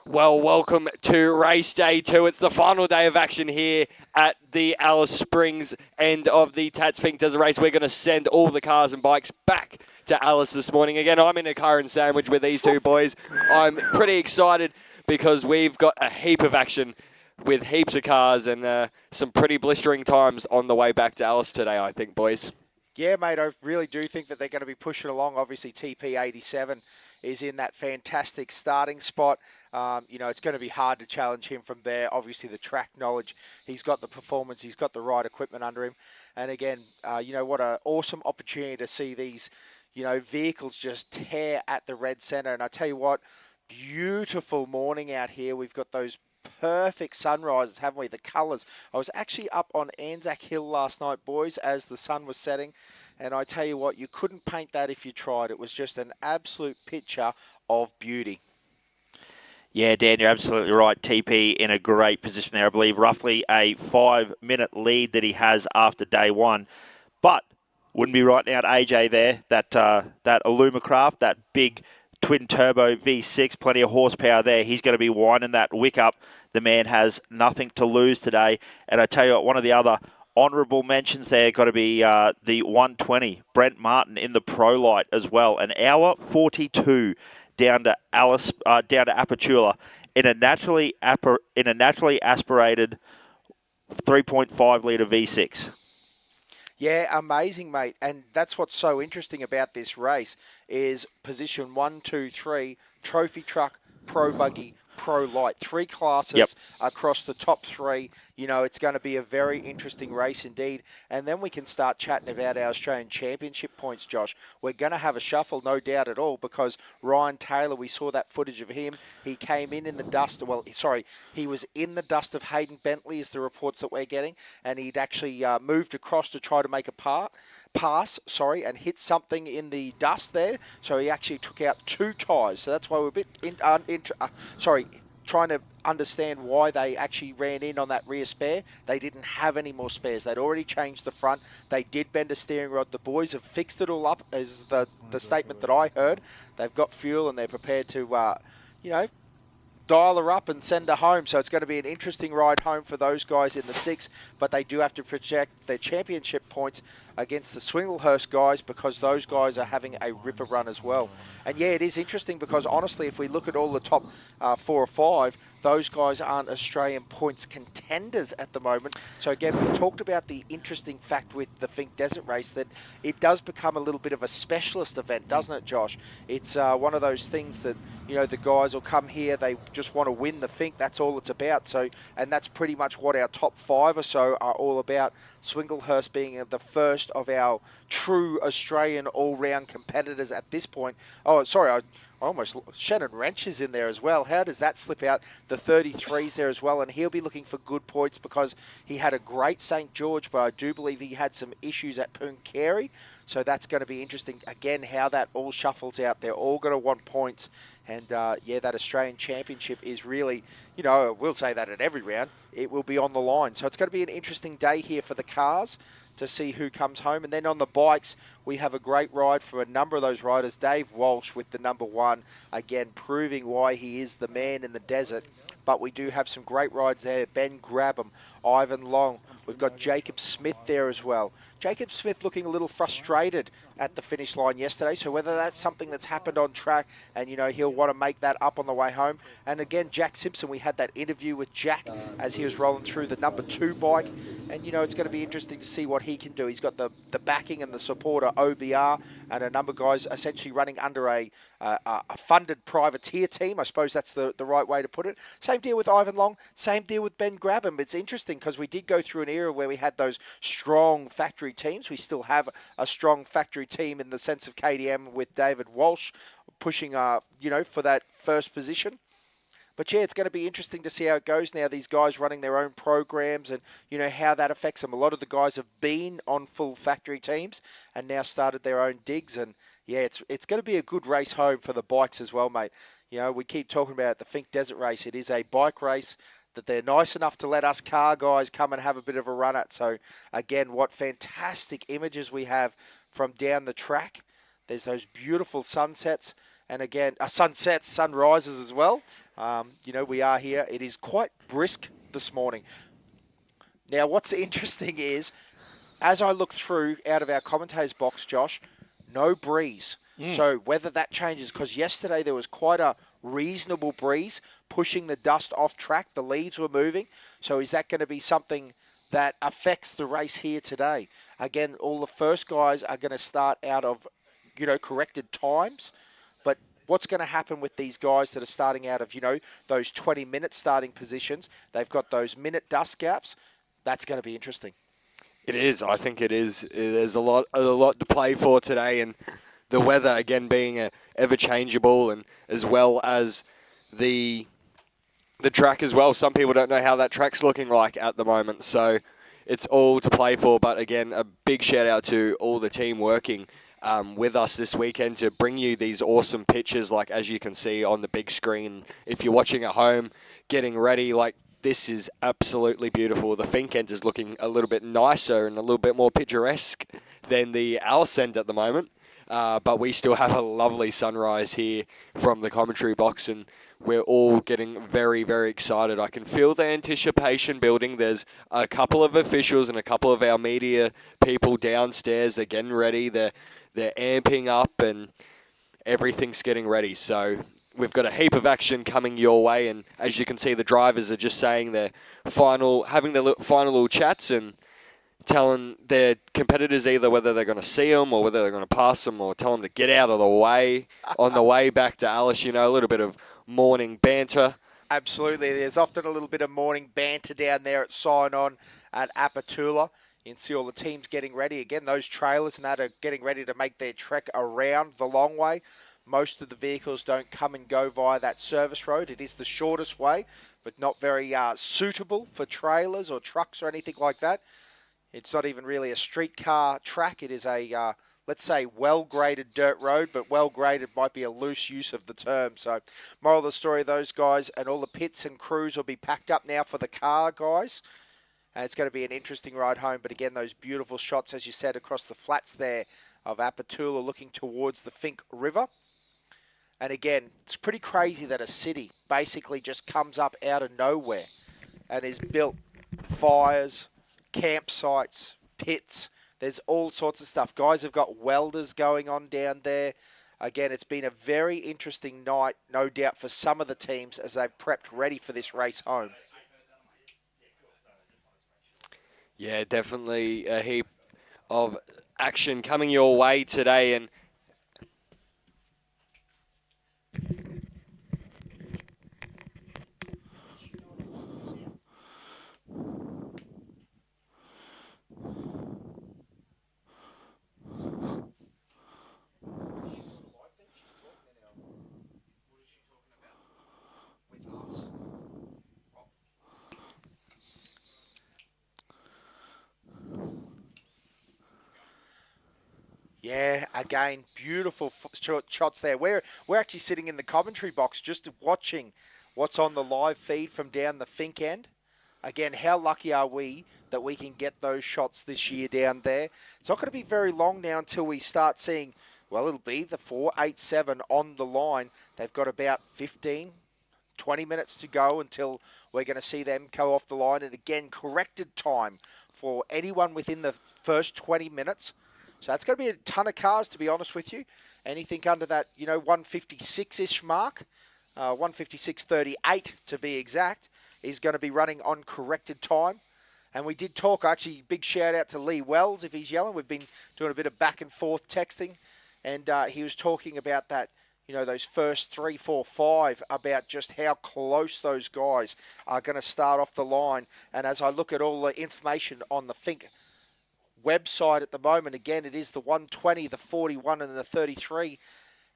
Well, welcome to race day 2. It's the final day of action here at the Alice Springs end of the Tatts Finke race. We're going to send all the cars and bikes back to Alice this morning. Again, I'm in a car and sandwich with these two boys. I'm pretty excited because we've got a heap of action with heaps of cars and some pretty blistering times on the way back to Alice today, I think, boys. Yeah, mate, I really do think that they're going to be pushing along. Obviously, TP87 is in that fantastic starting spot. It's going to be hard to challenge him from there. Obviously, the track knowledge, he's got the performance, he's got the right equipment under him. And again, what an awesome opportunity to see these, vehicles just tear at the red centre. And I tell you what, beautiful morning out here. We've got those perfect sunrises, haven't we? The colours. I was actually up on Anzac Hill last night, boys, as the sun was setting. And I tell you what, you couldn't paint that if you tried. It was just an absolute picture of beauty. Yeah, Dan, you're absolutely right. TP in a great position there. I believe roughly a 5-minute lead that he has after day one. But wouldn't be right now at AJ there. That Illumicraft, that big twin turbo V6, plenty of horsepower there. He's going to be winding that wick up. The man has nothing to lose today. And I tell you what, one of the other honourable mentions there got to be the 120, Brent Martin in the Pro Light as well. An hour 42 down to Apachula in a naturally aspirated 3.5 litre V6. Yeah, amazing, mate. And that's what's so interesting about this race is position 1, 2, 3, trophy truck, pro buggy, pro light. 3 classes across the top 3. It's going to be a very interesting race indeed. And then we can start chatting about our Australian Championship points, Josh. We're going to have a shuffle, no doubt at all, because Ryan Taylor, we saw that footage of him. He came in the dust. He was in the dust of Hayden Bentley is the reports that we're getting. And he'd actually moved across to try to make a pass, and hit something in the dust there. So he actually took out 2 tyres. So that's why we're a bit trying to understand why they actually ran in on that rear spare. They didn't have any more spares. They'd already changed the front. They did bend a steering rod. The boys have fixed it all up, as the statement that I heard. They've got fuel and they're prepared to, dial her up and send her home. So it's going to be an interesting ride home for those guys in the 6, but they do have to project their championship points against the Swinglehurst guys because those guys are having a ripper run as well. And yeah, it is interesting because honestly, if we look at all the top 4 or 5, those guys aren't Australian points contenders at the moment. So again, we've talked about the interesting fact with the Finke Desert Race that it does become a little bit of a specialist event, doesn't it, Josh? It's one of those things that, the guys will come here, they just want to win the Finke, that's all it's about. So, and that's pretty much what our top 5 or so are all about. Swinglehurst being the first of our true Australian all-round competitors at this point. Oh, sorry, I almost Shannon Wrench is in there as well. How does that slip out? The 33's there as well, and he'll be looking for good points because he had a great St. George, but I do believe he had some issues at Pooncarie. So that's going to be interesting, again, how that all shuffles out. They're all going to want points. And, that Australian Championship is really, we'll say that at every round, it will be on the line. So it's going to be an interesting day here for the cars to see who comes home. And then on the bikes, we have a great ride from a number of those riders. Dave Walsh with the number 1, again, proving why he is the man in the desert. But we do have some great rides there. Ben Grabham, Ivan Long. We've got Jacob Smith there as well. Jacob Smith looking a little frustrated at the finish line yesterday. So whether that's something that's happened on track and, he'll want to make that up on the way home. And again, Jack Simpson, we had that interview with Jack as he was rolling through the number 2 bike. And, it's going to be interesting to see what he can do. He's got the backing and the support of OBR and a number of guys essentially running under a funded privateer team. I suppose that's the right way to put it. Same deal with Ivan Long. Same deal with Ben Grabham. It's interesting because we did go through an era where we had those strong factory teams. We still have a strong factory team in the sense of KDM with David Walsh pushing, for that first position. But yeah, it's going to be interesting to see how it goes now. These guys running their own programs and, how that affects them. A lot of the guys have been on full factory teams and now started their own digs. And yeah, it's going to be a good race home for the bikes as well, mate. We keep talking about the Finke Desert Race. It is a bike race that they're nice enough to let us car guys come and have a bit of a run at. So again, what fantastic images we have from down the track. There's those beautiful sunsets. And again, sunrises as well. We are here. It is quite brisk this morning. Now, what's interesting is, as I look through out of our commentators box, Josh, no breeze. So whether that changes, because yesterday there was quite a reasonable breeze pushing the dust off track. The leaves were moving. So is that going to be something that affects the race here today? Again, all the first guys are going to start out of, corrected times. But what's going to happen with these guys that are starting out of, those 20-minute starting positions? They've got those minute dust gaps. That's going to be interesting. It is. I think it is. There's a lot to play for today, and the weather again being ever changeable, and as well as the track as well. Some people don't know how that track's looking like at the moment, so it's all to play for. But again, a big shout out to all the team working with us this weekend to bring you these awesome pictures, like as you can see on the big screen. If you're watching at home, getting ready, like this is absolutely beautiful. The Finke end is looking a little bit nicer and a little bit more picturesque than the Alice end at the moment. But we still have a lovely sunrise here from the commentary box, and we're all getting very, very excited. I can feel the anticipation building. There's a couple of officials and a couple of our media people downstairs. They're getting ready. They're amping up, and everything's getting ready. So we've got a heap of action coming your way, and as you can see, the drivers are just saying their having their final little chats and telling their competitors either whether they're going to see them or whether they're going to pass them, or tell them to get out of the way on the way back to Alice. A little bit of morning banter. Absolutely. There's often a little bit of morning banter down there at Sign-On at Apatula. You can see all the teams getting ready. Again, those trailers and that are getting ready to make their trek around the long way. Most of the vehicles don't come and go via that service road. It is the shortest way, but not very suitable for trailers or trucks or anything like that. It's not even really a streetcar track. It is a, let's say, well-graded dirt road, but well-graded might be a loose use of the term. So, moral of the story, those guys and all the pits and crews will be packed up now for the car, guys. And it's going to be an interesting ride home. But again, those beautiful shots, as you said, across the flats there of Apatula looking towards the Finke River. And again, it's pretty crazy that a city basically just comes up out of nowhere and is built fires, campsites, pits. There's all sorts of stuff. Guys have got welders going on down there. Again, it's been a very interesting night, no doubt, for some of the teams as they've prepped ready for this race home. Yeah, definitely a heap of action coming your way today, and Yeah, again, beautiful shots there. We're actually sitting in the commentary box just watching what's on the live feed from down the Finke end. Again, how lucky are we that we can get those shots this year down there? It's not going to be very long now until we start seeing, well, it'll be the 487 on the line. They've got about 15, 20 minutes to go until we're going to see them go off the line. And again, corrected time for anyone within the first 20 minutes. So that's going to be a ton of cars, to be honest with you. Anything under that, 156-ish mark, 156.38 to be exact, is going to be running on corrected time. And we did talk, actually, big shout out to Lee Wells if he's yelling. We've been doing a bit of back and forth texting. And he was talking about that, those first 3, 4, 5, about just how close those guys are going to start off the line. And as I look at all the information on the Finke website at the moment, again, it is the 120, the 41, and the 33.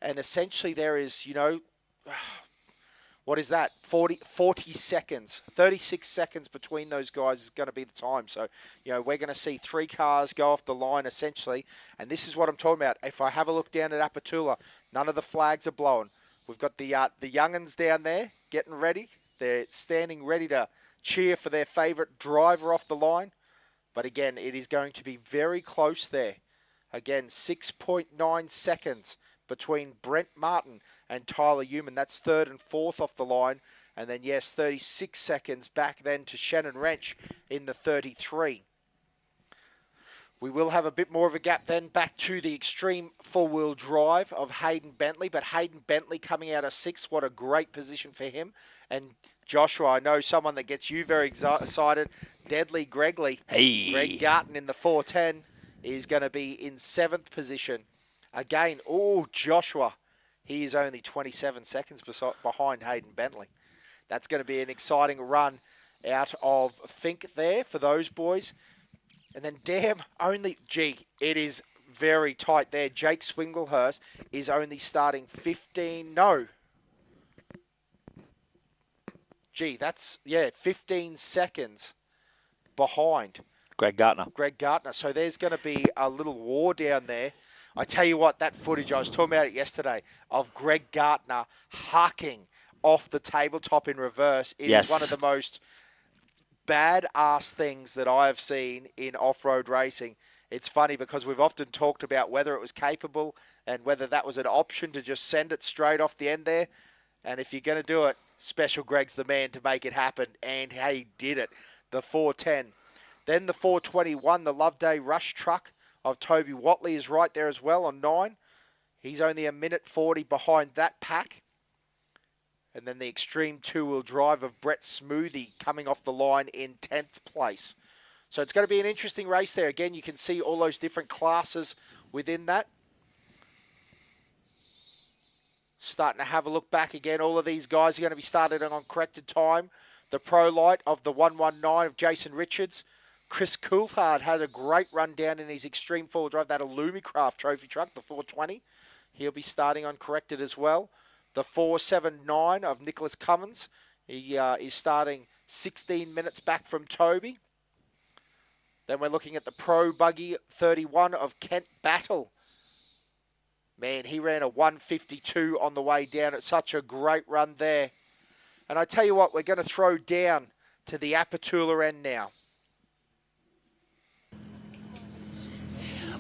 And essentially there is, what is that? 40 seconds, 36 seconds between those guys is going to be the time. So, we're going to see 3 cars go off the line essentially. And this is what I'm talking about. If I have a look down at Apatula, none of the flags are blowing. We've got the young'uns down there getting ready. They're standing ready to cheer for their favourite driver off the line. But again, it is going to be very close there. Again, 6.9 seconds between Brent Martin and Tyler Human. That's third and fourth off the line. And then, yes, 36 seconds back then to Shannon Wrench in the 33. We will have a bit more of a gap then back to the extreme four-wheel drive of Hayden Bentley. But Hayden Bentley coming out of 6th, what a great position for him. And Joshua, I know someone that gets you very excited, Deadly Gregley. Hey. Greg Garton in the 410 is going to be in 7th position. Again, Joshua, he is only 27 seconds behind Hayden Bentley. That's going to be an exciting run out of Fink there for those boys. And then it is very tight there. Jake Swinglehurst is only starting 15 seconds behind Greg Gartner. So there's going to be a little war down there. I tell you what, that footage, I was talking about it yesterday, of Greg Gartner hucking off the tabletop in reverse. It is one of the most badass things that I have seen in off-road racing. It's funny because we've often talked about whether it was capable and whether that was an option to just send it straight off the end there. And if you're going to do it, Special Greg's the man to make it happen, and he did it. The 410. Then the 421, the Loveday Rush truck of Toby Watley is right there as well on 9. He's only a minute 40 behind that pack. And then the extreme two-wheel drive of Brett Smoothie coming off the line in 10th place. So it's going to be an interesting race there. Again, you can see all those different classes within that. Starting to have a look back again. All of these guys are going to be started on corrected time. The Pro Light of the 119 of Jason Richards. Chris Coulthard had a great run down in his extreme four-wheel drive, that Illumicraft trophy truck, the 420. He'll be starting on corrected as well. The 479 of Nicholas Cummins. He is starting 16 minutes back from Toby. Then we're looking at the Pro Buggy 31 of Kent Battle. Man, he ran a 152 on the way down. It's such a great run there. And I tell you what, we're going to throw down to the Apatula end now.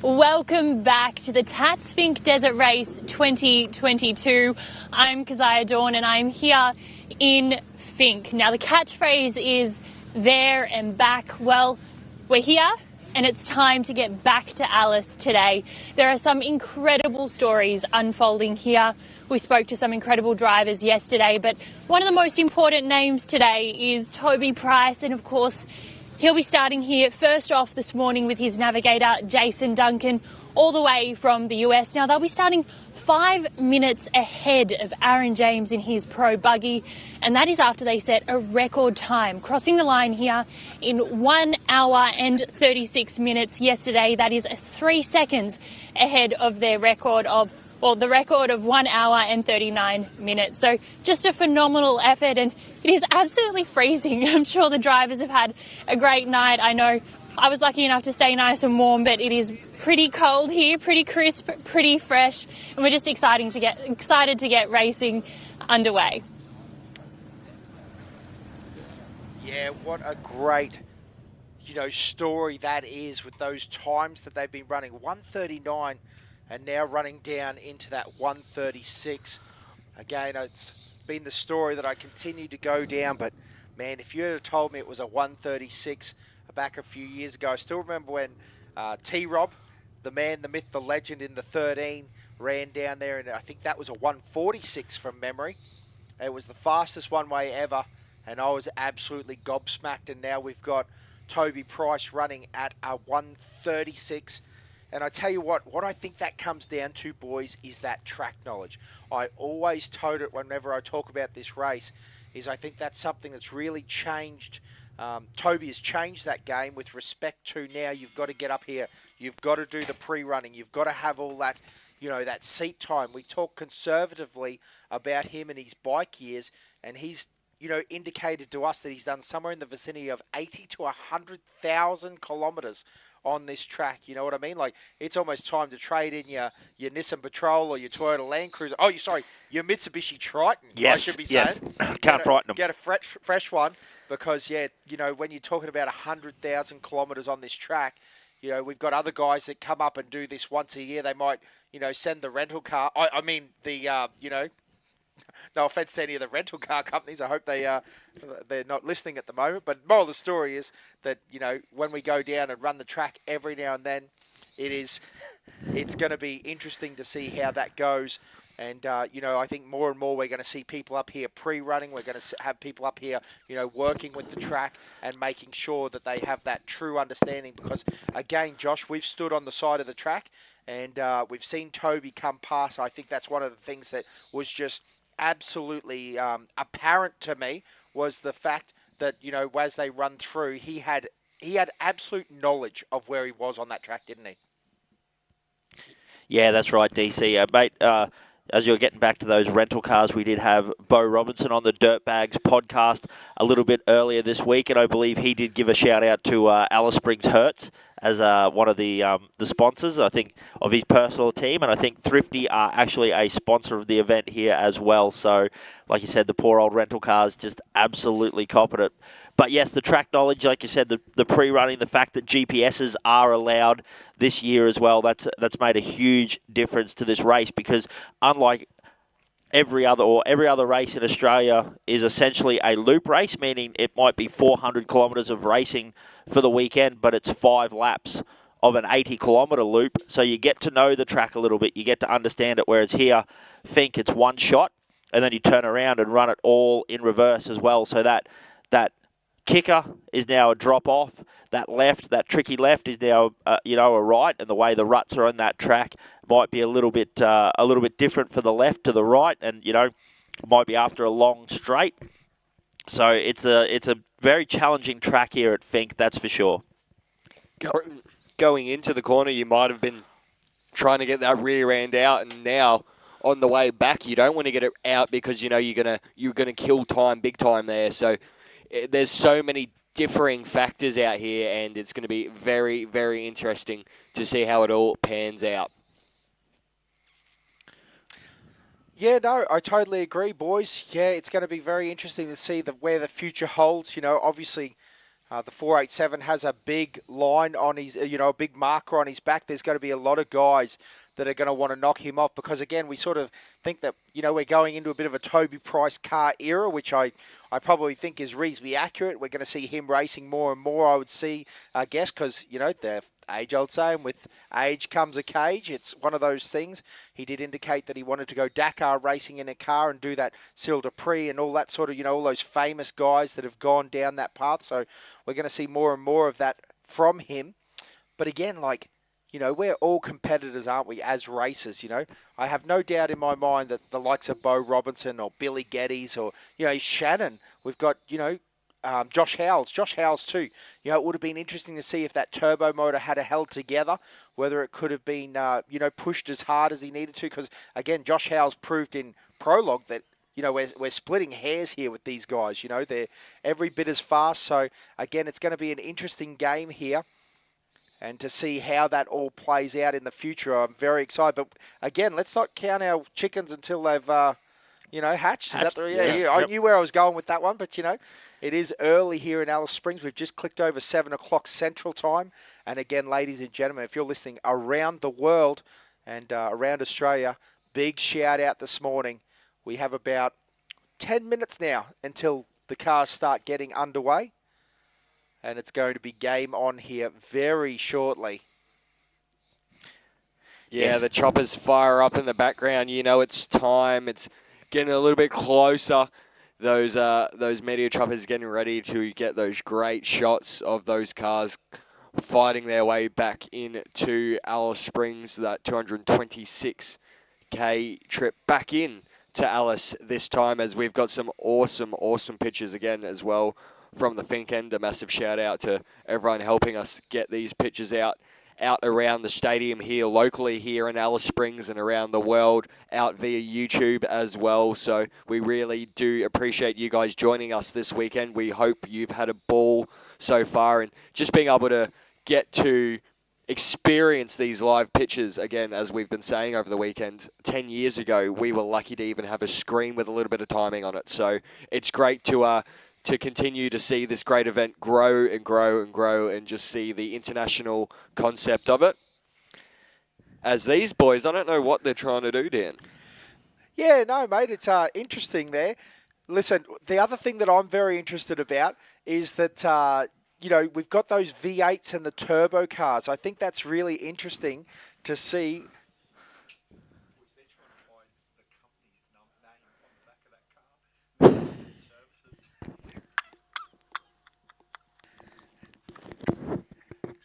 Welcome back to the Tatts Finke Desert Race 2022. I'm Keziah Dawn and I'm here in Finke. Now the catchphrase is there and back. Well, we're here and it's time to get back to Alice today. There are some incredible stories unfolding here. We spoke to some incredible drivers yesterday, but one of the most important names today is Toby Price, and of course he'll be starting here first off this morning with his navigator, Jason Duncan, all the way from the US. Now, they'll be starting 5 minutes ahead of Aaron James in his Pro Buggy, and that is after they set a record time, crossing the line here in 1 hour and 36 minutes yesterday. That is 3 seconds ahead of their record of the record of 1 hour and 39 minutes. So just a phenomenal effort, and it is absolutely freezing. I'm sure the drivers have had a great night. I know I was lucky enough to stay nice and warm, but it is pretty cold here, pretty crisp, pretty fresh, and we're just excited to get racing underway. Yeah, what a great, story that is with those times that they've been running. 139 and now running down into that 136. Again, it's been the story that I continue to go down, but man, if you had told me it was a 136 back a few years ago, I still remember when T-Rob, the man, the myth, the legend in the 13, ran down there, and I think that was a 146 from memory. It was the fastest one-way ever, and I was absolutely gobsmacked, and now we've got Toby Price running at a 136. And I tell you what I think that comes down to, boys, is that track knowledge. I always told it whenever I talk about this race, is I think that's something that's really changed. Toby has changed that game with respect to now you've got to get up here. You've got to do the pre-running. You've got to have all that, that seat time. We talk conservatively about him and his bike years, and he's, indicated to us that he's done somewhere in the vicinity of 80 to 100,000 kilometres on this track. You know what I mean? Like, it's almost time to trade in your Nissan Patrol or your Toyota Land Cruiser. Oh, your Mitsubishi Triton, yes, I should be saying. Can't frighten them. Get a fresh one because, when you're talking about 100,000 kilometres on this track, You know, we've got other guys that come up and do this once a year. They might, you know, send the rental car. I mean, you know, no offense to any of the rental car companies. I hope they're not listening at the moment. But moral of the story is that, you know, when we go down and run the track every now and then, it's going to be interesting to see how that goes. And, you know, I think more and more we're going to see people up here pre-running. We're going to have people up here, you know, working with the track and making sure that they have that true understanding. Because, again, Josh, we've stood on the side of the track and we've seen Toby come past. I think that's one of the things that was just absolutely apparent to me was the fact that, you know, as they run through, he had absolute knowledge of where he was on that track, didn't he? Yeah, that's right, DC. Mate, as you're getting back to those rental cars, we did have Bo Robinson on the Dirtbags podcast a little bit earlier this week, and I believe he did give a shout out to Alice Springs Hertz as one of the sponsors, I think, of his personal team, and I think Thrifty are actually a sponsor of the event here as well. So, like you said, the poor old rental cars just absolutely copping it. But yes, the track knowledge, like you said, the pre-running, the fact that GPSs are allowed this year as well, that's made a huge difference to this race, because unlike every other race in Australia is essentially a loop race, meaning it might be 400 kilometres of racing for the weekend, but it's 5 laps of an 80-kilometre loop. So you get to know the track a little bit. You get to understand it, whereas here, think it's one shot, and then you turn around and run it all in reverse as well. So that kicker is now a drop off. That tricky left is now a right, and the way the ruts are on that track might be a little bit different for the left to the right, and might be after a long straight. So it's a very challenging track here at Finke, that's for sure. Going into the corner, you might have been trying to get that rear end out, and now on the way back, you don't want to get it out because you're gonna kill time big time there. So there's so many differing factors out here, and it's going to be very, very interesting to see how it all pans out. Yeah, no, I totally agree, boys. Yeah, it's going to be very interesting to see where the future holds. Obviously, the 487 has a big line on his, a big marker on his back. There's going to be a lot of guys that are going to want to knock him off because, again, we sort of think that, we're going into a bit of a Toby Price car era, which I probably think is reasonably accurate. We're going to see him racing more and more, I guess, because, the age-old saying, with age comes a cage. It's one of those things. He did indicate that he wanted to go Dakar racing in a car and do that Sil Dupree and all that sort of, all those famous guys that have gone down that path. So we're going to see more and more of that from him. But again, we're all competitors, aren't we, as racers, I have no doubt in my mind that the likes of Bo Robinson or Billy Geddes or, Shannon, we've got, Josh Howells too. It would have been interesting to see if that turbo motor had held together, whether it could have been, pushed as hard as he needed to. Because, again, Josh Howells proved in prologue that, we're splitting hairs here with these guys. They're every bit as fast. So, again, it's going to be an interesting game here. And to see how that all plays out in the future, I'm very excited. But, again, let's not count our chickens until they've, hatched. Is that the, yeah. I knew where I was going with that one, but, it is early here in Alice Springs. We've just clicked over 7 o'clock Central Time. And again, ladies and gentlemen, if you're listening around the world and around Australia, big shout out this morning. We have about 10 minutes now until the cars start getting underway. And it's going to be game on here very shortly. Yeah, Yes. The choppers fire up in the background. It's time. It's getting a little bit closer. Those media choppers getting ready to get those great shots of those cars fighting their way back into Alice Springs, that 226k trip back in to Alice this time, as we've got some awesome pictures again as well from the Finke end. A massive shout out to everyone helping us get these pictures out around the stadium here locally here in Alice Springs and around the world, out via YouTube as well. So we really do appreciate you guys joining us this weekend. We hope you've had a ball so far, and just being able to get to experience these live pictures again, as we've been saying over the weekend. 10 years ago, we were lucky to even have a screen with a little bit of timing on it. So it's great to to continue to see this great event grow and grow and grow and just see the international concept of it. As these boys, I don't know what they're trying to do, Dan. Yeah, no, mate, it's interesting there. Listen, the other thing that I'm very interested about is that, we've got those V8s and the turbo cars. I think that's really interesting to see.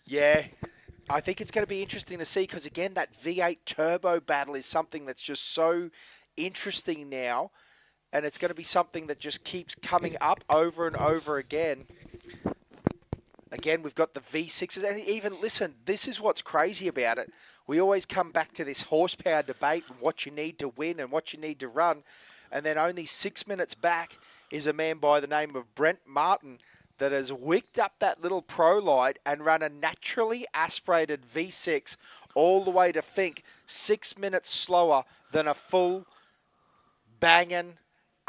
Yeah, I think it's going to be interesting to see because, again, that V8 turbo battle is something that's just so interesting now. And it's going to be something that just keeps coming up over and over again. Again, we've got the V6s. And even, listen, this is what's crazy about it. We always come back to this horsepower debate and what you need to win and what you need to run. And then only 6 minutes back is a man by the name of Brent Martin that has wicked up that little Pro Light and run a naturally aspirated V6 all the way to Finke, 6 minutes slower than a full banging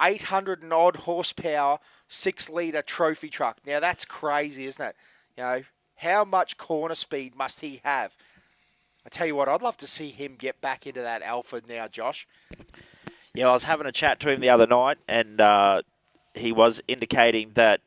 800 and odd horsepower, 6-litre trophy truck. Now, that's crazy, isn't it? How much corner speed must he have? I tell you what, I'd love to see him get back into that Alpha now, Josh. Yeah, I was having a chat to him the other night, and he was indicating that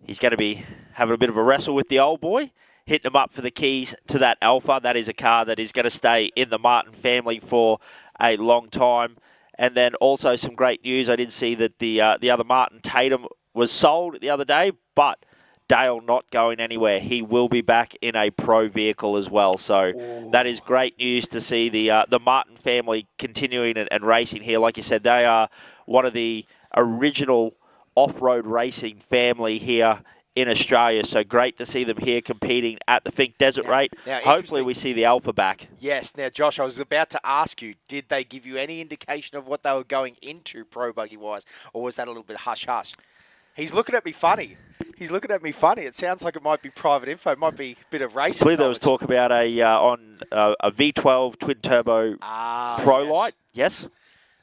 he's going to be having a bit of a wrestle with the old boy, hitting him up for the keys to that Alpha. That is a car that is going to stay in the Martin family for a long time. And then also some great news. I did see that the other Martin Tatum was sold the other day, but Dale not going anywhere. He will be back in a pro vehicle as well. So that is great news to see the Martin family continuing and racing here. Like you said, they are one of the original off-road racing family here in Australia. So great to see them here competing at the Finke Desert Rate. Now, hopefully we see the Alpha back. Yes. Now, Josh, I was about to ask you, did they give you any indication of what they were going into pro buggy-wise, or was that a little bit hush-hush? He's looking at me funny. It sounds like it might be private info. It might be a bit of racing. I believe there was talk about a V12 twin-turbo Pro Light. Yes?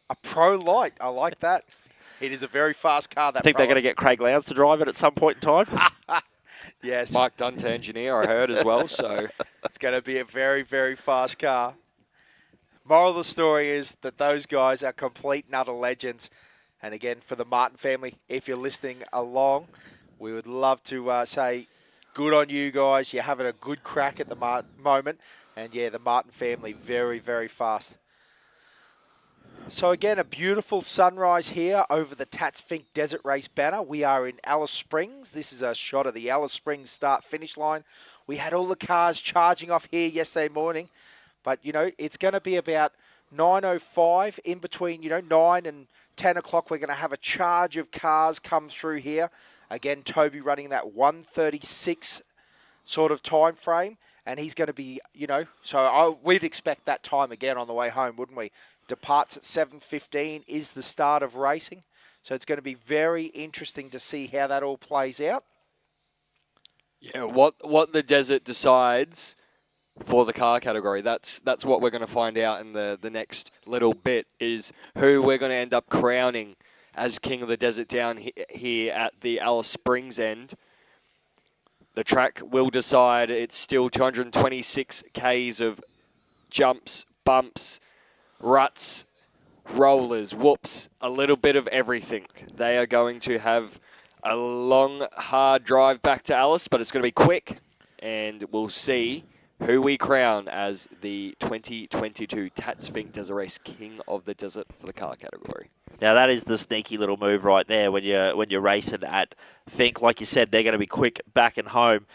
A Pro Light. I like that. It is a very fast car. I think they're going to get Craig Lowndes to drive it at some point in time. Yes. Mike Dunn to engineer, I heard as well. So it's going to be a very, very fast car. Moral of the story is that those guys are complete and utter legends. And again, for the Martin family, if you're listening along, we would love to say good on you guys. You're having a good crack at the moment. And yeah, the Martin family, very, very fast. So again, a beautiful sunrise here over the Tatts Finke Desert Race banner. We are in Alice Springs. This is a shot of the Alice Springs start-finish line. We had all the cars charging off here yesterday morning. But, it's going to be about 9:05 in between, 9 and 10 o'clock. We're going to have a charge of cars come through here. Again, Toby running that 1:36 sort of time frame. And he's going to be, we'd expect that time again on the way home, wouldn't we? Departs at 7:15 is the start of racing. So it's going to be very interesting to see how that all plays out. Yeah, what the desert decides for the car category, that's what we're going to find out in the next little bit, is who we're going to end up crowning as King of the Desert down here at the Alice Springs end. The track will decide. It's still 226 Ks of jumps, bumps, ruts, rollers, whoops, a little bit of everything. They are going to have a long, hard drive back to Alice, but it's going to be quick, and we'll see who we crown as the 2022 Tatts Finke Desert Race King of the Desert for the car category. Now that is the sneaky little move right there when you're racing at Finke. Like you said, they're going to be quick back and home. Do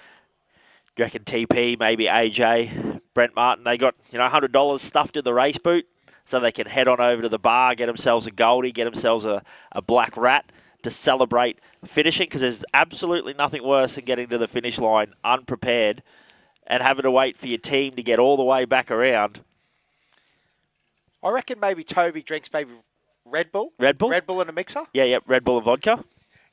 you reckon TP, maybe AJ, Brent Martin, they got $100 stuffed in the race boot so they can head on over to the bar, get themselves a Goldie, get themselves a black rat to celebrate finishing, because there's absolutely nothing worse than getting to the finish line unprepared and having to wait for your team to get all the way back around. I reckon maybe Toby drinks maybe Red Bull. Red Bull? Red Bull and a mixer. Yeah, Red Bull and vodka.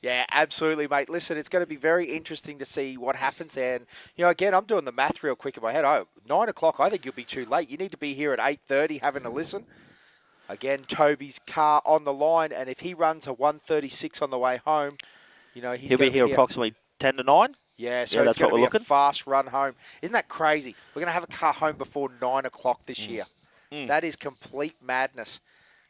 Yeah, absolutely, mate. Listen, it's going to be very interesting to see what happens there. And, again, I'm doing the math real quick in my head. 9 o'clock, I think you'll be too late. You need to be here at 8:30 having a listen. Again, Toby's car on the line, and if he runs a 1:36 on the way home, You know, he's He'll be gonna here approximately 10 to 9. Yeah, so Yeah, it's that's going what to we're be a looking. fast run home. Isn't that crazy? We're going to have a car home before 9 o'clock this year. That is complete madness.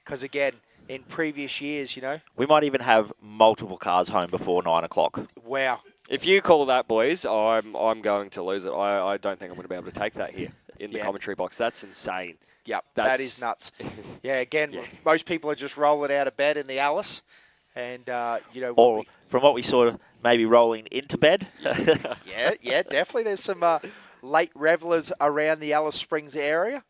Because, again, in previous years, you know, We might even have multiple cars home before 9 o'clock. wow. If you call that, boys, I'm going to lose it. I don't think I'm going to be able to take that here in the Yeah. commentary box. That's insane. Yep, that is nuts. Yeah, again, most people are just rolling out of bed in the Alice. And, you know, Or, from what we saw, maybe rolling into bed. yeah, definitely. There's some late revelers around the Alice Springs area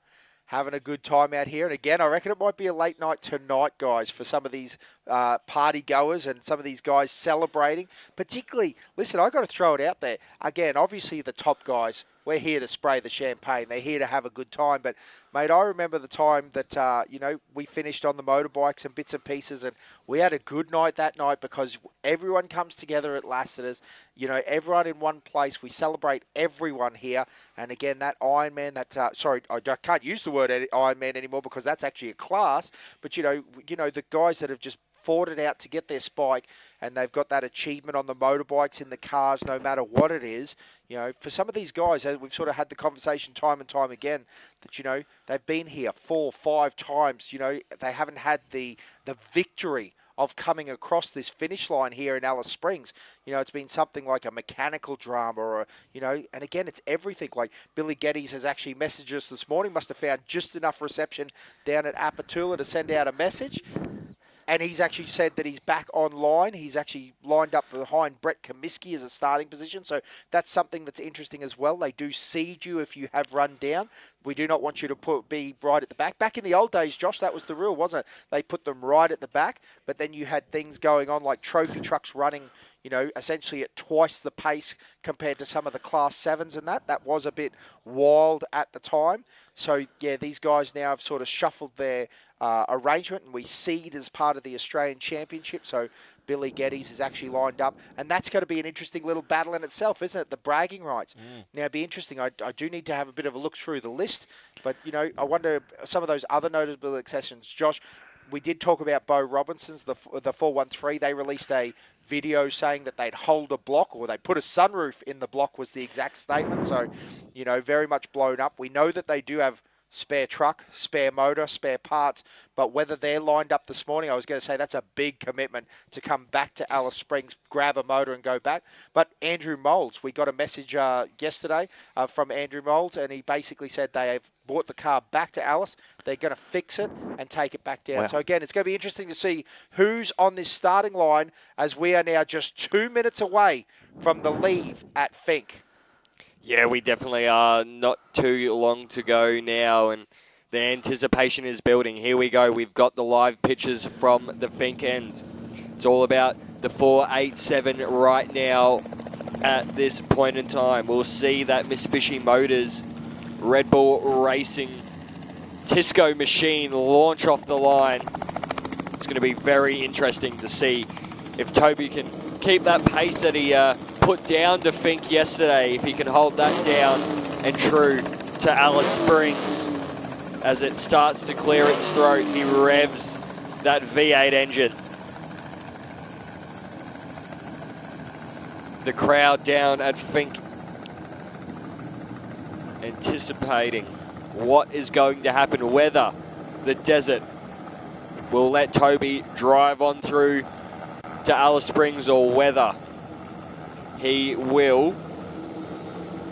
having a good time out here. And again, I reckon it might be a late night tonight, guys, for some of these party goers and some of these guys celebrating. Particularly, listen, I got to throw it out there. Again, obviously the top guys, we're here to spray the champagne. They're here to have a good time. But, mate, I remember the time that, you know, we finished on the motorbikes and bits and pieces, and we had a good night that night because everyone comes together at Lassiter's. You know, everyone in one place. We celebrate everyone here. And, again, that Ironman, that, sorry, I can't use the word Ironman anymore because that's actually a class. But, you know, the guys that have just fought it out to get their spike, and they've got that achievement on the motorbikes, in the cars, no matter what it is. You know, for some of these guys, we've sort of had the conversation time and time again that, you know, they've been here 4 or 5 times. You know, they haven't had the victory of coming across this finish line here in Alice Springs. You know, it's been something like a mechanical drama or, you know, and again, it's everything. Like Billy Geddes has actually messaged us this morning, must have found just enough reception down at Apatula to send out a message. And he's actually said that he's back online. He's actually lined up behind Brett Comiskey as a starting position. So that's something that's interesting as well. They do seed you if you have run down. We do not want you to be right at the back. Back in the old days, Josh, that was the rule, wasn't it? They put them right at the back. But then you had things going on like trophy trucks running, you know, essentially at twice the pace compared to some of the Class 7s and that. That was a bit wild at the time. So, yeah, these guys now have sort of shuffled their arrangement, and we seed as part of the Australian Championship. So Billy Geddes is actually lined up, and that's going to be an interesting little battle in itself, isn't it? The bragging rights. Now, it'd be interesting. I do need to have a bit of a look through the list, but, you know, I wonder some of those other notable exceptions. Josh, we did talk about Bo Robinson's, the 413. They released a video saying that they'd hold a block, or they'd put a sunroof in the block was the exact statement. So, you know, very much blown up. We know that they do have spare truck, spare motor, spare parts, but whether they're lined up this morning, I was going to say that's a big commitment to come back to Alice Springs, grab a motor and go back. But Andrew Moulds, we got a message yesterday from Andrew Moulds, and he basically said they have brought the car back to Alice. They're going to fix it and take it back down. Wow. So again, it's going to be interesting to see who's on this starting line as we are now just 2 minutes away from the leave at Finke. Yeah, we definitely are. Not too long to go now, and the anticipation is building. Here we go. We've got the live pictures from the Finke end. It's all about the 487 right now at this point in time. We'll see that Mitsubishi Motors Red Bull Racing Tisco machine launch off the line. It's going to be very interesting to see if Toby can keep that pace that he put down to Finke yesterday, if he can hold that down and true to Alice Springs. As it starts to clear its throat, he revs that V8 engine. The crowd down at Finke anticipating what is going to happen, whether the desert will let Toby drive on through to Alice Springs or whether he will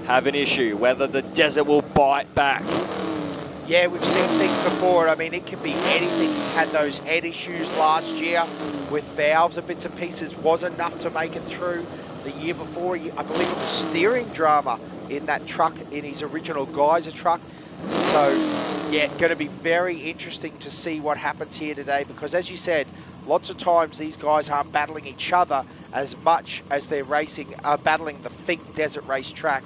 have an issue, whether the desert will bite back. Yeah, we've seen things before. I mean, it can be anything. He had those head issues last year with valves and bits and pieces. Wasn't enough to make it through. The year before, I believe it was steering drama in that truck, in his original Geyser truck. So, yeah, going to be very interesting to see what happens here today because, as you said, lots of times these guys aren't battling each other as much as they're battling the Finke Desert Race track.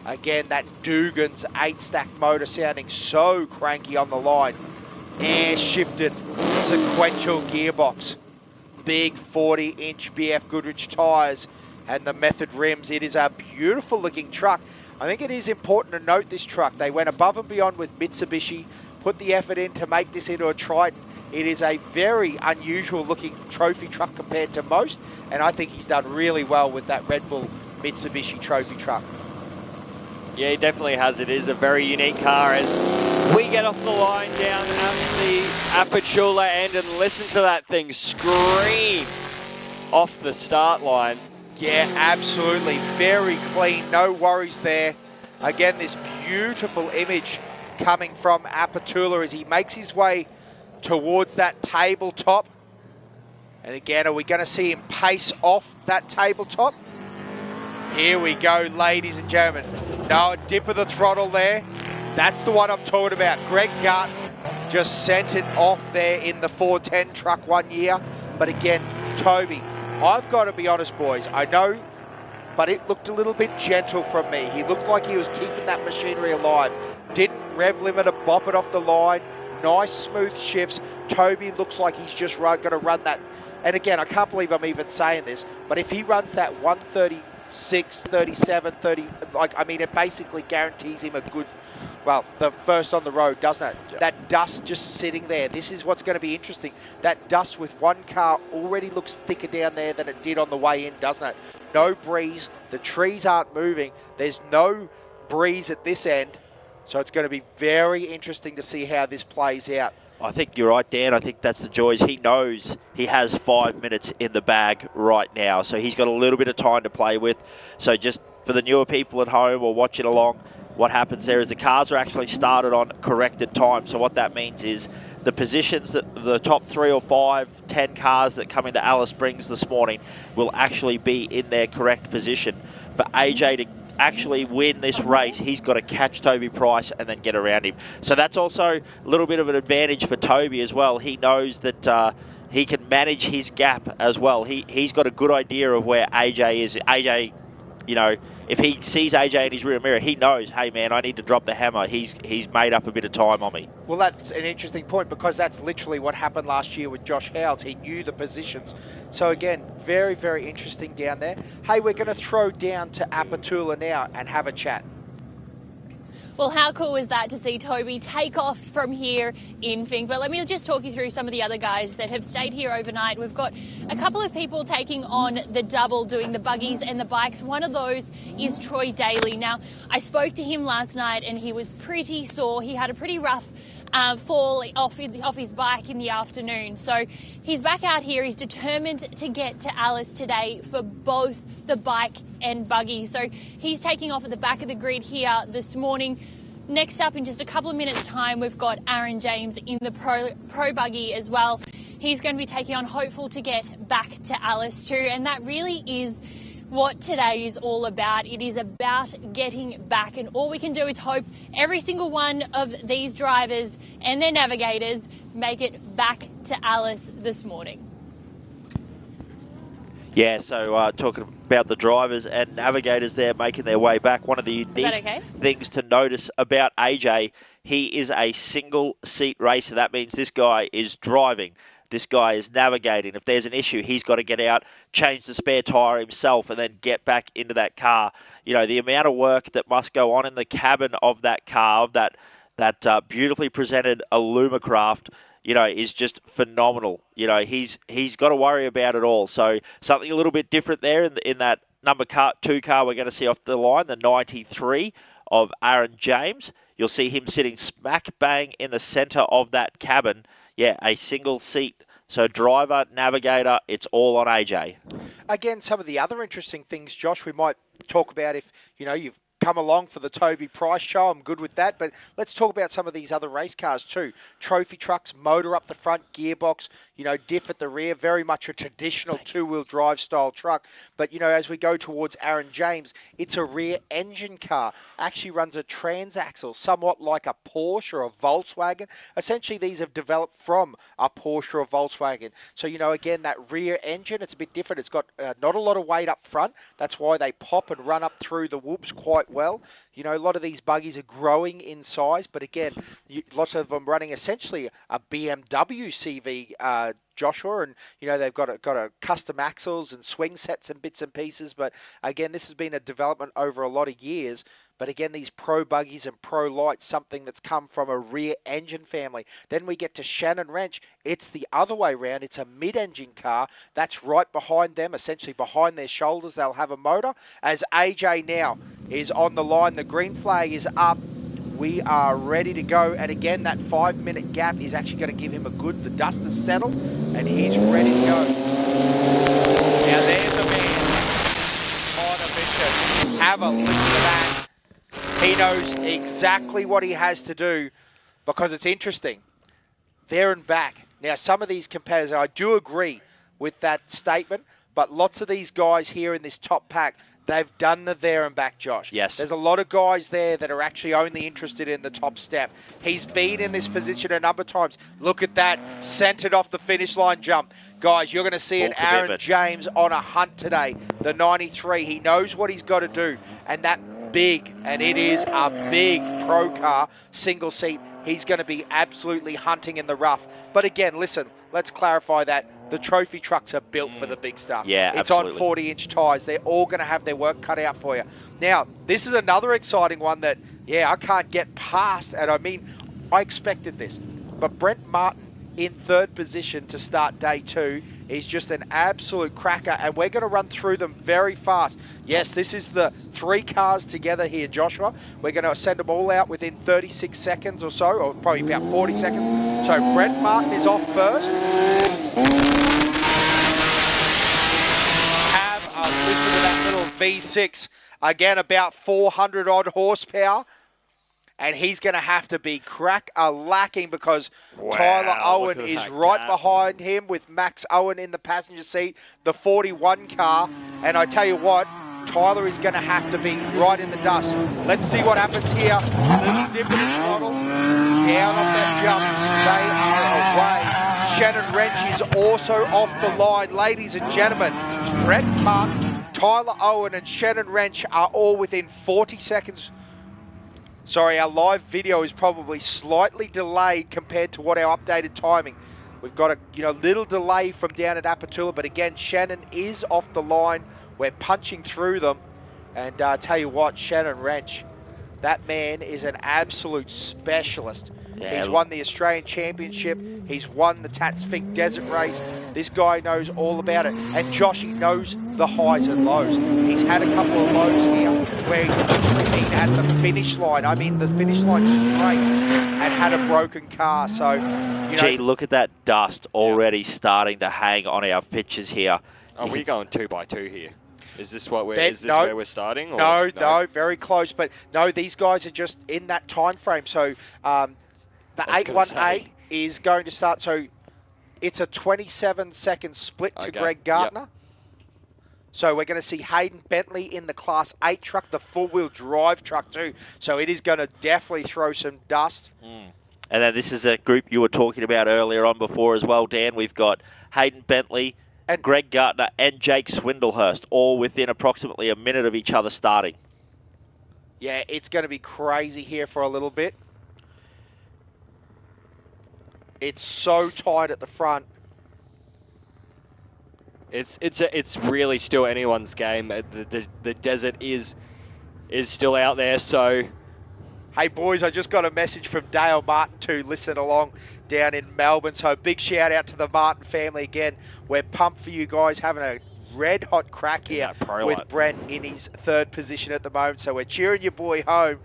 Again, that Dugan's 8-stack motor sounding so cranky on the line. Air-shifted sequential gearbox. Big 40-inch BF Goodrich tyres and the Method rims. It is a beautiful-looking truck. I think it is important to note this truck. They went above and beyond with Mitsubishi, put the effort in to make this into a Triton. It is a very unusual looking trophy truck compared to most, and I think he's done really well with that Red Bull Mitsubishi trophy truck. Yeah, he definitely has. It is a very unique car as we get off the line down at the Apachula end and listen to that thing scream off the start line. Yeah, absolutely. Very clean. No worries there. Again, this beautiful image coming from Apatula as he makes his way towards that tabletop. And again, are we going to see him pace off that tabletop? Here we go, ladies and gentlemen. No, a dip of the throttle there. That's the one I'm talking about. Greg Gart just sent it off there in the 410 truck 1 year. But again, Toby, I've got to be honest, boys. I know, but it looked a little bit gentle from me. He looked like he was keeping that machinery alive. Didn't rev limiter bop it off the line. Nice smooth shifts. Toby looks like he's just going to run that. And again, I can't believe I'm even saying this, but if he runs that 136, 37, 30, it basically guarantees him a good, well, the first on the road, doesn't it? Yep. That dust just sitting there. This is what's going to be interesting. That dust with one car already looks thicker down there than it did on the way in, doesn't it? No breeze. The trees aren't moving. There's no breeze at this end. So it's going to be very interesting to see how this plays out. I think you're right, Dan. I think that's the joys. He knows he has 5 minutes in the bag right now, so he's got a little bit of time to play with. So just for the newer people at home or watching along, what happens there is the cars are actually started on corrected time. So what that means is the positions that the top 3 or 5, 10 cars that come into Alice Springs this morning will actually be in their correct position. For AJ to actually win this race, he's got to catch Toby Price and then get around him. So that's also a little bit of an advantage for Toby as well. He knows that he can manage his gap as well. He's got a good idea of where AJ is. AJ, you know, if he sees AJ in his rear mirror, he knows, hey man, I need to drop the hammer. He's made up a bit of time on me. Well, that's an interesting point because that's literally what happened last year with Josh Howells. He knew the positions. So again, very, very interesting down there. Hey, we're going to throw down to Apatula now and have a chat. Well, how cool is that to see Toby take off from here in Fink? But let me just talk you through some of the other guys that have stayed here overnight. We've got a couple of people taking on the double, doing the buggies and the bikes. One of those is Troy Daly. Now, I spoke to him last night and he was pretty sore. He had a pretty rough fall off his bike in the afternoon. So he's back out here. He's determined to get to Alice today for both the bike and buggy. So he's taking off at the back of the grid here this morning. Next up, in just a couple of minutes' time, we've got Aaron James in the pro buggy as well. He's going to be taking on Hopeful to get back to Alice too. And that really is what today is all about. It is about getting back, and all we can do is hope every single one of these drivers and their navigators make it back to Alice this morning. Yeah, so talking about the drivers and navigators there making their way back, one of the unique things to notice about AJ, he is a single seat racer. That means this guy is driving. This guy is navigating. If there's an issue, he's got to get out, change the spare tyre himself, and then get back into that car. You know, the amount of work that must go on in the cabin of that car, of that beautifully presented Alumacraft, you know, is just phenomenal. You know, he's got to worry about it all. So something a little bit different there in that number 2 car we're going to see off the line, the 93 of Aaron James. You'll see him sitting smack bang in the centre of that cabin. Yeah, a single seat. So driver, navigator, it's all on AJ. Again, some of the other interesting things, Josh, we might talk about if, you know, you've come along for the Toby Price show. I'm good with that. But let's talk about some of these other race cars too. Trophy trucks, motor up the front, gearbox, you know, diff at the rear. Very much a traditional two-wheel drive style truck. But, you know, as we go towards Aaron James, it's a rear engine car. Actually runs a transaxle, somewhat like a Porsche or a Volkswagen. Essentially, these have developed from a Porsche or a Volkswagen. So, you know, again, that rear engine, it's a bit different. It's got not a lot of weight up front. That's why they pop and run up through the whoops quite well. You know, a lot of these buggies are growing in size, but again, lots of them running essentially a BMW CV Joshua, and they've got a custom axles and swing sets and bits and pieces. But again, this has been a development over a lot of years. But again, these pro buggies and pro lights, something that's come from a rear engine family. Then we get to Shannon Wrench. It's the other way around. It's a mid-engine car that's right behind them, essentially behind their shoulders. They'll have a motor. As AJ now is on the line, the green flag is up. We are ready to go. And again, that 5-minute gap is actually going to give him the dust has settled, and he's ready to go. Now there's a man on a mission. Have a listen to that. He knows exactly what he has to do, because it's interesting. There and back. Now, some of these competitors, I do agree with that statement, but lots of these guys here in this top pack, they've done the there and back, Josh. Yes. There's a lot of guys there that are actually only interested in the top step. He's been in this position a number of times. Look at that, centered off the finish line jump. Guys, you're going to see an Aaron James on a hunt today, the 93. He knows what he's got to do, and that big, and it is a big pro car, single seat. He's going to be absolutely hunting in the rough. But again, listen, let's clarify that. The trophy trucks are built for the big stuff. Yeah, it's absolutely. on 40-inch tyres. They're all going to have their work cut out for you. Now, this is another exciting one that, I can't get past. And I mean, I expected this. But Brent Martin in third position to start day 2 is just an absolute cracker, and we're going to run through them very fast. Yes, this is the 3 cars together here, Joshua. We're going to send them all out within 36 seconds or so, or probably about 40 seconds. So Brent Martin is off first. Have a listen to that little V6. Again, about 400 odd horsepower. And he's going to have to be crack-a-lacking, because Tyler Owen is right behind him with Max Owen in the passenger seat, the 41 car. And I tell you what, Tyler is going to have to be right in the dust. Let's see what happens here. Little dip in the throttle. Down off that jump. They are away. Shannon Wrench is also off the line. Ladies and gentlemen, Brett Martin, Tyler Owen and Shannon Wrench are all within 40 seconds. Sorry, our live video is probably slightly delayed compared to what our updated timing. We've got a little delay from down at Apatula, but again, Shannon is off the line. We're punching through them. And tell you what, Shannon Wrench, that man is an absolute specialist. Yeah. He's won the Australian Championship. He's won the Tatts Finke Desert Race. This guy knows all about it. And Josh, he knows the highs and lows. He's had a couple of lows here where he's literally been at the finish line. I mean, the finish line straight, and had a broken car. So, Gee, look at that dust already starting to hang on our pictures here. Are we going 2 by 2 here? Is this what we're? Is this where we're starting? Or? No, very close. But no, these guys are just in that time frame. So the 818 is going to start. So it's a 27-second split to Greg Gardner. Yep. So we're going to see Hayden Bentley in the Class 8 truck, the four-wheel drive truck too. So it is going to definitely throw some dust. And then this is a group you were talking about earlier on before as well, Dan. We've got Hayden Bentley, and Greg Gardner and Jake Swindlehurst, all within approximately a minute of each other starting. Yeah, it's going to be crazy here for a little bit. It's so tight at the front. It's really still anyone's game. The desert is still out there, so. Hey boys, I just got a message from Dale Martin to listen along down in Melbourne. So big shout out to the Martin family again. We're pumped for you guys, having a red hot crack here with Brent in his third position at the moment. So we're cheering your boy home.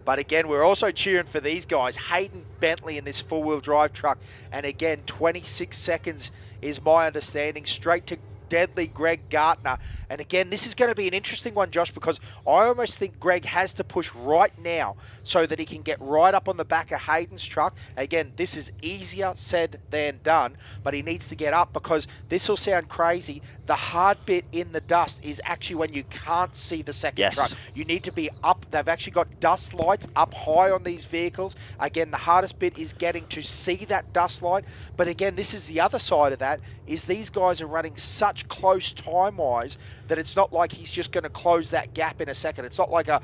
But again, we're also cheering for these guys. Hayden Bentley in this four-wheel drive truck. And again, 26 seconds is my understanding, straight to deadly Greg Gardner. And again, this is going to be an interesting one, Josh, because I almost think Greg has to push right now so that he can get right up on the back of Hayden's truck. Again, this is easier said than done, but he needs to get up, because this will sound crazy. The hard bit in the dust is actually when you can't see the second truck. You need to be up. They've actually got dust lights up high on these vehicles. Again, the hardest bit is getting to see that dust light. But again, this is the other side of that, is these guys are running such much close time-wise that it's not like he's just going to close that gap in a second. It's not like a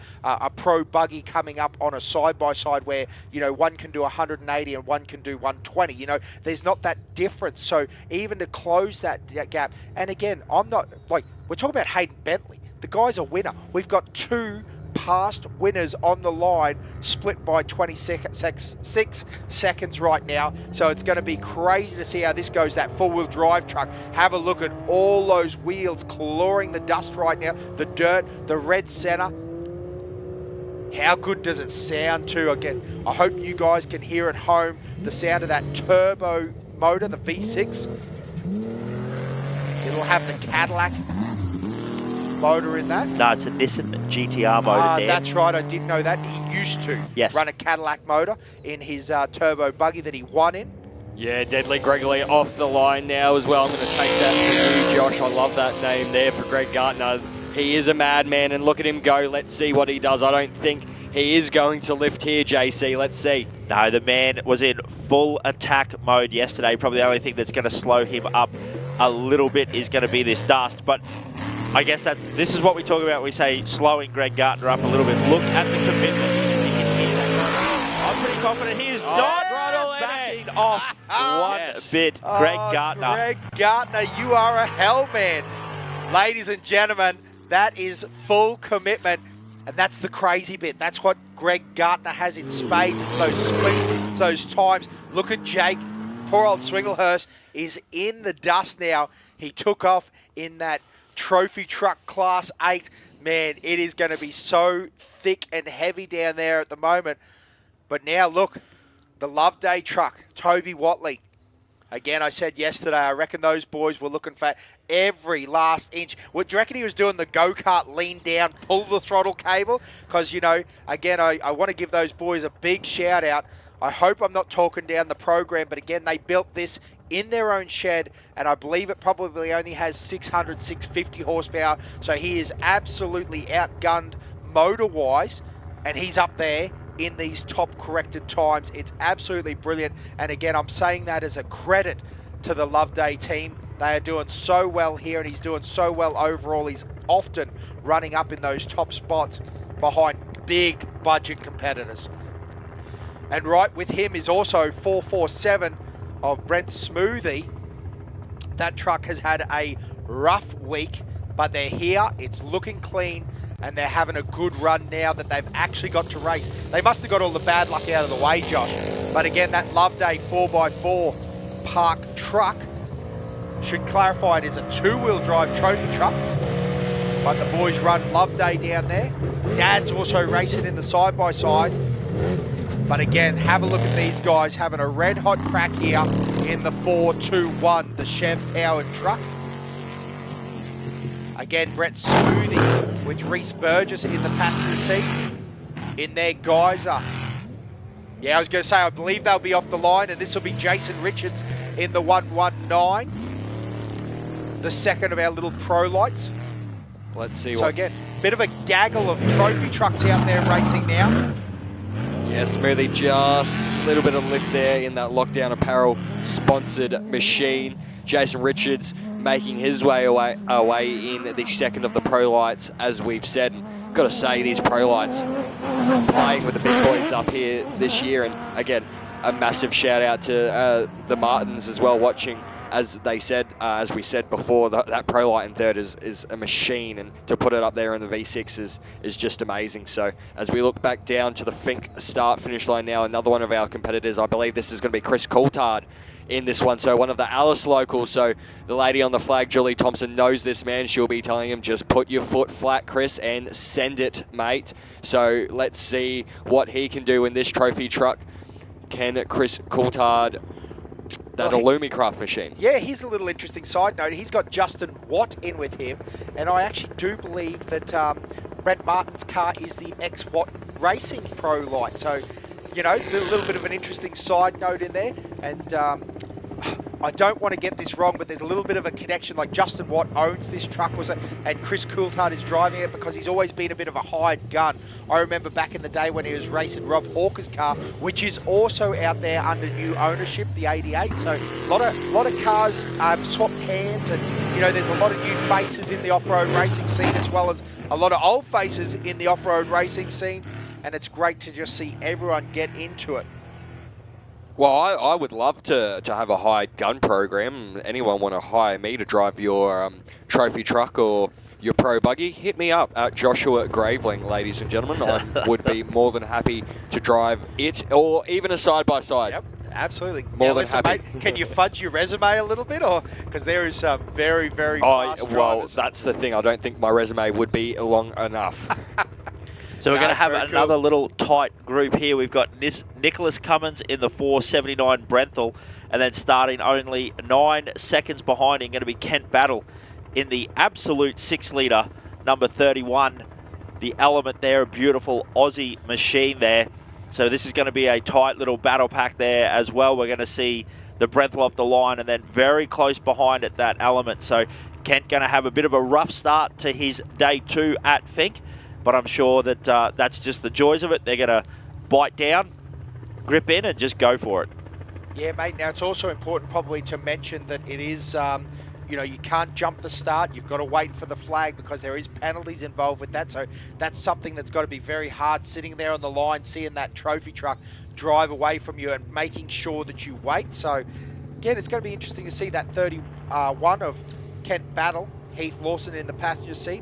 pro buggy coming up on a side-by-side where, you know, one can do 180 and one can do 120. You know, there's not that difference. So even to close that gap, and again, I'm not, like, we're talking about Hayden Bentley. The guy's a winner. We've got 2 past winners on the line, split by 6 seconds right now. So it's going to be crazy to see how this goes, that four-wheel drive truck. Have a look at all those wheels clawing the dust right now, the dirt, the red center. How good does it sound too? Again, I hope you guys can hear at home the sound of that turbo motor, the V6. It'll have the Cadillac motor in that. No, it's a Nissan GTR motor, Dan. That's right, I did know that. He used to run a Cadillac motor in his turbo buggy that he won in. Yeah, Deadly Gregory off the line now as well. I'm going to take that to you, Josh. I love that name there for Greg Gartner. He is a madman, and look at him go. Let's see what he does. I don't think he is going to lift here, JC. Let's see. No, the man was in full attack mode yesterday. Probably the only thing that's going to slow him up a little bit is going to be this dust. But I guess this is what we talk about when we say slowing Greg Gartner up a little bit. Look at the commitment. You can hear that. I'm pretty confident he is not backing off one bit. Greg Gartner. Greg Gartner, you are a hell man. Ladies and gentlemen, that is full commitment. And that's the crazy bit. That's what Greg Gartner has in spades. It's those splits, it's those times. Look at Jake. Poor old Swinglehurst is in the dust now. He took off in that trophy truck class 8. Man, it is going to be so thick and heavy down there at the moment. But now look, the Loveday truck, Toby Watley. Again, I said yesterday, I reckon those boys were looking for every last inch. What do you reckon he was doing? The go-kart lean down, pull the throttle cable? Because, you know, again, I want to give those boys a big shout out. I hope I'm not talking down the program, but again, they built this in their own shed, and I believe it probably only has 600, 650 horsepower. So he is absolutely outgunned motor-wise, and he's up there in these top corrected times. It's absolutely brilliant. And again, I'm saying that as a credit to the Loveday team. They are doing so well here, and he's doing so well overall. He's often running up in those top spots behind big budget competitors. And right with him is also 447 of Brent Smoothie. That truck has had a rough week, but they're here. It's looking clean, and they're having a good run now that they've actually got to race. They must have got all the bad luck out of the way, Josh. But again, that Loveday 4x4 park truck, should clarify it is a 2-wheel drive trophy truck. But the boys run Loveday down there. Dad's also racing in the side-by-side. But again, have a look at these guys having a red-hot crack here in the 421, the Chev-powered truck. Again, Brett Smoothie with Reese Burgess in the passenger seat in their Geyser. Yeah, I was going to say, I believe they'll be off the line, and this will be Jason Richards in the 119, the second of our little pro lights. Let's see So what... again, bit of a gaggle of trophy trucks out there racing now. Yeah, Smoothie just a little bit of lift there in that Lockdown Apparel sponsored machine. Jason Richards making his way away in the second of the pro lights, as we've said. Got to say, these pro lights playing with the big boys up here this year. And again, a massive shout out to the Martins as well, watching. As they said, as we said before, that Pro Light in third is a machine, and to put it up there in the V6 is just amazing. So as we look back down to the Fink start-finish line now, another one of our competitors, I believe this is going to be Chris Coulthard in this one. So one of the Alice locals. So the lady on the flag, Julie Thompson, knows this man. She'll be telling him, just put your foot flat, Chris, and send it, mate. So let's see what he can do in this trophy truck. Can Chris Coulthard... that Illumicraft machine. Yeah, here's a little interesting side note. He's got Justin Watt in with him, and I actually do believe that Brent Martin's car is the X-Watt Racing Pro Light. So, you know, a little bit of an interesting side note in there. And I don't want to get this wrong, but there's a little bit of a connection. Like Justin Watt owns this truck, and Chris Coulthard is driving it because he's always been a bit of a hired gun. I remember back in the day when he was racing Rob Hawker's car, which is also out there under new ownership, the 88. So a lot of cars swapped hands, and there's a lot of new faces in the off-road racing scene, as well as a lot of old faces in the off-road racing scene, and it's great to just see everyone get into it. Well, I would love to have a hired gun program. Anyone want to hire me to drive your trophy truck or your pro buggy? Hit me up at Joshua Graveling, ladies and gentlemen. I would be more than happy to drive it, or even a side-by-side. Yep, absolutely. More than happy. Mate, can you fudge your resume a little bit, or because there is some very, very fast drivers. That's the thing. I don't think my resume would be long enough. So we're going to have another cool. little tight group here. We've got Nicholas Cummins in the 479 Brenthal, and then starting only 9 seconds behind him, going to be Kent Battle in the absolute 6-litre, number 31. The Element there, a beautiful Aussie machine there. So this is going to be a tight little battle pack there as well. We're going to see the Brenthal off the line, and then very close behind it, that Element. So Kent going to have a bit of a rough start to his day 2 at Finke. But I'm sure that that's just the joys of it. They're going to bite down, grip in, and just go for it. Yeah, mate. Now, it's also important probably to mention that it is, you can't jump the start. You've got to wait for the flag because there is penalties involved with that. So that's something that's got to be very hard, sitting there on the line, seeing that trophy truck drive away from you and making sure that you wait. So, again, it's going to be interesting to see that 31 of Kent Battle, Heath Lawson in the passenger seat.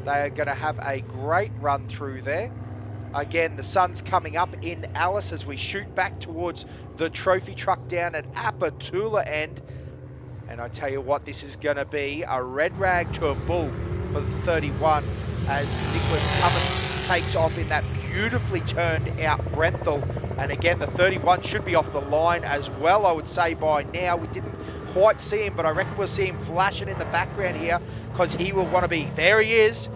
They are going to have a great run through there. Again, the sun's coming up in Alice as we shoot back towards the trophy truck down at Apatula end. And I tell you what, this is going to be a red rag to a bull for the 31 as Nicholas Cummins takes off in that beautifully turned out Brenthal. And again, the 31 should be off the line as well, I would say, by now. We didn't quite see him, but I reckon we'll see him flashing in the background here because he will want to be, there he is.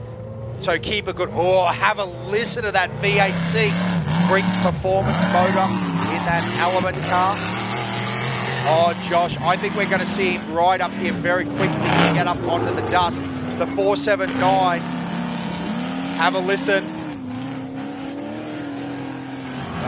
So keep a good, have a listen to that V8C Brinks performance motor in that Element car. Oh, Josh, I think we're going to see him right up here very quickly to get up onto the dust. The 479, have a listen.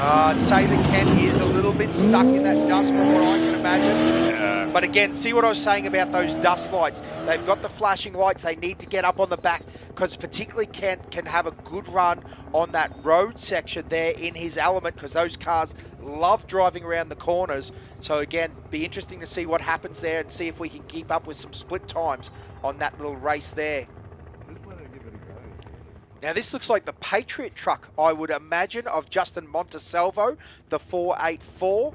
I'd say that Kent is a little bit stuck in that dust from what I can imagine. Yeah. But again, see what I was saying about those dust lights. They've got the flashing lights. They need to get up on the back because particularly Kent can have a good run on that road section there in his Element because those cars love driving around the corners. So again, be interesting to see what happens there and see if we can keep up with some split times on that little race there. Just let it give it a go. Now this looks like the Patriot truck, I would imagine, of Justin Montesalvo, the 484.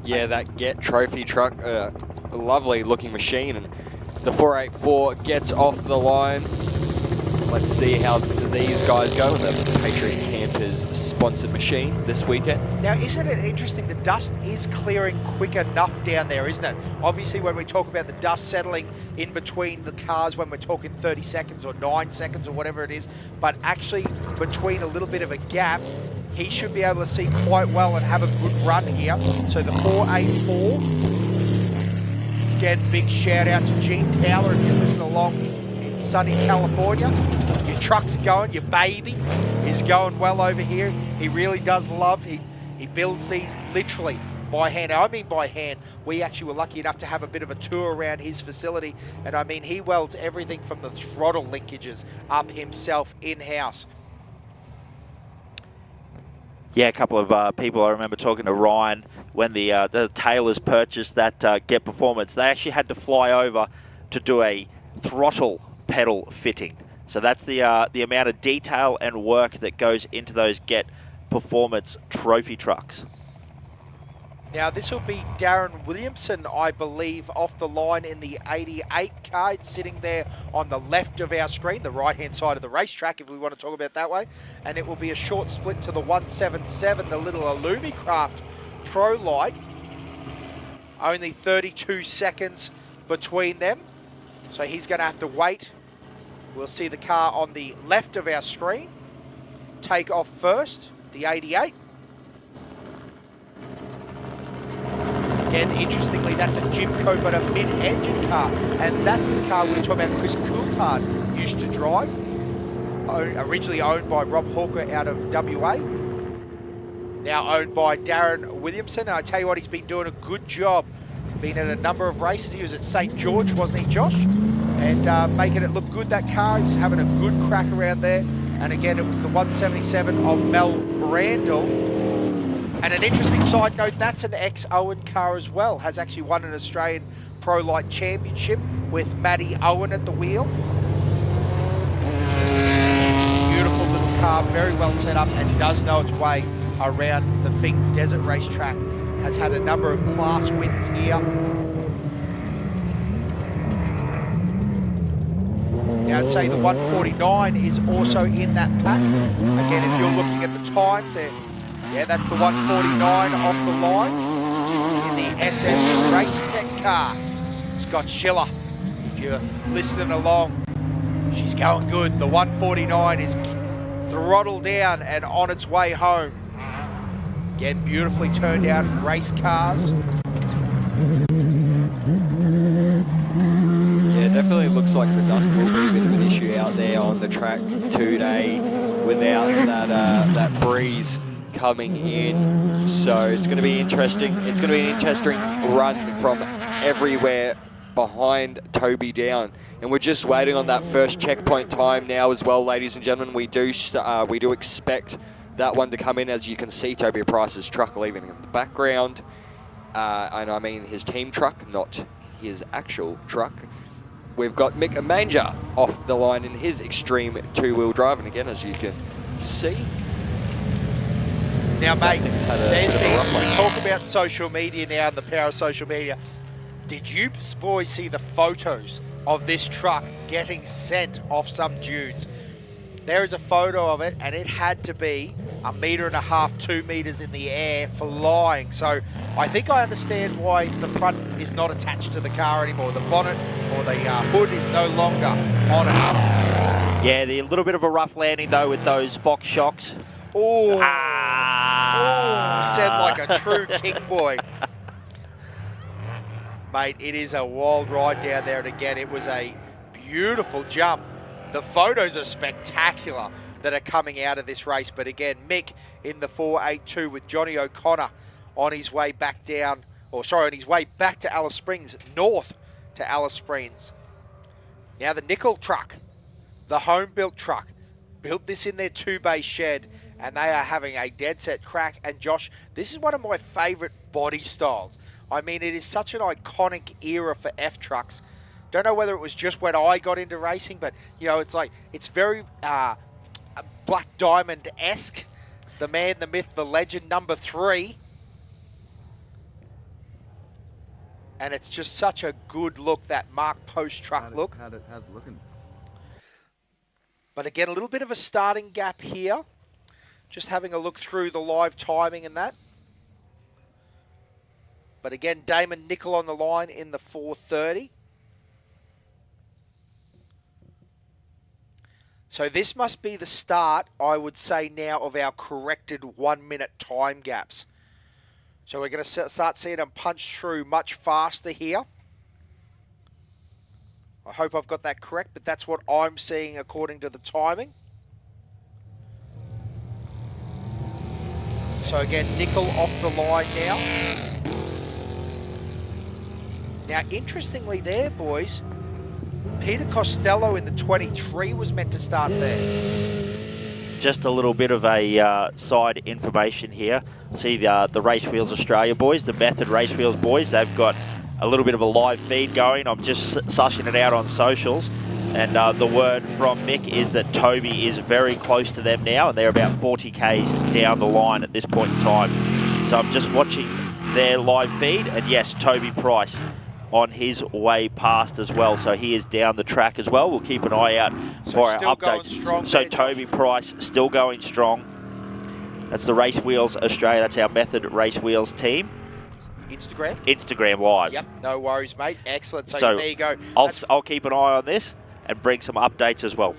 Yeah, that Get trophy truck, a lovely looking machine, and the 484 gets off the line. Let's see how these guys go in the Patriot Campers sponsored machine this weekend. Now, isn't it interesting? The dust is clearing quick enough down there, isn't it? Obviously, when we talk about the dust settling in between the cars, when we're talking 30 seconds or 9 seconds or whatever it is, but actually between a little bit of a gap, he should be able to see quite well and have a good run here. So the 484, again, big shout out to Gene Towler if you're listening along in sunny California. Your truck's going, your baby is going well over here. He really does love, he builds these literally by hand. I mean by hand. We actually were lucky enough to have a bit of a tour around his facility, and I mean he welds everything from the throttle linkages up himself in-house. Yeah, a couple of people, I remember talking to Ryan when the Taylors purchased that Get Performance. They actually had to fly over to do a throttle pedal fitting. So that's the amount of detail and work that goes into those Get Performance trophy trucks. Now this will be Darren Williamson, I believe, off the line in the 88 car. It's sitting there on the left of our screen, the right-hand side of the racetrack, if we want to talk about it that way. And it will be a short split to the 177, the little Illumicraft Pro Light. Only 32 seconds between them. So he's going to have to wait. We'll see the car on the left of our screen take off first, the 88. Again, interestingly, that's a Jimco, but a mid-engine car. And that's the car we were talking about Chris Coulthard used to drive. Originally owned by Rob Hawker out of WA. Now owned by Darren Williamson. And I tell you what, he's been doing a good job. Been at a number of races. He was at St. George, wasn't he, Josh? And making it look good, that car. He's having a good crack around there. And again, it was the 177 of Mel Brandel. And an interesting side note, that's an ex-Owen car as well. Has actually won an Australian Pro Light Championship with Matty Owen at the wheel. Beautiful little car, very well set up, and does know its way around the Finke Desert Racetrack. Has had a number of class wins here. Now I'd say the 149 is also in that pack. Again, if you're looking at the times there, yeah, that's the 149 off the line in the SS Race Tech car. Scott Schiller, if you're listening along, she's going good. The 149 is throttled down and on its way home. Again, beautifully turned out race cars. Yeah, definitely looks like the dust will be a bit of an issue out there on the track today without that breeze coming in. So it's going to be interesting. It's going to be an interesting run from everywhere behind Toby Down. And we're just waiting on that first checkpoint time now as well, ladies and gentlemen. We do expect that one to come in. As you can see, Toby Price's truck leaving in the background. And I mean his team truck, not his actual truck. We've got Mick Manger off the line in his Extreme two-wheel drive. And again, as you can see, now, mate, there's been talk about social media now and the power of social media. Did you boys see the photos of this truck getting sent off some dunes? There is a photo of it, and it had to be 1.5 meters, 2 meters in the air, flying. So I think I understand why the front is not attached to the car anymore. The bonnet or the hood is no longer on it. Yeah, a little bit of a rough landing though with those Fox shocks. Oh, said like a true king boy. Mate, it is a wild ride down there, and again, it was a beautiful jump. The photos are spectacular that are coming out of this race, but again, Mick in the 482 with Johnny O'Connor on his way back down, or sorry, on his way back to Alice Springs, north to Alice Springs. Now the nickel truck, the home-built truck, built this in their 2-bay shed, and they are having a dead set crack. And Josh, this is one of my favourite body styles. I mean, it is such an iconic era for F trucks. Don't know whether it was just when I got into racing, but you know, it's like, it's very Black Diamond-esque. The man, the myth, the legend, number 3. And it's just such a good look, that Mark Post truck look. How's it looking? But again, a little bit of a starting gap here. Just having a look through the live timing and that. But again, Damon Nickel on the line in the 430. So this must be the start, I would say now, of our corrected 1-minute time gaps. So we're going to start seeing them punch through much faster here. I hope I've got that correct, but that's what I'm seeing according to the timing. So again, Nickel off the line now. Now, interestingly there, boys, Peter Costello in the 23 was meant to start there. Just a little bit of a side information here. See the Race Wheels Australia boys, the Method Race Wheels boys, they've got a little bit of a live feed going. I'm just sussing it out on socials. And the word from Mick is that Toby is very close to them now, and they're about 40 Ks down the line at this point in time. So I'm just watching their live feed, and yes, Toby Price on his way past as well. So he is down the track as well. We'll keep an eye out for our updates. So Toby Price still going strong. That's the Race Wheels Australia. That's our Method Race Wheels team. Instagram Live. Yep, no worries, mate. Excellent. So there you go. I'll keep an eye on this and bring some updates as well.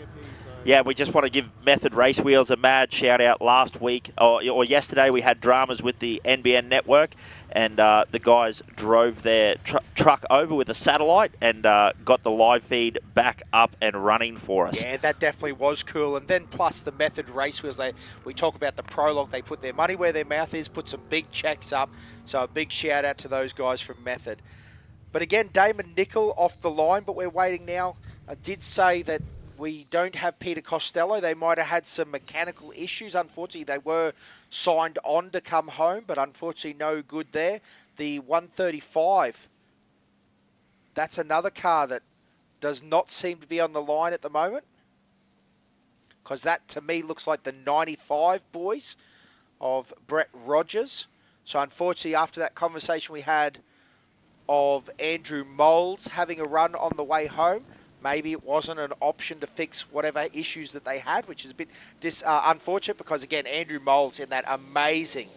Yeah, we just want to give Method Race Wheels a mad shout out. Last week or yesterday, we had dramas with the NBN network, and the guys drove their truck over with a satellite and got the live feed back up and running for us. Yeah, that definitely was cool. And then plus the Method Race Wheels, we talk about the prologue. They put their money where their mouth is, put some big checks up. So a big shout out to those guys from Method. But again, Damon Nickel off the line, but we're waiting now. I did say that we don't have Peter Costello. They might have had some mechanical issues. Unfortunately, they were signed on to come home, but unfortunately no good there. The 135, that's another car that does not seem to be on the line at the moment, because that to me looks like the 95 boys of Brett Rogers. So unfortunately, after that conversation we had of Andrew Moulds having a run on the way home, maybe it wasn't an option to fix whatever issues that they had, which is a bit unfortunate, because again, Andrew Moulds in that amazing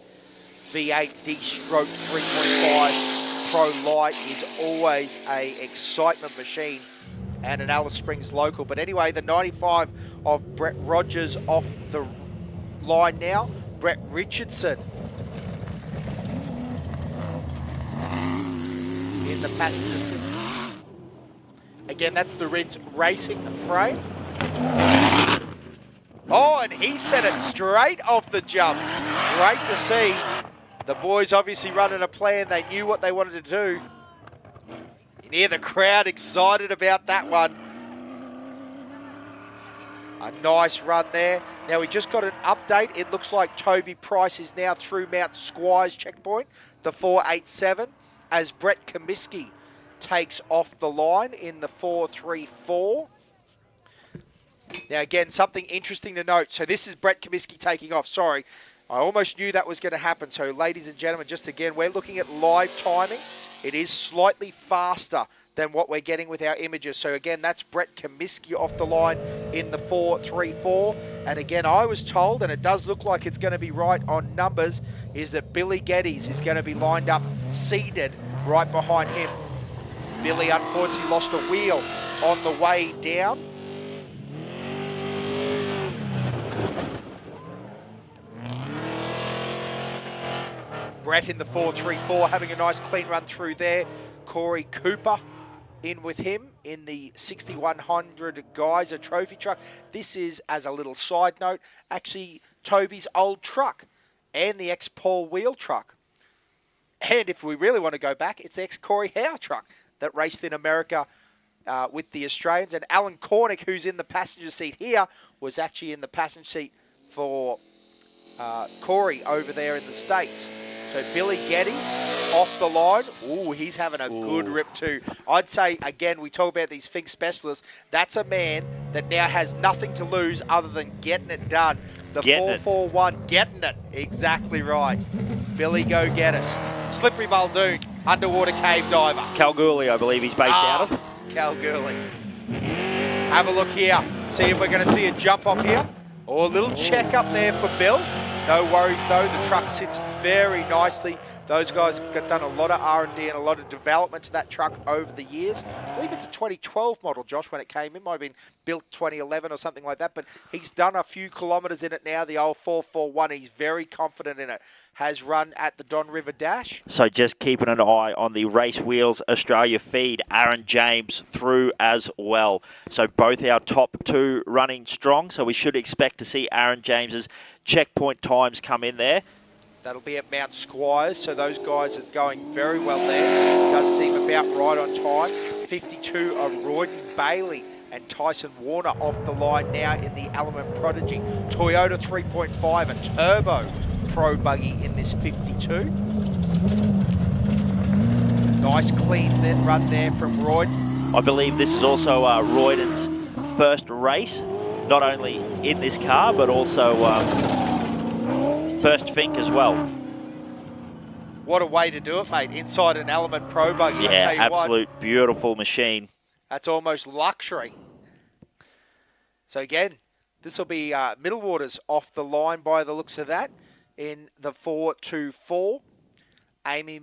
V8 D-stroke 3.5 Pro Light is always a excitement machine, and an Alice Springs local. But anyway, the 95 of Brett Rogers off the line now. Brett Richardson in the passenger seat. Again, that's the Ridge Racing frame. Oh, and he set it straight off the jump. Great to see. The boys obviously running a plan. They knew what they wanted to do. You hear the crowd excited about that one. A nice run there. Now, we just got an update. It looks like Toby Price is now through Mount Squires checkpoint, the 487, as Brett Comiskey takes off the line in the 434. Now, again, something interesting to note. So this is Brett Comiskey taking off. Sorry, I almost knew that was going to happen. So, ladies and gentlemen, just again, we're looking at live timing. It is slightly faster than what we're getting with our images. So, again, that's Brett Comiskey off the line in the 434. And, again, I was told, and it does look like it's going to be right on numbers, is that Billy Geddes is going to be lined up, seated right behind him. Billy, unfortunately, lost a wheel on the way down. Brett in the 434 having a nice clean run through there. Corey Cooper in with him in the 6100 Geyser trophy truck. This is, as a little side note, actually Toby's old truck and the ex-Paul Wheel truck. And if we really want to go back, it's the ex-Corey Howe truck that raced in America with the Australians. And Alan Cornick, who's in the passenger seat here, was actually in the passenger seat for Corey over there in the States. So Billy Geddes off the line. Ooh, he's having a good rip too. I'd say, again, we talk about these Fink specialists. That's a man that now has nothing to lose other than getting it done. The 441, getting it. Exactly right. Billy, go get us. Slippery Muldoon, underwater cave diver. Kalgoorlie, I believe he's based out of. Kalgoorlie. Have a look here. See if we're going to see a jump off here. Or a little check up there for Bill. No worries though, the truck sits very nicely. Those guys have done a lot of R&D and a lot of development to that truck over the years. I believe it's a 2012 model, Josh, when it came in. Might have been built 2011 or something like that, but he's done a few kilometres in it now, the old 441. He's very confident in it. Has run at the Don River Dash. So just keeping an eye on the Race Wheels Australia feed. Aaron James through as well. So both our top two running strong, so we should expect to see Aaron James's checkpoint times come in there. That'll be at Mount Squires, so those guys are going very well there. Does seem about right on time. 52 of Royden Bailey and Tyson Warner off the line now in the Element Prodigy. Toyota 3.5, a turbo pro buggy in this 52. Nice clean run there from Royden. I believe this is also Royden's first race, not only in this car, but also first Fink as well. What a way to do it, mate. Inside an Element Pro buggy. Yeah, I tell you absolute what, beautiful machine. that's almost luxury. So again, this will be Middle Waters off the line by the looks of that in the 424. Amy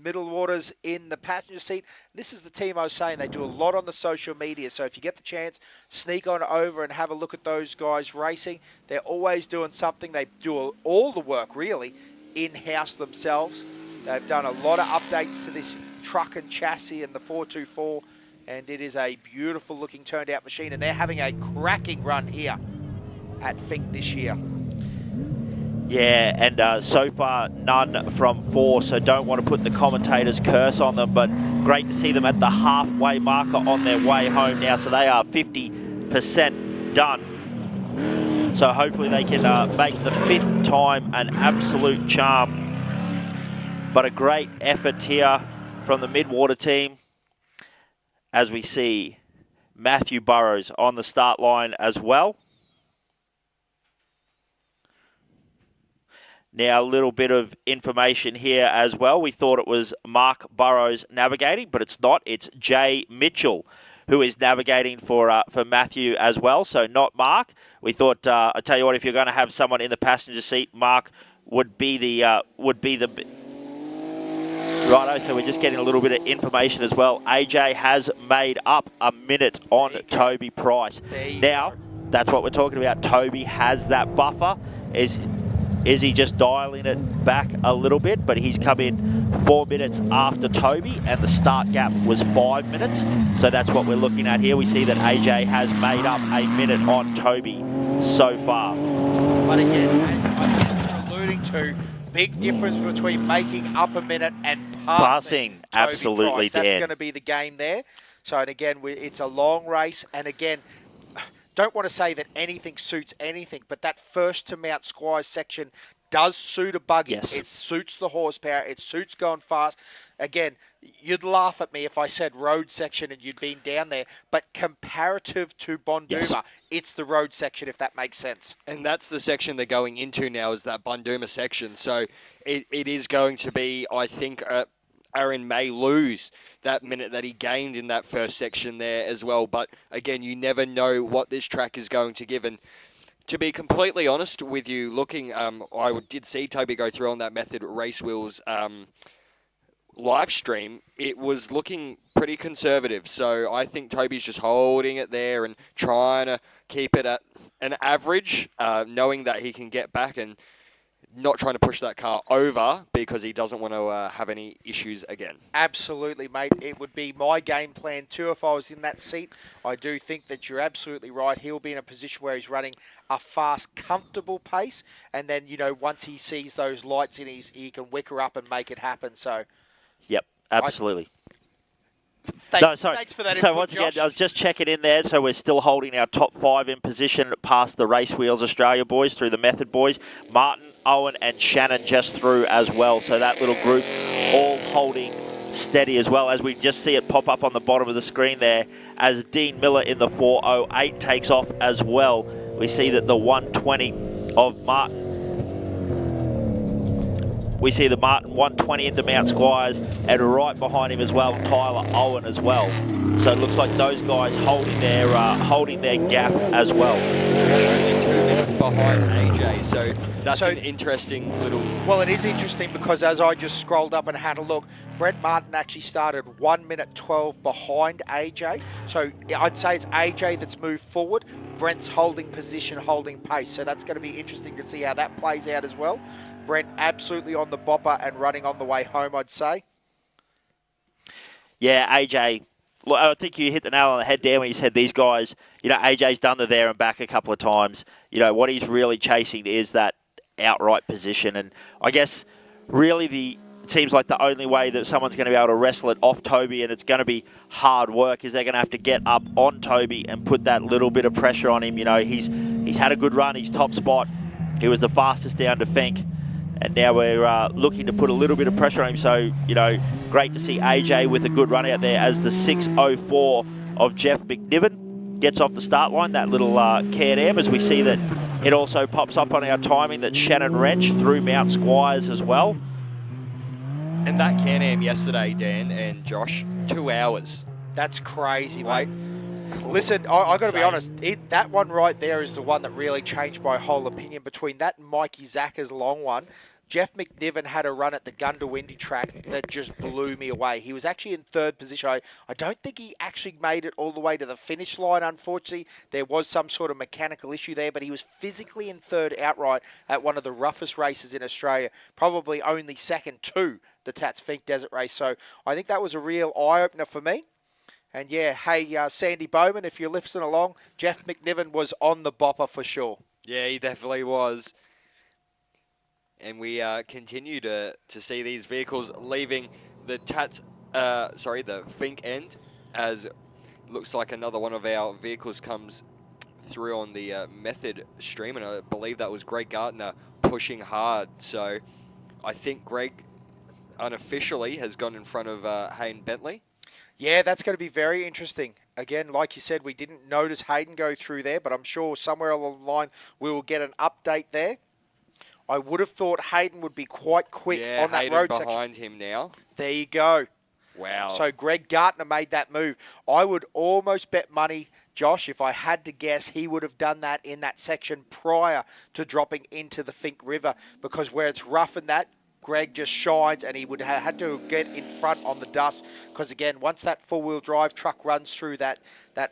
Middle Waters in the passenger seat. This is the team I was saying. They do a lot on the social media. So if you get the chance, sneak on over and have a look at those guys racing. They're always doing something. They do all the work, really, in-house themselves. They've done a lot of updates to this truck and chassis and the 424. And it is a beautiful looking turned out machine. And they're having a cracking run here at Finke this year. Yeah, and so far none from 4, so don't want to put the commentator's curse on them, but great to see them at the halfway marker on their way home now, so they are 50% done. So hopefully they can make the 5th time an absolute charm. But a great effort here from the Midwater team as we see Matthew Burrows on the start line as well. Now, a little bit of information here as well. We thought it was Mark Burrows navigating, but it's not. It's Jay Mitchell who is navigating for Matthew as well. So not Mark. We thought, I tell you what, if you're going to have someone in the passenger seat, Mark would be the righto. So we're just getting a little bit of information as well. AJ has made up a minute on Toby Price. Now, that's what we're talking about. Toby has that buffer. Is he just dialing it back a little bit? But he's come in 4 minutes after Toby, and the start gap was 5 minutes. So that's what we're looking at here. We see that AJ has made up a minute on Toby so far. But again, as you're alluding to, big difference between making up a minute and passing Toby absolutely, Price. That's Dan. going to be the game there. So, and again, it's a long race. And again, don't want to say that anything suits anything, but that first to Mount Squires section does suit a buggy. Yes. It suits the horsepower. It suits going fast. Again, you'd laugh at me if I said road section and you'd been down there, but comparative to Bonduma, it's the road section, if that makes sense. And that's the section they're going into now, is that Bunduma section. So it is going to be, I think, Aaron may lose that minute that he gained in that first section there as well. But again, you never know what this track is going to give. And to be completely honest with you, looking, I did see Toby go through on that Method Race Wheels live stream. It was looking pretty conservative. So I think Toby's just holding it there and trying to keep it at an average, knowing that he can get back and not trying to push that car over because he doesn't want to have any issues again. Absolutely, mate. It would be my game plan too if I was in that seat. I do think that you're absolutely right. He'll be in a position where he's running a fast, comfortable pace. And then, you know, once he sees those lights in, he can wicker up and make it happen. So, Yep, absolutely. Thanks for that So input, once again, Josh. I was just checking in there. So we're still holding our top 5 in position past the Race Wheels Australia boys through the Method boys. Martin, Owen and Shannon just through as well. So that little group all holding steady as well, as we just see it pop up on the bottom of the screen there as Dean Miller in the 408 takes off as well. We see that the 120 of Martin. We see the Martin 120 into Mount Squires, and right behind him as well, Tyler Owen as well. So it looks like those guys holding their gap as well. Only 2 minutes behind AJ, so that's an interesting little... Well, it is interesting because as I just scrolled up and had a look, Brett Martin actually started 1 minute 12 behind AJ. So I'd say it's AJ that's moved forward. Brent's holding position, holding pace. So that's going to be interesting to see how that plays out as well. Brent absolutely on the bopper and running on the way home, I'd say. Yeah, AJ, I think you hit the nail on the head there when you said these guys, you know, AJ's done the there and back a couple of times. You know, what he's really chasing is that outright position. And I guess really it seems like the only way that someone's going to be able to wrestle it off Toby, and it's going to be hard work, is they're going to have to get up on Toby and put that little bit of pressure on him. You know, he's had a good run, he's top spot. He was the fastest down to Finke. And now we're looking to put a little bit of pressure on him. So, you know, great to see AJ with a good run out there as the 6:04 of Jeff McNiven gets off the start line. That little Can-Am, as we see that it also pops up on our timing that Shannon Wrench through Mount Squires as well. And that Can-Am yesterday, Dan and Josh, 2 hours. That's crazy, mate. Listen, I got to be honest, that one right there is the one that really changed my whole opinion. Between that and Mikey Zacker's long one, Jeff McNiven had a run at the Gundawindi track that just blew me away. He was actually in third position. I don't think he actually made it all the way to the finish line, unfortunately. There was some sort of mechanical issue there, but he was physically in third outright at one of the roughest races in Australia, probably only second to the Tatts Finke Desert Race. So I think that was a real eye-opener for me. And yeah, hey, Sandy Bowman, if you're listening along, Jeff McNiven was on the bopper for sure. Yeah, he definitely was. And we continue to see these vehicles leaving the the Finke end, as looks like another one of our vehicles comes through on the method stream, and I believe that was Greg Gardner pushing hard. So I think Greg unofficially has gone in front of Hayden Bentley. Yeah, that's going to be very interesting. Again, like you said, we didn't notice Hayden go through there, but I'm sure somewhere along the line we will get an update there. I would have thought Hayden would be quite quick on that Hayden road section. behind him now. There you go. Wow. So Greg Gardner made that move. I would almost bet money, Josh, if I had to guess, he would have done that in that section prior to dropping into the Finke River, because where it's rough in that, Greg just shines, and he would have had to get in front on the dust, because again, once that four-wheel drive truck runs through that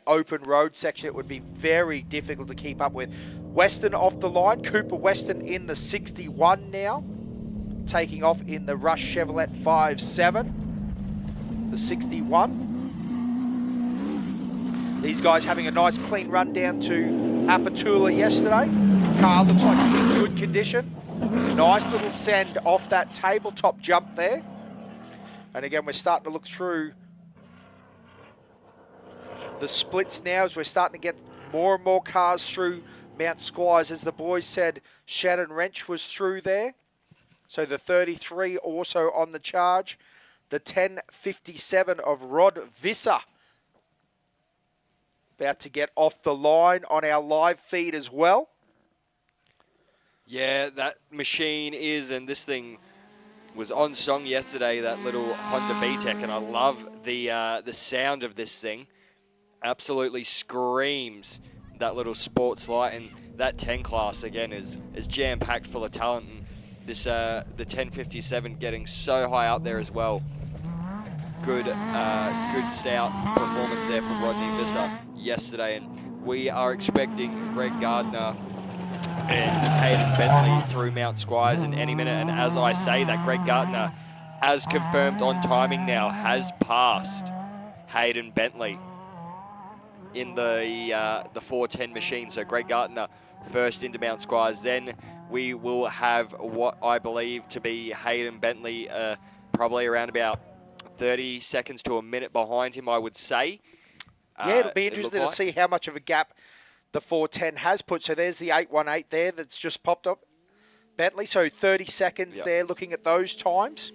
open road section, it would be very difficult to keep up with. Weston off the line, Cooper Weston in the 61 now, taking off in the Rush Chevrolet 5.7, the 61. These guys having a nice clean run down to Apatula yesterday. Car looks like it's in good condition. Nice little send off that tabletop jump there. And again, we're starting to look through the splits now as we're starting to get more and more cars through Mount Squires. As the boys said, Shannon Wrench was through there. So the 33 also on the charge. The 1057 of Rod Visser about to get off the line on our live feed as well. Yeah, that machine is, and this thing was on song yesterday, that little Honda VTEC, and I love the sound of this thing. Absolutely screams that little sports light, and that 10 class, again, is jam-packed full of talent, and this the 1057 getting so high up there as well. Good stout performance there from Rodney Visser yesterday, and we are expecting Greg Gardner and Hayden Bentley through Mount Squires in any minute. And as I say that, Greg Gardner, as confirmed on timing now, has passed Hayden Bentley in the 410 machine. So Greg Gardner first into Mount Squires. Then we will have what I believe to be Hayden Bentley, probably around about 30 seconds to a minute behind him, I would say. Yeah, it'll be interesting to see how much of a gap the 410 has put. So there's the 818 there that's just popped up, Bentley. So 30 seconds there looking at those times.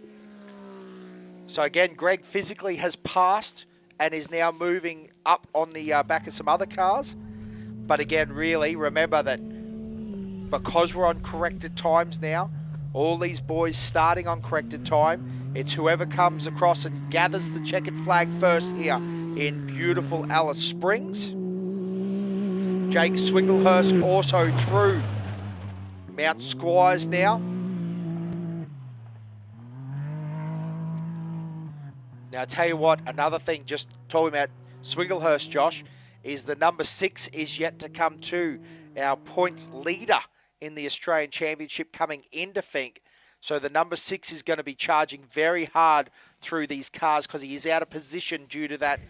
So again, Greg physically has passed and is now moving up on the back of some other cars. But again, really remember that because we're on corrected times now, all these boys starting on corrected time, it's whoever comes across and gathers the checkered flag first here in beautiful Alice Springs. Jake Swinglehurst also through Mount Squires now. Now, I tell you what, another thing, just talking about Swinglehurst, Josh, is the number 6 is yet to come to our points leader in the Australian Championship coming into Finke. So the number 6 is going to be charging very hard through these cars because he is out of position due to that,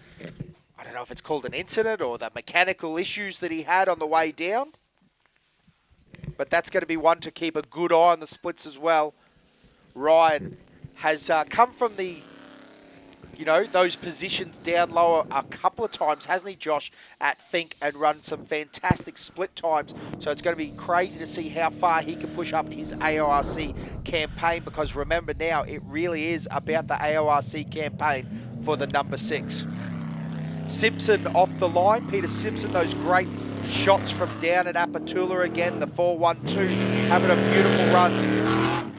I don't know if it's called an incident or the mechanical issues that he had on the way down. But that's going to be one to keep a good eye on the splits as well. Ryan has come from the, those positions down lower a couple of times, hasn't he, Josh, at Finke, and run some fantastic split times. So it's going to be crazy to see how far he can push up his AORC campaign, because remember now, it really is about the AORC campaign for the number 6. Simpson off the line. Peter Simpson, those great shots from down at Apatula again. The 412 having a beautiful run.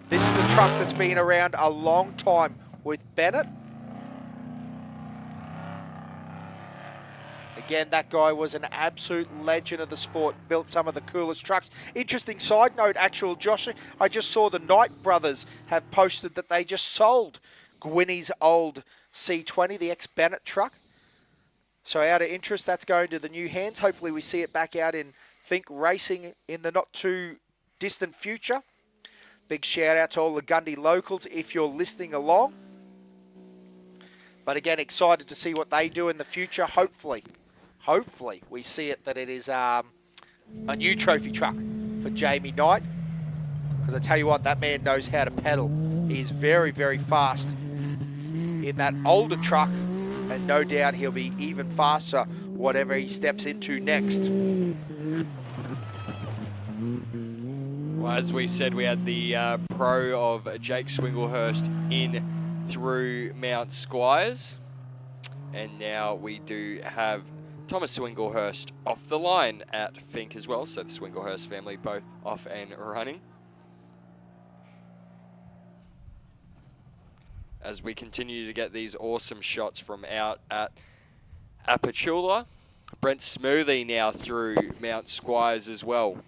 This is a truck that's been around a long time with Bennett. Again, that guy was an absolute legend of the sport, built some of the coolest trucks. Interesting side note, Josh, I just saw the Knight brothers have posted that they just sold Gwynny's old C20, the ex-Bennett truck. So out of interest, that's going to the new hands. Hopefully we see it back out in Fink Racing in the not too distant future. Big shout out to all the Gundy locals if you're listening along. But again, excited to see what they do in the future. Hopefully we see it that it is a new trophy truck for Jamie Knight. Because I tell you what, that man knows how to pedal. He's very, very fast in that older truck. And no doubt he'll be even faster whatever he steps into next. Well, as we said, we had the pro of Jake Swinglehurst in through Mount Squires. And now we do have Thomas Swinglehurst off the line at Fink as well. So the Swinglehurst family both off and running. As we continue to get these awesome shots from out at Apachula. Brent Smoothie now through Mount Squires as well.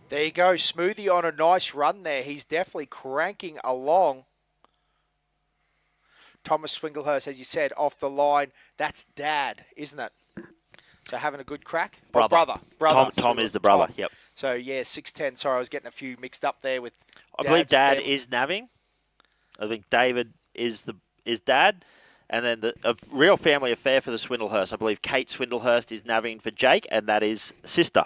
There you go, Smoothie on a nice run there. He's definitely cranking along. Thomas Swinglehurst, as you said, off the line. That's Dad, isn't it? So having a good crack? Brother. Tom is the brother, yep. So yeah, 6'10". Sorry, I was getting a few mixed up there with I believe Dad is navving. I think David is Dad. And then a real family affair for the Swinglehurst. I believe Kate Swinglehurst is navving for Jake, and that is sister.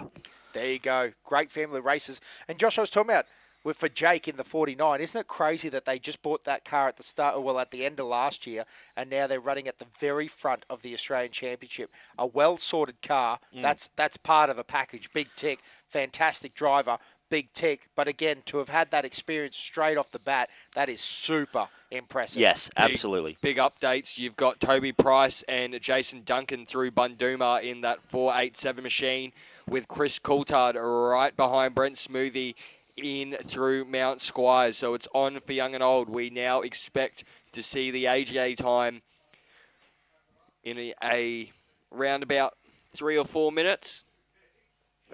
There you go. Great family races. And Josh, I was talking about for Jake in the 49. Isn't it crazy that they just bought that car at the start, well, at the end of last year, and now they're running at the very front of the Australian Championship. A well-sorted car. That's part of a package. Big tick. Fantastic driver. Big tick. But again, to have had that experience straight off the bat, that is super impressive. Yes, absolutely. Big updates. You've got Toby Price and Jason Duncan through Bunduma in that 487 machine, with Chris Coulthard right behind Brent Smoothie in through Mount Squires. So it's on for young and old. We now expect to see the AGA time in a roundabout 3 or 4 minutes.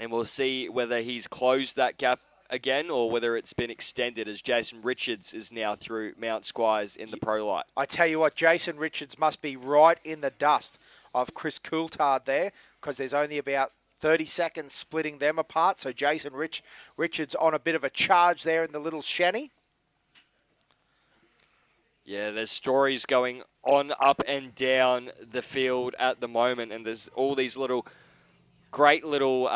And we'll see whether he's closed that gap again or whether it's been extended, as Jason Richards is now through Mount Squires in the Pro Light. I tell you what, Jason Richards must be right in the dust of Chris Coulthard there, because there's only about 30 seconds splitting them apart. So Jason Richards on a bit of a charge there in the little Shenny. Yeah, there's stories going on up and down the field at the moment, and there's all these great little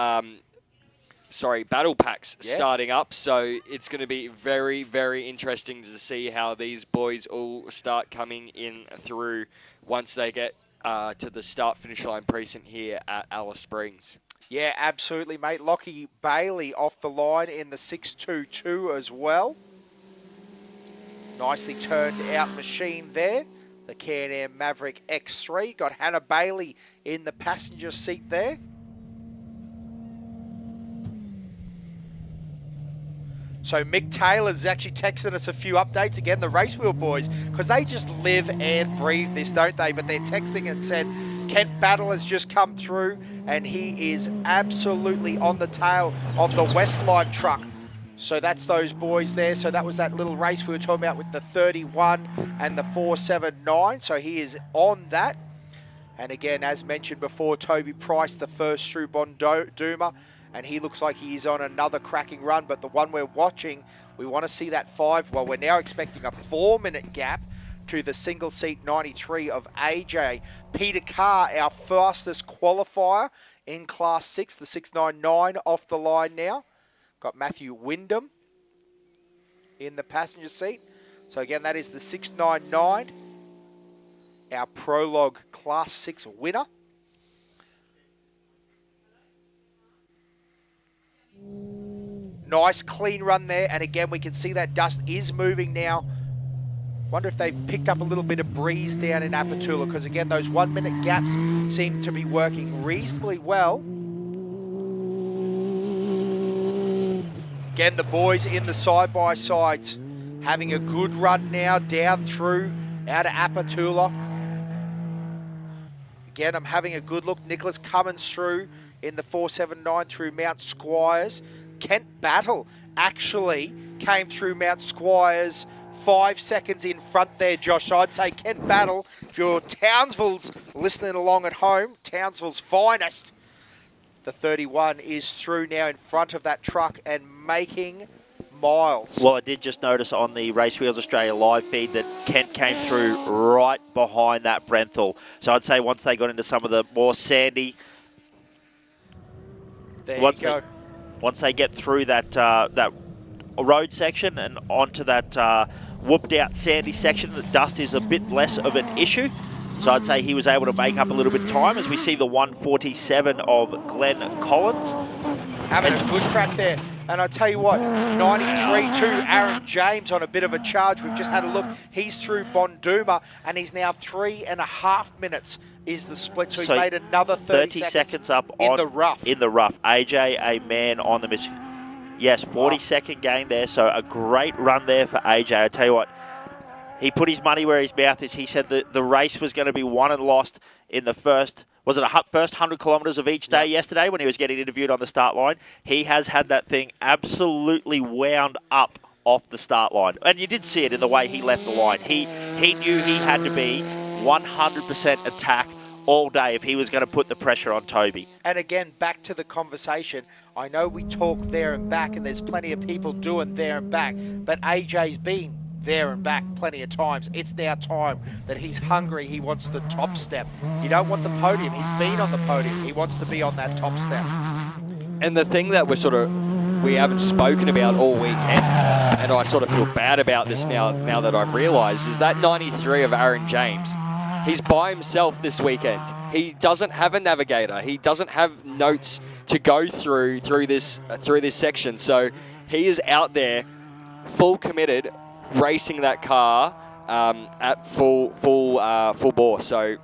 battle packs starting up. So it's going to be very, very interesting to see how these boys all start coming in through once they get to the start-finish line precinct here at Alice Springs. Yeah, absolutely, mate. Lockie Bailey off the line in the 622 as well. Nicely turned out machine there. The Can-Am Maverick X3. Got Hannah Bailey in the passenger seat there. So Mick Taylor's actually texting us a few updates. Again, the Race Wheel boys, because they just live and breathe this, don't they? But they're texting and said Kent Battle has just come through, and he is absolutely on the tail of the Westline truck. So that's those boys there. So that was that little race we were talking about with the 31 and the 479. So he is on that. And again, as mentioned before, Toby Price, the first through Bonduma. And he looks like he is on another cracking run. But the one we're watching, we want to see that 5. Well, we're now expecting a 4-minute gap to the single seat 93 of AJ. Peter Carr, our fastest qualifier in Class 6, the 699 off the line now. Got Matthew Wyndham in the passenger seat. So again, that is the 699, our Prologue Class 6 winner. Nice clean run there, and again we can see that dust is moving now. Wonder if they've picked up a little bit of breeze down in Apatula, because again those 1-minute gaps seem to be working reasonably well. Again, the boys in the side-by-sides having a good run now down through out of Apatula. Again, I'm having a good look. Nicholas Cummins through in the 479 through Mount Squires. Kent Battle actually came through Mount Squires 5 seconds in front there, Josh. So I'd say Kent Battle, if you're Townsville's listening along at home, Townsville's finest, the 31 is through now in front of that truck and making miles. Well, I did just notice on the Race Wheels Australia live feed that Kent came through right behind that Brenthal. So I'd say once they got into some of the more sandy... There you go. Once they get through that road section and onto that whooped out sandy section, the dust is a bit less of an issue. So I'd say he was able to make up a little bit of time as we see the 147 of Glenn Collins. Having a good crack there. And I tell you what, 93-2 Aaron James on a bit of a charge. We've just had a look. He's through Bonduma, and he's now 3.5 minutes is the split. So he's made another 30 seconds up in the rough. In the rough. AJ, a man on the mission. Yes, 40-second gain there. So a great run there for AJ. I tell you what, he put his money where his mouth is. He said that the race was going to be won and lost in the first... Was it a first 100 kilometres of each day yesterday when he was getting interviewed on the start line? He has had that thing absolutely wound up off the start line. And you did see it in the way he left the line. He knew he had to be 100% attack all day if he was going to put the pressure on Toby. And again, back to the conversation. I know we talk there and back, and there's plenty of people doing there and back, but AJ's been there and back plenty of times. It's now time that he's hungry. He wants the top step. You don't want the podium. He's been on the podium. He wants to be on that top step. And the thing that we haven't spoken about all weekend, and I sort of feel bad about this now that I've realised, is that 93 of Aaron James. He's by himself this weekend. He doesn't have a navigator. He doesn't have notes to go through this section. So he is out there, full committed, racing that car at full bore. So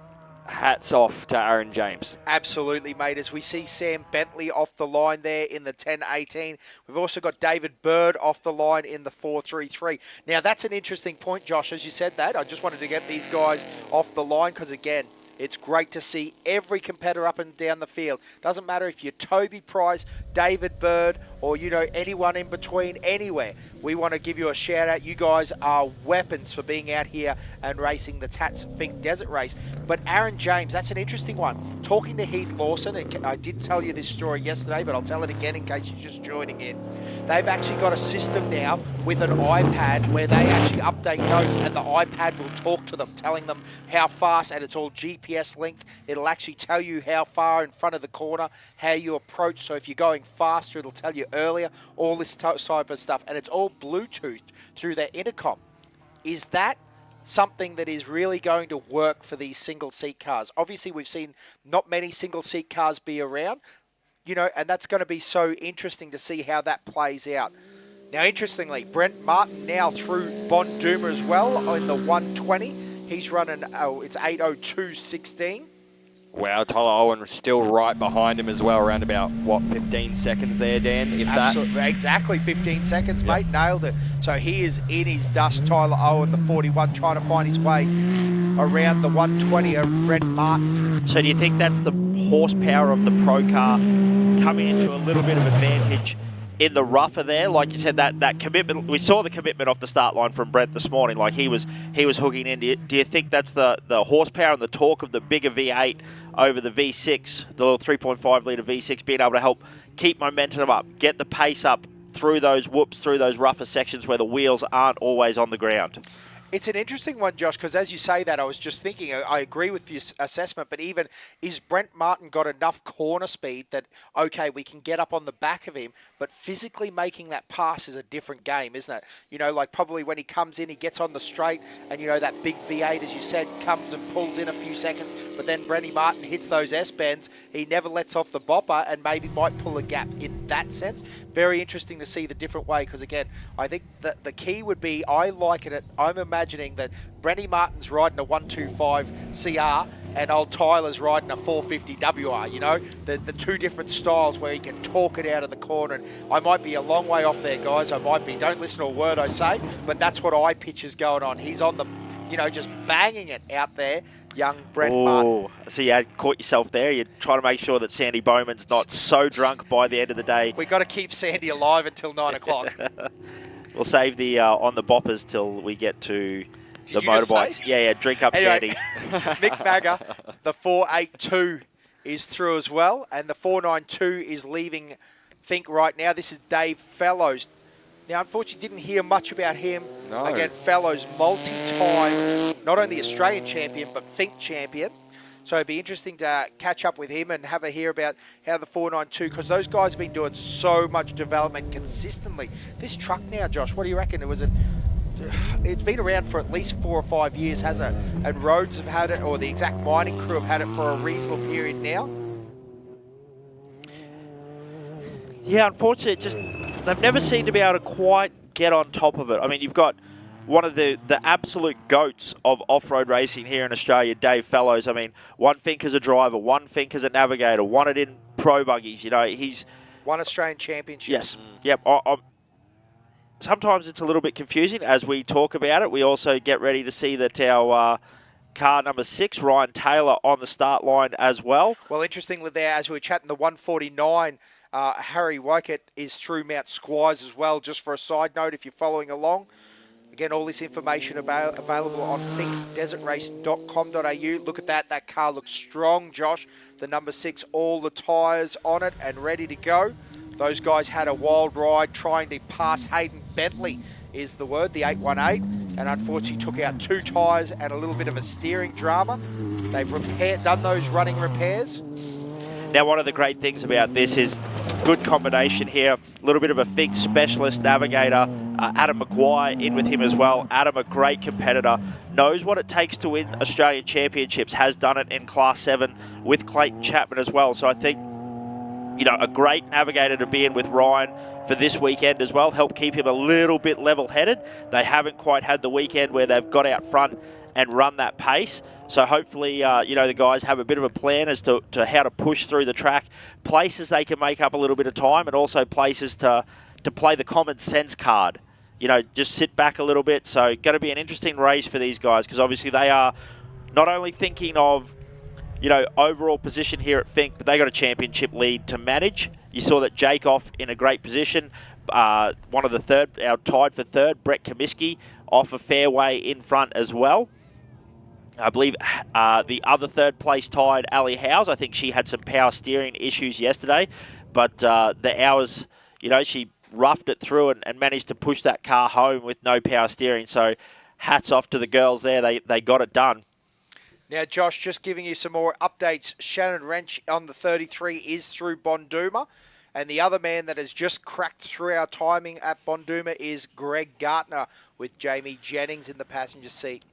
hats off to Aaron James. Absolutely, mate. As we see Sam Bentley off the line there in the 10.18. We've also got David Bird off the line in the 4.33. Now, that's an interesting point, Josh, as you said that. I just wanted to get these guys off the line because, again, it's great to see every competitor up and down the field. Doesn't matter if you're Toby Price, David Bird, or, anyone in between, anywhere. We want to give you a shout out. You guys are weapons for being out here and racing the Tatts Finke Desert Race. But Aaron James, that's an interesting one. Talking to Heath Lawson, and I did tell you this story yesterday, but I'll tell it again in case you're just joining in. They've actually got a system now with an iPad where they actually update notes, and the iPad will talk to them, telling them how fast, and it's all GPS linked. It'll actually tell you how far in front of the corner, how you approach. So if you're going faster, it'll tell you earlier, all this type of stuff. And it's all Bluetooth through their intercom. Is that something that is really going to work for these single-seat cars? Obviously, we've seen not many single-seat cars be around, and that's going to be so interesting to see how that plays out. Now, interestingly, Brent Martin now through Bonduma as well in the 120. He's running, it's 8:02.16. Wow, Tyler Owen still right behind him as well, around about, 15 seconds there, Dan? Absolutely, exactly 15 seconds, mate. Nailed it. So he is in his dust, Tyler Owen, the 41, trying to find his way around the 120 of Brent Martin. So do you think that's the horsepower of the Pro car coming into a little bit of advantage in the rougher there? Like you said, that commitment, we saw the commitment off the start line from Brent this morning. Like he was hooking in. Do you think that's the horsepower and the torque of the bigger V8 over the V6, the little 3.5 litre V6, being able to help keep momentum up, get the pace up through those whoops, through those rougher sections where the wheels aren't always on the ground? It's an interesting one, Josh, because as you say that, I was just thinking, I agree with your assessment, but even, is Brent Martin got enough corner speed that, okay, we can get up on the back of him, but physically making that pass is a different game, isn't it? Like probably when he comes in, he gets on the straight, and, that big V8, as you said, comes and pulls in a few seconds, but then Brenny Martin hits those S-bends, he never lets off the bopper, and maybe might pull a gap in that sense. Very interesting to see the different way, because again, I think that the key would be, I'm imagining that Brenny Martin's riding a 125 CR and old Tyler's riding a 450 WR, the two different styles where he can talk it out of the corner. And I might be a long way off there, guys. I might be. Don't listen to a word I say, but that's what I picture's going on. He's on the just banging it out there. Young Brent Martin. Oh, so you had caught yourself there. You're trying to make sure that Sandy Bowman's not so drunk by the end of the day. We got to keep Sandy alive until 9 o'clock. We'll save the on the boppers till we get to the you just motorbikes. say? Yeah, drink up, Anyway, Sandy. Mick Magger, the 482 is through as well, and the 492 is leaving Think right now. This is Dave Fellows. Now, unfortunately, didn't hear much about him. No. Again, Fellows, multi-time, not only Australian champion, but Think champion. So it'd be interesting to catch up with him and have a hear about how the 492, because those guys have been doing so much development consistently. This truck now, Josh, what do you reckon? It's been around for at least 4 or 5 years, hasn't it? And Rhodes have had it, or the Exact Mining crew have had it for a reasonable period now. Yeah, unfortunately, they've never seemed to be able to quite get on top of it. I mean, you've got one of the absolute goats of off-road racing here in Australia, Dave Fellows. I mean, one Fink as a driver, one Fink as a navigator, won it in pro buggies. He's won Australian championships. Yes. Yep. Sometimes it's a little bit confusing as we talk about it. We also get ready to see that our car number 6, Ryan Taylor, on the start line as well. Well, interestingly there, as we were chatting, the 149, Harry Wykett is through Mount Squires as well. Just for a side note, if you're following along. Again, all this information available on thinkdesertrace.com.au. Look at that. That car looks strong, Josh. The number 6, all the tyres on it and ready to go. Those guys had a wild ride trying to pass Hayden Bentley is the word, the 818, and unfortunately took out 2 tyres and a little bit of a steering drama. They've done those running repairs. Now, one of the great things about this is good combination here. A little bit of a Fink specialist navigator. Adam McGuire in with him as well. Adam, a great competitor, knows what it takes to win Australian championships, has done it in Class 7 with Clayton Chapman as well. So I think, a great navigator to be in with Ryan for this weekend as well. Help keep him a little bit level-headed. They haven't quite had the weekend where they've got out front and run that pace. So hopefully, the guys have a bit of a plan as to how to push through the track, places they can make up a little bit of time, and also places to play the common sense card. Just sit back a little bit. So going to be an interesting race for these guys, because obviously they are not only thinking of overall position here at Fink, but they got a championship lead to manage. You saw that Jake off in a great position. One of the tied for third, Brett Comiskey, off a fair way in front as well. I believe the other third place tied, Ali Howes. I think she had some power steering issues yesterday, but the hours, she roughed it through and managed to push that car home with no power steering. So hats off to the girls there. They got it done. Now, Josh, just giving you some more updates. Shannon Wrench on the 33 is through Bonduma. And the other man that has just cracked through our timing at Bonduma is Greg Gartner with Jamie Jennings in the passenger seat.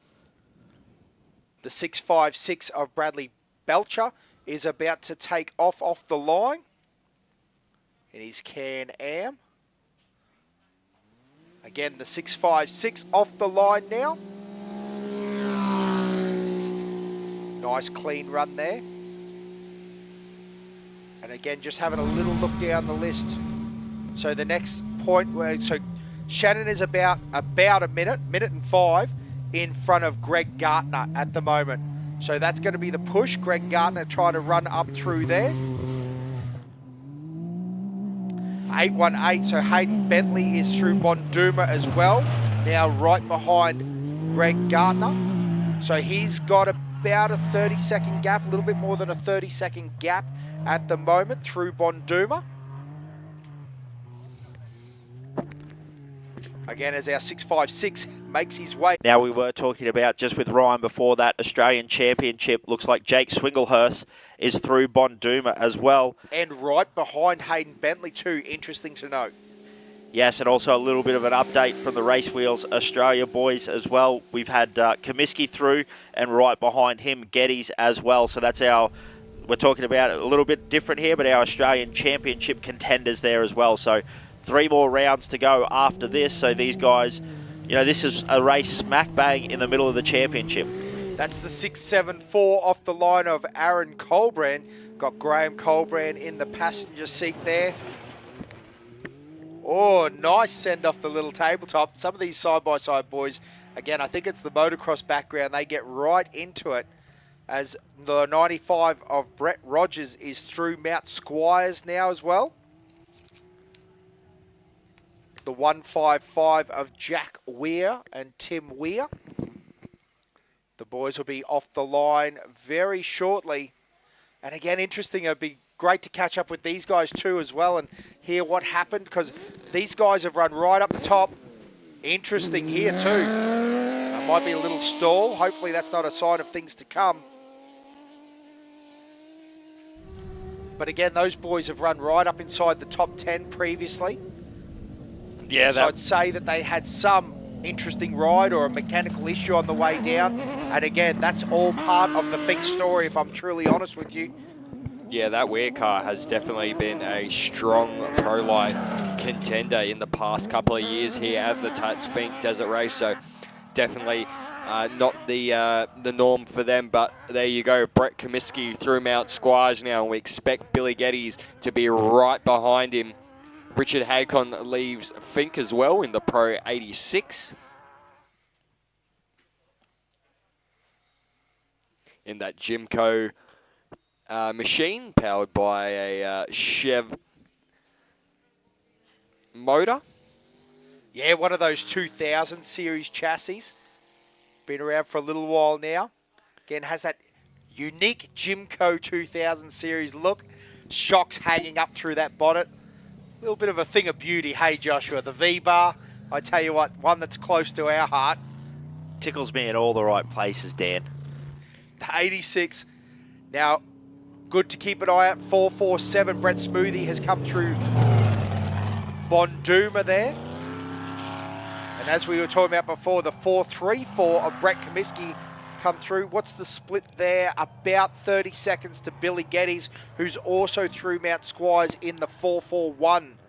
The 656 of Bradley Belcher is about to take off the line in his Can-Am. Again, the 656 off the line now. Nice clean run there. And again, just having a little look down the list. So the next point, so Shannon is about a minute and 5 in front of Greg Gartner at the moment. So that's going to be the push. Greg Gartner trying to run up through there. 818, so Hayden Bentley is through Bonduma as well. Now right behind Greg Gartner. So he's got about a 30-second gap, a little bit more than a 30-second gap at the moment through Bonduma. Again, as our 656 makes his way. Now, we were talking about, just with Ryan before that, Australian Championship. Looks like Jake Swinglehurst is through Bonduma as well. And right behind Hayden Bentley too, interesting to note. Yes, and also a little bit of an update from the Race Wheels Australia boys as well. We've had Comiskey through, and right behind him, Geddes as well. So that's we're talking about a little bit different here, but our Australian Championship contenders there as well. So 3 more rounds to go after this. So these guys, this is a race smack bang in the middle of the championship. That's the 674 off the line of Aaron Colbrand. Got Graham Colbrand in the passenger seat there. Oh, nice send off the little tabletop. Some of these side-by-side boys Again, I think it's the motocross background. They get right into it as the 95 of Brett Rogers is through Mount Squires now as well. The 155 of Jack Weir and Tim Weir. The boys will be off the line very shortly. And again, interesting, it'd be great to catch up with these guys too as well and hear what happened, because these guys have run right up the top. Interesting here too. Might be a little stall. Hopefully that's not a sign of things to come. But again, those boys have run right up inside the top 10 previously. Yeah, So I'd say that they had some interesting ride or a mechanical issue on the way down. And again, that's all part of the Fink story, if I'm truly honest with you. Yeah, that Weir car has definitely been a strong Pro Light contender in the past couple of years here at the Tatts Finke Desert Race. So definitely not the norm for them, but there you go. Brett Comiskey through Mount Squires now, and we expect Billy Geddes to be right behind him. Richard Hagcon leaves Fink as well in the Pro 86. In that Jimco machine, powered by a Chev motor. Yeah, one of those 2000 series chassis. Been around for a little while now. Again, has that unique Jimco 2000 series look. Shocks hanging up through that bonnet. A little bit of a thing of beauty, hey Joshua. The V-bar, I tell you what, one that's close to our heart. tickles me in all the right places, Dan. The 86. Now, good to keep an eye out. 447, Brett Smoothie has come through Bonduma there. And as we were talking about before, the 434 of Brett Comiskey come through. What's the split there? About 30 seconds to Billy Geddes, who's also through Mount Squires in the 441.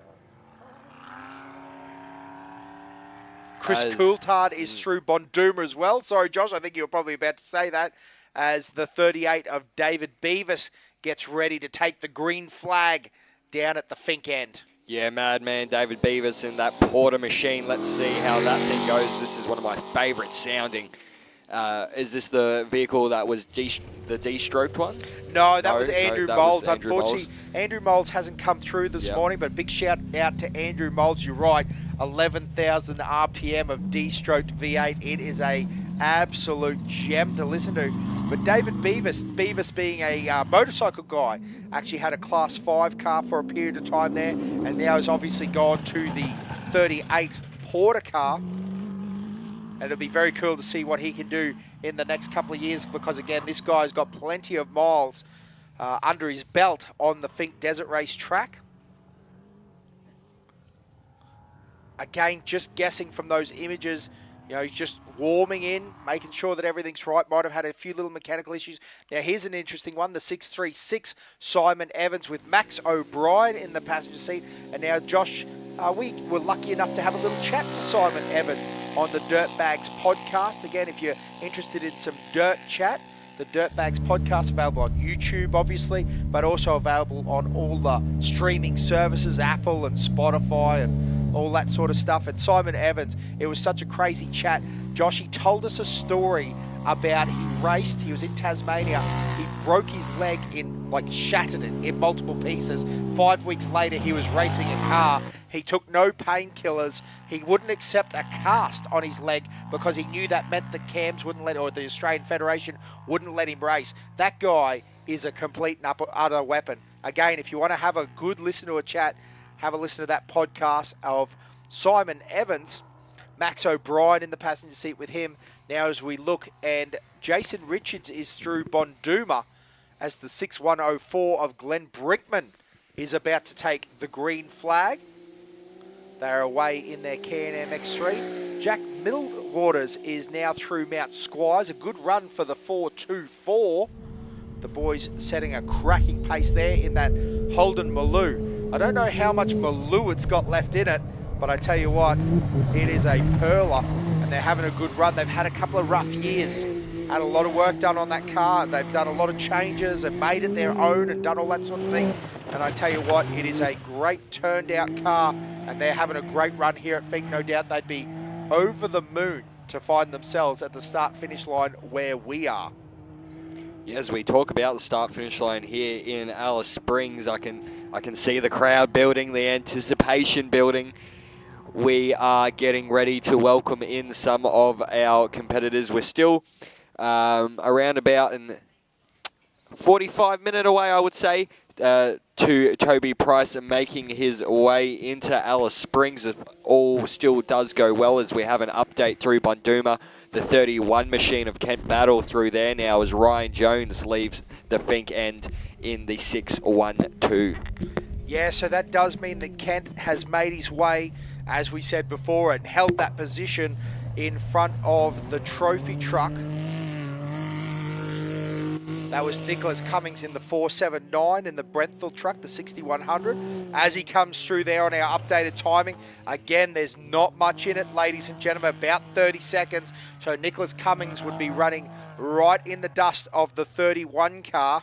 Chris Coulthard is through Bonduma as well. Sorry, Josh, I think you were probably about to say that, as the 38 of David Beavis gets ready to take the green flag down at the Fink end. Yeah, madman David Beavis in that Porter machine. Let's see how that thing goes. This is one of my favourite sounding. Is this the vehicle that was the D-stroked one? No, that was Andrew Moulds. Andrew Unfortunately, Andrew Moulds hasn't come through this morning, but big shout out to Andrew Moulds. You're right, 11,000 RPM of D-stroked V8. It is a absolute gem to listen to. But David Beavis being a motorcycle guy, actually had a Class 5 car for a period of time there, and now has obviously gone to the 38 Porter car. And it'll be very cool to see what he can do in the next couple of years, because again, this guy's got plenty of miles under his belt on the Fink Desert Race track. Again, just guessing from those images, you know, he's just warming in, making sure that everything's right. Might have had a few little mechanical issues. Now, here's an interesting one, the 636 Simon Evans with Max O'Brien in the passenger seat. And now, Josh, we were lucky enough to have a little chat to Simon Evans on the Dirtbags podcast. Again, if you're interested in some dirt chat, the Dirtbags podcast available on YouTube, obviously, but also available on all the streaming services, Apple and Spotify and all that sort of stuff. And Simon Evans, it was such a crazy chat. Josh, he told us a story about he raced, he was in Tasmania, he broke his leg in, like shattered it in multiple pieces. 5 weeks later, he was racing a car. He took no painkillers. He wouldn't accept a cast on his leg because he knew that meant the CAMS wouldn't let, or the Australian Federation wouldn't let him race. That guy is a complete and utter weapon. Again, if you want to have a good listen to a chat, have a listen to that podcast of Simon Evans. Max O'Brien in the passenger seat with him now as we look, and Jason Richards is through Bonduma as the 6104 of Glenn Brickman is about to take the green flag. They're away in their Can-Am X3. Jack Middlewaters is now through Mount Squires. A good run for the 424. The boys setting a cracking pace there in that Holden Maloo. I don't know how much Maloo it's got left in it, but I tell you what, it is a perler, and they're having a good run. They've had a couple of rough years. Had a lot of work done on that car. They've done a lot of changes and made it their own and done all that sort of thing. And I tell you what, it is a great turned out car, and they're having a great run here at Fink. No doubt they'd be over the moon to find themselves at the start-finish line where we are. Yeah, as we talk about the start-finish line here in Alice Springs, I can see the crowd building, the anticipation building. We are getting ready to welcome in some of our competitors. We're still around about an 45-minute away, I would say, to Toby Price making his way into Alice Springs. If all still does go well, as we have an update through Bunduma. The 31 machine of Kent Battle through there now as Ryan Jones leaves the Fink end in the 6-1-2. Yeah, so that does mean that Kent has made his way, as we said before, and held that position in front of the trophy truck. That was Nicholas Cummings in the 479 in the Brentford truck, the 6100. As he comes through there on our updated timing, again, there's not much in it, ladies and gentlemen, about 30 seconds. So Nicholas Cummings would be running right in the dust of the 31 car.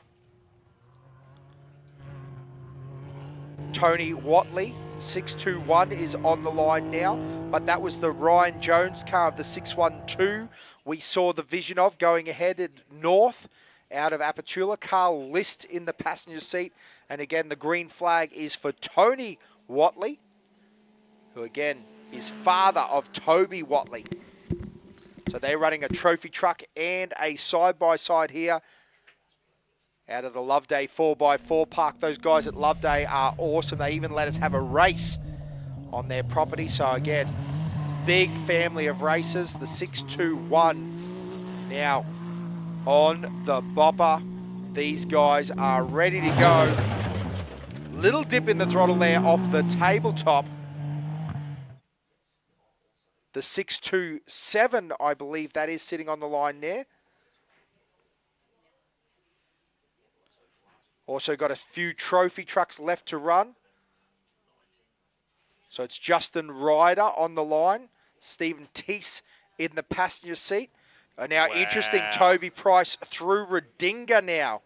Tony Watley, 621, is on the line now, but that was the Ryan Jones car of the 612 we saw the vision of going ahead north out of Apatula. Carl List in the passenger seat, and again the green flag is for Tony Watley, who again is father of Toby Watley. So they're running a trophy truck and a side-by-side here out of the Loveday 4x4 park. Those guys at Loveday are awesome. They even let us have a race on their property. So again, big family of races. The 621 now on the bopper. These guys are ready to go. Little dip in the throttle there off the tabletop. The 627, I believe that is sitting on the line there. Also got a few trophy trucks left to run. So it's Justin Ryder on the line. Stephen Teese in the passenger seat. Now interesting, Toby Price through Redinga now.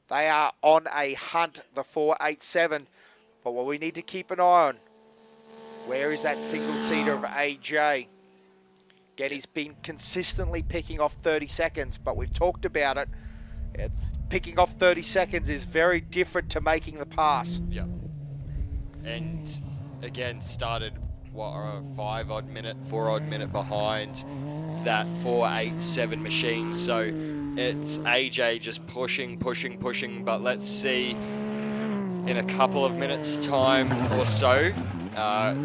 They are on a hunt, the 487. But what we need to keep an eye on, where is that single-seater of AJ? Again, he's been consistently picking off 30 seconds, but we've talked about it. Picking off 30 seconds is very different to making the pass. Yeah. And again, started, what, a 5-odd minute, 4-odd minute behind that 487 machine. So it's AJ just pushing, but let's see in a couple of minutes time or so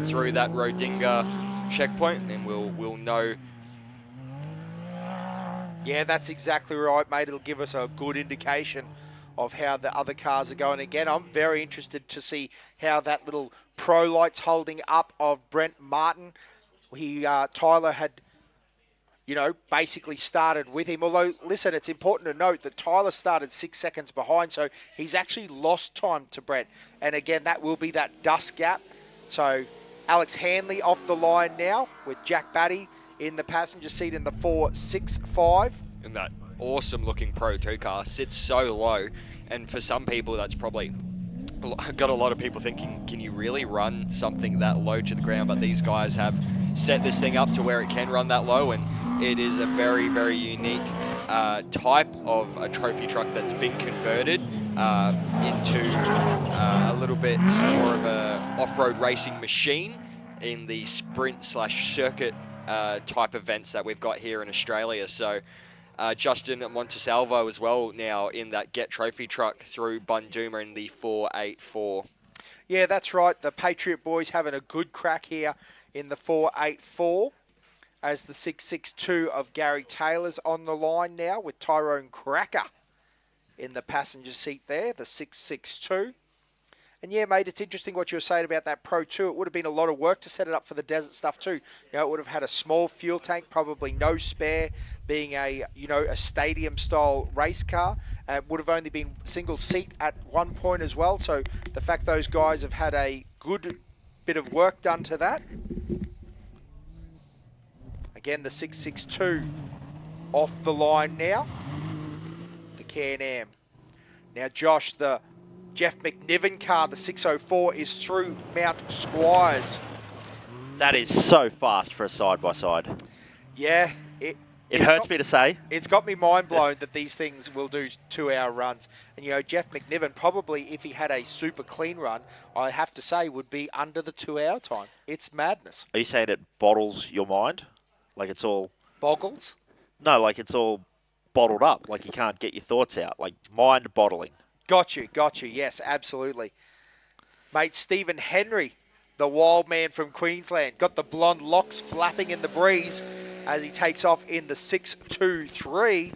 through that Rodinga checkpoint, and we'll know. Yeah, that's exactly right, mate. It'll give us a good indication of how the other cars are going. Again, I'm very interested to see how that little Pro Light's holding up of Brent Martin. Tyler had, basically started with him. Although, listen, it's important to note that Tyler started 6 seconds behind, so he's actually lost time to Brent. And again, that will be that dust gap. So Alex Hanley off the line now with Jack Batty in the passenger seat in the 465. And that awesome looking Pro 2 car sits so low, and for some people that's probably got a lot of people thinking, can you really run something that low to the ground? But these guys have set this thing up to where it can run that low, and it is a very, very unique type of a trophy truck that's been converted into a little bit more of a off-road racing machine in the sprint/circuit type events that we've got here in Australia. So Justin Montesalvo as well now in that Get Trophy truck through Bunduma in the 484. Yeah, that's right. The Patriot boys having a good crack here in the 484 as the 662 of Gary Taylor's on the line now with Tyrone Cracker in the passenger seat there, the 662. And yeah, mate, it's interesting what you were saying about that Pro 2. It would have been a lot of work to set it up for the desert stuff too. It would have had a small fuel tank, probably no spare, being a stadium-style race car. It would have only been single seat at one point as well. So the fact those guys have had a good bit of work done to that. Again, the 662 off the line now. The Can-Am. Now, Josh, the Jeff McNiven car, the 604, is through Mount Squires. That is so fast for a side-by-side. Yeah, It it's hurts got- me to say. It's got me mind blown that these things will do 2-hour runs. And, Jeff McNiven, probably if he had a super clean run, I have to say, would be under the 2-hour time. It's madness. Are you saying it bottles your mind? Like it's all... Boggles? No, like it's all bottled up. Like you can't get your thoughts out. Like mind bottling. Got you. Yes, absolutely. Mate, Stephen Henry, the wild man from Queensland, got the blonde locks flapping in the breeze as he takes off in the 6.23.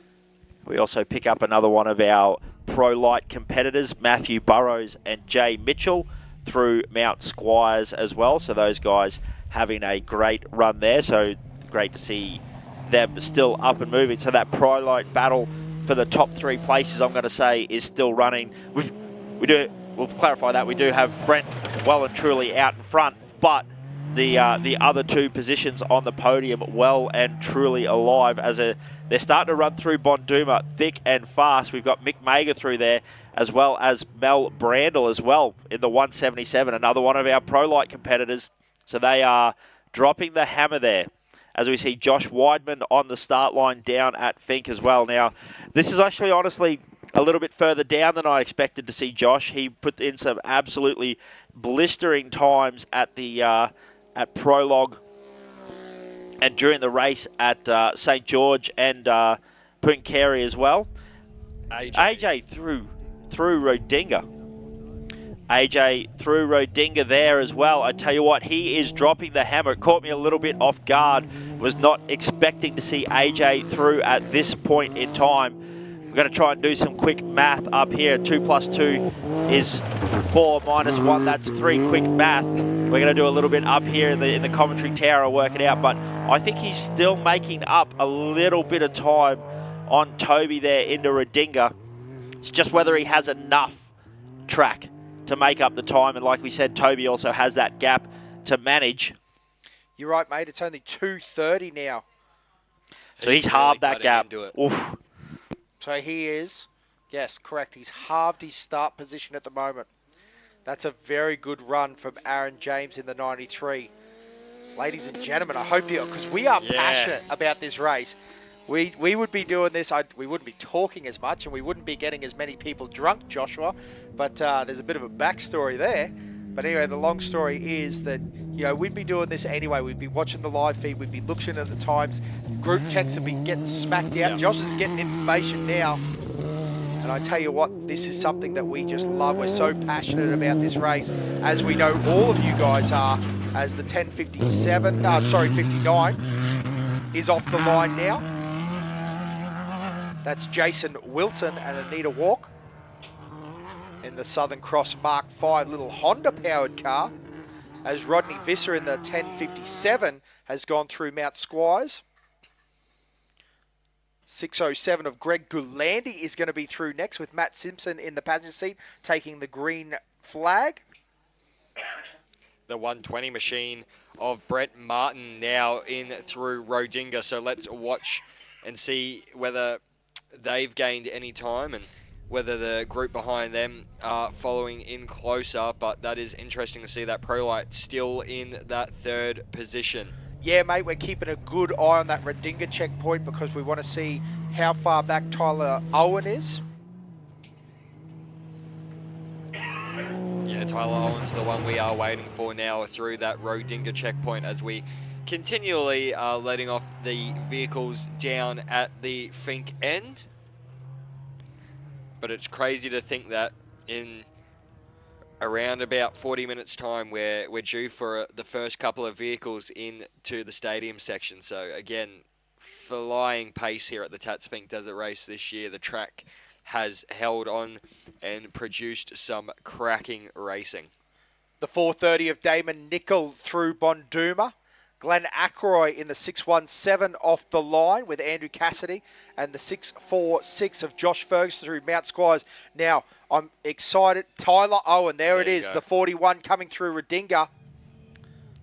We also pick up another one of our pro light competitors, Matthew Burrows and Jay Mitchell, through Mount Squires as well. So those guys having a great run there. So great to see them still up and moving. So that pro light battle for the top 3 places, I'm going to say, is still running. We'll clarify that we do have Brent well and truly out in front, but the other 2 positions on the podium well and truly alive as they're starting to run through Bonduma thick and fast. We've got Mick Mager through there, as well as Mel Brandel as well in the 177, another one of our pro light competitors. So they are dropping the hammer there, as we see Josh Weidman on the start line down at Finke as well. Now, this is actually honestly a little bit further down than I expected to see Josh. He put in some absolutely blistering times at the at Prologue and during the race at St. George and Pooncarie as well. AJ through Rodinga. AJ through Rodinga there as well. I tell you what, he is dropping the hammer. It caught me a little bit off guard. Was not expecting to see AJ through at this point in time. We're going to try and do some quick math up here. 2 plus 2 is 4 minus 1. That's 3. Quick math. We're going to do a little bit up here in the commentary tower, work it out. But I think he's still making up a little bit of time on Toby there into Rodinga. It's just whether he has enough track to make up the time. And like we said, Toby also has that gap to manage. You're right, mate. It's only 2:30 now. So he's halved that gap. Oof. So he is, yes, correct. He's halved his start position at the moment. That's a very good run from Aaron James in the 93. Ladies and gentlemen, I hope you, because we are passionate about this race. We would be doing this, we wouldn't be talking as much and we wouldn't be getting as many people drunk, Joshua, but there's a bit of a backstory there. But anyway, the long story is that, we'd be doing this anyway. We'd be watching the live feed. We'd be looking at the times. Group texts would be getting smacked out. Josh is getting information now. And I tell you what, this is something that we just love. We're so passionate about this race, as we know all of you guys are, as the 59 is off the line now. That's Jason Wilson and Anita Walk in the Southern Cross Mark V little Honda-powered car, as Rodney Visser in the 1057 has gone through Mount Squires. 607 of Greg Gulandi is going to be through next, with Matt Simpson in the passenger seat taking the green flag. The 120 machine of Brett Martin now in through Rodinga. So let's watch and see whether they've gained any time and whether the group behind them are following in closer. But that is interesting to see that ProLight still in that 3rd position. Yeah, mate, we're keeping a good eye on that Rodinga checkpoint because we want to see how far back Tyler Owen is. Yeah, Tyler Owen's the one we are waiting for now through that Rodinga checkpoint, as we continually are letting off the vehicles down at the Finke end. But it's crazy to think that in around about 40 minutes time we're due for the first couple of vehicles into the stadium section. So again, flying pace here at the Tatts Finke Desert Race this year. The track has held on and produced some cracking racing. The 430 of Damon Nicol through Bonduma. Glenn Ackroy in the 617 off the line with Andrew Cassidy, and the 646 of Josh Ferguson through Mount Squires. Now, I'm excited. Tyler Owen, there it is, the 41 coming through Rodinga.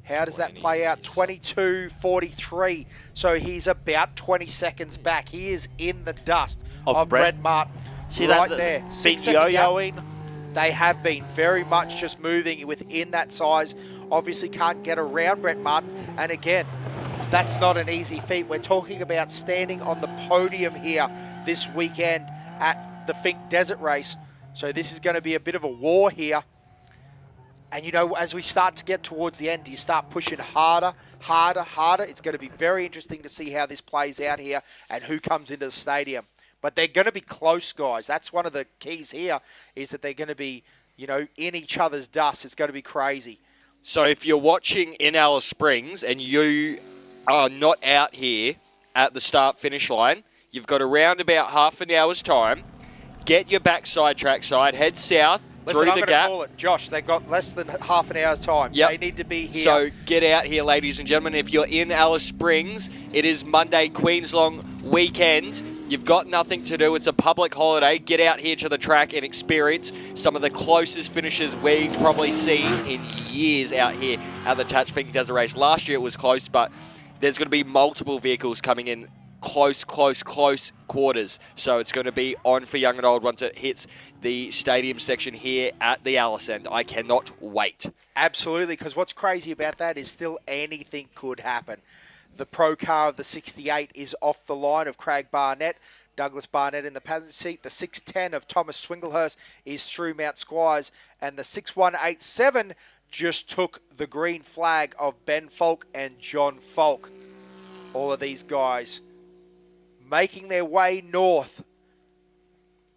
How does that play out? 22.43. So he's about 20 seconds back. He is in the dust of Brett Martin. See right that there. big yo-yoing? They have been very much just moving within that size. Obviously can't get around Brett Martin. And again, That's not an easy feat. We're talking about standing on the podium here this weekend at the Finke Desert Race. So this is going to be a bit of a war here. And, you know, as we start to get towards the end, you start pushing harder, harder, harder. It's going to be very interesting to see how this plays out here and who comes into the stadium. But they're going to be close, guys. That's one of the keys here, is that they're going to be, you know, in each other's dust. It's going to be crazy. So if you're watching in Alice Springs and you are not out here at the start-finish line, you've got around about half an hour's time. Get your backside trackside, head south, Listen, through I'm the going gap. to call it, Josh. They've got less than half an hour's time. Yep. They need to be here. So get out here, ladies and gentlemen. If you're in Alice Springs, it is Monday Queenslong weekend. You've got nothing to do. It's a public holiday. Get out here to the track and experience some of the closest finishes we've probably seen in years out here at the Tatts Finke Desert Race. Last year it was close, but there's going to be multiple vehicles coming in close quarters. So it's going to be on for young and old once it hits the stadium section here at the Alice End. I cannot wait. Absolutely, because what's crazy about that is still anything could happen. The pro car of the 68 is off the line of Craig Barnett. Douglas Barnett in the passenger seat. The 610 of Thomas Swinglehurst is through Mount Squires. And the 6187 just took the green flag of Ben Falk and John Falk. All of these guys making their way north.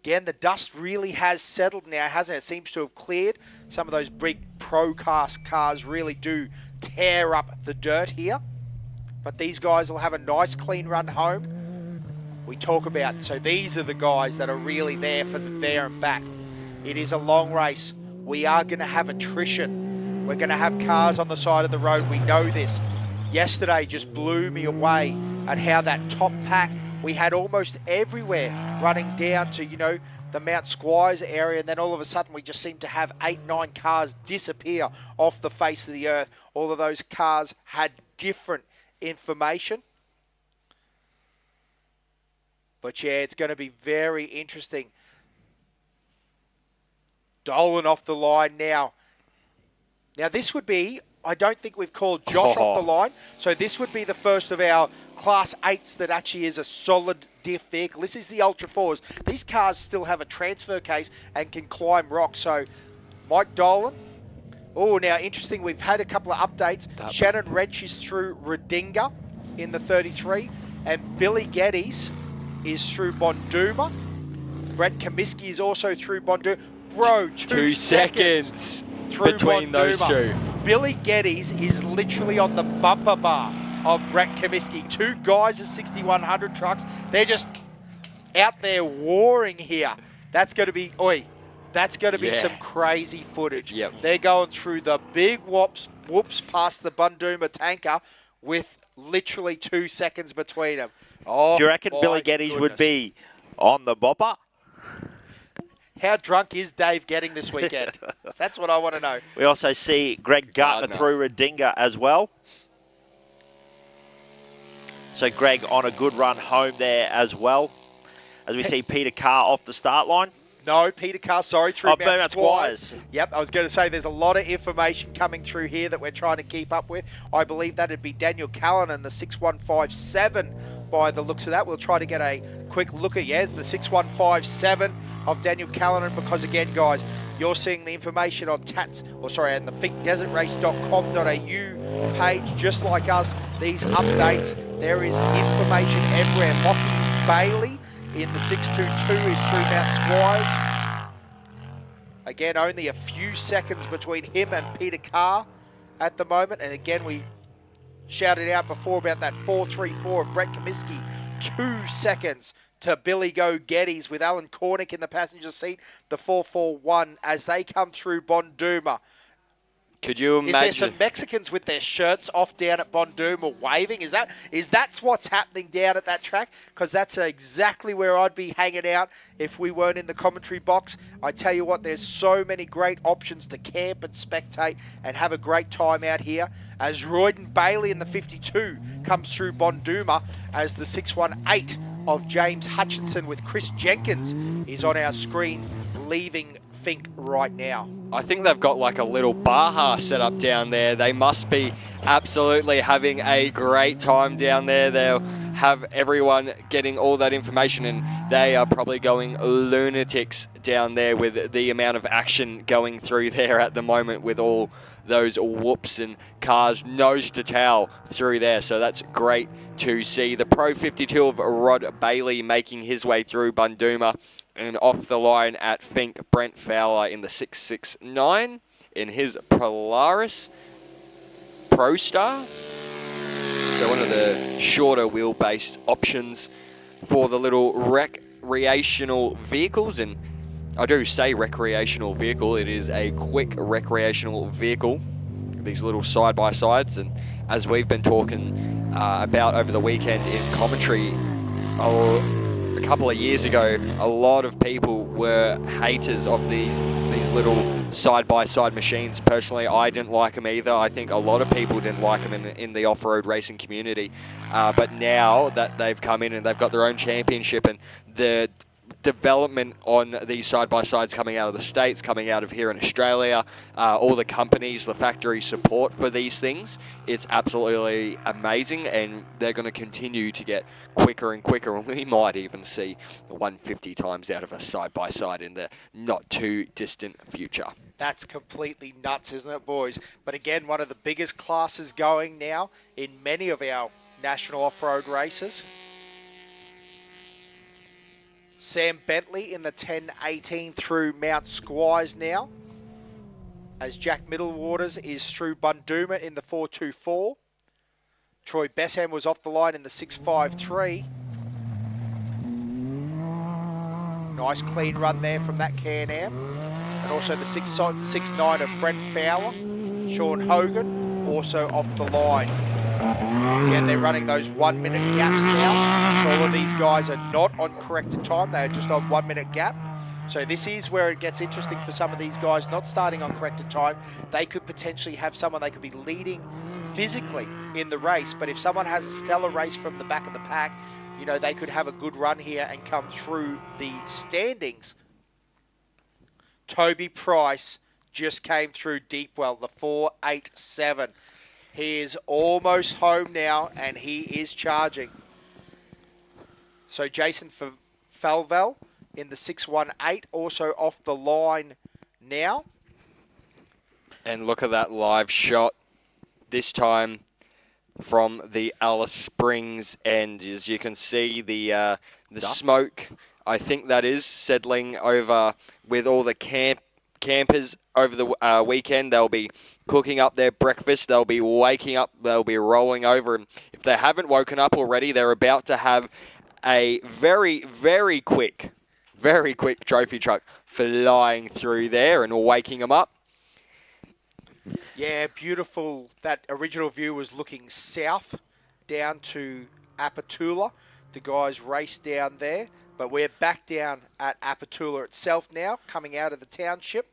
Again, the dust really has settled now, hasn't it? It seems to have cleared. Some of those big pro-cast cars really do tear up the dirt here. But these guys will have a nice clean run home. We talk about, so these are the guys that are really there for the there and back. It is a long race. We are going to have attrition. We're going to have cars on the side of the road. We know this. Yesterday just blew me away at how that top pack, we had almost everywhere running down to, you know, the Mount Squires area, and then all of a sudden we just seemed to have 8-9 cars disappear off the face of the earth. All of those cars had different information. But yeah, it's going to be very interesting. Dolan off the line now. Now this would be, I don't think we've called Josh off the line. So this would be the first of our Class 8s that actually is a solid diff vehicle. This is the Ultra 4s. These cars still have a transfer case and can climb rocks. So Mike Dolan. Oh, now interesting. We've had a couple of updates. Shannon Wrench is through Redinga in the 33. And Billy Geddes is through Bonduma. Brett Comiskey is also through Bonduma. Bro, 2 seconds through between those two. Billy Geddes is literally on the bumper bar of Brett Comiskey. Two guys at 6100 trucks. They're just out there warring here. That's going to be, that's going to be some crazy footage. Yep. They're going through the big whoops past the Bunduma tanker with literally 2 seconds between them. Oh, do you reckon Billy Geddes would be on the bopper? How drunk is Dave getting this weekend? That's what I want to know. We also see Greg Gardner through Redinga as well. So Greg on a good run home there as well. As we see Peter Carr off the start line. No, Peter Carr, sorry, through Mount Squires. Squires. Yep, I was going to say there's a lot of information coming through here that we're trying to keep up with. I believe that'd be Daniel Callanan, the 6157 by the looks of that. We'll try to get a quick look at, the 6157 of Daniel Callanan, because again, guys, you're seeing the information on and the finkedesertrace.com.au page, just like us, these updates. There is information everywhere. Lockie Bailey in the 622 is through Mount Squires. Again, only a few seconds between him and Peter Carr at the moment. And again, we shouted out before about that 434 of Brett Comiskey. 2 seconds to Billy Geddes with Alan Cornick in the passenger seat. The 441 as they come through Bonduma. Could you imagine? Is there some Mexicans with their shirts off down at Bonduma waving? Is that what's happening down at that track? Because that's exactly where I'd be hanging out if we weren't in the commentary box. I tell you what, there's so many great options to camp and spectate and have a great time out here. As Royden Bailey in the 52 comes through Bonduma, as the 618 of James Hutchinson with Chris Jenkins is on our screen leaving Fink right now. I think they've got like a little Baja set up down there. They must be absolutely having a great time down there. They'll have everyone getting all that information, and they are probably going lunatics down there with the amount of action going through there at the moment, with all those whoops and cars nose to tail through there. So that's great to see. The Pro 52 of Rod Bailey making his way through Bunduma, and off the line at Fink, Brent Fowler in the 669 in his Polaris Pro Star. So one of the shorter wheel-based options for the little recreational vehicles. And I do say recreational vehicle, it is a quick recreational vehicle, these little side-by-sides. And as we've been talking about over the weekend in commentary, a couple of years ago, a lot of people were haters of these little side-by-side machines. Personally, I didn't like them either. I think a lot of people didn't like them in the off-road racing community. But now that they've come in and they've got their own championship, and the development on these side-by-sides coming out of the States, coming out of here in Australia, all the companies, the factory support for these things, it's absolutely amazing, and they're going to continue to get quicker and quicker, and we might even see 150 times out of a side-by-side in the not too distant future. That's completely nuts, isn't it, boys? But again, one of the biggest classes going now in many of our national off-road races. Sam Bentley in the 1018 through Mount Squires now, as Jack Middlewaters is through Bunduma in the 424. Troy Besham was off the line in the 653. Nice clean run there from that Can-Am. And also the 669 of Brent Fowler. Sean Hogan also off the line. Again, they're running those 1 minute gaps now. So all of these guys are not on corrected time. They're just on 1 minute gap. So this is where it gets interesting for some of these guys not starting on corrected time. They could potentially have someone they could be leading physically in the race. But if someone has a stellar race from the back of the pack, you know, they could have a good run here and come through the standings. Toby Price just came through Deepwell, the 487. He is almost home now, and he is charging. So Jason Falvel in the 618, also off the line now. And look at that live shot, this time from the Alice Springs end. As you can see, the smoke, I think that is settling over with all the campers over the weekend. They'll be cooking up their breakfast. They'll be waking up. They'll be rolling over. And if they haven't woken up already, they're about to have a very, very quick trophy truck flying through there and waking them up. Yeah, beautiful. That original view was looking south down to Apatula. The guys raced down there. But we're back down at Apatula itself now, coming out of the township.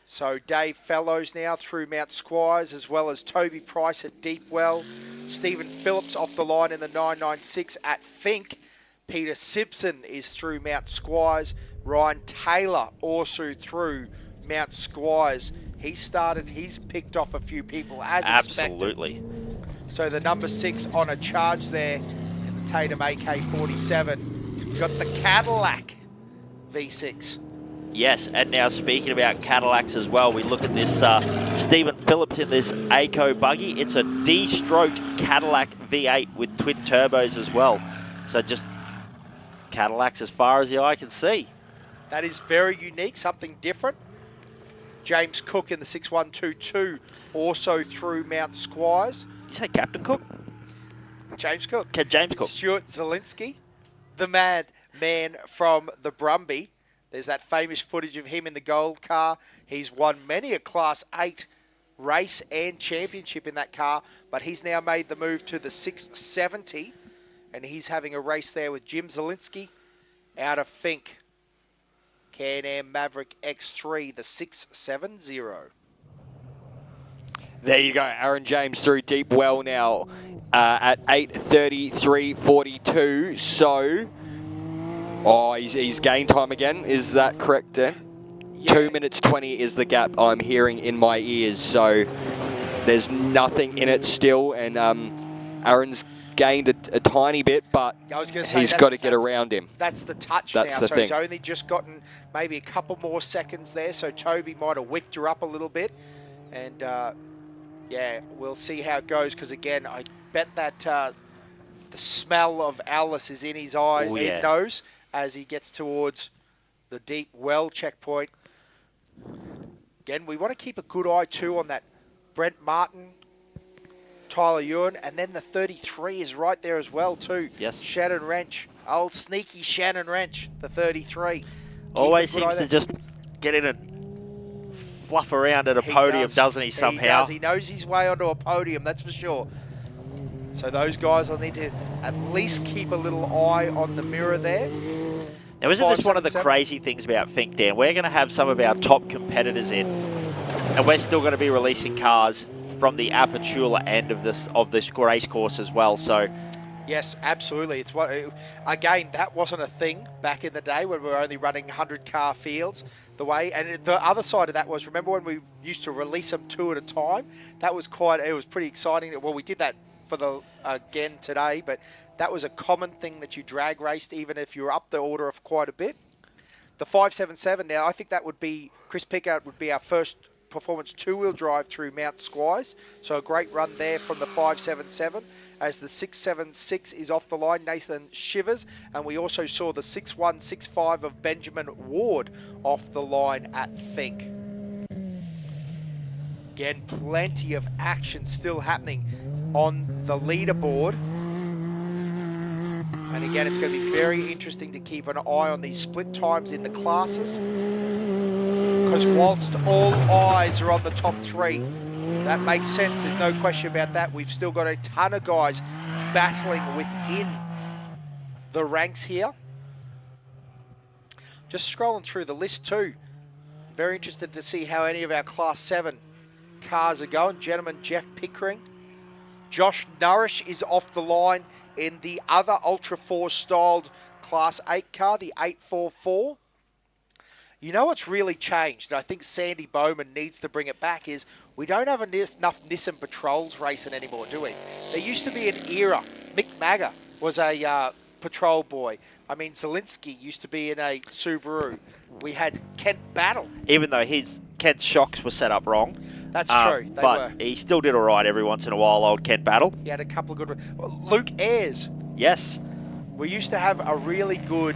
So Dave Fellows now through Mount Squires, as well as Toby Price at Deepwell. Stephen Phillips off the line in the 996 at Fink. Peter Simpson is through Mount Squires. Ryan Taylor also through Mount Squires. He's picked off a few people as expected. Absolutely. So the number 6 on a charge there in the Tatum AK-47. You've got the Cadillac V6. Yes, and now speaking about Cadillacs as well, we look at this Stephen Phillips in this ACO buggy. It's a D-stroke Cadillac V8 with twin turbos as well. So just Cadillacs as far as the eye can see. That is very unique, something different. James Cook in the 6122, also through Mount Squires. You say Captain Cook? James Cook. James Cook. Stuart Zielinski, the mad man from the Brumby. There's that famous footage of him in the gold car. He's won many a Class 8 race and championship in that car, but he's now made the move to the 670, and he's having a race there with Jim Zielinski out of Fink. Can-Am Maverick X3, the 670. There you go, Aaron James through Deepwell now at 8:33.42. So Oh, he's gained time again. Is that correct, Dan? Yeah. 2 minutes 20 is the gap I'm hearing in my ears. So there's nothing in it still. And Aaron's gained a tiny bit, but I was gonna say he's got to get around him. That's the touch That's now. the So thing. he's only just gotten maybe a couple more seconds there. So Toby might have wicked her up a little bit. And, yeah, we'll see how it goes. Because, again, I bet that the smell of Alice is in his eye, Oh, yeah. nose, as he gets towards the deep well checkpoint. Again, we want to keep a good eye, too, on that Brent Martin, Tyler Ewan, and then the 33 is right there as well, too. Yes. Shannon Wrench. Old sneaky Shannon Wrench, the 33. Always Keep a good eye seems to there. just get in and fluff around at a podium, doesn't he, somehow? He does. He knows his way onto a podium, that's for sure. So those guys will need to at least keep a little eye on the mirror there. Now, isn't this one of the 577? crazy things about Fink, Dan? We're going to have some of our top competitors in, and we're still going to be releasing cars from the Apertura end of this race course as well. So, Yes, absolutely. It's what again, that wasn't a thing back in the day when we were only running 100-car fields the way. And the other side of that was, remember when we used to release them 2 at a time? That was it was pretty exciting. Well, we did that for the again today, but that was a common thing that you drag raced, even if you were up the order of quite a bit. The 577 now, I think that would be, Chris Pickard would be our first performance two-wheel drive through Mount Squires. So a great run there from the 577. As the 676 is off the line, Nathan Shivers. And we also saw the 6165 of Benjamin Ward off the line at Fink. Again, plenty of action still happening on the leaderboard. And again, it's going to be very interesting to keep an eye on these split times in the classes. Because whilst all eyes are on the top 3, that makes sense. There's no question about that. We've still got a ton of guys battling within the ranks here. Just scrolling through the list too. Very interested to see how any of our Class 7 cars are going. Gentleman Jeff Pickering. Josh Nourish is off the line in the other Ultra 4 styled Class 8 car, the 844. You know what's really changed, and I think Sandy Bowman needs to bring it back, is we don't have enough Nissan Patrols racing anymore, do we? There used to be an era. Mick Magga was a patrol boy. I mean, Zielinski used to be in a Subaru. We had Kent Battle. even though Kent's shocks were set up wrong. That's true. They but were. he still did all right every once in a while, old Kent Battle. He had a couple of good... Luke Ayres. Yes. We used to have a really good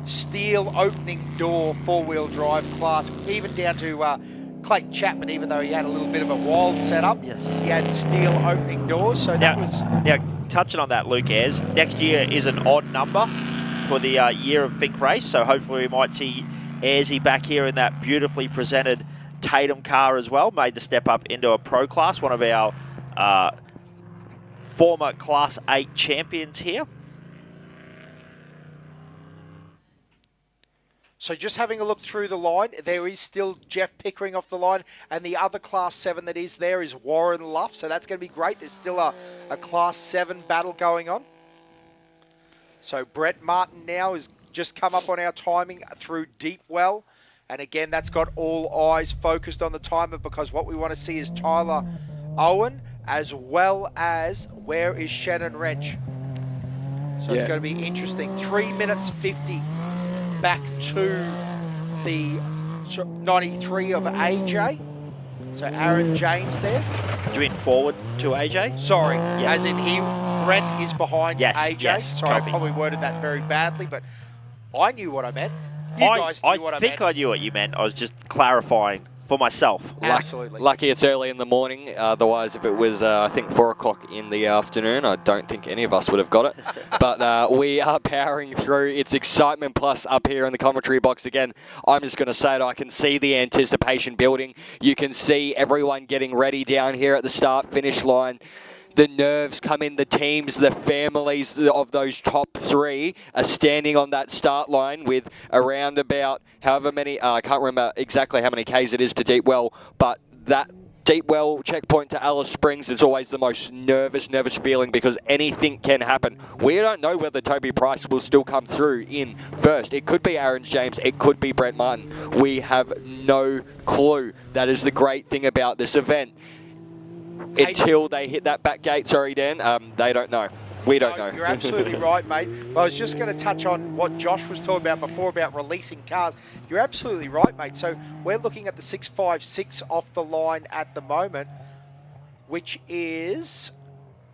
steel opening door four-wheel drive class, even down to Clayton Chapman, even though he had a little bit of a wild setup. Yes. He had steel opening doors, so that was... Now, touching on that, Luke Ayres, next year is an odd number for the year of Fink race, so hopefully we might see Ayresy back here in that beautifully presented Tatum car as well. Made the step up into a pro class, one of our former Class 8 champions here. So just having a look through the line, there is still Jeff Pickering off the line, and the other Class 7 that is there is Warren Luff, so that's going to be great. There's still a Class 7 battle going on. So Brett Martin now has just come up on our timing through Deepwell, and again, that's got all eyes focused on the timer, because what we want to see is Tyler Owen, as well as where is Shannon Wrench. So it's going to be interesting. 3 minutes 50. Back to the 93 of AJ. So Aaron James there. Do you mean forward to AJ? Sorry, Yes. as in Brent is behind Yes, AJ. yes, Sorry, copy. I probably worded that very badly, but I knew what I meant. You guys knew what I I think meant. I knew what you meant. I was just clarifying for myself. Absolutely. Lucky it's early in the morning. Otherwise, if it was, I think, 4 o'clock in the afternoon, I don't think any of us would have got it. But we are powering through. It's excitement plus up here in the commentary box again. I'm just going to say it. I can see the anticipation building. You can see everyone getting ready down here at the start-finish line. The nerves come in, the teams, the families of those top 3 are standing on that start line with around about however many, I can't remember exactly how many Ks it is to Deepwell, but that Deepwell checkpoint to Alice Springs is always the most nervous feeling because anything can happen. We don't know whether Toby Price will still come through in first. It could be Aaron James. It could be Brett Martin. We have no clue. That is the great thing about this event. Until they hit that back gate, sorry, Dan, they don't know. We don't know. You're absolutely right, mate. I was just going to touch on what Josh was talking about before about releasing cars. You're absolutely right, mate. So we're looking at the 656 off the line at the moment, which is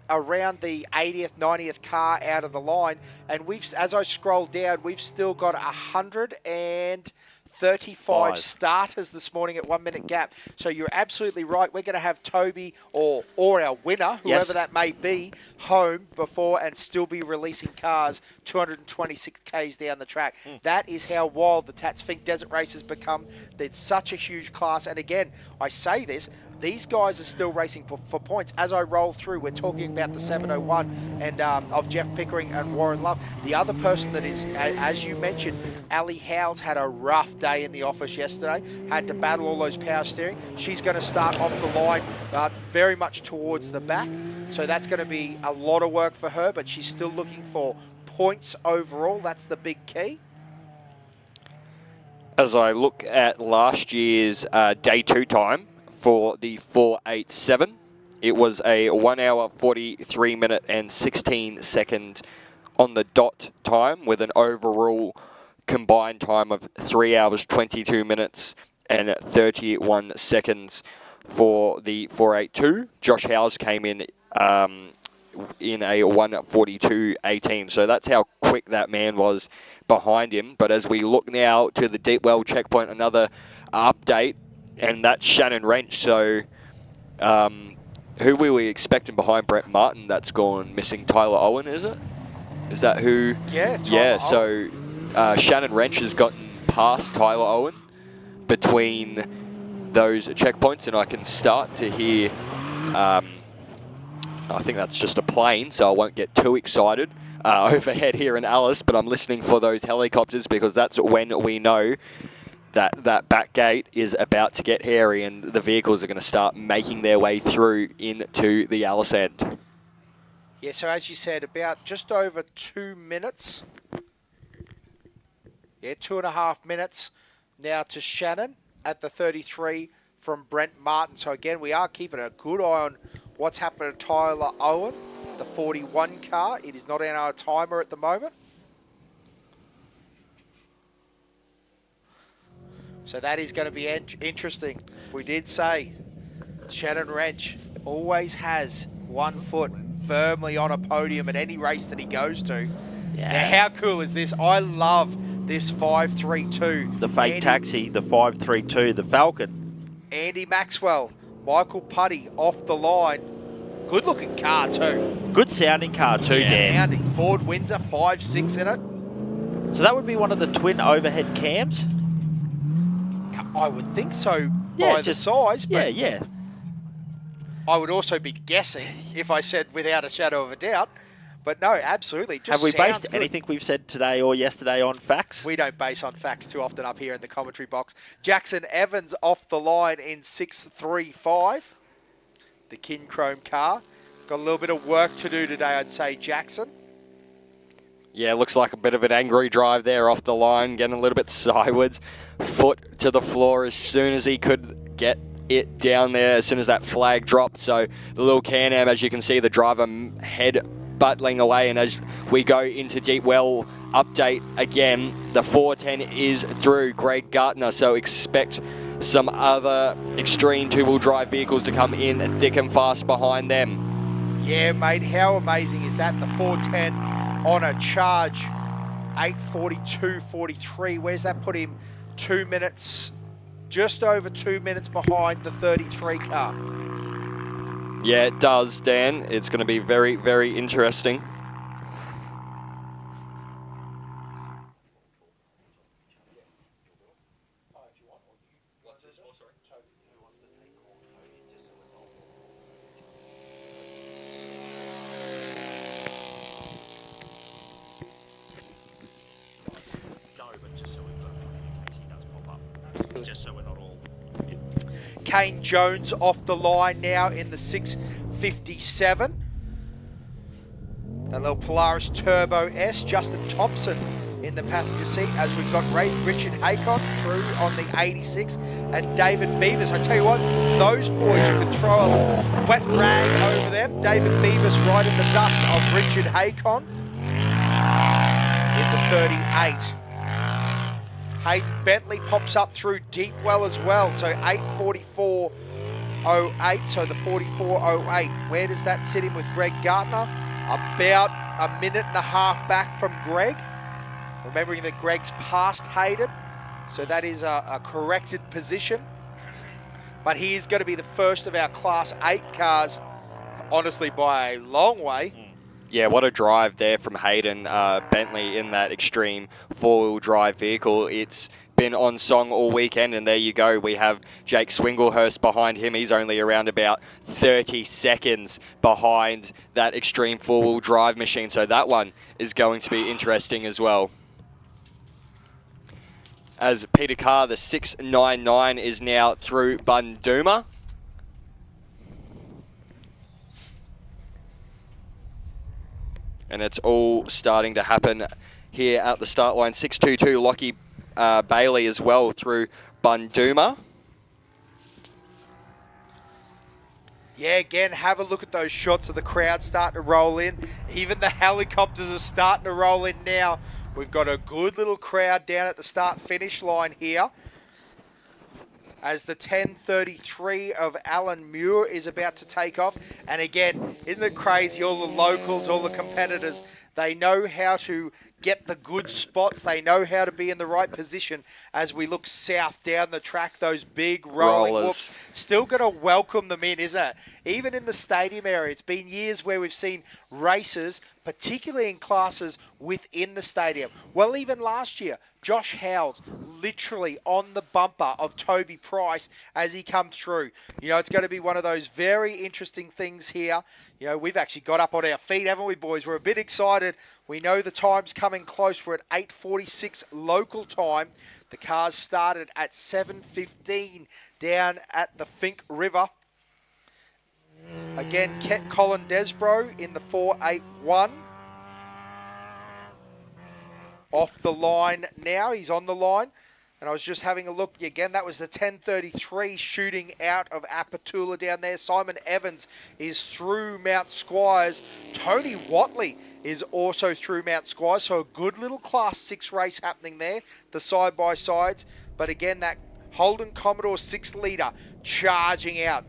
around the 80th, 90th car out of the line. And we've, as I scroll down, we've still got 135 starters this morning at 1 minute gap. So you're absolutely right. We're going to have Toby or our winner, whoever that may be, home before and still be releasing cars 226 Ks down the track. That is how wild the Tatts Finke Desert Race has become. It's such a huge class. And again, I say this, these guys are still racing for points. As I roll through, we're talking about the 701 and of Jeff Pickering and Warren Love. The other person that is, as you mentioned, Ali Howells had a rough day in the office yesterday, had to battle all those power steering. She's going to start off the line very much towards the back. So that's going to be a lot of work for her, but she's still looking for points overall. That's the big key. As I look at last year's day 2 time, for the 487. It was a 1 hour, 43 minute and 16 second on the dot time with an overall combined time of 3 hours, 22 minutes and 31 seconds for the 482. Josh Howes came in a 1:42.18. So that's how quick that man was behind him. But as we look now to the Deepwell checkpoint, another update, and that's Shannon Wrench. So who were we expecting behind Brett Martin that's gone missing? Tyler Owen, is it? Is that who? Yeah, so Shannon Wrench has gotten past Tyler Owen between those checkpoints, and I can start to hear, I think that's just a plane, so I won't get too excited overhead here in Alice, but I'm listening for those helicopters because that's when we know that back gate is about to get hairy and the vehicles are going to start making their way through into the Alice end. Yeah, so as you said, about just over 2 minutes. Yeah, 2.5 minutes now to Shannon at the 33 from Brent Martin. So again, we are keeping a good eye on what's happening to Tyler Owen, the 41 car. It is not on our timer at the moment. So that is going to be interesting. We did say Shannon Wrench always has 1 foot firmly on a podium at any race that he goes to. Yeah. Now, how cool is this? I love this 532. The fake taxi, the 532, the Falcon. Andy Maxwell, Michael Putty off the line. Good looking car too. Good sounding car too, Dan. Sounding. Ford Windsor, 5.6 in it. So that would be one of the twin overhead cams? I would think so by the size. But yeah. I would also be guessing if I said without a shadow of a doubt. But no, absolutely. Just have we based good. anything we've said today or yesterday on facts? We don't base on facts too often up here in the commentary box. Jackson Evans off the line in 6.35. The Kin Chrome car. Got a little bit of work to do today, I'd say, Jackson. Yeah, looks like a bit of an angry drive there off the line, getting a little bit sideways. Foot to the floor as soon as he could get it down there, as soon as that flag dropped. So the little Can-Am, as you can see, the driver head buttling away. And as we go into Deepwell update again, the 410 is through Greg Gartner. So expect some other extreme two-wheel drive vehicles to come in thick and fast behind them. Yeah, mate, how amazing is that? The 410 on a charge, 8:42.43. Where's that put him? 2 minutes, just over 2 minutes behind the 33 car. Yeah, it does, Dan. It's going to be very, very interesting. Kane Jones off the line now in the 657. That little Polaris Turbo S. Justin Thompson in the passenger seat as we've got Richard Haycock through on the 86 and David Beavis. I tell you what, those boys, you can throw a wet rag over them. David Beavis right in the dust of Richard Haycock in the 38. Hayden Bentley pops up through deep well as well, so 8:44.08, so the 44.08. Where does that sit him with Greg Gardner? About a minute and a half back from Greg. Remembering that Greg's past Hayden, so that is a corrected position. But he is going to be the first of our Class 8 cars, honestly, by a long way. Yeah, what a drive there from Hayden Bentley in that extreme four-wheel drive vehicle. It's been on song all weekend, and there you go. We have Jake Swinglehurst behind him. He's only around about 30 seconds behind that extreme four-wheel drive machine, so that one is going to be interesting as well. As Peter Carr, the 699, is now through Bunduma. And it's all starting to happen here at the start line. 622, Lockie Bailey as well through Bunduma. Yeah, again, have a look at those shots of the crowd starting to roll in. Even the helicopters are starting to roll in now. We've got a good little crowd down at the start-finish line here as the 10:33 of Alan Muir is about to take off. And again, isn't it crazy? All the locals, all the competitors, they know how to get the good spots. They know how to be in the right position as we look south down the track, those big rolling whoops. Still going to welcome them in, isn't it? Even in the stadium area, it's been years where we've seen races, particularly in classes within the stadium. Well, even last year, Josh Howells literally on the bumper of Toby Price as he come through. You know, it's going to be one of those very interesting things here. You know, we've actually got up on our feet, haven't we, boys? We're a bit excited. We know the time's coming close. We're at 8:46 local time. The cars started at 7:15 down at the Finke River. Again, Colin Desbro in the 481. Off the line now. He's on the line. And I was just having a look. Again, that was the 10:33 shooting out of Apatula down there. Simon Evans is through Mount Squires. Tony Watley is also through Mount Squires. So a good little Class 6 race happening there. The side-by-sides. But again, that Holden Commodore 6-litre charging out.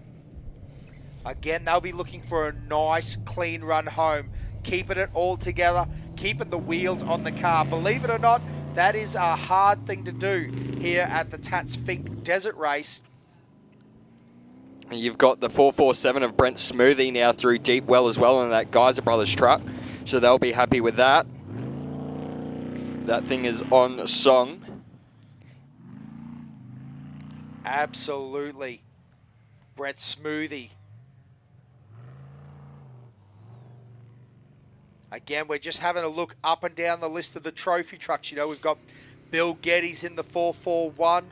Again, they'll be looking for a nice, clean run home. Keeping it all together. Keeping the wheels on the car. Believe it or not, that is a hard thing to do here at the Tatts Finke Desert Race. And you've got the 447 of Brent Smoothie now through deep well as well in that Geyser Brothers truck. So they'll be happy with that. That thing is on song. Absolutely. Brent Smoothie. Again, we're just having a look up and down the list of the trophy trucks. You know, we've got Bill Geddes in the 441.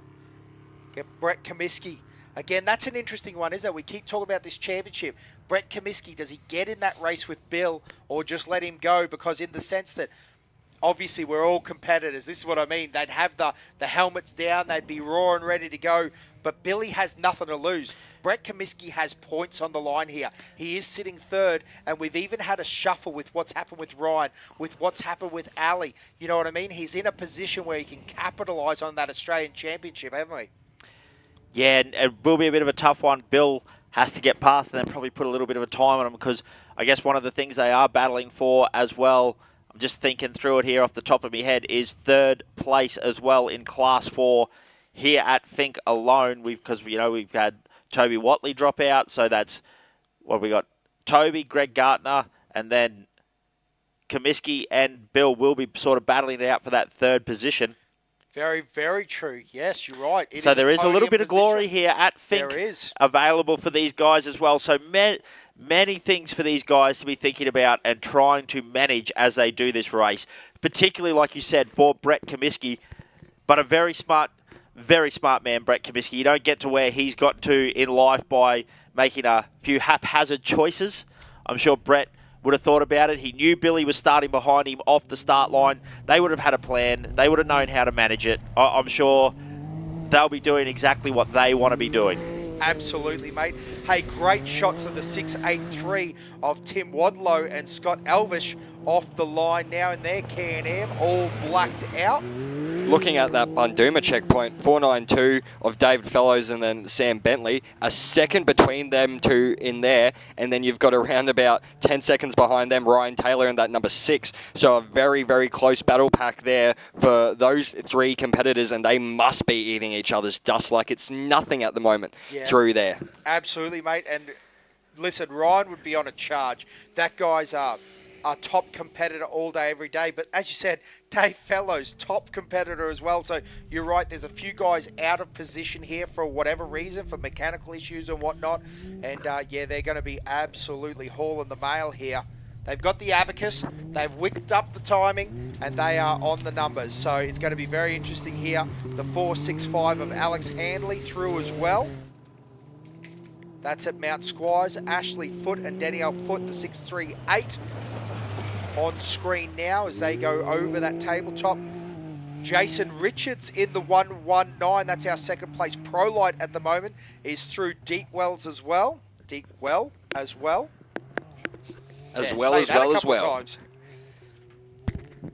Get Brett Comiskey. Again, that's an interesting one, isn't it? We keep talking about this championship. Brett Comiskey, does he get in that race with Bill or just let him go? Because in the sense that obviously we're all competitors. This is what I mean. They'd have the helmets down. They'd be raw and ready to go. But Billy has nothing to lose. Brett Comiskey has points on the line here. He is sitting third, and we've even had a shuffle with what's happened with Ryan, with what's happened with Ali. You know what I mean? He's in a position where he can capitalise on that Australian Championship, haven't we? Yeah, and it will be a bit of a tough one. Bill has to get past and then probably put a little bit of a time on him because I guess one of the things they are battling for as well, I'm just thinking through it here off the top of my head, is third place as well in Class 4 here at Finke alone. Because we've had Toby Watley drop out, so that's what we got. Toby, Greg Gartner, and then Comiskey and Bill will be sort of battling it out for that third position. Very, very true. Yes, you're right. So there is a little bit of glory here at Finke there is available for these guys as well. So many things for these guys to be thinking about and trying to manage as they do this race, particularly, like you said, for Brett Comiskey, but a very smart Very smart man, Brett Comiskey. You don't get to where he's got to in life by making a few haphazard choices. I'm sure Brett would have thought about it. He knew Billy was starting behind him off the start line. They would have had a plan. They would have known how to manage it. I'm sure they'll be doing exactly what they want to be doing. Absolutely, mate. Hey, great shots of the 6.83 of Tim Wadlow and Scott Elvish off the line now in their Can-Am, all blacked out. Looking at that Bunduma checkpoint, 492 of David Fellows and then Sam Bentley, a second between them two in there, and then you've got around about 10 seconds behind them, Ryan Taylor and that number 6. So a very, very close battle pack there for those three competitors, and they must be eating each other's dust like it's nothing at the moment through there. Absolutely, mate. And listen, Ryan would be on a charge. That guy's a top competitor all day, every day. But as you said, Dave Fellows, top competitor as well. So you're right, there's a few guys out of position here for whatever reason, for mechanical issues and whatnot. And yeah, they're going to be absolutely hauling the mail here. They've got the abacus, they've whipped up the timing, and they are on the numbers. So it's going to be very interesting here. The 4.65 of Alex Handley through as well. That's at Mount Squires. Ashley Foote and Danielle Foote, the 6.38. On screen now as they go over that tabletop. Jason Richards in the 119. That's our second place pro light at the moment. Is through Deep Wells as well. Deep Well as well. As well. Times.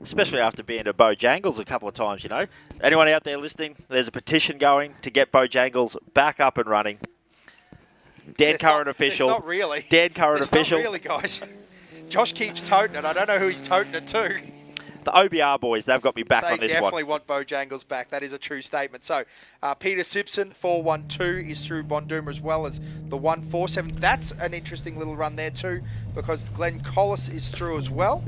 Especially after being to Bojangles a couple of times, you know. Anyone out there listening, there's a petition going to get Bojangles back up and running. Dan Curran official. It's not really. Dan Curran official. Not really, guys. Josh keeps toting it. I don't know who he's toting it to. The OBR boys, they've got me back on this one. They definitely want Bojangles back. That is a true statement. So, Peter Simpson, 412, is through Bonduma as well as the 147. That's an interesting little run there too, because Glenn Collis is through as well.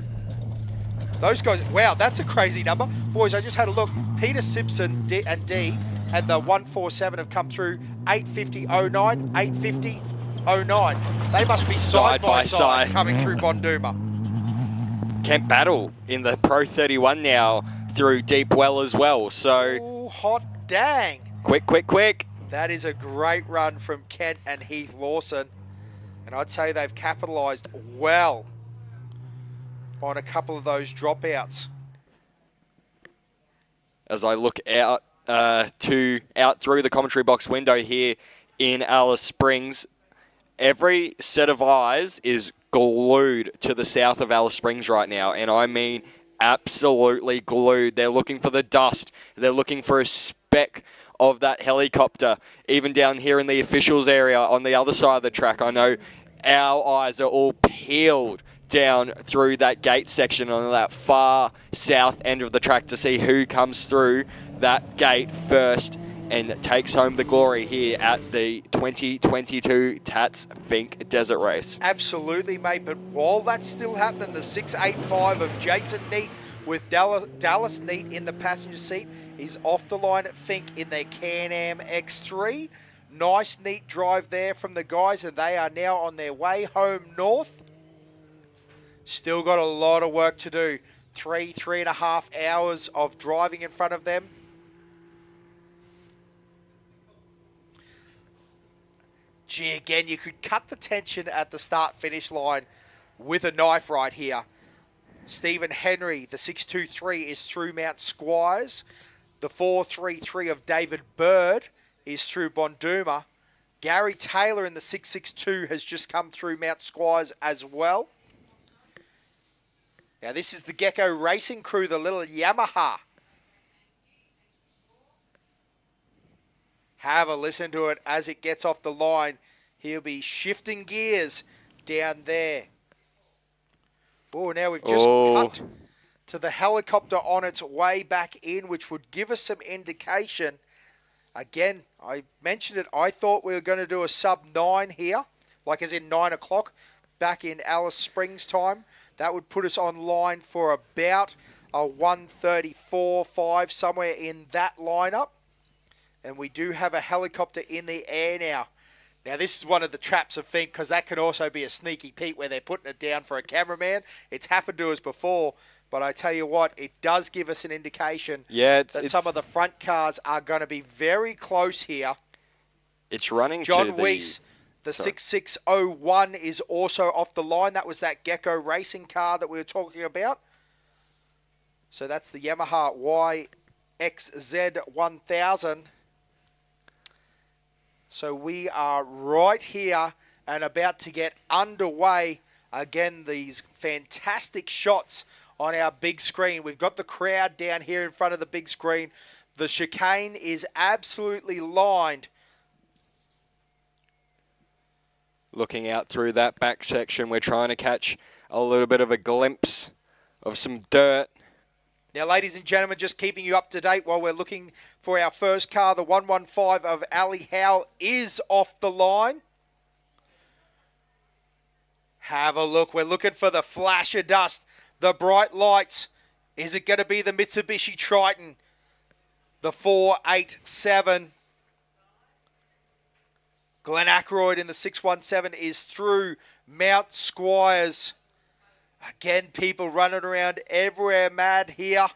Those guys, wow, that's a crazy number. Boys, I just had a look. Peter Simpson and D and the 147 have come through 850.09, 850.09. They must be side by side coming through Bonduma. Kent Battle in the Pro 31 now through Deep Well as well. So Oh, hot dang. quick. That is a great run from Kent and Heath Lawson. And I'd say they've capitalised well on a couple of those dropouts. As I look out through the commentary box window here in Alice Springs, every set of eyes is glued to the south of Alice Springs right now, and I mean absolutely glued. They're looking for the dust. They're looking for a speck of that helicopter. Even down here in the officials area on the other side of the track, I know our eyes are all peeled down through that gate section on that far south end of the track to see who comes through that gate first and takes home the glory here at the 2022 Tatts Finke Desert Race. Absolutely, mate. But while that's still happening, the 685 of Jason Neat with Dallas Neat in the passenger seat is off the line at Finke in their Can-Am X3. Nice, neat drive there from the guys, and they are now on their way home north. Still got a lot of work to do. 3.5 hours of driving in front of them. Gee, again, you could cut the tension at the start-finish line with a knife right here. Stephen Henry, the 623, is through Mount Squires. The 433 of David Bird is through Bonduma. Gary Taylor in the 662 has just come through Mount Squires as well. Now, this is the Gecko Racing crew, the little Yamaha. Have a listen to it as it gets off the line. He'll be shifting gears down there. Oh, now we've just cut to the helicopter on its way back in, which would give us some indication. Again, I mentioned it. I thought we were going to do a sub-9 here, like as in 9 o'clock back in Alice Springs time. That would put us online for about a 1:34.5, somewhere in that lineup. And we do have a helicopter in the air now. Now, this is one of the traps of Finke, because that can also be a sneaky peek where they're putting it down for a cameraman. It's happened to us before. But I tell you what, it does give us an indication It's some of the front cars are going to be very close here. It's running John to Weiss, the sorry. 6601 is also off the line. That was that Gecko racing car that we were talking about. So that's the Yamaha YXZ1000. So we are right here and about to get underway. Again, these fantastic shots on our big screen. We've got the crowd down here in front of the big screen. The chicane is absolutely lined. Looking out through that back section, we're trying to catch a little bit of a glimpse of some dirt. Now, ladies and gentlemen, just keeping you up to date while we're looking for our first car, the 115 of Ali Howell is off the line. Have a look. We're looking for the flash of dust, the bright lights. Is it going to be the Mitsubishi Triton, the 487? Glenn Ackroyd in the 617 is through Mount Squires. Again, people running around everywhere mad here.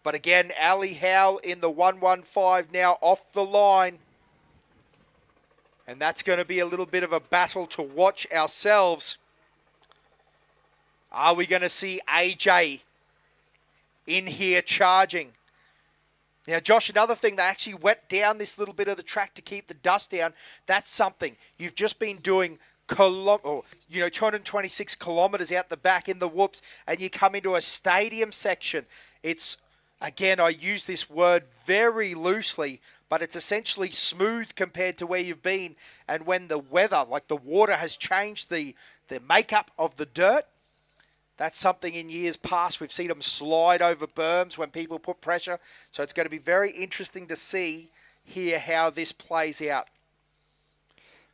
But again, Ali Howell in the 115 now off the line. And that's going to be a little bit of a battle to watch ourselves. Are we going to see AJ in here charging? Now, Josh, another thing, they actually wet down this little bit of the track to keep the dust down. That's something. You've just been doing 226 kilometres out the back in the whoops, and you come into a stadium section. It's, again, I use this word very loosely, but it's essentially smooth compared to where you've been. And when the weather, like the water, has changed the makeup of the dirt, that's something in years past. We've seen them slide over berms when people put pressure. So it's going to be very interesting to see here how this plays out.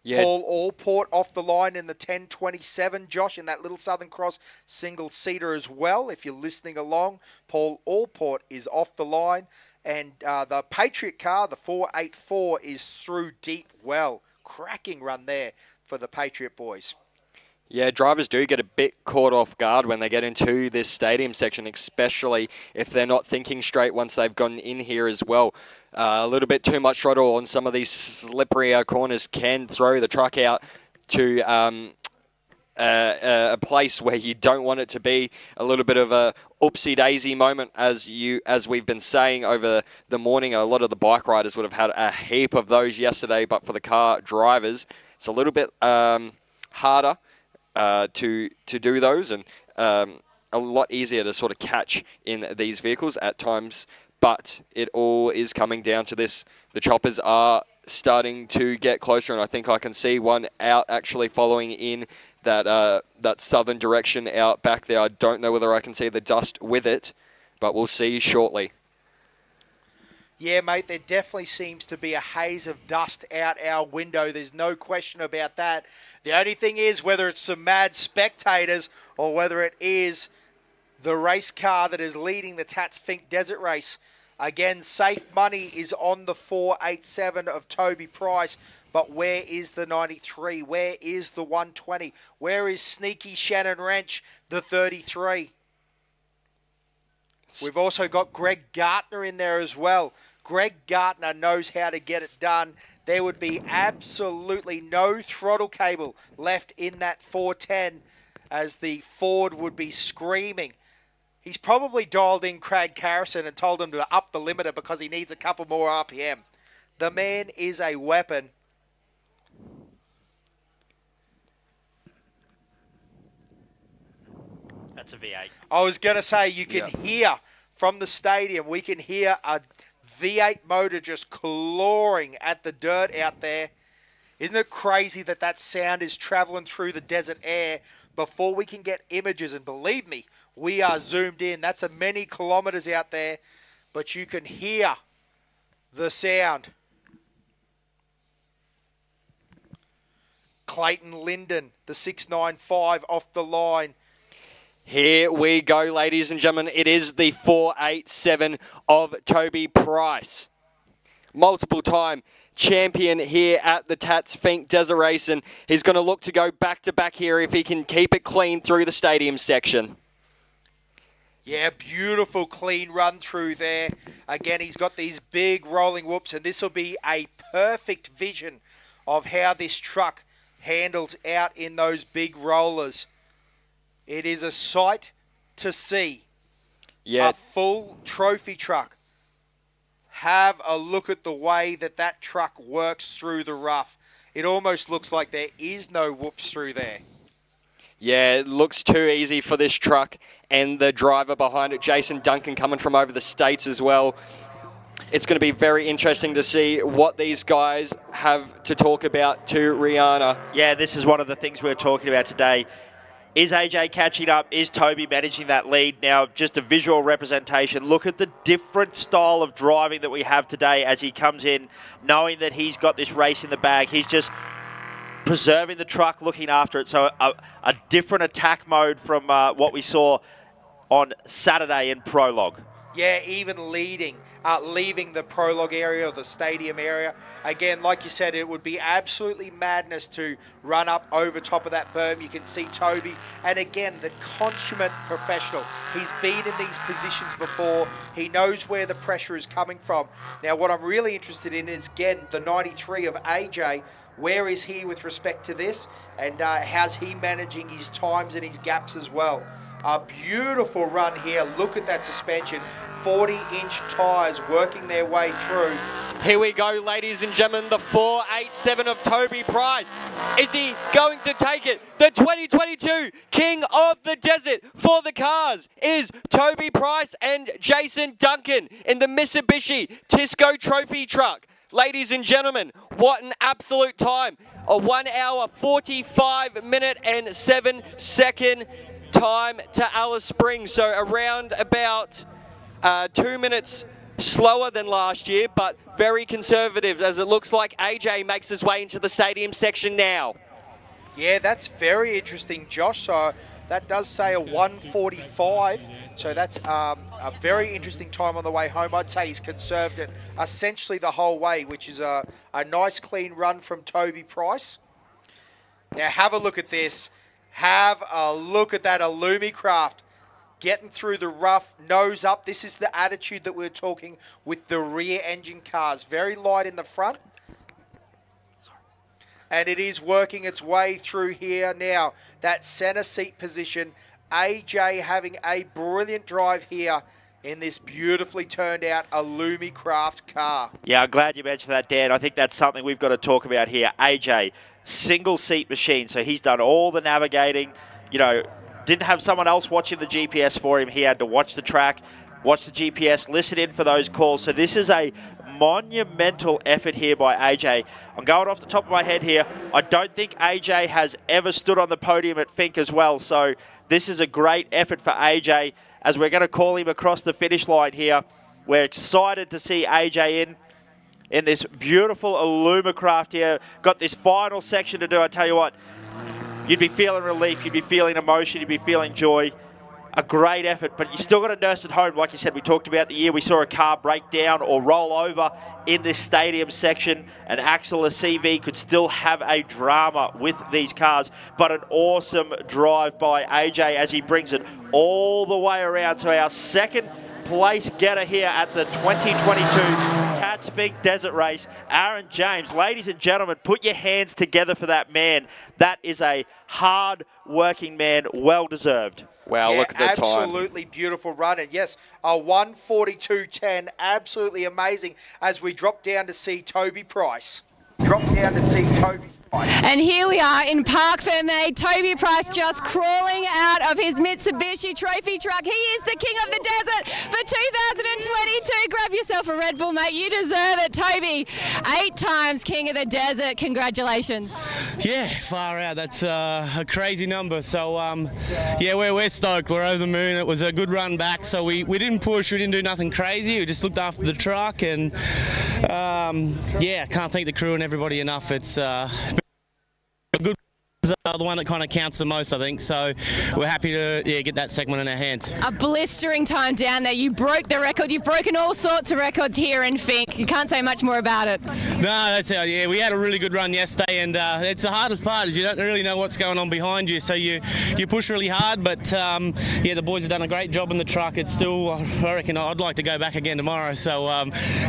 Yeah. Paul Allport off the line in the 1027, Josh, in that little Southern Cross single-seater as well. If you're listening along, Paul Allport is off the line. And the Patriot car, the 484, is through deep well. Cracking run there for the Patriot boys. Yeah, drivers do get a bit caught off guard when they get into this stadium section, especially if they're not thinking straight once they've gone in here as well. A little bit too much throttle on some of these slippery corners can throw the truck out to a place where you don't want it to be. A little bit of a oopsie-daisy moment, as we've been saying over the morning. A lot of the bike riders would have had a heap of those yesterday, but for the car drivers, it's a little bit harder to do those, and a lot easier to sort of catch in these vehicles at times. But it all is coming down to this. The choppers are starting to get closer, and I think I can see one out actually following in that southern direction out back there. I don't know whether I can see the dust with it, but we'll see shortly. Yeah, mate, there definitely seems to be a haze of dust out our window. There's no question about that. The only thing is whether it's some mad spectators or whether it is the race car that is leading the Tatts Finke Desert Race. Again, safe money is on the 487 of Toby Price. But where is the 93? Where is the 120? Where is sneaky Shannon Wrench, the 33? We've also got Greg Gartner in there as well. Greg Gartner knows how to get it done. There would be absolutely no throttle cable left in that 410 as the Ford would be screaming. He's probably dialed in Craig Carrison and told him to up the limiter because he needs a couple more RPM. The man is a weapon. That's a V8. I was going to say, you can hear from the stadium, we can hear a V8 motor just clawing at the dirt out there. Isn't it crazy that that sound is traveling through the desert air before we can get images? And believe me, we are zoomed in. That's a many kilometers out there, but you can hear the sound. Clayton Linden, the 695 off the line. Here we go, ladies and gentlemen. It is the 487 of Toby Price. Multiple-time champion here at the Tatts Finke Desert Race, and he's going to look to go back-to-back here if he can keep it clean through the stadium section. Yeah, beautiful clean run through there. Again, he's got these big rolling whoops, and this will be a perfect vision of how this truck handles out in those big rollers. It is a sight to see. Yeah. A full trophy truck. Have a look at the way that truck works through the rough. It almost looks like there is no whoops through there. Yeah, it looks too easy for this truck, and the driver behind it, Jason Duncan, coming from over the States as well. It's going to be very interesting to see what these guys have to talk about to Rihanna. Yeah, this is one of the things we're talking about today. Is AJ catching up? Is Toby managing that lead? Now, just a visual representation. Look at the different style of driving that we have today as he comes in, knowing that he's got this race in the bag. He's just preserving the truck, looking after it. So a different attack mode from what we saw on Saturday in Prologue. Yeah, even leaving the prologue area or the stadium area. Again, like you said, it would be absolutely madness to run up over top of that berm. You can see Toby, and again, the consummate professional. He's been in these positions before. He knows where the pressure is coming from. Now, what I'm really interested in is, again, the 93 of AJ. Where is he with respect to this? And how's he managing his times and his gaps as well? A beautiful run here. Look at that suspension. 40-inch tyres working their way through. Here we go, ladies and gentlemen, the 487 of Toby Price. Is he going to take it? The 2022 King of the Desert for the cars is Toby Price and Jason Duncan in the Mitsubishi Tisco Trophy truck. Ladies and gentlemen, what an absolute time. A 1 hour, 45 minute and 7 second time to Alice Springs. So around about 2 minutes slower than last year, but very conservative, as it looks like AJ makes his way into the stadium section now. Yeah, that's very interesting, Josh. So that does say a 1:45. So that's a very interesting time on the way home. I'd say he's conserved it essentially the whole way, which is a nice clean run from Toby Price. Now have a look at this. Have a look at that Illumicraft getting through the rough, nose up. This is the attitude that we're talking with the rear engine cars. Very light in the front. And it is working its way through here now. That center seat position. AJ having a brilliant drive here in this beautifully turned out Illumicraft car. Yeah, I'm glad you mentioned that, Dan. I think that's something we've got to talk about here. AJ, single seat machine. So he's done all the navigating, you know, didn't have someone else watching the GPS for him. He had to watch the track, watch the GPS, listen in for those calls. So this is a monumental effort here by AJ. I'm going off the top of my head here. I don't think AJ has ever stood on the podium at Finke as well. So this is a great effort for AJ as we're going to call him across the finish line here. We're excited to see AJ in this beautiful Illumicraft here. Got this final section to do. I tell you what, you'd be feeling relief, you'd be feeling emotion, you'd be feeling joy. A great effort, but you still got to nurse it home. Like you said, we talked about the year we saw a car break down or roll over in this stadium section. An Axle, a CV could still have a drama with these cars, but an awesome drive by AJ as he brings it all the way around to our second place getter here at the 2022 Tatts Finke Desert Race, Aaron James. Ladies and gentlemen, put your hands together for that man. That is a hard-working man, well-deserved. Wow, yeah, look at the time. Absolutely beautiful run. And yes, a 1:42.10, absolutely amazing as we drop down to see Toby Price. And here we are in Parc Fermé, Toby Price just crawling out of his Mitsubishi trophy truck. He is the king of the desert for 2022. Grab yourself a Red Bull, mate. You deserve it, Toby. 8 times king of the desert. Congratulations. Yeah, far out. That's a crazy number. So, yeah, we're stoked. We're over the moon. It was a good run back. So we didn't push. We didn't do nothing crazy. We just looked after the truck. And, yeah, I can't thank the crew and everybody enough. It's good. the one that kind of counts the most, I think. So we're happy to get that segment in our hands. A blistering time down there. You broke the record. You've broken all sorts of records here in Fink. You can't say much more about it. No, that's it. Yeah, we had a really good run yesterday, and it's the hardest part is you don't really know what's going on behind you. So you push really hard, but the boys have done a great job in the truck. It's still, I reckon, I'd like to go back again tomorrow. So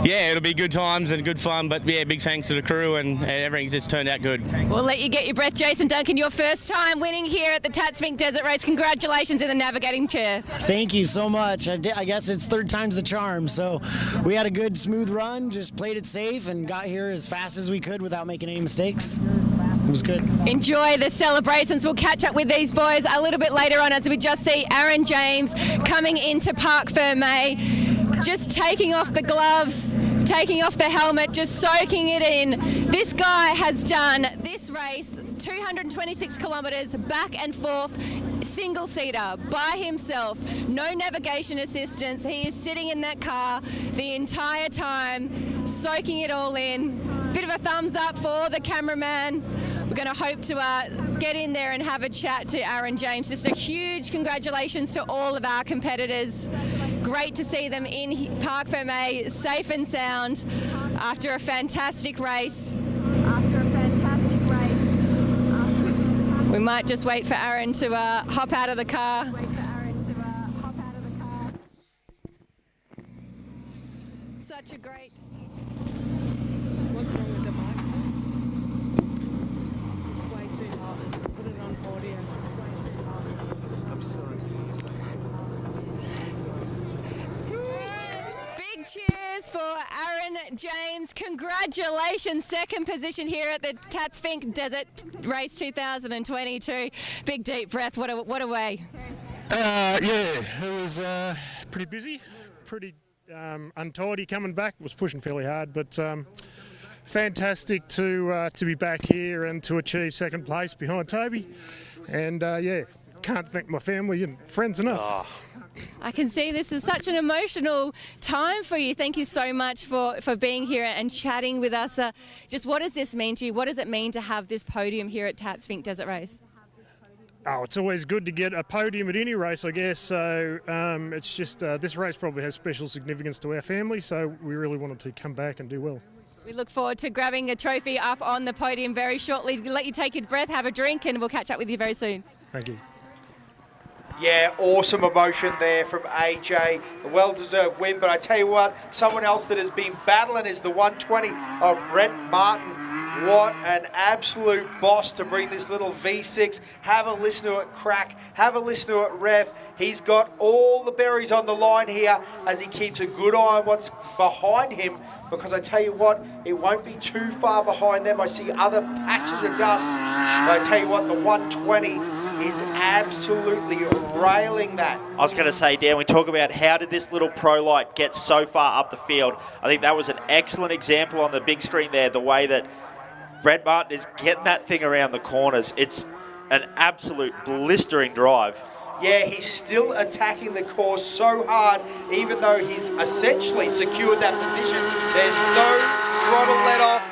it'll be good times and good fun. But big thanks to the crew, and everything's just turned out good. We'll let you get your breath, Jason Duncan. Your first time winning here at the Tatts Finke Desert Race. Congratulations in the navigating chair. Thank you so much. I guess it's third time's the charm. So we had a good, smooth run, just played it safe and got here as fast as we could without making any mistakes. It was good. Enjoy the celebrations. We'll catch up with these boys a little bit later on as we just see Aaron James coming into Parc Ferme, just taking off the gloves, taking off the helmet, just soaking it in. This guy has done this race 226 kilometres back and forth, single seater by himself, no navigation assistance. He is sitting in that car the entire time, soaking it all in. Bit of a thumbs up for the cameraman. We're going to hope to get in there and have a chat to Aaron James. Just a huge congratulations to all of our competitors. Great to see them in Parc Ferme, safe and sound, after a fantastic race. We might just wait for Aaron to hop out of the car. Such a great... What's wrong with the mic? It's way too hot. Put it on audio. I'm still Big cheers for Aaron James. Congratulations, second position here at the Tatts Finke Desert Race 2022. Big deep breath. What a way. It was pretty busy, pretty untidy coming back. Was pushing fairly hard, but fantastic to be back here and to achieve second place behind Toby. And can't thank my family and friends enough. I can see this is such an emotional time for you. Thank you so much for being here and chatting with us. Just what does this mean to you? What does it mean to have this podium here at Tatts Finke Desert Race? Oh, it's always good to get a podium at any race, I guess. So it's just this race probably has special significance to our family, so we really wanted to come back and do well. We look forward to grabbing a trophy up on the podium very shortly. Let you take your breath, have a drink, and we'll catch up with you very soon. Thank you. Yeah, awesome emotion there from AJ. A well-deserved win, but I tell you what, someone else that has been battling is the 120 of Brent Martin. What an absolute boss to bring this little V6. Have a listen to it crack. Have a listen to it rev. He's got all the berries on the line here as he keeps a good eye on what's behind him, because I tell you what, it won't be too far behind them. I see other patches of dust, but I tell you what, the 120 is absolutely railing that. I was going to say, Dan, we talk about how did this little Pro Light get so far up the field. I think that was an excellent example on the big screen there, the way that Brett Martin is getting that thing around the corners. It's an absolute blistering drive. Yeah, he's still attacking the course so hard, even though he's essentially secured that position. There's no throttle let off.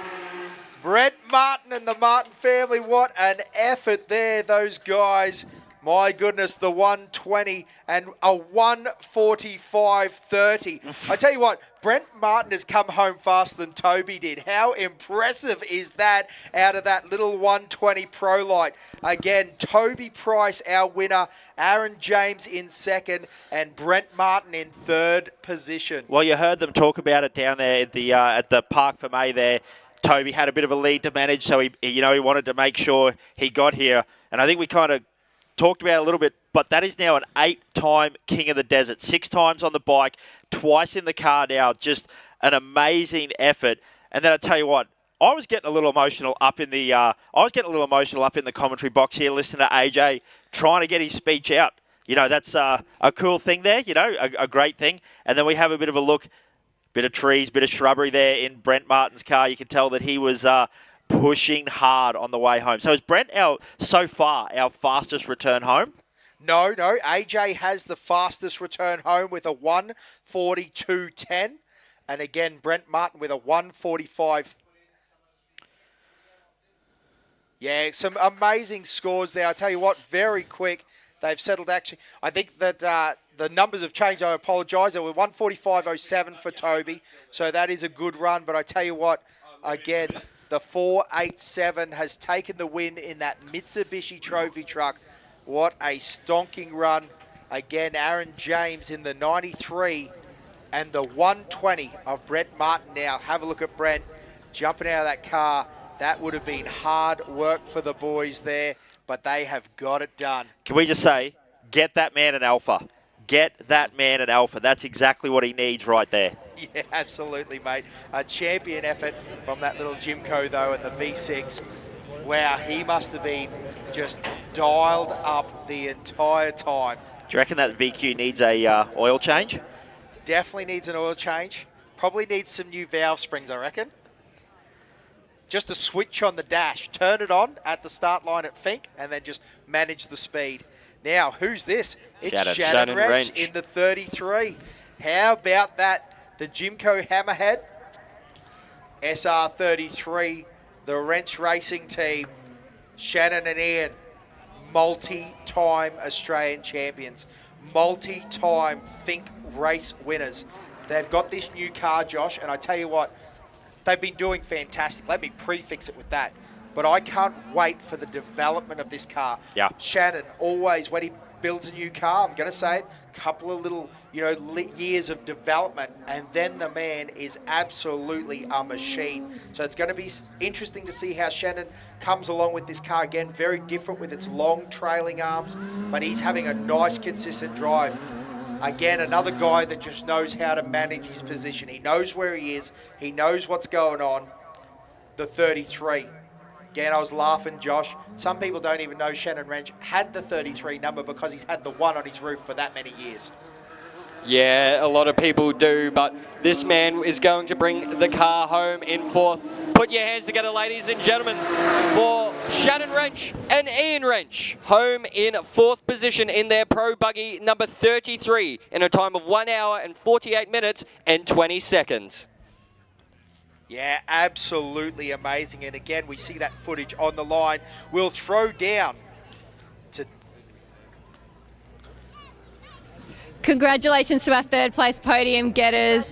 Brett Martin and the Martin family, what an effort there, those guys. My goodness, the 120 and a 1:45.30. I tell you what, Brent Martin has come home faster than Toby did. How impressive is that out of that little 120 Pro Light? Again, Toby Price, our winner, Aaron James in second, and Brent Martin in third position. Well, you heard them talk about it down there at the Parc Ferme there. Toby had a bit of a lead to manage, so he wanted to make sure he got here. And I think we kind of talked about it a little bit, but that is now an 8-time King of the Desert, 6 times on the bike, twice in the car now. Just an amazing effort. And then I tell you what, I was getting a little emotional up in the commentary box here, listening to AJ trying to get his speech out. You know, that's a cool thing there. You know, a great thing. And then we have a bit of a look. Bit of trees, bit of shrubbery there in Brent Martin's car. You can tell that he was pushing hard on the way home. So is Brent so far our fastest return home? No. AJ has the fastest return home with a 1:42.10. And again, Brent Martin with a 1:45. Yeah, some amazing scores there. I tell you what, very quick. They've settled actually. I think that the numbers have changed. I apologise. It was 145.07 for Toby. So that is a good run. But I tell you what, again, the 4.87 has taken the win in that Mitsubishi Trophy truck. What a stonking run. Again, Aaron James in the 93 and the 120 of Brent Martin now. Have a look at Brent jumping out of that car. That would have been hard work for the boys there, but they have got it done. Can we just say, get that man an alpha. Get that man an alpha. That's exactly what he needs right there. Yeah, absolutely, mate. A champion effort from that little Jimco, though, and the V6. Wow, he must have been just dialed up the entire time. Do you reckon that VQ needs a oil change? Definitely needs an oil change. Probably needs some new valve springs, I reckon. Just a switch on the dash. Turn it on at the start line at Finke and then just manage the speed. Now, who's this? It's Shannon Wrench in the 33. How about that? The Jimco Hammerhead SR33, the Wrench Racing team. Shannon and Ian, multi-time Australian champions. Multi-time Finke race winners. They've got this new car, Josh, and I tell you what, they've been doing fantastic. Let me prefix it with that. But I can't wait for the development of this car. Yeah. Shannon, always, when he builds a new car, I'm going to say it, couple of little, years of development, and then the man is absolutely a machine. So it's going to be interesting to see how Shannon comes along with this car. Again, very different with its long trailing arms, but he's having a nice, consistent drive. Again, another guy that just knows how to manage his position. He knows where he is. He knows what's going on. The 33. Again, I was laughing, Josh. Some people don't even know Shannon Wrench had the 33 number because he's had the one on his roof for that many years. Yeah, a lot of people do, but this man is going to bring the car home in fourth. Put your hands together, ladies and gentlemen, for Shannon Wrench and Ian Wrench, home in fourth position in their Pro Buggy number 33 in a time of 1 hour and 48 minutes and 20 seconds. Yeah, absolutely amazing. And again, we see that footage on the line. We'll throw down to... Congratulations to our third place podium getters,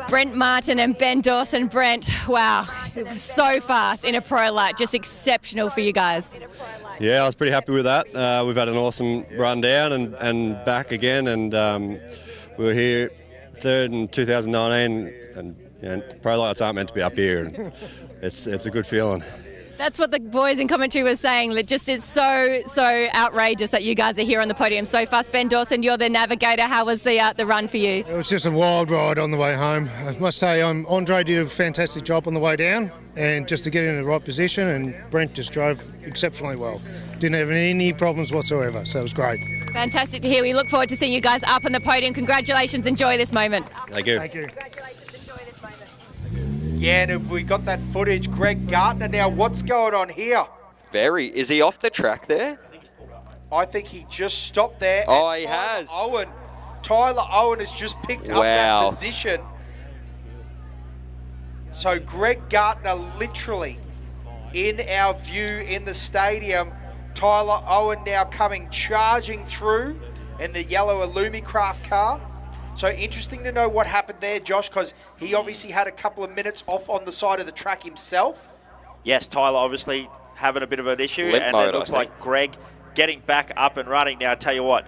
Brent Martin and Ben Dawson. Brent, wow, it was so fast in a pro lap, just exceptional for you guys. Yeah, I was pretty happy with that. We've had an awesome run down and back again, and we were here third in 2019, and pro lights aren't meant to be up here, and it's a good feeling. That's what the boys in commentary were saying. That just it's so outrageous that you guys are here on the podium so fast. Ben Dawson, you're the navigator. How was the run for you? It was just a wild ride on the way home. I must say, Andre did a fantastic job on the way down, and just to get in the right position, and Brent just drove exceptionally well. Didn't have any problems whatsoever, so it was great. Fantastic to hear. We look forward to seeing you guys up on the podium. Congratulations. Enjoy this moment. Thank you. Thank you. Yeah, and if we got that footage, Greg Gardner. Now, what's going on here? Is he off the track there? I think he just stopped there. Oh, he has. Tyler Owen has just picked up that position. So Greg Gardner literally in our view in the stadium. Tyler Owen now coming charging through in the yellow Illumicraft car. So interesting to know what happened there, Josh, because he obviously had a couple of minutes off on the side of the track himself. Yes, Tyler obviously having a bit of an issue, and it looks like Greg getting back up and running. Now, I tell you what,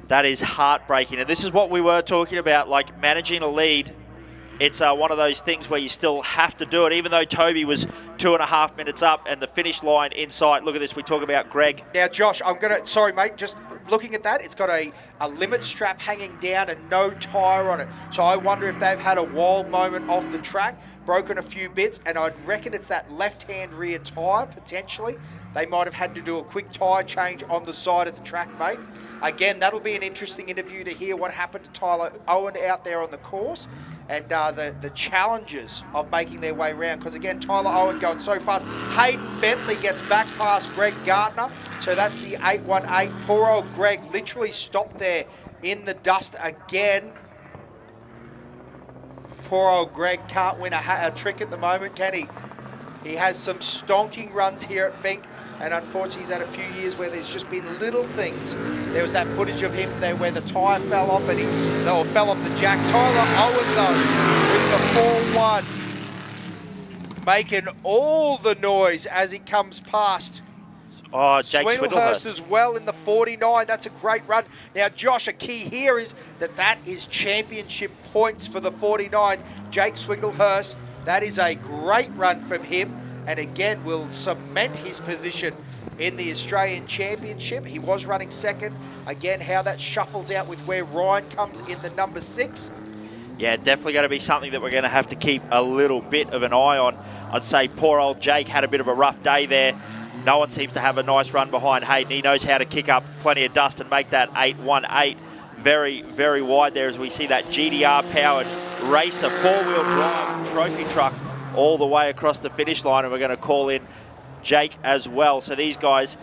that is heartbreaking. And this is what we were talking about, like managing a lead. It's one of those things where you still have to do it, even though Toby was 2.5 minutes up and the finish line in sight. Look at this, we talk about Greg. Now, Josh, sorry, mate, just looking at that, it's got a limit strap hanging down and no tyre on it. So I wonder if they've had a wild moment off the track, broken a few bits, and I reckon it's that left-hand rear tyre, potentially. They might have had to do a quick tyre change on the side of the track, mate. Again, that'll be an interesting interview to hear what happened to Tyler Owen out there on the course and the challenges of making their way around. Because, again, Tyler Owen going so fast. Hayden Bentley gets back past Greg Gardner. So that's the 818. Poor old Greg literally stopped there in the dust again. Poor old Greg can't win a trick at the moment, can he? He has some stonking runs here at Finke, and unfortunately he's had a few years where there's just been little things. There was that footage of him there where the tyre fell off and fell off the jack. Tyler Owen though, with the 4-1, making all the noise as he comes past. Oh, Jake Swinglehurst as well in the 49. That's a great run. Now, Josh, a key here is that is championship points for the 49. Jake Swinglehurst, that is a great run from him, and again will cement his position in the Australian Championship. He was running second. Again, how that shuffles out with where Ryan comes in the number 6. Yeah, definitely going to be something that we're going to have to keep a little bit of an eye on. I'd say poor old Jake had a bit of a rough day there. No one seems to have a nice run behind Hayden. He knows how to kick up plenty of dust and make that 818 very, very wide there as we see that GDR-powered racer, four-wheel drive trophy truck all the way across the finish line, and we're going to call in Jake as well. So these guys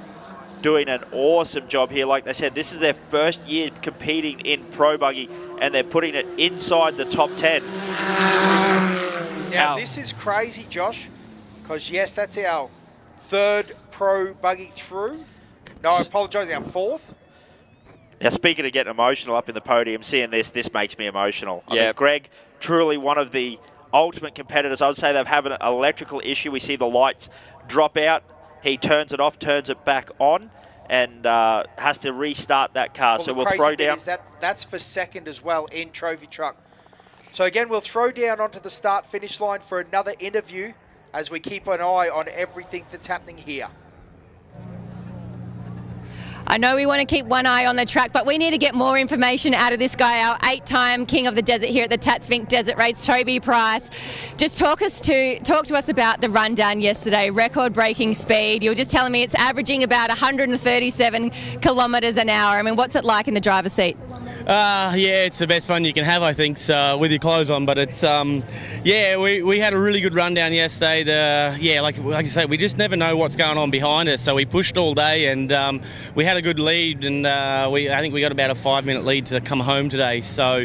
doing an awesome job here. Like they said, this is their first year competing in Pro Buggy, and they're putting it inside the top 10. Now, this is crazy, Josh, because, yes, that's our 3rd Pro Buggy through. No, I apologise, our 4th. Now, speaking of getting emotional up in the podium, seeing this makes me emotional. Yeah. I mean, Greg, truly one of the ultimate competitors. I would say they've had an electrical issue. We see the lights drop out. He turns it off, turns it back on, and has to restart that car. Well, so the we'll crazy throw bit down. is that's for second as well in Trophy Truck. So again, we'll throw down onto the start-finish line for another interview as we keep an eye on everything that's happening here. I know we want to keep one eye on the track, but we need to get more information out of this guy, our 8-time King of the Desert here at the Tatts Finke Desert Race, Toby Price. Just talk to us about the rundown yesterday, record-breaking speed. You were just telling me it's averaging about 137 kilometres an hour. I mean, what's it like in the driver's seat? Yeah, it's the best fun you can have, I think, so, with your clothes on. But it's, yeah, we had a really good rundown yesterday. Like I say, we just never know what's going on behind us. So we pushed all day, and we had a good lead, and I think we got about a 5-minute lead to come home today. So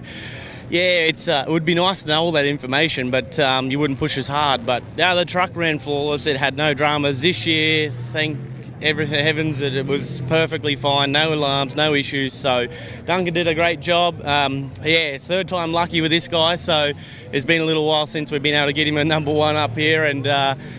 yeah, it would be nice to know all that information, but you wouldn't push as hard. But the truck ran flawless. It had no dramas this year. Thank heavens that it was perfectly fine, no alarms, no issues. So Duncan did a great job. Yeah, 3rd time lucky with this guy. So it's been a little while since we've been able to get him a number 1 up here, and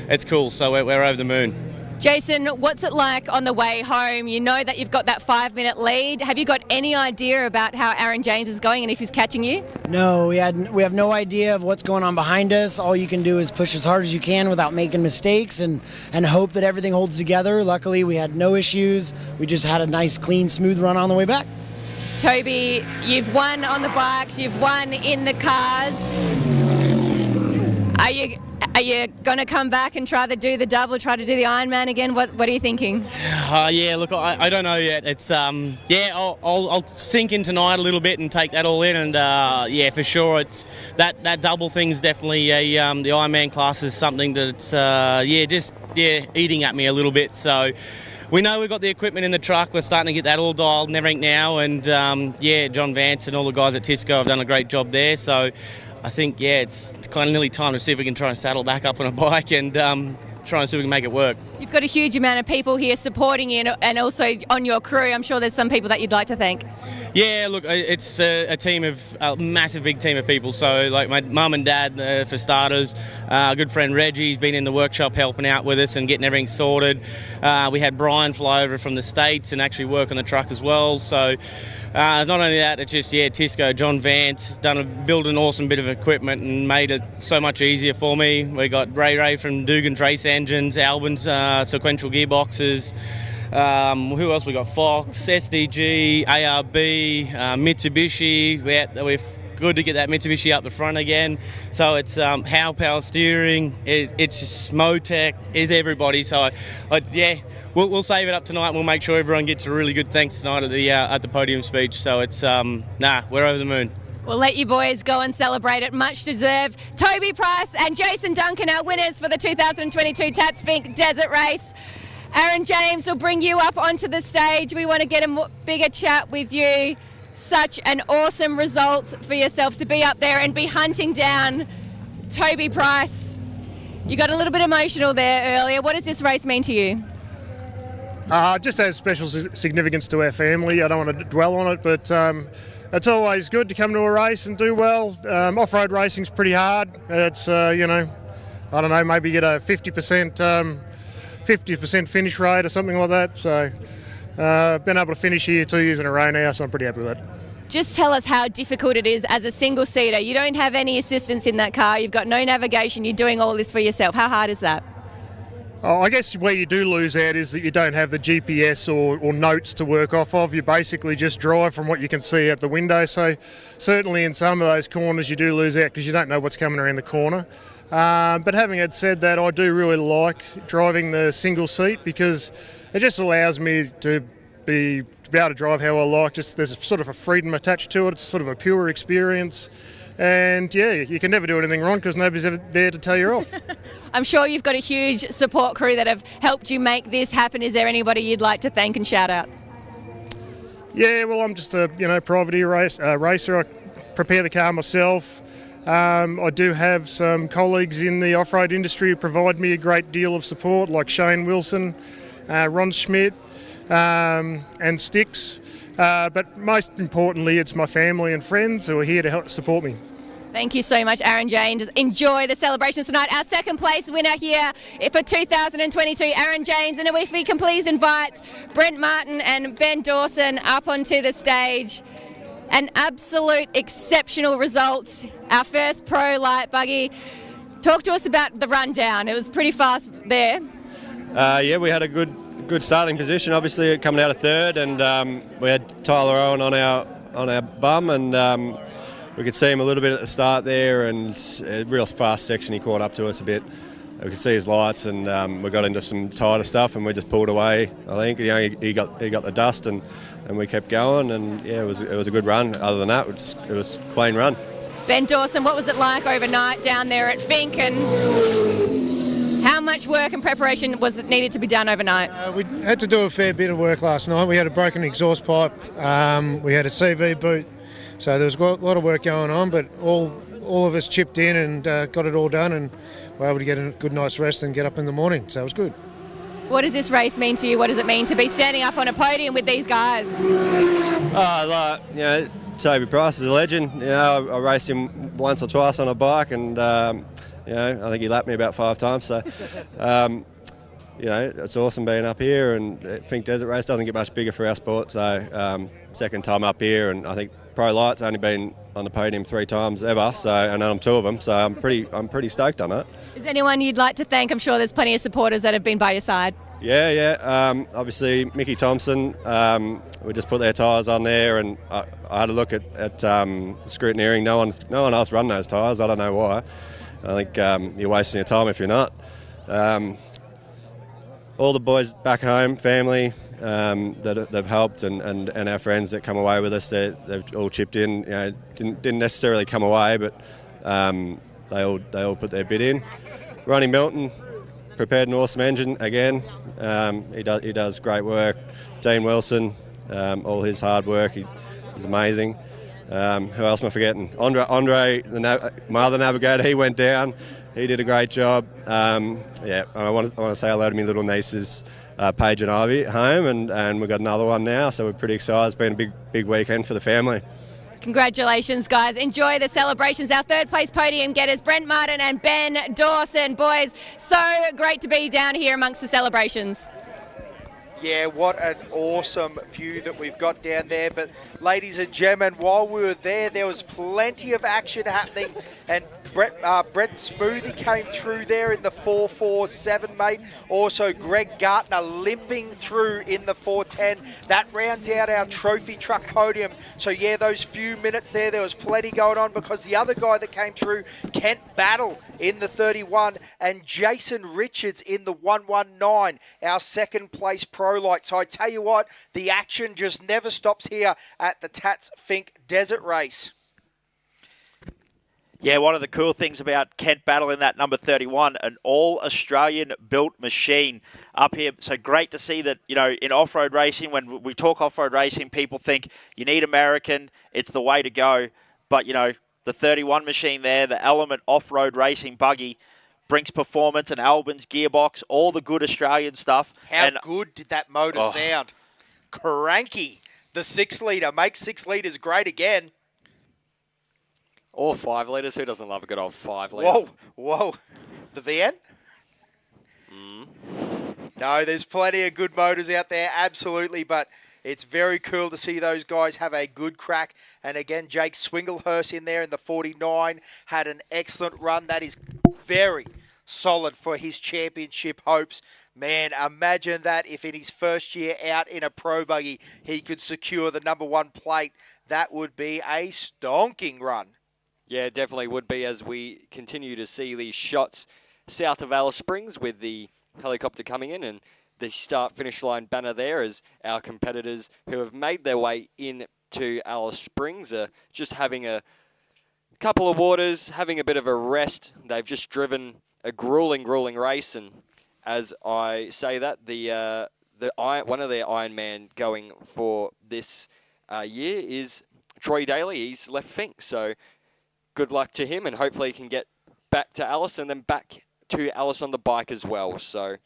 it's cool. So we're over the moon. Jason, what's it like on the way home? You know that you've got that 5-minute lead. Have you got any idea about how Aaron James is going and if he's catching you? No, we have no idea of what's going on behind us. All you can do is push as hard as you can without making mistakes and hope that everything holds together. Luckily, we had no issues. We just had a nice, clean, smooth run on the way back. Toby, you've won on the bikes, you've won in the cars. Are you going to come back and try to do the double, try to do the Ironman again? What are you thinking? Yeah, look, I don't know yet. It's yeah, I'll sink in tonight a little bit and take that all in, and yeah, for sure, it's that double thing's definitely the Ironman class is something that's eating at me a little bit. So we know we've got the equipment in the truck. We're starting to get that all dialed and everything now, and yeah, John Vance and all the guys at Tisco have done a great job there. So I think, yeah, it's kind of nearly time to see if we can try and saddle back up on a bike and try and see if we can make it work. You've got a huge amount of people here supporting you and also on your crew. I'm sure there's some people that you'd like to thank. Yeah, look, it's a team of a massive big team of people. So like my mum and dad for starters, good friend Reggie's been in the workshop helping out with us and getting everything sorted. We had Brian fly over from the States and actually work on the truck as well. So not only that, it's just, yeah, Tisco, John Vance, built an awesome bit of equipment and made it so much easier for me. We got Ray from Dugan Trace Engines, Albin's sequential gearboxes. Who else we got? Fox, SDG, ARB, Mitsubishi. We're good to get that Mitsubishi up the front again. So it's Howe Power Steering, it's Motec, is everybody. So yeah, we'll save it up tonight. We'll make sure everyone gets a really good thanks tonight at the podium speech. So it's we're over the moon. We'll let you boys go and celebrate it. Much deserved. Toby Price and Jason Duncan, our winners for the 2022 Tatts Finke Desert Race. Aaron James will bring you up onto the stage. We want to get a bigger chat with you. Such an awesome result for yourself to be up there and be hunting down Toby Price. You got a little bit emotional there earlier. What does this race mean to you? Just has special significance to our family. I don't want to dwell on it, but it's always good to come to a race and do well. Off-road racing's pretty hard. It's, I don't know, maybe get a 50% finish rate or something like that. So I've been able to finish here 2 years in a row now, so I'm pretty happy with that. Just tell us how difficult it is as a single-seater. You don't have any assistance in that car. You've got no navigation. You're doing all this for yourself. How hard is that? Oh, I guess where you do lose out is that you don't have the GPS or notes to work off of. You basically just drive from what you can see out the window. So certainly in some of those corners you do lose out because you don't know what's coming around the corner. But having had said that, I do really like driving the single seat because it just allows me to be able to drive how I like. Just there's sort of a freedom attached to it. It's sort of a pure experience. And yeah, you can never do anything wrong because nobody's ever there to tell you off. I'm sure you've got a huge support crew that have helped you make this happen. Is there anybody you'd like to thank and shout out? Yeah, well, I'm just a privateer racer. I prepare the car myself. I do have some colleagues in the off-road industry who provide me a great deal of support, like Shane Wilson, Ron Schmidt, and Sticks. But most importantly, it's my family and friends who are here to help support me. Thank you so much, Aaron James. Enjoy the celebrations tonight. Our second place winner here for 2022, Aaron James. And if we can please invite Brent Martin and Ben Dawson up onto the stage. An absolute exceptional result. Our first pro light buggy. Talk to us about the rundown. It was pretty fast there. Yeah, we had a good starting position. Obviously, coming out of third, and we had Tyler Owen on our bum, and we could see him a little bit at the start there, and a real fast section. He caught up to us a bit. We could see his lights, and we got into some tighter stuff, and we just pulled away. I think he got the dust, and we kept going, and yeah, it was a good run. Other than that, it was a clean run. Ben Dawson, what was it like overnight down there at Finke, and how much work and preparation was it needed to be done overnight? We had to do a fair bit of work last night. We had a broken exhaust pipe, we had a CV boot, so there was a lot of work going on, but all of us chipped in and got it all done, and were able to get a good night's rest and get up in the morning, so it was good. What does this race mean to you? What does it mean to be standing up on a podium with these guys? Toby Price is a legend. I raced him once or twice on a bike, and I think he lapped me about 5 times. So, it's awesome being up here, and I think Desert Race doesn't get much bigger for our sport. So, second time up here, and I think Pro Light's only been on the podium 3 times ever. So, and I'm 2 of them. So, I'm pretty stoked on it. Is there anyone you'd like to thank? I'm sure there's plenty of supporters that have been by your side. Yeah. Obviously, Mickey Thompson. We just put their tyres on there, and I had a look at scrutineering. No one else run those tyres. I don't know why. I think you're wasting your time if you're not. All the boys back home, family that have helped, and our friends that come away with us, they've all chipped in. Didn't necessarily come away, but they all put their bit in. Ronnie Milton prepared an awesome engine again. He does great work. Dean Wilson, all his hard work, he's amazing. Who else am I forgetting? Andre, my other navigator, he went down. He did a great job. I want to say hello to my little nieces, Paige and Ivy, at home, and we've got another one now, so we're pretty excited. It's been a big weekend for the family. Congratulations, guys. Enjoy the celebrations. Our third place podium getters, Brent Martin and Ben Dawson. Boys, so great to be down here amongst the celebrations. Yeah, what an awesome view that we've got down there. But ladies and gentlemen, while we were there was plenty of action happening, and Brett Smoothie came through there in the 4.47, mate. Also, Greg Gartner limping through in the 4.10. That rounds out our trophy truck podium. So, yeah, those few minutes there was plenty going on, because the other guy that came through, Kent Battle in the 31, and Jason Richards in the 119, our second place pro light. So I tell you what, the action just never stops here at the Tatts Finke Desert Race. Yeah, one of the cool things about Kent Battle in that number 31, an all-Australian built machine up here. So great to see that, in off-road racing, when we talk off-road racing, people think you need American, it's the way to go. But, the 31 machine there, the Element off-road racing buggy, Brinks Performance and Albans Gearbox, all the good Australian stuff. How And good did that motor sound? Cranky. The 6 litre makes 6 litres great again. Or 5 litres. Who doesn't love a good old 5 litre? Whoa, whoa. The VN? No, there's plenty of good motors out there, absolutely, but it's very cool to see those guys have a good crack. And again, Jake Swinglehurst in there in the 49 had an excellent run. That is very solid for his championship hopes. Man, imagine that if in his first year out in a pro buggy, he could secure the #1 plate. That would be a stonking run. Yeah, it definitely would be as we continue to see these shots south of Alice Springs with the helicopter coming in and the start-finish line banner there as our competitors who have made their way into Alice Springs are just having a couple of waters, having a bit of a rest. They've just driven a grueling race, and as I say that, one of their Ironman going for this year is Troy Daly. He's left Fink, so good luck to him, and hopefully he can get back to Alice and then back to Alice on the bike as well. So,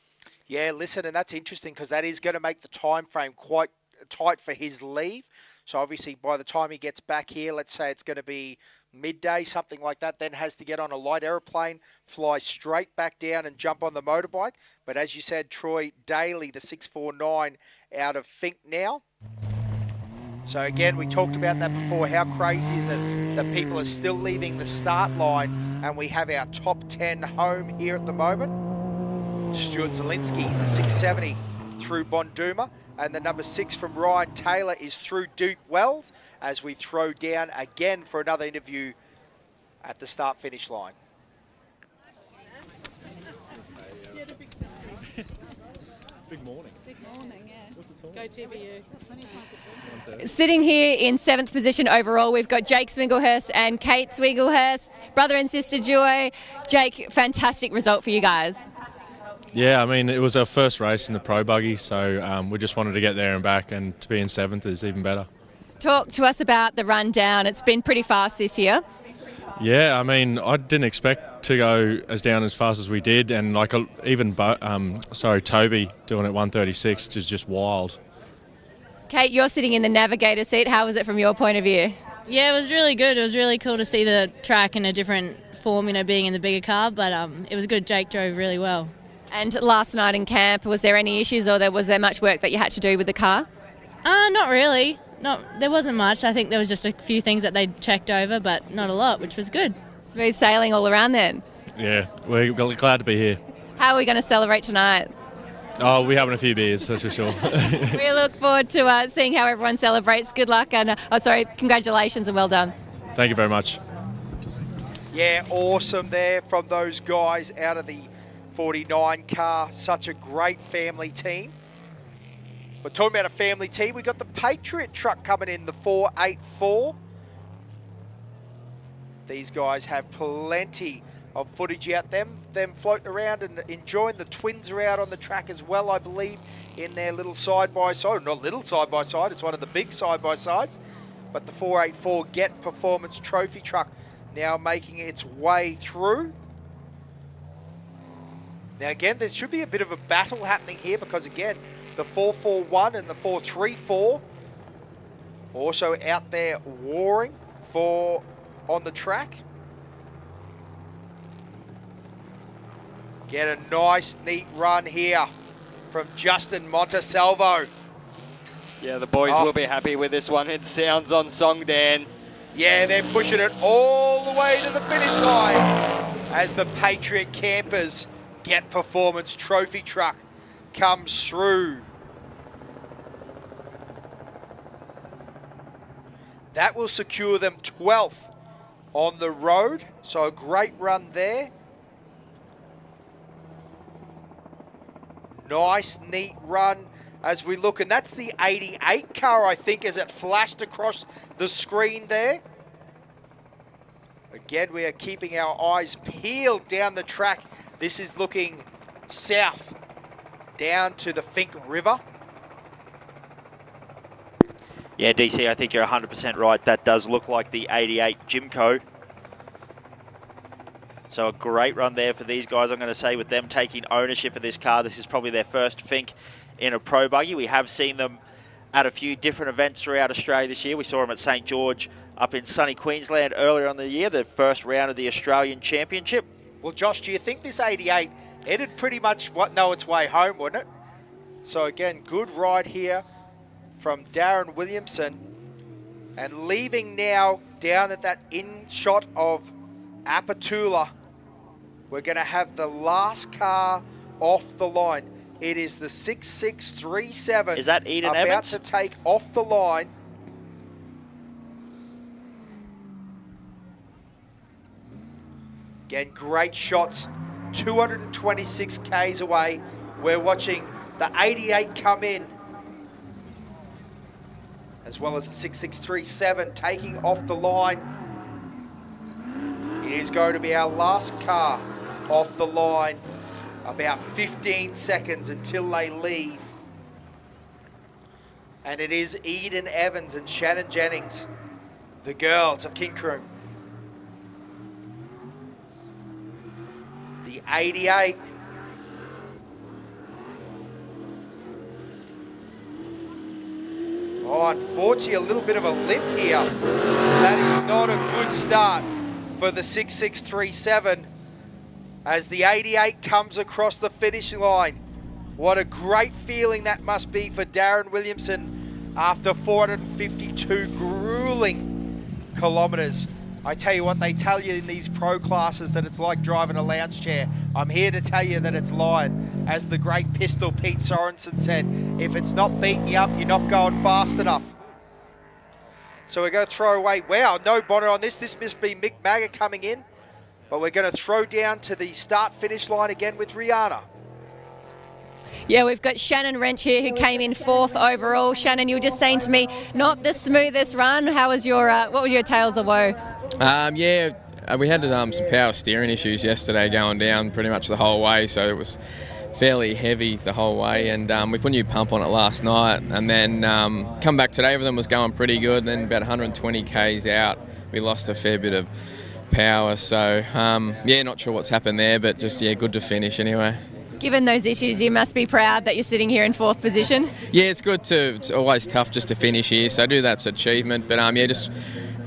yeah, listen, and that's interesting because that is going to make the time frame quite tight for his leave. So obviously by the time he gets back here, let's say it's going to be midday, something like that, then has to get on a light aeroplane, fly straight back down and jump on the motorbike. But as you said, Troy Daly, the 649 out of Fink now. So again, we talked about that before. How crazy is it that people are still leaving the start line and we have our top 10 home here at the moment? Stuart Zielinski, the 670 through Bonduma, and the #6 from Ryan Taylor is through Duke Wells as we throw down again for another interview at the start-finish line. Big morning. Go TVU. Sitting here in 7th position overall, we've got Jake Swinglehurst and Kate Swinglehurst, brother and sister duo. Jake, fantastic result for you guys. Yeah, I mean, it was our first race in the pro buggy, so we just wanted to get there and back, and to be in 7th is even better. Talk to us about the rundown. It's been pretty fast this year. Yeah, I mean, I didn't expect to go as down as fast as we did, and like even Toby doing it 136 is just wild. Kate, you're sitting in the navigator seat. How was it from your point of view? Yeah, it was really good. It was really cool to see the track in a different form, being in the bigger car, but it was good. Jake drove really well. And last night in camp, was there any issues or was there much work that you had to do with the car? Not really. There wasn't much. I think there was just a few things that they checked over, but not a lot, which was good. Smooth sailing all around then. Yeah, we're glad to be here. How are we going to celebrate tonight? Oh, we're having a few beers, that's for sure. We look forward to seeing how everyone celebrates. Good luck and, congratulations and well done. Thank you very much. Yeah, awesome there from those guys out of the 49 car. Such a great family team. But talking about a family team, we got the Patriot truck coming in, the 484. These guys have plenty of footage out them floating around and enjoying. The twins are out on the track as well, I believe, in their little side-by-side. Not little side-by-side, it's one of the big side-by-sides. But the 484 Get Performance Trophy truck now making its way through. Now again, there should be a bit of a battle happening here because again, the 441 and the 434 also out there warring on the track. Get a nice, neat run here from Justin Montesalvo. Yeah, the boys will be happy with this one. It sounds on song, Dan. Yeah, they're pushing it all the way to the finish line as the Patriot Campers Get Performance Trophy truck comes through. That will secure them 12th on the road, so a great run there. Nice, neat run as we look, and that's the 88 car, I think, as it flashed across the screen there. Again, we are keeping our eyes peeled down the track. This is looking south, down to the Fink River. Yeah, DC, I think you're 100% right. That does look like the 88 Jimco. So a great run there for these guys. I'm going to say with them taking ownership of this car, this is probably their first Fink in a pro buggy. We have seen them at a few different events throughout Australia this year. We saw them at St George up in sunny Queensland earlier in the year, the first round of the Australian Championship. Well, Josh, do you think this 88 it'd pretty much know its way home, wouldn't it? So again, good ride here from Darren Williamson, and leaving now down at that in shot of Apatula. We're going to have the last car off the line. It is the 6637. Is that Eden about Evans? to take off the line. Again, great shots. 226 Ks away. We're watching the 88 come in, as well as the 6637 taking off the line. It is going to be our last car off the line. About 15 seconds until they leave. And it is Eden Evans and Shannon Jennings, the girls of Kincroom. The 88. Oh, unfortunately, a little bit of a limp here. That is not a good start for the 6637 as the 88 comes across the finishing line. What a great feeling that must be for Darren Williamson after 452 grueling kilometres. I tell you what, they tell you in these pro classes that it's like driving a lounge chair. I'm here to tell you that it's lying. As the great pistol Pete Sorensen said, if it's not beating you up, you're not going fast enough. So we're going to throw away, wow, no bonnet on this. This must be Mick Magger coming in. But we're going to throw down to the start-finish line again with Rihanna. Yeah, we've got Shannon Wrench here who came in 4th overall. Shannon, you were just saying to me, not the smoothest run. How was your, what was your tales of woe? We had some power steering issues yesterday going down pretty much the whole way, so it was fairly heavy the whole way, and we put a new pump on it last night, and then come back today, everything was going pretty good, and then about 120 Ks out, we lost a fair bit of power, so not sure what's happened there, but just, good to finish anyway. Given those issues, you must be proud that you're sitting here in 4th position. Yeah, it's always tough just to finish here, so that's an achievement, but just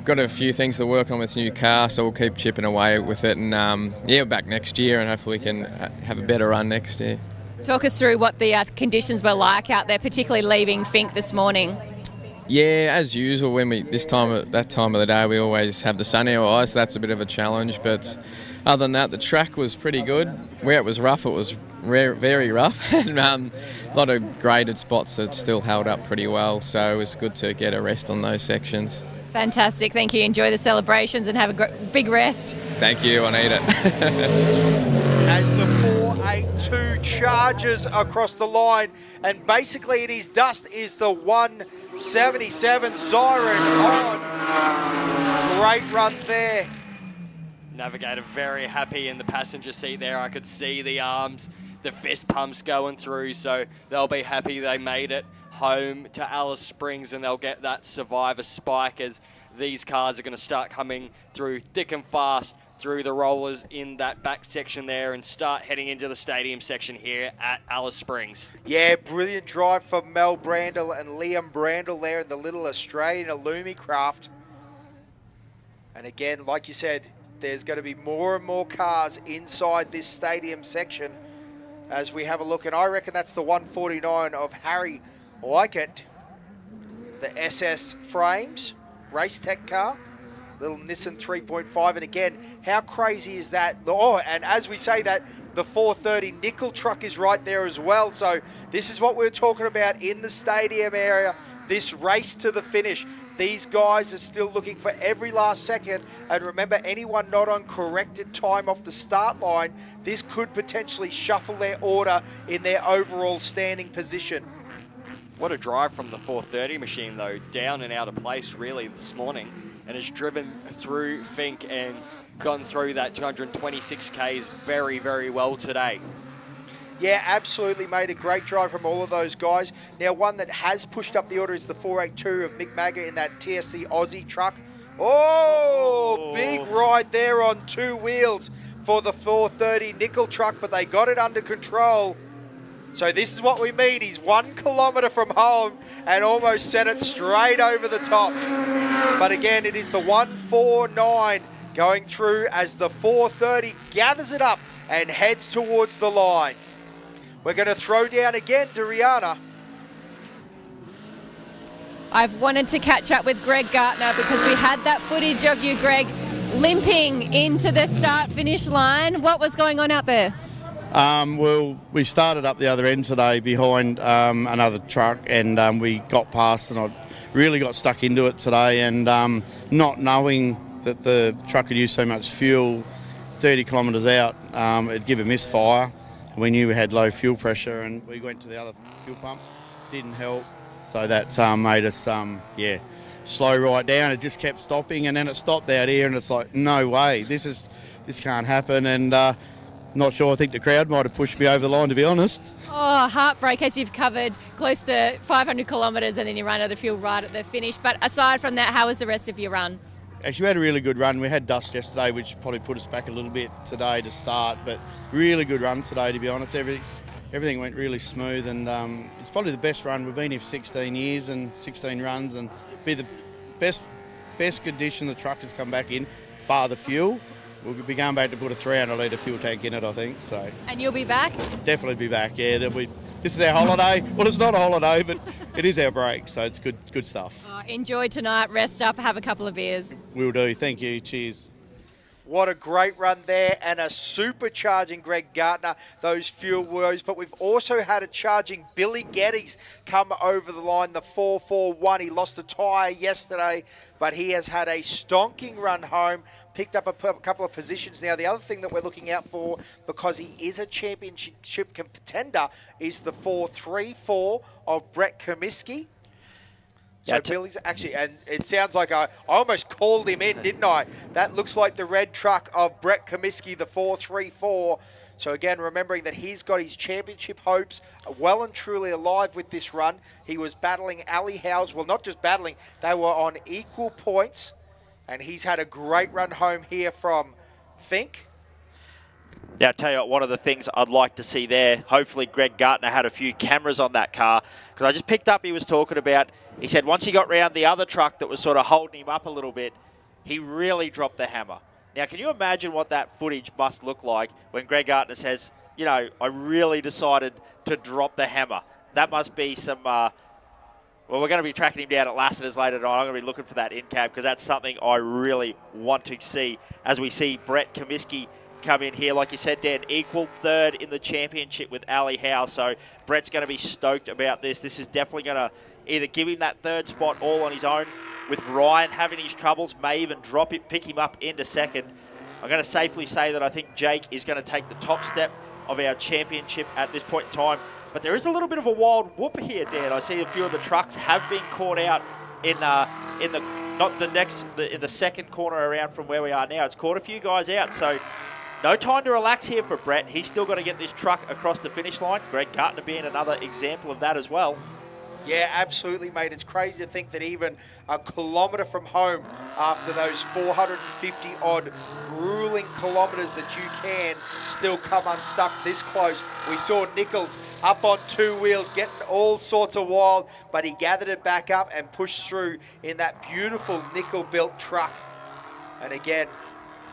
got a few things to work on with this new car, so we'll keep chipping away with it, and we're back next year, and hopefully we can have a better run next year. Talk us through what the conditions were like out there, particularly leaving Fink this morning. Yeah, as usual, when that time of the day, we always have the sun in our eyes, so that's a bit of a challenge. But other than that, the track was pretty good. Where it was rough, it was very rough, and a lot of graded spots that still held up pretty well. So it was good to get a rest on those sections. Fantastic, thank you. Enjoy the celebrations and have a big rest. Thank you, I need it. As the 482 charges across the line, and basically it is dust is the 177 Siren on. Great run there. Navigator very happy in the passenger seat there. I could see the arms, the fist pumps going through, so they'll be happy they made it home to Alice Springs, and they'll get that survivor spike as these cars are going to start coming through thick and fast through the rollers in that back section there and start heading into the stadium section here at Alice Springs. Yeah, brilliant drive from Mel Brandle and Liam Brandle there in the little Australian Illumi craft. And again, like you said, there's going to be more and more cars inside this stadium section as we have a look, and I reckon that's the 149 of Harry Weickert, the SS frames, race tech car, little Nissan 3.5, and again, how crazy is that? Oh, and as we say that, the 430 nickel truck is right there as well, so this is what we're talking about in the stadium area, this race to the finish. These guys are still looking for every last second, and remember, anyone not on corrected time off the start line, this could potentially shuffle their order in their overall standing position. What a drive from the 430 machine, though, down and out of place really this morning, and has driven through Fink and gone through that 226 Ks very, very well today. Yeah, absolutely made a great drive from all of those guys. Now, one that has pushed up the order is the 482 of Mick Magger in that TSC Aussie truck. Oh, big ride there on two wheels for the 430 nickel truck, but they got it under control. So this is what we mean. He's 1 kilometre from home and almost sent it straight over the top. But again, it is the 149 going through as the 430 gathers it up and heads towards the line. We're going to throw down again to Rihanna. I've wanted to catch up with Greg Gartner because we had that footage of you, Greg, limping into the start-finish line. What was going on out there? Well, we started up the other end today behind another truck, and we got past, and I really got stuck into it today. And not knowing that the truck had used so much fuel 30 kilometres out, it'd give a misfire. We knew we had low fuel pressure, and we went to the other fuel pump. Didn't help, so that made us, slow right down. It just kept stopping, and then it stopped out here, and it's like, no way, this can't happen. And not sure. I think the crowd might have pushed me over the line, to be honest. Oh, heartbreak as you've covered close to 500 kilometres and then you run out of fuel right at the finish. But aside from that, how was the rest of your run? Actually, we had a really good run. We had dust yesterday, which probably put us back a little bit today to start, but really good run today, to be honest. Everything went really smooth, and it's probably the best run. We've been here for 16 years and 16 runs, and be the best condition the truck has come back in, bar the fuel. We'll be going back to put a 300 litre fuel tank in it, I think. So. And you'll be back? Definitely be back, yeah. This is our holiday. Well, it's not a holiday, but it is our break, so it's good stuff. Enjoy tonight, rest up, have a couple of beers. Will do. Thank you. Cheers. What a great run there, and a supercharging Greg Gartner, those fuel woes. But we've also had a charging Billy Geddes come over the line, the 441. He lost a tyre yesterday, but he has had a stonking run home, picked up a couple of positions. Now, the other thing that we're looking out for, because he is a championship contender, is the 434 of Brett Comiskey. So Billy's actually, and it sounds like I almost called him in, didn't I? That looks like the red truck of Brett Comiskey, the 434. So again, remembering that he's got his championship hopes well and truly alive with this run. He was battling Ali Howes. Well, not just battling, they were on equal points. And he's had a great run home here from Fink. Now, I'll tell you what, one of the things I'd like to see there, hopefully Greg Gartner had a few cameras on that car, because I just picked up he was talking about, he said once he got round the other truck that was sort of holding him up a little bit, he really dropped the hammer. Now, can you imagine what that footage must look like when Greg Gartner says, you know, I really decided to drop the hammer? That must be some... well, we're going to be tracking him down at Lassiter's later on. I'm going to be looking for that in cab because that's something I really want to see as we see Brett Comiskey come in here. Like you said, Dan, equal third in the championship with Ali Howe. So Brett's going to be stoked about this. This is definitely going to either give him that third spot all on his own. With Ryan having his troubles, may even drop it, pick him up into second. I'm going to safely say that I think Jake is going to take the top step of our championship at this point in time. But there is a little bit of a wild whoop here, Dan. I see a few of the trucks have been caught out in the second corner around from where we are now. It's caught a few guys out, so no time to relax here for Brett. He's still got to get this truck across the finish line. Greg Gartner being another example of that as well. Yeah, absolutely, mate. It's crazy to think that even a kilometre from home, after those 450-odd grueling kilometres, that you can still come unstuck this close. We saw Nichols up on two wheels, getting all sorts of wild, but he gathered it back up and pushed through in that beautiful nickel-built truck. And again,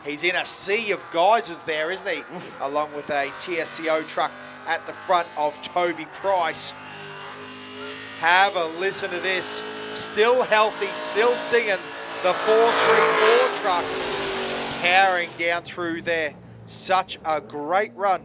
he's in a sea of geysers there, isn't he? Along with a TSCO truck at the front of Toby Price. Have a listen to this. Still healthy, still singing. The 434 truck powering down through there. Such a great run.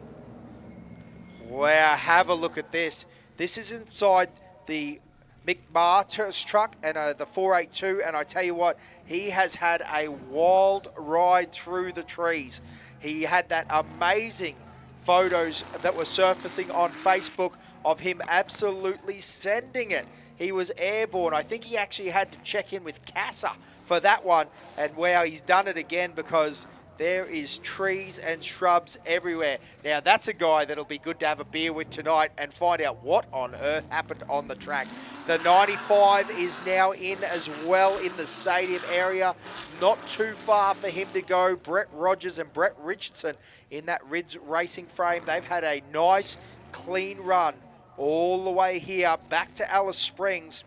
Wow, have a look at this. This is inside the Mick Martyr's truck and the 482, and I tell you what, he has had a wild ride through the trees. He had that amazing photos that were surfacing on Facebook of him absolutely sending it. He was airborne. I think he actually had to check in with CASA for that one, and wow, he's done it again, because there is trees and shrubs everywhere. Now, that's a guy that'll be good to have a beer with tonight and find out what on earth happened on the track. The 95 is now in as well in the stadium area. Not too far for him to go. Brett Rogers and Brett Richardson in that Rids Racing frame. They've had a nice, clean run all the way here back to Alice Springs.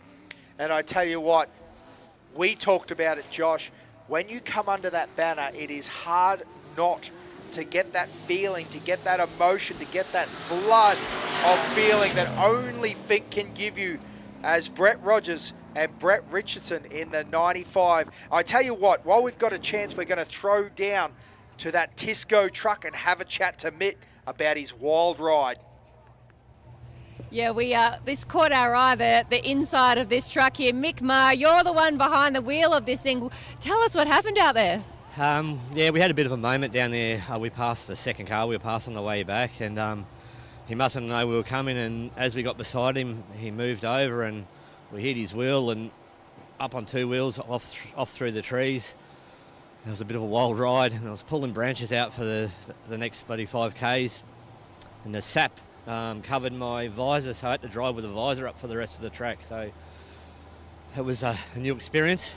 And I tell you what, we talked about it, Josh. When you come under that banner, it is hard not to get that feeling, to get that emotion, to get that flood of feeling that only Fink can give you, as Brett Rogers and Brett Richardson in the 95. I tell you what, while we've got a chance, we're going to throw down to that Tisco truck and have a chat to Mick about his wild ride. Yeah, this caught our eye, the inside of this truck here. Mick Maher, you're the one behind the wheel of this thing. Tell us what happened out there. Yeah, we had a bit of a moment down there. We passed the second car, we were passed on the way back, and he mustn't know we were coming, and as we got beside him, he moved over and we hit his wheel and up on two wheels, off through the trees. It was a bit of a wild ride, and I was pulling branches out for the next bloody 5Ks, and the sap covered my visor, so I had to drive with the visor up for the rest of the track. So it was a new experience.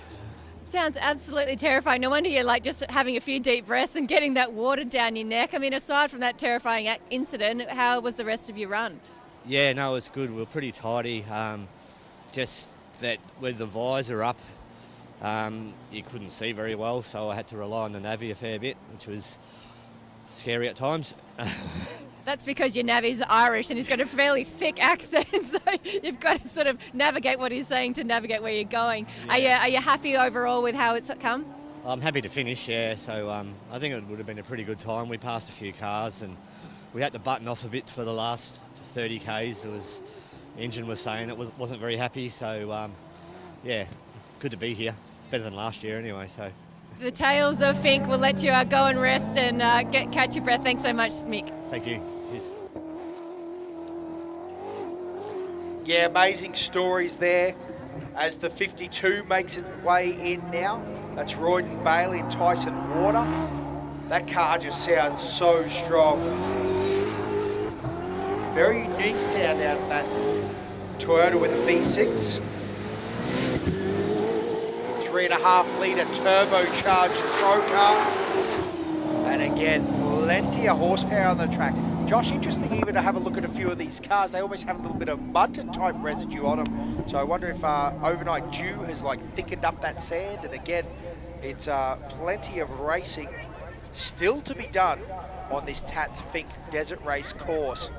Sounds absolutely terrifying. No wonder you're like just having a few deep breaths and getting that water down your neck. I mean, aside from that terrifying incident, how was the rest of your run? Yeah, no, it was good. We were pretty tidy. Just that with the visor up, you couldn't see very well, so I had to rely on the navvy a fair bit, which was scary at times. That's because your navvy's Irish and he's got a fairly thick accent, so you've got to sort of navigate what he's saying to navigate where you're going. Yeah. Are you happy overall with how it's come? I'm happy to finish, yeah. So I think it would have been a pretty good time. We passed a few cars and we had to button off a bit for the last 30 Ks. The engine was saying it wasn't very happy, so yeah, good to be here. It's better than last year anyway, so. The Tales of Fink will let you go and rest and catch your breath. Thanks so much, Mick. Thank you. Cheers. Yeah, amazing stories there as the 52 makes its way in now. That's Royden Bailey and Tyson Water. That car just sounds so strong. Very unique sound out of that Toyota with a V6. 3.5 litre turbocharged Pro car. And again, plenty of horsepower on the track. Josh, interesting even to have a look at a few of these cars. They almost have a little bit of mud type residue on them. So I wonder if overnight dew has thickened up that sand. And again, it's plenty of racing still to be done on this Tatts Finke Desert Race course.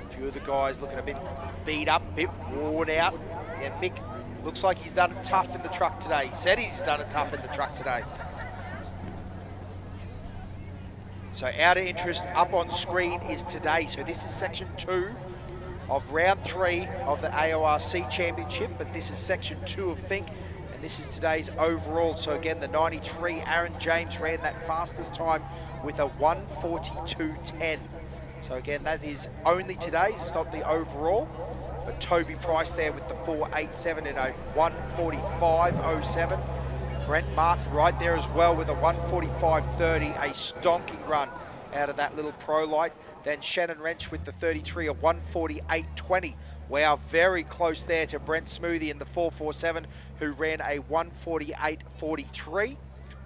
A few of the guys looking a bit beat up, a bit worn out. And Mick looks like he's done it tough in the truck today. He said he's done it tough in the truck today. So out of interest up on screen is today. So this is section 2 of round 3 of the AORC Championship, but this is section 2 of Fink, and this is today's overall. So again, the 93, Aaron James ran that fastest time with a 1:42.10. So again, that is only today's, it's not the overall. But Toby Price there with the 4.87 in a 1:45.07. Brent Martin right there as well with a 1:45.30, a stonking run out of that little Pro Light. Then Shannon Wrench with the 33, a 1:48.20. Wow, very close there to Brent Smoothie in the 4.47, who ran a 1:48.43.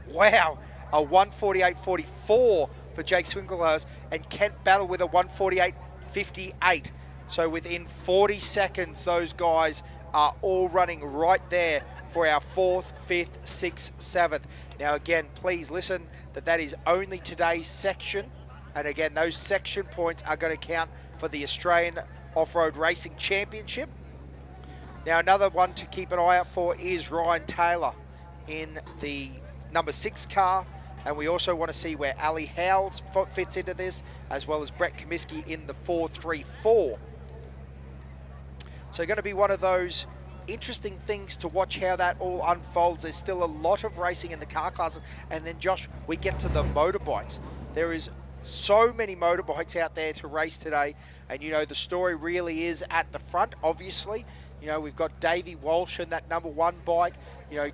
Wow, a 1:48.44 for Jake Swinglehurst, and Kent Battle with a 1:48.58. So within 40 seconds, those guys are all running right there for our 4th, 5th, 6th, 7th. Now again, please listen that is only today's section. And again, those section points are going to count for the Australian Off-Road Racing Championship. Now another one to keep an eye out for is Ryan Taylor in the number 6 car. And we also want to see where Ali Howells fits into this, as well as Brett Comiskey in the 4.34. So going to be one of those interesting things to watch how that all unfolds. There's still a lot of racing in the car classes. And then Josh, we get to the motorbikes. There is so many motorbikes out there to race today. And you know, the story really is at the front, obviously. You know, we've got Davey Walsh in that number 1 bike. You know,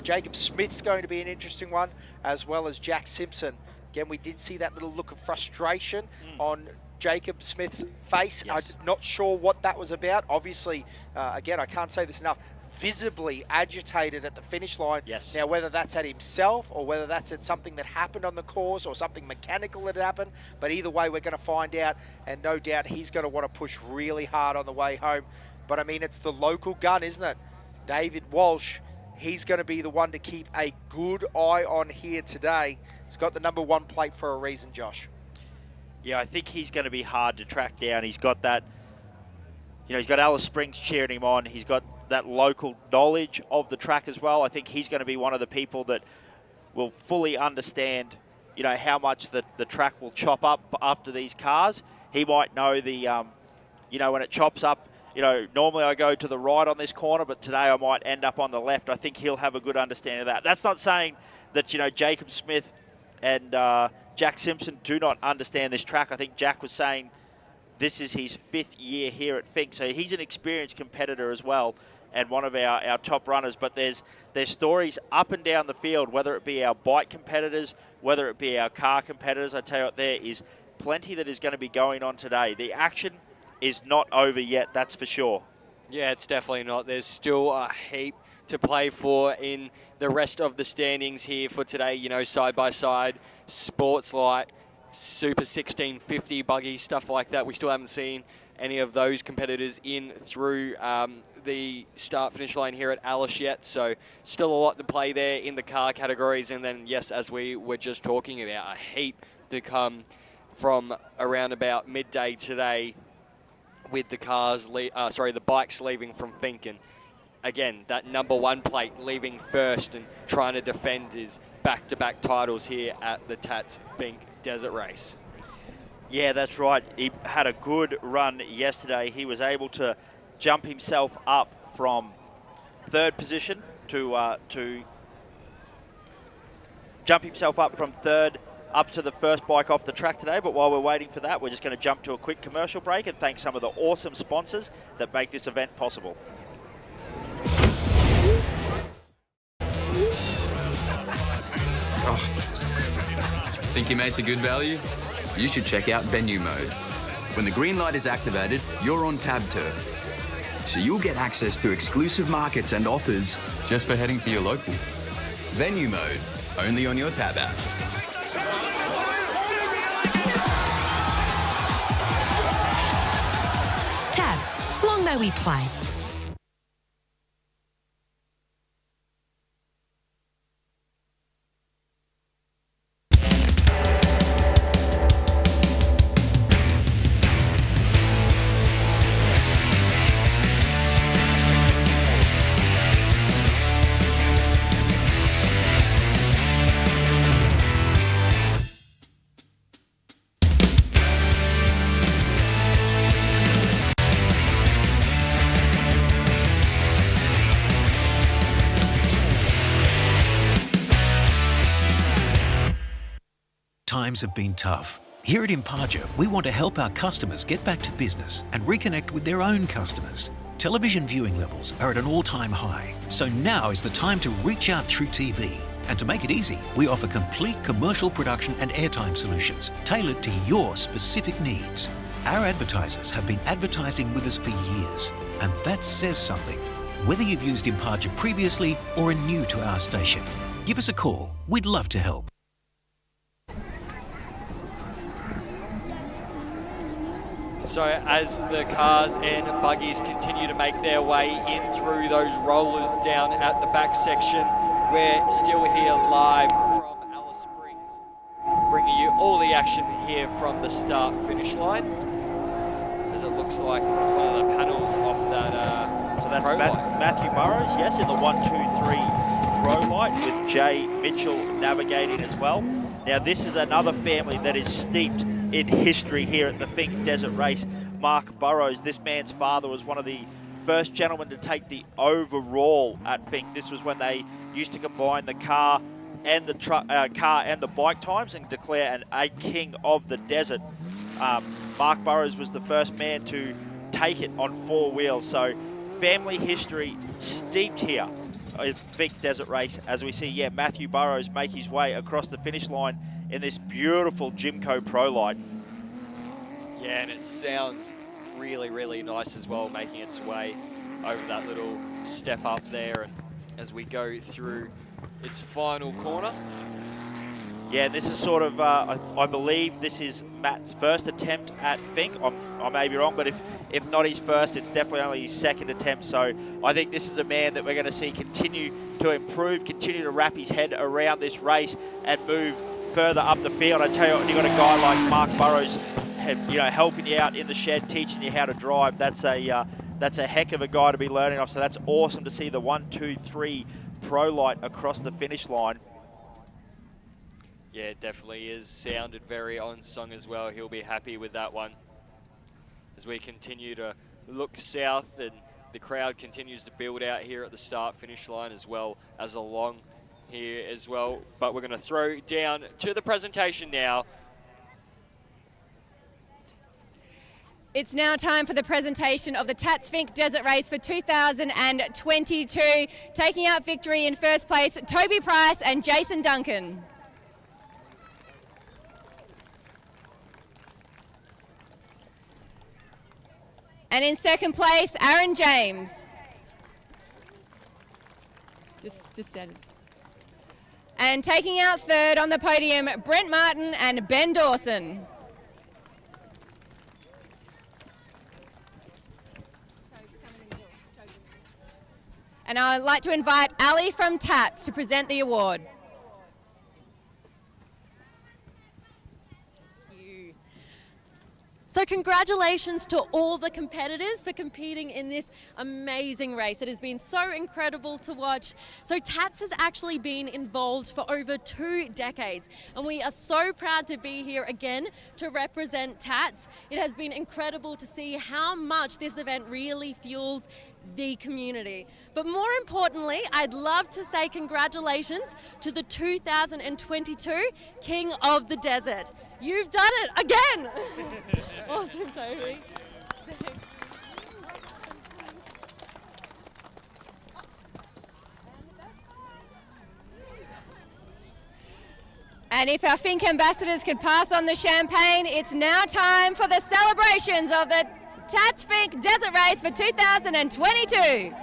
Jacob Smith's going to be an interesting one, as well as Jack Simpson. Again, we did see that little look of frustration on Jacob Smith's face. Yes. I'm not sure what that was about. Obviously, again, I can't say this enough, visibly agitated at the finish line. Yes. Now, whether that's at himself or whether that's at something that happened on the course or something mechanical that happened, but either way, we're going to find out, and no doubt he's going to want to push really hard on the way home. But I mean, it's the local gun, isn't it? David Walsh, he's going to be the one to keep a good eye on here today. He's got the number 1 plate for a reason, Josh. Yeah, I think he's going to be hard to track down. He's got that, he's got Alice Springs cheering him on. He's got that local knowledge of the track as well. I think he's going to be one of the people that will fully understand, how much the track will chop up after these cars. He might know the, when it chops up, normally I go to the right on this corner, but today I might end up on the left. I think he'll have a good understanding of that. That's not saying that, Jacob Smith and Jack Simpson do not understand this track. I think Jack was saying this is his 5th year here at Finke, so he's an experienced competitor as well and one of our top runners. But there's stories up and down the field, whether it be our bike competitors, whether it be our car competitors. I tell you what, there is plenty that is going to be going on today. The action is not over yet, that's for sure. Yeah, it's definitely not. There's still a heap to play for in the rest of the standings here for today. Side by side, sports light, Super 1650 buggy, stuff like that. We still haven't seen any of those competitors in through the start-finish line here at Alice yet. So still a lot to play there in the car categories. And then, yes, as we were just talking about, a heap to come from around about midday today with the the bikes leaving from Finke. And again, that number 1 plate leaving first and trying to defend his back-to-back titles here at the Tatts Finke Desert Race. Yeah, that's right. He had a good run yesterday. He was able to jump himself up from 3rd position to jump himself up from 3rd up to the first bike off the track today. But while we're waiting for that, we're just going to jump to a quick commercial break and thank some of the awesome sponsors that make this event possible. Think your mate's a good value? You should check out Venue Mode. When the green light is activated, you're on Tab Turf. So you'll get access to exclusive markets and offers just for heading to your local. Venue Mode, only on your Tab app. Tab, long may we play. Times have been tough. Here at Imparja, we want to help our customers get back to business and reconnect with their own customers. Television viewing levels are at an all-time high, so now is the time to reach out through TV. And to make it easy, we offer complete commercial production and airtime solutions tailored to your specific needs. Our advertisers have been advertising with us for years, and that says something. Whether you've used Imparja previously or are new to our station, give us a call. We'd love to help. So as the cars and buggies continue to make their way in through those rollers down at the back section, we're still here live from Alice Springs, bringing you all the action here from the start-finish line. As it looks like one of the panels off that So that's pro light. Matthew Burrows, yes, in the 1-2-3 pro light with Jay Mitchell navigating as well. Now this is another family that is steeped in history here at the Finke Desert Race. Mark Burrows, this man's father was one of the first gentlemen to take the overall at Finke. This was when they used to combine the car and the bike times and declare a king of the desert. Mark Burrows was the first man to take it on 4 wheels. So family history steeped here Finke Desert Race as we see, Matthew Burrows make his way across the finish line in this beautiful Jimco Pro Light. Yeah, and it sounds really, really nice as well, making its way over that little step up there, and as we go through its final corner. Yeah, this is sort of, I believe this is Matt's first attempt at Finke. I may be wrong, but if not his first, it's definitely only his second attempt. So I think this is a man that we're going to see continue to improve, continue to wrap his head around this race and move further up the field. I tell you what, when you've got a guy like Mark Burrows, helping you out in the shed, teaching you how to drive, that's a heck of a guy to be learning off. So that's awesome to see the 1, 2, 3 Pro Light across the finish line. Yeah, it definitely is. Sounded very on song as well. He'll be happy with that one. As we continue to look south and the crowd continues to build out here at the start-finish line as well as along here as well. But we're going to throw down to the presentation now. It's now time for the presentation of the Tatts Finke Desert Race for 2022. Taking out victory in first place, Toby Price and Jason Duncan. And in second place, Aaron James. Just stand. And taking out third on the podium, Brent Martin and Ben Dawson. And I'd like to invite Ali from Tatts to present the award. So congratulations to all the competitors for competing in this amazing race. It has been so incredible to watch. So Tatts has actually been involved for over 2 decades, and we are so proud to be here again to represent Tatts. It has been incredible to see how much this event really fuels the community. But more importantly, I'd love to say congratulations to the 2022 King of the Desert. You've done it again! Awesome, Toby. And if our Finke ambassadors could pass on the champagne, it's now time for the celebrations of the Tatts Finke Desert Race for 2022.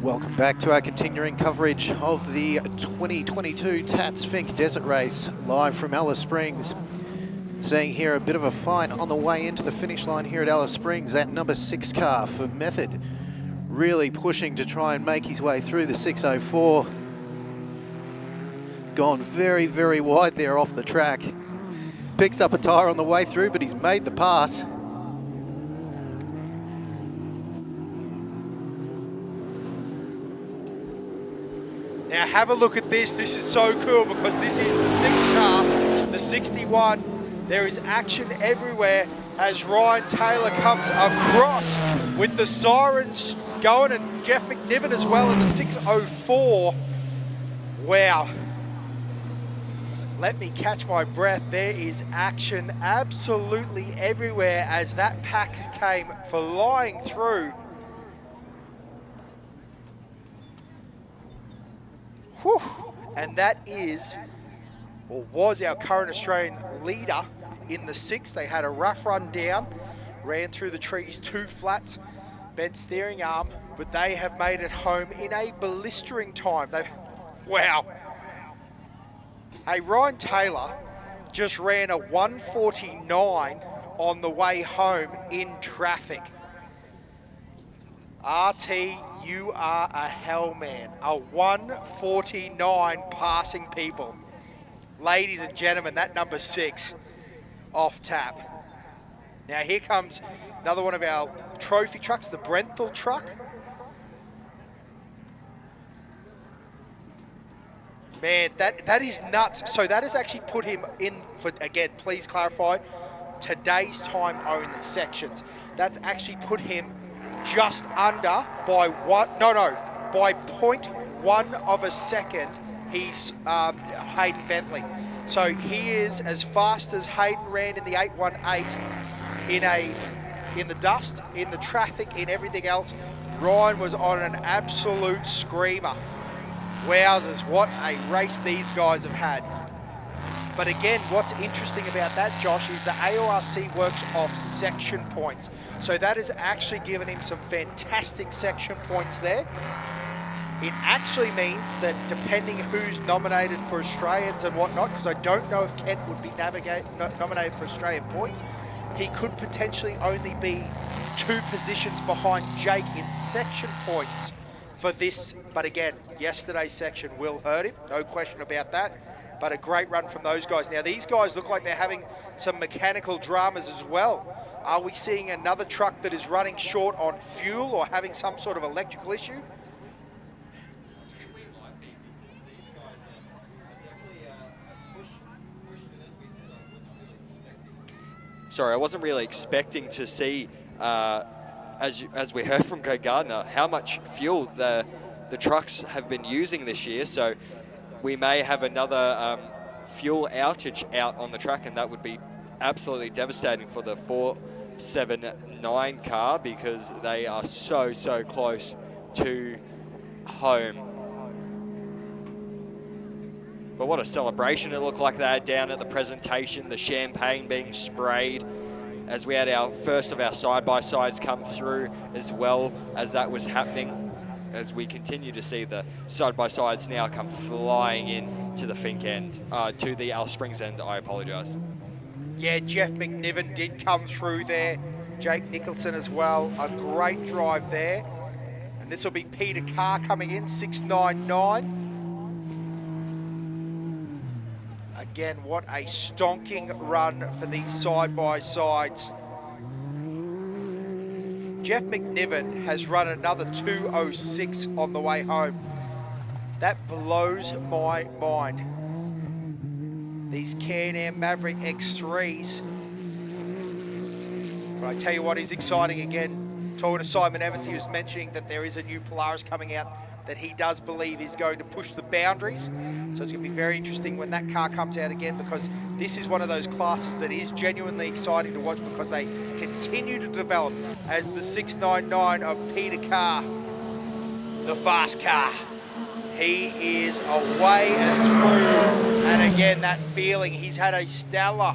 Welcome back to our continuing coverage of the 2022 Tatts Finke Desert Race, live from Alice Springs. Seeing here a bit of a fight on the way into the finish line here at Alice Springs. That number 6 car for Method really pushing to try and make his way through the 604. Gone very, very wide there off the track. Picks up a tyre on the way through, but he's made the pass. Now have a look at this. This is so cool because this is the 6th car, the 61. There is action everywhere as Ryan Taylor comes across with the sirens going, and Jeff McNiven as well in the 604. Wow. Let me catch my breath. There is action absolutely everywhere as that pack came flying through. Whew. And that is, or was, our current Australian leader in the 6th. They had a rough run down, ran through the trees, 2 flats, bent steering arm, but they have made it home in a blistering time. Wow. Hey, Ryan Taylor just ran a 1:49 on the way home in traffic. RT, you are a hell man. A 1:49 passing people. Ladies and gentlemen, that number 6 off tap. Now here comes another one of our trophy trucks, the Brenthal truck. Man, that is nuts. So that has actually put him in for, again, please clarify, today's time only sections. That's actually put him just under by by 0.1 of a second. He's Hayden Bentley. So he is as fast as Hayden ran in the 818 in the dust, in the traffic, in everything else. Ryan was on an absolute screamer. Wowzers, what a race these guys have had. But again, what's interesting about that, Josh, is the AORC works off section points. So that has actually given him some fantastic section points there. It actually means that depending who's nominated for Australians and whatnot, because I don't know if Kent would be nominated for Australian points, he could potentially only be 2 positions behind Jake in section points for this. But again, yesterday's section will hurt him, no question about that. But a great run from those guys. Now these guys look like they're having some mechanical dramas as well. Are we seeing another truck that is running short on fuel or having some sort of electrical issue? Sorry, I wasn't really expecting to see, as we heard from Greg Gardner, how much fuel the trucks have been using this year. So we may have another fuel outage out on the track, and that would be absolutely devastating for the 479 car because they are so close to home. But what a celebration it looked like that down at the presentation, the champagne being sprayed as we had our first of our side-by-sides come through as well as that was happening, as we continue to see the side-by-sides now come flying in to the Finke end, to the Alice Springs end, I apologise. Yeah, Jeff McNiven did come through there. Jake Nicholson as well, a great drive there. And this will be Peter Carr coming in, 699. Again, what a stonking run for these side-by-sides. Jeff McNiven has run another 2:06 on the way home. That blows my mind. These Can-Am Maverick X3s. But I tell you what is exciting again. Talking to Simon Evans, he was mentioning that there is a new Polaris coming out that he does believe is going to push the boundaries. So it's going to be very interesting when that car comes out again, because this is one of those classes that is genuinely exciting to watch because they continue to develop as the 699 of Peter Carr, the fast car. He is away and through. And again, that feeling, he's had a stellar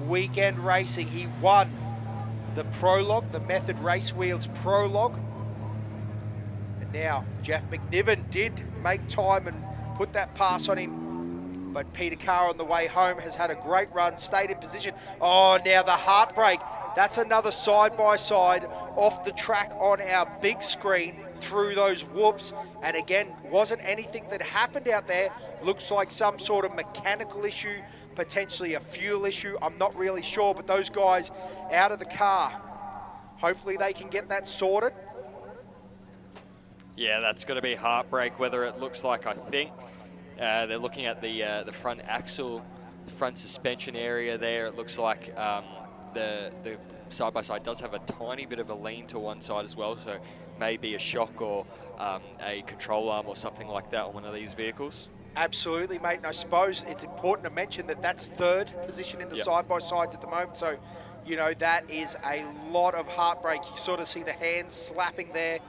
weekend racing. He won the prologue, the Method Race Wheels prologue. Now, Jeff McNiven did make time and put that pass on him, but Peter Carr on the way home has had a great run, stayed in position. Oh, now the heartbreak. That's another side-by-side off the track on our big screen through those whoops. And again, wasn't anything that happened out there. Looks like some sort of mechanical issue, potentially a fuel issue. I'm not really sure, but those guys out of the car, hopefully they can get that sorted. Yeah, that's going to be heartbreak, whether it looks like, I think, they're looking at the front axle, front suspension area there. It looks like the side-by-side does have a tiny bit of a lean to one side as well, so maybe a shock or a control arm or something like that on one of these vehicles. Absolutely, mate. And I suppose it's important to mention that that's third position in the side-by-sides at the moment. So, you know, that is a lot of heartbreak. You sort of see the hands slapping there.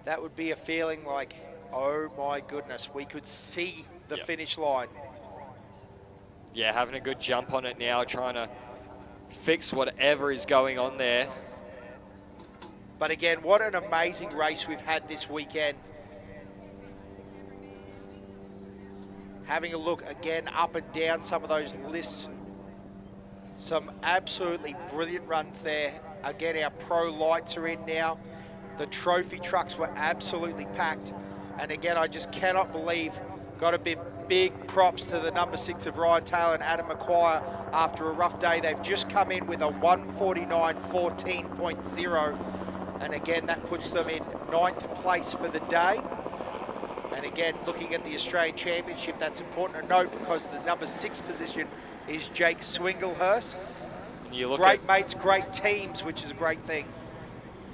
That would be a feeling like, oh my goodness, we could see the finish line. Yeah, having a good jump on it now, trying to fix whatever is going on there. But again, what an amazing race we've had this weekend. Having a look again up and down some of those lists. Some absolutely brilliant runs there. Again, our pro lights are in now. The trophy trucks were absolutely packed. And again, I just cannot believe, got to be big props to the number 6 of Ryan Taylor and Adam McQuire after a rough day. They've just come in with a 1:49.14.0. And again, that puts them in 9th place for the day. And again, looking at the Australian Championship, that's important to note because the number 6 position is Jake Swinglehurst. Great mates, great teams, which is a great thing.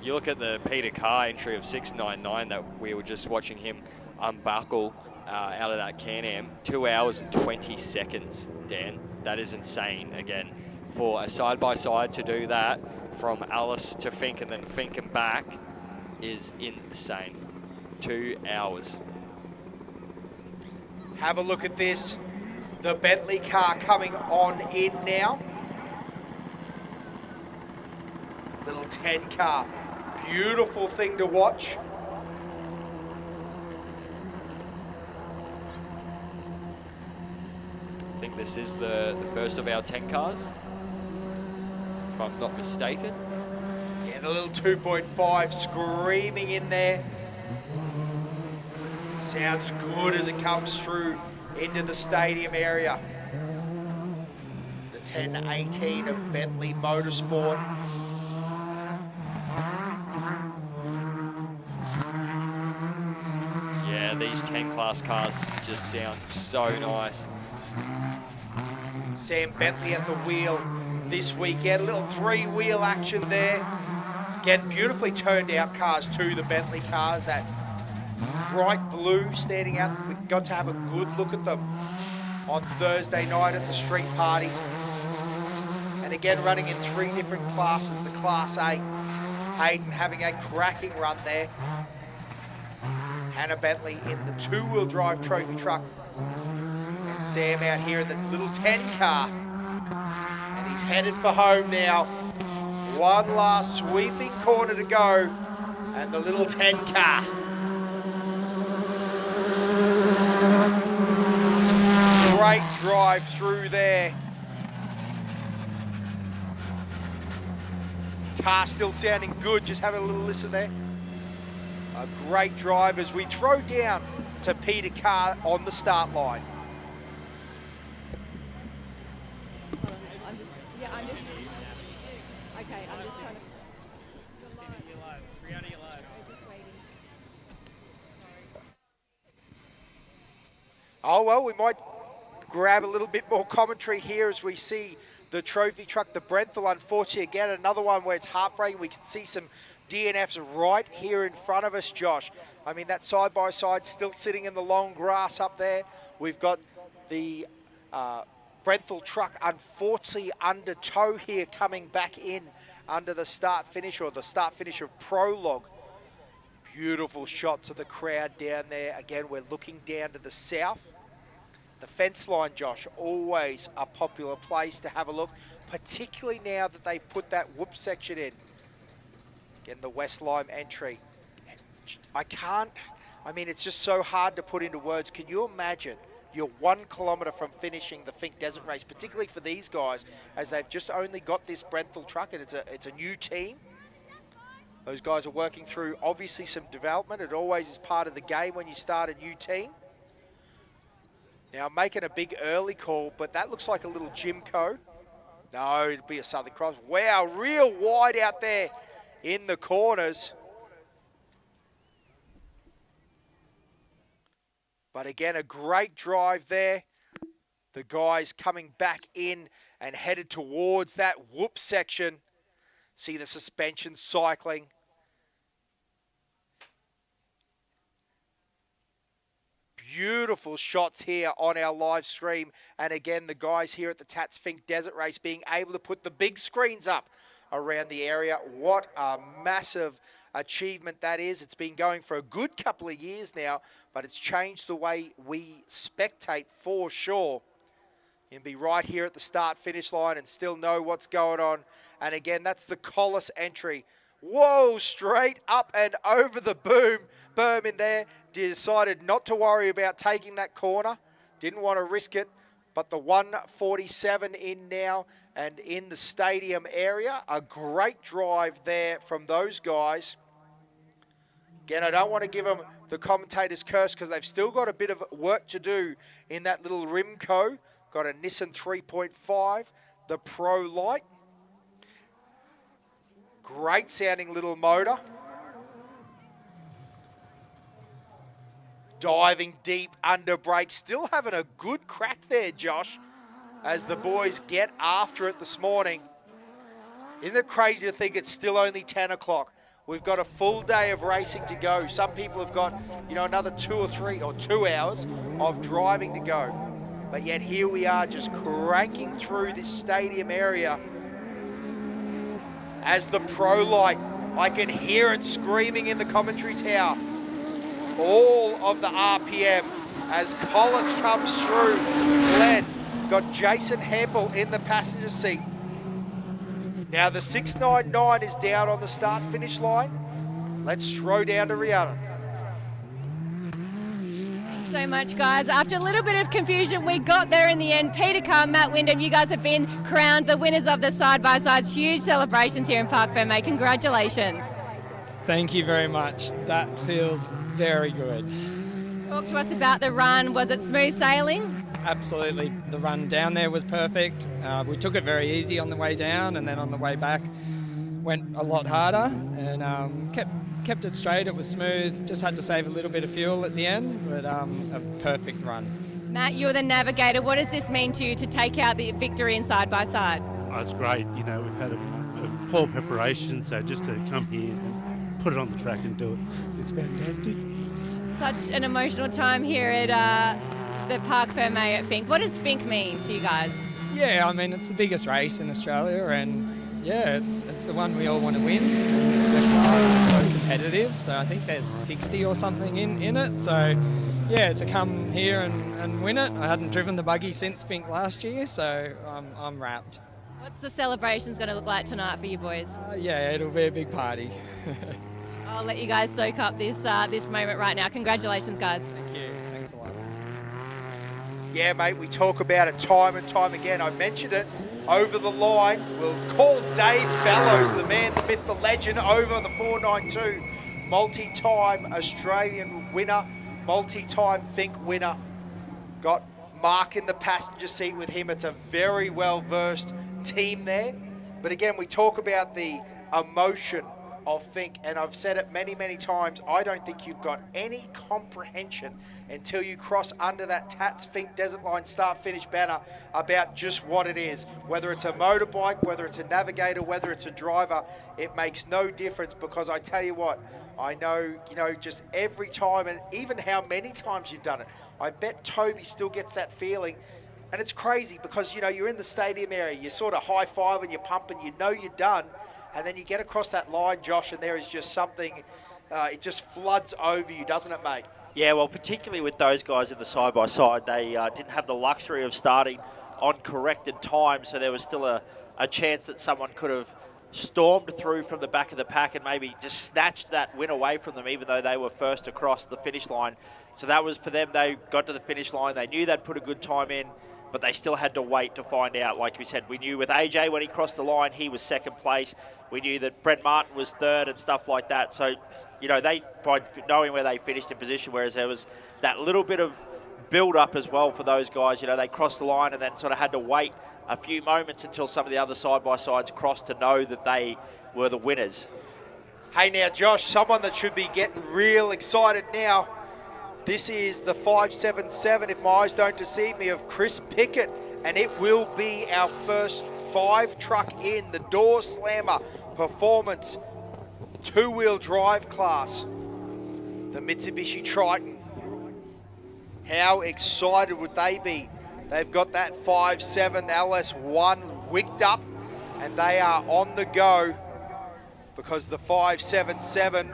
You look at the Peter Carr entry of 6:99 that we were just watching him unbuckle out of that Can-Am. 2 hours and 20 seconds, Dan. That is insane. Again, for a side-by-side to do that from Alice to Fink and then Fink and back is insane. 2 hours. Have a look at this. The Bentley car coming on in now. Little 10 car. Beautiful thing to watch. I think this is the first of our 10 cars, if I'm not mistaken. Yeah, the little 2.5 screaming in there. Sounds good as it comes through into the stadium area. The 1018 of Bentley Motorsport. Yeah, these 10 class cars just sound so nice. Sam Bentley at the wheel this weekend. A little 3-wheel action there. Again, beautifully turned out cars too, the Bentley cars. That bright blue standing out. We got to have a good look at them on Thursday night at the street party. And again, running in 3 different classes. The Class A, Hayden having a cracking run there. Hannah Bentley in the 2-wheel drive trophy truck. And Sam out here in the little 10 car. And he's headed for home now. One last sweeping corner to go. And the little 10 car. Great drive through there. Car still sounding good, just having a little listen there. A great drive as we throw down to Peter Carr on the start line. Oh, well, we might grab a little bit more commentary here as we see the trophy truck, the Brenthal, unfortunately, again, another one where it's heartbreaking. We can see some DNFs right here in front of us, Josh. I mean, that side-by-side still sitting in the long grass up there. We've got the Brenthal truck, unfortunately, under tow here, coming back in under the start-finish, or the start-finish of Prologue. Beautiful shots of the crowd down there. Again, we're looking down to the south. The fence line, Josh, always a popular place to have a look, particularly now that they put that whoop section in. Again, the West Lime entry. it's just so hard to put into words. Can you imagine you're 1 kilometre from finishing the Finke Desert Race, particularly for these guys, as they've just only got this Brenthal truck, and it's a new team. Those guys are working through, obviously, some development. It always is part of the game when you start a new team. Now, making a big early call, but that looks like a little Jimco. No, it'd be a Southern Cross. Wow, real wide out there in the corners. But again, a great drive there. The guys coming back in and headed towards that whoop section. See the suspension cycling. Beautiful shots here on our live stream. And again, the guys here at the Tatts Finke Desert Race being able to put the big screens up around the area. What a massive achievement that is. It's been going for a good couple of years now, but it's changed the way we spectate for sure. You can be right here at the start-finish line and still know what's going on. And again, that's the Collis entry. Whoa, straight up and over the berm in there. Decided not to worry about taking that corner. Didn't want to risk it. But the 147 in now and in the stadium area. A great drive there from those guys. Again, I don't want to give them the commentator's curse because they've still got a bit of work to do in that little Rimco. Got a Nissan 3.5, the Pro Light. Great sounding little motor. Diving deep under brake. Still having a good crack there, Josh, as the boys get after it this morning. Isn't it crazy to think it's still only 10 o'clock? We've got a full day of racing to go. Some people have got, another 2 or 3 or 2 hours of driving to go. But yet here we are just cranking through this stadium area as the Pro Light. I can hear it screaming in the commentary tower. All of the RPM as Collis comes through. Glenn got Jason Hempel in the passenger seat. Now the 699 is down on the start-finish line. Let's throw down to Rihanna. So much, guys. After a little bit of confusion, we got there in the end. Peter Carr, Matt Wyndham, you guys have been crowned the winners of the side-by-sides. Huge celebrations here in Parc Fermé. Congratulations. Thank you very much. That feels very good. Talk to us about the run. Was it smooth sailing? Absolutely. The run down there was perfect. We took it very easy on the way down, and then on the way back went a lot harder and kept it straight. It was smooth. Just had to save a little bit of fuel at the end, but a perfect run. Matt, you're the navigator. What does this mean to you to take out the victory in side-by-side? Oh, it's great. We've had a poor preparation, so just to come here and put it on the track and do it, it's fantastic. Such an emotional time here at the Parc Fermé at Finke. What does Finke mean to you guys? Yeah, it's the biggest race in Australia, and yeah, it's the one we all want to win. The class is so competitive, so I think there's 60 or something in it. So yeah, to come here and win it. I hadn't driven the buggy since Finke last year, so I'm wrapped. What's the celebrations going to look like tonight for you boys? Yeah, it'll be a big party. I'll let you guys soak up this moment right now. Congratulations, guys. Thank you. Thanks a lot. Yeah, mate, we talk about it time and time again. I mentioned it over the line. We'll call Dave Fellows, the man, the myth, the legend, over the 492. Multi-time Australian winner, multi-time Finke winner. Got Mark in the passenger seat with him. It's a very well-versed team there. But again, we talk about the emotion of Finke, and I've said it many, many times, I don't think you've got any comprehension until you cross under that Tatts Finke Desert Line start-finish banner about just what it is. Whether it's a motorbike, whether it's a navigator, whether it's a driver, it makes no difference, because I tell you what, I know, just every time, and even how many times you've done it, I bet Toby still gets that feeling. And it's crazy because, you're in the stadium area, you sort of high-five and you pump and you know you're done. And then you get across that line, Josh, and there is just something, it just floods over you, doesn't it, mate? Yeah, well, particularly with those guys in the side-by-side, they didn't have the luxury of starting on corrected time, so there was still a chance that someone could have stormed through from the back of the pack and maybe just snatched that win away from them, even though they were first across the finish line. So that was for them. They got to the finish line. They knew they'd put a good time in, but they still had to wait to find out. Like we said, we knew with AJ when he crossed the line, he was second place. We knew that Brent Martin was third and stuff like that. So, you know, they, by knowing where they finished in position, whereas there was that little bit of build-up as well for those guys. You know, they crossed the line and then sort of had to wait a few moments until some of the other side-by-sides crossed to know that they were the winners. Hey now, Josh, someone that should be getting real excited now. This is the 577, if my eyes don't deceive me, of Chris Pickett, and it will be our first 5 truck in the door slammer performance 2-wheel drive class, the Mitsubishi Triton. How excited would they be? They've got that 5.7 LS1 wicked up, and they are on the go because the 577,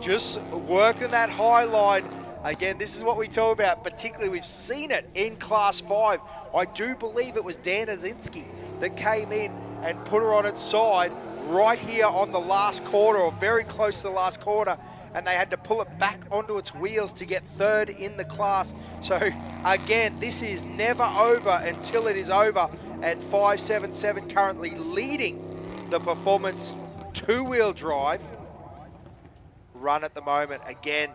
just working that high line. Again, this is what we talk about, particularly we've seen it in Class 5. I do believe it was Dan Azinski that came in and put her on its side right here on the last corner, or very close to the last corner, and they had to pull it back onto its wheels to get third in the class. So again, this is never over until it is over, and 577 currently leading the performance 2-wheel drive run at the moment. Again,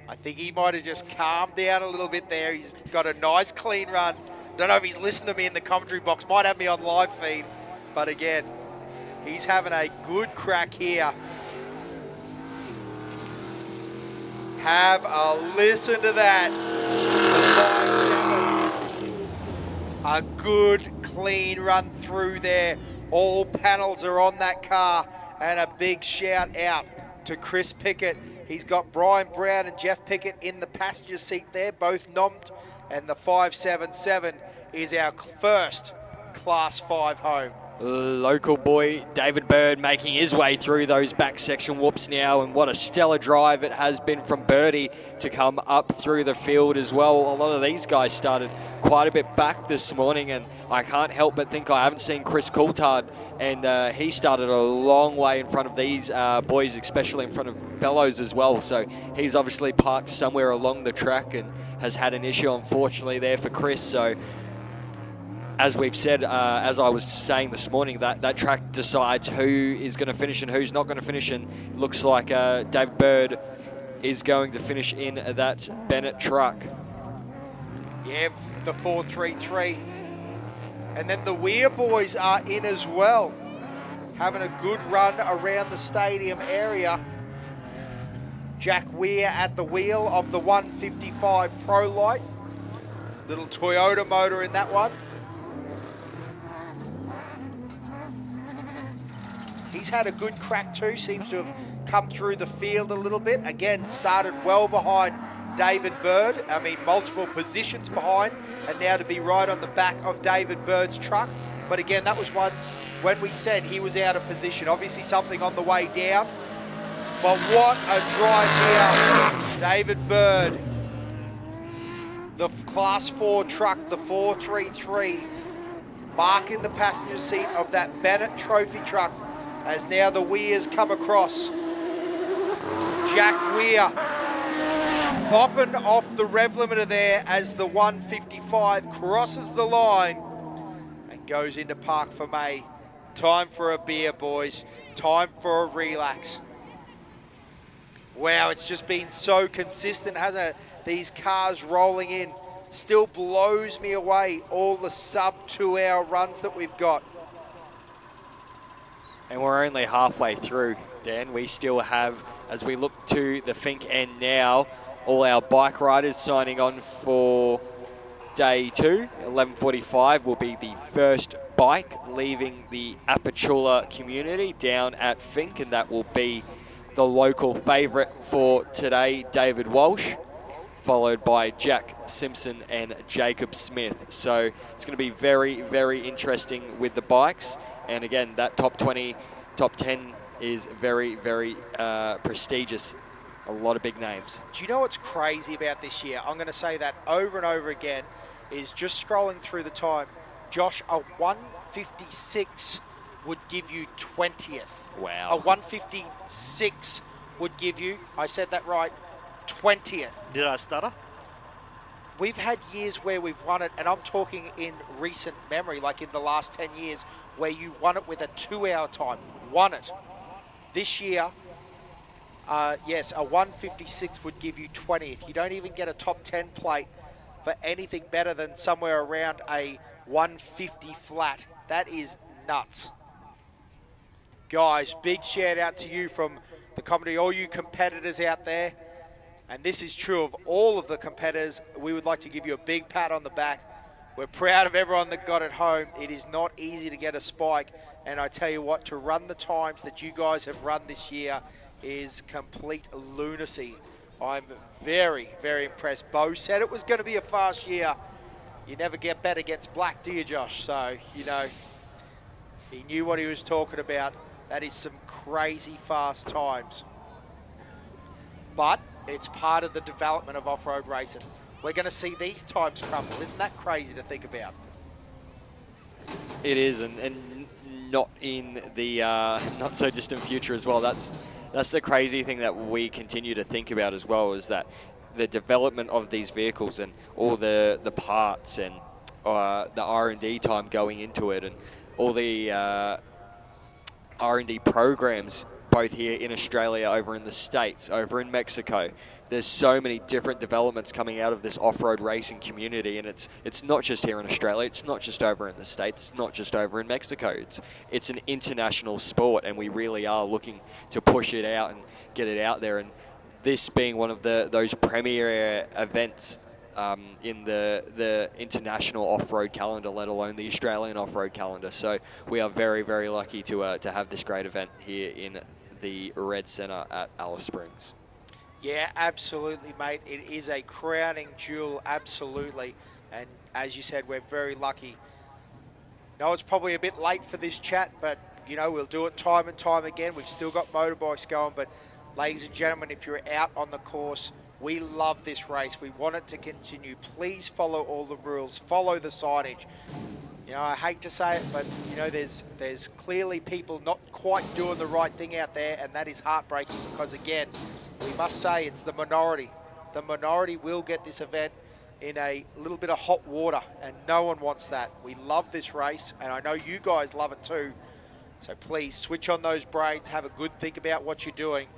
I think he might have just calmed down a little bit there. He's got a nice clean run. Don't know if he's listening to me in the commentary box, might have me on live feed, but again, he's having a good crack here. Have a listen to that. The 5.7. A good clean run through there. All panels are on that car, and a big shout out to Chris Pickett. He's got Brian Brown and Jeff Pickett in the passenger seat there, both nommed, and the 577 is our first Class 5 home. Local boy David Bird making his way through those back section whoops now, and what a stellar drive it has been from Birdie to come up through the field as well. A lot of these guys started quite a bit back this morning, and I can't help but think I haven't seen Chris Coulthard, and he started a long way in front of these boys, especially in front of Fellows as well. So he's obviously parked somewhere along the track and has had an issue, unfortunately, there for Chris. So as we've said, as I was saying this morning, that track decides who is going to finish and who's not going to finish, and it looks like David Bird is going to finish in that Bennett truck. Yeah, the 433. And then the Weir boys are in as well, having a good run around the stadium area. Jack Weir at the wheel of the 155 Pro Light. Little Toyota motor in that one. He's had a good crack too, seems to have come through the field a little bit. Again, started well behind David Bird. I mean, multiple positions behind, and now to be right on the back of David Bird's truck. But again, that was one when we said he was out of position. Obviously something on the way down. But what a drive here. David Bird, the Class 4 truck, the 433, marking the passenger seat of that Bennett Trophy truck, as now the Weirs come across. Jack Weir popping off the rev limiter there as the 155 crosses the line and goes into park for May. Time for a beer, boys. Time for a relax. Wow, it's just been so consistent, hasn't it? These cars rolling in. Still blows me away, all the sub 2 hour runs that we've got. And we're only halfway through, Dan. We still have, as we look to the Finke end now, all our bike riders signing on for day 2. 11:45 will be the first bike leaving the Apachula community down at Finke, and that will be the local favourite for today, David Walsh, followed by Jack Simpson and Jacob Smith. So it's going to be very, very interesting with the bikes. And again, that top 20, top 10 is very, very prestigious. A lot of big names. Do you know what's crazy about this year? I'm going to say that over and over again, is just scrolling through the time. Josh, a 156 would give you 20th. Wow. A 156 would give you, I said that right, 20th. Did I stutter? We've had years where we've won it, and I'm talking in recent memory, like in the last 10 years, where you won it with a 2-hour time. Won it. This year, yes, a 156 would give you 20th. You don't even get a top 10 plate for anything better than somewhere around a 150 flat. That is nuts. Guys, big shout out to you from the comedy, all you competitors out there. And this is true of all of the competitors. We would like to give you a big pat on the back. We're proud of everyone that got it home. It is not easy to get a spike. And I tell you what, to run the times that you guys have run this year is complete lunacy. I'm very, very impressed. Bo said it was going to be a fast year. You never get bet against black, do you, Josh? So, you know, he knew what he was talking about. That is some crazy fast times. But it's part of the development of off-road racing. We're going to see these times crumble. Isn't that crazy to think about? It is, and not in the not so distant future as well. That's the crazy thing that we continue to think about as well, is that the development of these vehicles and all the parts and the R&D time going into it, and all the R&D programs, both here in Australia, over in the States, over in Mexico. There's so many different developments coming out of this off-road racing community, and it's not just here in Australia, it's not just over in the States, it's not just over in Mexico. It's an international sport, and we really are looking to push it out and get it out there. And this being one of those premier events in the international off-road calendar, let alone the Australian off-road calendar. So we are very, very lucky to have this great event here in the Red Centre at Alice Springs. Yeah, absolutely, mate. It is a crowning jewel, absolutely. And as you said, we're very lucky. No, it's probably a bit late for this chat, but, you know, we'll do it time and time again. We've still got motorbikes going, but ladies and gentlemen, if you're out on the course, we love this race. We want it to continue. Please follow all the rules. Follow the signage. You know, I hate to say it, but, you know, there's clearly people not quite doing the right thing out there, and that is heartbreaking because, again, we must say it's the minority. The minority will get this event in a little bit of hot water, and no one wants that. We love this race, and I know you guys love it too. So please switch on those brains, have a good think about what you're doing,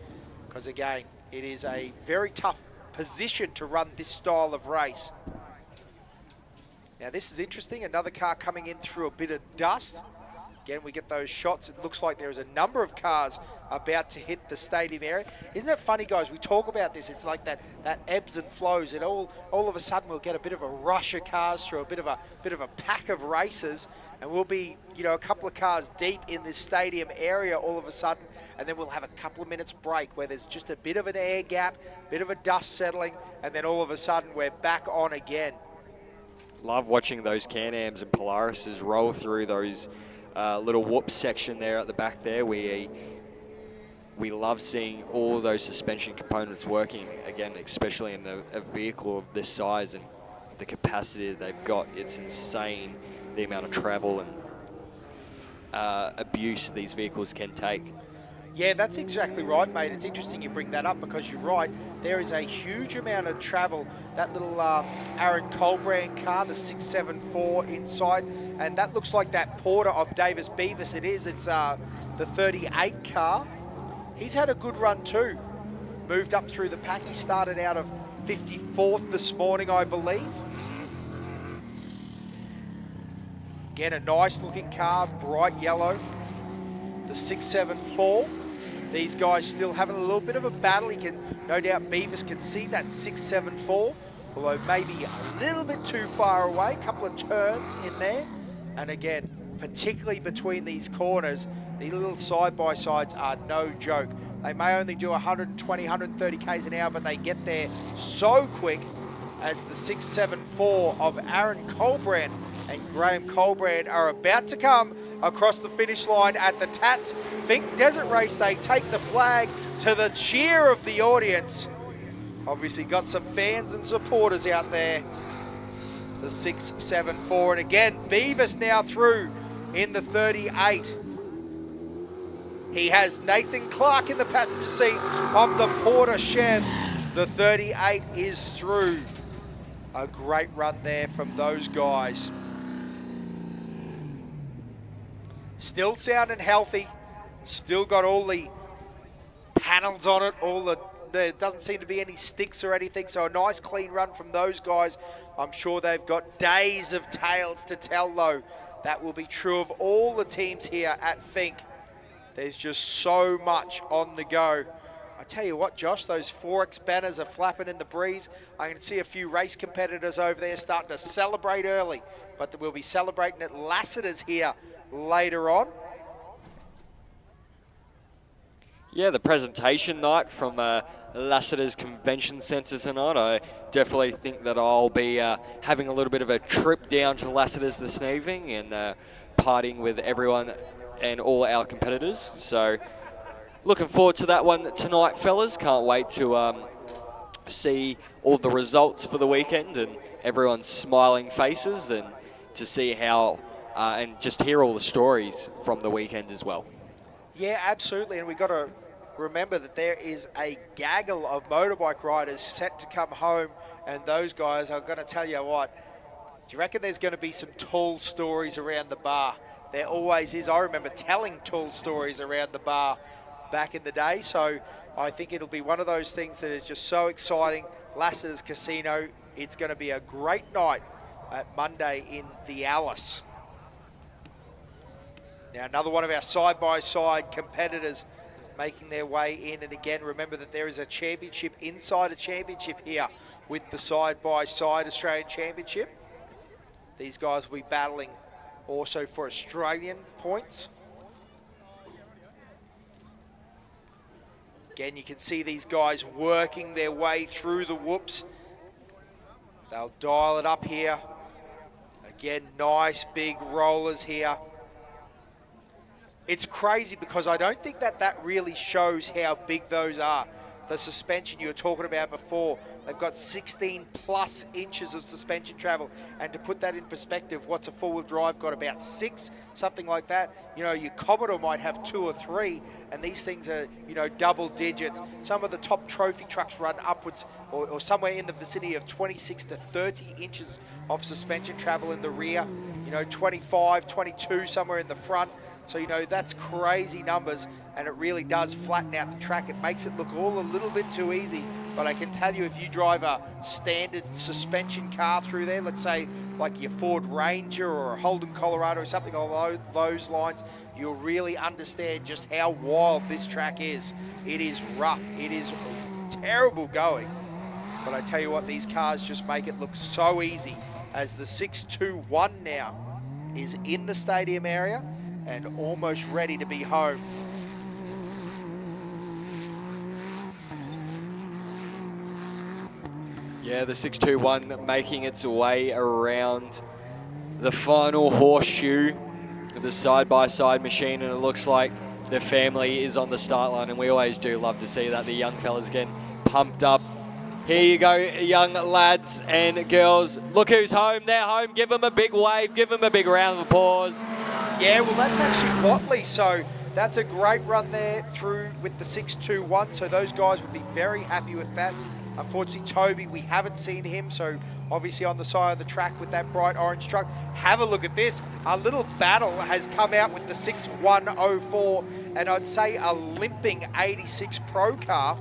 because, again, it is a very tough position to run this style of race. Now this is interesting, another car coming in through a bit of dust. Again, we get those shots. It looks like there is a number of cars about to hit the stadium area. Isn't that funny, guys? We talk about this. It's like that ebbs and flows. And all of a sudden, we'll get a bit of a rush of cars through a bit of a pack of racers, and we'll be, you know, a couple of cars deep in this stadium area all of a sudden, and then we'll have a couple of minutes break where there's just a bit of an air gap, bit of a dust settling, and then all of a sudden we're back on again. Love watching those Can-Ams and Polarises roll through those little whoop section there at the back there. We love seeing all those suspension components working, again, especially in a vehicle of this size and the capacity that they've got. It's insane the amount of travel and abuse these vehicles can take. Yeah, that's exactly right, mate. It's interesting you bring that up because you're right. There is a huge amount of travel. That little Aaron Colbrand car, the 674 inside, and that looks like that Porter of Davis Beavis. It is. It's the 38 car. He's had a good run too. Moved up through the pack. He started out of 54th this morning, I believe. Again, a nice looking car, bright yellow. The 674. These guys still having a little bit of a battle. He can, no doubt Beavis can see that 674, although maybe a little bit too far away. A couple of turns in there. And again, particularly between these corners, these little side-by-sides are no joke. They may only do 120, 130 k's an hour, but they get there so quick as the 674 of Aaron Colbrand and Graham Colbrand are about to come across the finish line at the Tatts Finke Desert Race. They take the flag to the cheer of the audience. Obviously got some fans and supporters out there. The 674, and again, Beavis now through in the 38. He has Nathan Clark in the passenger seat of the Porter Chev. The 38 is through. A great run there from those guys. Still sound and healthy. Still got all the panels on it. There doesn't seem to be any sticks or anything. So a nice clean run from those guys. I'm sure they've got days of tails to tell though. That will be true of all the teams here at Finke. There's just so much on the go. I tell you what, Josh, those Forex banners are flapping in the breeze. I can see a few race competitors over there starting to celebrate early, but we'll be celebrating at Lassiter's here later on. Yeah, the presentation night from Lassiter's Convention Centre tonight. I definitely think that I'll be having a little bit of a trip down to Lassiter's this evening and partying with everyone and all our competitors. So looking forward to that one tonight, fellas. Can't wait to see all the results for the weekend and everyone's smiling faces and to see how and just hear all the stories from the weekend as well. Yeah, absolutely. And we've got to remember that there is a gaggle of motorbike riders set to come home, and those guys are going to tell you what. Do you reckon there's going to be some tall stories around the bar? There always is. I remember telling tall stories around the bar back in the day, so I think it'll be one of those things that is just so exciting. Lassiter's Casino, it's going to be a great night at Monday in the Alice. Now another one of our side-by-side competitors making their way in, and again remember that there is a championship inside a championship here with the side-by-side Australian Championship. These guys will be battling also for Australian points. Again, you can see these guys working their way through the whoops. They'll dial it up here. Again, nice big rollers here. It's crazy because I don't think that really shows how big those are. The suspension you were talking about before, they've got 16 plus inches of suspension travel. And to put that in perspective, what's a four-wheel drive got? About 6, something like that. You know, your Commodore might have 2 or 3, and these things are, you know, double digits. Some of the top trophy trucks run upwards or somewhere in the vicinity of 26 to 30 inches of suspension travel in the rear. You know, 25, 22 somewhere in the front. So, you know, that's crazy numbers, and it really does flatten out the track. It makes it look all a little bit too easy, but I can tell you if you drive a standard suspension car through there, let's say like your Ford Ranger or a Holden Colorado or something along those lines, you'll really understand just how wild this track is. It is rough. It is terrible going. But I tell you what, these cars just make it look so easy as the 621 now is in the stadium area and almost ready to be home. Yeah, the 621 making its way around the final horseshoe of the side-by-side machine, and it looks like the family is on the start line, and we always do love to see that. The young fellas getting pumped up. Here you go, young lads and girls. Look who's home. They're home. Give them a big wave. Give them a big round of applause. Yeah, well, that's actually Watley, so that's a great run there through with the 621, so those guys would be very happy with that. Unfortunately, Toby, we haven't seen him, so obviously on the side of the track with that bright orange truck. Have a look at this. A little battle has come out with the 6104, and I'd say a limping 86 Pro car.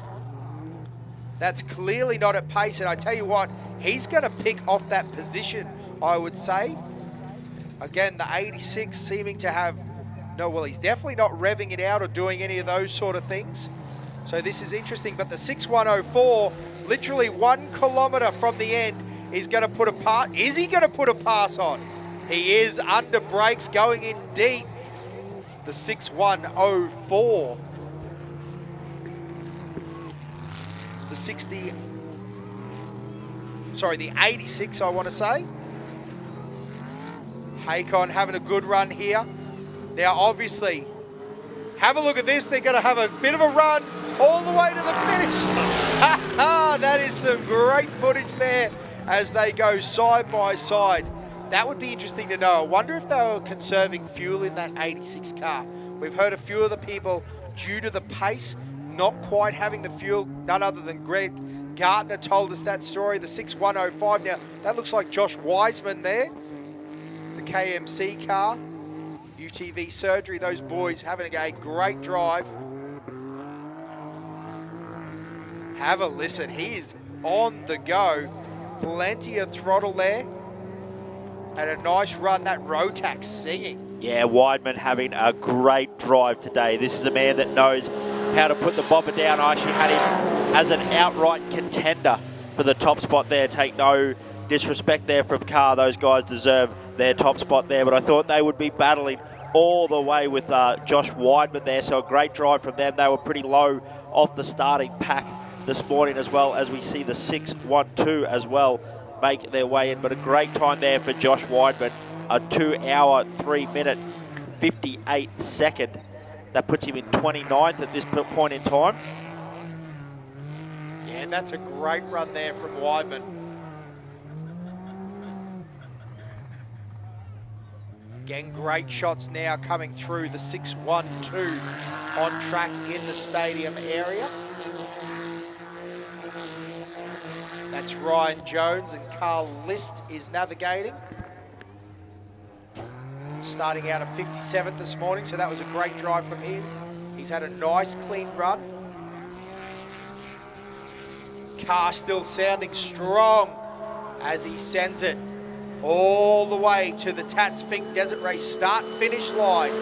That's clearly not at pace, and I tell you what, he's going to pick off that position, I would say. Again, the 86 seeming to have, no, well, he's definitely not revving it out or doing any of those sort of things. So this is interesting, but the 6104, literally 1 kilometre from the end, is going to put a pass. Is he going to put a pass on? He is under brakes, going in deep. The 6104. The 86, I want to say. Haycon having a good run here. Now, obviously, have a look at this. They're going to have a bit of a run all the way to the finish. That is some great footage there as they go side by side. That would be interesting to know. I wonder if they were conserving fuel in that 86 car. We've heard a few of the people due to the pace, not quite having the fuel. None other than Greg Gardner told us that story, the 6.105. Now, that looks like Josh Wiseman there, the KMC car. UTV Surgery, those boys having a great drive. Have a listen, he is on the go. Plenty of throttle there. And a nice run, that Rotax singing. Yeah, Weidman having a great drive today. This is a man that knows how to put the bobber down. I actually had him as an outright contender for the top spot there. Take no disrespect there from Carr. Those guys deserve their top spot there, but I thought they would be battling all the way with Josh Weidman there. So a great drive from them. They were pretty low off the starting pack this morning, as well as we see the 6.12 as well make their way in. But a great time there for Josh Weidman, a 2 hour, 3 minute, 58 second. That puts him in 29th at this point in time. Yeah, that's a great run there from Weidman. Again, great shots now coming through the 6.12 on track in the stadium area. That's Ryan Jones, and Carl List is navigating. Starting out at 57th this morning, so that was a great drive from him. He's had a nice clean run. Carr still sounding strong as he sends it all the way to the Tatts Finke Desert Race start-finish line.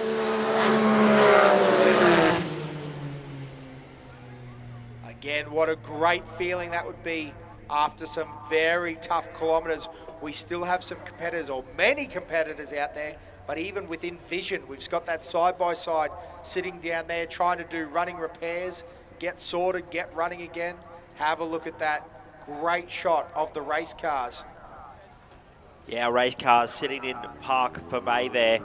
Again, what a great feeling that would be after some very tough kilometres. We still have some competitors, or many competitors out there, but even within vision, we've got that side-by-side sitting down there trying to do running repairs, get sorted, get running again. Have a look at that great shot of the race cars. Yeah, race cars sitting in park for May there.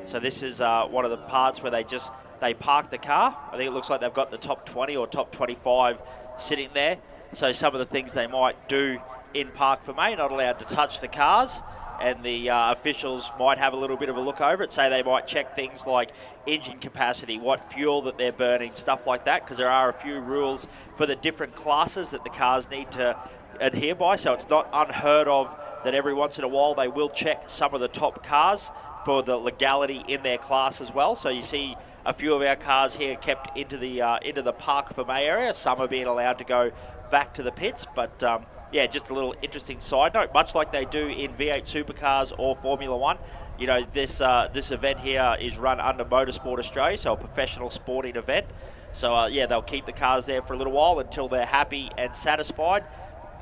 So this is one of the parts where they park the car. I think it looks like they've got the top 20 or top 25 sitting there. So some of the things they might do in park for May, not allowed to touch the cars, and the officials might have a little bit of a look over it. Say they might check things like engine capacity, what fuel that they're burning, stuff like that, because there are a few rules for the different classes that the cars need to adhere by. So it's not unheard of that every once in a while they will check some of the top cars for the legality in their class as well. So you see a few of our cars here kept into the park for May area. Some are being allowed to go back to the pits, but yeah, just a little interesting side note, much like they do in V8 supercars or Formula One. You know, this event here is run under Motorsport Australia, so a professional sporting event. So yeah, they'll keep the cars there for a little while until they're happy and satisfied.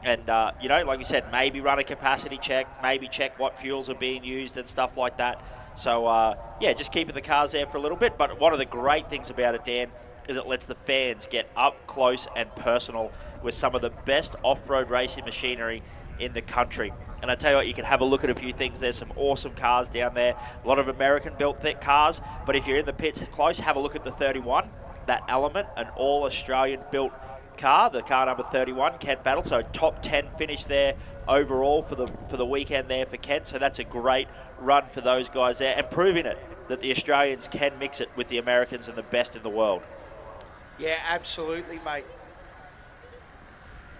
And you know, like we said, maybe run a capacity check, maybe check what fuels are being used and stuff like that. So yeah, just keeping the cars there for a little bit. But one of the great things about it, Dan, is it lets the fans get up close and personal with some of the best off-road racing machinery in the country. And I tell you what, you can have a look at a few things. There's some awesome cars down there, a lot of American-built cars. But if you're in the pits close, have a look at the 31, that Element, an all-Australian-built car, the car number 31, Kent Battle. So top 10 finish there overall for the weekend there for Kent. So that's a great run for those guys there, and proving it that the Australians can mix it with the Americans and the best in the world. Yeah, absolutely, mate.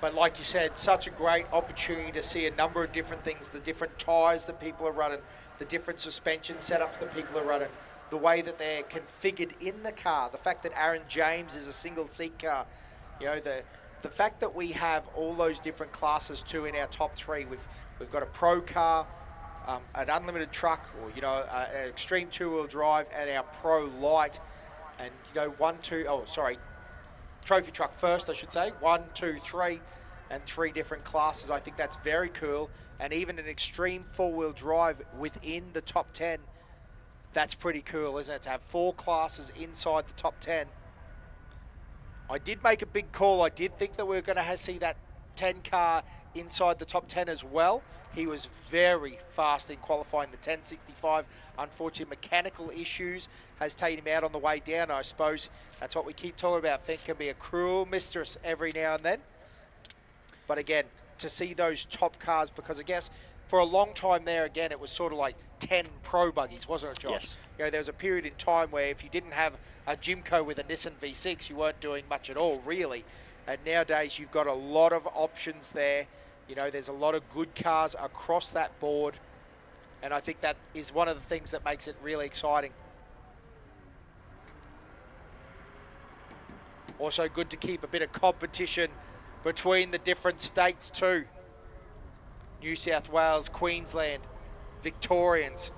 But like you said, such a great opportunity to see a number of different things, the different tyres that people are running, the different suspension setups that people are running, the way that they're configured in the car, the fact that Aaron James is a single-seat car, you know, the fact that we have all those different classes too in our top three. We've got a pro car, an unlimited truck, or you know, an extreme two-wheel drive, and our pro light, and you know, trophy truck first, I should say. 1, 2, 3, and 3 different classes. I think that's very cool. And even an extreme four-wheel drive within the top 10, that's pretty cool, isn't it? To have 4 classes inside the top 10. I did make a big call. I did think that we were going to see that 10 car inside the top 10 as well. He was very fast in qualifying the 1065. Unfortunately, mechanical issues has taken him out on the way down. I suppose that's what we keep talking about. Finke can be a cruel mistress every now and then. But again, to see those top cars, because I guess for a long time there, again, it was sort of like 10 pro buggies, wasn't it, Josh? Yes. You know, there was a period in time where if you didn't have a Jimco with a Nissan V6, you weren't doing much at all, really. And nowadays, you've got a lot of options there. You know, there's a lot of good cars across that board. And I think that is one of the things that makes it really exciting. Also good to keep a bit of competition between the different states too. New South Wales, Queensland, Victorians.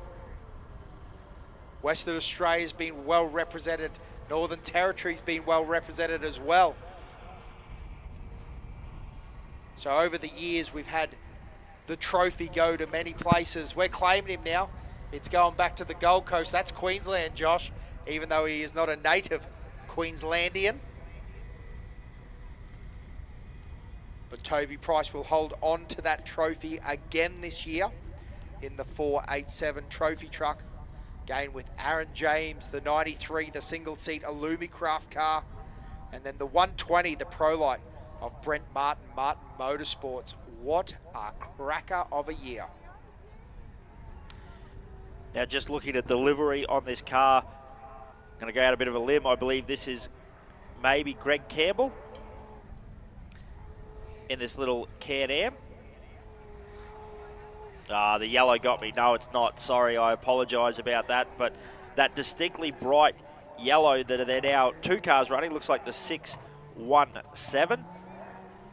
Western Australia's been well represented. Northern Territory's been well represented as well. So over the years, we've had the trophy go to many places. We're claiming him now. It's going back to the Gold Coast. That's Queensland, Josh, even though he is not a native Queenslandian. But Toby Price will hold on to that trophy again this year in the 487 trophy truck. Again with Aaron James, the 93, the single-seat Illumicraft car. And then the 120, the Prolight of Brent Martin, Martin Motorsports. What a cracker of a year. Now just looking at the livery on this car, going to go out a bit of a limb. I believe this is maybe Greg Campbell in this little Can-Am. The yellow got me. No, it's not. Sorry, I apologise about that. But that distinctly bright yellow that are now two cars running, looks like the 617.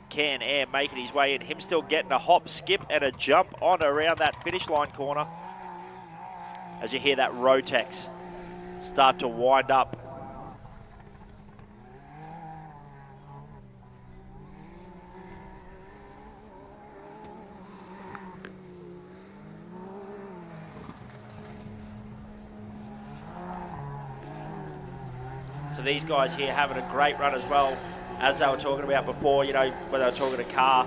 Can-Am making his way in. Him still getting a hop, skip, and a jump on around that finish line corner. As you hear that Rotex start to wind up. So these guys here having a great run as well, as they were talking about before, you know, when they were talking a car.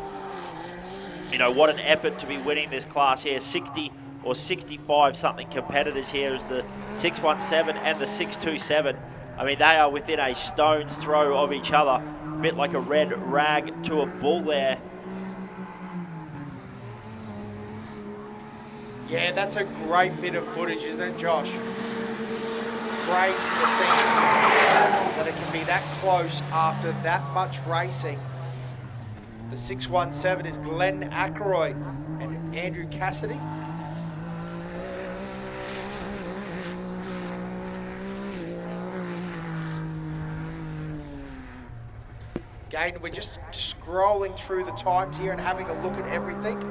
You know, what an effort to be winning this class here. 60 or 65 something competitors here as the 617 and the 627. I mean, they are within a stone's throw of each other. A bit like a red rag to a bull there. Yeah, that's a great bit of footage, isn't it, Josh? Crazy to think that it can be that close after that much racing. The 617 is Glenn Ackroyd and Andrew Cassidy. Again, we're just scrolling through the times here and having a look at everything.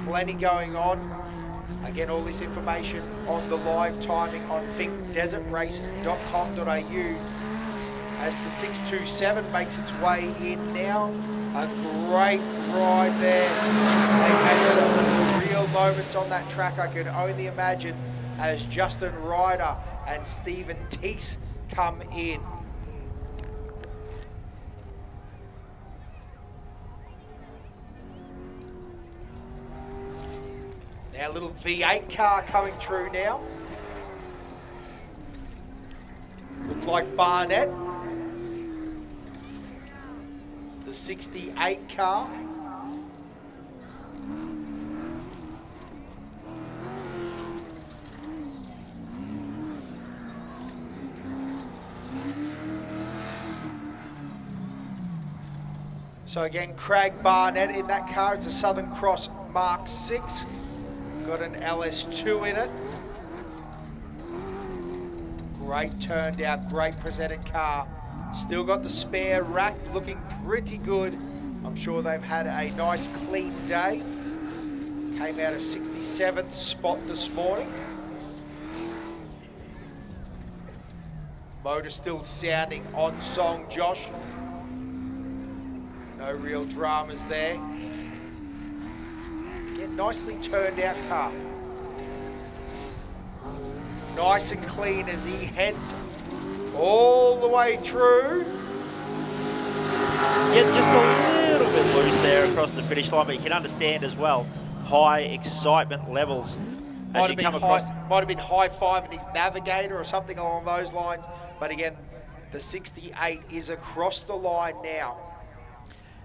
Plenty going on. Again, all this information on the live timing on finkdesertrace.com.au as the 627 makes its way in now. A great ride there. They've had some real moments on that track, I can only imagine, as Justin Ryder and Stephen Teese come in. Our little V8 car coming through now. Look like Barnett. The 68 car. So again, Craig Barnett in that car. It's a Southern Cross Mark 6. Got an LS2 in it. Great turned out, great presented car. Still got the spare rack, looking pretty good. I'm sure they've had a nice clean day. Came out a 67th spot this morning. Motor still sounding on song, Josh. No real dramas there. Again, nicely turned out car. Nice and clean as he heads all the way through. Get just a little bit loose there across the finish line, but you can understand as well, high excitement levels as you come across. Might have been high-fiving his navigator or something along those lines, but again, the 68 is across the line now.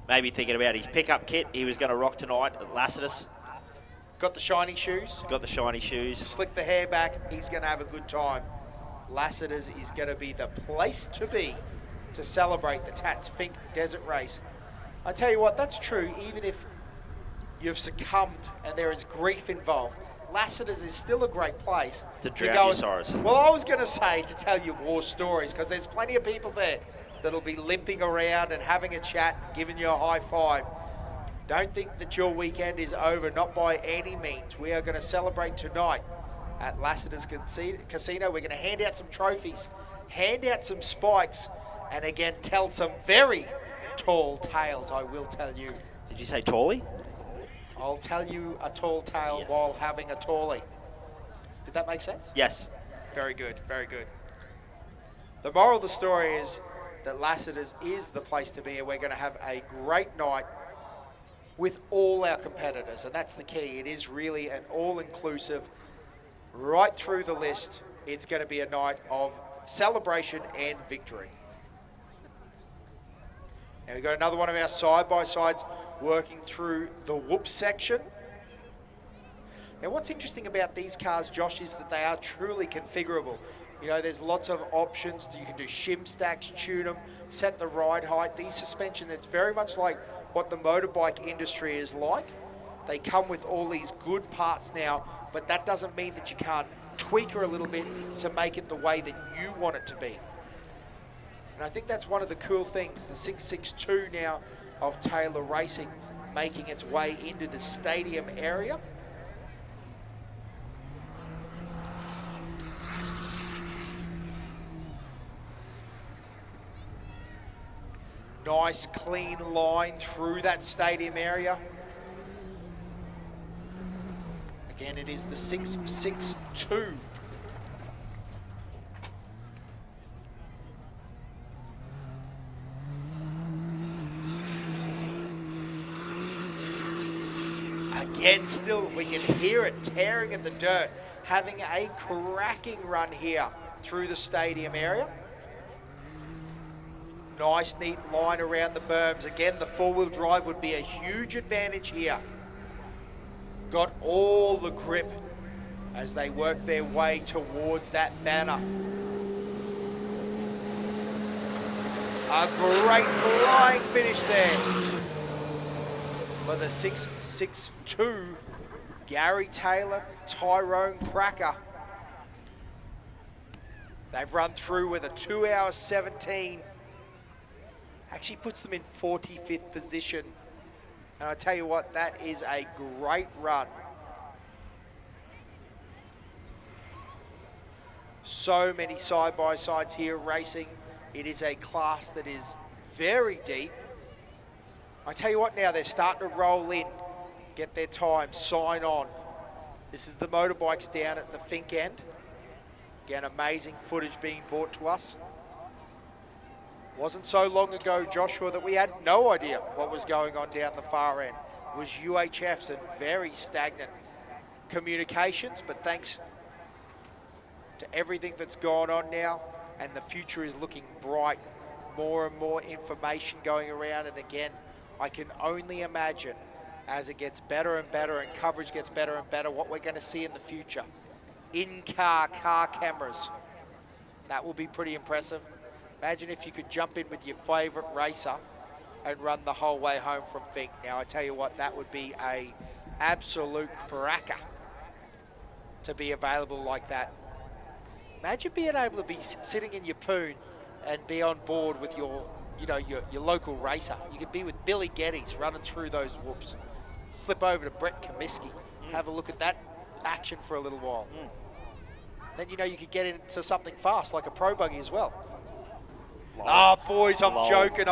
Maybe thinking about his pickup kit he was going to rock tonight at Lassiter's. Got the shiny shoes. Got the shiny shoes. Slick the hair back. He's going to have a good time. Lassiter's is going to be the place to be to celebrate the Tatts Finke Desert Race. I tell you what, that's true even if you've succumbed and there is grief involved. Lassiter's is still a great place To drown go your and- sorrows. Well, I was going to say to tell you war stories because there's plenty of people there that'll be limping around and having a chat, giving you a high five. Don't think that your weekend is over, not by any means. We are going to celebrate tonight at Lassiter's Casino. We're going to hand out some trophies, hand out some spikes, and again, tell some very tall tales, I will tell you. Did you say Tawley? I'll tell you a tall tale while having a tallie. Did that make sense? Yes. Very good, very good. The moral of the story is that Lassiter's is the place to be, and we're going to have a great night with all our competitors, and that's the key. It is really an all-inclusive, right through the list. It's going to be a night of celebration and victory. And we've got another one of our side-by-sides working through the whoop section. Now, what's interesting about these cars, Josh, is that they are truly configurable. You know, there's lots of options. You can do shim stacks, tune them, set the ride height. These suspension, it's very much like what the motorbike industry is like. They come with all these good parts now, but that doesn't mean that you can't tweak her a little bit to make it the way that you want it to be. And I think that's one of the cool things, the 662 now of Taylor Racing making its way into the stadium area. Nice clean line through that stadium area. Again, it is the 662. Again, still, we can hear it tearing at the dirt, having a cracking run here through the stadium area. Nice, neat line around the berms. Again, the four-wheel drive would be a huge advantage here. Got all the grip as they work their way towards that banner. A great flying finish there for the 662. Gary Taylor, Tyrone Cracker. They've run through with a 2 hours 17. Actually puts them in 45th position. And I tell you what, that is a great run. So many side-by-sides here racing. It is a class that is very deep. I tell you what now, they're starting to roll in, get their time, sign on. This is the motorbikes down at the Finke end. Again, amazing footage being brought to us. Wasn't so long ago, Joshua, that we had no idea what was going on down the far end. It was UHFs and very stagnant communications, but thanks to everything that's gone on now, and the future is looking bright. More and more information going around, and again, I can only imagine as it gets better and better and coverage gets better and better, what we're going to see in the future. In-car cameras. That will be pretty impressive. Imagine if you could jump in with your favourite racer and run the whole way home from Finke. Now, I tell you what, that would be a absolute cracker to be available like that. Imagine being able to be sitting in your poon and be on board with your, you know, your local racer. You could be with Billy Geddes running through those whoops. Slip over to Brett Comiskey, have a look at that action for a little while. Then, you know, you could get into something fast like a pro buggy as well. Ah, oh, boys, I'm joking.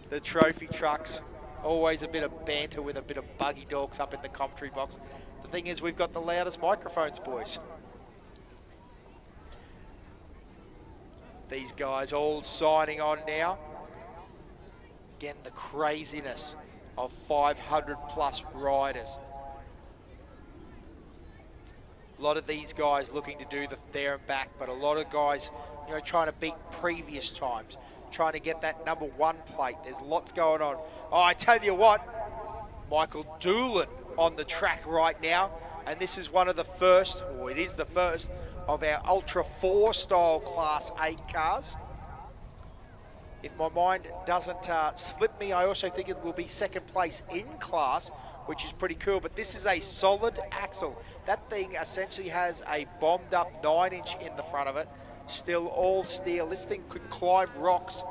The trophy trucks, always a bit of banter with a bit of buggy dogs up in the commentary box. The thing is, we've got the loudest microphones, boys. These guys all signing on now. Again, the craziness of 500 plus riders. A lot of these guys looking to do the there and back, but a lot of guys, you know, trying to beat previous times, trying to get that #1 plate. There's lots going on. Oh, I tell you what, Michael Doolan on the track right now. And this is one of the first, or it is the first, of our Ultra 4 style Class 8 cars. If my mind doesn't slip me, I also think it will be second place in class, which is pretty cool. But this is a solid axle. That thing essentially has a bombed up 9-inch in the front of it, still all steel. This thing could climb rocks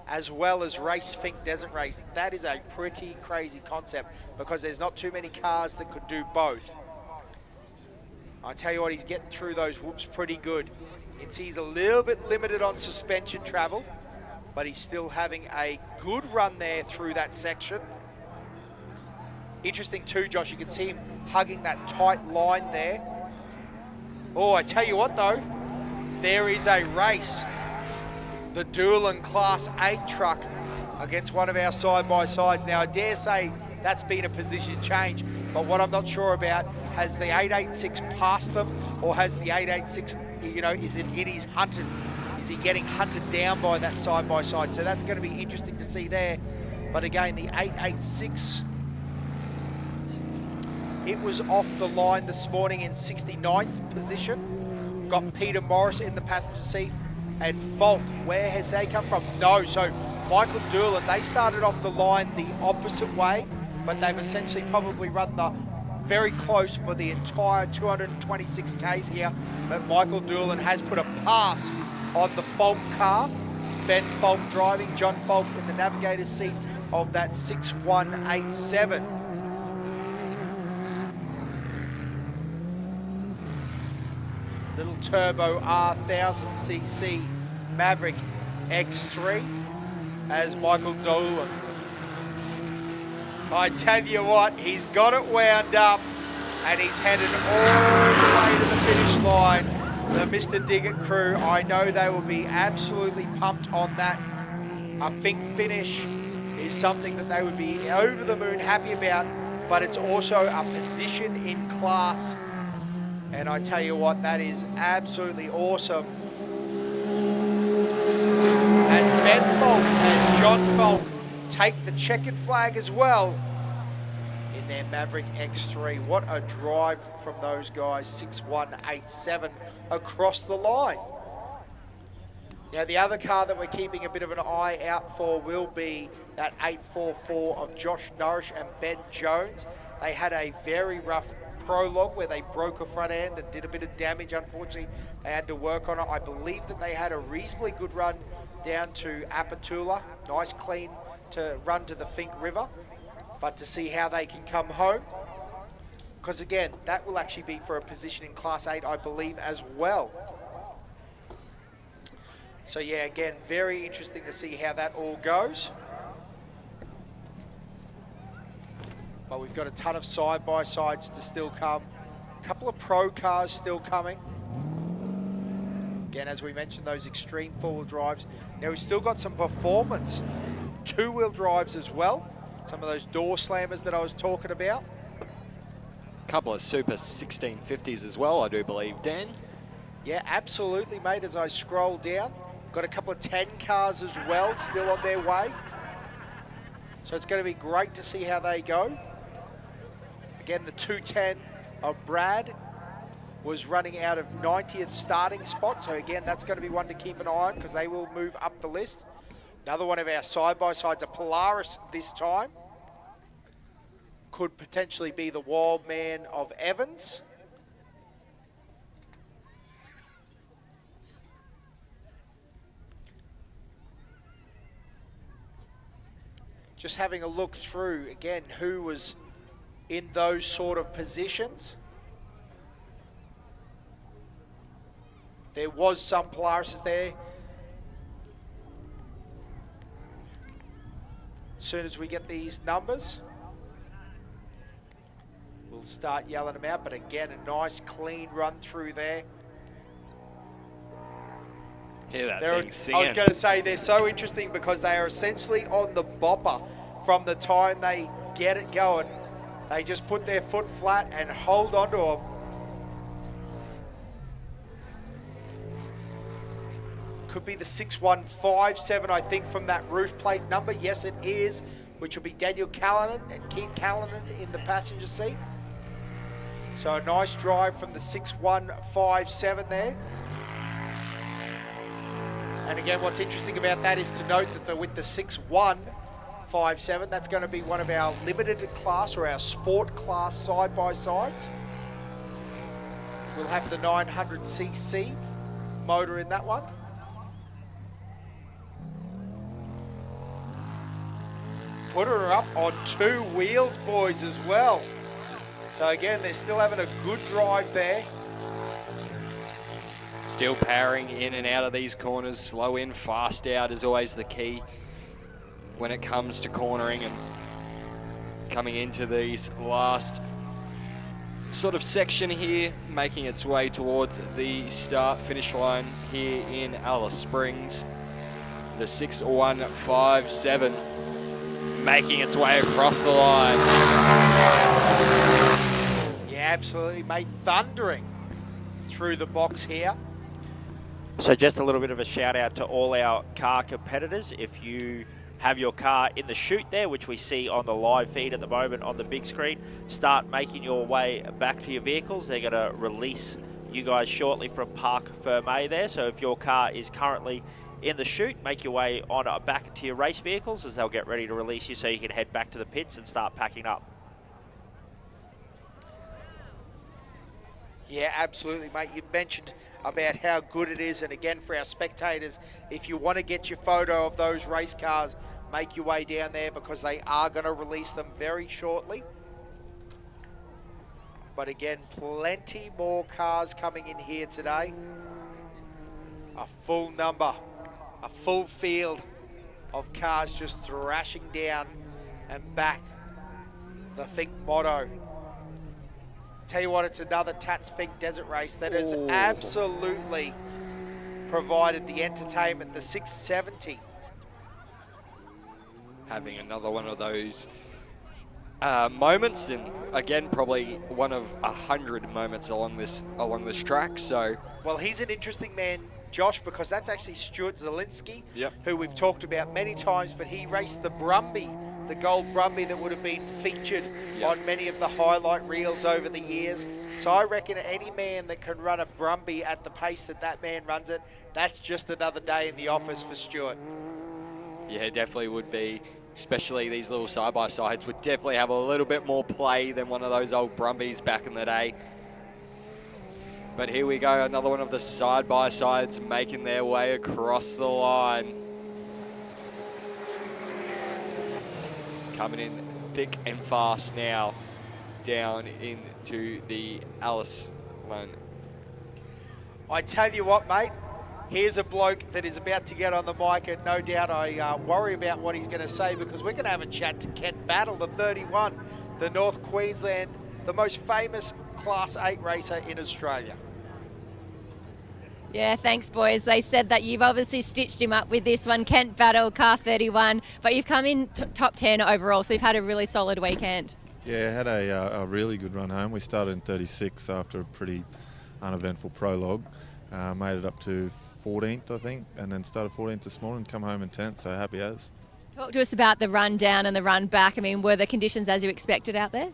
as well as race Finke Desert Race. That is a pretty crazy concept because there's not too many cars that could do both. I tell you what, he's getting through those whoops pretty good. He's a little bit limited on suspension travel, but he's still having a good run there through that section. Interesting too, Josh, you can see him hugging that tight line there. Oh, I tell you what though, there is a race. The Doolin Class 8 truck against one of our side-by-sides. Now, I dare say that's been a position change, but what I'm not sure about, has the 886 passed them, or has the 886, is he's hunted? Is he getting hunted down by that side-by-side? So that's going to be interesting to see there. But again, the 886, it was off the line this morning in 69th position. Got Peter Morris in the passenger seat. And Falk, where has they come from? No, so Michael Doolin, they started off the line the opposite way, but they've essentially probably run the very close for the entire 226 Ks here. But Michael Doolin has put a pass on the Falk car. Ben Falk driving, John Falk in the navigator's seat of that 6187. Little turbo R1000cc Maverick X3 as Michael Doolin. I tell you what, he's got it wound up and he's headed all the way to the finish line. The Mr. Diggett crew, I know they will be absolutely pumped on that. A Finke finish is something that they would be over the moon happy about, but it's also a position in class. And I tell you what, that is absolutely awesome. As Ben Falk and John Falk take the checkered flag as well in their Maverick X3. What a drive from those guys, 6187 across the line. Now the other car that we're keeping a bit of an eye out for will be that 844 of Josh Norrish and Ben Jones. They had a very rough prologue where they broke a front end and did a bit of damage. Unfortunately, they had to work on it. I believe that they had a reasonably good run down to Apatula. Nice clean to run to the Finke River, but to see how they can come home, because again, that will actually be for a position in Class 8, I believe, as well. So yeah, again, very interesting to see how that all goes. But we've got a ton of side-by-sides to still come. A couple of pro cars still coming. Again, as we mentioned, those extreme four-wheel drives. Now we've still got some performance two-wheel drives as well. Some of those door slammers that I was talking about. Couple of Super 1650s as well, I do believe, Dan. Yeah, absolutely, mate, as I scroll down. Got a couple of 10 cars as well, still on their way. So it's going to be great to see how they go. Again, the 210 of Brad was running out of 90th starting spot. So again, that's going to be one to keep an eye on because they will move up the list. Another one of our side-by-sides, a Polaris this time. Could potentially be the wild man of Evans. Just having a look through, again, who was in those sort of positions. There was some Polarises there. As soon as we get these numbers, we'll start yelling them out. But again, a nice clean run through there. Hear that thing singing. I was going to say, they're so interesting because they are essentially on the bopper from the time they get it going. They just put their foot flat and hold on to them. Could be the 6157, I think, from that roof plate number. Yes, it is, which will be Daniel Callanan and Keith Callanan in the passenger seat. So a nice drive from the 6-1-5-7 there. And again, what's interesting about that is to note that with the 6-1-5-7, that's going to be one of our limited class or our sport class side-by-sides. We'll have the 900cc motor in that one. Put her up on 2 wheels, boys, as well. So again, they're still having a good drive there. Still powering in and out of these corners. Slow in, fast out is always the key when it comes to cornering and coming into these last sort of section here, making its way towards the start-finish line here in Alice Springs. The 6-1-5-7 making its way across the line. Yeah, absolutely, mate. Thundering through the box here. So just a little bit of a shout out to all our car competitors. If you have your car in the chute there, which we see on the live feed at the moment on the big screen, start making your way back to your vehicles. They're going to release you guys shortly from Parc Fermé there. So if your car is currently in the chute, make your way on back to your race vehicles as they'll get ready to release you so you can head back to the pits and start packing up. Yeah, absolutely, mate. You mentioned about how good it is, and again, for our spectators, if you want to get your photo of those race cars, make your way down there because they are going to release them very shortly. But again, plenty more cars coming in here today. A full number, a full field of cars just thrashing down and back the Fink motto. Tell you what, it's another Tatts Finke Desert Race that has absolutely provided the entertainment. The 670. Having another one of those moments, and again, probably one of 100 moments along this track. So, well, he's an interesting man, Josh, because that's actually Stuart Zielinski, who we've talked about many times, but he raced the Brumby, the gold Brumby that would have been featured on many of the highlight reels over the years. So I reckon any man that can run a Brumby at the pace that that man runs it, that's just another day in the office for Stuart. Yeah, definitely would be. Especially these little side-by-sides would definitely have a little bit more play than one of those old Brumbies back in the day. But here we go, another one of the side-by-sides making their way across the line. Coming in thick and fast now, down into the Alice line. I tell you what, mate, here's a bloke that is about to get on the mic, and no doubt I worry about what he's going to say because we're going to have a chat to Kent Battle, the 31, the North Queensland, the most famous Class 8 racer in Australia. Yeah, thanks, boys. They said that you've obviously stitched him up with this one, Kent Battle, car 31, but you've come in top 10 overall, so you've had a really solid weekend. Yeah, had a really good run home. We started in 36 after a pretty uneventful prologue. Made it up to 14th, I think, and then started 14th this morning, come home in 10th, so happy as. Talk to us about the run down and the run back. I mean, were the conditions as you expected out there?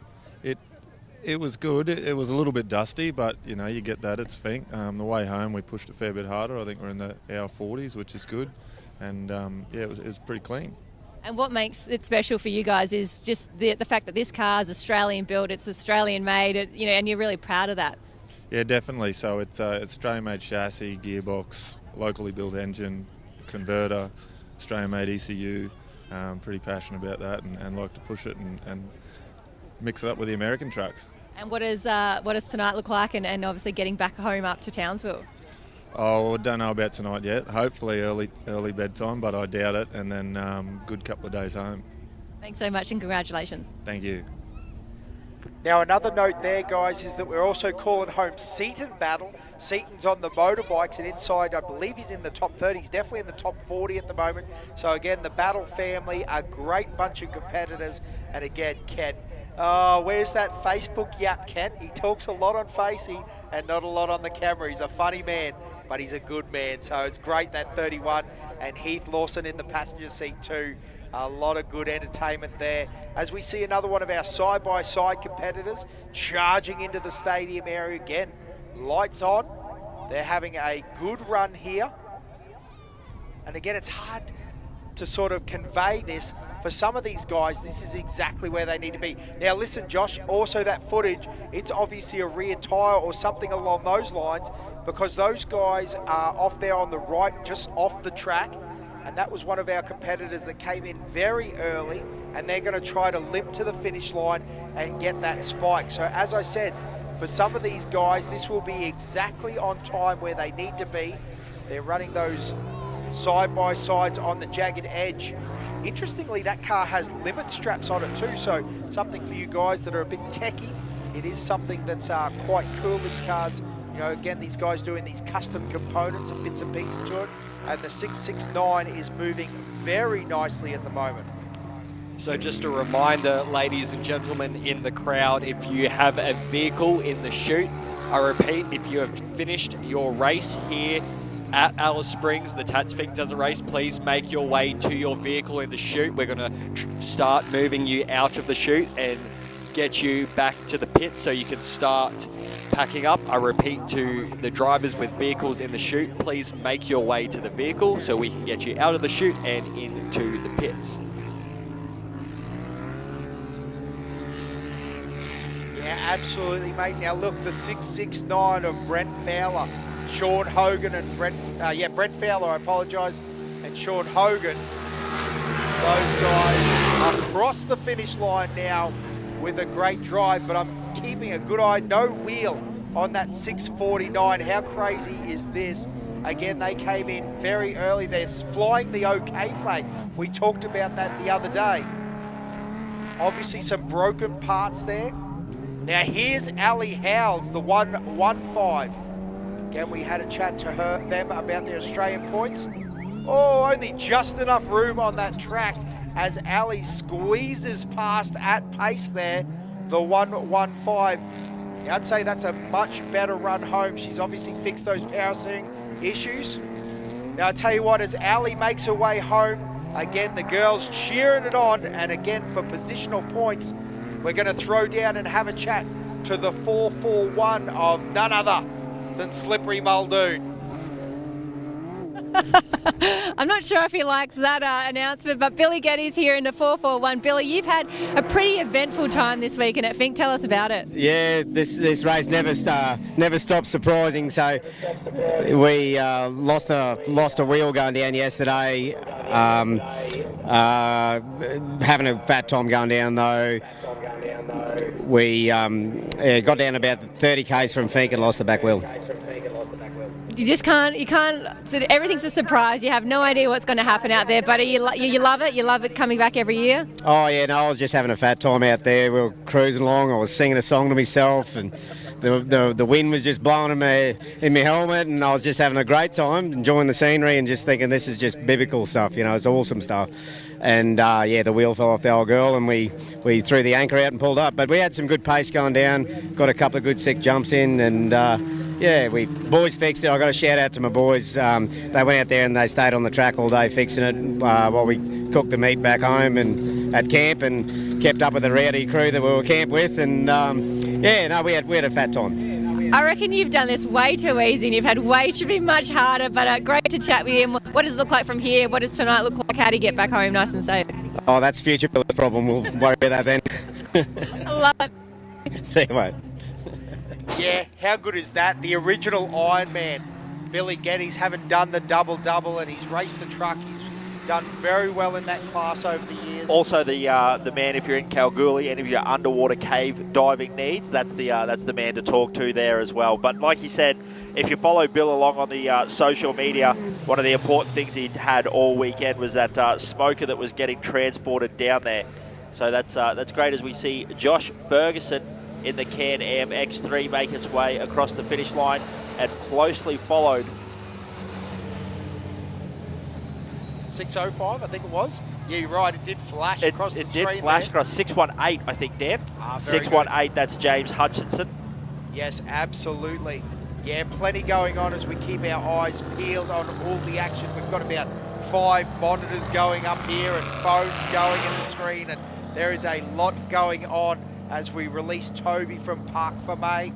It was good. It was a little bit dusty, but, you know, you get that. It's Fink. The way home, we pushed a fair bit harder. I think we're in the hour 40s, which is good. And, yeah, it was pretty clean. And what makes it special for you guys is just the fact that this car is Australian built, it's Australian made, and you're really proud of that. Yeah, definitely. So it's Australian-made chassis, gearbox, locally built engine, converter, Australian-made ECU. Pretty passionate about that and like to push it and mix it up with the American trucks. And what does tonight look like, and obviously getting back home up to Townsville? Oh, I don't know about tonight yet. Hopefully early bedtime, but I doubt it. And then good couple of days home. Thanks so much and congratulations. Thank you. Now, another note there, guys, is that we're also calling home Seaton Battle. Seaton's on the motorbikes, and inside, I believe he's in the top 30. He's definitely in the top 40 at the moment. So, again, the Battle family, a great bunch of competitors. And, again, Kent. Oh, where's that Facebook yap, Kent? He talks a lot on Facey and not a lot on the camera. He's a funny man, but he's a good man. So it's great that 31 and Heath Lawson in the passenger seat too. A lot of good entertainment there as we see another one of our side-by-side competitors charging into the stadium area again. Lights on. They're having a good run here. And again, it's hard to sort of convey this. For some of these guys, this is exactly where they need to be. Now listen, Josh, also that footage, it's obviously a rear tyre or something along those lines, because those guys are off there on the right, just off the track. And that was one of our competitors that came in very early, and they're going to try to limp to the finish line and get that spike. So as I said, for some of these guys, this will be exactly on time where they need to be. They're running those side-by-sides on the jagged edge. Interestingly, that car has limit straps on it too, so something for you guys that are a bit techie. It is something that's quite cool, these cars. You know, again, these guys doing these custom components and bits and pieces to it. And the 669 is moving very nicely at the moment. So just a reminder, ladies and gentlemen in the crowd, if you have a vehicle in the chute, I repeat, if you have finished your race here at Alice Springs, the Tatts Finke does a race, please make your way to your vehicle in the chute. We're going to start moving you out of the chute and get you back to the pit so you can start packing up. I repeat to the drivers with vehicles in the chute, please make your way to the vehicle so we can get you out of the chute and into the pits. Yeah, absolutely, mate. Now look, the 669 of Brent Fowler, Sean Hogan and Brent Fowler, I apologise, and Sean Hogan. Those guys across the finish line now with a great drive, but I'm keeping a good eye, no wheel on that 649. How crazy is this? Again, they came in very early. They're flying the OK flag. We talked about that the other day. Obviously some broken parts there. Now here's Ali Howells, the 115. Again, we had a chat to them about their Australian points. Oh, only just enough room on that track as Ali squeezes past at pace there, the 115. Now, I'd say that's a much better run home. She's obviously fixed those power steering issues. Now, I tell you what, as Ali makes her way home, again, the girls cheering it on. And again, for positional points, we're going to throw down and have a chat to the 441 of none other than Slippery Muldoon. I'm not sure if he likes that announcement, but Billy Geddes here in the 441. Billy, you've had a pretty eventful time this weekend at Finke. Tell us about it. Yeah, this race never stops surprising. So we lost a wheel going down yesterday. Having a fat time going down though. We got down about 30 k's from Finke and lost the back wheel. You can't, everything's a surprise. You have no idea what's going to happen out there, but you love it? You love it coming back every year? Oh, yeah, no, I was just having a fat time out there. We were cruising along. I was singing a song to myself, and the wind was just blowing in my helmet, and I was just having a great time, enjoying the scenery and just thinking this is just biblical stuff, you know, it's awesome stuff. And, yeah, the wheel fell off the old girl, and we threw the anchor out and pulled up. But we had some good pace going down, got a couple of good sick jumps in, and... yeah, boys fixed it. I got a shout out to my boys. They went out there and they stayed on the track all day fixing it while we cooked the meat back home and at camp, and kept up with the rowdy crew that we were camped with. And yeah, no, we had a fat time. I reckon you've done this way too easy and you've had way too be much harder. But great to chat with you. What does it look like from here? What does tonight look like? How do you get back home nice and safe? Oh, that's future Bill's problem. We'll worry about that then. I love it. See you, mate. Yeah, how good is that? The original Iron Man, Billy Geddes, having done the double-double, and he's raced the truck. He's done very well in that class over the years. Also, the man, if you're in Kalgoorlie, any of your underwater cave diving needs, that's the man to talk to there as well. But like he said, if you follow Bill along on the social media, one of the important things he'd had all weekend was that smoker that was getting transported down there. So that's great as we see Josh Ferguson in the Can-Am X3 make its way across the finish line, and closely followed. 6:05, I think it was. Yeah, you're right, it did flash across the screen. It did flash across 618, I think, Dan. 618, that's James Hutchinson. Yes, absolutely. Yeah, plenty going on as we keep our eyes peeled on all the action. We've got about 5 monitors going up here and phones going in the screen, and there is a lot going on as we release Toby from Park Ferme.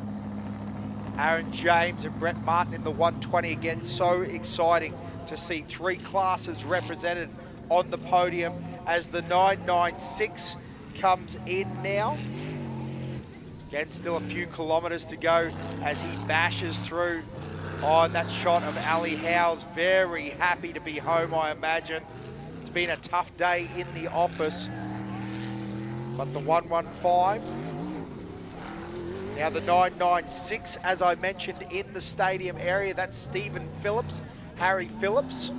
Aaron James and Brett Martin in the 120 again. So exciting to see 3 classes represented on the podium as the 996 comes in now. Again, still a few kilometres to go as he bashes through. Oh, and that shot of Ali Howes, very happy to be home, I imagine. It's been a tough day in the office. But the 115. Now the 996, as I mentioned, in the stadium area, that's Stephen Phillips, Harry Phillips.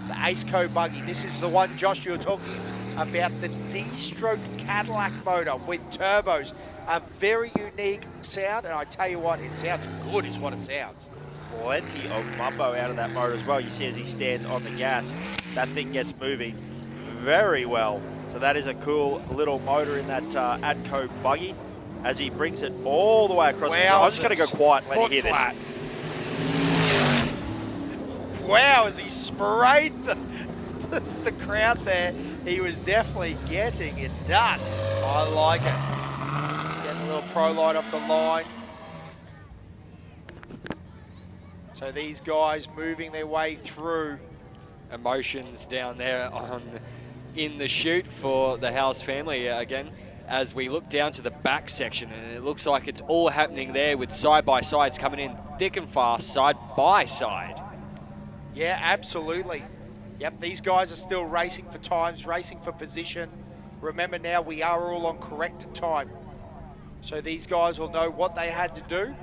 The Aceco buggy, this is the one, Josh, you were talking about, the D-stroked Cadillac motor with turbos. A very unique sound, and I tell you what, it sounds good is what it sounds. Plenty of mumbo out of that motor as well. You see as he stands on the gas, that thing gets moving very well. So that is a cool little motor in that Atco buggy as he brings it all the way across. I'm just going to go quiet and let you hear this. Wow, as he sprayed the crowd there, he was definitely getting it done. I like it. Getting a little pro light off the line. So these guys moving their way through. Emotions down there in the chute for the House family again, as we look down to the back section, and it looks like it's all happening there with side-by-sides coming in thick and fast, side-by-side. Yeah, absolutely. Yep, these guys are still racing for times, racing for position. Remember now, we are all on corrected time. So these guys will know what they had to do.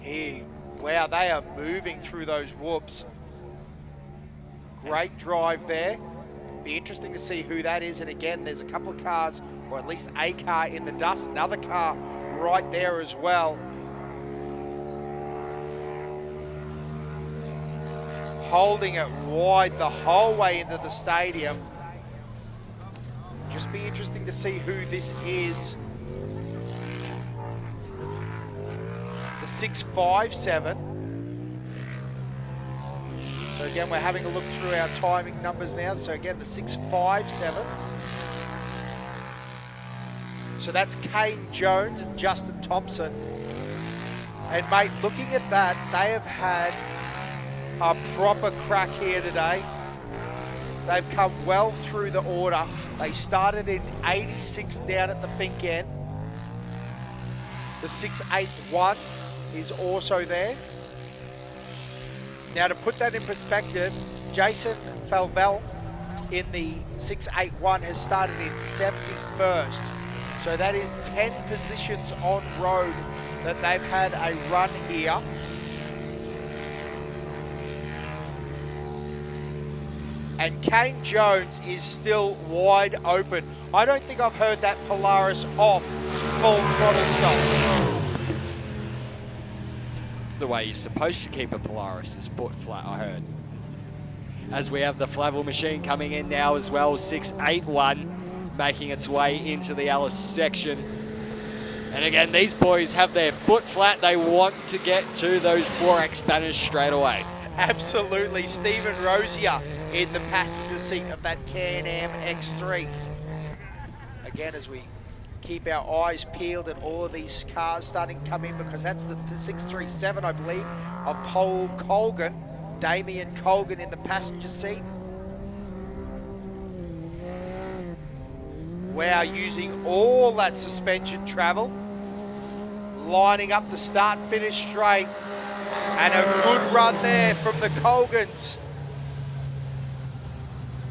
Here, wow, they are moving through those whoops. Great drive there. Be interesting to see who that is. And again, there's a couple of cars, or at least a car in the dust. Another car right there as well. Holding it wide the whole way into the stadium. Just be interesting to see who this is. The 657. So again, we're having a look through our timing numbers now. So again, the 657. So that's Kane Jones and Justin Thompson. And mate, looking at that, they have had a proper crack here today. They've come well through the order. They started in 86 down at the Finke end. The 681 is also there. Now to put that in perspective, Jason Falvel in the 681 has started in 71st. So that is 10 positions on road that they've had a run here. And Kane Jones is still wide open. I don't think I've heard that Polaris off full throttle stop. It's the way you're supposed to keep a Polaris, is foot flat, I heard. As we have the Flavel machine coming in now as well, 681, making its way into the Alice section. And again, these boys have their foot flat. They want to get to those 4X banners straight away. Absolutely. Stephen Rosier in the passenger seat of that Can-Am X3. Again, as we keep our eyes peeled at all of these cars starting to come in, because that's the 637, I believe, of Paul Colgan, Damien Colgan in the passenger seat. Wow, using all that suspension travel, lining up the start-finish straight, and a good run there from the Colgans.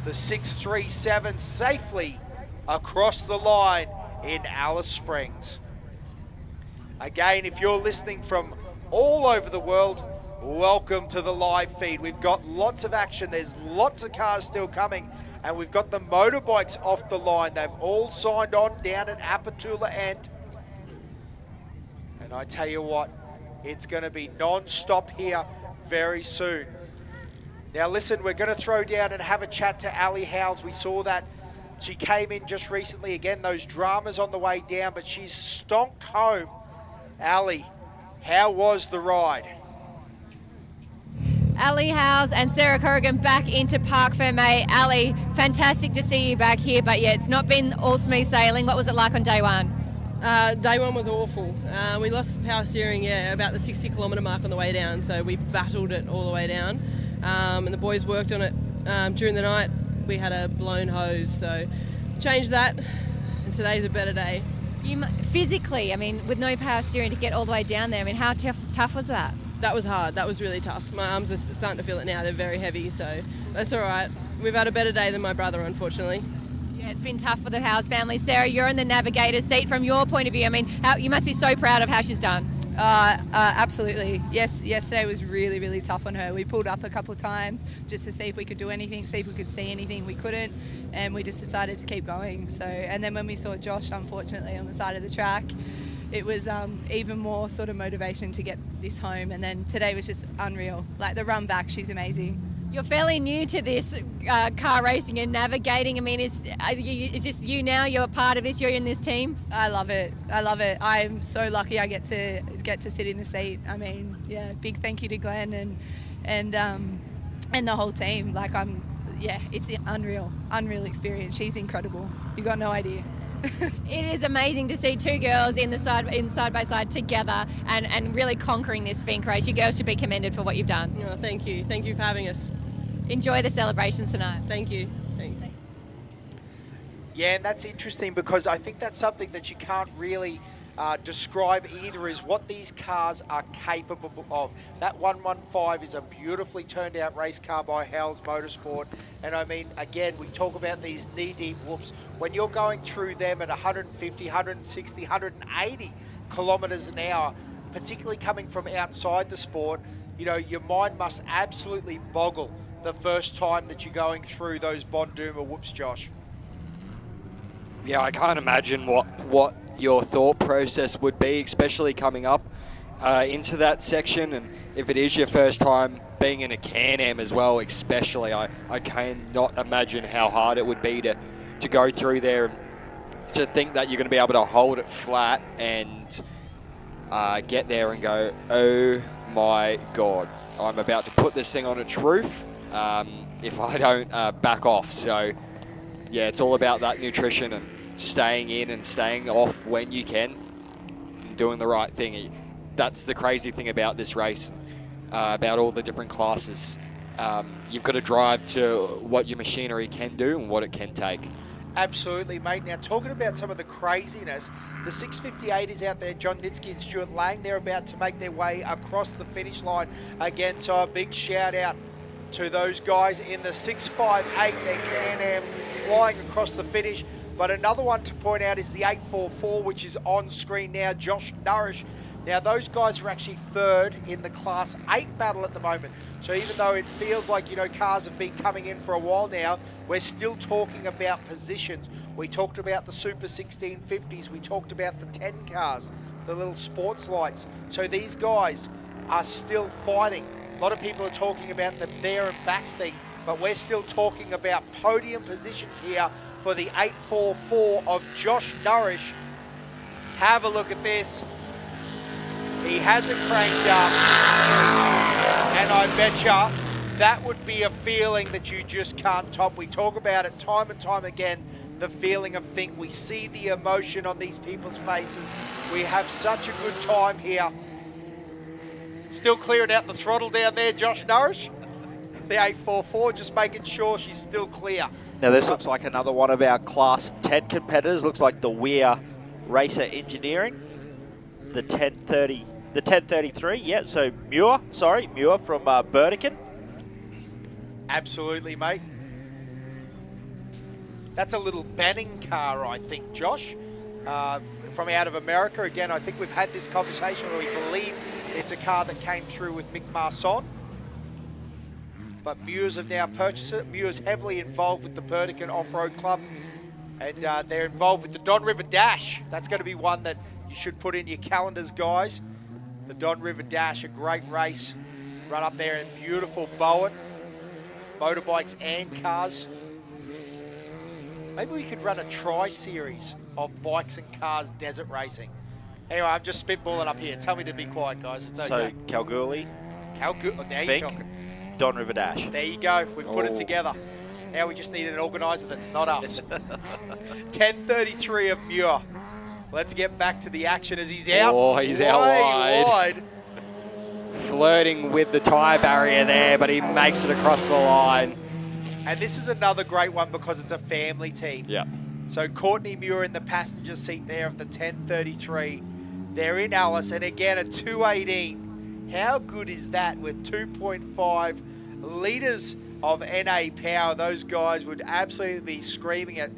The 637 safely across the line in Alice Springs. Again, if you're listening from all over the world, welcome to the live feed. We've got lots of action. There's lots of cars still coming, and we've got the motorbikes off the line. They've all signed on down at Apatula End. And I tell you what, it's going to be non-stop here very soon. Now listen, we're going to throw down and have a chat to Ali Howes. We saw that she came in just recently. Again, those dramas on the way down, but she's stonked home. Ali, how was the ride? Ali Howes and Sarah Corrigan back into Parc Fermé. Ali, fantastic to see you back here, but yeah, it's not been all smooth sailing. What was it like on day one? Day one was awful. We lost power steering, about the 60 kilometre mark on the way down, so we battled it all the way down. And the boys worked on it during the night. We had a blown hose, so changed that, and today's a better day. Physically, I mean, with no power steering to get all the way down there, I mean, how tough was that? That was hard. That was really tough. My arms are starting to feel it now. They're very heavy, so that's all right. We've had a better day than my brother, unfortunately. Yeah, it's been tough for the Howes family. Sarah, you're in the navigator's seat. From your point of view, I mean, you must be so proud of how she's done. Absolutely. Yes, yesterday was really, really tough on her. We pulled up a couple of times just to see if we could do anything, see if we could see anything. We couldn't, and we just decided to keep going. So, and then when we saw Josh, unfortunately, on the side of the track, it was even more sort of motivation to get this home. And then today was just unreal. Like the run back, she's amazing. You're fairly new to this car racing and navigating. I mean, is this you now? You're a part of this. You're in this team. I love it. I love it. I'm so lucky I get to sit in the seat. I mean, yeah, big thank you to Glenn and the whole team. Like it's an unreal experience. She's incredible. You got no idea. It is amazing to see two girls in side by side together and really conquering this Finke race. You girls should be commended for what you've done. Oh, thank you. Thank you for having us. Enjoy the celebrations tonight. Thank you. Thanks. Yeah, and that's interesting because I think that's something that you can't really describe either, is what these cars are capable of. That 115 is a beautifully turned out race car by Howes Motorsport. And I mean, again, we talk about these knee-deep whoops. When you're going through them at 150, 160, 180 kilometres an hour, particularly coming from outside the sport, you know, your mind must absolutely boggle the first time that you're going through those Bonduma whoops, Josh. Yeah, I can't imagine what your thought process would be, especially coming up into that section. And if it is your first time being in a Can-Am as well, especially, I cannot imagine how hard it would be to go through there and to think that you're going to be able to hold it flat and get there and go, oh my God, I'm about to put this thing on its roof if I don't back off. So yeah, it's all about that nutrition and staying in and staying off when you can and doing the right thing. That's the crazy thing about this race, about all the different classes. You've got to drive to what your machinery can do and what it can take. Absolutely, mate. Now, talking about some of the craziness, the 658 is out there. John Nitsky and Stuart Lang, they're about to make their way across the finish line again. So a big shout out to those guys in the 658. Their Can-Am flying across the finish. But another one to point out is the 844, which is on screen now, Josh Nourish. Now, those guys are actually third in the Class 8 battle at the moment. So even though it feels like, you know, cars have been coming in for a while now, we're still talking about positions. We talked about the Super 1650s. We talked about the 10 cars, the little sports lights. So these guys are still fighting. A lot of people are talking about the there and back thing, but we're still talking about podium positions here for the 844 of Josh Nourish. Have a look at this. He has it cranked up, and I betcha that would be a feeling that you just can't top. We talk about it time and time again, the feeling of Finke. We see the emotion on these people's faces. We have such a good time here. Still clearing out the throttle down there, Josh Nourish. The 844, just making sure she's still clear. Now this looks like another one of our Class 10 competitors. Looks like the Weir Racer Engineering. The 1033, yeah, so Muir from Burdekin. Absolutely, mate. That's a little Banning car, I think, Josh, from out of America. Again, I think we've had this conversation where we believe it's a car that came through with Mick Marson. But Muirs have now purchased it. Muir's heavily involved with the Burdekin Off-Road Club. And they're involved with the Don River Dash. That's going to be one that you should put in your calendars, guys. The Don River Dash, a great race. Run up there in beautiful Bowen. Motorbikes and cars. Maybe we could run a tri-series of bikes and cars desert racing. Anyway, I'm just spitballing up here. Tell me to be quiet, guys. It's okay. So Kalgoorlie. Now you're talking. Don River Dash. There you go. We've put it Oh. together. Now we just need an organiser that's not us. 10:33 of Muir. Let's get back to the action as he's out. Oh, he's out way wide. Flirting with the tyre barrier there, but he makes it across the line. And this is another great one because it's a family team. Yeah. So Courtney Muir in the passenger seat there of the 10:33. They're in Alice, and again a 2:18. How good is that with 2.5 litres of NA power? Those guys would absolutely be screaming it.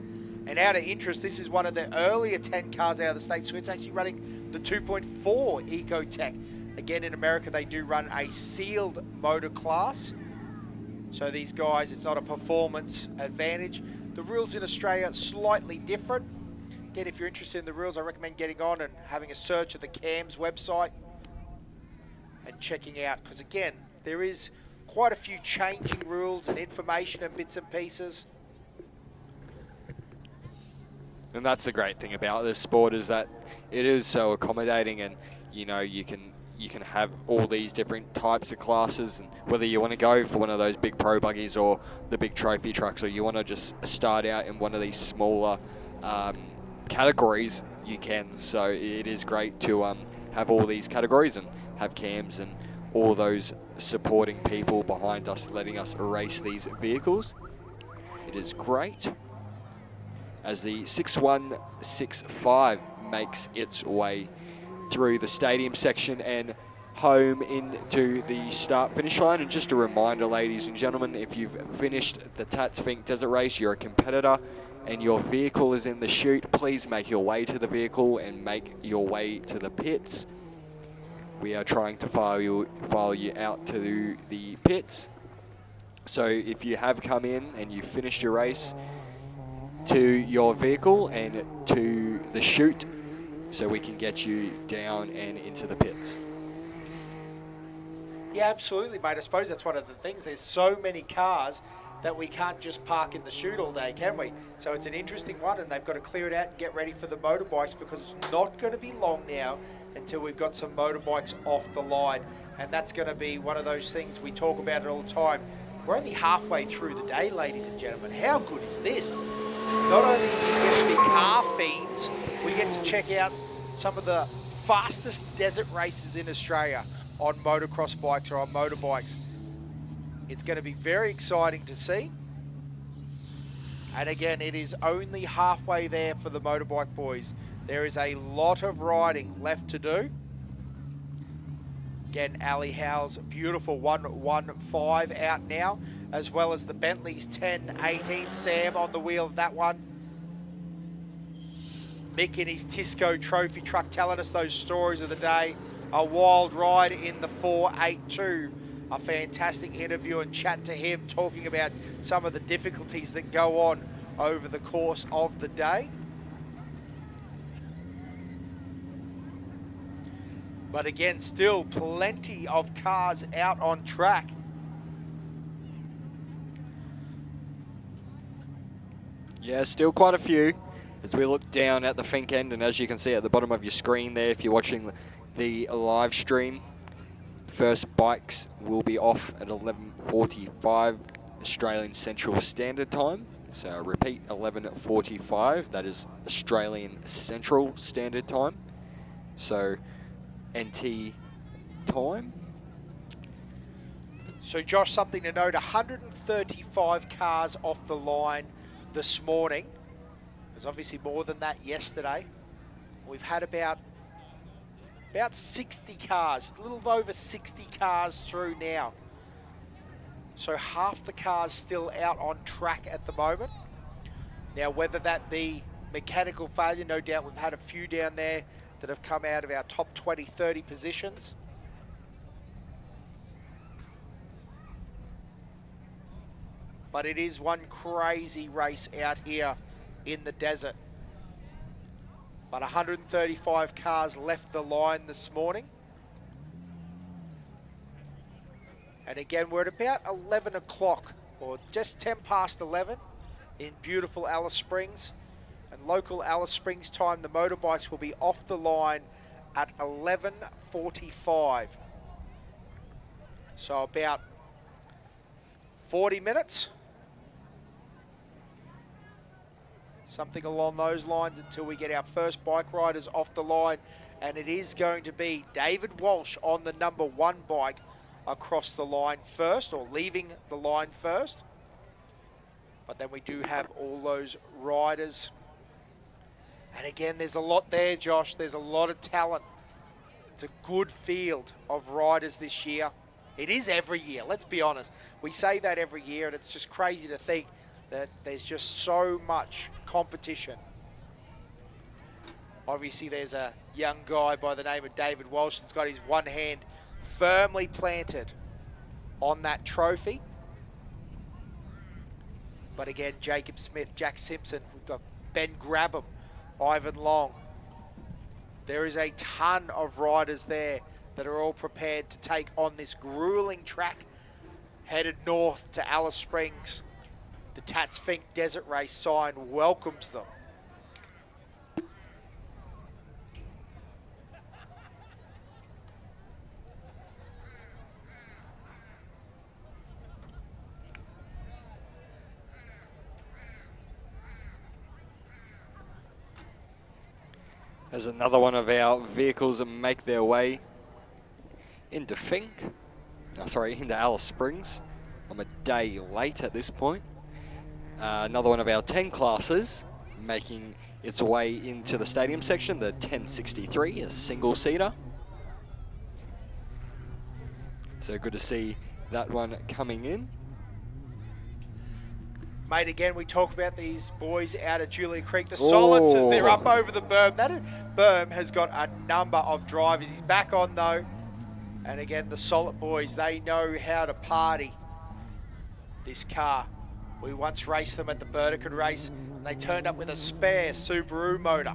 And out of interest, this is one of the earlier 10 cars out of the state, so it's actually running the 2.4 Ecotech. Again, in America, they do run a sealed motor class. So these guys, it's not a performance advantage. The rules in Australia are slightly different. Again, if you're interested in the rules, I recommend getting on and having a search of the CAMS website and checking out, because again, there is quite a few changing rules and information and bits and pieces. And that's the great thing about this sport, is that it is so accommodating, and you know, you can have all these different types of classes, and whether you want to go for one of those big pro buggies or the big trophy trucks, or you want to just start out in one of these smaller categories, you can. So it is great to have all these categories and have CAMS and all those supporting people behind us, letting us race these vehicles. It is great. As the 6165 makes its way through the stadium section and home into the start-finish line. And just a reminder, ladies and gentlemen, if you've finished the Tatts Finke Desert Race, you're a competitor, and your vehicle is in the chute, please make your way to the vehicle and make your way to the pits. We are trying to file you out to the pits. So if you have come in and you've finished your race, to your vehicle and to the chute, so we can get you down and into the pits. Yeah, absolutely, mate. I suppose that's one of the things. There's so many cars that we can't just park in the chute all day, can we? So it's an interesting one, and they've got to clear it out and get ready for the motorbikes, because it's not going to be long now until we've got some motorbikes off the line. And that's going to be one of those things, we talk about it all the time. We're only halfway through the day, ladies and gentlemen. How good is this? Not only do we get to be car fiends, we get to check out some of the fastest desert races in Australia on motocross bikes or on motorbikes. It's going to be very exciting to see. And again, it is only halfway there for the motorbike boys. There is a lot of riding left to do. Again, Ali Howe's beautiful 115 out now, as well as the Bentley's 1018. Sam on the wheel of that one. Mick in his Tisco trophy truck telling us those stories of the day. A wild ride in the 482. A fantastic interview and chat to him, talking about some of the difficulties that go on over the course of the day. But again, still plenty of cars out on track. Yeah, still quite a few. As we look down at the Finke end, and as you can see at the bottom of your screen there, if you're watching the live stream, first bikes will be off at 11:45 Australian Central Standard Time. So I repeat, 11:45, that is Australian Central Standard Time. So NT time. So Josh, something to note, 135 cars off the line this morning. There's obviously more than that yesterday. We've had about 60 cars, a little over 60 cars through now. So half the cars still out on track at the moment. Now, whether that be mechanical failure, no doubt we've had a few down there that have come out of our top 20, 30 positions. But it is one crazy race out here in the desert. But 135 cars left the line this morning. And again, we're at about 11 o'clock, or just 10 past 11 in beautiful Alice Springs. And local Alice Springs time, the motorbikes will be off the line at 11:45. So about 40 minutes. Something along those lines until we get our first bike riders off the line. And it is going to be David Walsh on the number 1 bike across the line first, or leaving the line first. But then we do have all those riders. And again, there's a lot there, Josh. There's a lot of talent. It's a good field of riders this year. It is every year, let's be honest. We say that every year, and it's just crazy to think that there's just so much competition. Obviously, there's a young guy by the name of David Walsh that's got his one hand firmly planted on that trophy. But again, Jacob Smith, Jack Simpson, we've got Ben Grabham, Ivan Long. There is a ton of riders there that are all prepared to take on this grueling track headed north to Alice Springs. The Tatts Finke Desert Race sign welcomes them. As another one of our vehicles make their way into Finke, into Alice Springs. I'm a day late at this point. Another one of our 10 classes making its way into the stadium section, the 1063, a single-seater. So good to see that one coming in. Mate, again, we talk about these boys out at Julia Creek. The Solids, as they're up over the berm. Berm has got a number of drivers. He's back on, though. And again, the Solid boys, they know how to party this car. We once raced them at the Burdekin race, and they turned up with a spare Subaru motor.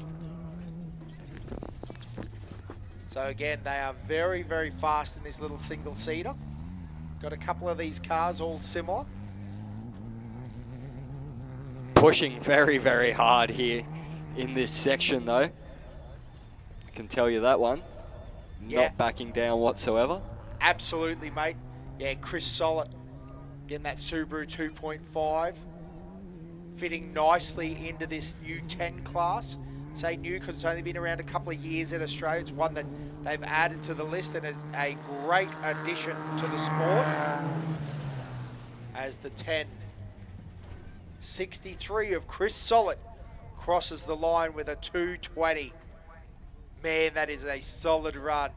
So again, they are very, very fast in this little single-seater. Got a couple of these cars, all similar. Pushing very, very hard here in this section, though. I can tell you that one. Yeah. Not backing down whatsoever. Absolutely, mate. Yeah, Chris Solid getting that Subaru 2.5. Fitting nicely into this new 10 class. Say new because it's only been around a couple of years in Australia. It's one that they've added to the list, and it's a great addition to the sport. As the 1063 of Chris Solid crosses the line with a 220. Man, that is a solid run.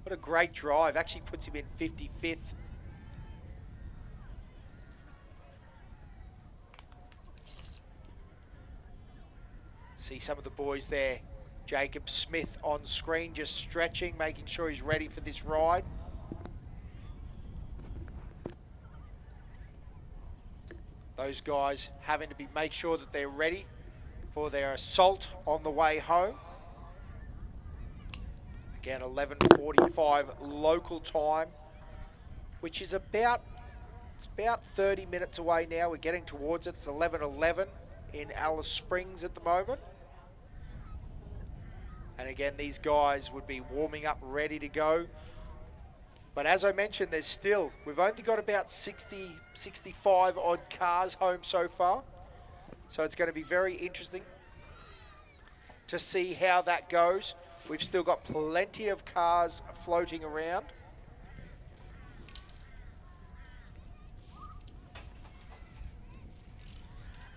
What a great drive. Actually puts him in 55th. See some of the boys there. Jacob Smith on screen, just stretching, making sure he's ready for this ride. Those guys having to make sure that they're ready for their assault on the way home. Again, 11:45 local time, which is about 30 minutes away now. We're getting towards it. It's 11:11 in Alice Springs at the moment. And again, these guys would be warming up, ready to go. But as I mentioned, we've only got about 60, 65 odd cars home so far. So it's going to be very interesting to see how that goes. We've still got plenty of cars floating around.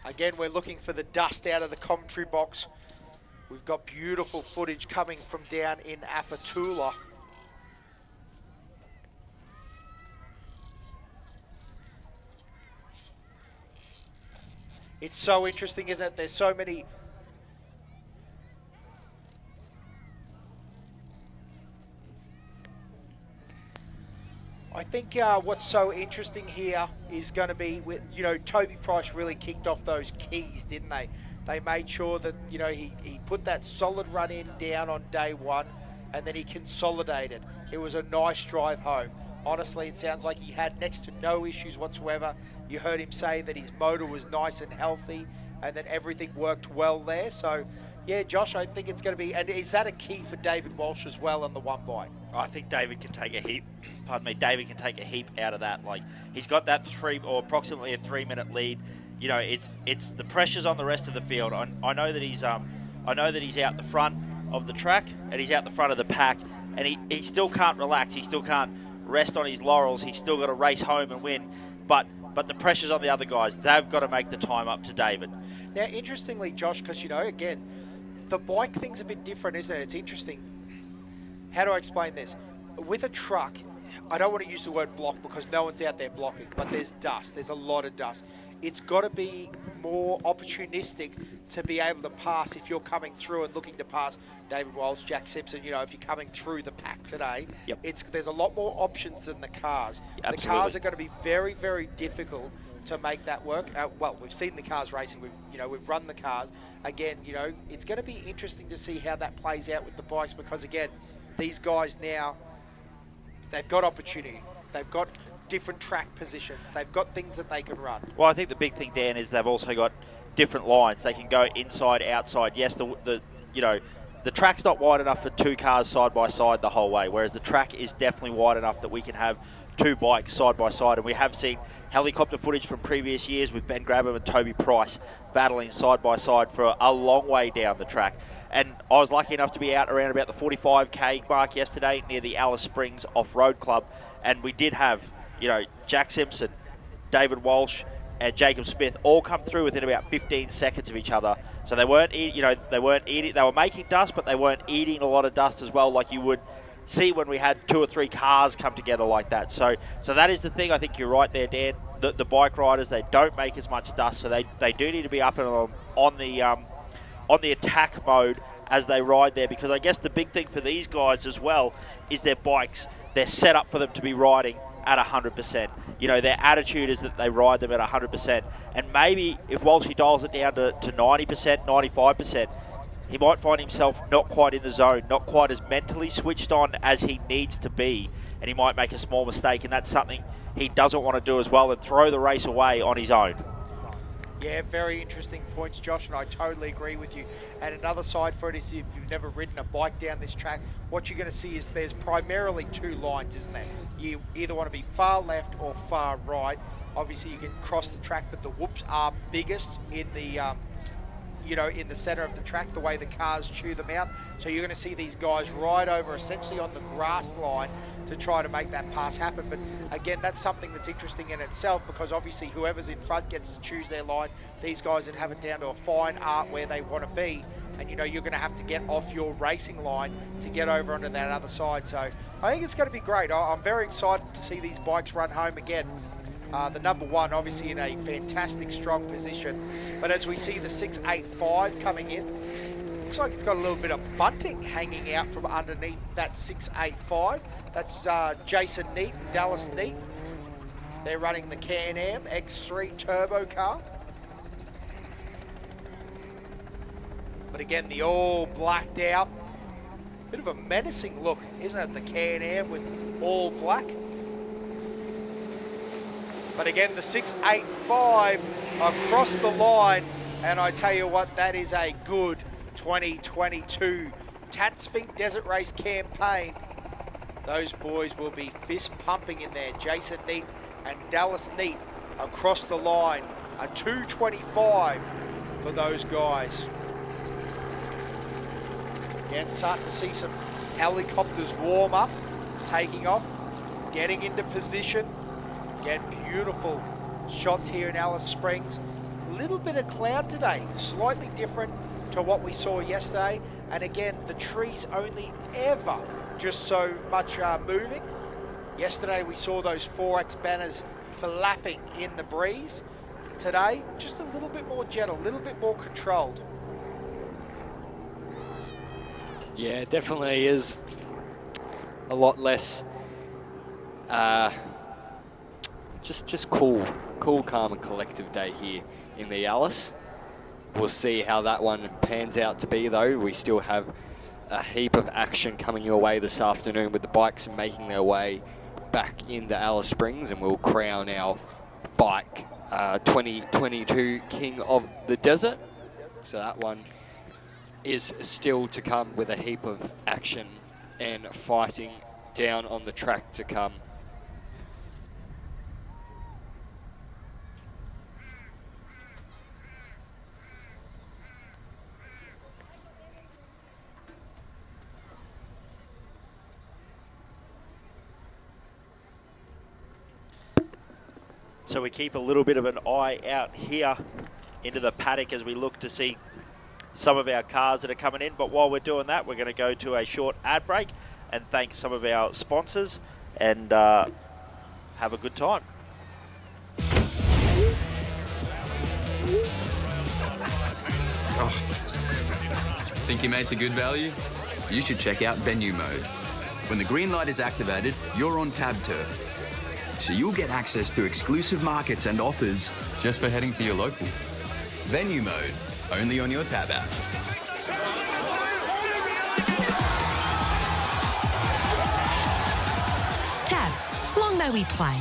Again, we're looking for the dust out of the commentary box. We've got beautiful footage coming from down in Apatula. It's so interesting, isn't it? There's so many. I think what's so interesting here is going to be with, Toby Price really kicked off those keys, didn't they? They made sure that, he put that solid run in down on day one, and then he consolidated. It was a nice drive home. Honestly, it sounds like he had next to no issues whatsoever. You heard him say that his motor was nice and healthy and that everything worked well there. So Yeah, Josh, I think it's going to be, and is that a key for David Walsh as well on the one bike? I think David can take a heap. Pardon me, David can take a heap out of that. Like he's got that approximately a 3-minute lead. You know, it's the pressures on the rest of the field. I know that he's out the front of the track and he's out the front of the pack, and he still can't relax. He still can't rest on his laurels. He's still got to race home and win. But the pressure's on the other guys. They've got to make the time up to David. Now, interestingly, Josh, because you know, again, the bike thing's a bit different, isn't it? It's interesting. How do I explain this? With a truck, I don't want to use the word block because no one's out there blocking, but there's dust. There's a lot of dust. It's got to be more opportunistic to be able to pass if you're coming through and looking to pass David Walsh, Jack Simpson. You know, if you're coming through the pack today, there's a lot more options than the cars. Absolutely. The cars are going to be very, very difficult to make that work. Well, we've seen the cars racing. We've run the cars. Again, you know, it's going to be interesting to see how that plays out with the bikes because, again, these guys now, they've got opportunity. They've got different track positions. They've got things that they can run. Well, I think the big thing, Dan, is they've also got different lines. They can go inside, outside. Yes, the track's not wide enough for 2 cars side by side the whole way, whereas the track is definitely wide enough that we can have 2 bikes side by side. And we have seen helicopter footage from previous years with Ben Grabham and Toby Price battling side by side for a long way down the track. And I was lucky enough to be out around about the 45k mark yesterday near the Alice Springs Off-Road Club, and we did have, you know, Jack Simpson, David Walsh, and Jacob Smith all come through within about 15 seconds of each other. So they weren't eating. They were making dust, but they weren't eating a lot of dust as well, like you would see when we had 2 or 3 cars come together like that. So that is the thing. I think you're right there, Dan. The bike riders, they don't make as much dust, so they do need to be up and on the attack mode as they ride there, because I guess the big thing for these guys as well is their bikes. They're set up for them to be riding at 100%. You know, their attitude is that they ride them at 100%. And maybe if Walshy dials it down to 90%, 95%, he might find himself not quite in the zone, not quite as mentally switched on as he needs to be, and he might make a small mistake, and that's something he doesn't want to do as well, and throw the race away on his own. Yeah, very interesting points, Josh, and I totally agree with you. And another side for it is if you've never ridden a bike down this track, what you're going to see is there's primarily 2 lines, isn't there? You either want to be far left or far right. Obviously, you can cross the track, but the whoops are biggest in the in the center of the track, the way the cars chew them out. So you're going to see these guys ride over essentially on the grass line to try to make that pass happen. But again, that's something that's interesting in itself, because obviously whoever's in front gets to choose their line. These guys that have it down to a fine art where they want to be, and you know you're going to have to get off your racing line to get over onto that other side. So I think it's going to be great. I'm very excited to see these bikes run home again. The number 1 obviously in a fantastic strong position, but as we see the 685 coming in, looks like it's got a little bit of bunting hanging out from underneath that 685. That's Jason Neat and Dallas Neat. They're running the Can-Am X3 turbo car. But again, the all blacked out, bit of a menacing look, isn't it? The Can-Am with all black. But again, the 685 across the line, and I tell you what, that is a good 2022 Tatts Finke Desert Race campaign. Those boys will be fist pumping in there. Jason Neat and Dallas Neat across the line. A 225 for those guys. Again, starting to see some helicopters warm up, taking off, getting into position. Again, beautiful shots here in Alice Springs. A little bit of cloud today, slightly different to what we saw yesterday. And again, the trees only ever just so much moving. Yesterday we saw those 4X banners flapping in the breeze. Today, just a little bit more gentle, a little bit more controlled. Yeah, it definitely is a lot less just cool, calm and collective day here in the Alice. We'll see how that one pans out to be, though. We still have a heap of action coming your way this afternoon with the bikes making their way back into Alice Springs, and we'll crown our bike 2022 King of the Desert. So that one is still to come with a heap of action and fighting down on the track to come. So we keep a little bit of an eye out here into the paddock as we look to see some of our cars that are coming in. But while we're doing that, we're going to go to a short ad break and thank some of our sponsors and have a good time. Think your mate's a good value? You should check out Venue Mode. When the green light is activated, you're on Tab Turf. So you'll get access to exclusive markets and offers just for heading to your local. Venue Mode, only on your Tab app. Tab, long may we play.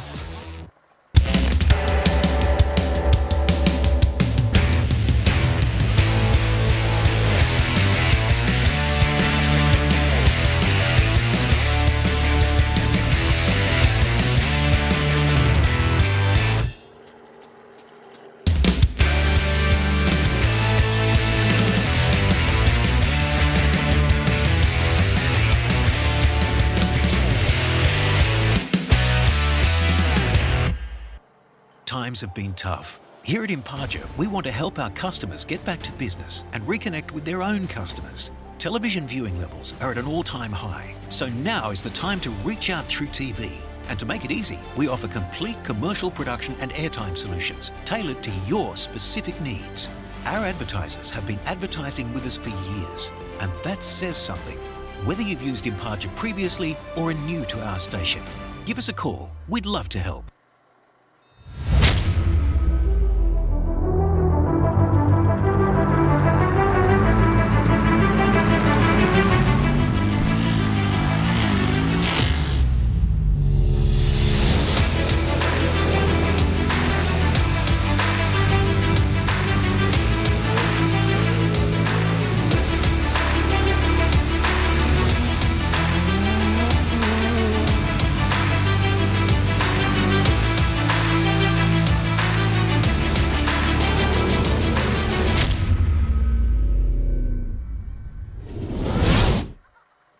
Times have been tough. Here at Imparja, we want to help our customers get back to business and reconnect with their own customers. Television viewing levels are at an all-time high, so now is the time to reach out through TV. And to make it easy, we offer complete commercial production and airtime solutions tailored to your specific needs. Our advertisers have been advertising with us for years, and that says something. Whether you've used Imparja previously or are new to our station, give us a call. We'd love to help.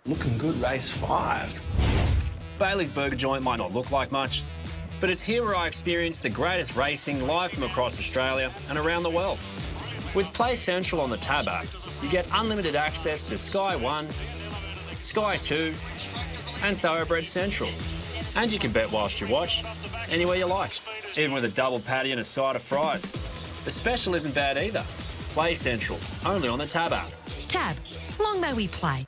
Looking good, race 5. Bailey's Burger Joint might not look like much, but it's here where I experience the greatest racing live from across Australia and around the world. With Play Central on the Tab app, you get unlimited access to Sky 1, Sky 2, and Thoroughbred Central. And you can bet whilst you watch, anywhere you like, even with a double patty and a side of fries. The special isn't bad either. Play Central, only on the Tab app. Tab, long may we play.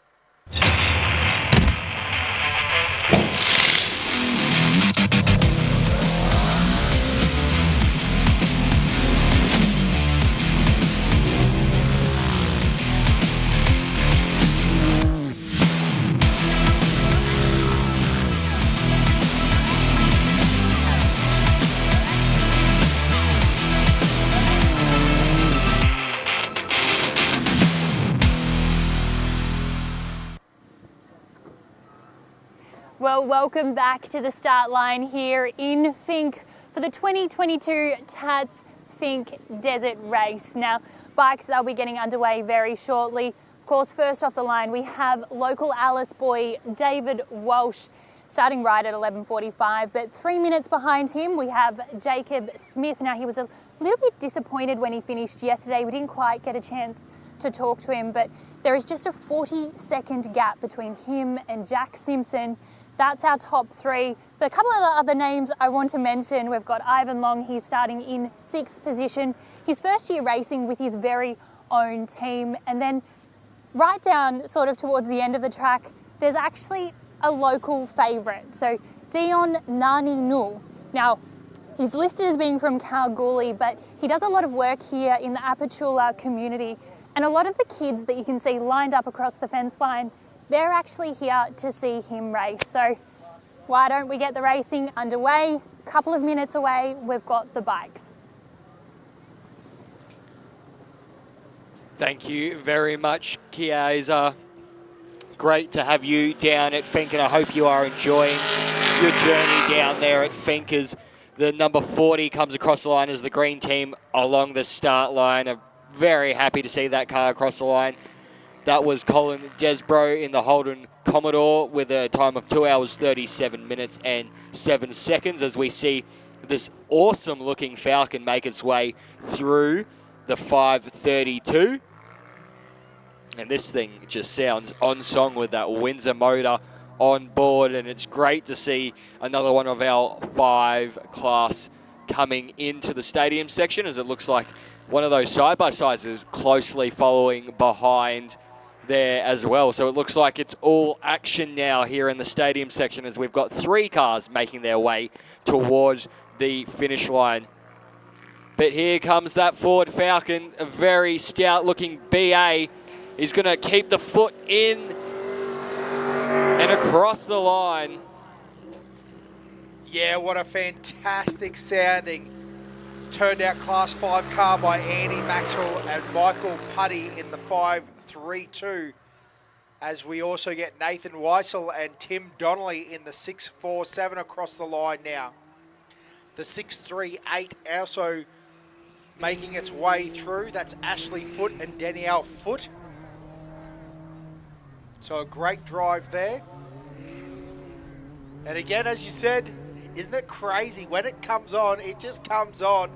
Well, welcome back to the start line here in Finke for the 2022 Tatts Finke Desert Race. Now, bikes, they'll be getting underway very shortly. Of course, first off the line, we have local Alice boy David Walsh starting right at 11:45, but 3 minutes behind him, we have Jacob Smith. Now, he was a little bit disappointed when he finished yesterday. We didn't quite get a chance to talk to him, but there is just a 40-second gap between him and Jack Simpson. That's our top three. But a couple of other names I want to mention. We've got Ivan Long, he's starting in 6th position. His first year racing with his very own team. And then right down sort of towards the end of the track, there's actually a local favourite. So Dion Nani Nul. Now, he's listed as being from Kalgoorlie, but he does a lot of work here in the Apachula community. And a lot of the kids that you can see lined up across the fence line, they're actually here to see him race. So why don't we get the racing underway? A couple of minutes away, we've got the bikes. Thank you very much, Chiesa. Great to have you down at Finke, and I hope you are enjoying your journey down there at Finke as the number 40 comes across the line as the green team along the start line. I'm very happy to see that car across the line. That was Colin Desbro in the Holden Commodore with a time of 2 hours, 37 minutes and 7 seconds as we see this awesome looking Falcon make its way through the 532. And this thing just sounds on song with that Windsor motor on board, and it's great to see another one of our 5 class coming into the stadium section, as it looks like one of those side-by-sides is closely following behind there as well. So it looks like it's all action now here in the stadium section, as we've got 3 cars making their way towards the finish line. But here comes that Ford Falcon, a very stout-looking BA. He's going to keep the foot in and across the line. Yeah, what a fantastic sounding turned out Class 5 car by Andy Maxwell and Michael Putty in the 532. As we also get Nathan Weissel and Tim Donnelly in the 647 across the line now. The 638 also making its way through. That's Ashley Foote and Danielle Foote. So a great drive there. And again, as you said, isn't it crazy? When it comes on, it just comes on.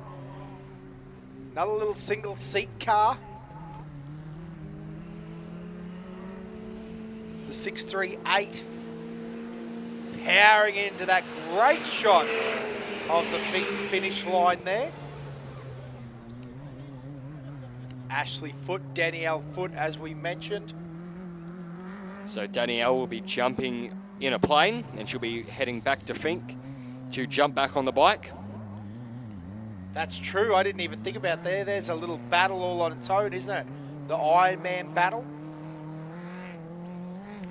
Another little single seat car. The 638 powering into that great shot of the finish line there. Ashley Foote, Danielle Foote, as we mentioned. So Danielle will be jumping in a plane, and she'll be heading back to Finke to jump back on the bike. That's true. I didn't even think about there. There's a little battle all on its own, isn't it? The Ironman battle.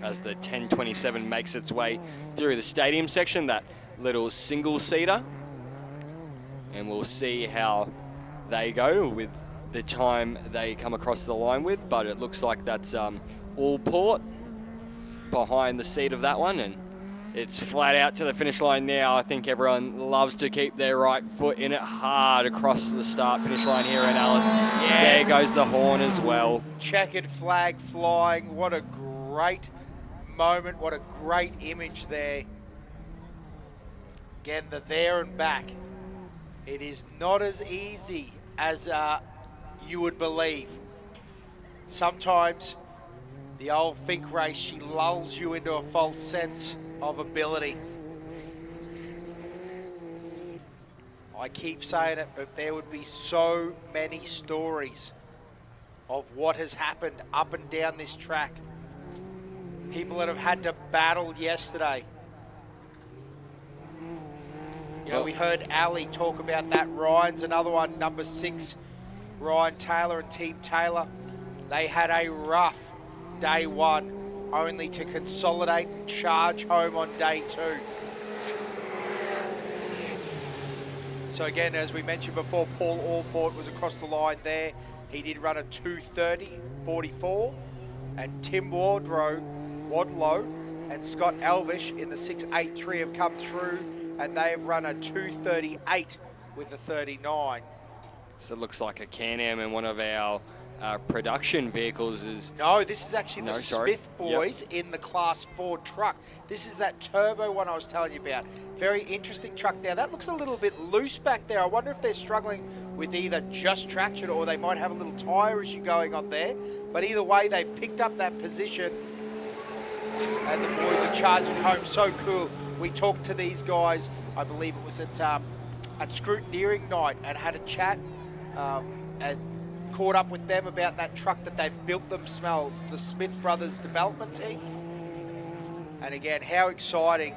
As the 1027 makes its way through the stadium section, that little single-seater. And we'll see how they go with the time they come across the line with, but it looks like that's Allport behind the seat of that one, and it's flat out to the finish line now. I think everyone loves to keep their right foot in it hard across the start-finish line here at Alice. Yeah. There goes the horn as well. Checkered flag flying. What a great moment. What a great image there. Again, the there and back. It is not as easy as you would believe. Sometimes the old Finke race, she lulls you into a false sense of ability. I keep saying it, but there would be so many stories of what has happened up and down this track. People that have had to battle yesterday. You know, we heard Ali talk about that. Ryan's another one, number 6, Ryan Taylor and Team Taylor. They had a rough day 1, only to consolidate and charge home on day 2. So again, as we mentioned before, Paul Allport was across the line there. He did run a 2:30.44, and Tim Wadlow and Scott Elvish in the 683 have come through, and they have run a 2:38 with a 39. So it looks like a Can-Am in one of our production vehicles is... No, this is actually the Smith boys in the Class 4 truck. This is that turbo one I was telling you about. Very interesting truck. Now, that looks a little bit loose back there. I wonder if they're struggling with either just traction or they might have a little tyre issue going on there. But either way, they picked up that position and the boys are charging home. So cool. We talked to these guys, I believe it was at Scrutineering Night, and had a chat and caught up with them about that truck that they've built themselves, the Smith Brothers development team. And again, how exciting,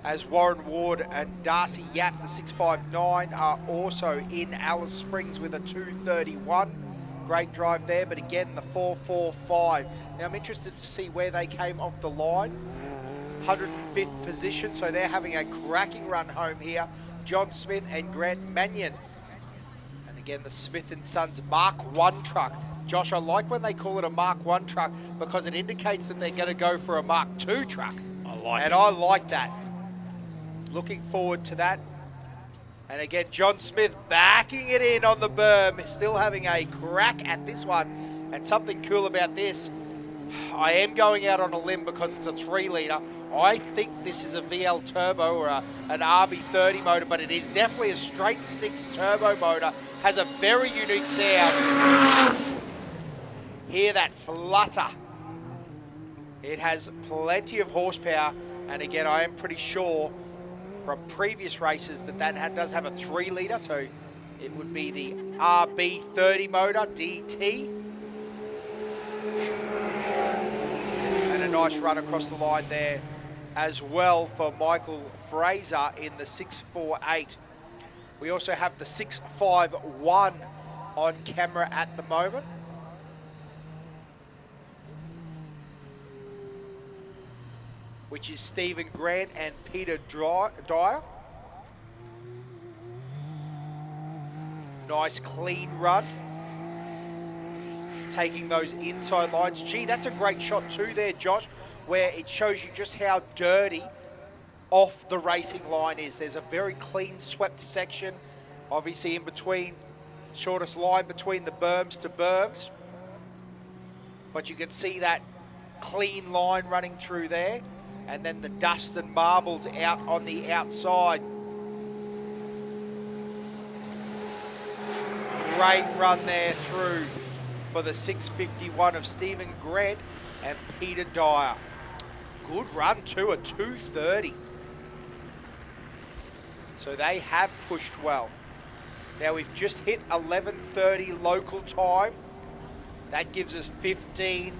as Warren Ward and Darcy Yap, the 659, are also in Alice Springs with a 2:31. Great drive there, but again, the 4:45. Now, I'm interested to see where they came off the line. 105th position, so they're having a cracking run home here. John Smith and Grant Mannion. And again, the Smith & Sons Mark 1 truck. Josh, I like when they call it a Mark 1 truck because it indicates that they're going to go for a Mark 2 truck. I like and it. I like that. Looking forward to that. And again, John Smith backing it in on the berm, still having a crack at this one. And something cool about this, I am going out on a limb because it's a 3-litre. I think this is a VL turbo or an RB30 motor, but it is definitely a straight 6 turbo motor. Has a very unique sound. Hear that flutter. It has plenty of horsepower. And again, I am pretty sure from previous races that does have a 3-litre, so it would be the RB30 motor, DT. And a nice run across the line there as well for Michael Fraser in the 648. We also have the 651 on camera at the moment. Which is Stephen Grant and Peter Dyer. Nice clean run. Taking those inside lines. Gee, that's a great shot too there, Josh, where it shows you just how dirty off the racing line is. There's a very clean swept section, obviously in between, shortest line between the berms to berms. But you can see that clean line running through there. And then the dust and marbles out on the outside. Great run there through for the 651 of Stephen Grant and Peter Dyer. Good run too, a 2:30. So they have pushed well. Now we've just hit 11:30 local time. That gives us 15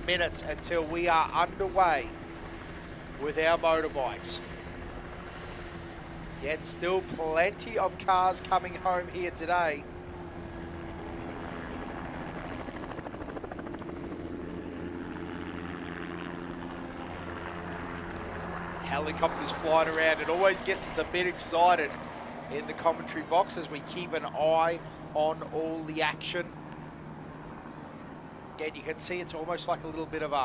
minutes until we are underway with our motorbikes. Yet still plenty of cars coming home here today. Helicopters flying around. It always gets us a bit excited in the commentary box as we keep an eye on all the action. Again, you can see it's almost like a little bit of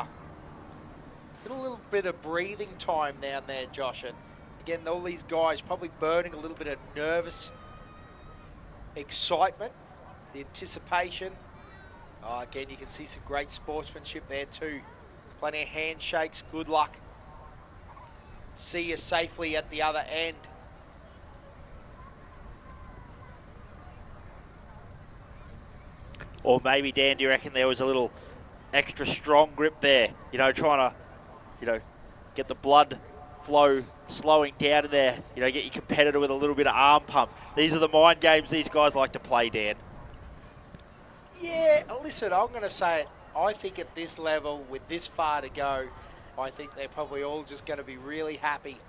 breathing time down there, Josh. And again, all these guys probably burning a little bit of nervous excitement, the anticipation. Again, you can see some great sportsmanship there too. Plenty of handshakes, good luck. See you safely at the other end. Or maybe, Dan, do you reckon there was a little extra strong grip there? You know, trying to, get the blood flow slowing down in there. Get your competitor with a little bit of arm pump. These are the mind games these guys like to play, Dan. Yeah, listen, I'm going to say it. I think at this level, with this far to go, I think they're probably all just going to be really happy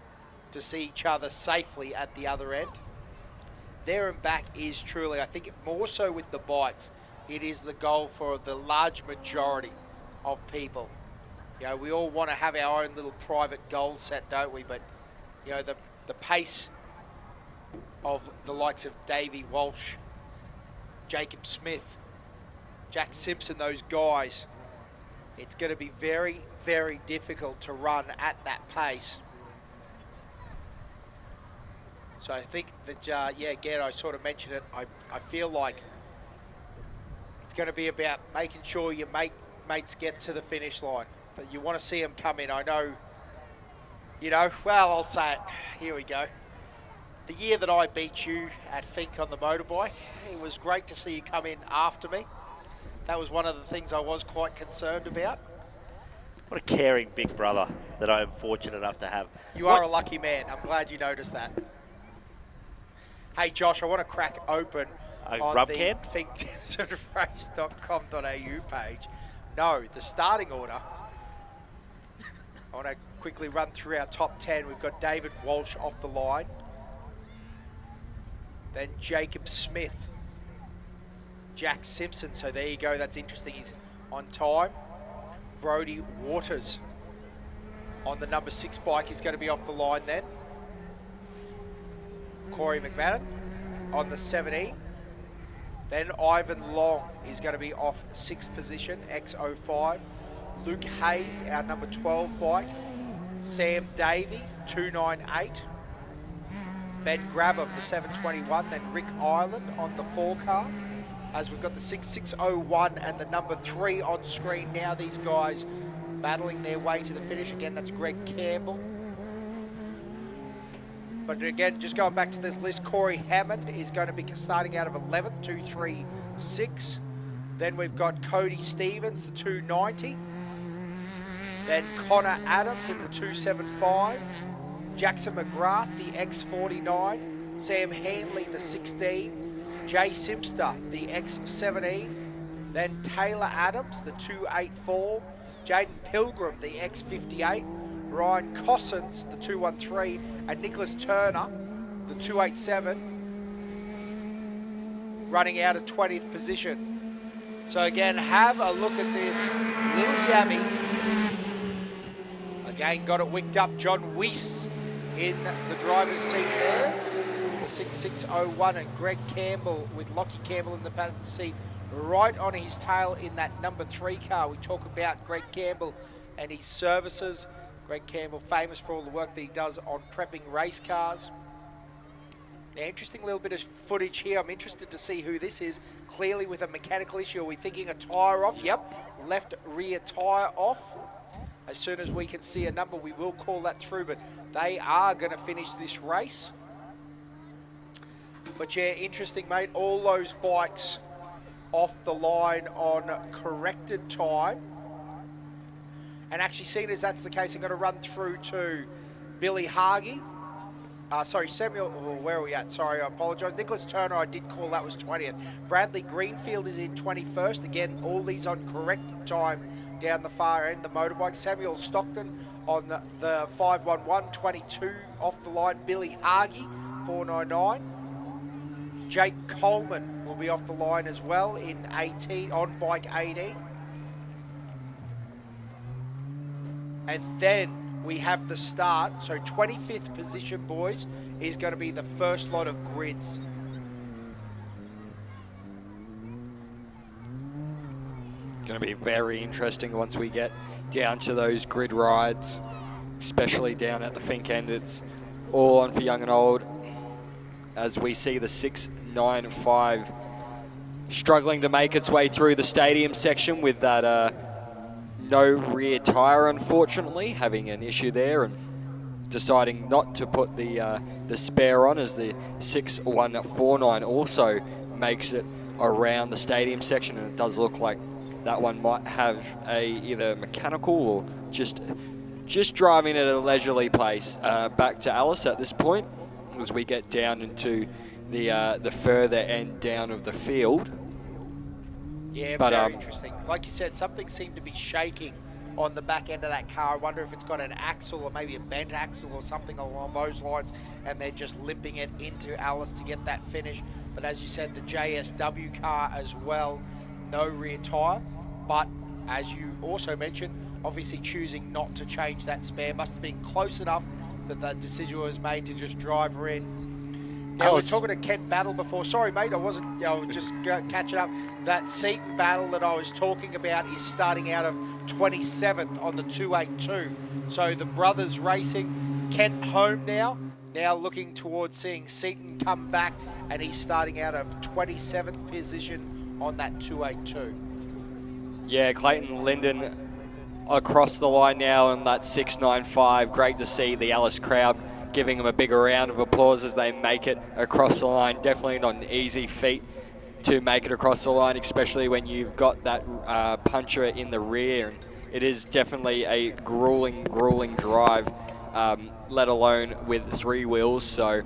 to see each other safely at the other end. There and back is truly, I think more so with the bikes, it is the goal for the large majority of people. We all want to have our own little private goal set, don't we? But, the pace of the likes of Davey Walsh, Jacob Smith, Jack Simpson, those guys, it's going to be very, very difficult to run at that pace. So I think that, again, I sort of mentioned it. I feel like it's going to be about making sure your mates get to the finish line. But you want to see them come in. I know, well, I'll say it. Here we go. The year that I beat you at Finke on the motorbike, it was great to see you come in after me. That was one of the things I was quite concerned about. What a caring big brother that I am fortunate enough to have. You are a lucky man. I'm glad you noticed that. Hey, Josh, I want to crack open on the FinkeDesertRace.com.au page. No, the starting order. I want to quickly run through our top 10. We've got David Walsh off the line. Then Jacob Smith. Jack Simpson, so there you go, that's interesting, he's on time. Brodie Waters on the number 6 bike, he's going to be off the line then. Corey McMahon on the 7E. Then Ivan Long is going to be off 6th position, X05. Luke Hayes, our number 12 bike. Sam Davey, 298. Ben Grabham, the 721. Then Rick Ireland on the 4 car. As we've got the 6601 and the number 3 on screen now. These guys battling their way to the finish. Again, that's Greg Campbell. But again, just going back to this list, Corey Hammond is going to be starting out of 11th, 236. Then we've got Cody Stevens, the 290. Then Connor Adams in the 275. Jackson McGrath, the X49. Sam Hanley, the 16. Jay Simpster, the X17. Then Taylor Adams, the 284. Jaden Pilgrim, the X58. Ryan Cossins, the 213, and Nicholas Turner, the 287, running out of 20th position. So again, have a look at this little yammy. Again, got it wicked up. John Weiss in the driver's seat there, the 6601, and Greg Campbell with Lockie Campbell in the passenger seat right on his tail in that number 3 car. We talk about Greg Campbell and his services. Greg Campbell, famous for all the work that he does on prepping race cars. Now, interesting little bit of footage here. I'm interested to see who this is. Clearly with a mechanical issue. Are we thinking a tyre off? Yep, left rear tyre off. As soon as we can see a number, we will call that through, but they are going to finish this race. But yeah, interesting, mate. All those bikes off the line on corrected time. And actually, seeing as that's the case, I'm going to run through to Billy Hargy. Samuel, where are we at? Sorry, I apologise. Nicholas Turner, I did call, that was 20th. Bradley Greenfield is in 21st. Again, all these on correct time down the far end, the motorbike. Samuel Stockton on the 511, 22 off the line. Billy Hargy, 499. Jake Coleman will be off the line as well in 18, on bike 18. And then we have the start. So 25th position, boys, is going to be the first lot of grids. Going to be very interesting once we get down to those grid rides, especially down at the Finke end. It's all on for young and old, as we see the 695 struggling to make its way through the stadium section with that no rear tyre, unfortunately, having an issue there and deciding not to put the spare on, as the 6149 also makes it around the stadium section, and it does look like that one might have a either mechanical or just driving at a leisurely pace. Back to Alice at this point as we get down into the further end down of the field. Yeah, but very interesting. Like you said, something seemed to be shaking on the back end of that car. I wonder if it's got an axle or maybe a bent axle or something along those lines, and they're just limping it into Alice to get that finish. But as you said, the JSW car as well, no rear tyre. But as you also mentioned, obviously choosing not to change that spare. Must have been close enough that the decision was made to just drive her in. Now, we were talking to Kent Battle before. Sorry, mate, I was just catching up. That Seaton Battle that I was talking about is starting out of 27th on the 282. So the brothers racing. Kent home now looking towards seeing Seaton come back, and he's starting out of 27th position on that 282. Yeah, Clayton Linden across the line now on that 695. Great to see the Alice crowd giving them a bigger round of applause as they make it across the line. Definitely not an easy feat to make it across the line, especially when you've got that puncher in the rear. And it is definitely a grueling drive, let alone with 3 wheels. So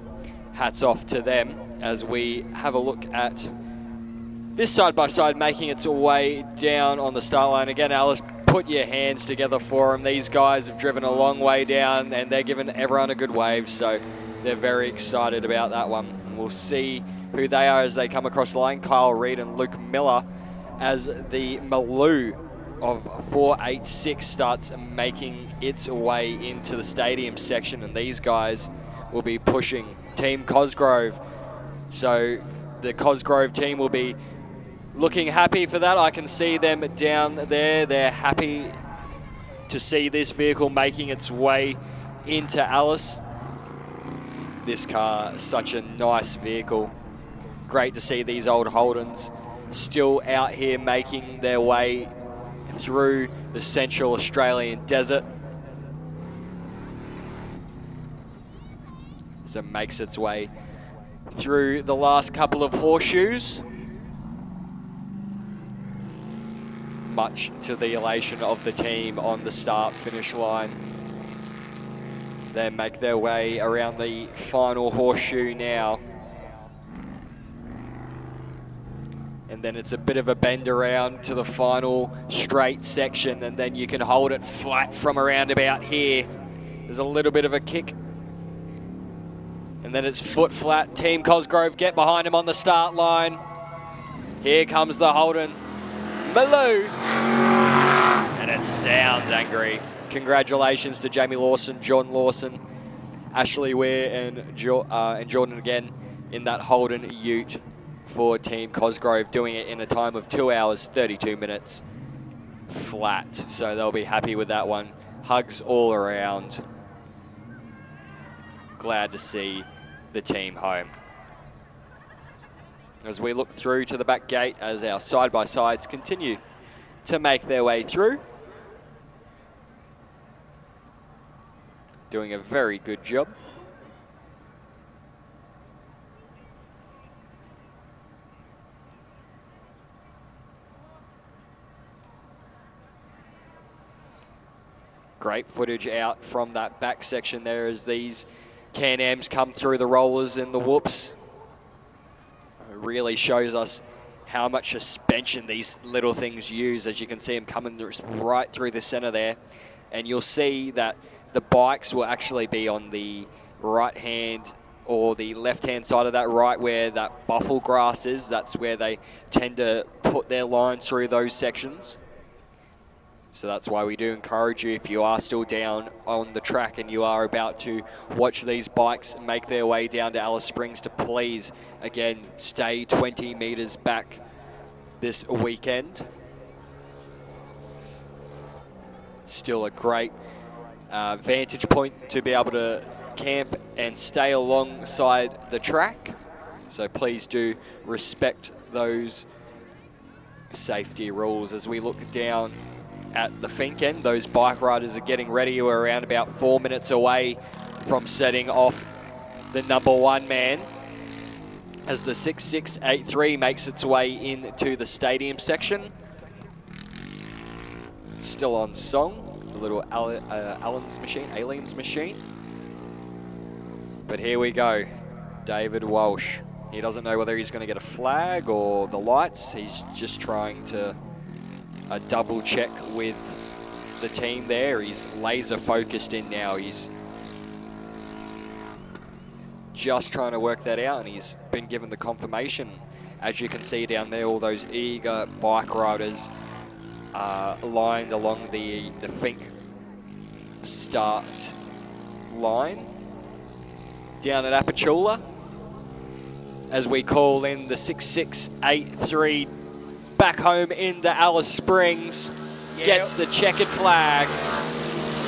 hats off to them as we have a look at this side-by-side making its way down on the start line. Again, Alice, put your hands together for them. These guys have driven a long way down and they're giving everyone a good wave, so they're very excited about that one. And we'll see who they are as they come across the line. Kyle Reed and Luke Miller as the Maloo of 486 starts making its way into the stadium section, and these guys will be pushing Team Cosgrove. So the Cosgrove team will be looking happy for that. I can see them down there. They're happy to see this vehicle making its way into Alice. This car is such a nice vehicle. Great to see these old Holdens still out here making their way through the Central Australian desert. As it makes its way through the last couple of horseshoes. Much to the elation of the team on the start-finish line. They make their way around the final horseshoe now. And then it's a bit of a bend around to the final straight section, and then you can hold it flat from around about here. There's a little bit of a kick. And then it's foot flat. Team Cosgrove get behind him on the start line. Here comes the Holden. Malou. And it sounds angry. Congratulations to Jamie Lawson, John Lawson, Ashley Ware, and Jordan again in that Holden Ute for Team Cosgrove, doing it in a time of 2 hours, 32 minutes flat. So they'll be happy with that one. Hugs all around. Glad to see the team home. As we look through to the back gate as our side-by-sides continue to make their way through. Doing a very good job. Great footage out from that back section there as these Can-Ams come through the rollers and the whoops. It really shows us how much suspension these little things use, as you can see them coming right through the center there. And you'll see that the bikes will actually be on the right hand or the left hand side of that right where that buffle grass is. That's where they tend to put their lines through those sections. So that's why we do encourage you, if you are still down on the track and you are about to watch these bikes make their way down to Alice Springs, to please, again, stay 20 meters back this weekend. It's still a great vantage point to be able to camp and stay alongside the track. So please do respect those safety rules. As we look down at the Finke end, those bike riders are getting ready. We're around about 4 minutes away from setting off the number one man as the 6683 makes its way into the stadium section. Still on song, the little Aliens machine. But here we go, David Walsh. He doesn't know whether he's going to get a flag or the lights. He's just trying to double check with the team there. He's laser focused in now. He's just trying to work that out, and he's been given the confirmation. As you can see down there, all those eager bike riders lined along the Finke start line. Down at Apachula, as we call in the 6683 back home into Alice Springs, gets the checkered flag.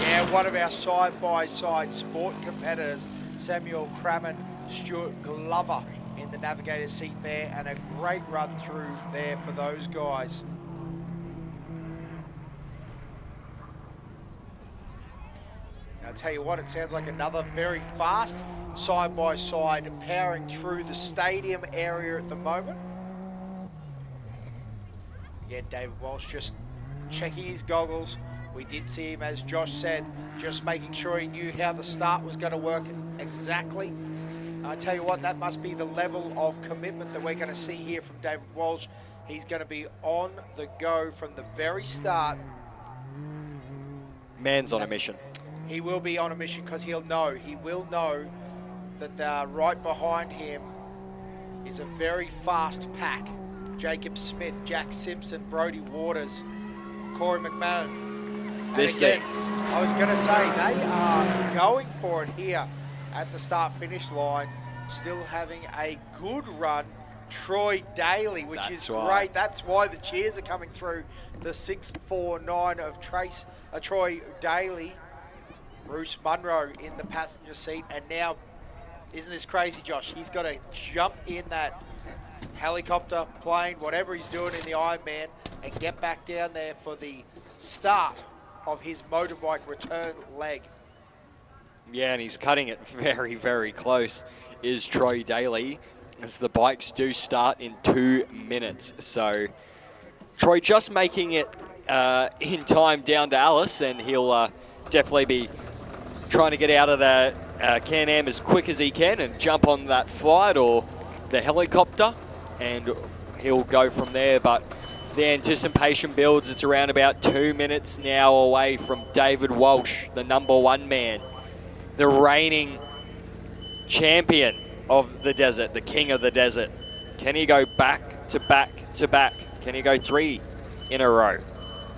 Yeah, one of our side-by-side sport competitors, Samuel Crammon, Stuart Glover in the navigator's seat there, and a great run through there for those guys. I'll tell you what, it sounds like another very fast side-by-side powering through the stadium area at the moment. Again, David Walsh just checking his goggles. We did see him, as Josh said, just making sure he knew how the start was going to work exactly. I tell you what, that must be the level of commitment that we're going to see here from David Walsh. He's going to be on the go from the very start. Man's on a mission. He will be on a mission because he will know that right behind him is a very fast pack. Jacob Smith, Jack Simpson, Brodie Waters, Corey McMahon. I was going to say, they are going for it here at the start-finish line, still having a good run Troy Daly, which That's is right. great. That's why the cheers are coming through. The 6'4'9" of Troy Daly. Bruce Munro in the passenger seat, and now, isn't this crazy, Josh? He's got to jump in that helicopter, plane, whatever he's doing in the Ironman, and get back down there for the start of his motorbike return leg. Yeah, and he's cutting it very, very close, is Troy Daly, as the bikes do start in 2 minutes. So Troy just making it in time down to Alice, and he'll definitely be trying to get out of the Can-Am as quick as he can and jump on that flight or the helicopter, and he'll go from there. But the anticipation builds. It's around about 2 minutes now away from David Walsh, the #1 man, the reigning champion of the desert, the king of the desert. Can he go back to back to back? Can he go 3 in a row?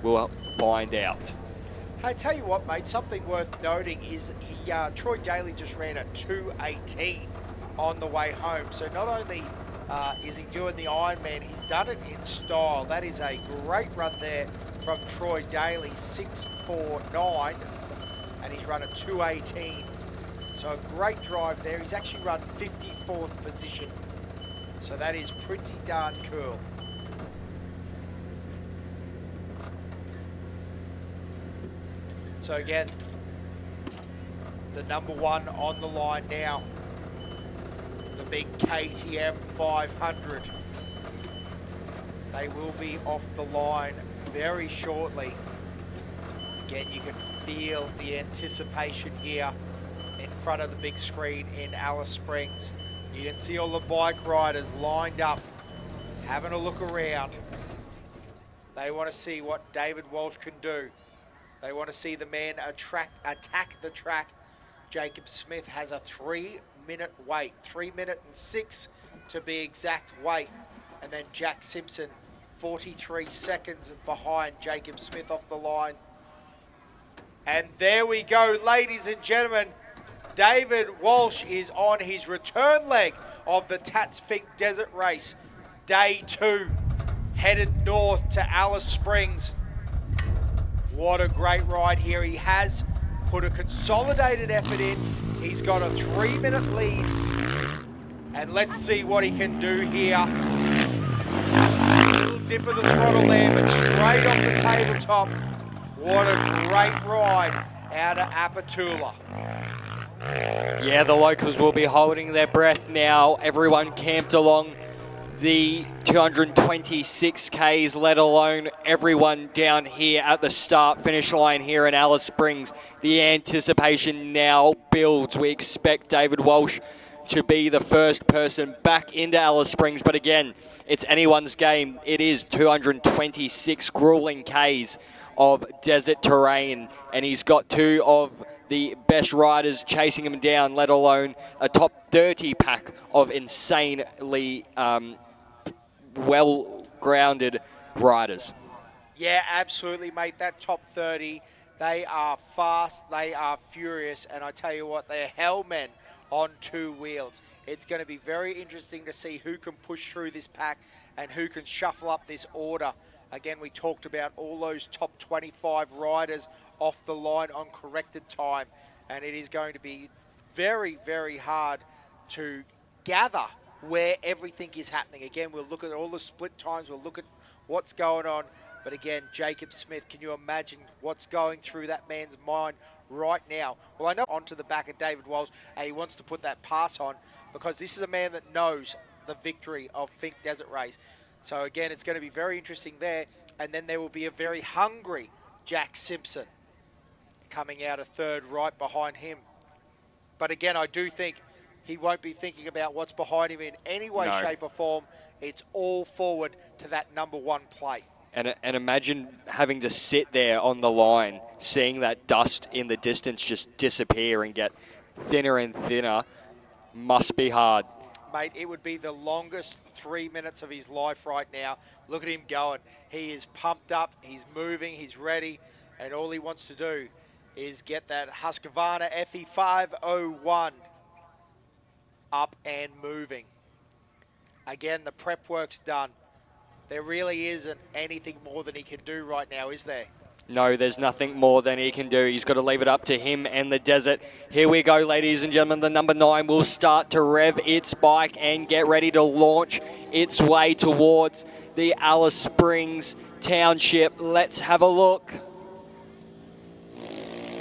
We'll find out. Hey, tell you what, mate, something worth noting is Troy Daly just ran a 2:18 on the way home. So not only is he doing the Ironman, he's done it in style. That is a great run there from Troy Daly, 6'4'9", and he's run a 2:18. So a great drive there. He's actually run 54th position. So that is pretty darn cool. So again, the #1 on the line now, the big KTM 500. They will be off the line very shortly. Again, you can feel the anticipation here in front of the big screen in Alice Springs. You can see all the bike riders lined up, having a look around. They want to see what David Walsh can do. They want to see the man attack the track. Jacob Smith has a 3-minute wait, 3 minute and 6 to be exact wait. And then Jack Simpson, 43 seconds behind Jacob Smith off the line. And there we go, ladies and gentlemen. David Walsh is on his return leg of the Tatts Finke Desert Race. Day 2, headed north to Alice Springs. What a great ride here. He has put a consolidated effort in. He's got a 3-minute lead. And let's see what he can do here. A little dip of the throttle there, but straight off the tabletop. What a great ride out of Apatula. Yeah, the locals will be holding their breath now. Everyone camped along the 226 Ks, let alone everyone down here at the start-finish line here in Alice Springs. The anticipation now builds. We expect David Walsh to be the first person back into Alice Springs, but again, it's anyone's game. It is 226 grueling Ks of desert terrain, and he's got 2 of the best riders chasing him down, let alone a top 30 pack of insanely well-grounded riders. Yeah, absolutely, mate. That top 30, they are fast, they are furious, and I tell you what, they're hellmen on 2 wheels. It's going to be very interesting to see who can push through this pack and who can shuffle up this order. Again, we talked about all those top 25 riders off the line on corrected time, and it is going to be very, very hard to gather where everything is happening. Again, we'll look at all the split times, we'll look at what's going on, but again, Jacob Smith, can you imagine what's going through that man's mind right now? Well, I know onto the back of David Walsh, and he wants to put that pass on, because this is a man that knows the victory of Finke Desert Race. So again, it's going to be very interesting there, and then there will be a very hungry Jack Simpson coming out a third right behind him. But again, I do think he won't be thinking about what's behind him in any way, shape or form. It's all forward to that #1 plate. And imagine having to sit there on the line, seeing that dust in the distance just disappear and get thinner and thinner. Must be hard. Mate, it would be the longest 3 minutes of his life right now. Look at him going. He is pumped up, he's moving, he's ready, and all he wants to do is get that Husqvarna FE501 up and moving. Again, the prep work's done. There really isn't anything more than he can do right now, is there? No, there's nothing more than he can do. He's got to leave it up to him and the desert. Here we go, ladies and gentlemen. The number 9 will start to rev its bike and get ready to launch its way towards the Alice Springs Township. Let's have a look.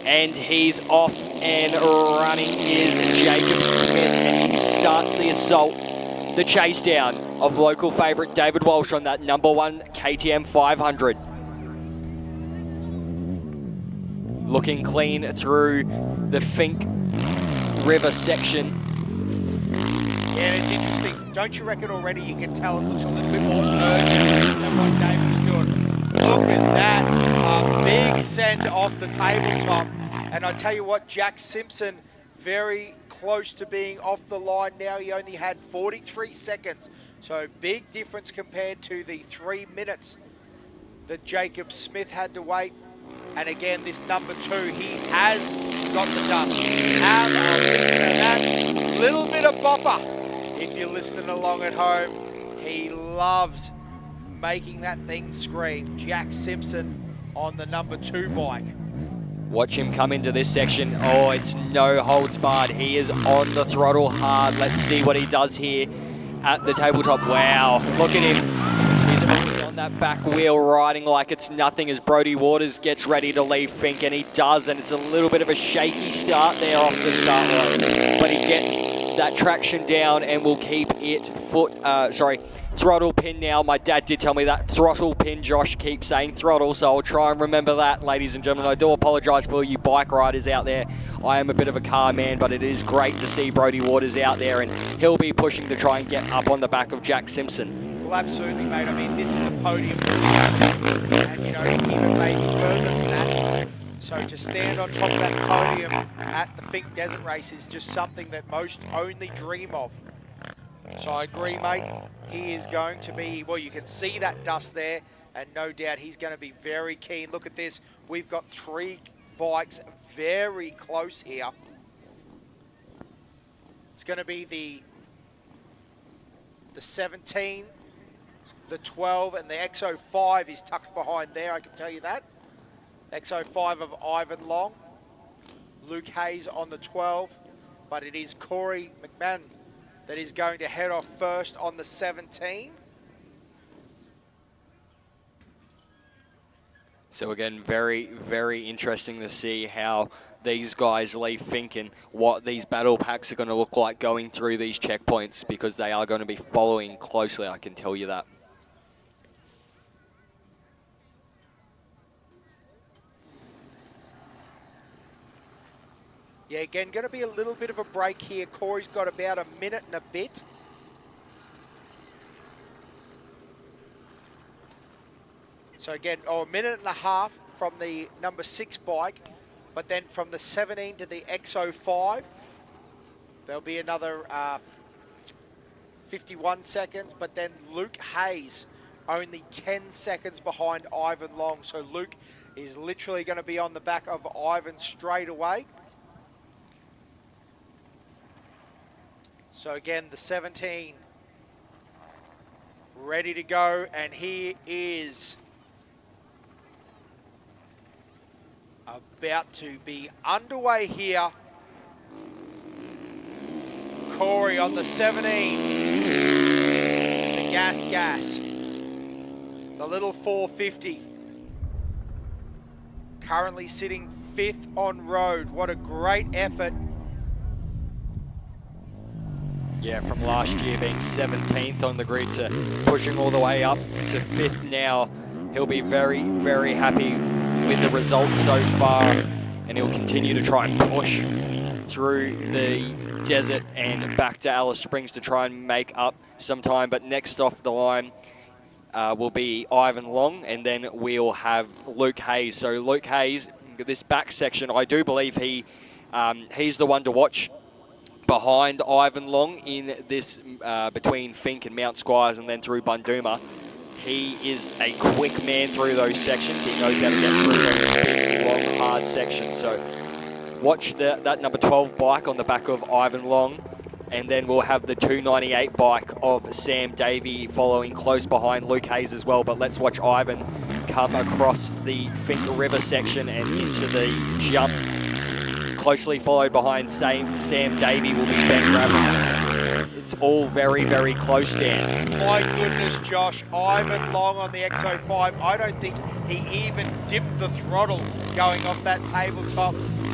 And he's off and running is Jacob Smith, and he starts the assault, the chase down of local favourite David Walsh on that number 1 KTM 500. Looking clean through the Finke River section. Yeah, it's interesting. Don't you reckon already you can tell it looks a little bit more urgent than what David was doing? Look at that. Big send off the tabletop. And I tell you what, Jack Simpson very close to being off the line now. He only had 43 seconds. So big difference compared to the 3 minutes that Jacob Smith had to wait. And again, this number 2, he has got the dust. Have a listen to that little bit of bopper. If you're listening along at home, he loves making that thing scream. Jack Simpson on the number 2 bike. Watch him come into this section. Oh, it's no holds barred. He is on the throttle hard. Let's see what he does here at the tabletop. Wow, look at him. He's on that back wheel riding like it's nothing as Brodie Waters gets ready to leave Finke, and he does, and it's a little bit of a shaky start there off the start line. But he gets that traction down and will keep it throttle pin now. My dad did tell me that throttle pin. Josh keeps saying throttle, so I'll try and remember that, ladies and gentlemen. I do apologise for you bike riders out there. I am a bit of a car man, but it is great to see Brodie Waters out there, and he'll be pushing to try and get up on the back of Jack Simpson. Well, absolutely, mate. I mean, this is a podium, and you know, even maybe further than that. So to stand on top of that podium at the Finke Desert Race is just something that most only dream of. So I agree, mate. He is going to be, well, you can see that dust there, and no doubt he's going to be very keen. Look at this. We've got 3 bikes very close here. It's going to be the 17, the 12, and the XO5 is tucked behind there, I can tell you that. XO5 of Ivan Long. Luke Hayes on the 12, but it is Corey McMahon that is going to head off first on the 17. So again, very, very interesting to see how these guys leave Finke and what these battle packs are going to look like going through these checkpoints, because they are going to be following closely, I can tell you that. Yeah, again, going to be a little bit of a break here. Corey's got about a minute and a bit. So again, a minute and a half from the number 6 bike, but then from the 17 to the XO5, there'll be another 51 seconds, but then Luke Hayes only 10 seconds behind Ivan Long. So Luke is literally going to be on the back of Ivan straight away. So again, the 17 ready to go, and he is about to be underway here. Corey on the 17, the gas, the little 450. Currently sitting 5th on road. What a great effort. Yeah, from last year being 17th on the grid to pushing all the way up to 5th now. He'll be very, very happy with the results so far, and he'll continue to try and push through the desert and back to Alice Springs to try and make up some time. But next off the line will be Ivan Long, and then we'll have Luke Hayes. So Luke Hayes, this back section, I do believe he's the one to watch behind Ivan Long in this between Finke and Mount Squires and then through Bunduma. He is a quick man through those sections. He knows how to get through those big, long, hard sections. So watch that number 12 bike on the back of Ivan Long And then we'll have the 298 bike of Sam Davey following close behind Luke Hayes as well. But let's watch Ivan come across the Finke River section and into the jump. Closely followed behind Sam Davey will be Ben Grabham. It's all very, very close, Dan. My goodness, Josh, Ivan Long on the X05. I don't think he even dipped the throttle going off that tabletop.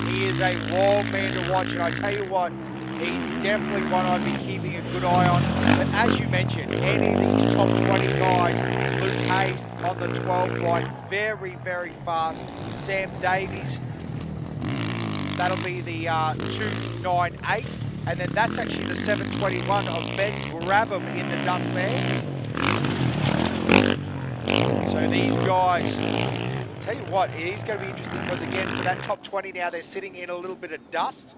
He is a wild man to watch, and I tell you what, he's definitely one I'd be keeping a good eye on. But as you mentioned, any of these top 20 guys, Luke Hayes on the 12 bike, very, very fast. Sam Davies, that'll be the 298. And then that's actually the 721 of Ben Grabham in the dust there. So these guys, tell you what, it is going to be interesting because again, for that top 20 now, they're sitting in a little bit of dust.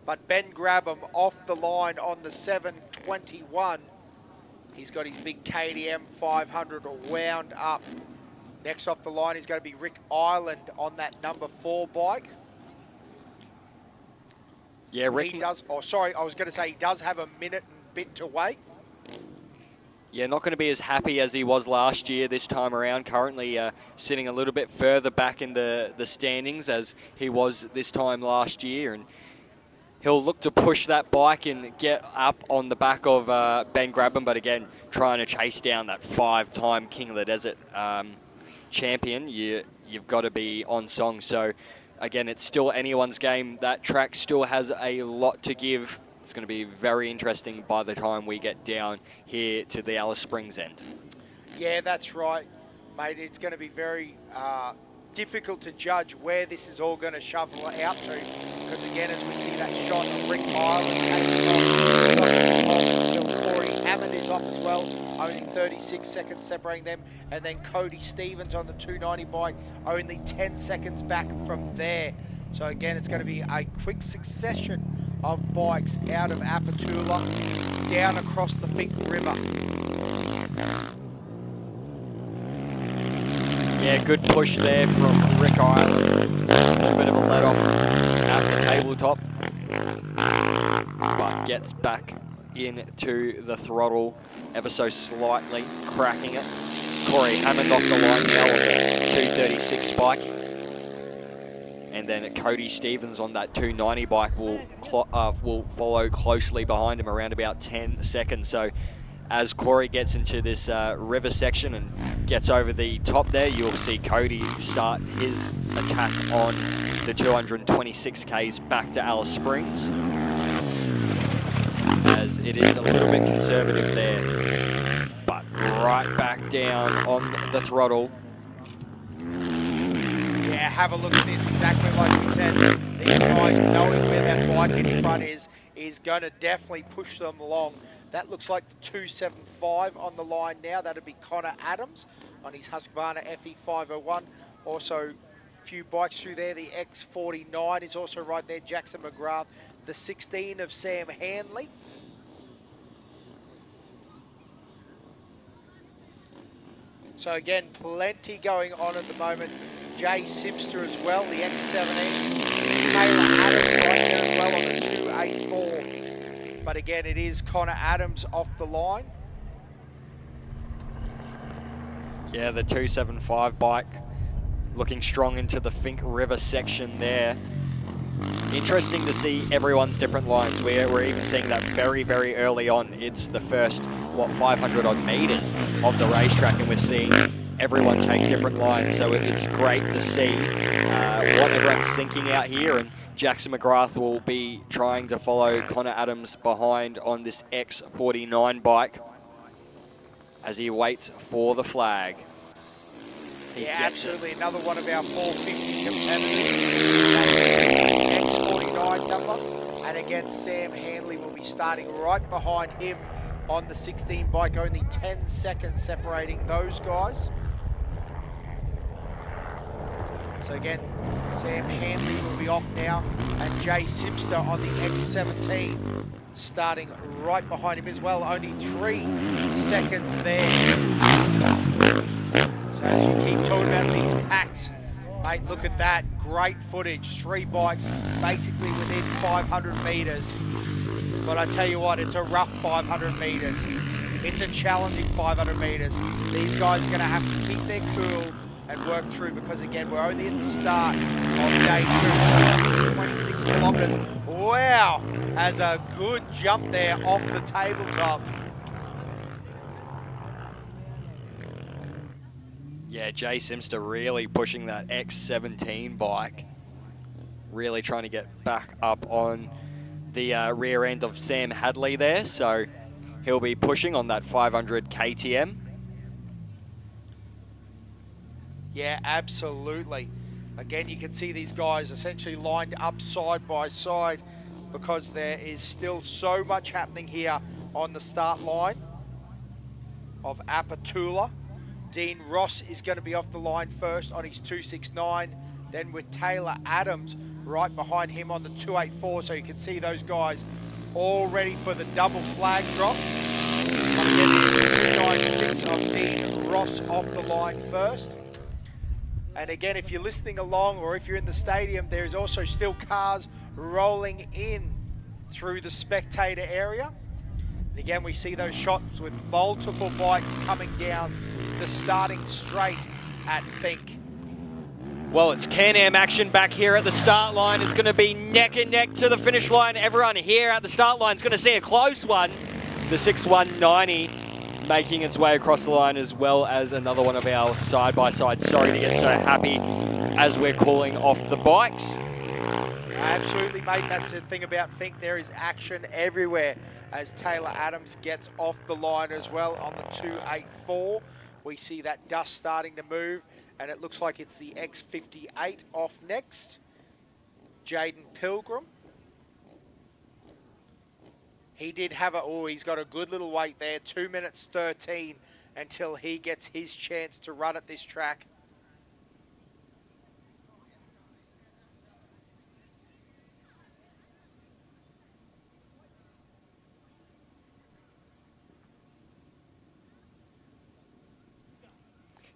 But Ben Grabham off the line on the 721. He's got his big KTM 500 wound up. Next off the line is going to be Rick Ireland on that number 4 bike. Yeah, Rick. He does, oh sorry, I was going to say he does have a minute and bit to wait. Yeah, not going to be as happy as he was last year this time around. Currently sitting a little bit further back in the standings as he was this time last year. And he'll look to push that bike and get up on the back of Ben Grabham, but again, trying to chase down that 5-time King of the Desert champion. You've got to be on song. So again, it's still anyone's game. That track still has a lot to give. It's going to be very interesting by the time we get down here to the Alice Springs end. Yeah, that's right, mate. It's going to be very difficult to judge where this is all going to shovel out to. Because again, as we see that shot of Rick Ireland until Corey Hammond is off as well. Only 36 seconds separating them. And then Cody Stevens on the 290 bike, only 10 seconds back from there. So again, it's going to be a quick succession of bikes out of Apatula down across the Finke River. Yeah, good push there from Rick Ireland. A little bit of a let off at the tabletop. But gets back into the throttle ever so slightly, cracking it. Corey Hammond off the line now on the 236 bike. And then Cody Stevens on that 290 bike will follow closely behind him around about 10 seconds. So as Corey gets into this river section and gets over the top there, you'll see Cody start his attack on the 226 Ks back to Alice Springs. As it is a little bit conservative there, but right back down on the throttle. Yeah, have a look at this, exactly like we said. These guys knowing where that bike in front is going to definitely push them along. That looks like the 275 on the line now. That'd be Connor Adams on his Husqvarna FE501. Also, a few bikes through there. The X49 is also right there. Jackson McGrath. The 16 of Sam Hanley. So again, plenty going on at the moment. Jay Simpster as well, the X17. Taylor Adams right there as well on the 284. But again, it is Connor Adams off the line. Yeah, the 275 bike looking strong into the Finke River section there. Interesting to see everyone's different lines. We're even seeing that very, very early on. It's the first, 500 odd meters of the racetrack, and we're seeing everyone take different lines. So it's great to see what everyone's thinking out here. And Jackson McGrath will be trying to follow Connor Adams behind on this X49 bike as he waits for the flag. Yeah, absolutely. Another one of our 450 competitors. That's X49 number. And again, Sam Hanley will be starting right behind him on the 16 bike. Only 10 seconds separating those guys. So again, Sam Hanley will be off now. And Jay Simpster on the X17 starting right behind him as well. Only 3 seconds there. So as you keep talking about these packs, mate, look at that. Great footage. 3 bikes basically within 500 meters. But I tell you what, it's a rough 500 metres. It's a challenging 500 metres. These guys are going to have to keep their cool and work through because, again, we're only at the start of day 2, 26 kilometres. Wow, has a good jump there off the tabletop. Yeah, Jay Simster really pushing that X17 bike. Really trying to get back up on the rear end of Sam Hadley there. So he'll be pushing on that 500 KTM. Yeah, absolutely. Again, you can see these guys essentially lined up side by side because there is still so much happening here on the start line of Apatula. Dean Ross is going to be off the line first on his 269, then with Taylor Adams right behind him on the 284, so you can see those guys all ready for the double flag drop. Again, the 296 of Dean Ross off the line first. And again, if you're listening along or if you're in the stadium, there is also still cars rolling in through the spectator area. And again, we see those shots with multiple bikes coming down the starting straight at Finke. Well, it's Can-Am action back here at the start line. It's going to be neck and neck to the finish line. Everyone here at the start line is going to see a close one. The 6190 making its way across the line, as well as another one of our side-by-side. Sorry to get so happy as we're calling off the bikes. Absolutely, mate. That's the thing about Finke. There is action everywhere as Taylor Adams gets off the line as well on the 284. We see that dust starting to move, and it looks like it's the X58 off next. Jaden Pilgrim. He did have he's got a good little wait there, 2 minutes 13 until he gets his chance to run at this track.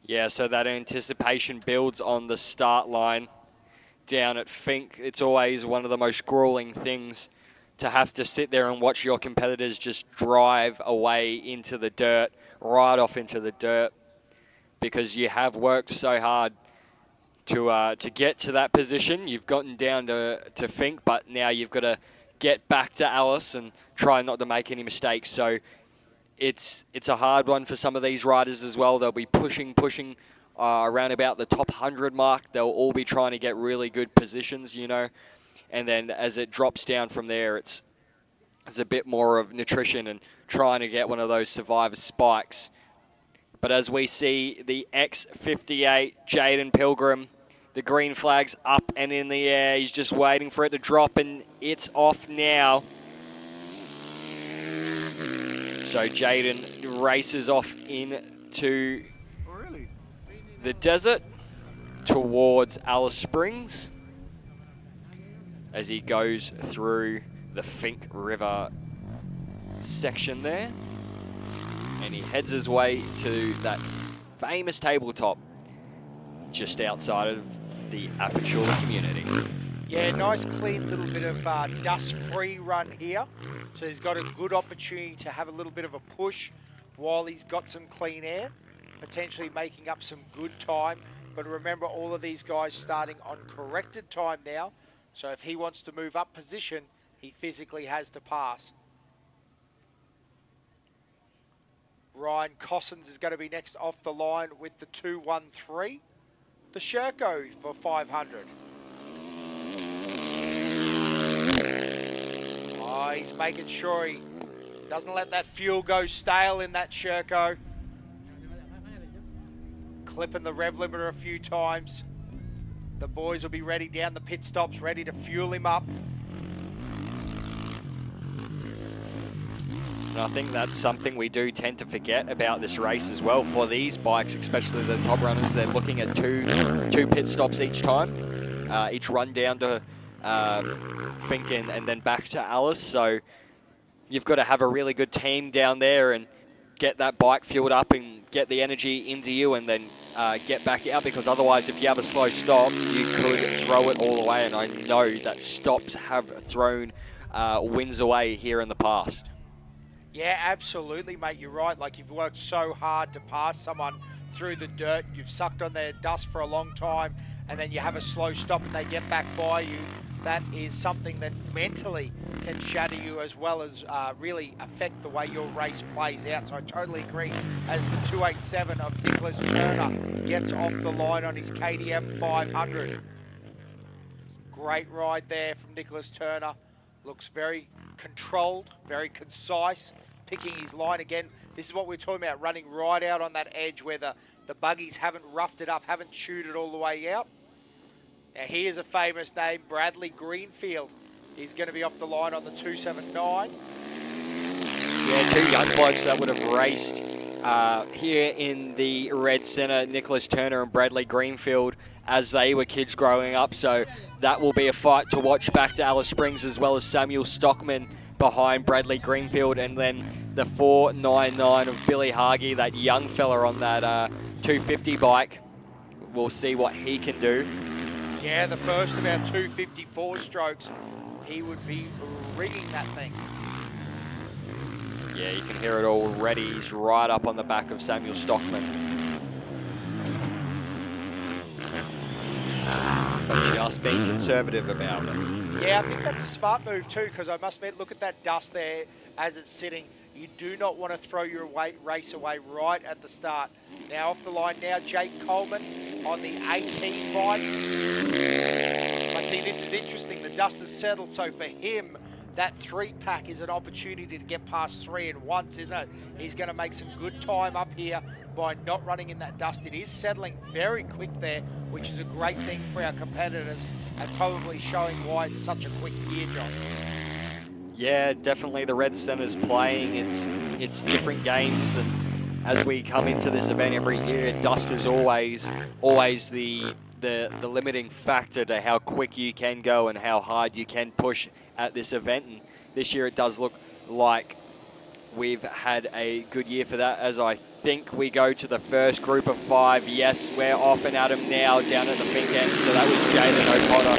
Yeah, so that anticipation builds on the start line down at Finke. It's always one of the most grueling things to have to sit there and watch your competitors just drive away into the dirt, right off into the dirt, because you have worked so hard to get to that position. You've gotten down to Finke, but now you've got to get back to Alice and try not to make any mistakes. So it's a hard one for some of these riders as well. They'll be pushing around about the top 100 mark. They'll all be trying to get really good positions, you know. And then as it drops down from there, it's a bit more of nutrition and trying to get one of those survivor spikes. But as we see the X58, Jaden Pilgrim, the green flag's up and in the air. He's just waiting for it to drop, and it's off now. So Jaden races off into the desert towards Alice Springs as he goes through the Finke River section there. And he heads his way to that famous tabletop just outside of the Apatula community. Yeah, nice clean little bit of dust-free run here. So he's got a good opportunity to have a little bit of a push while he's got some clean air, potentially making up some good time. But remember, all of these guys starting on corrected time now. So if he wants to move up position, he physically has to pass. Ryan Cossins is going to be next off the line with the 213. The Sherco for 500. Oh, he's making sure he doesn't let that fuel go stale in that Sherco. Clipping the rev limiter a few times. The boys will be ready down the pit stops, ready to fuel him up. And I think that's something we do tend to forget about this race as well. For these bikes, especially the top runners, they're looking at two pit stops each time, each run down to Finke and then back to Alice. So you've got to have a really good team down there and get that bike fueled up and get the energy into you and then get back out, because otherwise if you have a slow stop, you could throw it all away. And I know that stops have thrown wins away here in the past. Yeah, absolutely, mate. You're right. Like, you've worked so hard to pass someone through the dirt. You've sucked on their dust for a long time, and then you have a slow stop and they get back by you. That is something that mentally can shatter you as well as really affect the way your race plays out. So I totally agree. As the 287 of Nicholas Turner gets off the line on his KTM 500. Great ride there from Nicholas Turner. Looks very controlled, very concise, picking his line again. This is what we're talking about, running right out on that edge where the buggies haven't roughed it up, haven't chewed it all the way out. Now here's a famous name, Bradley Greenfield. He's going to be off the line on the 279. Yeah, two young blokes that would have raced here in the red centre, Nicholas Turner and Bradley Greenfield, as they were kids growing up. So that will be a fight to watch back to Alice Springs, as well as Samuel Stockman behind Bradley Greenfield, and then the 499 of Billy Hargy, that young fella on that 250 bike. We'll see what he can do. Yeah, the first of our 254 strokes, he would be rigging that thing. Yeah, you can hear it already. He's right up on the back of Samuel Stockman. But just being conservative about it. Yeah, I think that's a smart move too, because I must admit, look at that dust there as it's sitting. You do not want to throw your race away right at the start. Now off the line now, Jake Coleman on the 18 bike. But see, this is interesting. The dust has settled, so for him, that 3-pack is an opportunity to get past 3 and once, isn't it? He's going to make some good time up here by not running in that dust. It is settling very quick there, which is a great thing for our competitors and probably showing why it's such a quick year, John. Yeah, definitely the Red Centre's playing its different games, and as we come into this event every year, dust is always the limiting factor to how quick you can go and how hard you can push at this event. And this year it does look like we've had a good year for that, as I think we go to the first group of 5. Yes, we're off and at 'em now down at the Finke end. So that was Jaden O'Connor,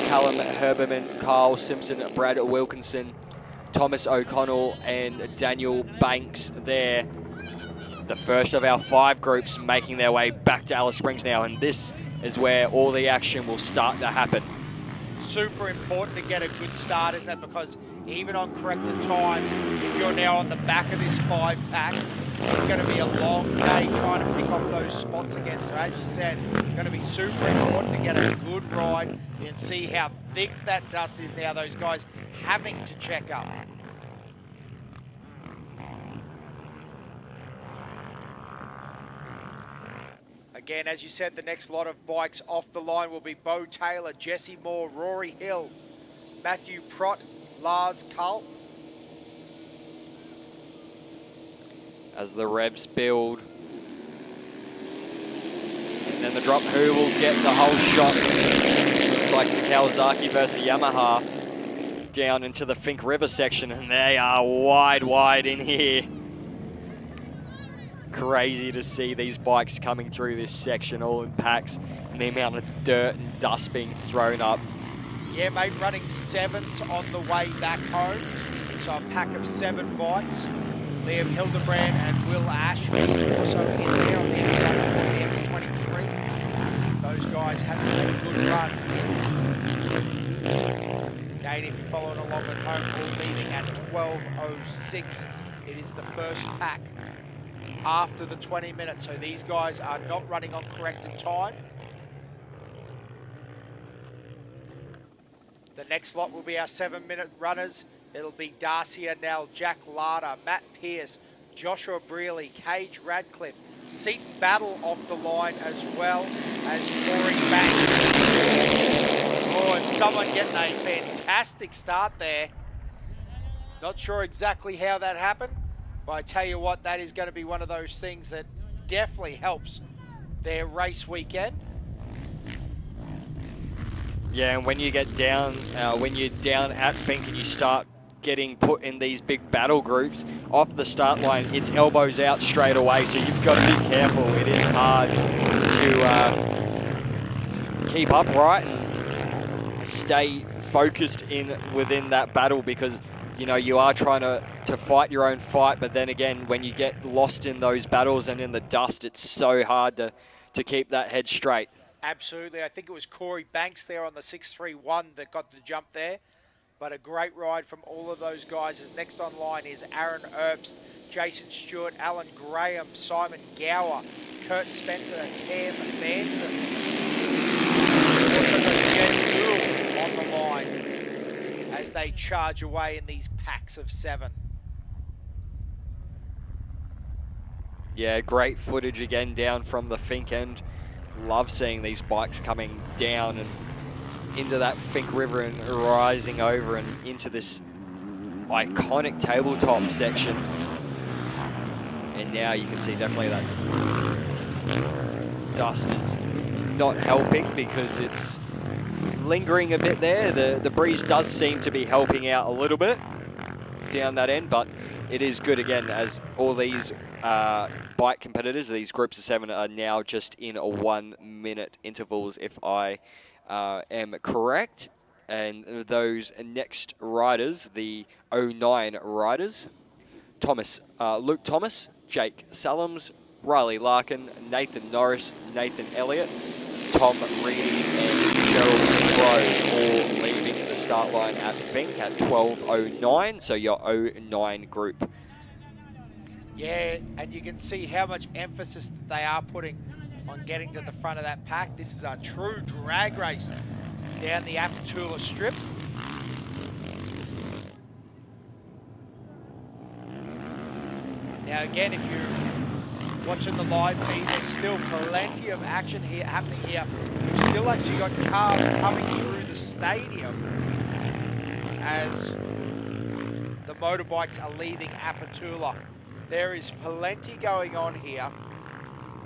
Callum Herberman, Kyle Simpson, Brad Wilkinson, Thomas O'Connell and Daniel Banks there. The first of our 5 groups making their way back to Alice Springs now, and this is where all the action will start to happen. Super important to get a good start, isn't it? Because even on corrected time, if you're now on the back of this 5-pack, it's going to be a long day trying to pick off those spots again. So as you said, it's going to be super important to get a good ride and see how thick that dust is now, those guys having to check up. Again, as you said, the next lot of bikes off the line will be Bo Taylor, Jesse Moore, Rory Hill, Matthew Prott, Lars Cull. As the revs build. And then the drop, who will get the whole shot? Looks like the Kawasaki versus Yamaha down into the Finke River section, and they are wide in here. Crazy to see these bikes coming through this section all in packs, and the amount of dirt and dust being thrown up. Yeah, mate, running 7s on the way back home. So a pack of 7 bikes. Liam Hildebrand and Will Ashby also in there on the X23. Those guys having a good run. Again, if you're following along at home, all leaving at 12:06. It is the first pack after the 20 minutes. So these guys are not running on corrected time. The next lot will be our 7-minute runners. It'll be Darcy Annell, Jack Larder, Matt Pearce, Joshua Brearley, Cage Radcliffe, Seat Battle off the line, as well as Corey Banks. Oh, and someone getting a fantastic start there. Not sure exactly how that happened, but I tell you what, that is going to be one of those things that definitely helps their race weekend. Yeah, and when you get down, when you're down at Finke and you start getting put in these big battle groups, off the start line, it's elbows out straight away, so you've got to be careful. It is hard to keep upright and stay focused within that battle, because you are trying to fight your own fight, but then again, when you get lost in those battles and in the dust, it's so hard to keep that head straight. Absolutely. I think it was Corey Banks there on the 631 that got the jump there. But a great ride from all of those guys. As next online is Aaron Erbst, Jason Stewart, Alan Graham, Simon Gower, Kurt Spencer, Cam Manson. Also got Jen Gould on the line as they charge away in these packs of 7. Yeah, great footage again down from the Finke end. Love seeing these bikes coming down and into that Finke River and rising over and into this iconic tabletop section. And now you can see definitely that dust is not helping because it's lingering a bit there. The breeze does seem to be helping out a little bit down that end, but it is good again as all these bike competitors, these groups of 7, are now just in a 1 minute intervals, if I am correct. And those next riders, the 09 riders, Luke Thomas, Jake Sallams, Riley Larkin, Nathan Norris, Nathan Elliott, Tom Reedy and Gerald Rowe, all leaving the start line at Finke at 12:09, so your 09 group. Yeah, and you can see how much emphasis they are putting on getting to the front of that pack. This is a true drag race down the Apatula strip. Now again, if you're watching the live feed, there's still plenty of action here happening here. We've still actually got cars coming through the stadium as the motorbikes are leaving Apatula. There is plenty going on here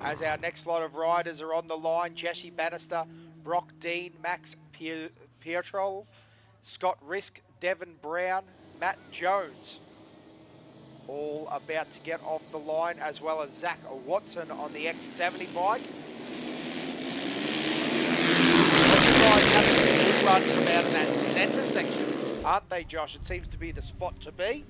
as our next lot of riders are on the line. Jesse Bannister, Brock Dean, Max Pietrol, Scott Risk, Devon Brown, Matt Jones, all about to get off the line, as well as Zach Watson on the X70 bike. Those guys having a good run from out of that centre section, aren't they, Josh? It seems to be the spot to be.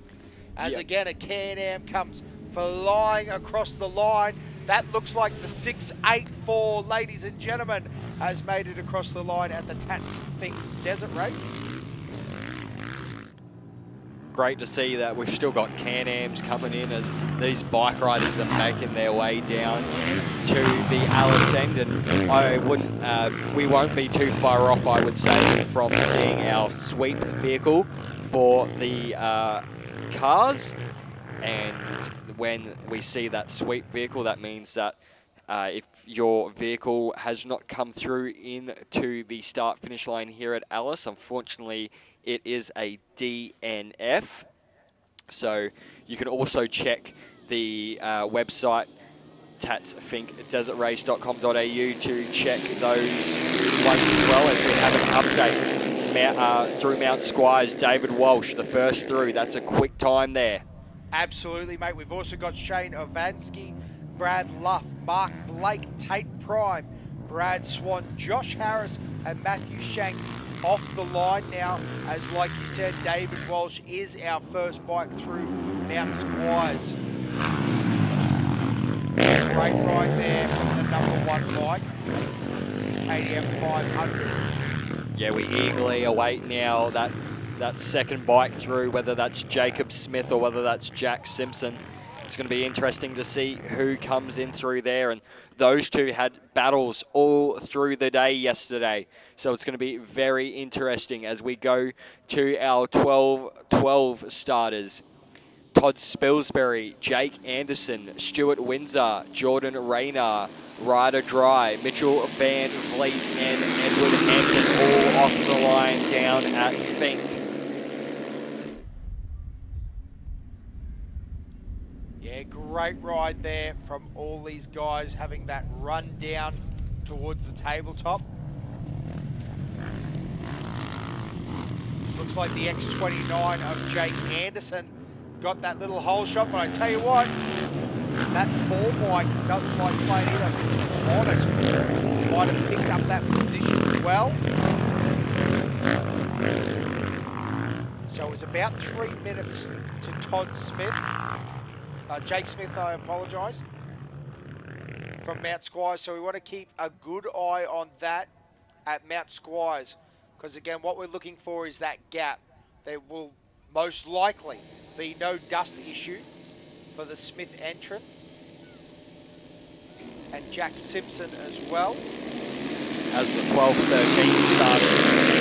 As again, a Can-Am comes flying across the line. That looks like the 684, ladies and gentlemen, has made it across the line at the Tatts Finke Desert Race. Great to see that we've still got Can-Ams coming in as these bike riders are making their way down to the Alice end, and we won't be too far off, I would say, from seeing our sweep vehicle for the cars. And when we see that sweep vehicle, that means that if your vehicle has not come through into the start-finish line here at Alice, unfortunately, it is a DNF. So you can also check the website, tattsfinkedesertrace.com.au, to check those ones as well, as we have an update through Mount Squires. David Walsh, the first through. That's a quick time there. Absolutely, mate. We've also got Shane Ovansky, Brad Luff, Mark Blake, Tate Prime, Brad Swan, Josh Harris, and Matthew Shanks off the line now. As like you said, David Walsh is our first bike through Mount Squires. Great ride there from the #1 bike. It's KTM 500. Yeah, we eagerly await now that second bike through, whether that's Jacob Smith or whether that's Jack Simpson. It's going to be interesting to see who comes in through there. And those two had battles all through the day yesterday. So it's going to be very interesting as we go to our 12 starters. Todd Spilsbury, Jake Anderson, Stuart Windsor, Jordan Rayner, Ryder Dry, Mitchell Van Vliet, and Edward Hampton all off the line down at Finke. Yeah, great ride there from all these guys having that run down towards the tabletop. Looks like the X29 of Jake Anderson got that little hole shot, but I tell you what, that 4 bike doesn't like playing either. I think it's on it. Might have picked up that position well. So it was about 3 minutes to Todd Smith. Jake Smith, I apologise, from Mount Squires. So we want to keep a good eye on that at Mount Squires, because again, what we're looking for is that gap. There will most likely be no dust issue for the Smith entrant. And Jack Simpson as well. As the 12-13 started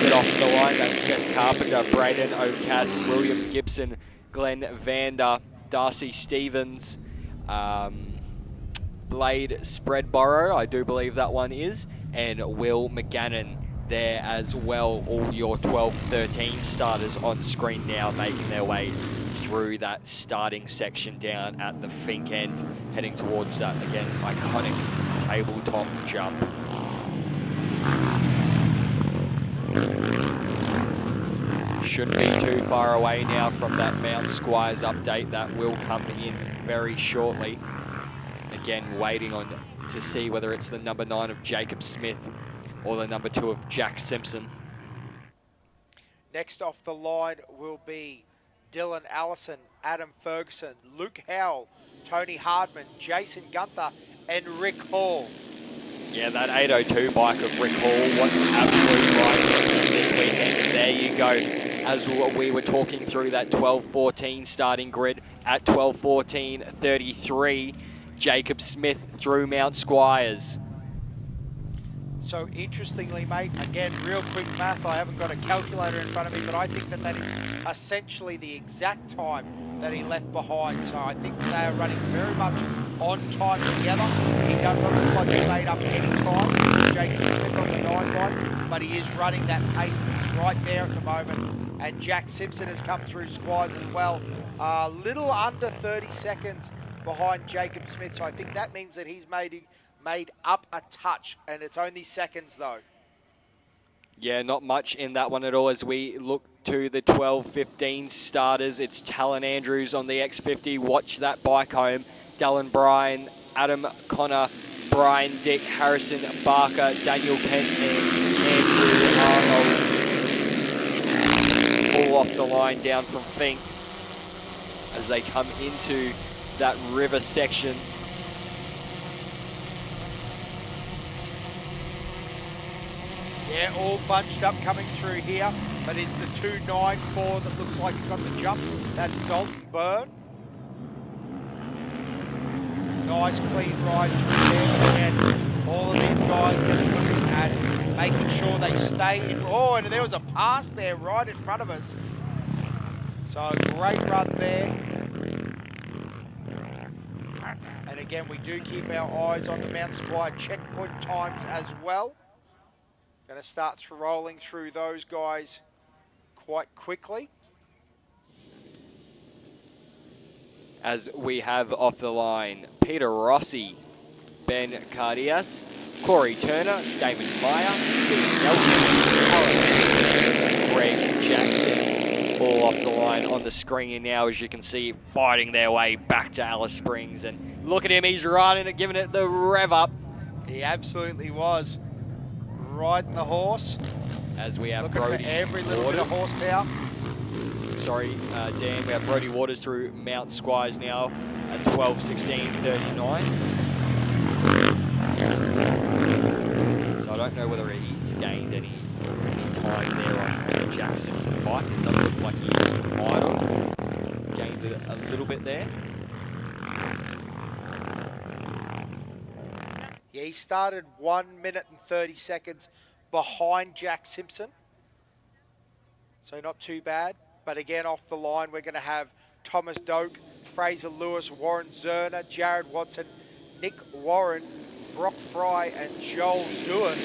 get off the line, that's Seth Carpenter, Braden O'Cass, William Gibson, Glenn Vander, Darcy Stevens, Blade Spreadborough, I do believe that one is, and Will McGannon there as well. All your 12-13 starters on screen now, making their way through that starting section down at the Fink end, heading towards that, again, iconic tabletop jump. Shouldn't be too far away now from that Mount Squires update. That will come in very shortly. Again, waiting on to see whether it's the number 9 of Jacob Smith or the number 2 of Jack Simpson. Next off the line will be Dylan Allison, Adam Ferguson, Luke Howell, Tony Hardman, Jason Gunther, and Rick Hall. Yeah, that 802 bike of Rick Hall, what an absolute ride this weekend. There you go. As we were talking through that 12-14 starting grid, at 12-14-33, Jacob Smith through Mount Squires. So interestingly, mate, again, real quick math, I haven't got a calculator in front of me, but I think that is essentially the exact time that he left behind. So I think they are running very much on time together. He does not look like he made up any time, Jacob Smith on the 9 bike, but he is running that pace. He's right there at the moment. And Jack Simpson has come through Squires as well. A little under 30 seconds behind Jacob Smith. So I think that means that he's made up a touch, and it's only seconds though. Yeah, not much in that one at all. As we look to the 12-15 starters, it's Talon Andrews on the X50. Watch that bike home. Dallin Bryan, Adam Connor, Brian Dick, Harrison Barker, Daniel Kent, and Andrew Arnold. All off the line down from Fink as they come into that river section. Yeah, all bunched up coming through here, but it's the 294 that looks like it's got the jump. That's Dalton Byrne. Nice clean ride through there. Again, all of these guys going to be looking at making sure they stay in. Oh, and there was a pass there right in front of us. So a great run there. And again, we do keep our eyes on the Mount Squire checkpoint times as well. Going to start rolling through those guys quite quickly. As we have off the line, Peter Rossi, Ben Cardias, Corey Turner, Damon Meyer, Billy Nelson, Alan, Greg Jackson, all off the line on the screen now, as you can see, fighting their way back to Alice Springs. And look at him, he's riding it, giving it the rev up. He absolutely was. Riding the horse. As we have looking Brody for every little Waters. bit of horsepower. Sorry, Dan, we have Brody Waters through Mount Squires now at 12:16:39. So I don't know whether he's gained any time there on Jack Simpson's bike. It does look like he might have gained a little bit there. Yeah, he started 1 minute and 30 seconds behind Jack Simpson. So not too bad. But again, off the line, we're going to have Thomas Doak, Fraser Lewis, Warren Zerner, Jared Watson, Nick Warren, Brock Fry, and Joel Doohan.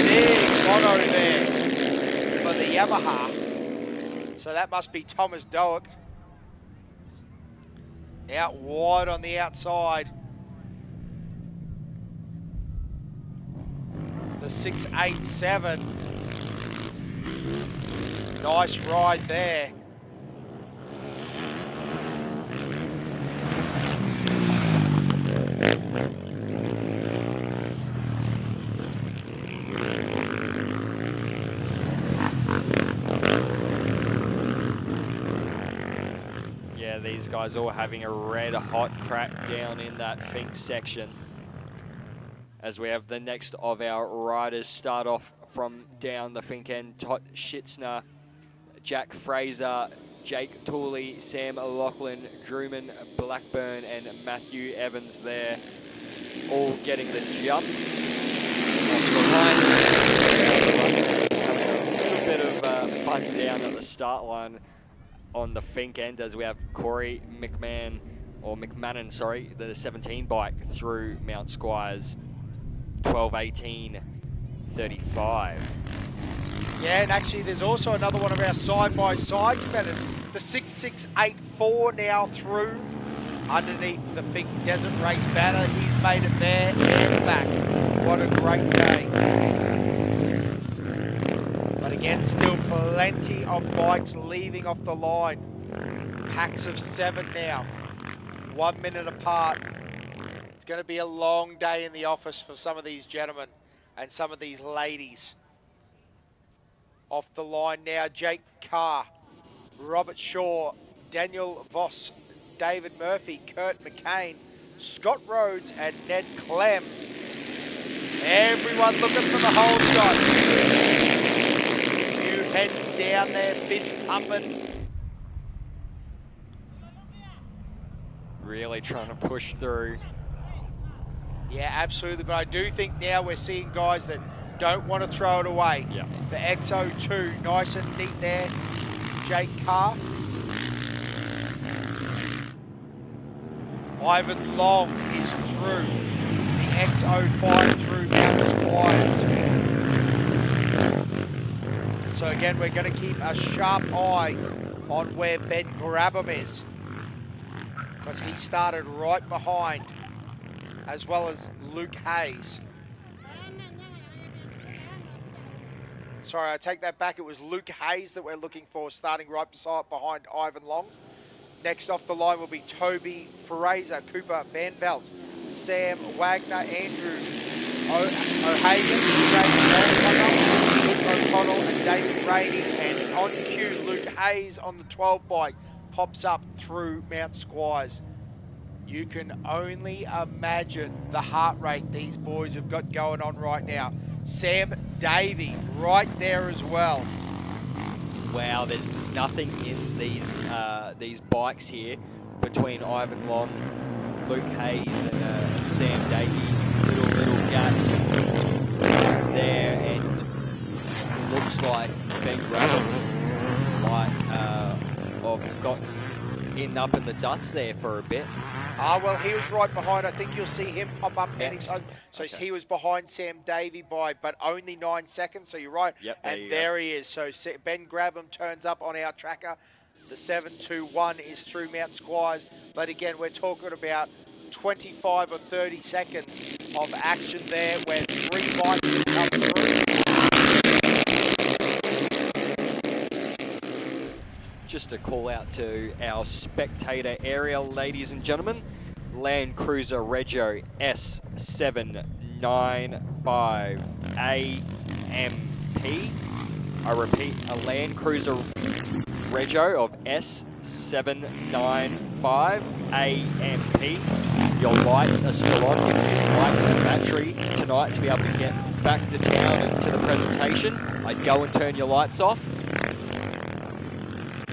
Big mono there for the Yamaha. So that must be Thomas Doak. Out wide on the outside. The 687. Nice ride there. these guys all having a red hot crack down in that Fink section. As we have the next of our riders start off from down the Fink end. Todd Schitzner, Jack Fraser, Jake Tooley, Sam Lachlan, Drewman Blackburn, and Matthew Evans there, all getting the jump off the line. Having a little bit of fun down at the start line on the Fink end, as we have Corey McMahon, sorry, the 17 bike through Mount Squires, 12:18:35. Yeah, and actually there's also another one of our side-by-side competitors. The 6684 now through underneath the Fink Desert Race banner. He's made it there and back. What a great day. But again, still plenty of bikes leaving off the line. Packs of 7 now, 1 minute apart. It's going to be a long day in the office for some of these gentlemen and some of these ladies. Off the line now, Jake Carr, Robert Shaw, Daniel Voss, David Murphy, Kurt McCain, Scott Rhodes, and Ned Clem. Everyone looking for the whole shot. A few heads down there, fist pumping. Really trying to push through. Yeah, absolutely. But I do think now we're seeing guys that don't want to throw it away. Yeah. The XO2, nice and neat there. Jake Carr. Ivan Long is through. The XO5 through Mount Squires. So again, we're going to keep a sharp eye on where Ben Grabham is, because he started right behind, as well as Luke Hayes. Sorry, I take that back. It was Luke Hayes that we're looking for, starting right behind Ivan Long. Next off the line will be Toby Fraser, Cooper Van Velt, Sam Wagner, Andrew O'Hagan, Luke O'Connell, and David Rainey. And on cue, Luke Hayes on the 12 bike pops up through Mount Squires. You can only imagine the heart rate these boys have got going on right now. Sam Davey right there as well. Wow, there's nothing in these bikes here between Ivan Long, Luke Hayes, and Sam Davey. Little gaps there, and it looks like Ben Grabham might have gotten up in the dust there for a bit. Well, he was right behind. I think you'll see him pop up anytime. So okay. He was behind Sam Davey but only 9 seconds. So you're right. Yep, and there he is. So Ben Grabham turns up on our tracker. The 721 is through Mount Squires. But again, we're talking about 25 or 30 seconds of action there where 3 bikes have come through. Just a call out to our spectator area, ladies and gentlemen. Land Cruiser Regio S795 AMP. I repeat, a Land Cruiser Regio of S795 AMP. Your lights are still on. You'd like the battery tonight to be able to get back to town and to the presentation. I'd go and turn your lights off.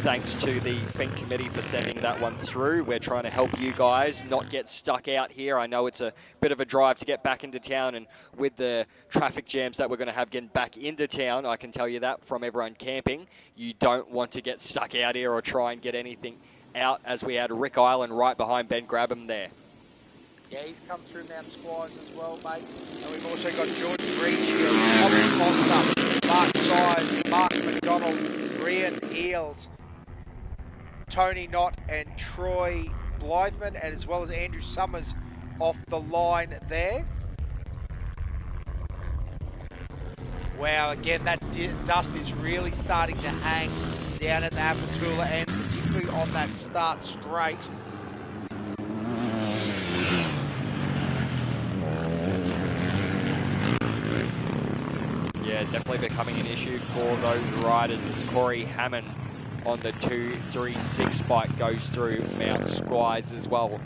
Thanks to the Fink committee for sending that one through. We're trying to help you guys not get stuck out here. I know it's a bit of a drive to get back into town, and with the traffic jams that we're going to have getting back into town, I can tell you that from everyone camping, you don't want to get stuck out here or try and get anything out, as we had Rick Island right behind Ben Grabham there. Yeah, he's come through Mount Squires as well, mate. And we've also got Jordan Breachill, Thomas Foster, Mark Sires, Mark McDonald, Brian Eels, Tony Knott, and Troy Blytheman, and as well as Andrew Summers off the line there. Wow, again, that dust is really starting to hang down at the Apatula end, particularly on that start straight. Yeah, definitely becoming an issue for those riders as Corey Hammond on the 236 bike goes through Mount Squires as well.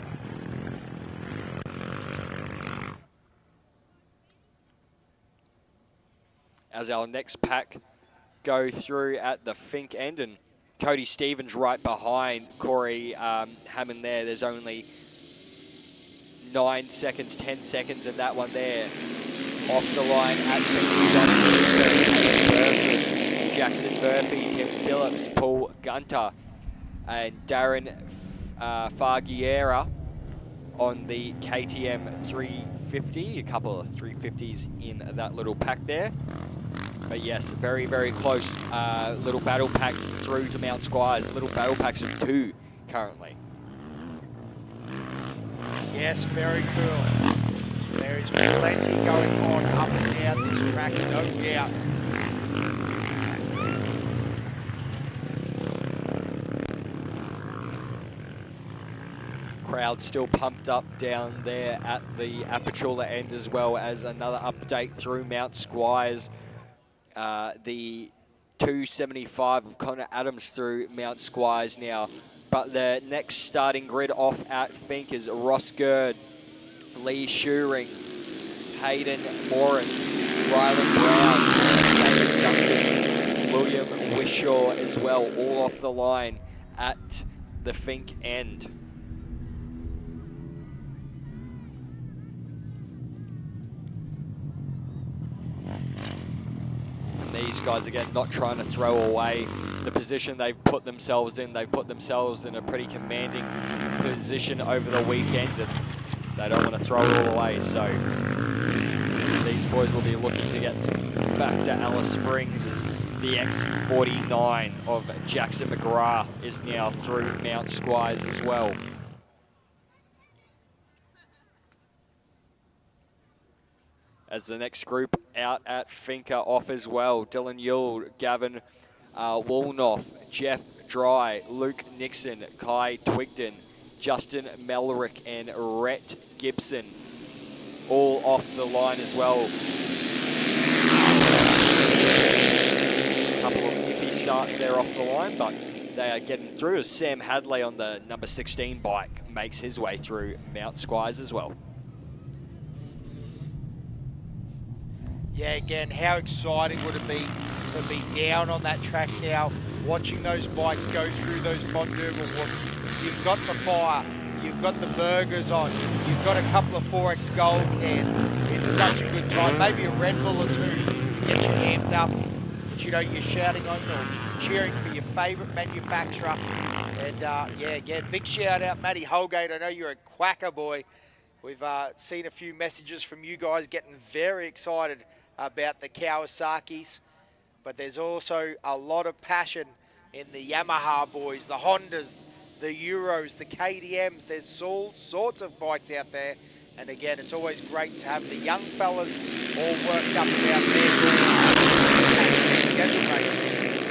As our next pack go through at the Finke end, and Cody Stevens right behind Corey Hammond there. There's only 9 seconds, 10 seconds in that one there. Off the line at Finke, Jackson Murphy, Tim Phillips, Paul Gunter, and Darren Fargiera on the KTM 350. A couple of 350s in that little pack there. But yes, very, very close. Little battle packs through to Mount Squires. Little battle packs of 2 currently. Yes, very cool. There is plenty going on up and down this track, no doubt. Crowd still pumped up down there at the Apachula end, as well as another update through Mount Squires. The 275 of Connor Adams through Mount Squires now. But the next starting grid off at Finke is Ross Gerd, Lee Shuring, Hayden Moran, Rylan Brown, David Duncan, William Wishaw as well, all off the line at the Finke end. And these guys, again, not trying to throw away the position they've put themselves in. They've put themselves in a pretty commanding position over the weekend, and they don't want to throw it all away. So these boys will be looking to get back to Alice Springs as the X49 of Jackson McGrath is now through Mount Squires as well. As the next group out at Finke off as well, Dylan Yule, Gavin Woolnoff, Jeff Dry, Luke Nixon, Kai Twigden, Justin Melrick, and Rhett Gibson, all off the line as well. A couple of iffy starts there off the line, but they are getting through as Sam Hadley on the number 16 bike makes his way through Mount Squires as well. Yeah, again, how exciting would it be to be down on that track now, watching those bikes go through those Mondurma whoops. You've got the fire, you've got the burgers on, you've got a couple of 4X Gold cans. It's such a good time. Maybe a Red Bull or 2 to get you amped up. But you know, you're shouting on or cheering for your favourite manufacturer. And yeah, again, big shout out, Matty Holgate. I know you're a Quacker boy. We've seen a few messages from you guys getting very excited about the Kawasaki's, but there's also a lot of passion in the Yamaha boys, the Hondas, the Euros, the KTMs. There's all sorts of bikes out there, and again, it's always great to have the young fellas all worked up about their desert race.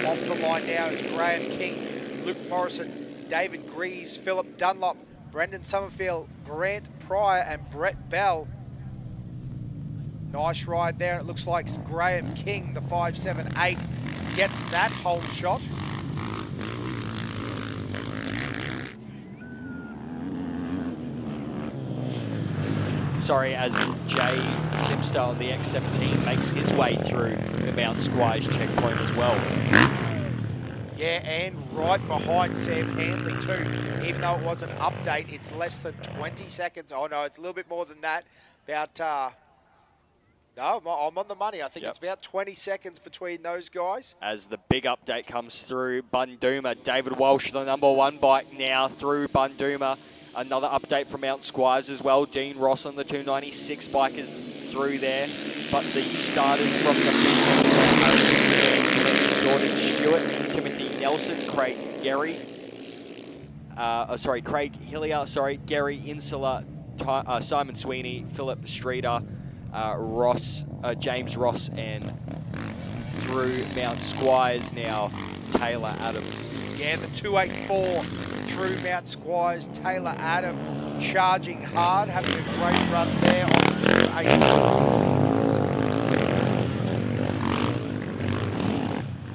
Off the line now is Graham King, Luke Morrison, David Greaves, Philip Dunlop, Brendan Summerfield, Grant Pryor, and Brett Bell. Nice ride there. It looks like Graham King, the 578, gets that hole shot. Sorry, as Jay Simster on the X17 makes his way through the Mount Squires checkpoint as well. Yeah, and right behind Sam Handley too. Even though it was an update, it's less than 20 seconds. Oh no, it's a little bit more than that. About no, I'm on the money. I think it's about 20 seconds between those guys. As the big update comes through, Bundooma, David Walsh, the number 1 bike now through Bundooma. Another update from Mount Squires as well. Dean Ross on the 296 bike is through there. But the starters from the big Jordan Stewart, Timothy Nelson, Craig Hillier, Gary Insula, Simon Sweeney, Philip Streeter, James Ross, and through Mount Squires now, Taylor Adams. Yeah, the 284 through Mount Squires, Taylor Adams charging hard, having a great run there on the 284.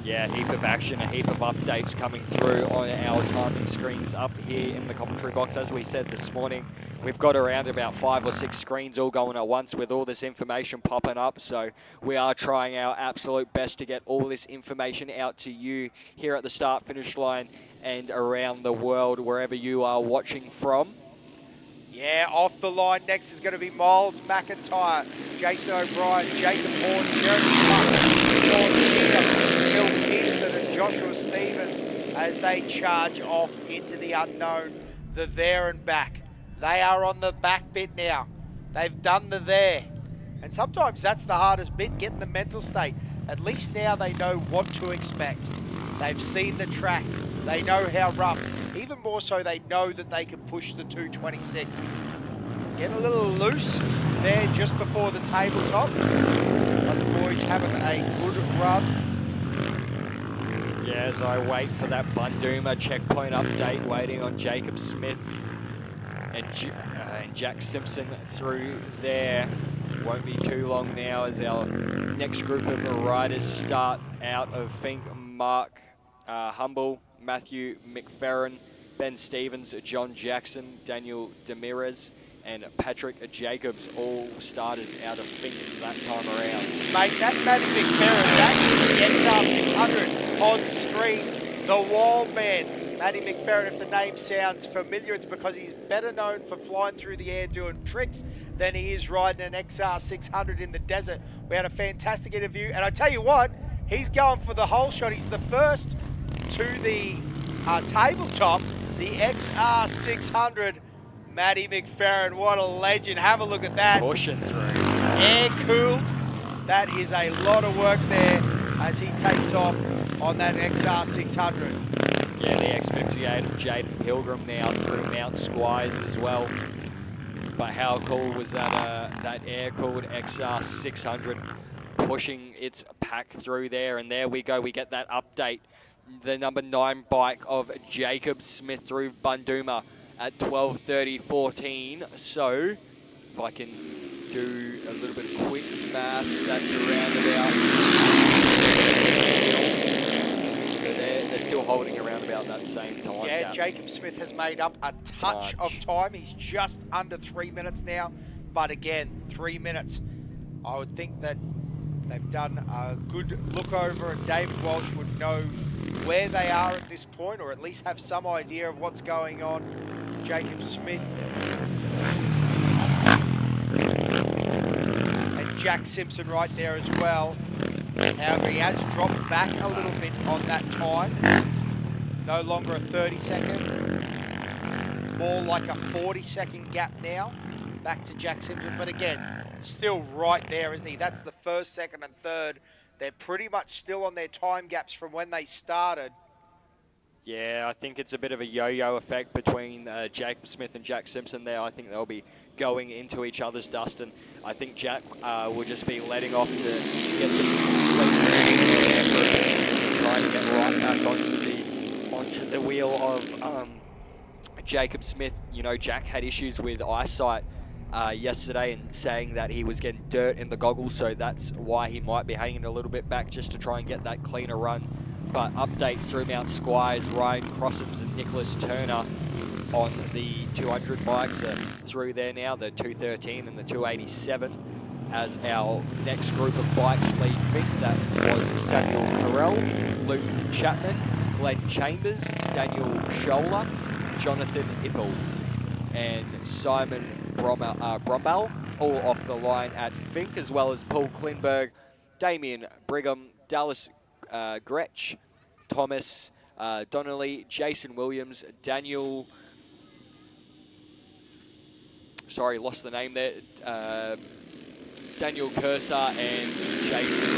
Yeah, Yeah, a heap of action, a heap of updates coming through on our timing screens up here in the commentary box. As we said this morning, we've got around about 5 or 6 screens all going at once with all this information popping up. So we are trying our absolute best to get all this information out to you here at the start-finish line and around the world, wherever you are watching from. Yeah, off the line next is going to be Miles McIntyre, Jason O'Brien, Jacob Horn, Jeremy Clark, Sean Peter, Phil Peterson and Joshua Stevens as they charge off into the unknown. The there and back. They are on the back bit now. They've done the there. And sometimes that's the hardest bit, getting the mental state. At least now they know what to expect. They've seen the track. They know how rough. Even more so, they know that they can push the 226. Getting a little loose there just before the tabletop. But the boys having a good run. Yeah, as I wait for that Bunduma checkpoint update, waiting on Jacob Smith and Jack Simpson through there. Won't be too long now as our next group of riders start out of Fink, Mark Humble, Matthew McFerrin, Ben Stevens, John Jackson, Daniel Demirez, and Patrick Jacobs, all starters out of Fink that time around. Mate, that Matty McFerrin, that is the XR600 on screen. The wall man, Matty McFerrin, if the name sounds familiar, it's because he's better known for flying through the air doing tricks than he is riding an XR600 in the desert. We had a fantastic interview, and I tell you what, he's going for the whole shot. He's the first to the tabletop, the XR600. Matty McFerrin, what a legend. Have a look at that. Pushing through. Air-cooled. That is a lot of work there as he takes off on that XR600. Yeah, the X58 of Jaden Pilgrim now through Mount Squires as well. But how cool was that, that air-cooled XR600 pushing its pack through there. And there we go, we get that update. The number 9 bike of Jacob Smith through Bunduma at 12:30.14. So if I can do a little bit of quick maths, that's around about. So they're still holding around about that same time. Yeah, Jacob Smith has made up a touch of time. He's just under 3 minutes now. But again, 3 minutes. I would think that they've done a good look over and David Walsh would know where they are at this point, or at least have some idea of what's going on. Jacob Smith and Jack Simpson right there as well. However, he has dropped back a little bit on that time. No longer a 30-second, more like a 40-second gap now. Back to Jack Simpson, but again, still right there, isn't he? That's the first, second, and third. They're pretty much still on their time gaps from when they started. Yeah, I think it's a bit of a yo-yo effect between Jacob Smith and Jack Simpson there. I think they'll be going into each other's dust, and I think Jack will just be letting off to get some trying to get right back onto the wheel of Jacob Smith. You know, Jack had issues with eyesight yesterday and saying that he was getting dirt in the goggles, so that's why he might be hanging a little bit back just to try and get that cleaner run. But updates through Mount Squires, Ryan Crossens and Nicholas Turner on the 200 bikes are through there now, the 213 and the 287. As our next group of bikes lead Fink, that was Samuel Carell, Luke Chapman, Glenn Chambers, Daniel Scholler, Jonathan Ippel, and Simon Brombal, all off the line at Fink, as well as Paul Klinberg, Damien Brigham, Dallas Gretsch, Thomas Donnelly, Jason Williams, Daniel, sorry, lost the name there, Daniel Cursor and Jason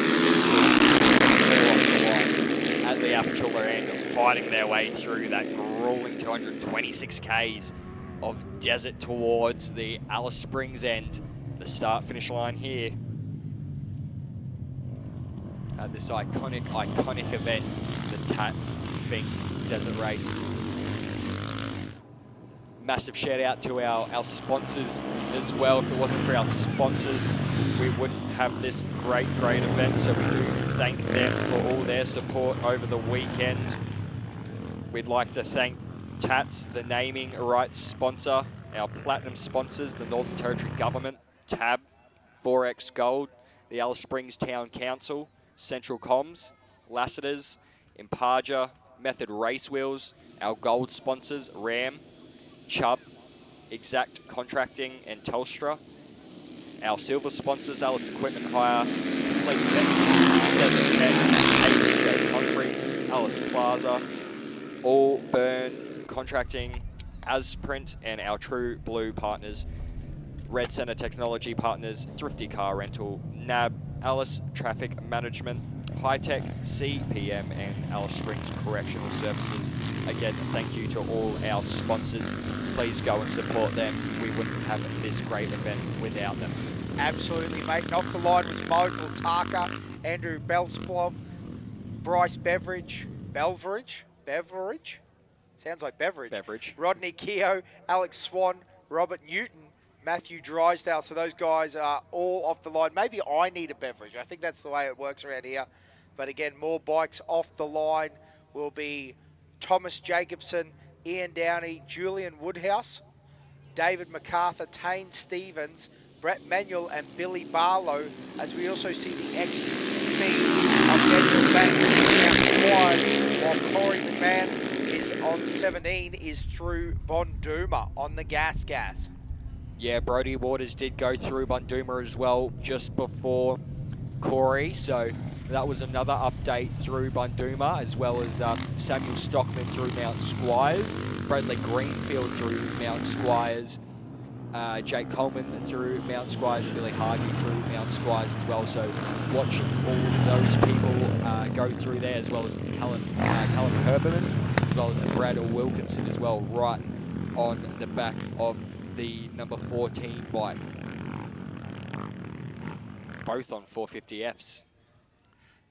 off the line at the Apachula end, fighting their way through that grueling 226 Ks of desert towards the Alice Springs end, the start-finish line here at this iconic event, the Tatts Finke Desert Race. Massive shout out to our sponsors as well. If it wasn't for our sponsors, we wouldn't have this great event. So we do thank them for all their support over the weekend. We'd like to thank Tatts, the naming rights sponsor, our platinum sponsors, the Northern Territory Government, TAB, 4X Gold, the Alice Springs Town Council, Central Comms, Lassiter's, Imparja, Method Race Wheels, our gold sponsors, RAM, Chubb, Exact Contracting, and Telstra. Our silver sponsors, Alice Equipment Hire, Complete Fence, Desert Check, AJ Concrete, Alice Plaza, All Burn Contracting, Asprint, and our True Blue partners, Red Center Technology Partners, Thrifty Car Rental, NAB, Alice Traffic Management, High Tech, CPM, and Alice Springs Correctional Services. Again, thank you to all our sponsors. Please go and support them. We wouldn't have this great event without them. Absolutely, mate. And off the line was Mogul Tarka, Andrew Belsplov, Bryce Beveridge, sounds like beverage. Rodney Keogh, Alex Swan, Robert Newton, Matthew Drysdale. So those guys are all off the line. Maybe I need a beverage. I think that's the way it works around here. But again, more bikes off the line will be Thomas Jacobson, Ian Downey, Julian Woodhouse, David MacArthur, Tane Stevens, Brett Manuel, and Billy Barlow, as we also see the X16 of Daniel Banks while Corey McMahon is on 17, is through Bonduma on the gas. Yeah, Brody Waters did go through Bunduma as well just before Corey, so that was another update through Bunduma, as well as Samuel Stockman through Mount Squires, Bradley Greenfield through Mount Squires, Jake Coleman through Mount Squires, Billy Hargy through Mount Squires as well. So watching all those people go through there, as well as Callum Herberman, as well as Brad Wilkinson as well, right on the back of the number 14 bike. Both on 450Fs.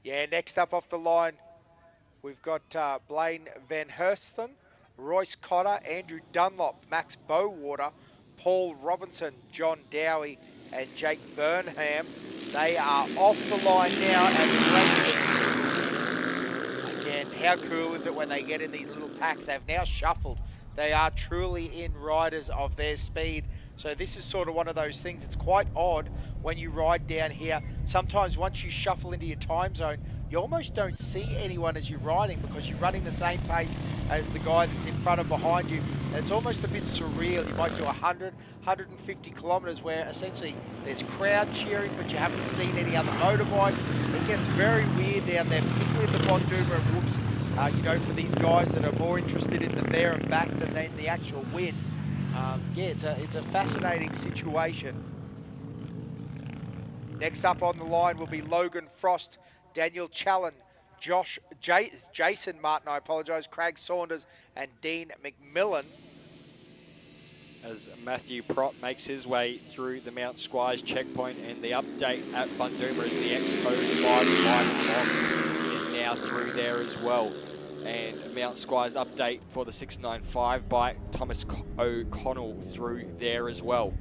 Yeah, next up off the line, we've got Blaine Van Hersten, Royce Cotter, Andrew Dunlop, Max Bowater, Paul Robinson, John Dowie, and Jake Vernham. They are off the line now and racing. Again, how cool is it when they get in these little packs? They've now shuffled. They are truly in riders of their speed. So this is sort of one of those things. It's quite odd when you ride down here. Sometimes once you shuffle into your time zone, you almost don't see anyone as you're riding because you're running the same pace as the guy that's in front and behind you. And it's almost a bit surreal. You might do 100, 150 kilometers where essentially there's crowd cheering, but you haven't seen any other motorbikes. It gets very weird down there, particularly at the Bonduma and Whoops. You know, for these guys that are more interested in the there and back than in the actual win. Yeah, it's a fascinating situation. Next up on the line will be Logan Frost, Daniel Challen, Jason Martin, I apologise, Craig Saunders, and Dean McMillan. As Matthew Prott makes his way through the Mount Squires checkpoint, and the update at Bunduma is the X-Code 5 is now through there as well. And Mount Squires update for the 695 bike, Thomas O'Connell through there as well.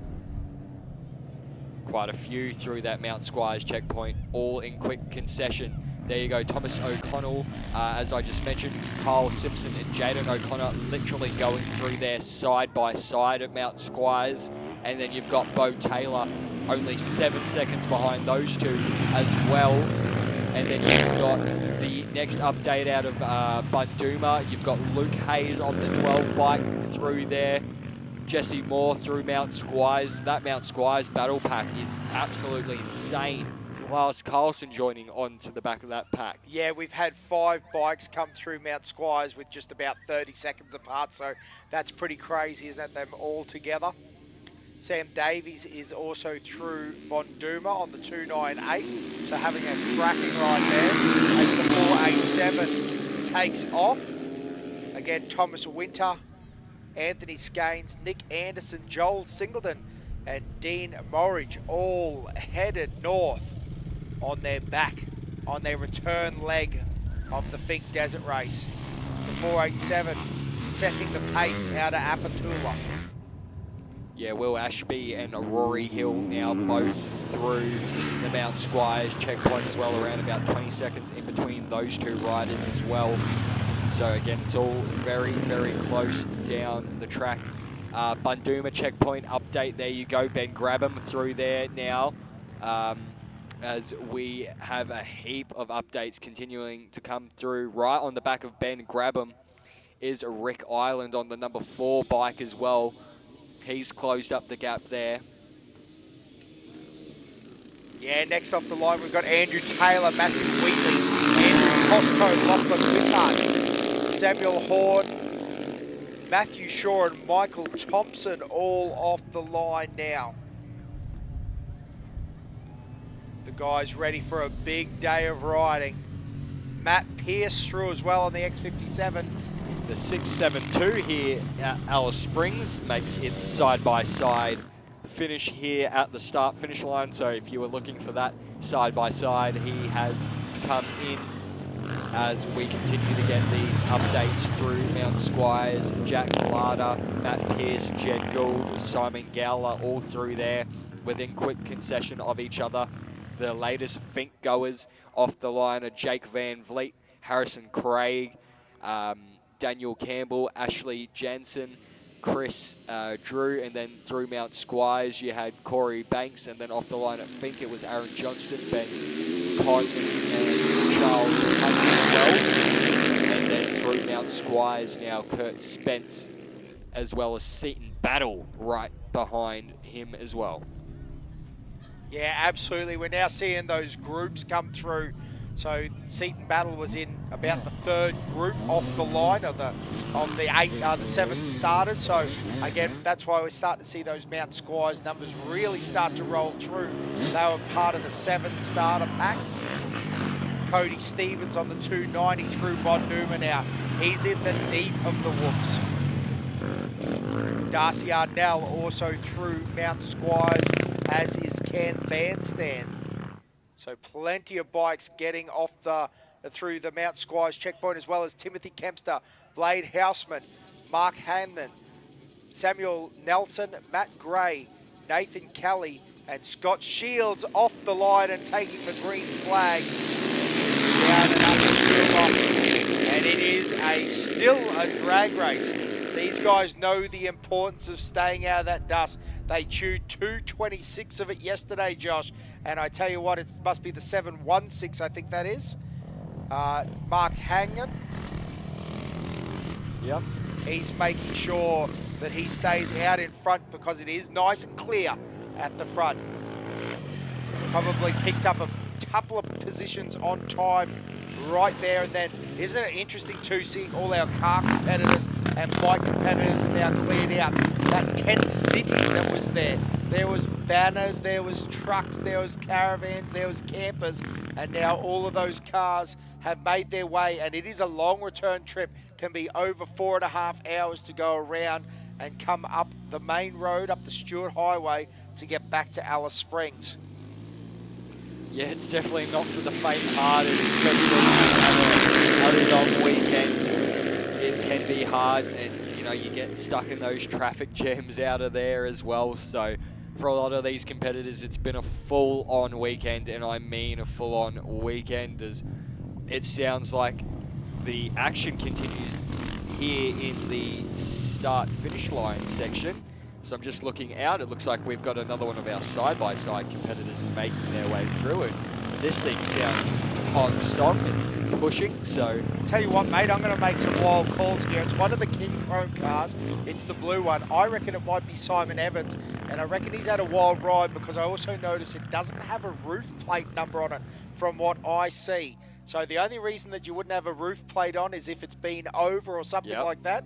Quite a few through that Mount Squires checkpoint, all in quick concession. There you go, Thomas O'Connell, as I just mentioned, Kyle Simpson and Jaden O'Connor literally going through there side by side at Mount Squires. And then you've got Bo Taylor only 7 seconds behind those two as well. And then you've got the next update out of Bunduma. You've got Luke Hayes on the 12 bike through there. Jesse Moore through Mount Squires. That Mount Squires battle pack is absolutely insane. Lars Carlson joining onto the back of that pack. Yeah, we've had 5 bikes come through Mount Squires with just about 30 seconds apart, so that's pretty crazy, isn't it, them all together? Sam Davies is also through Bonduma on the 298, so having a cracking ride there as the 487 takes off. Again, Thomas Winter, Anthony Scaines, Nick Anderson, Joel Singleton, and Dean Morridge all headed north on their back, on their return leg of the Fink Desert Race. The 487 setting the pace out of Apatula. Yeah, Will Ashby and Rory Hill now both through the Mount Squires checkpoint as well, around about 20 seconds in between those two riders as well. So again, it's all very, very close down the track. Bundooma checkpoint update, there you go. Ben Grabham through there now. As we have a heap of updates continuing to come through. Right on the back of Ben Grabham is Rick Island on the number 4 bike as well. He's closed up the gap there. Yeah, next off the line, we've got Andrew Taylor, Matthew Wheatley, Andrew Costco, Lachlan Wishart, Samuel Horn, Matthew Shaw and Michael Thompson all off the line now. The guys ready for a big day of riding. Matt Pearce through as well on the X57. The 672 here at Alice Springs makes its side-by-side finish here at the start-finish line. So if you were looking for that side-by-side, he has come in as we continue to get these updates through Mount Squires. Jack Larder, Matt Pearce, Jed Gould, Simon Gowler, all through there within quick concession of each other. The latest Fink goers off the line are Jake Van Vliet, Harrison Craig, Daniel Campbell, Ashley Jansen, Chris Drew, and then through Mount Squires you had Corey Banks, and then off the line at Fink it was Aaron Johnston, Ben Cotton, and Charles Hunt as well. And then through Mount Squires now Kurt Spence, as well as Seaton Battle right behind him as well. Yeah, absolutely. We're now seeing those groups come through. So Seaton Battle was in about the 3rd group off the line of the 7 starters. So again, that's why we're starting to see those Mount Squires numbers really start to roll through. They were part of the 7 starter packs. Cody Stevens on the 290 through Bonduma now. He's in the deep of the whoops. Darcy Ardnell also through Mount Squires, as is Ken Van Stan. So plenty of bikes getting off through the Mount Squires checkpoint, as well as Timothy Kempster, Blade Houseman, Mark Hanlon, Samuel Nelson, Matt Gray, Nathan Kelly, and Scott Shields off the line and taking the green flag down and up the field. And it is still a drag race. These guys know the importance of staying out of that dust. They chewed 226 of it yesterday, Josh. And I tell you what, it must be the 716, I think that is. Mark Hangen. Yep. He's making sure that he stays out in front because it is nice and clear at the front. Probably picked up a couple of positions on time right there and then. Isn't it interesting too, seeing all our car competitors and bike competitors are now cleared out. That tent city that was there. There was banners, there was trucks, there was caravans, there was campers, and now all of those cars have made their way, and it is a long return trip. Can be over 4.5 hours to go around and come up the main road, up the Stewart Highway to get back to Alice Springs. Yeah, it's definitely not for the faint-hearted, especially on a long weekend. It can be hard, and you know, you get stuck in those traffic jams out of there as well. So for a lot of these competitors, it's been a full-on weekend, and I mean a full-on weekend, as it sounds like the action continues here in the start-finish line section. So I'm just looking out, it looks like we've got another one of our side-by-side competitors making their way through it. This thing sounds on song and pushing, so... Tell you what, mate, I'm going to make some wild calls here. It's one of the King Chrome cars. It's the blue one. I reckon it might be Simon Evans, and I reckon he's had a wild ride because I also noticed it doesn't have a roof plate number on it from what I see. So the only reason that you wouldn't have a roof plate on is if it's been over or something like that.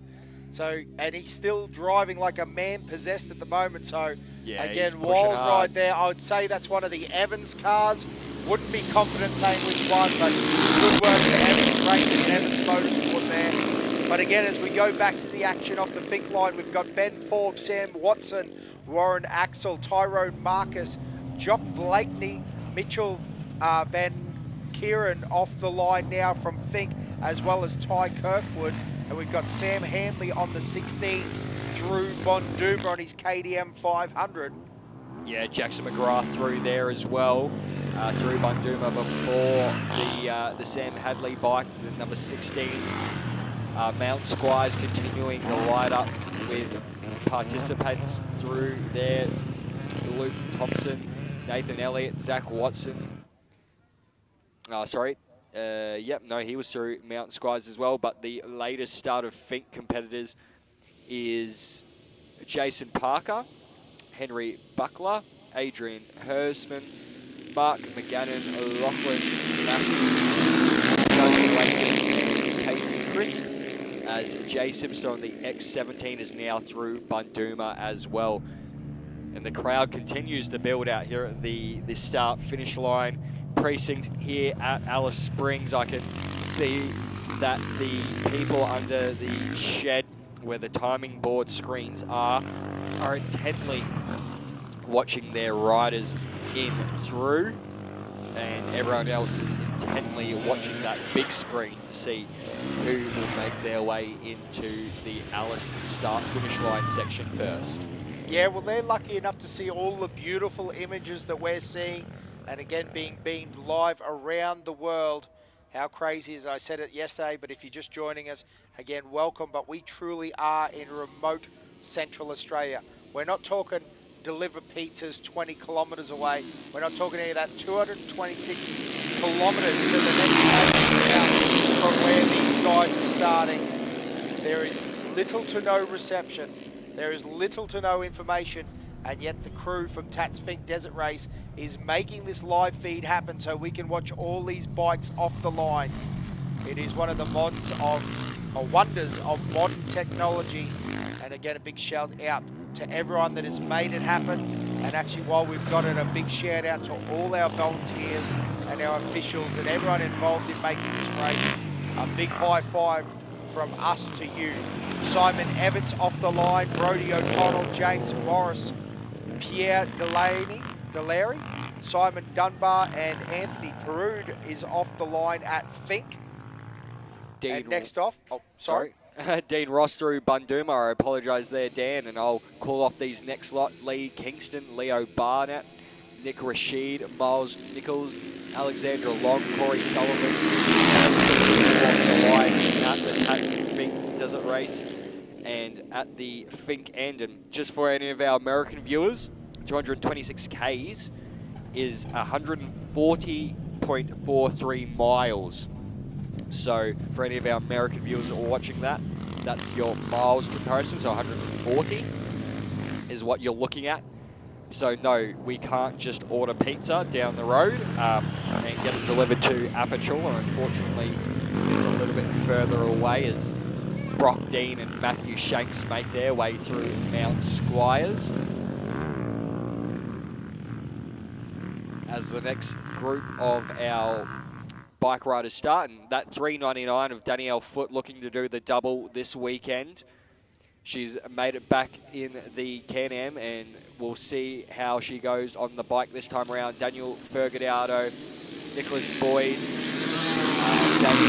So, and he's still driving like a man possessed at the moment. So, yeah, again, wild ride there. I would say that's one of the Evans cars. Wouldn't be confident saying which one, but good work for Evans Racing and Evans Motorsport there. But again, as we go back to the action off the Fink line, we've got Ben Forbes, Sam Watson, Warren Axel, Tyrone Marcus, Jock Blakeney, Mitchell Van Kieran off the line now from Fink, as well as Ty Kirkwood. And we've got Sam Handley on the 16 through Bonduma on his KDM 500. Yeah, Jackson McGrath through there as well, through Bunduma before the Sam Hadley bike, the number 16. Mount Squires continuing to light up with participants through there. Luke Thompson, Nathan Elliott, Zach Watson. He was through Mount Squires as well, but the latest start of Fink competitors is Jason Parker, Henry Buckler, Adrian Hersman, Mark McGannon, Lachlan Massey, Casey Crisp, as Jay Simpson on the X17 is now through Bunduma as well. And the crowd continues to build out here at the start-finish line precinct here at Alice Springs. I can see that the people under the shed where the timing board screens are intently watching their riders in through, and everyone else is intently watching that big screen to see who will make their way into the Alice start-finish line section first. Yeah, well, they're lucky enough to see all the beautiful images that we're seeing, and again, being beamed live around the world. How crazy is, I said it yesterday, but if you're just joining us, again, welcome. But we truly are in remote Central Australia. We're not talking deliver pizzas 20 kilometres away. We're not talking any of that. 226 kilometres to the next round from where these guys are starting. There is little to no reception. There is little to no information, and yet the crew from Tatts Finke Desert Race is making this live feed happen so we can watch all these bikes off the line. It is one of the wonders of modern technology, and again, a big shout out to everyone that has made it happen. And actually, while we've got it, a big shout out to all our volunteers and our officials and everyone involved in making this race. A big high five from us to you. Simon Evans off the line, Brodie O'Connell, James Morris, Pierre Delary, Simon Dunbar, and Anthony Perude is off the line at Fink. And next off, Dean Ross through Bunduma. I apologise there, Dan, and I'll call off these next lot. Lee Kingston, Leo Barnett, Nick Rashid, Miles Nichols, Alexandra Long, Corey Sullivan off the line at the Tatts Finke Desert Race and at the Fink end. And just for any of our American viewers, 226 Ks is 140.43 miles. So for any of our American viewers that are watching that, that's your miles comparison. So 140 is what you're looking at. So no, we can't just order pizza down the road and get it delivered to Apachula. Unfortunately, it's a little bit further away as Brock Dean and Matthew Shanks make their way through Mount Squires. As the next group of our bike riders start, and that 399 of Danielle Foote looking to do the double this weekend. She's made it back in the Can-Am, and we'll see how she goes on the bike this time around. Daniel Fergadado, Nicholas Boyd, Daniel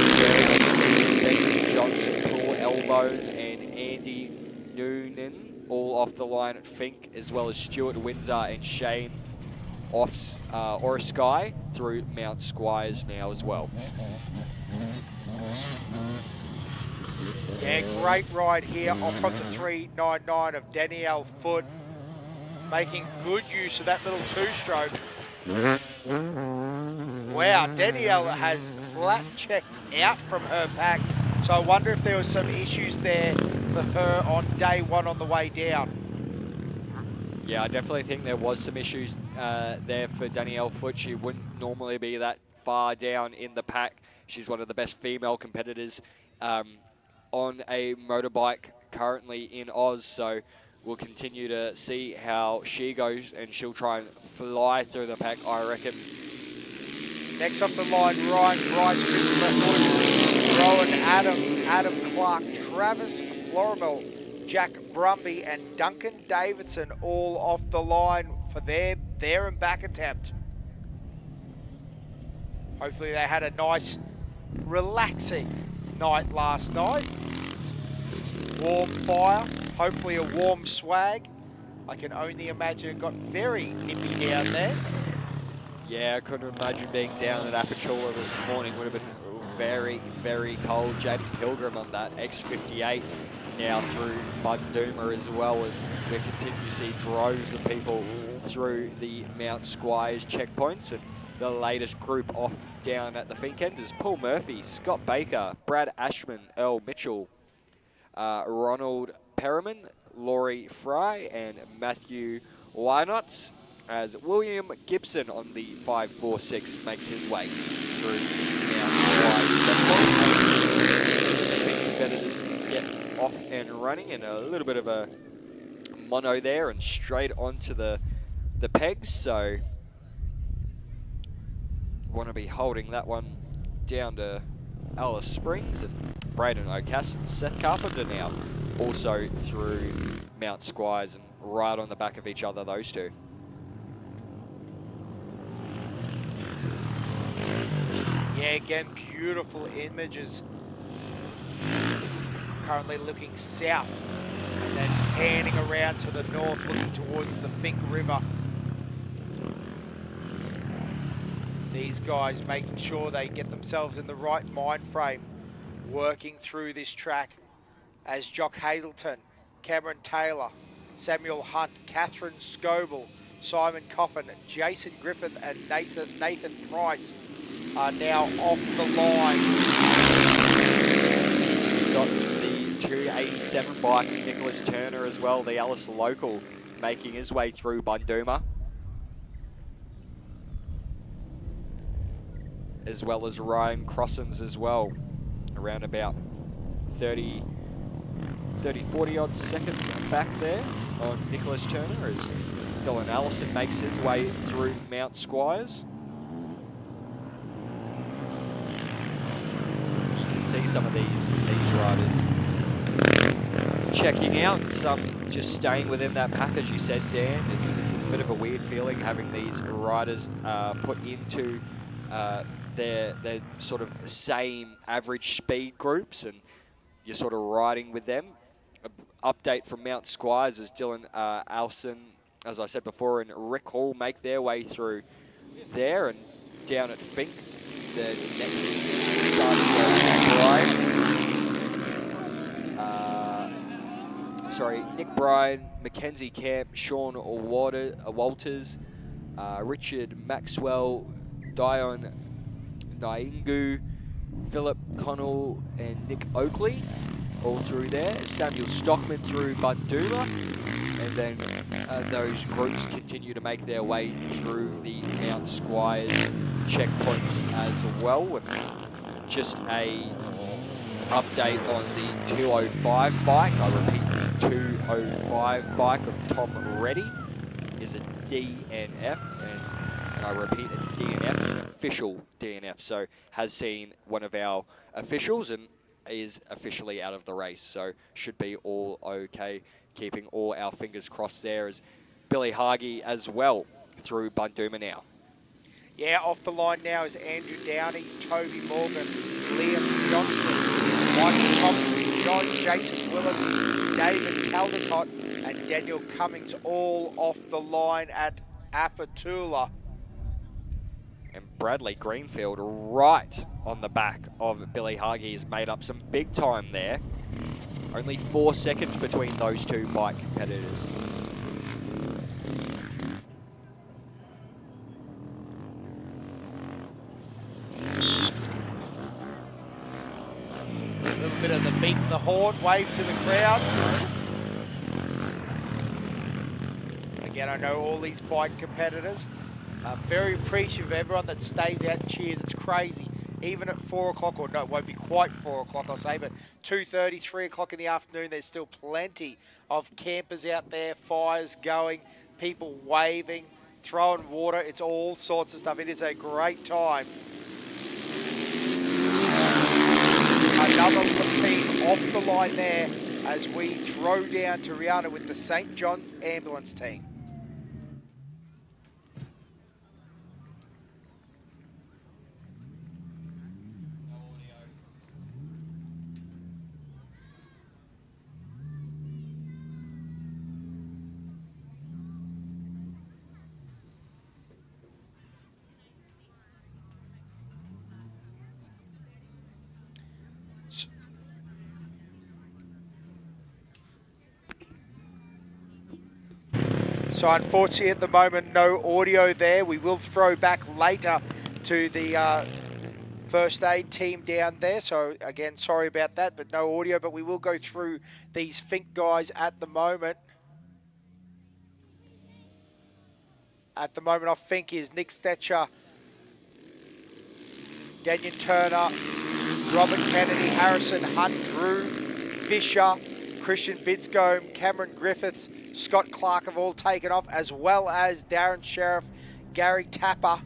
Johnson, Paul Elbone, and Andy Noonan, all off the line at Fink, as well as Stuart Windsor and Shane Orosky through Mount Squires now as well. Yeah, great ride here off of the 399 of Danielle Foote, making good use of that little two-stroke. Wow, Danielle has flat checked out from her pack, so I wonder if there was some issues there for her on day one on the way down. Yeah, I definitely think there was some issues there for Danielle Foote. She wouldn't normally be that far down in the pack. She's one of the best female competitors on a motorbike currently in Oz, so we'll continue to see how she goes, and she'll try and fly through the pack, I reckon. Next off the line, Ryan Bryce, Christopher Hood, Rowan Adams, Adam Clark, Travis Florimel, Jack Brumby, and Duncan Davidson all off the line for their there and back attempt. Hopefully they had a nice, relaxing night last night. Warm fire, hopefully a warm swag, I can only imagine it got very nippy down there. Yeah, I couldn't imagine being down at Apachula this morning. Would have been very, very cold. Jaden Pilgrim on that X58 now through Bundooma, as well as we continue to see droves of people through the Mount Squires checkpoints. And the latest group off down at the Finke end is Paul Murphy, Scott Baker, Brad Ashman, Earl Mitchell, Ronald Perriman, Laurie Fry, and Matthew Wynot, as William Gibson on the 546 makes his way through Mount Squires. Competitors get off and running, and a little bit of a mono there and straight onto the pegs, so want to be holding that one down to Alice Springs, and Braden O'Cass and Seth Carpenter now also through Mount Squires, and right on the back of each other, those two. Yeah, again, beautiful images. Currently looking south and then panning around to the north, looking towards the Finke River. These guys making sure they get themselves in the right mind frame, working through this track as Jock Hazelton, Cameron Taylor, Samuel Hunt, Catherine Scoble, Simon Coffin, Jason Griffith and Nathan Price are now off the line. Got the 287 bike, Nicholas Turner as well, the Alice local, making his way through Bundooma, as well as Ryan Crossens as well, around about 30, 40 odd seconds back there on Nicholas Turner, as Dylan Allison makes his way through Mount Squires. You can see some of these riders checking out, some just staying within that pack, as you said, Dan. It's a bit of a weird feeling having these riders put into their sort of same average speed groups, and you're sort of riding with them. Update from Mount Squires as Dylan Alson, as I said before, and Rick Hall make their way through there, and down at Finke, the next Nick Bryan, Mackenzie Camp, Sean Walters, Richard Maxwell, Dion Naingu, Philip Connell, and Nick Oakley, all through there. Samuel Stockman through Bundooma, and then those groups continue to make their way through the Mount Squires checkpoints as well. And just a update on the 205 bike. I repeat, the 205 bike of Tom Reddy is a DNF, and I repeat, a DNF, an official DNF, so has seen one of our officials and is officially out of the race, so should be all okay. Keeping all our fingers crossed there, as Billy Hargie as well through Bundooma now. Yeah, off the line now is Andrew Downey, Toby Morgan, Liam Johnston, Michael Thompson, Jason Willis, David Caldecott, and Daniel Cummings, all off the line at Apatula. And Bradley Greenfield right on the back of Billy Hargie has made up some big time there. Only 4 seconds between those two bike competitors. A little bit of the beat the horn, wave to the crowd. Again, I know all these bike competitors. Very appreciative of everyone that stays out and cheers. It's crazy. Even at 4 o'clock, or no, it won't be quite 4 o'clock, I'll say, but 2:30, 3 o'clock in the afternoon, there's still plenty of campers out there, fires going, people waving, throwing water. It's all sorts of stuff. It is a great time. Another team off the line there as we throw down to Rihanna with the St. John's ambulance team. So unfortunately at the moment, no audio there. We will throw back later to the first aid team down there. So again, sorry about that, but no audio. But we will go through these Finke guys at the moment. At the moment off Finke is Nick Stetcher, Daniel Turner, Robert Kennedy, Harrison Hunt, Drew Fisher, Christian Bidscombe, Cameron Griffiths, Scott Clark have all taken off, as well as Darren Sheriff, Gary Tapper,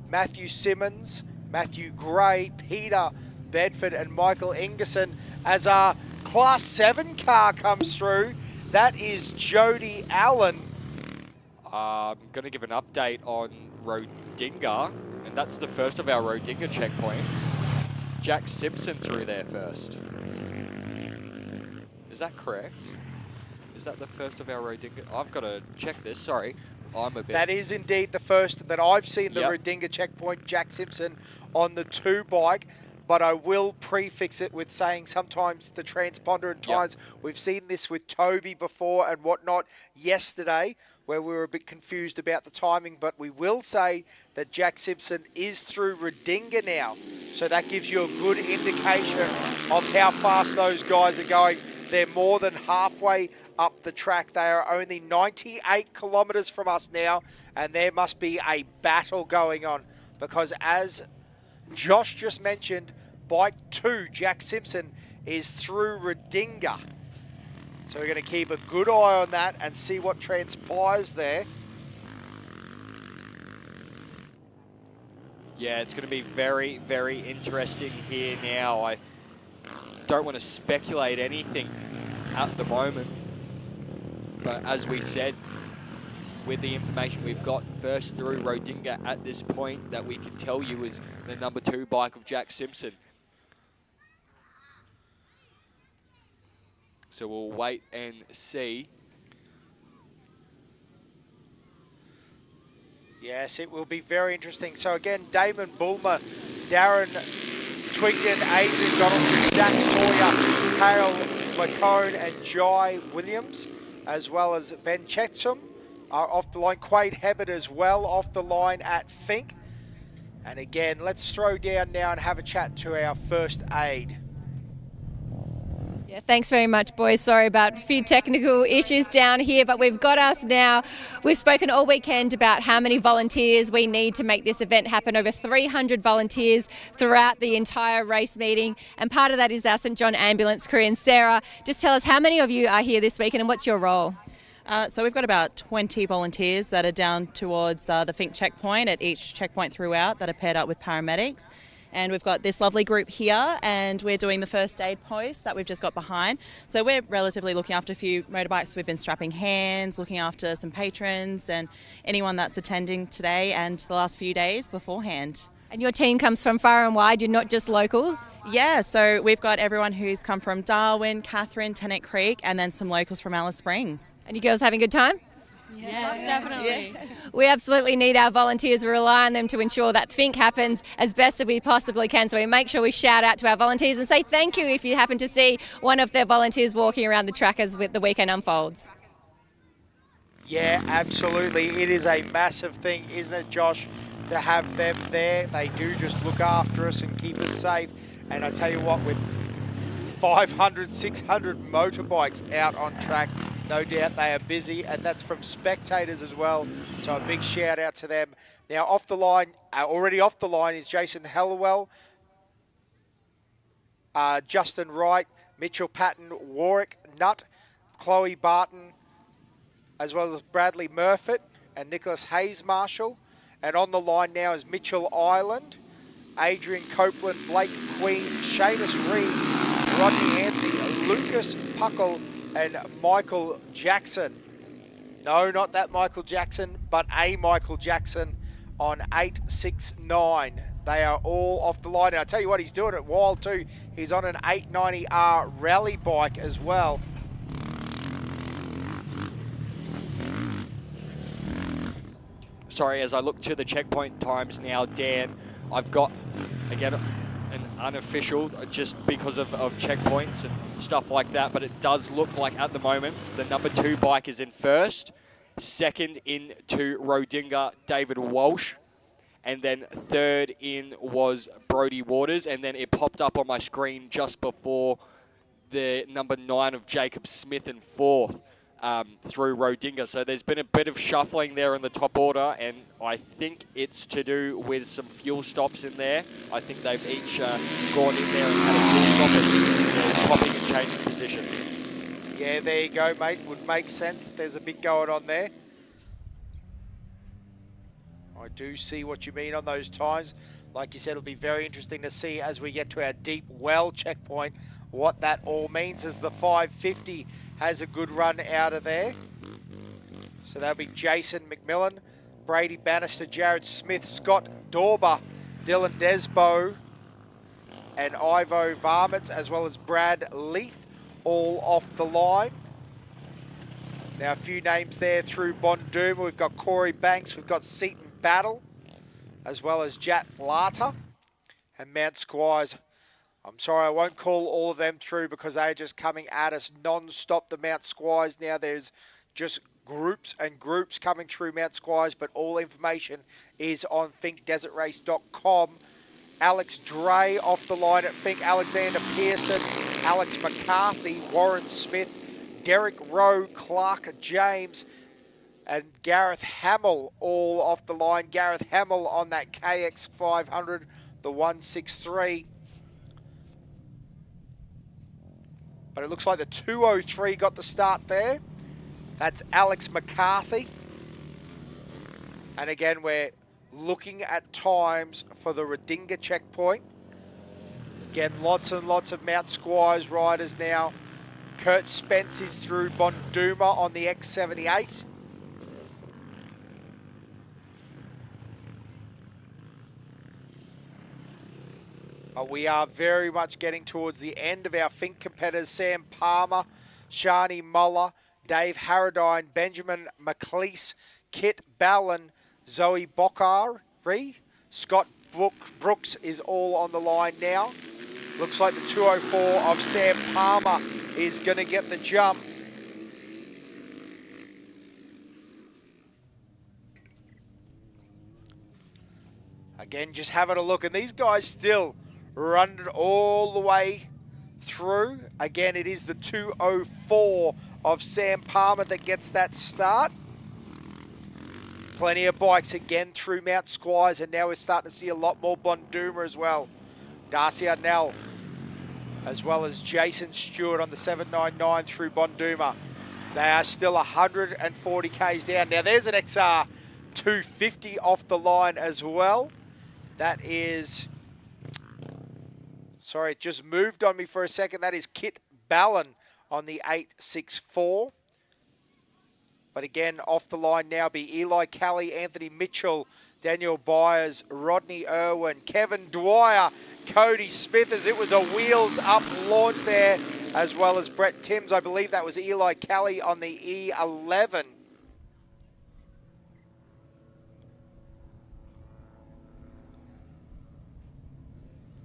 Matthew Simmons, Matthew Gray, Peter Bedford and Michael Ingerson as our Class 7 car comes through. That is Jody Allen. I'm going to give an update on Rodinga, and that's the first of our Rodinga checkpoints. Jack Simpson through there first. Is that correct? Is that the first of our Rodinga? I've got to check this, sorry. I'm a bit... That is indeed the first that I've seen the Rodinga checkpoint, Jack Simpson on the 2 bike, but I will prefix it with saying sometimes the transponder and times, we've seen this with Toby before and whatnot yesterday, where we were a bit confused about the timing, but we will say that Jack Simpson is through Rodinga now. So that gives you a good indication of how fast those guys are going. They're more than halfway up the track. They are only 98 kilometres from us now, and there must be a battle going on because as Josh just mentioned, bike 2, Jack Simpson, is through Rodinga. So we're going to keep a good eye on that and see what transpires there. Yeah, it's going to be very, very interesting here now. I don't want to speculate anything at the moment. But as we said, with the information we've got first through Rodinga at this point, that we can tell you is the number 2 bike of Jack Simpson. So we'll wait and see. Yes, it will be very interesting. So again, Damon Bulmer, Darren Twigden, Adrian Donaldson, Zach Sawyer, Hale McCone and Jai Williams, as well as Ben Chetchum are off the line. Quade Hebert as well off the line at Finke. And again, let's throw down now and have a chat to our first aid. Yeah, thanks very much, boys. Sorry about a few technical issues down here, but we've got us now. We've spoken all weekend about how many volunteers we need to make this event happen. Over 300 volunteers throughout the entire race meeting, and part of that is our St John Ambulance crew. And Sarah, just tell us how many of you are here this weekend and what's your role? So we've got about 20 volunteers that are down towards the Finke checkpoint at each checkpoint throughout that are paired up with paramedics. And we've got this lovely group here, and we're doing the first aid post that we've just got behind. So we're relatively looking after a few motorbikes. We've been strapping hands, looking after some patrons and anyone that's attending today and the last few days beforehand. And your team comes from far and wide, you're not just locals? Yeah, so we've got everyone who's come from Darwin, Catherine, Tennant Creek, and then some locals from Alice Springs. And you girls having a good time? Yes, definitely. Yeah. We absolutely need our volunteers. We rely on them to ensure that Finke happens as best as we possibly can. So we make sure we shout out to our volunteers and say thank you if you happen to see one of their volunteers walking around the track as the weekend unfolds. Yeah, absolutely. It is a massive thing, isn't it, Josh, to have them there. They do just look after us and keep us safe. And I tell you what, with 500, 600 motorbikes out on track, no doubt they are busy, and that's from spectators as well. So a big shout out to them. Now off the line, already off the line is Jason Hellewell, Justin Wright, Mitchell Patton, Warwick Nutt, Chloe Barton, as well as Bradley Murfitt and Nicholas Hayes Marshall. And on the line now is Mitchell Ireland, Adrian Copeland, Blake Queen, Seamus Reed, Rodney Anthony, Lucas Puckle, and Michael Jackson. No, not that Michael Jackson, but a Michael Jackson on 869. They are all off the line. And I tell you what, he's doing it wild too. He's on an 890R rally bike as well. Sorry, as I look to the checkpoint times now, Dan, I've got, again, an unofficial just because of checkpoints and stuff like that, but it does look like at the moment the number 2 bike is in first, Second into Rodinga, David Walsh. And then third in was Brody Waters. And then it popped up on my screen just before the number 9 of Jacob Smith in fourth through Rodinga. So there's been a bit of shuffling there in the top order, and I think it's to do with some fuel stops in there. I think they've each gone in there and had a fuel stop and popping and changing positions. Yeah, there you go, mate. Would make sense that there's a bit going on there. I do see what you mean on those times. Like you said, it'll be very interesting to see as we get to our deep well checkpoint what that all means as the 550 has a good run out of there. So that'll be Jason McMillan, Brady Bannister, Jared Smith, Scott Dorber, Dylan Desbo, and Ivo Varmits, as well as Brad Leith, all off the line. Now a few names there through Bonduma. We've got Corey Banks, we've got Seaton Battle, as well as Jat Lata and Mount Squires. I'm sorry, I won't call all of them through because they're just coming at us non-stop, the Mount Squires. Now there's just groups and groups coming through Mount Squires, but all information is on thinkdesertrace.com. Alex Dre off the line at Fink, Alexander Pearson, Alex McCarthy, Warren Smith, Derek Rowe, Clark James, and Gareth Hamill all off the line. Gareth Hamill on that KX 500, the 163. But it looks like the 203 got the start there. That's Alex McCarthy. And again, we're looking at times for the Rodinga checkpoint. Again, lots and lots of Mount Squires riders now. Kurt Spence is through Bonduma on the X78. We are very much getting towards the end of our Fink competitors. Sam Palmer, Shani Muller, Dave Harradine, Benjamin McLeese, Kit Ballin, Zoe Bockari, Scott Brooks is all on the line now. Looks like the 204 of Sam Palmer is going to get the jump. Again, just having a look, and these guys still run it all the way through. Again, it is the 204 of Sam Palmer that gets that start. Plenty of bikes again through Mount Squires, and now we're starting to see a lot more Bonduma as well. Darcy Arnell, as well as Jason Stewart on the 799 through Bonduma. They are still 140 Ks down. Now there's an XR 250 off the line as well. That is, sorry, it just moved on me for a second. That is Kit Ballin on the 864. But again, off the line now be Eli Kelly, Anthony Mitchell, Daniel Byers, Rodney Irwin, Kevin Dwyer, Cody Smith, as it was a wheels-up launch there, as well as Brett Timms. I believe that was Eli Kelly on the E11.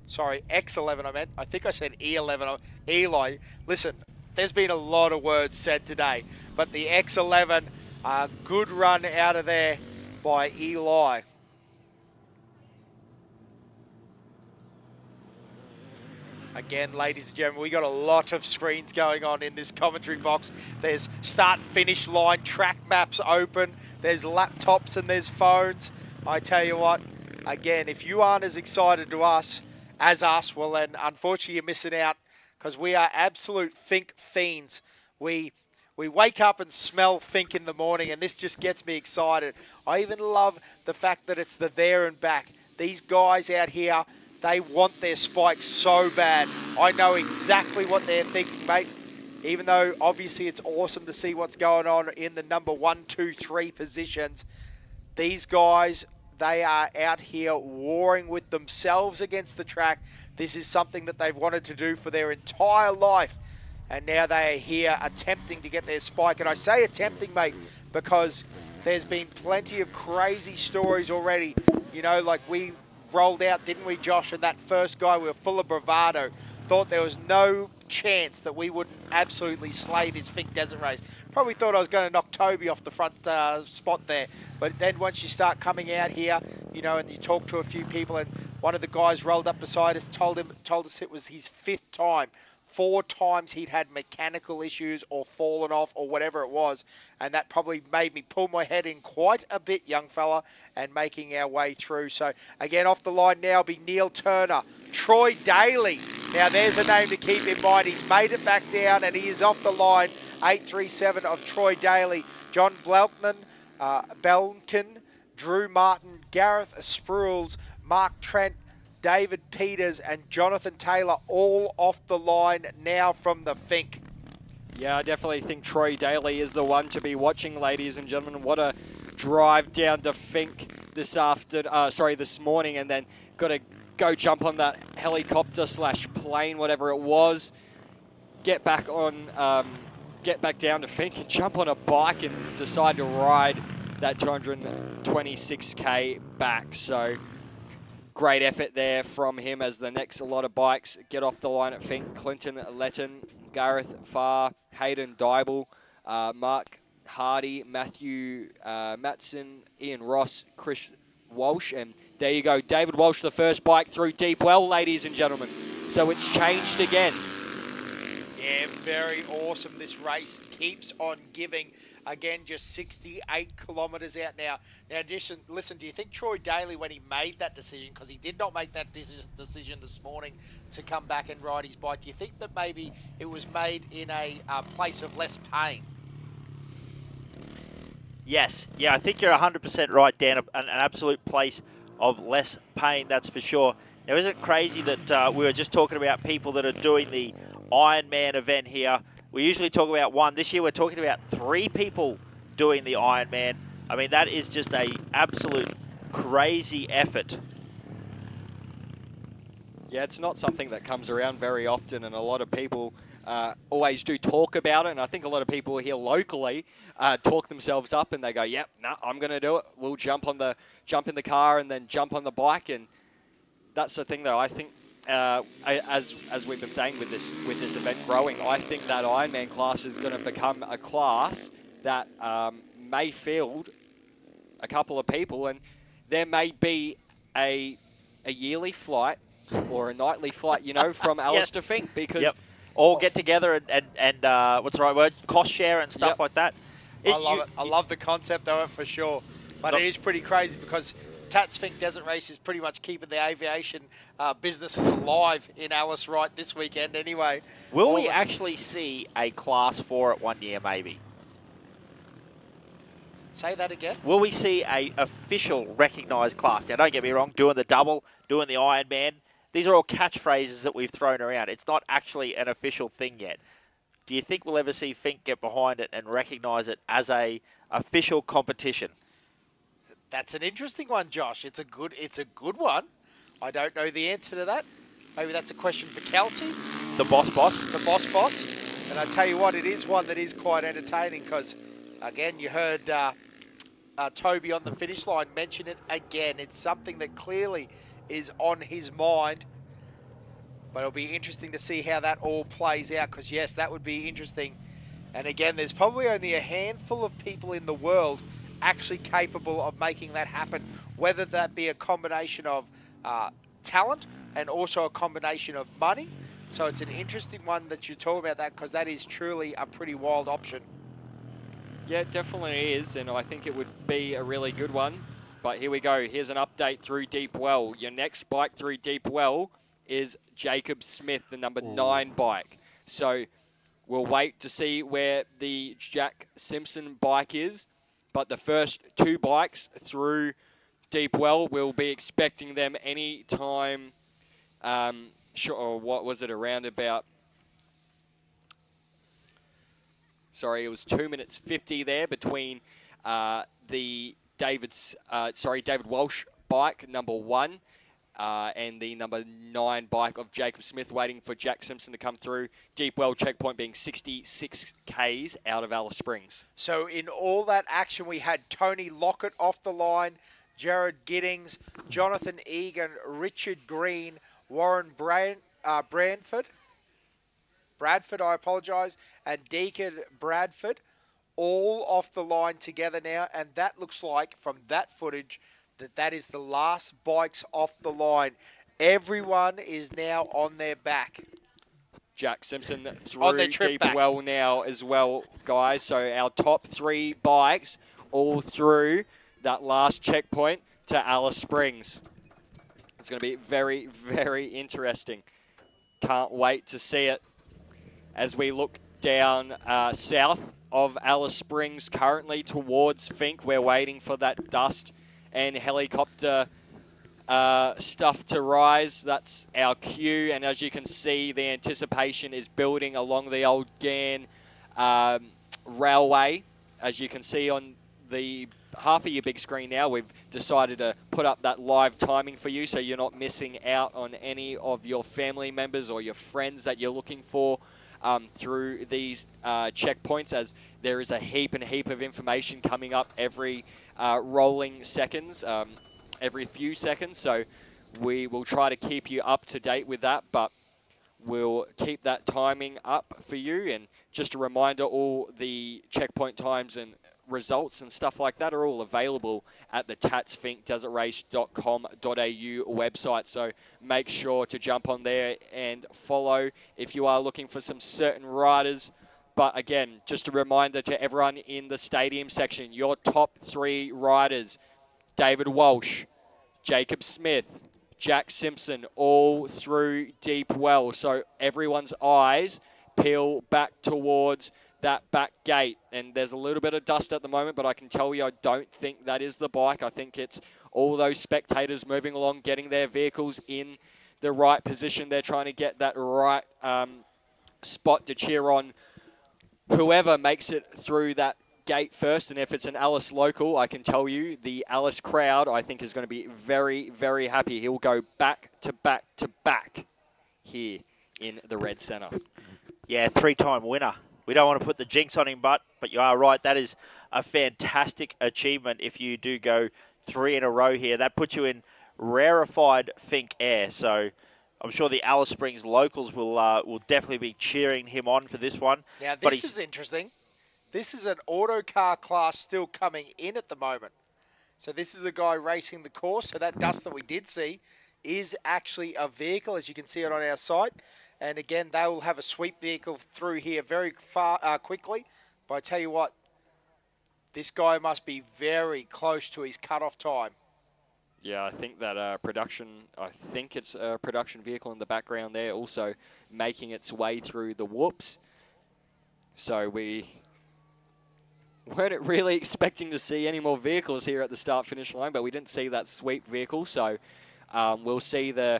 Sorry, X11 I meant. I think I said E11. Eli, listen, there's been a lot of words said today, but the X11, good run out of there by Eli. Again, ladies and gentlemen, we got a lot of screens going on in this commentary box. There's start-finish line, track maps open, there's laptops and there's phones. I tell you what, again, if you aren't as excited as us, well then, unfortunately, you're missing out, because we are absolute Fink fiends. We wake up and smell Fink in the morning, and this just gets me excited. I even love the fact that it's the there and back. These guys out here, they want their spikes so bad. I know exactly what they're thinking, mate. Even though, obviously, it's awesome to see what's going on in the number 1, 2, 3 positions. These guys, they are out here warring with themselves against the track. This is something that they've wanted to do for their entire life. And now they are here attempting to get their spike. And I say attempting, mate, because there's been plenty of crazy stories already. You know, like we rolled out, didn't we, Josh? And that first guy, we were full of bravado. Thought there was no chance that we would absolutely slay this Fink Desert Race. Probably thought I was going to knock Toby off the front spot there. But then once you start coming out here, you know, and you talk to a few people, and one of the guys rolled up beside us, told us it was his 5th time. 4 times he'd had mechanical issues or fallen off or whatever it was, and that probably made me pull my head in quite a bit, young fella, and making our way through. So again, off the line now will be Neil Turner, Troy Daly. Now there's a name to keep in mind. He's made it back down and he is off the line. 837 of Troy Daly, John Belkin, Drew Martin, Gareth Sprules, Mark Trent, David Peters and Jonathan Taylor all off the line now from the Fink. Yeah, I definitely think Troy Daly is the one to be watching, ladies and gentlemen. What a drive down to Fink this morning, and then got to go jump on that helicopter / plane, whatever it was. Get back down to Fink and jump on a bike and decide to ride that 226k back. So great effort there from him as the next lot of bikes get off the line at Fink. Clinton Letton, Gareth Farr, Hayden Dybel, Mark Hardy, Matthew Matson, Ian Ross, Chris Walsh, and there you go. David Walsh, the first bike through deep well, ladies and gentlemen. So it's changed again. Yeah, very awesome. This race keeps on giving. Again, just 68 kilometres out now. Now, listen, do you think Troy Daly, when he made that decision, because he did not make that decision this morning to come back and ride his bike, do you think that maybe it was made in a place of less pain? Yes. Yeah, I think you're 100% right, Dan. An absolute place of less pain, that's for sure. Now, isn't it crazy that we were just talking about people that are doing the Ironman event here? We usually talk about 1. This year we're talking about 3 people doing the Ironman. I mean, that is just a absolute crazy effort. Yeah, it's not something that comes around very often, and a lot of people always do talk about it. And I think a lot of people here locally talk themselves up and they go, "Yep, no, I'm going to do it. We'll jump in the car and then jump on the bike." And that's the thing, though. I think as we've been saying with this event growing, I think that Ironman class is going to become a class that may field a couple of people, and there may be a yearly flight or a nightly flight, you know, from Alice to Fink, because all get together and what's the right word? Cost share and stuff like that. I love it. I love the concept of it for sure. But it is pretty crazy because Tatts Finke Desert Race is pretty much keeping the aviation businesses alive in Alice right this weekend anyway. Will we actually see a class 4 it one year maybe? Say that again? Will we see a official recognised class? Now, don't get me wrong, doing the double, doing the Ironman, these are all catchphrases that we've thrown around. It's not actually an official thing yet. Do you think we'll ever see Fink get behind it and recognise it as a official competition? That's an interesting one, Josh. It's a good one. I don't know the answer to that. Maybe that's a question for Kelsey. The boss. The boss. And I tell you what, it is one that is quite entertaining because, again, you heard Toby on the finish line mention it again. It's something that clearly is on his mind. But it'll be interesting to see how that all plays out because, yes, that would be interesting. And again, there's probably only a handful of people in the world actually capable of making that happen, whether that be a combination of talent and also a combination of money. So it's an interesting one that you talk about that because that is truly a pretty wild option. Yeah, it definitely is, and I think it would be a really good one. But here we go. Here's an update through Deep Well. Your next bike through Deep Well is Jacob Smith, the number 9 bike. So we'll wait to see where the Jack Simpson bike is. But the first 2 bikes through Deep Well, we'll be expecting them any time. Sure, what was it, around about? Sorry, it was 2 minutes 50 there between the David Walsh bike, number 1, and the number 9 bike of Jacob Smith, waiting for Jack Simpson to come through. Deep Well checkpoint being 66 Ks out of Alice Springs. So in all that action, we had Tony Lockett off the line, Jared Giddings, Jonathan Egan, Richard Green, Warren Bradford, I apologise, and Deacon Bradford, all off the line together now, and that looks like, from that footage, that is the last bikes off the line. Everyone is now on their back. Jack Simpson On their through trip deep back. well now as well, guys. So our top 3 bikes all through that last checkpoint to Alice Springs. It's going to be very, very interesting. Can't wait to see it as we look down south of Alice Springs currently towards Finke. We're waiting for that dust and helicopter stuff to rise. That's our cue, and as you can see, the anticipation is building along the old Gann railway. As you can see on the half of your big screen now, we've decided to put up that live timing for you so you're not missing out on any of your family members or your friends that you're looking for through these checkpoints, as there is a heap of information coming up every rolling seconds, every few seconds. So we will try to keep you up to date with that, but we'll keep that timing up for you. And just a reminder, all the checkpoint times and results and stuff like that are all available at the tattsfinkedesertrace.com.au website. So make sure to jump on there and follow if you are looking for some certain riders. But again, just a reminder to everyone in the stadium section, your top 3 riders: David Walsh, Jacob Smith, Jack Simpson, all through deep well. So everyone's eyes peel back towards that back gate. And there's a little bit of dust at the moment, but I can tell you I don't think that is the bike. I think it's all those spectators moving along, getting their vehicles in the right position. They're trying to get that right spot to cheer on whoever makes it through that gate first. And if it's an Alice local, I can tell you the Alice crowd, I think, is going to be very, very happy. He'll go back to back to back here in the Red Centre. Yeah, 3-time winner. We don't want to put the jinx on him, but you are right. That is a fantastic achievement if you do go 3 in a row here. That puts you in rarefied Finke air. So I'm sure the Alice Springs locals will definitely be cheering him on for this one. Now, this is interesting. This is an auto car class still coming in at the moment. So this is a guy racing the course. So that dust that we did see is actually a vehicle, as you can see it on our site. And again, they will have a sweep vehicle through here very quickly. But I tell you what, this guy must be very close to his cutoff time. Yeah, I think that it's a production vehicle in the background there, also making its way through the whoops. So we weren't really expecting to see any more vehicles here at the start-finish line, but we didn't see that sweep vehicle. So we'll see the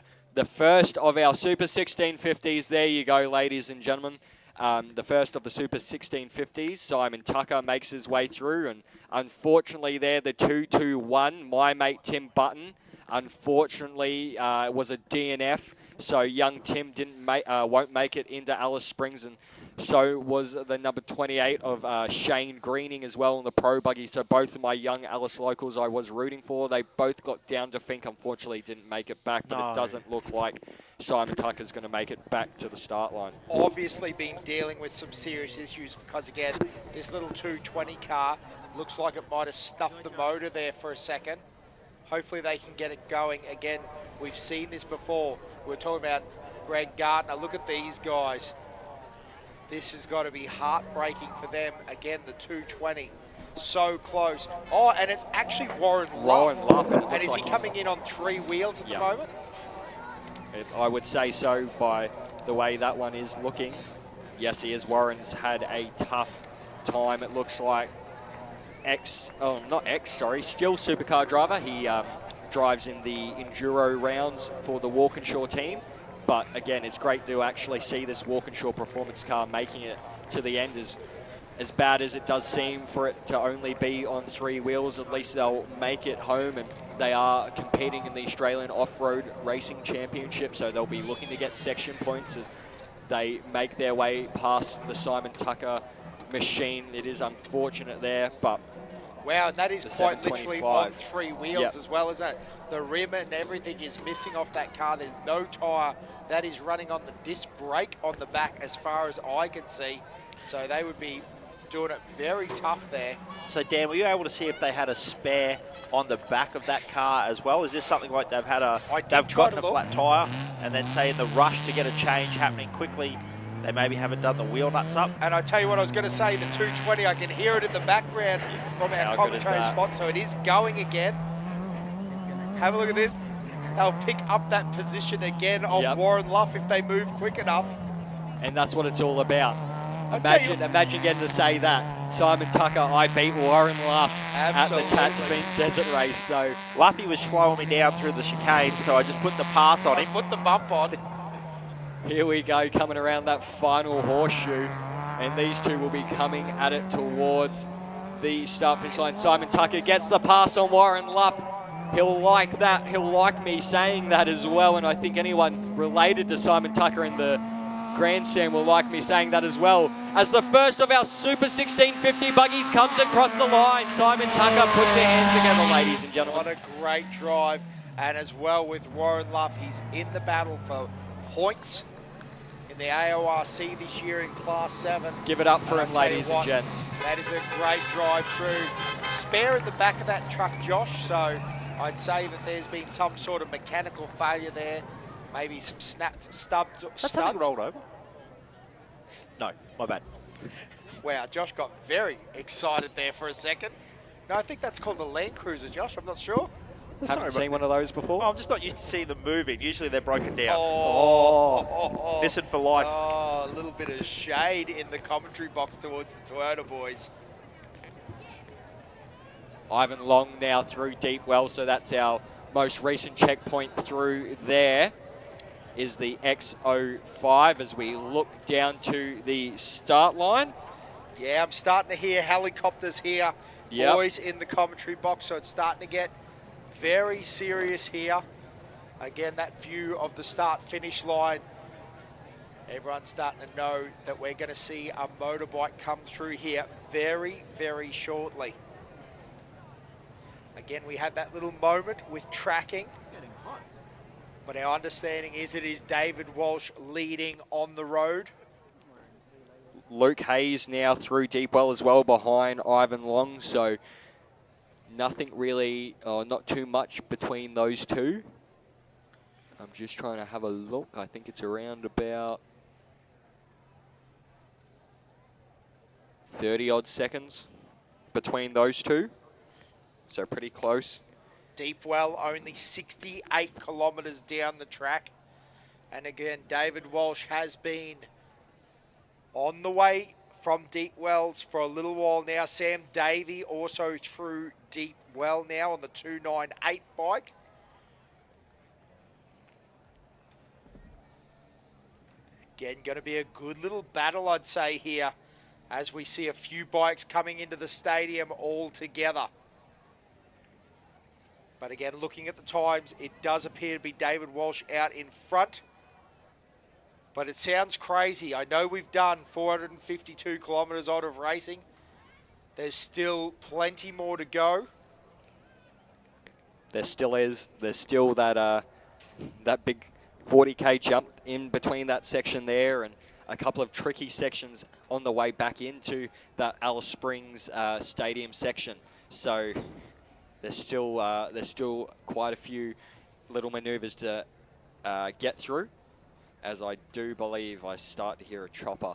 first of our Super 1650s. There you go, ladies and gentlemen. The first of the Super 1650s. Simon Tucker makes his way through, and unfortunately there, the 221, my mate Tim Button, unfortunately was a DNF. So young Tim won't make it into Alice Springs, and so was the number 28 of Shane Greening as well in the pro buggy. So both of my young Alice locals I was rooting for, they both got down to Finke. Unfortunately didn't make it back, but it doesn't look like Simon Tucker's going to make it back to the start line. Obviously been dealing with some serious issues because, again, this little 220 car looks like it might have stuffed the motor there for a second. Hopefully they can get it going. Again, we've seen this before. We were talking about Greg Gardner. Look at these guys. This has got to be heartbreaking for them. Again, the 220, so close. Oh, and it's actually Warren Luff. And is he coming in on 3 wheels at the moment? I would say so by the way that one is looking. Yes, he is. Warren's had a tough time, it looks like. Still supercar driver. He drives in the Enduro rounds for the Walkinshaw team. But again, it's great to actually see this Walkinshaw performance car making it to the end. As bad as it does seem for it to only be on 3 wheels, at least they'll make it home, and they are competing in the Australian Off-Road Racing Championship, so they'll be looking to get section points as they make their way past the Simon Tucker machine. It is unfortunate there, but wow, and that is quite literally on 3 wheels as well, isn't it? The rim and everything is missing off that car. There's no tyre. That is running on the disc brake on the back as far as I can see. So they would be doing it very tough there. So, Dan, were you able to see if they had a spare on the back of that car as well? Is this something like they've had they've gotten a flat tyre and then say in the rush to get a change happening quickly, they maybe haven't done the wheel nuts up? And I tell you what I was going to say, the 220, I can hear it in the background from our commentary spot, so it is going again. Have a look at this. They'll pick up that position again off Warren Luff if they move quick enough. And that's what it's all about. Imagine getting to say that. Simon Tucker, I beat Warren Luff at the Tatts Finke Desert Race. So Luffy was slowing me down through the chicane, so I just put the pass on him. Put the bump on. Here we go, coming around that final horseshoe. And these two will be coming at it towards the start finish line. Simon Tucker gets the pass on Warren Luff. He'll like that. He'll like me saying that as well. And I think anyone related to Simon Tucker in the grandstand will like me saying that as well. As the first of our Super 1650 buggies comes across the line, Simon Tucker puts their hands together, ladies and gentlemen. What a great drive. And as well with Warren Luff, he's in the battle for points in the AORC this year in Class 7. Give it up for him, ladies and gents. That is a great drive through. Spare at the back of that truck, Josh, so I'd say that there's been some sort of mechanical failure there. Maybe some snapped studs. Something rolled over? No, my bad. Wow, Josh got very excited there for a second. No, I think that's called a Land Cruiser, Josh. I'm not sure. Haven't seen one of those before. Oh, I'm just not used to seeing them moving. Usually they're broken down. Listen for life. Oh, a little bit of shade in the commentary box towards the Toyota boys. Ivan Long now through deep well, so that's our most recent checkpoint through there is the X05 as we look down to the start line. Yeah, I'm starting to hear helicopters here, boys, in the commentary box, so it's starting to get very serious here. Again, that view of the start-finish line. Everyone's starting to know that we're going to see a motorbike come through here very, very shortly. Again, we had that little moment with tracking. It's getting hot. But our understanding is it is David Walsh leading on the road. Luke Hayes now through deep well as well behind Ivan Long, so nothing really, not too much between those two. I'm just trying to have a look. I think it's around about 30 odd seconds between those two. So pretty close. Deep well, only 68 kilometres down the track. And again, David Walsh has been on the way from Deep Wells for a little while now. Sam Davey also through Deep Well now on the 298 bike. Again, going to be a good little battle, I'd say, here as we see a few bikes coming into the stadium all together. But again, looking at the times, it does appear to be David Walsh out in front. But it sounds crazy. I know we've done 452 kilometres odd of racing. There's still plenty more to go. There still is. There's still that that big 40k jump in between that section there, and a couple of tricky sections on the way back into that Alice Springs Stadium section. So there's still quite a few little manoeuvres to get through, as I do believe I start to hear a chopper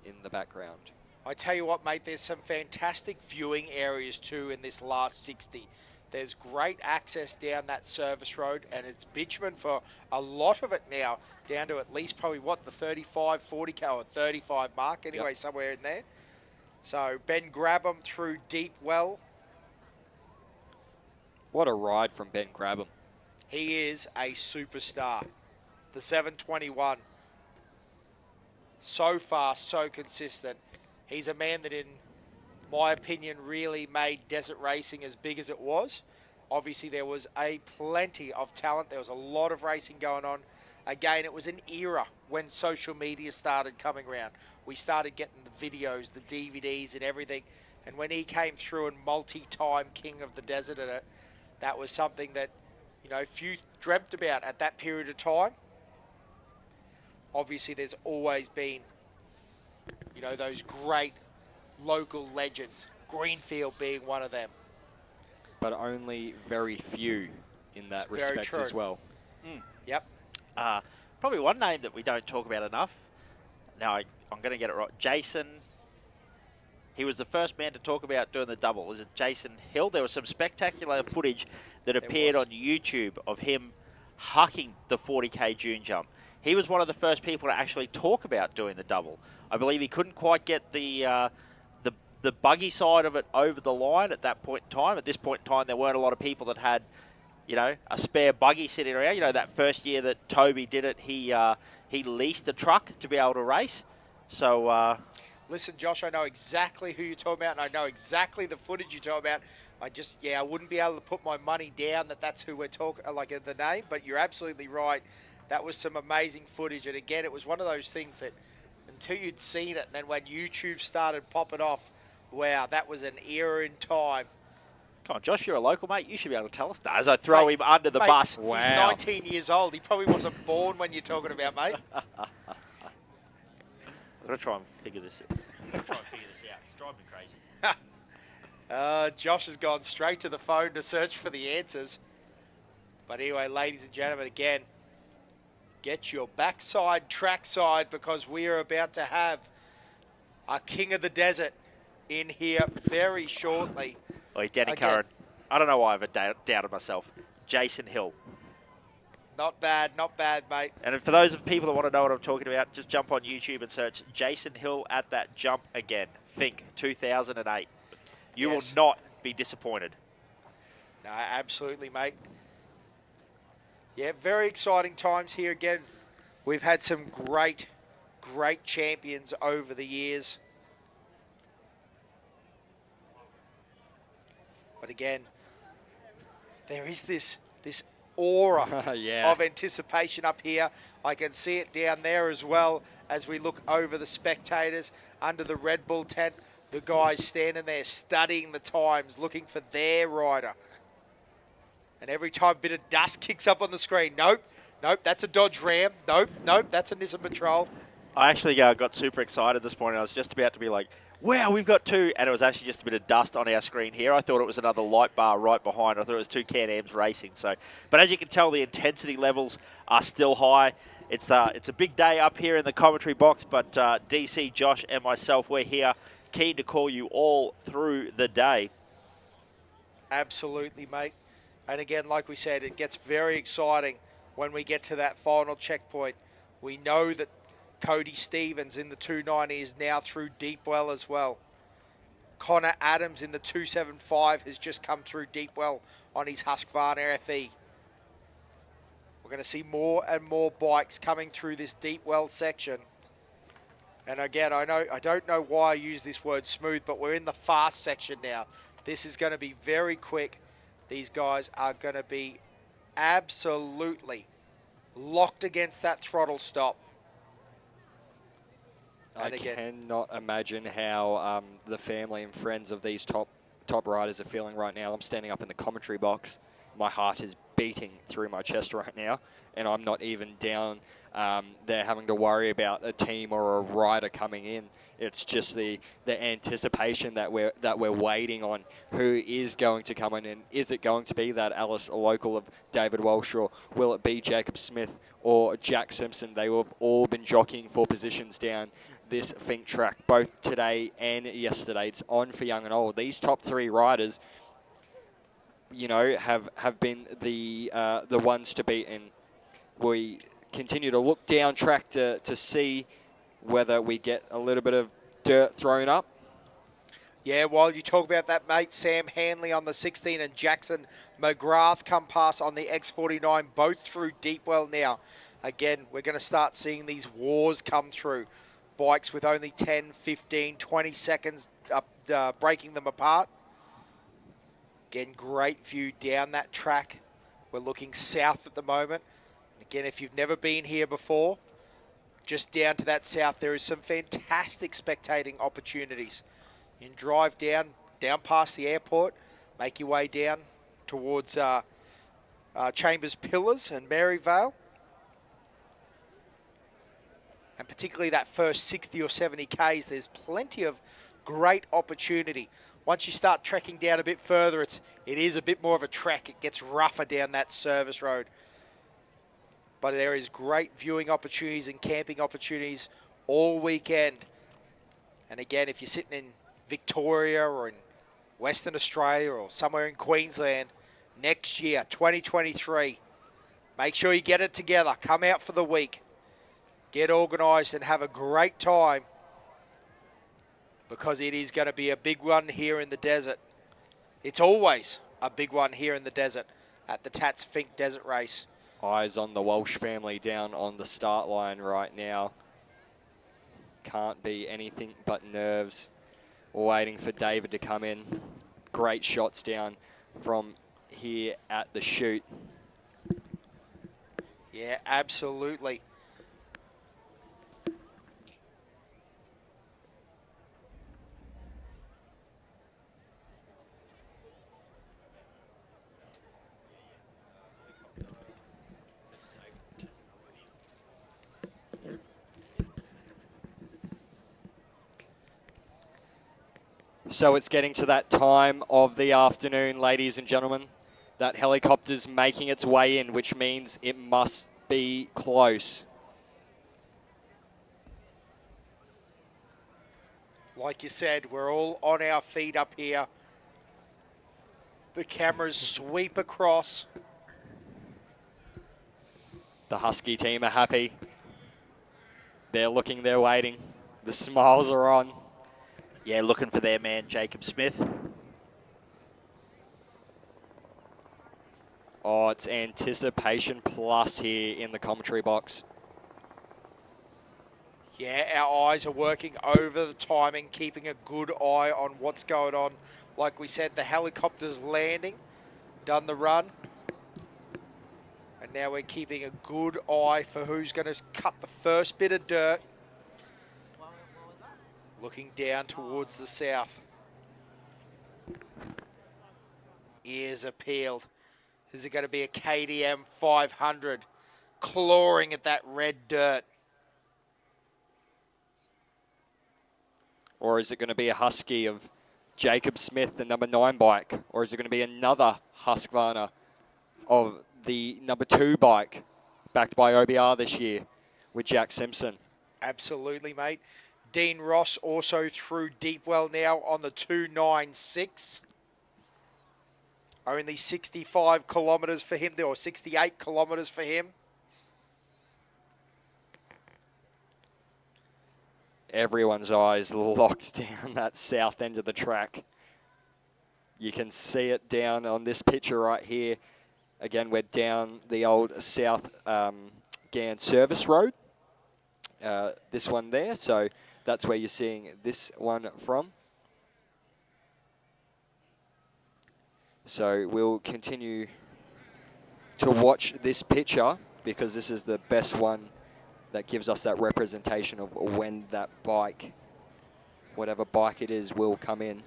in the background. I tell you what, mate, there's some fantastic viewing areas too in this last 60. There's great access down that service road, and it's bitumen for a lot of it now, down to at least probably, what, the 35, 40k or 35 mark, anyway, somewhere in there. So Ben Grabham through Deep Well. What a ride from Ben Grabham. He is a superstar. The 721. So fast, so consistent. He's a man that, in my opinion, really made desert racing as big as it was. Obviously, there was plenty of talent. There was a lot of racing going on. Again, it was an era when social media started coming around. We started getting the videos, the DVDs and everything. And when he came through and multi-time king of the desert in it, that was something that, you know, few dreamt about at that period of time. Obviously, there's always been, you know, those great local legends, Greenfield being one of them. But only very few in that It's very respect true. as well. Yep. Probably one name that we don't talk about enough. Now, I'm going to get it right. Jason. He was the first man to talk about doing the double. Was it Jason Hill? There was some spectacular footage that appeared on YouTube of him hucking the 40k dune jump. He was one of the first people to actually talk about doing the double. I believe he couldn't quite get the buggy side of it over the line at that point in time. At this point in time, there weren't a lot of people that had, a spare buggy sitting around. That first year that Toby did it, he leased a truck to be able to race. So. Listen, Josh, I know exactly who you're talking about, and I know exactly the footage you're talking about. I wouldn't be able to put my money down that's who we're talking, the name, but you're absolutely right. That was some amazing footage, and again, it was one of those things that until you'd seen it, and then when YouTube started popping off, wow, that was an era in time. Come on, Josh, you're a local, mate. You should be able to tell us that as I throw him under the bus. Wow. He's 19 years old. He probably wasn't born when you're talking about, mate. I'm going to try and figure this out. It's driving me crazy. Josh has gone straight to the phone to search for the answers. But anyway, ladies and gentlemen, again, get your backside trackside because we are about to have our King of the Desert in here very shortly. Oi, Danny Curran. I don't know why I've doubted myself. Jason Hill. Not bad, mate. And for those of people that want to know what I'm talking about, just jump on YouTube and search Jason Hill at that jump again. Fink, 2008. You will not be disappointed. No, absolutely, mate. Yeah, very exciting times here again. We've had some great champions over the years. But again, there is this aura of anticipation up here. I can see it down there as well as we look over the spectators under the Red Bull tent. The guys standing there studying the times, looking for their rider. And every time a bit of dust kicks up on the screen, nope, that's a Dodge Ram. Nope, that's a Nissan Patrol. I actually got super excited this morning. I was just about to be like, wow, we've got two. And it was actually just a bit of dust on our screen here. I thought it was another light bar right behind. I thought it was two Can-Ams racing. But as you can tell, the intensity levels are still high. It's a big day up here in the commentary box. But DC, Josh, and myself, we're here keen to call you all through the day. Absolutely, mate. And again, like we said, it gets very exciting when we get to that final checkpoint. We know that Cody Stevens in the 290 is now through Deepwell as well. Connor Adams in the 275 has just come through Deepwell on his Husqvarna FE. We're going to see more and more bikes coming through this Deepwell section. And again, I don't know why I use this word smooth, but we're in the fast section now. This is going to be very quick. These guys are going to be absolutely locked against that throttle stop. I cannot imagine how the family and friends of these top riders are feeling right now. I'm standing up in the commentary box. My heart is beating through my chest right now, and I'm not even down there having to worry about a team or a rider coming in. It's just the anticipation that we're waiting on who is going to come in, and is it going to be that Alice local of David Walsh, or will it be Jacob Smith or Jack Simpson? They have all been jockeying for positions down this Fink track, both today and yesterday. It's on for young and old. These top three riders, have been the ones to beat, and we continue to look down track to see whether we get a little bit of dirt thrown up. Yeah, while you talk about that, mate, Sam Hanley on the 16 and Jackson McGrath come past on the X49, both through Deepwell now. Again, we're going to start seeing these wars come through. Bikes with only 10, 15, 20 seconds breaking them apart. Again, great view down that track. We're looking south at the moment. Again, if you've never been here before, just down to that south, there is some fantastic spectating opportunities. You can drive down past the airport, make your way down towards Chambers Pillars and Maryvale. And particularly that first 60 or 70 Ks, there's plenty of great opportunity. Once you start trekking down a bit further, it is a bit more of a trek. It gets rougher down that service road. But there is great viewing opportunities and camping opportunities all weekend. And again, if you're sitting in Victoria or in Western Australia or somewhere in Queensland, next year, 2023, make sure you get it together. Come out for the week. Get organised and have a great time, because it is going to be a big one here in the desert. It's always a big one here in the desert at the Tatts Finke Desert Race. Eyes on the Walsh family down on the start line right now. Can't be anything but nerves. Waiting for David to come in. Great shots down from here at the chute. Yeah, absolutely. So it's getting to that time of the afternoon, ladies and gentlemen. That helicopter's making its way in, which means it must be close. Like you said, we're all on our feet up here. The cameras sweep across. The Husky team are happy. They're looking, they're waiting. The smiles are on. Yeah, looking for their man, Jacob Smith. Oh, it's anticipation plus here in the commentary box. Yeah, our eyes are working over the timing, keeping a good eye on what's going on. Like we said, the helicopter's landing, done the run. And now we're keeping a good eye for who's going to cut the first bit of dirt. Looking down towards the south. Ears are peeled. Is it going to be a KDM 500 clawing at that red dirt? Or is it going to be a Husky of Jacob Smith, the number 9 bike? Or is it going to be another Husqvarna of the number 2 bike, backed by OBR this year with Jack Simpson? Absolutely, mate. Dean Ross also through Deepwell now on the 296. Only 65 kilometres for him, or 68 kilometres for him. Everyone's eyes locked down that south end of the track. You can see it down on this picture right here. Again, we're down the old South Gann Service Road. This one there, so that's where you're seeing this one from. So we'll continue to watch this picture, because this is the best one that gives us that representation of when that bike, whatever bike it is, will come in.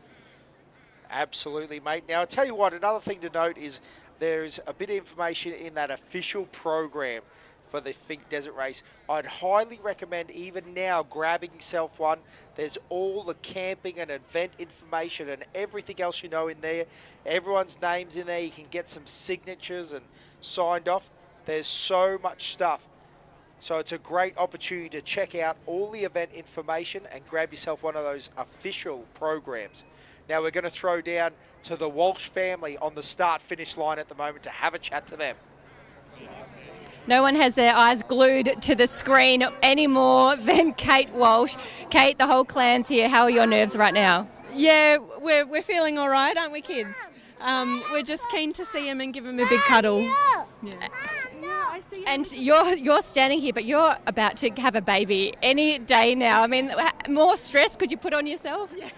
Absolutely, mate. Now, I'll tell you what, another thing to note is there's a bit of information in that official program for the Finke Desert Race. I'd highly recommend even now grabbing yourself one. There's all the camping and event information and everything else you know in there. Everyone's name's in there. You can get some signatures and signed off. There's so much stuff. So it's a great opportunity to check out all the event information and grab yourself one of those official programs. Now we're going to throw down to the Walsh family on the start-finish line at the moment to have a chat to them. No one has their eyes glued to the screen any more than Kate Walsh. Kate, the whole clan's here. How are your nerves right now? Yeah, we're feeling all right, aren't we, kids? We're just keen to see him and give him a big cuddle. Yeah. And you're standing here, but you're about to have a baby any day now. I mean, more stress could you put on yourself? Yeah.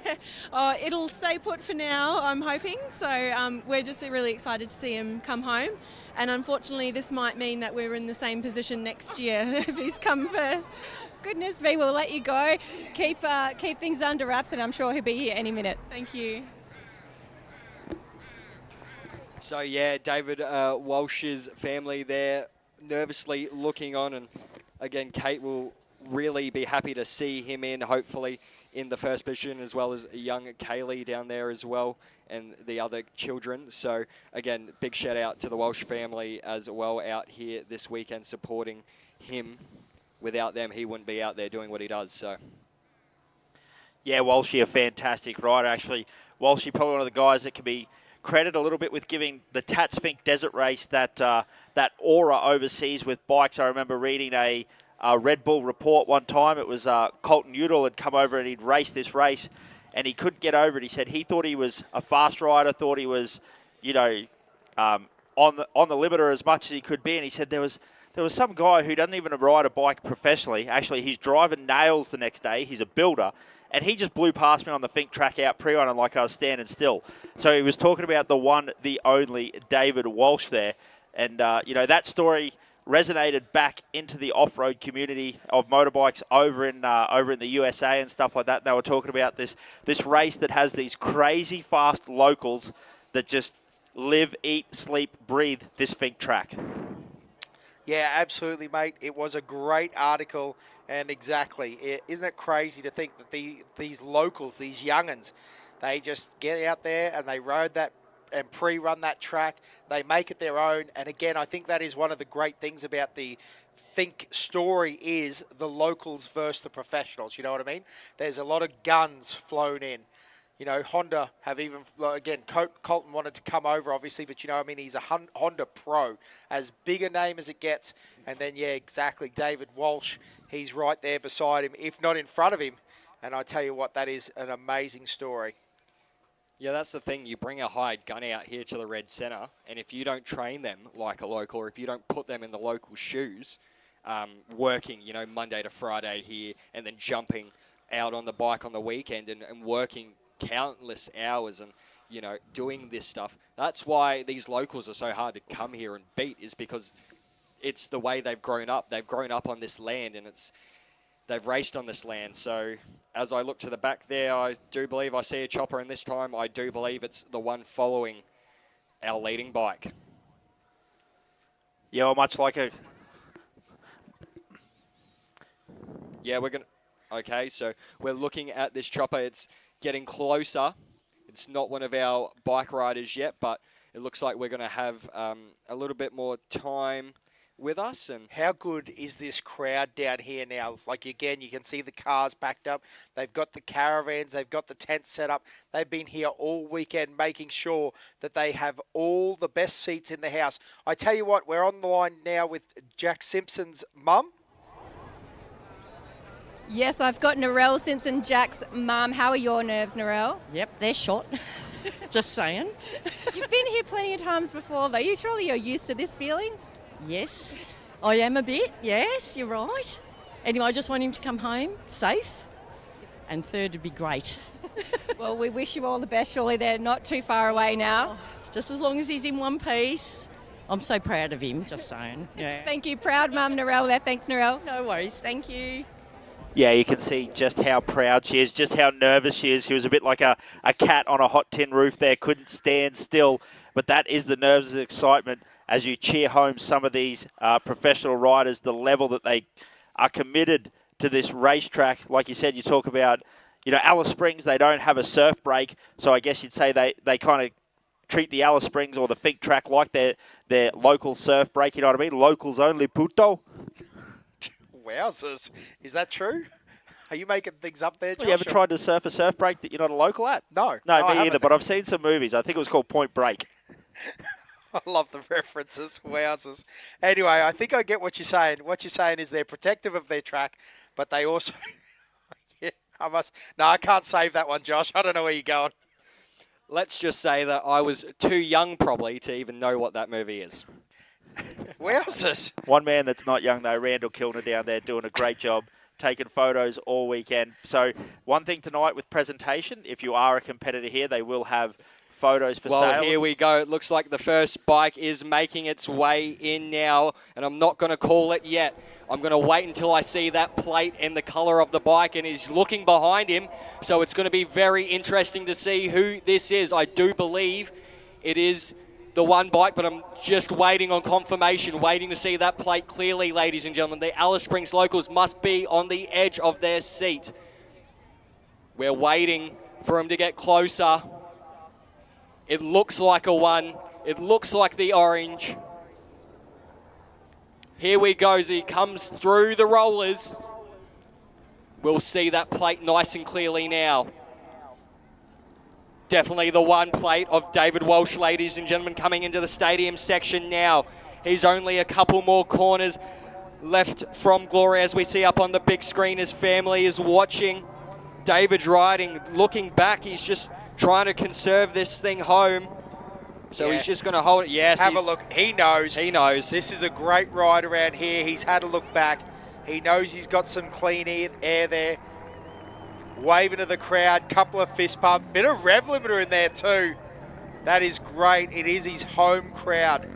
Oh, it'll stay put for now, I'm hoping. So we're just really excited to see him come home. And unfortunately, this might mean that we're in the same position next year if he's come first. Goodness me, we'll let you go. Keep things under wraps, and I'm sure he'll be here any minute. Thank you. So yeah, David Walsh's family there nervously looking on, and again, Kate will really be happy to see him in, hopefully, in the first position, as well as young Kaylee down there as well, and the other children. So again, big shout out to the Walsh family as well out here this weekend supporting him. Without them, he wouldn't be out there doing what he does. So. Yeah, Walshy, a fantastic rider, actually. Walshy, probably one of the guys that can be credited a little bit with giving the Tatts Finke Desert Race that that aura overseas with bikes. I remember reading a Red Bull report one time. It was Colton Udall had come over and he'd raced this race, and he couldn't get over it. He said he thought he was a fast rider, thought he was, on the limiter as much as he could be, and he said there was some guy who doesn't even ride a bike professionally. Actually, he's driving nails the next day. He's a builder. And he just blew past me on the Finke track out pre-run like I was standing still. So he was talking about the one, the only David Walsh there. And, that story resonated back into the off-road community of motorbikes over in the USA and stuff like that. And they were talking about this race that has these crazy fast locals that just live, eat, sleep, breathe this Finke track. Yeah, absolutely, mate. It was a great article, and exactly. Isn't it crazy to think that these locals, these young'uns, they just get out there and they rode that and pre-run that track. They make it their own. And again, I think that is one of the great things about the Finke story is the locals versus the professionals. You know what I mean? There's a lot of guns flown in. Honda have even, again, Colton wanted to come over, obviously, but he's a Honda Pro, as big a name as it gets. And then, yeah, exactly, David Walsh, he's right there beside him, if not in front of him. And I tell you what, that is an amazing story. Yeah, that's the thing. You bring a hired gun out here to the Red Centre, and if you don't train them like a local, or if you don't put them in the local shoes, working, Monday to Friday here, and then jumping out on the bike on the weekend and working countless hours and, doing this stuff. That's why these locals are so hard to come here and beat, is because it's the way they've grown up. They've grown up on this land, and they've raced on this land. So as I look to the back there, I do believe I see a chopper, and this time I do believe it's the one following our leading bike. Yeah, well, much like a... Yeah, okay, so we're looking at this chopper. It's getting closer. It's not one of our bike riders yet, but it looks like we're going to have a little bit more time with us. And how good is this crowd down here now? Like, again, you can see the cars backed up. They've got the caravans. They've got the tents set up. They've been here all weekend making sure that they have all the best seats in the house. I tell you what, we're on the line now with Jack Simpson's mum. Yes, I've got Narelle Simpson, Jack's mum. How are your nerves, Narelle? Yep, they're shot. Just saying. You've been here plenty of times before, though. You're used to this feeling? Yes, I am a bit. Yes, you're right. Anyway, I just want him to come home safe, and third would be great. Well, we wish you all the best. Surely they're not too far away now. Just as long as he's in one piece. I'm so proud of him, just saying. Yeah. Thank you. Proud mum, Narelle there. Thanks, Narelle. No worries. Thank you. Yeah, you can see just how proud she is, just how nervous she is. She was a bit like a cat on a hot tin roof there, couldn't stand still. But that is the nerves and excitement as you cheer home some of these professional riders, the level that they are committed to this racetrack. Like you said, you talk about, Alice Springs, they don't have a surf break. So I guess you'd say they kind of treat the Alice Springs or the Finke track like their local surf break, you know what I mean? Locals only, puto. Wowzers. Is that true? Are you making things up there, Josh? Have you ever tried to surf a surf break that you're not a local at? No. No, me either, but I've seen some movies. I think it was called Point Break. I love the references. Wowzers. Anyway, I think I get what you're saying. What you're saying is they're protective of their track, but they also... I can't save that one, Josh. I don't know where you're going. Let's just say that I was too young probably to even know what that movie is. Wowzers. One man that's not young, though, Randall Kilner down there doing a great job, taking photos all weekend. So one thing tonight with presentation, if you are a competitor here, they will have photos for sale. Well, here we go. It looks like the first bike is making its way in now, and I'm not going to call it yet. I'm going to wait until I see that plate and the colour of the bike, and he's looking behind him. So it's going to be very interesting to see who this is. I do believe it is the one bike, but I'm just waiting on confirmation, waiting to see that plate clearly, ladies and gentlemen. The Alice Springs locals must be on the edge of their seat. We're waiting for him to get closer. It looks like a 1. It looks like the orange. Here we go as he comes through the rollers. We'll see that plate nice and clearly now. Definitely the 1 plate of David Walsh, ladies and gentlemen, coming into the stadium section now. He's only a couple more corners left from glory as we see up on the big screen. His family is watching. David's riding, looking back. He's just trying to conserve this thing home. So he's just going to hold it. Yes. Have a look. He knows. He knows. This is a great ride around here. He's had a look back. He knows he's got some clean air there. Waving to the crowd, couple of fist pump, bit of rev limiter in there too. That is great. It is his home crowd.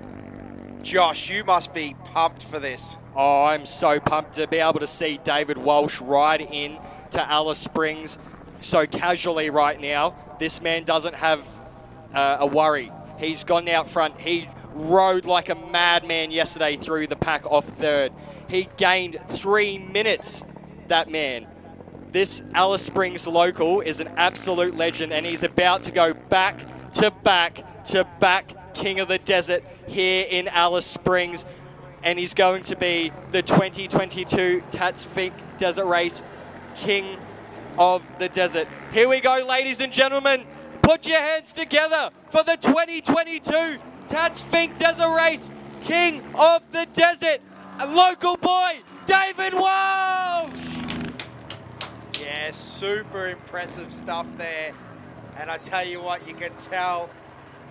Josh, you must be pumped for this. Oh, I'm so pumped to be able to see David Walsh ride in to Alice Springs so casually right now. This man doesn't have a worry. He's gone out front. He rode like a madman yesterday through the pack off third. He gained 3 minutes, that man. This Alice Springs local is an absolute legend, and he's about to go back to back to back King of the Desert here in Alice Springs, and he's going to be the 2022 Tatts Finke Desert Race King of the Desert. Here we go, ladies and gentlemen. Put your hands together for the 2022 Tatts Finke Desert Race King of the Desert, a local boy, David Walsh. Yeah, super impressive stuff there. And I tell you what, you can tell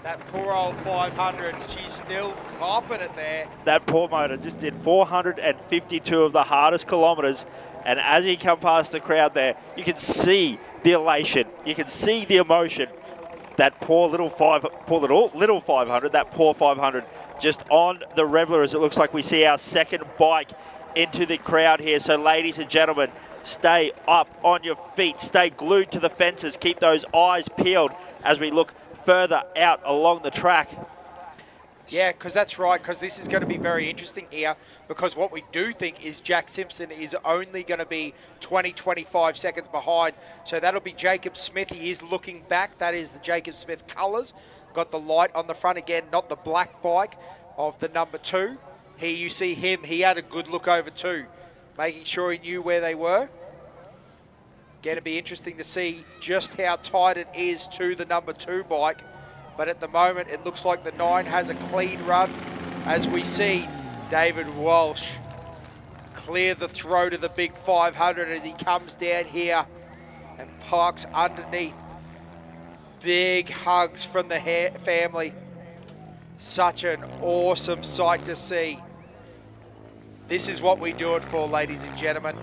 that poor old 500, she's still copping it there. That poor motor just did 452 of the hardest kilometres, and as he come past the crowd there, you can see the elation, you can see the emotion. That poor little 500, that poor 500, just on the Reveller as it looks like we see our second bike into the crowd here. So ladies and gentlemen, stay up on your feet, stay glued to the fences, keep those eyes peeled as we look further out along the track. Yeah, because that's right, because this is going to be very interesting here, because what we do think is Jack Simpson is only going to be 25 seconds behind. So that'll be Jacob Smith. He is looking back. That is the Jacob Smith colours. Got the light on the front again, not the black bike of the number 2. Here you see him. He had a good look over too, making sure he knew where they were. Going to be interesting to see just how tight it is to the number 2 bike. But at the moment, it looks like the 9 has a clean run as we see David Walsh clear the throat of the big 500 as he comes down here and parks underneath. Big hugs from the family. Such an awesome sight to see. This is what we do it for, ladies and gentlemen.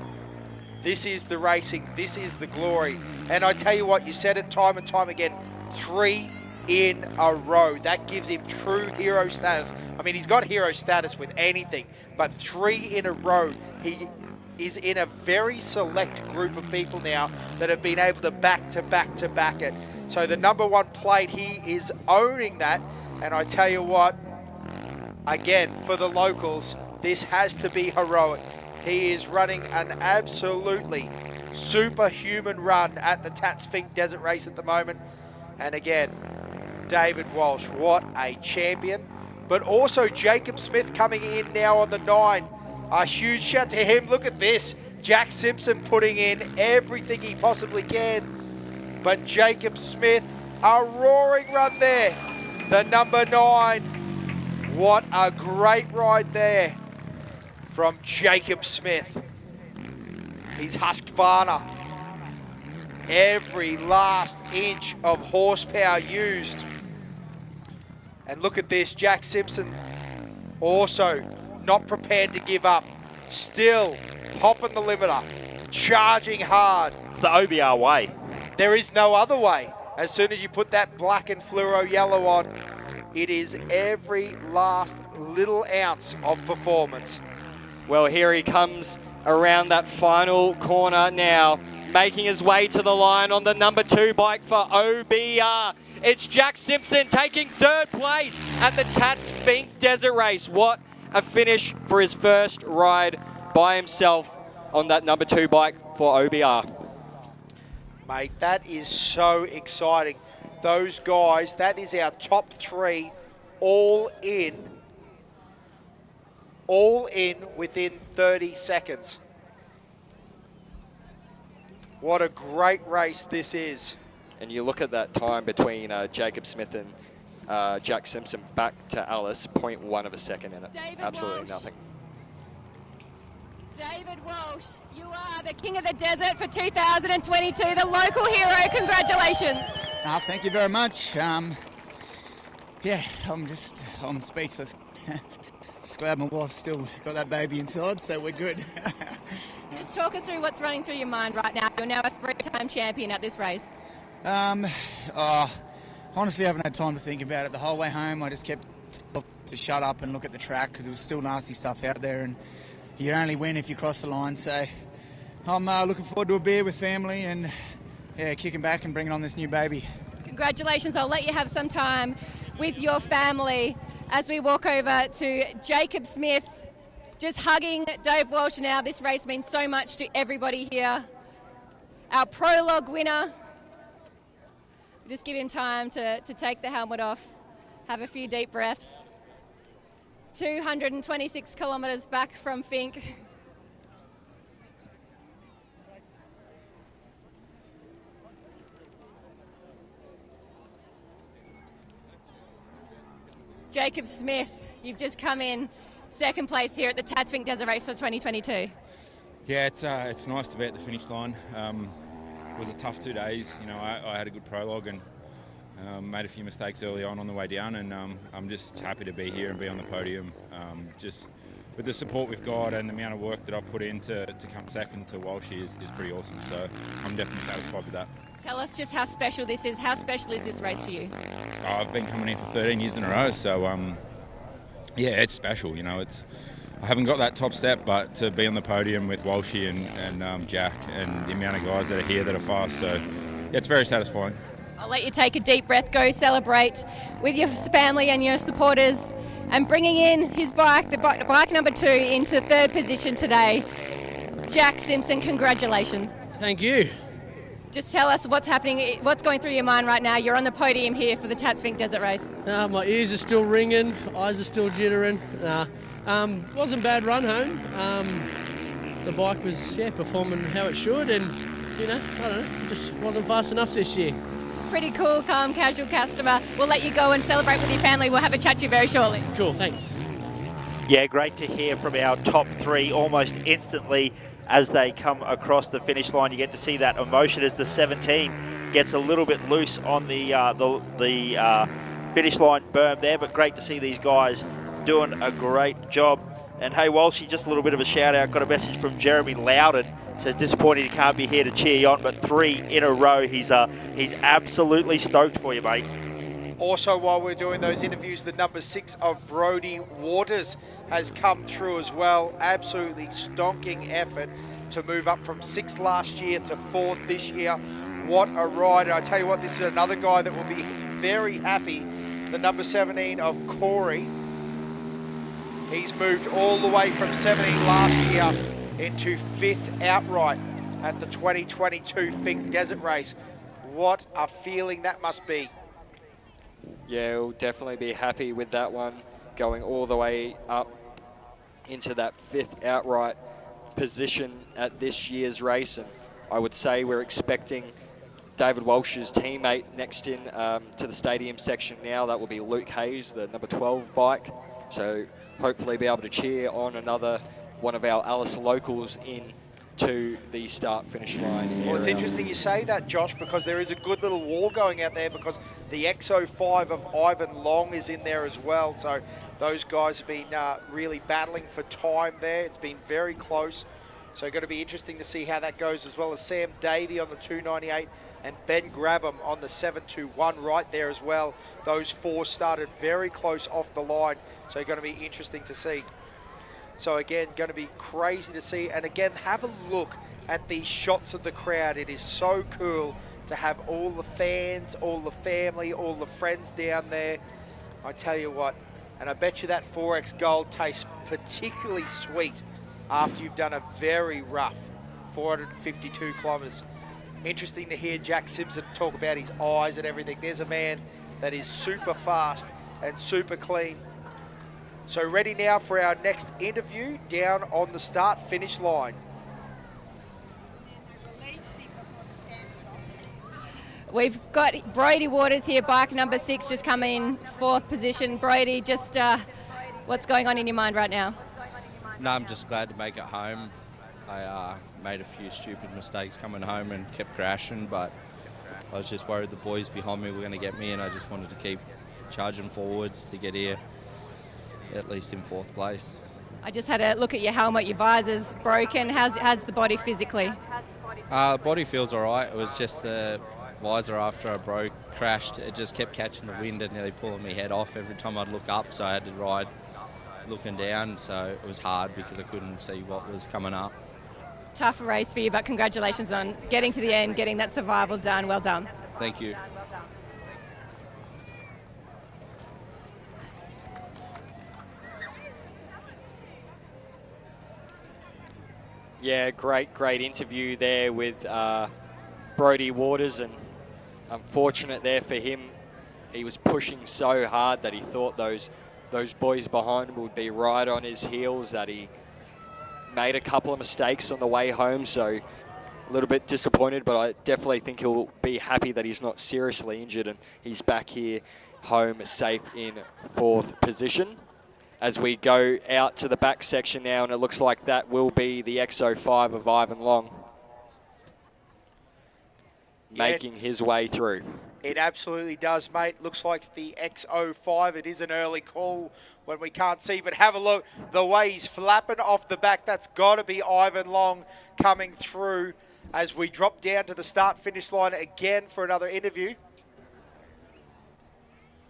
This is the racing. This is the glory. And I tell you what, you said it time and time again, 3 in a row. That gives him true hero status. I mean, he's got hero status with anything, but 3 in a row. He is in a very select group of people now that have been able to back it. So the number 1 plate, he is owning that. And I tell you what, again, for the locals, this has to be heroic. He is running an absolutely superhuman run at the Tatts Finke Desert Race at the moment. And again, David Walsh, what a champion. But also Jacob Smith coming in now on the 9. A huge shout to him. Look at this. Jack Simpson putting in everything he possibly can. But Jacob Smith, a roaring run there. The number 9. What a great ride there from Jacob Smith. He's Husqvarna. Every last inch of horsepower used. And look at this, Jack Simpson also not prepared to give up. Still popping the limiter, charging hard. It's the OBR way. There is no other way. As soon as you put that black and fluoro yellow on, it is every last little ounce of performance. Well, here he comes around that final corner now, making his way to the line on the number 2 bike for OBR. It's Jack Simpson taking 3rd place at the Tatts Finke Desert Race. What a finish for his first ride by himself on that number 2 bike for OBR. mate. That is so exciting. Those guys, that is our top three all in within 30 seconds. What a great race this is. And you look at that time between Jacob Smith and Jack Simpson back to Alice, 0.1 of a second in it. Absolutely nothing. David Walsh, you are the King of the Desert for 2022, the local hero. Congratulations. Thank you very much. Yeah, I'm speechless. Just glad my wife's still got that baby inside, so we're good. Just talk us through what's running through your mind right now. You're now a three-time champion at this race. Honestly, I haven't had time to think about it. The whole way home, I just kept to shut up and look at the track because there was still nasty stuff out there, and you only win if you cross the line. So I'm looking forward to a beer with family and kicking back and bringing on this new baby. Congratulations. I'll let you have some time with your family as we walk over to Jacob Smith, just hugging Dave Walsh now. This race means so much to everybody here. Our prologue winner. Just give him time to take the helmet off, have a few deep breaths. 226 kilometres back from Finke. Jacob Smith, you've just come in second place here at the Tatts Finke Desert Race for 2022. Yeah, it's nice to be at the finish line. It was a tough 2 days. You know, I had a good prologue and made a few mistakes early on the way down, and I'm just happy to be here and be on the podium. Just with the support we've got and the amount of work that I've put in to come second to Walsh is pretty awesome. So I'm definitely satisfied with that. Tell us just how special this is. How special is this race to you? I've been coming in for 13 years in a row, so yeah, it's special. You know, I haven't got that top step, but to be on the podium with Walshy and Jack and the amount of guys that are here that are fast, so yeah, it's very satisfying. I'll let you take a deep breath, go celebrate with your family and your supporters, and bringing in his bike, the bike number 2, into third position today. Jack Simpson, congratulations. Thank you. Just tell us what's happening, what's going through your mind right now. You're on the podium here for the Tatts Finke Desert Race. My ears are still ringing, eyes are still jittering. Wasn't a bad run home. The bike was performing how it should, and I don't know, it just wasn't fast enough this year. Pretty cool, calm, casual customer. We'll let you go and celebrate with your family. We'll have a chat to you very shortly. Cool, thanks. Yeah, great to hear from our top three almost instantly as they come across the finish line. You get to see that emotion as the 17 gets a little bit loose on the finish line berm there, but great to see these guys doing a great job. And hey, Walshy, just a little bit of a shout out. Got a message from Jeremy Loudon. Says disappointed he can't be here to cheer you on, but 3 in a row. He's absolutely stoked for you, mate. Also, while we're doing those interviews, the number 6 of Brodie Waters has come through as well. Absolutely stonking effort to move up from 6th last year to 4th this year. What a ride. And I tell you what, this is another guy that will be very happy. The number 17 of Corey. He's moved all the way from 17 last year into 5th outright at the 2022 Finke Desert Race. What a feeling that must be. Yeah, we'll definitely be happy with that one, going all the way up into that 5th outright position at this year's race. And I would say we're expecting David Walsh's teammate next in to the stadium section now. That will be Luke Hayes, the number 12 bike. So hopefully be able to cheer on another one of our Alice locals in to the start-finish line. Well, it's interesting you say that, Josh, because there is a good little war going out there because the XO5 of Ivan Long is in there as well. So those guys have been really battling for time there. It's been very close. So going to be interesting to see how that goes, as well as Sam Davey on the 298 and Ben Grabham on the 721 right there as well. Those 4 started very close off the line. So going to be interesting to see. So again, going to be crazy to see. And again, have a look at these shots of the crowd. It is so cool to have all the fans, all the family, all the friends down there. I tell you what, and I bet you that 4X Gold tastes particularly sweet after you've done a very rough 452 kilometres. Interesting to hear Jack Simpson talk about his eyes and everything. There's a man that is super fast and super clean. So ready now for our next interview down on the start-finish line. We've got Brodie Waters here, bike number 6, just coming in 4th position. Brodie, just what's going on in your mind right now? No, I'm just glad to make it home. I made a few stupid mistakes coming home and kept crashing, but I was just worried the boys behind me were going to get me, and I just wanted to keep charging forwards to get here, at least in 4th place. I just had a look at your helmet, your visor's broken. How's the body physically? Body feels all right. It was just the visor after I crashed. It just kept catching the wind and nearly pulling my head off every time I'd look up, so I had to ride looking down, so it was hard because I couldn't see what was coming up. Tough race for you, but congratulations on getting to the end, getting that survival done. Well done. Thank you. Yeah, great interview there with Brodie Waters, and unfortunate there for him. He was pushing so hard that he thought those boys behind him would be right on his heels, that he made a couple of mistakes on the way home, so a little bit disappointed, but I definitely think he'll be happy that he's not seriously injured and he's back here home safe in 4th position. As we go out to the back section now, and it looks like that will be the X05 of Ivan Long making his way through. It absolutely does, mate. Looks like it's the X05. It is an early call when we can't see, but have a look. The way he's flapping off the back, that's got to be Ivan Long coming through as we drop down to the start-finish line again for another interview.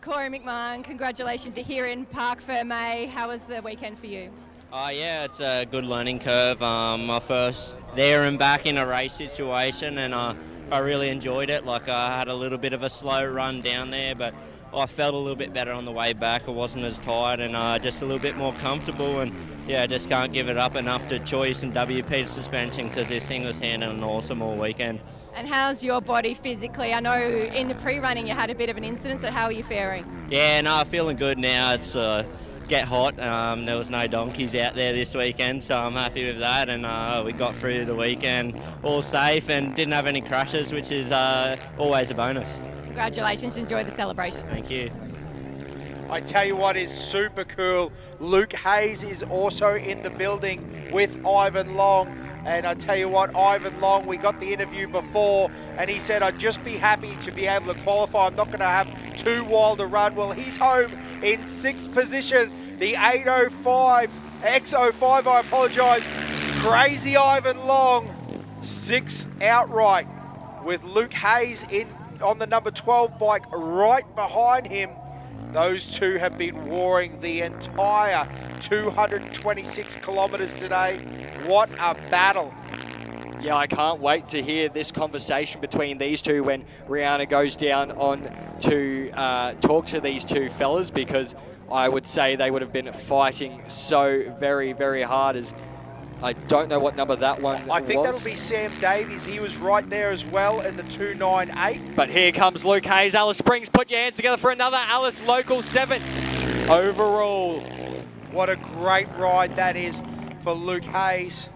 Corey McMahon, congratulations. You're here in Parc Fermé. How was the weekend for you? Yeah, it's a good learning curve. My first there and back in a race situation, and I really enjoyed it. Like, I had a little bit of a slow run down there, but I felt a little bit better on the way back. I wasn't as tired and just a little bit more comfortable, and yeah, I just can't give it up enough to Choice and WP suspension, because this thing was handling awesome all weekend. And how's your body physically? I know in the pre-running you had a bit of an incident, so how are you faring? Yeah, no, feeling good now. It's get hot. There was no donkeys out there this weekend, so I'm happy with that, and we got through the weekend all safe and didn't have any crashes, which is always a bonus. Congratulations, enjoy the celebration. Thank you. I tell you what is super cool, Luke Hayes is also in the building with Ivan Long. And I tell you what, Ivan Long, we got the interview before, and he said, I'd just be happy to be able to qualify. I'm not going to have too wild a run. Well, he's home in 6th position. The 805, X05, I apologise. Crazy Ivan Long, 6th outright, with Luke Hayes in on the number 12 bike right behind him. Those two have been warring the entire 226 kilometres today. What a battle. Yeah, I can't wait to hear this conversation between these two when Rihanna goes down on to talk to these two fellas, because I would say they would have been fighting so very, very hard. As I don't know what number that one was. I think that'll be Sam Davies. He was right there as well in the 298. But here comes Luke Hayes. Alice Springs, put your hands together for another Alice Local 7 overall. What a great ride that is for Luke Hayes.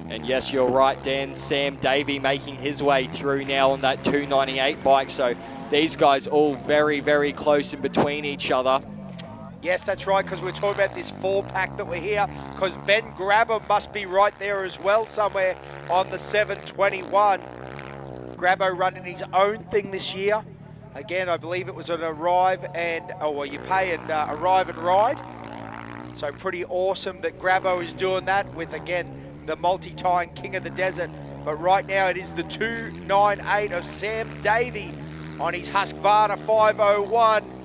And yes, you're right, Dan. Sam Davey making his way through now on that 298 bike. So these guys all very, very close in between each other. Yes, that's right, because we're talking about this 4-pack that we're here, because Ben Grabber must be right there as well somewhere on the 721. Grabbo running his own thing this year. Again, I believe it was an arrive and, you pay and arrive and ride. So pretty awesome that Grabbo is doing that with, again, the multi-time King of the Desert. But right now it is the 298 of Sam Davey on his Husqvarna 501.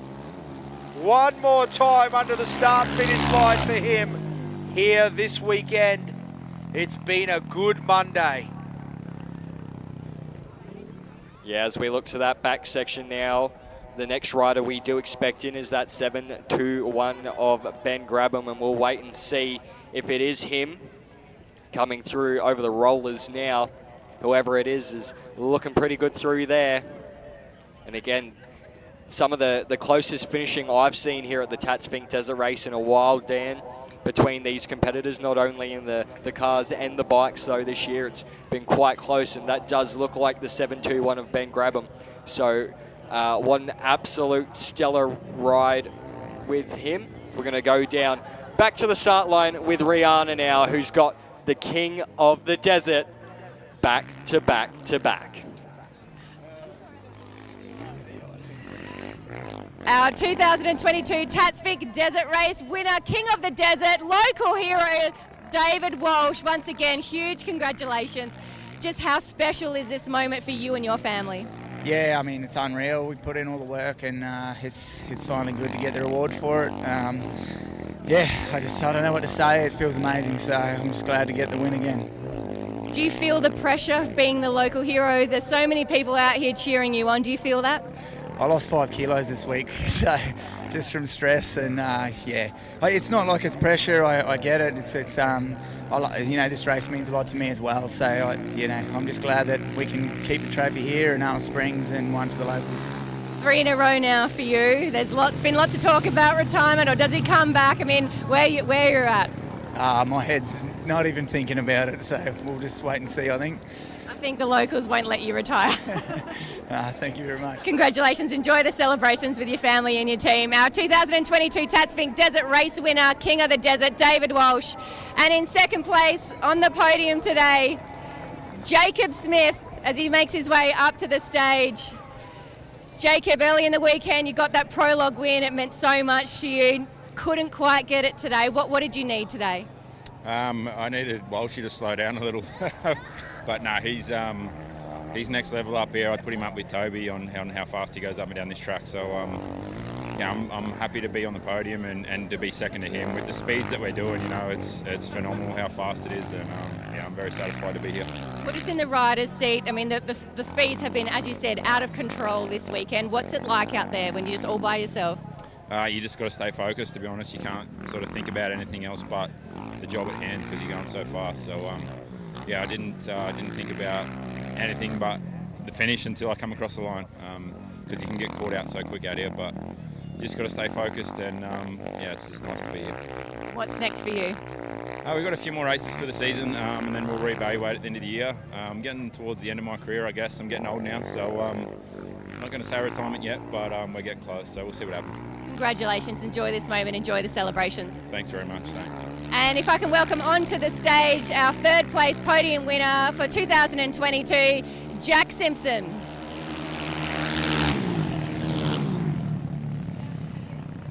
One more time under the start-finish line for him here this weekend. It's been a good Monday. Yeah, as we look to that back section now, the next rider we do expect in is that 721 of Ben Grabham, and we'll wait and see if it is him coming through over the rollers now. whoever it is looking pretty good through there. And again, some of the closest finishing I've seen here at the Tatts Finke Desert Race in a while, Dan, between these competitors, not only in the cars and the bikes, though this year it's been quite close, and that does look like the 721 of Ben Grabham. So one absolute stellar ride with him. We're going to go down back to the start line with Rihanna now, who's got the King of the Desert back to back to back. Our 2022 Tatts Finke Desert Race winner, King of the Desert, local hero, David Walsh. Once again, huge congratulations. Just how special is this moment for you and your family? Yeah, I mean, it's unreal. We put in all the work, and it's finally good to get the reward for it. Yeah, I don't know what to say. It feels amazing, so I'm just glad to get the win again. Do you feel the pressure of being the local hero? There's so many people out here cheering you on. Do you feel that? I lost 5 kilos this week, so just from stress, and yeah, it's not like it's pressure. I get it. It's this race means a lot to me as well. So I'm just glad that we can keep the trophy here in Alice Springs and one for the locals. 3 in a row now for you. There's been lots of talk about retirement, or does he come back? I mean, where you're at? My head's not even thinking about it, so we'll just wait and see, I think. I think the locals won't let you retire. Thank you very much. Congratulations. Enjoy the celebrations with your family and your team. Our 2022 Tatts Finke Desert Race winner, King of the Desert, David Walsh. And in second place on the podium today, Jacob Smith, as he makes his way up to the stage. Jacob, early in the weekend, you got that prologue win. It meant so much to you. Couldn't quite get it today. What did you need today? I needed Walshy to slow down a little. But no, he's next level up here. I'd put him up with Toby on how fast he goes up and down this track. So yeah, I'm happy to be on the podium and to be second to him with the speeds that we're doing. It's phenomenal how fast it is, and yeah, I'm very satisfied to be here. Put us in the rider's seat. I mean, the speeds have been, as you said, out of control this weekend. What's it like out there when you're just all by yourself? You just got to stay focused, to be honest. You can't sort of think about anything else but the job at hand because you're going so fast. So yeah, I didn't think about anything but the finish until I come across the line, because you can get caught out so quick out here. But you just got to stay focused, and yeah, it's just nice to be here. What's next for you? We've got a few more races for the season, and then we'll reevaluate at the end of the year. I'm getting towards the end of my career, I guess. I'm getting old now, so I'm not going to say retirement yet, but we're getting close, so we'll see what happens. Congratulations. Enjoy this moment. Enjoy the celebration. Thanks very much. Thanks. And if I can welcome onto the stage our third place podium winner for 2022, Jack Simpson.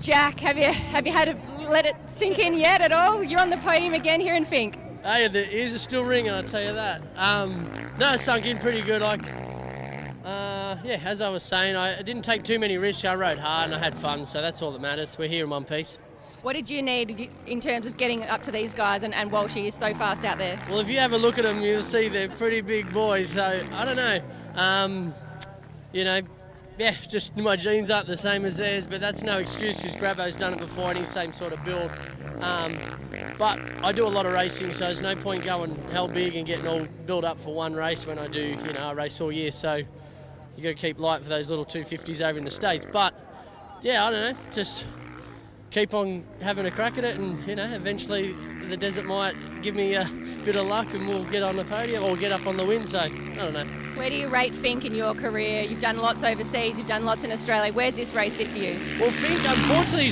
Jack, have you had to let it sink in yet at all? You're on the podium again here in Finke. Hey, the ears are still ringing, I'll tell you that. No, it sunk in pretty good. Yeah, as I was saying, I didn't take too many risks. I rode hard and I had fun, so that's all that matters. We're here in one piece. What did you need in terms of getting up to these guys, and Walshy is so fast out there? Well, if you have a look at them, you'll see they're pretty big boys, so I don't know. Yeah, just my genes aren't the same as theirs, but that's no excuse because Grabbo's done it before and he's same sort of build. But I do a lot of racing, so there's no point going hell big and getting all built up for one race when I do, I race all year. So you got to keep light for those little 250s over in the States. But yeah, I don't know, just keep on having a crack at it, and eventually the desert might give me a bit of luck and we'll get on the podium or get up on the win. So I don't know. Where do you rate Finke in your career? You've done lots overseas, you've done lots in Australia. Where's this race sit for you? Well, Finke, unfortunately,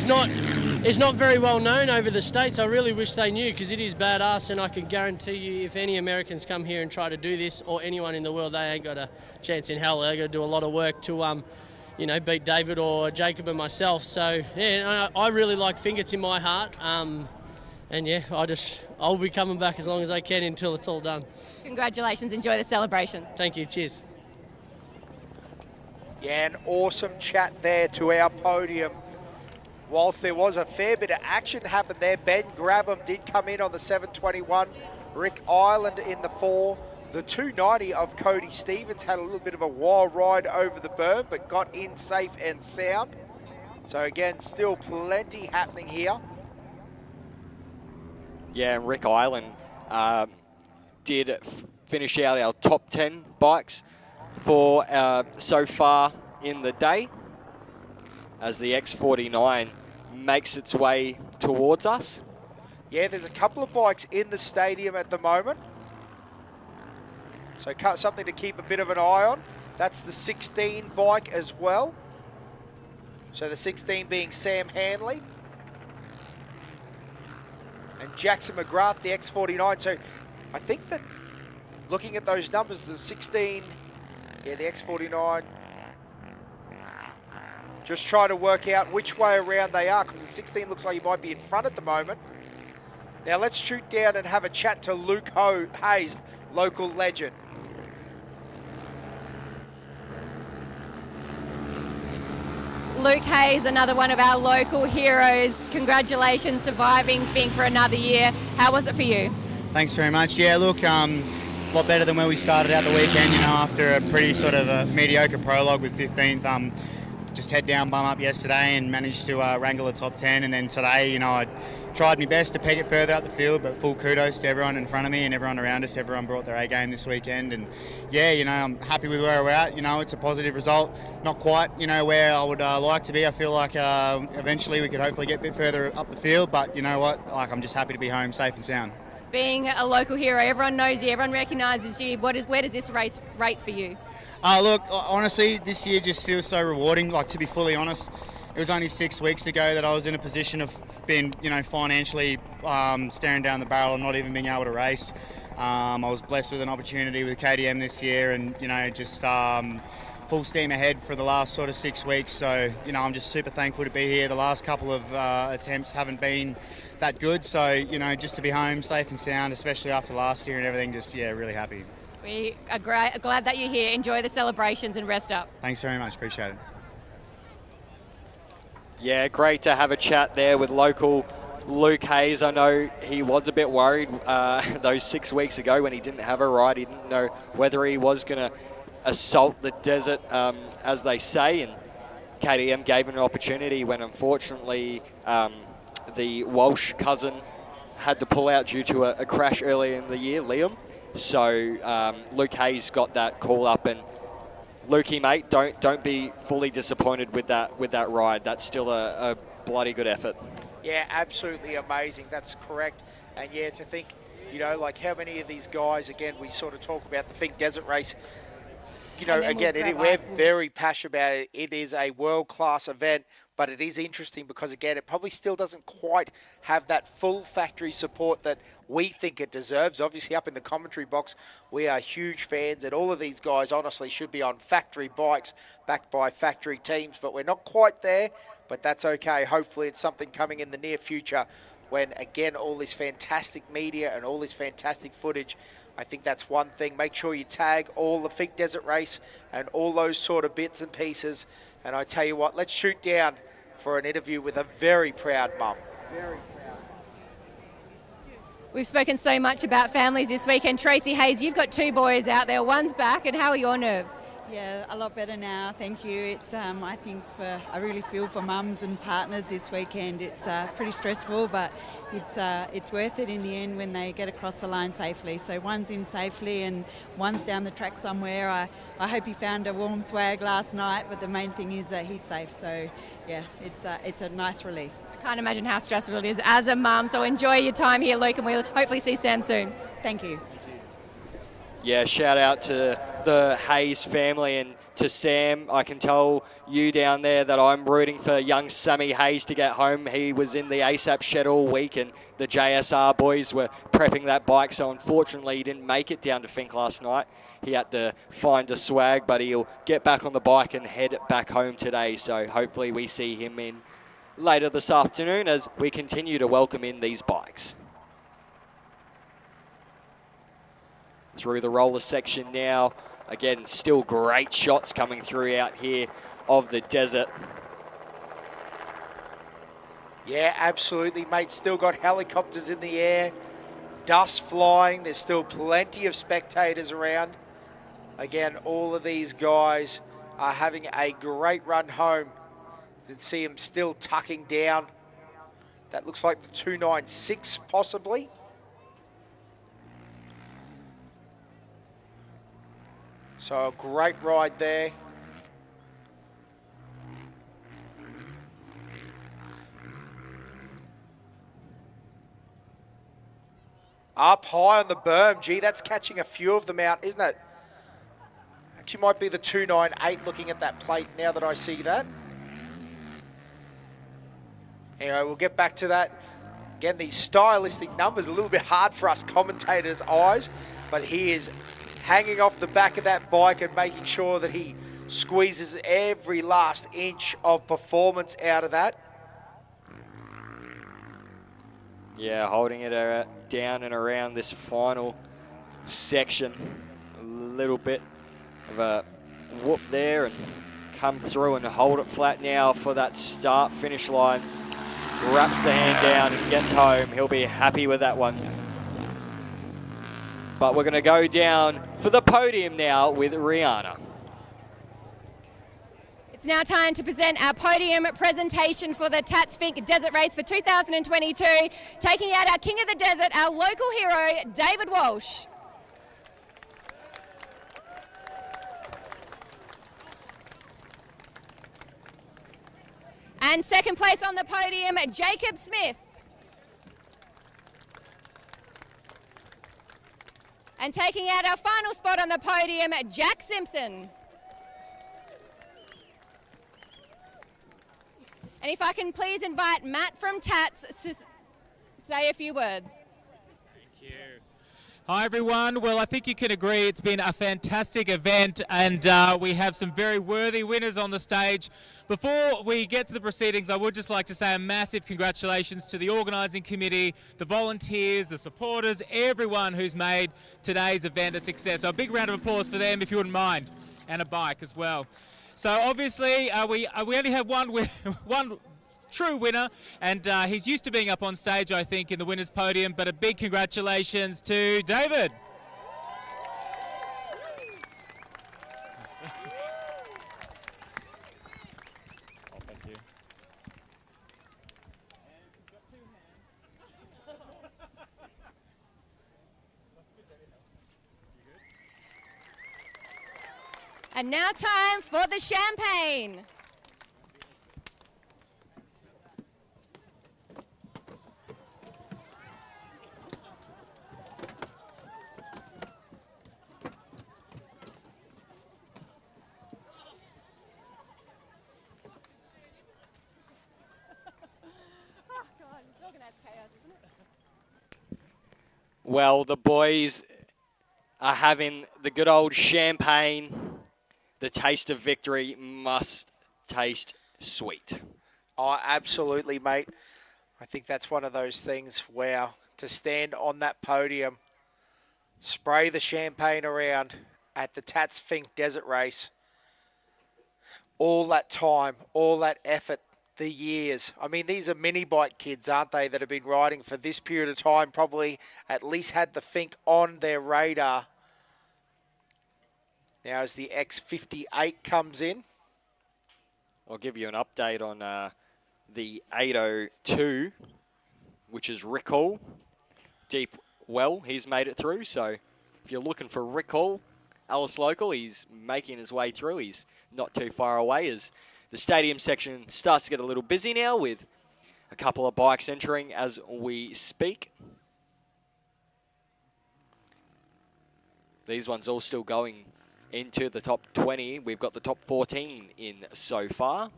is not very well known over the States. I really wish they knew, because it is badass, and I can guarantee you if any Americans come here and try to do this, or anyone in the world, they ain't got a chance in hell. They've got to do a lot of work to beat David or Jacob and myself. So, yeah, I really like Finke. It's in my heart. And yeah, I'll be coming back as long as I can until it's all done. Congratulations. Enjoy the celebration. Thank you. Cheers. Yeah, an awesome chat there to our podium. Whilst there was a fair bit of action happened there, Ben Grabham did come in on the 721. Rick Ireland in the 4. The 290 of Cody Stevens had a little bit of a wild ride over the berm, but got in safe and sound. So again, still plenty happening here. Yeah, and Rick Ireland did finish out our top 10 bikes for so far in the day, as the X49 makes its way towards us. Yeah, there's a couple of bikes in the stadium at the moment. So something to keep a bit of an eye on. That's the 16 bike as well. So the 16 being Sam Hanley. And Jackson McGrath, the X49. So I think that looking at those numbers, the 16, yeah, the X49, just try to work out which way around they are, because the 16 looks like he might be in front at the moment. Now let's shoot down and have a chat to Luke Hayes, local legend. Luke Hayes, another one of our local heroes. Congratulations, surviving Finke for another year. How was it for you? Thanks very much. Yeah, look, a lot better than where we started out the weekend, you know, after a pretty sort of a mediocre prologue with 15th. Just head down, bum up yesterday and managed to wrangle a top 10. And then today, you know, I tried my best to peg it further up the field, but full kudos to everyone in front of me and everyone around us. Everyone brought their A game this weekend. And yeah, you know, I'm happy with where we're at. You know, it's a positive result. Not quite, you know, where I would like to be. I feel like eventually we could hopefully get a bit further up the field. But you know what? Like, I'm just happy to be home safe and sound. Being a local hero, everyone knows you, everyone recognises you. Where does this race rate for you? Look, honestly, this year just feels so rewarding. Like, to be fully honest, it was only 6 weeks ago that I was in a position of being, you know, financially staring down the barrel and not even being able to race. I was blessed with an opportunity with KTM this year, and you know, just full steam ahead for the last sort of 6 weeks. So, you know, I'm just super thankful to be here. The last couple of attempts haven't been that good. So, you know, just to be home safe and sound, especially after last year and everything, just, yeah, really happy. We are glad that you're here. Enjoy the celebrations and rest up. Thanks very much. Appreciate it. Yeah, great to have a chat there with local Luke Hayes. I know he was a bit worried those 6 weeks ago when he didn't have a ride. He didn't know whether he was going to assault the desert, as they say, and KTM gave him an opportunity when unfortunately the Walsh cousin had to pull out due to a crash earlier in the year, Liam. So Luke Hayes got that call up, and Lukey, mate, don't be fully disappointed with that ride. That's still a bloody good effort. Yeah, absolutely amazing. That's correct. And yeah, to think, you know, like how many of these guys, again, we sort of talk about the Finke Desert Race. You know, again, we're very passionate about it. It is a world-class event, but it is interesting because, again, it probably still doesn't quite have that full factory support that we think it deserves. Obviously, up in the commentary box, we are huge fans, and all of these guys, honestly, should be on factory bikes, backed by factory teams, but we're not quite there, but that's okay. Hopefully, it's something coming in the near future when, again, all this fantastic media and all this fantastic footage, I think that's one thing. Make sure you tag all the Finke Desert Race and all those sort of bits and pieces. And I tell you what, let's shoot down for an interview with a very proud mum. Very proud. We've spoken so much about families this weekend. Tracy Hayes, you've got 2 boys out there. One's back, and how are your nerves? Yeah, a lot better now, thank you. It's I think I really feel for mums and partners this weekend. It's pretty stressful, but it's worth it in the end when they get across the line safely. So one's in safely and one's down the track somewhere. I hope he found a warm swag last night, but the main thing is that he's safe. So yeah, it's a nice relief. I can't imagine how stressful it is as a mum. So enjoy your time here, Luke, and we'll hopefully see Sam soon. Thank you. Yeah, shout out to the Hayes family and to Sam. I can tell you down there that I'm rooting for young Sammy Hayes to get home. He was in the ASAP shed all week, and the JSR boys were prepping that bike, so unfortunately he didn't make it down to Finke last night. He had to find a swag, but he'll get back on the bike and head back home today, so hopefully we see him in later this afternoon as we continue to welcome in these bikes. Through the roller section now. Again, still great shots coming through out here of the desert. Yeah, absolutely, mate. Still got helicopters in the air, dust flying. There's still plenty of spectators around. Again, all of these guys are having a great run home. You can see them still tucking down. That looks like the 296 possibly. So a great ride there. Up high on the berm. Gee, that's catching a few of them out, isn't it? Actually might be the 298 looking at that plate now that I see that. Anyway, we'll get back to that. Again, these stylistic numbers, a little bit hard for us commentators' eyes, but he is hanging off the back of that bike and making sure that he squeezes every last inch of performance out of that. Yeah, holding it down and around this final section. A little bit of a whoop there and come through and hold it flat now for that start-finish line. Wraps the hand down and gets home. He'll be happy with that one. But we're going to go down for the podium now with Rihanna. It's now time to present our podium presentation for the Tatts Finke Desert Race for 2022. Taking out our King of the Desert, our local hero, David Walsh. And second place on the podium, Jacob Smith. And taking out our final spot on the podium, Jack Simpson. And if I can please invite Matt from Tatts to say a few words. Thank you. Hi everyone. Well, I think you can agree it's been a fantastic event, and we have some very worthy winners on the stage. Before we get to the proceedings, I would just like to say a massive congratulations to the organising committee, the volunteers, the supporters, everyone who's made today's event a success. So a big round of applause for them if you wouldn't mind, and a bike as well. So obviously we only have one true winner, and he's used to being up on stage, I think, in the winner's podium, but a big congratulations to David. Oh, thank you. And now time for the champagne. Well, the boys are having the good old champagne. The taste of victory must taste sweet. Oh, absolutely, mate. I think that's one of those things where to stand on that podium, spray the champagne around at the Tatts Finke Desert Race, all that time, all that effort, the years. I mean, these are mini bike kids, aren't they, that have been riding for this period of time, probably at least had the Finke on their radar. Now as the X58 comes in. I'll give you an update on the 802, which is Rick Hall. Deep well, he's made it through. So if you're looking for Rick Hall, Alice Local, he's making his way through. He's not too far away as the stadium section starts to get a little busy now with a couple of bikes entering as we speak. These ones all still going into the top 20. We've got the top 14 in so far.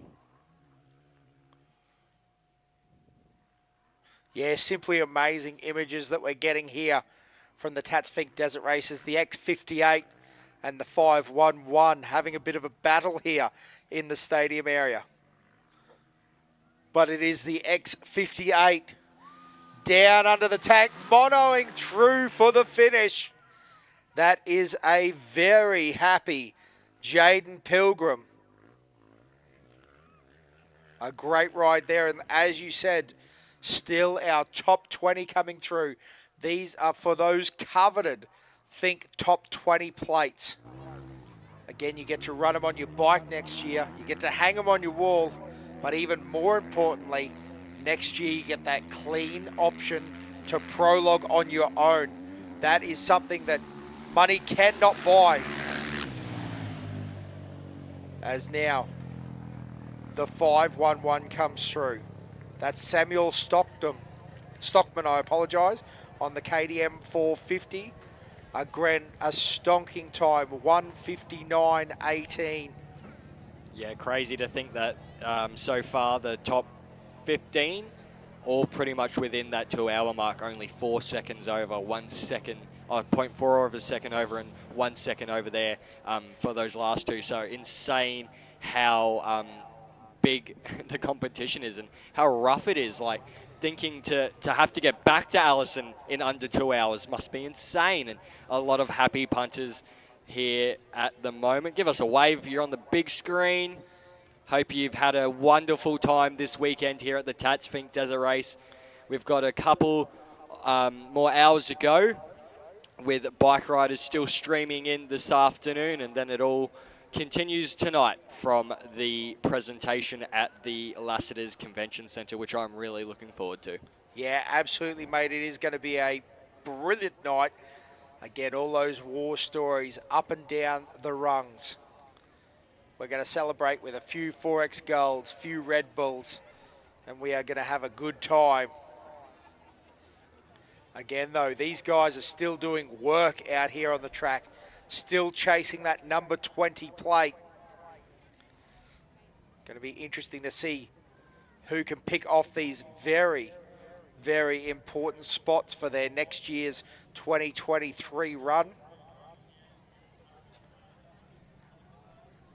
Yeah, simply amazing images that we're getting here from the Tatts Finke Desert Races. The X58 and the 511 having a bit of a battle here in the stadium area. But it is the X58 down under the tank, monoing through for the finish. That is a very happy Jaden Pilgrim. A great ride there, and as you said, still our top 20 coming through. These are for those coveted Finke top 20 plates. Again, you get to run them on your bike next year. You get to hang them on your wall. But even more importantly, next year you get that clean option to prologue on your own. That is something that money cannot buy. as now the 5-1-1 comes through. That's Samuel Stockman, I apologise, on the KTM 450. A stonking time, 1:59.18. Yeah, crazy to think that so far the top 15 all pretty much within that 2 hour mark, only 4 seconds over, 1 second, 0.4 of a second over and 1 second over there for those last two. So insane how big the competition is and how rough it is. Like thinking to have to get back to Allison in under 2 hours must be insane. And a lot of happy punters here at the moment. Give us a wave. You're on the big screen. Hope you've had a wonderful time this weekend here at the Tatts Finke Desert Race. We've got a couple more hours to go with bike riders still streaming in this afternoon, and then it all continues tonight from the presentation at the Lassiter's Convention Centre, which I'm really looking forward to. Yeah, absolutely, mate. It is going to be a brilliant night. Again, all those war stories up and down the rungs. We're going to celebrate with a few 4X Golds, few Red Bulls, and we are going to have a good time. Again, though, these guys are still doing work out here on the track, still chasing that number 20 plate. Going to be interesting to see who can pick off these very, very important spots for their next year's 2023 run.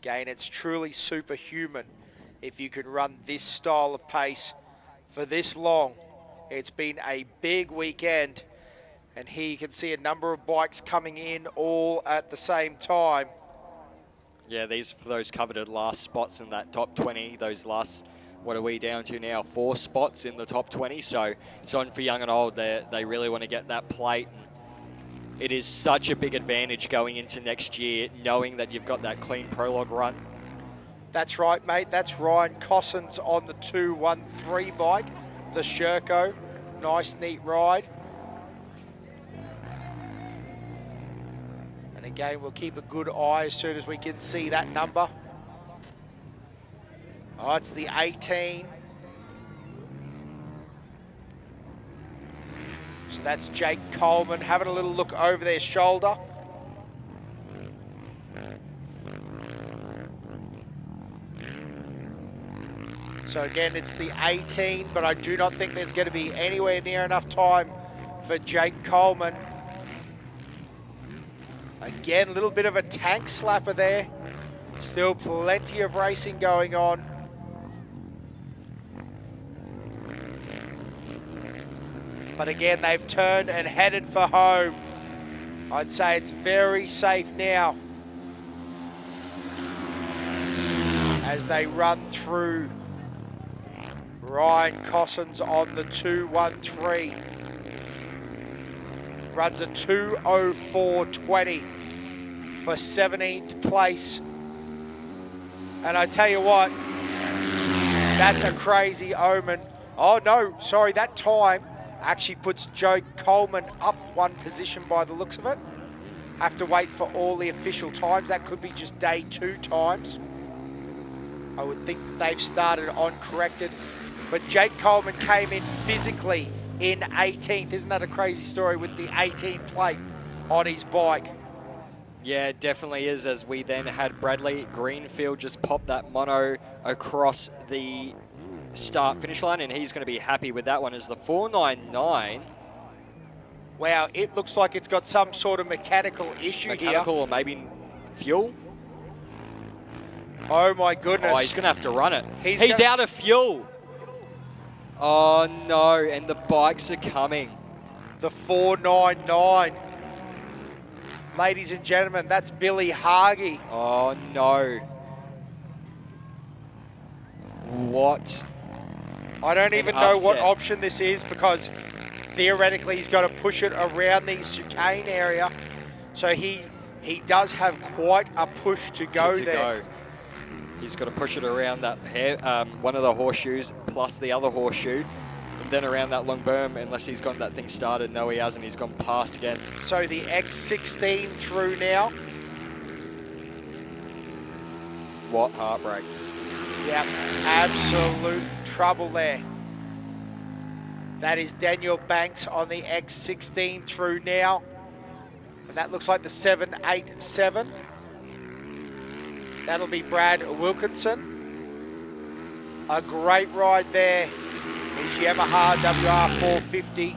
Again, it's truly superhuman if you can run this style of pace for this long. It's been a big weekend, and here you can see a number of bikes coming in all at the same time. Yeah, these for those coveted last spots in that top 20, those last, what are we down to now? 4 spots in the top 20, so it's on for young and old. They really want to get that plate. It is such a big advantage going into next year, knowing that you've got that clean prologue run. That's right, mate. That's Ryan Cossins on the 213 bike, the Sherco. Nice, neat ride. And again, we'll keep a good eye as soon as we can see that number. Oh, it's the 18. So that's Jake Coleman having a little look over their shoulder. So again, it's the 18, but I do not think there's going to be anywhere near enough time for Jake Coleman. Again, a little bit of a tank slapper there. Still plenty of racing going on. But again, they've turned and headed for home. I'd say it's very safe now as they run through. Ryan Cossins on the 213. Runs a 2:04.20 for 17th place. And I tell you what, that's a crazy omen. Oh no, sorry, that time actually puts Joe Coleman up 1 position by the looks of it. Have to wait for all the official times. That could be just day 2 times. I would think that they've started uncorrected. But Jake Coleman came in physically in 18th. Isn't that a crazy story with the 18 plate on his bike? Yeah, it definitely is, as we then had Bradley Greenfield just pop that mono across the start-finish line, and he's going to be happy with that one as the 499. Wow, it looks like it's got some sort of mechanical issue here. Mechanical or maybe fuel? Oh my goodness. Oh, he's going to have to run it. He's out of fuel. Oh no, and the bikes are coming. The 499. Ladies and gentlemen, that's Billy Hargey. Oh no. What? I don't even know what option this is, because theoretically he's got to push it around the chicane area. So he does have quite a push to go there. He's got to push it around that one of the horseshoes plus the other horseshoe, and then around that long berm, unless he's got that thing started. No, he hasn't. He's gone past again. So the X16 through now. What heartbreak. Yep, absolute trouble there. That is Daniel Banks on the X16 through now. And that looks like the 787. That'll be Brad Wilkinson. A great ride there. His Yamaha WR450.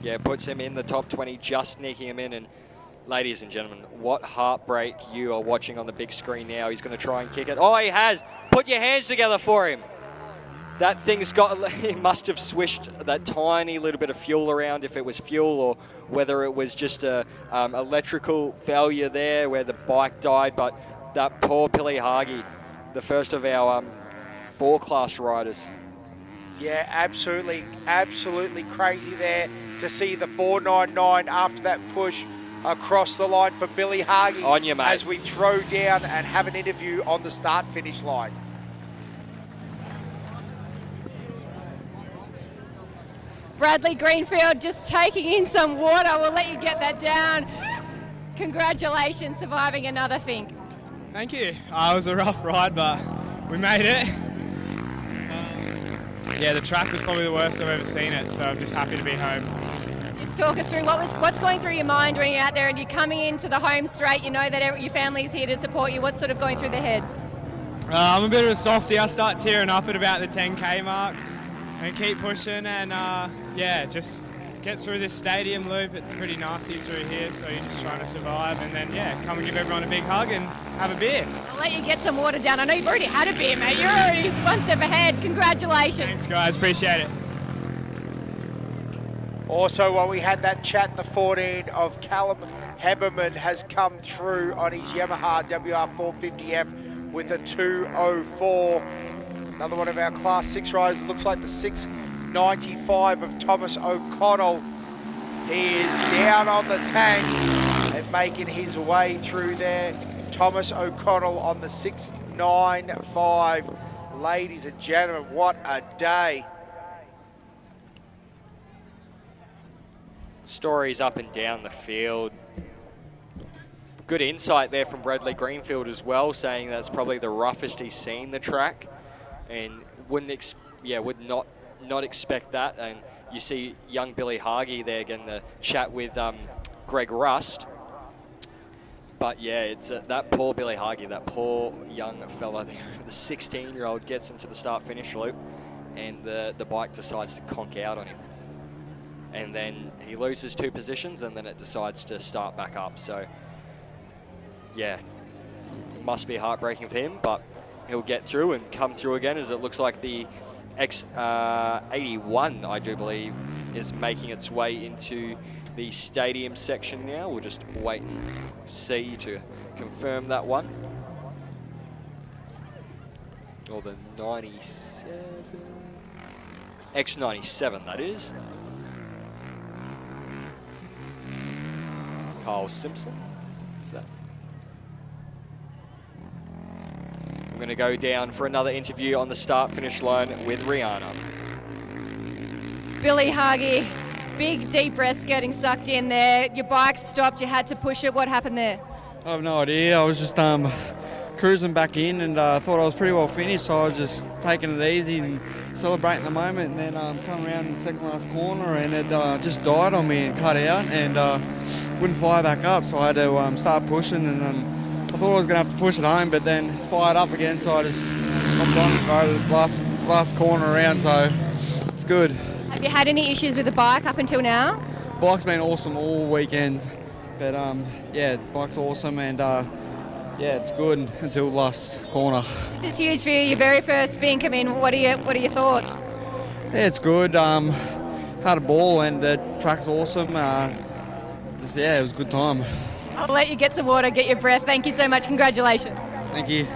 Yeah, puts him in the top 20, just sneaking him in. And ladies and gentlemen, what heartbreak you are watching on the big screen now. He's going to try and kick it. Oh, he has. Put your hands together for him. That thing's got, he must have swished that tiny little bit of fuel around, if it was fuel or whether it was just a electrical failure there where the bike died. But that poor Billy Hagi, the first of our 4-class riders. Yeah, absolutely crazy there to see the 499 after that push across the line for Billy Hagi. On you, mate. As we throw down and have an interview on the start-finish line. Bradley Greenfield just taking in some water. We'll let you get that down. Congratulations, surviving another Fink. Thank you. It was a rough ride, but we made it. Yeah, the track was probably the worst I've ever seen it, so I'm just happy to be home. Just talk us through what's going through your mind when you're out there and you're coming into the home straight. You know that your family's here to support you. What's sort of going through the head? I'm a bit of a softie. I start tearing up at about the 10K mark and keep pushing and yeah, just get through this stadium loop. It's pretty nasty through here, so you're just trying to survive and then, yeah, come and give everyone a big hug and have a beer. I'll let you get some water down. I know you've already had a beer, mate. You're already one step ahead. Congratulations. Thanks, guys. Appreciate it. Also, while we had that chat, the 14 of Callum Heberman has come through on his Yamaha WR450F with a 2:04. Another one of our Class 6 riders. Looks like the 695 of Thomas O'Connell. He is down on the tank and making his way through there. Thomas O'Connell on the 695. Ladies and gentlemen, what a day. Stories up and down the field. Good insight there from Bradley Greenfield as well, saying that's probably the roughest he's seen the track, and would not expect that. And you see young Billy Hagi there getting the chat with Greg Rust. But yeah, it's that poor Billy Hagi, that poor young fella there. The 16-year-old gets into the start-finish loop, and the bike decides to conk out on him. And then he loses 2 positions, and then it decides to start back up. So, yeah, it must be heartbreaking for him, but he'll get through and come through again, as it looks like the X81, I do believe, is making its way into the stadium section now. We'll just wait and see to confirm that one. Or the 97, X97, that is. Carl Simpson, is that? I'm going to go down for another interview on the start-finish line with Rihanna. Billy Hagi, big deep breaths getting sucked in there. Your bike stopped, you had to push it. What happened there? I have no idea. I was just cruising back in and thought I was pretty well finished, so I was just taking it easy and celebrating the moment, and then come around in the second last corner and it just died on me and cut out and wouldn't fire back up, so I had to start pushing, and I thought I was going to have to push it home, but then fired up again, so I just hopped on and rode the last corner around, so it's good. Have you had any issues with the bike up until now? Bike's been awesome all weekend, but yeah, bike's awesome, and yeah, it's good until the last corner. This is huge for you, your very first Fink. I mean, what are your thoughts? Yeah, it's good. Had a ball and the track's awesome. Yeah, it was a good time. I'll let you get some water, get your breath. Thank you so much. Congratulations. Thank you.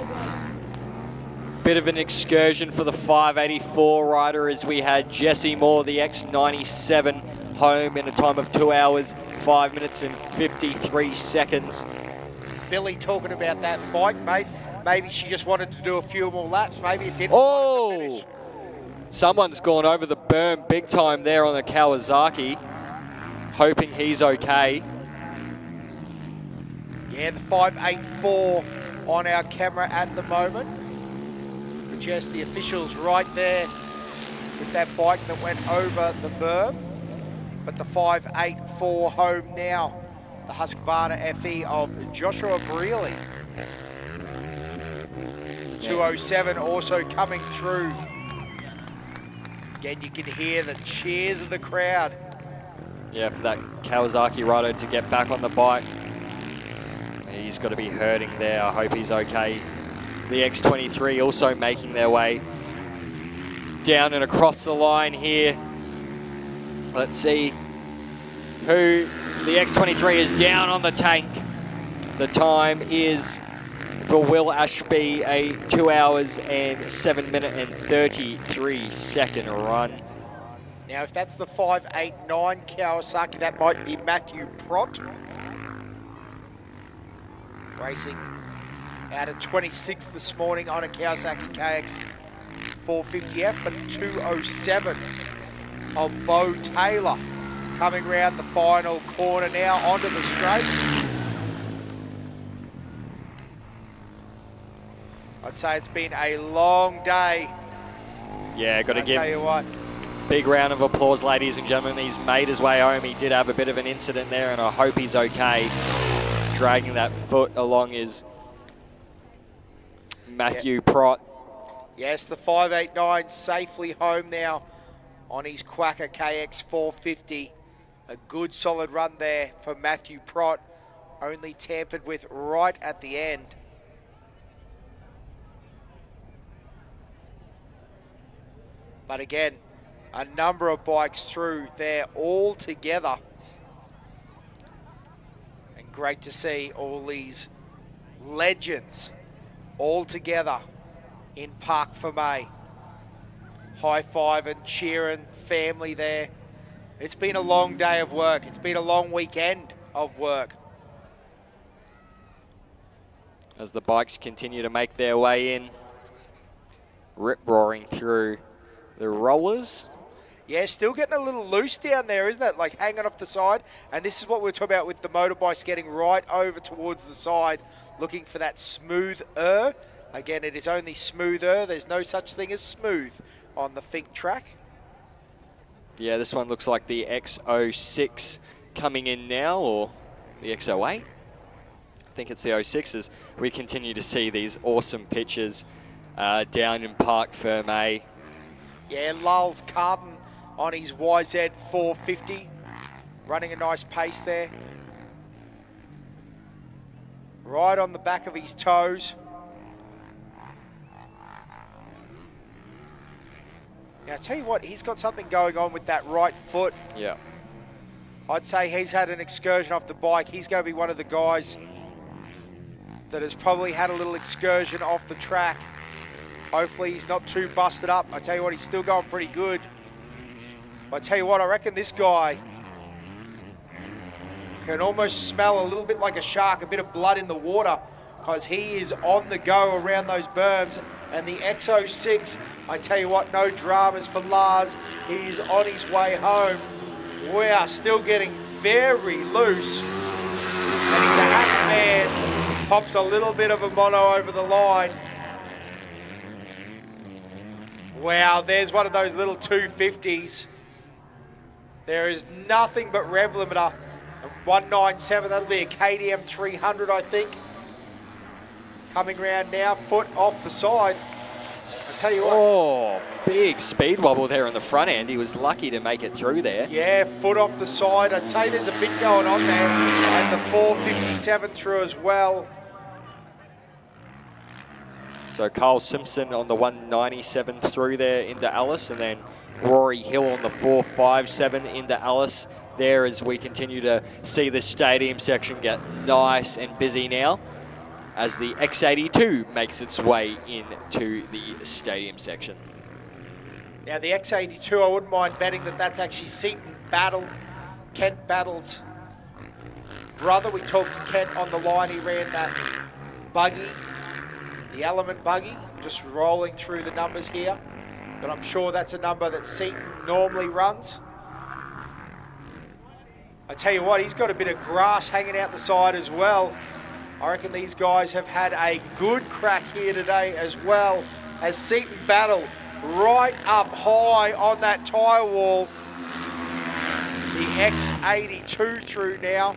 Bit of an excursion for the 584 rider, as we had Jesse Moore, the X97, home in a time of 2 hours, 5 minutes and 53 seconds. Billy talking about that bike, mate. Maybe she just wanted to do a few more laps. Maybe it didn't want it to finish. Someone's gone over the berm big time there on the Kawasaki, hoping he's okay. Yeah, the 584 on our camera at the moment. But yes, the officials right there with that bike that went over the berm. But the 5.84 home now, the Husqvarna FE of Joshua Brealey. The 207 also coming through. Again, you can hear the cheers of the crowd. Yeah, for that Kawasaki rider to get back on the bike. He's got to be hurting there. I hope he's okay. The X23 also making their way down and across the line here. Let's see who the X23 is down on the tank. The time is for Will Ashby a 2 hours and 7 minute and 33 second run. Now, if that's the 5.89 Kawasaki, that might be Matthew Prott. Racing out of 26th this morning on a Kawasaki KX 450F, but the 207 of Bo Taylor coming round the final corner now onto the straight. I'd say it's been a long day. Yeah, got to give tell you what. Big round of applause, ladies and gentlemen. He's made his way home. He did have a bit of an incident there, and I hope he's okay. Dragging that foot along is Matthew Prott. Yes, the 5.89 safely home now on his Quacker KX 450. A good solid run there for Matthew Prott, only tampered with right at the end. But again, a number of bikes through there all together. And great to see all these legends all together in Parc Fermé. High five and cheering family there. It's been a long day of work. It's been a long weekend of work. As the bikes continue to make their way in, rip-roaring through the rollers. Yeah, still getting a little loose down there, isn't it? Like hanging off the side. And this is what we're talking about with the motorbikes getting right over towards the side, looking for that smoother. Again, it is only smoother. There's no such thing as smooth on the Finke track. Yeah, this one looks like the X06 coming in now, or the X08. I think it's the 06 as we continue to see these awesome pictures down in Parc Fermé. Yeah, Lulz Carton on his YZ 450, running a nice pace there. Right on the back of his toes. Now, I tell you what, he's got something going on with that right foot. Yeah. I'd say he's had an excursion off the bike. He's going to be one of the guys that has probably had a little excursion off the track. Hopefully he's not too busted up. I tell you what, he's still going pretty good. But I tell you what, I reckon this guy can almost smell a little bit like a shark, a bit of blood in the water, because he is on the go around those berms. And the X06, I tell you what, no dramas for Lars. He's on his way home. We are still getting very loose. And he's a happy man. Pops a little bit of a mono over the line. Wow, there's one of those little 250s. There is nothing but rev limiter. 197, that'll be a KTM 300, I think. Coming around now, foot off the side. I tell you what. Oh, big speed wobble there on the front end. He was lucky to make it through there. Yeah, foot off the side. I'd say there's a bit going on there. And the 457 through as well. So Carl Simpson on the 197 through there into Alice, and then Rory Hill on the 457 into Alice there as we continue to see the stadium section get nice and busy now as the X82 makes its way into the stadium section. Now the X82, I wouldn't mind betting that that's actually Seaton Battle, Kent Battle's brother. We talked to Kent on the line. He ran that buggy, the Element buggy, just rolling through the numbers here. But I'm sure that's a number that Seaton normally runs. I tell you what, he's got a bit of grass hanging out the side as well I reckon these guys have had a good crack here today as well, as Seton Battle right up high on that tyre wall. The X82 through now.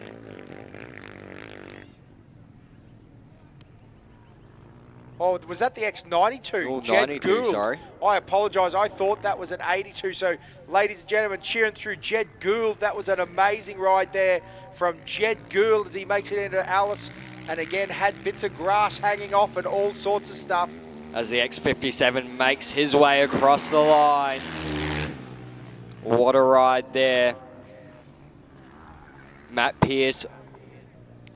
Oh, was that the X92? Oh, Jed 92, Gould. sorry. I apologise. I thought that was an 82. So, ladies and gentlemen, cheering through Jed Gould. That was an amazing ride there from Jed Gould as he makes it into Alice. And again, had bits of grass hanging off and all sorts of stuff. As the X57 makes his way across the line. What a ride there. Matt Pearce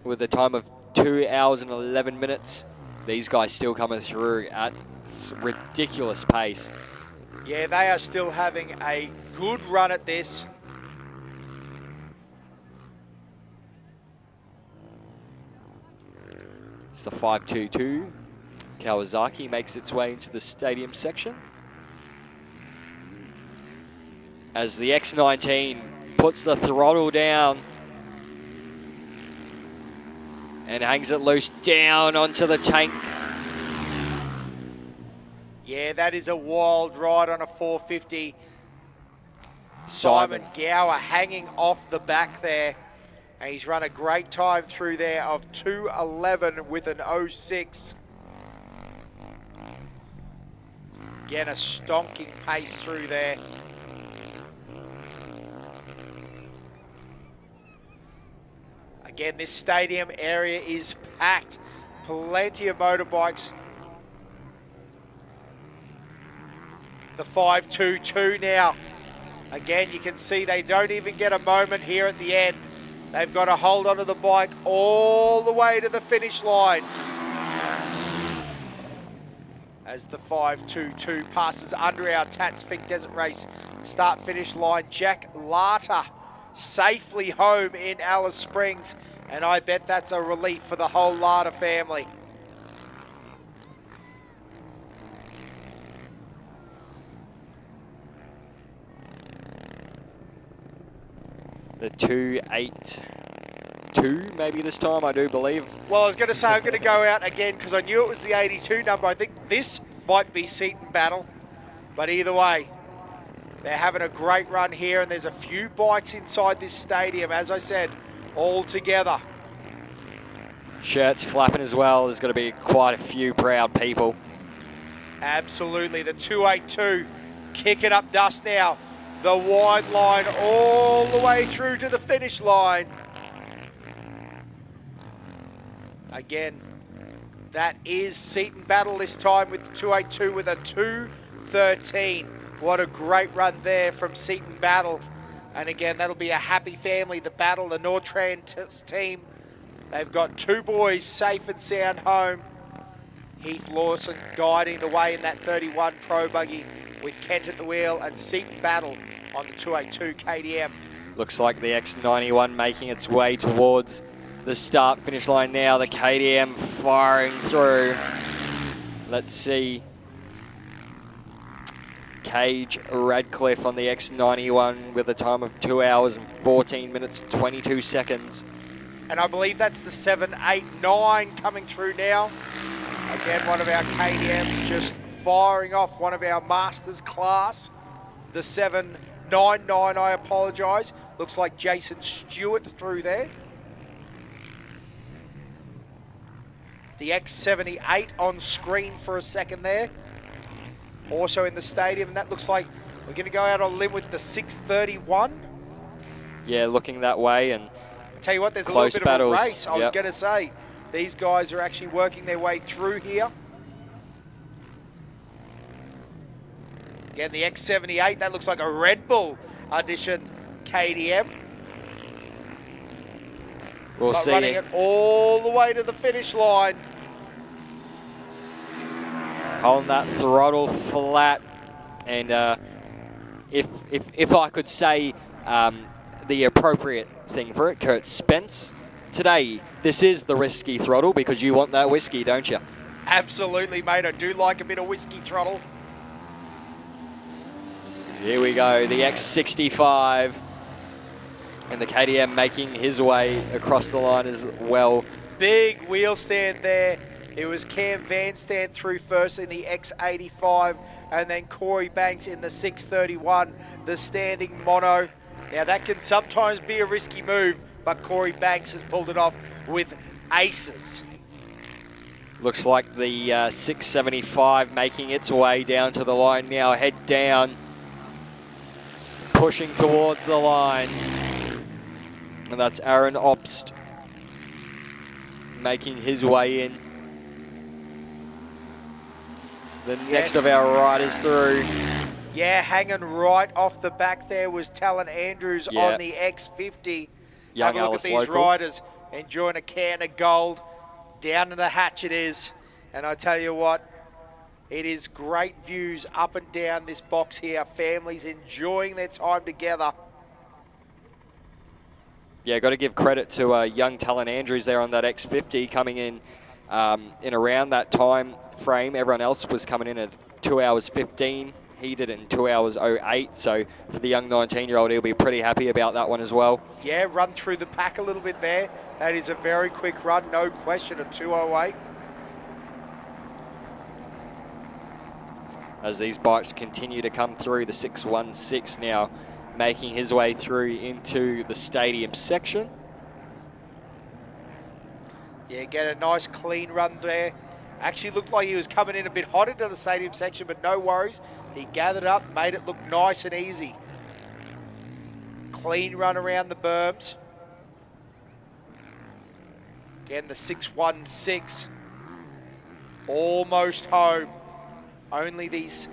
with a time of 2 hours and 11 minutes. These guys still coming through at ridiculous pace. Yeah, they are still having a good run at this. It's the 522. Kawasaki makes its way into the stadium section. As the X19 puts the throttle down and hangs it loose down onto the tank. Yeah, that is a wild ride on a 450. Simon Gower hanging off the back there. And he's run a great time through there of 2:11 with an 06. Again, a stonking pace through there. Again, this stadium area is packed. Plenty of motorbikes. The 522 now. Again, you can see they don't even get a moment here at the end. They've got to hold onto the bike all the way to the finish line. As the 522 passes under our Tatts Finke Desert Race start-finish line. Jack Larter safely home in Alice Springs, and I bet that's a relief for the whole Larter family. The 282 maybe this time, I do believe. Well, I was going to say I'm going to go out again because I knew it was the 82 number. I think this might be Seton Battle, but either way, they're having a great run here, and there's a few bikes inside this stadium, as I said, all together. Shirts flapping as well. There's going to be quite a few proud people. Absolutely. The 282 kicking up dust now. The wide line all the way through to the finish line. Again, that is Seton Battle this time with the 282 with a 2:13. What a great run there from Seton Battle. And again, that'll be a happy family, the Battle, the Nortran team. They've got two boys safe and sound home. Heath Lawson guiding the way in that 31 Pro buggy with Kent at the wheel, and Seton Battle on the 282 KTM. Looks like the X91 making its way towards the start-finish line now. The KTM firing through. Let's see. Cage Radcliffe on the X91 with a time of 2 hours and 14 minutes, 22 seconds. And I believe that's the 789 coming through now. Again, one of our KTMs just firing off one of our Masters class. The 799, I apologise. Looks like Jason Stewart through there. The X78 on screen for a second there. Also in the stadium, and that looks like we're going to go out on a limb with the 631. Yeah, looking that way, and I tell you what, there's a close little bit battles. of a race. I was going to say, these guys are actually working their way through here. Again, the X78, that looks like a Red Bull edition KTM. We'll but see. Running it all the way to the finish line. Holding that throttle flat, and if I could say the appropriate thing for it, Kurt Spence, today this is the risky throttle because you want that whiskey, don't you? Absolutely, mate. I do like a bit of whiskey throttle. Here we go, the X65, and the KTM making his way across the line as well big wheel stand there. It was Cam Van Stand through first in the X85, and then Corey Banks in the 631, the standing mono. Now that can sometimes be a risky move, but Corey Banks has pulled it off with aces. Looks like the 675 making its way down to the line now. Head down, pushing towards the line. And that's Aaron Obst making his way in. The next of our riders through. Yeah, hanging right off the back there was Talon Andrews on the X50. Young Have a look Alice at these local. riders enjoying a can of gold. Down in the hatch it is. And I tell you what, it is great views up and down this box here. Families enjoying their time together. Yeah, got to give credit to young Talon Andrews there on that X50 coming in around that time frame. Everyone else was coming in at 2 hours 15. He did it in 2 hours 08. So for the young 19-year-old, he'll be pretty happy about that one as well. Yeah, run through the pack a little bit there. That is a very quick run, no question, at 2:08. As these bikes continue to come through, the 616 now making his way through into the stadium section. Yeah, get a nice clean run there. Actually looked like he was coming in a bit hot into the stadium section, but no worries. He gathered up, made it look nice and easy. Clean run around the berms. Again, the 616. Almost home. Only these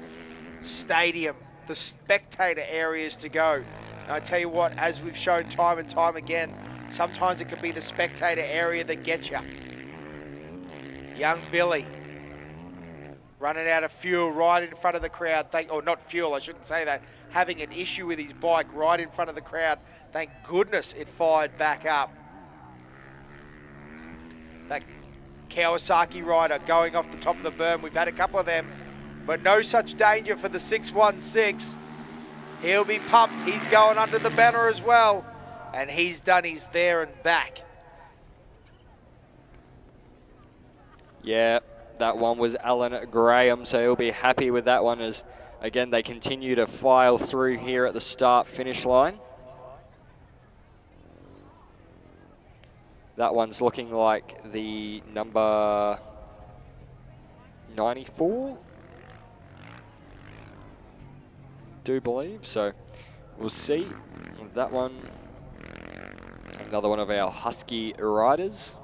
stadium, the spectator areas to go. And I tell you what, as we've shown time and time again, sometimes it can be the spectator area that gets you. Young Billy running out of fuel right in front of the crowd. Or not fuel, I shouldn't say that. Having an issue with his bike right in front of the crowd. Thank goodness it fired back up. That Kawasaki rider going off the top of the berm. We've had a couple of them, but no such danger for the 616. He'll be pumped. He's going under the banner as well. And he's done his there and back. Yeah, that one was Alan Graham, so he'll be happy with that one as, again, they continue to file through here at the start-finish line. That one's looking like the number 94, do believe, so we'll see. That one, another one of our Husky riders.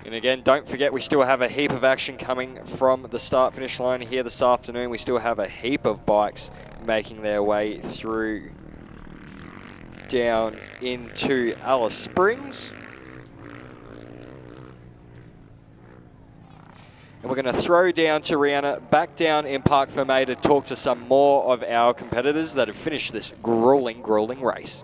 And again, don't forget, we still have a heap of action coming from the start-finish line here this afternoon. We still have a heap of bikes making their way through down into Alice Springs. And we're going to throw down to Rihanna, back down in Parc Fermé to talk to some more of our competitors that have finished this grueling race.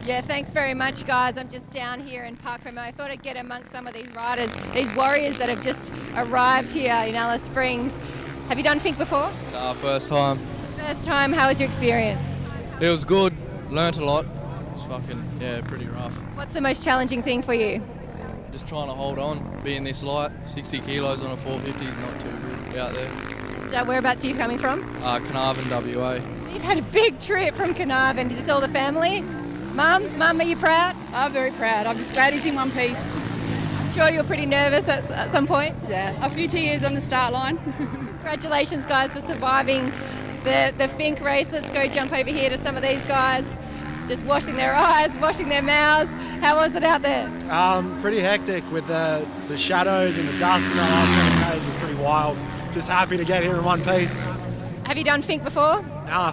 Yeah, thanks very much, guys. I'm just down here in Parc Fermé. I thought I'd get amongst some of these riders, these warriors that have just arrived here in Alice Springs. Have you done Finke before? First time. First time. How was your experience? It was good. Learnt a lot. It was pretty rough. What's the most challenging thing for you? Just trying to hold on, being this light. 60 kilos on a 450 is not too good out there. Whereabouts are you coming from? Carnarvon, WA. You've had a big trip from Carnarvon. Is this all the family? Mum, are you proud? I'm very proud. I'm just glad he's in one piece. I'm sure you're pretty nervous at some point. Yeah, a few tears on the start line. Congratulations, guys, for surviving the Finke race. Let's go jump over here to some of these guys. Just washing their eyes, washing their mouths. How was it out there? Pretty hectic with the shadows and the dust and the last 7 days were pretty wild. Just happy to get here in one piece. Have you done Finke before?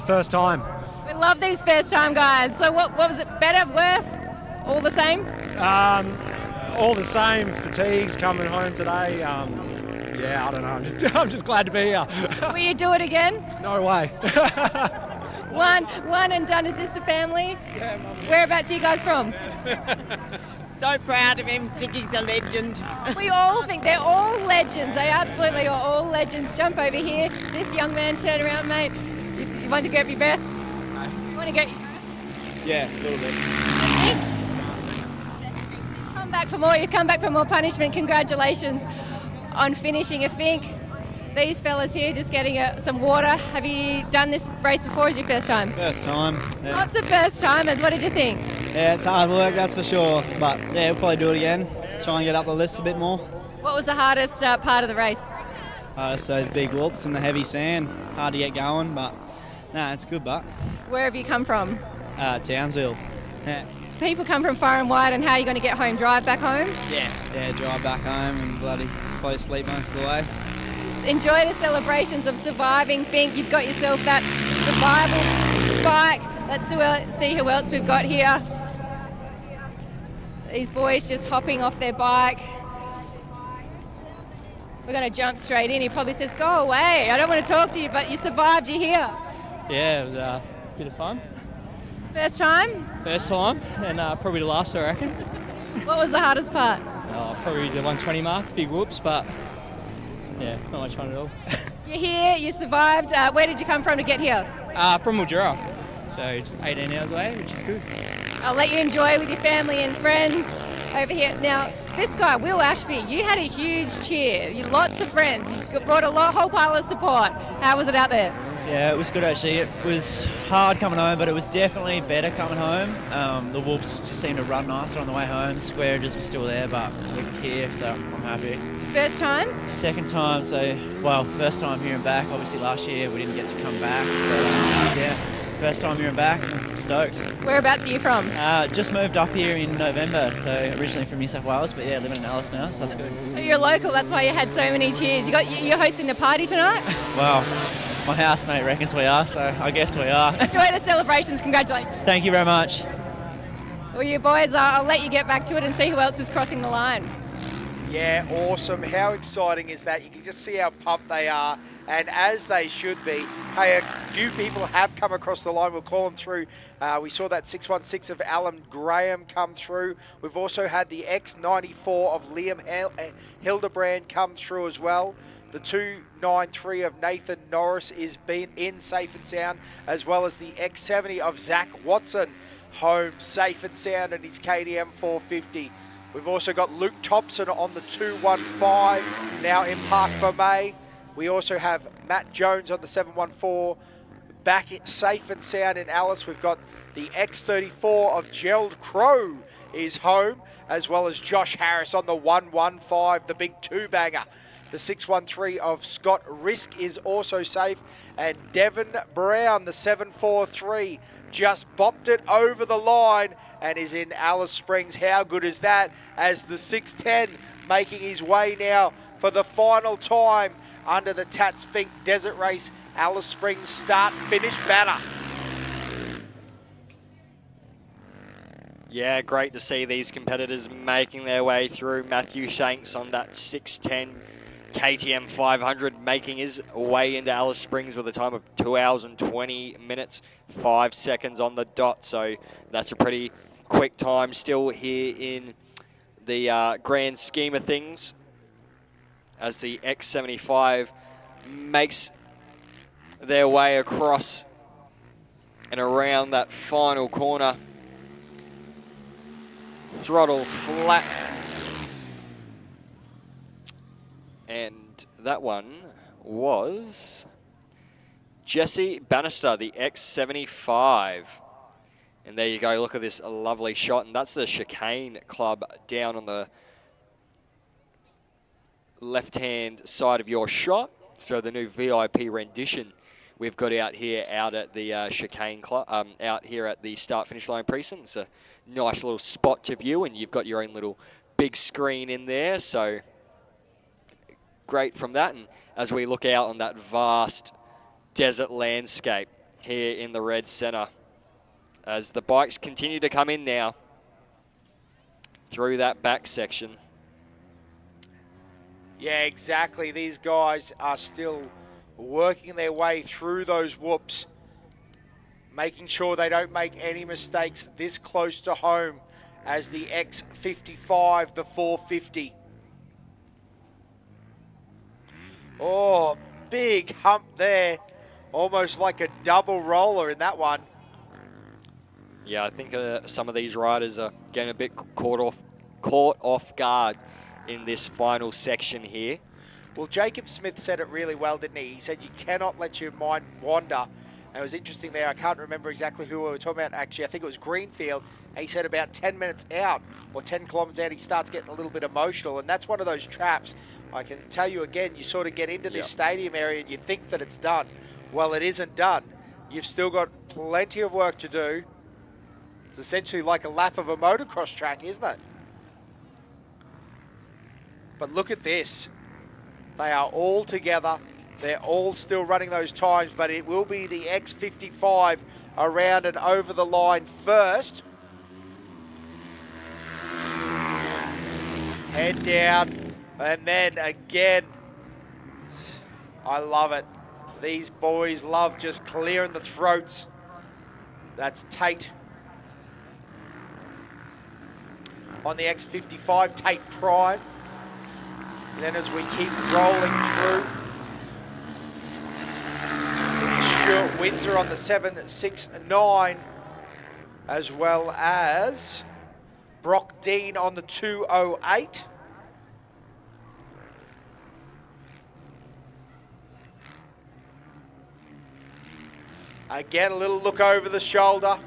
First time. We love these first time guys. So what was it, better, worse, all the same? All the same, fatigued coming home today. Yeah, I don't know, I'm just glad to be here. Will you do it again? No way. One and done. Is this the family? Yeah, Mum. Whereabouts are you guys from? So proud of him. Think he's a legend. We all think they're all legends. They absolutely are all legends. Jump over here. This young man, turn around, mate. You want to grab your breath? You want to get your breath? Yeah, a little bit. Come back for more. You come back for more punishment. Congratulations on finishing a Fink. These fellas here just getting some water. Have you done this race before? Or is it your first time? First time. Yeah. Lots of first timers. What did you think? Yeah, it's hard work, that's for sure. But yeah, we'll probably do it again. Try and get up the list a bit more. What was the hardest part of the race? Just those big whoops and the heavy sand. Hard to get going, but nah, it's good. But Where have you come from? Townsville. Yeah. People come from far and wide, and how are you going to get home? Drive back home? Yeah, drive back home and bloody probably sleep most of the way. Enjoy the celebrations of surviving Fink. You've got yourself that survival spike. Let's see who else we've got here. These boys just hopping off their bike. We're going to jump straight in. He probably says, go away. I don't want to talk to you, but you survived. You're here. Yeah, it was a bit of fun. First time? First time, and probably the last, I reckon. What was the hardest part? Probably the 120 mark, big whoops, but yeah, not much fun at all. You're here, you survived. Where did you come from to get here? From Mildura, so just 18 hours away, which is good. I'll let you enjoy with your family and friends over here. Now, this guy, Will Ashby, you had a huge cheer. You lots of friends. You brought a whole pile of support. How was it out there? Yeah, it was good actually. It was hard coming home, but it was definitely better coming home. The whoops just seemed to run nicer on the way home. Square edges were still there, but we're here, so I'm happy. First time? Second time, first time here and back. Obviously last year we didn't get to come back, but yeah, first time here and back. I'm stoked. Whereabouts are you from? Just moved up here in November, so originally from New South Wales, but yeah, living in Alice now, so that's good. So you're local, that's why you had so many cheers. You're hosting the party tonight? Well, my housemate reckons we are, so I guess we are. Enjoy the celebrations, congratulations. Thank you very much. Well, you boys, I'll let you get back to it and see who else is crossing the line. Yeah, awesome. How exciting is that? You can just see how pumped they are, and as they should be. Hey, a few people have come across the line. We'll call them through. We saw that 616 of Alan Graham come through. We've also had the X94 of Liam Hildebrand come through as well. The 293 of Nathan Norris is been in safe and sound, as well as the X70 of Zach Watson home safe and sound in his KTM 450. We've also got Luke Thompson on the 215, now in Park for May. We also have Matt Jones on the 714, back safe and sound in Alice. We've got the X34 of Gerald Crow is home, as well as Josh Harris on the 115, the big two-banger. The 613 of Scott Risk is also safe, and Devon Brown, the 743, just bopped it over the line and is in Alice Springs. How good is that? As the 610 making his way now for the final time under the Tatts Finke Desert Race Alice Springs start-finish banner. Yeah, great to see these competitors making their way through. Matthew Shanks on that 610 KTM 500 making his way into Alice Springs with a time of 2 hours and 20 minutes, 5 seconds on the dot. So that's a pretty quick time still here in the grand scheme of things, as the X75 makes their way across and around that final corner. Throttle flat. And that one was Jesse Bannister, the X75. And there you go, look at this lovely shot. And that's the Chicane Club down on the left-hand side of your shot. So the new VIP rendition we've got out here, out at the Chicane Club, out here at the start-finish line precinct. It's a nice little spot to view, and you've got your own little big screen in there. So great from that. And as we look out on that vast desert landscape here in the red center, as the bikes continue to come in now through that back section. Yeah, exactly. These guys are still working their way through those whoops, making sure they don't make any mistakes this close to home as the X55, the 450. Oh, big hump there. Almost like a double roller in that one. Yeah, I think some of these riders are getting a bit caught off guard in this final section here. Well, Jacob Smith said it really well, didn't he? He said you cannot let your mind wander. And it was interesting there. I can't remember exactly who we were talking about, actually. I think it was Greenfield. And he said about 10 minutes out or 10 kilometres out, he starts getting a little bit emotional. And that's one of those traps. I can tell you again, you sort of get into this stadium area and you think that it's done. Well, it isn't done. You've still got plenty of work to do. It's essentially like a lap of a motocross track, isn't it? But look at this. They are all together. They're all still running those times, but it will be the X55 around and over the line first. Head down, and then again, I love it. These boys love just clearing the throats. That's Tate on the X55, Tate Prime. And then as we keep rolling through, Stuart Windsor on the 769, as well as Brock Dean on the 208. Again, a little look over the shoulder.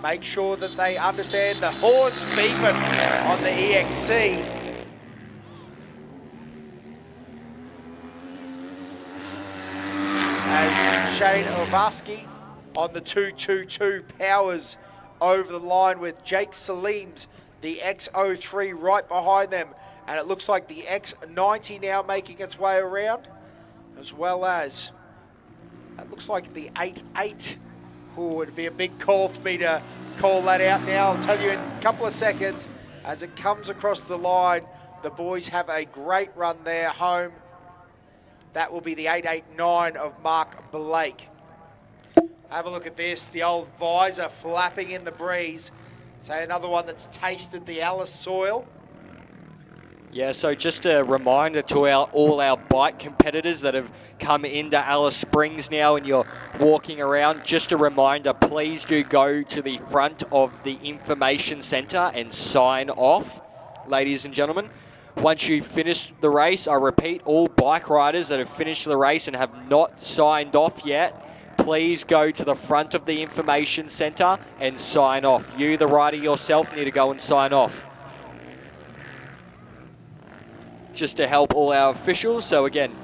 Make sure that they understand the horns beeping on the EXC. As Shane Ovaski on the 222 powers over the line with Jake Salim's the X03 right behind them. And it looks like the X90 now making its way around, as well as, that looks like the 88. Oh, it'd be a big call for me to call that out now. I'll tell you in a couple of seconds. As it comes across the line, the boys have a great run there home. That will be the 889 of Mark Blake. Have a look at this, the old visor flapping in the breeze. Say another one that's tasted the Alice soil. Yeah, so just a reminder to all our bike competitors that have come into Alice Springs now and you're walking around, just a reminder, please do go to the front of the information centre and sign off, ladies and gentlemen. Once you finish the race, I repeat, all bike riders that have finished the race and have not signed off yet, please go to the front of the information centre and sign off. You, the rider yourself, need to go and sign off. Just to help all our officials. So again,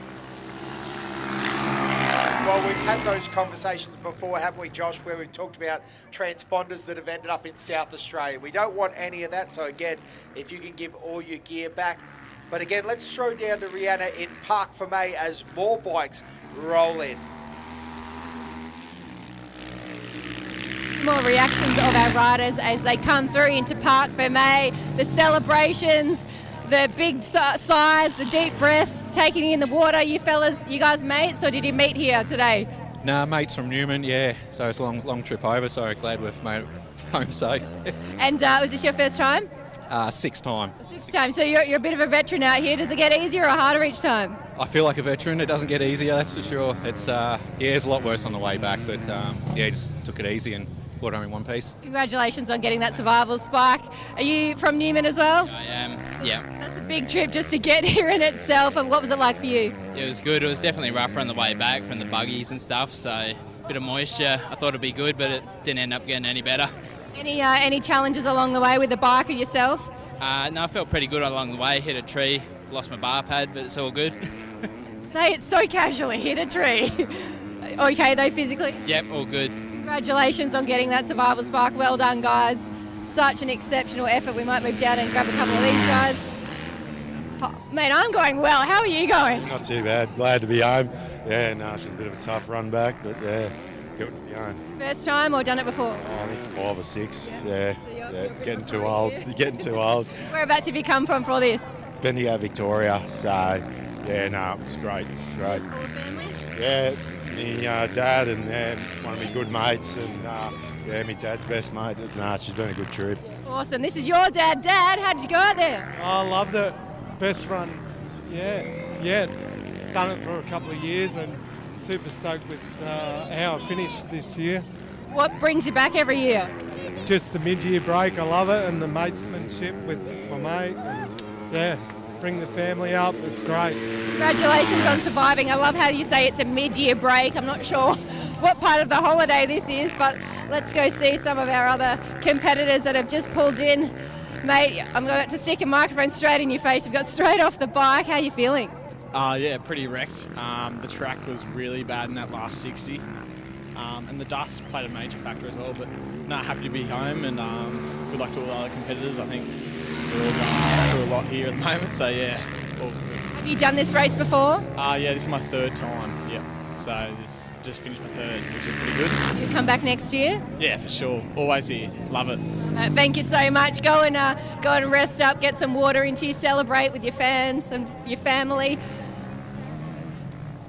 well, we've had those conversations before, haven't we, Josh, where we've talked about transponders that have ended up in South Australia. We don't want any of that. So again, if you can give all your gear back. But again, let's throw down to Rihanna in Park for May as more bikes roll in. More reactions of our riders as they come through into Park for May. The celebrations, the big sighs, the deep breaths, taking in the water. You fellas, you guys mates, or did you meet here today? Nah, mates from Newman, yeah. So it's a long trip over, so glad we've made it home safe. And was this your first time? Sixth time. Sixth time, so you're a bit of a veteran out here. Does it get easier or harder each time? I feel like a veteran. It doesn't get easier, that's for sure. It's it's a lot worse on the way back, but just took it easy and brought home in one piece. Congratulations on getting that survival spike. Are you from Newman as well? I am, yeah. That's a big trip just to get here in itself. And what was it like for you? It was good. It was definitely rougher on the way back from the buggies and stuff, so a bit of moisture. I thought it'd be good, but it didn't end up getting any better. Any challenges along the way with the bike or yourself? No, I felt pretty good along the way. Hit a tree, lost my bar pad, but it's all good. Say it so casually, hit a tree. Okay though, physically? Yep, all good. Congratulations on getting that survival spark. Well done, guys. Such an exceptional effort. We might move down and grab a couple of these guys. Oh, mate, I'm going well. How are you going? Not too bad. Glad to be home. Yeah, no, it's just a bit of a tough run back, but yeah, good to be home. First time or done it before? Oh, I think 5 or 6. Yeah, so getting too old. Getting too old. Whereabouts have you come from for all this? Bendigo, Victoria. So yeah, no, it's great. All the family? Yeah, me dad and one of my good mates, and my dad's best mate. She's been a good trip. Awesome. This is your dad. Dad, how did you go out there? I loved it. Best runs. Yeah. Done it for a couple of years and super stoked with how I finished this year. What brings you back every year? Just the mid-year break, I love it, and the matesmanship with my mate. And, bring the family up. It's great. Congratulations on surviving. I love how you say it's a mid-year break. I'm not sure what part of the holiday this is, but let's go see some of our other competitors that have just pulled in. Mate, I'm going to stick a microphone straight in your face. You've got straight off the bike. How are you feeling? Yeah, pretty wrecked. The track was really bad in that last 60. And the dust played a major factor as well, but happy to be home, and good luck to all the other competitors. I think we're all going through a lot here at the moment, so yeah. All good. Have you done this race before? Yeah, this is my third time, yep. So this just finished my third, which is pretty good. You come back next year? Yeah, for sure. Always here. Love it. Thank you so much. Go and rest up, get some water into you, celebrate with your fans and your family.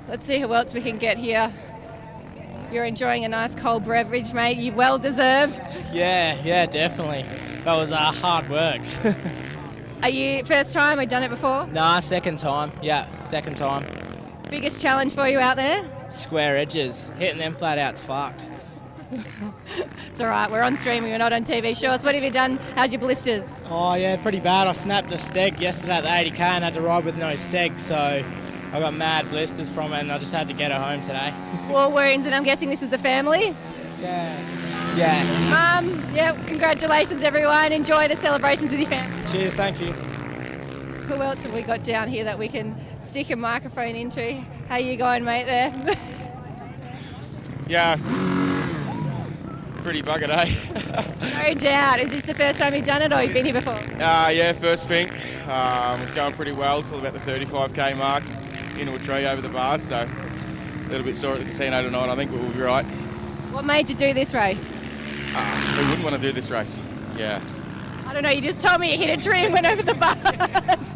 Let's see who else we can get here. If you're enjoying a nice cold beverage, mate, you well deserved. Yeah, definitely. That was hard work. Are you first time or done it before? Nah, second time. Yeah, second time. Biggest challenge for you out there? Square edges. Hitting them flat out's fucked. It's all right. We're on streaming. We're not on TV. Show us, what have you done? How's your blisters? Oh, yeah, pretty bad. I snapped a steg yesterday at the 80k and had to ride with no steg, so I got mad blisters from it and I just had to get her home today. War wounds, and I'm guessing this is the family? Yeah. Congratulations, everyone. Enjoy the celebrations with your family. Cheers, thank you. Who else have we got down here that we can stick a microphone into? How you going, mate, there? Yeah. Pretty buggered, eh? No doubt. Is this the first time you've done it, or you've been here before? Yeah, first Fink. Was going pretty well till about the 35k mark. Into a tree over the bars, so a little bit sore at the casino tonight, I think, but we'll be right. What made you do this race? Who wouldn't want to do this race? Yeah. I don't know, you just told me you hit a tree and went over the bars.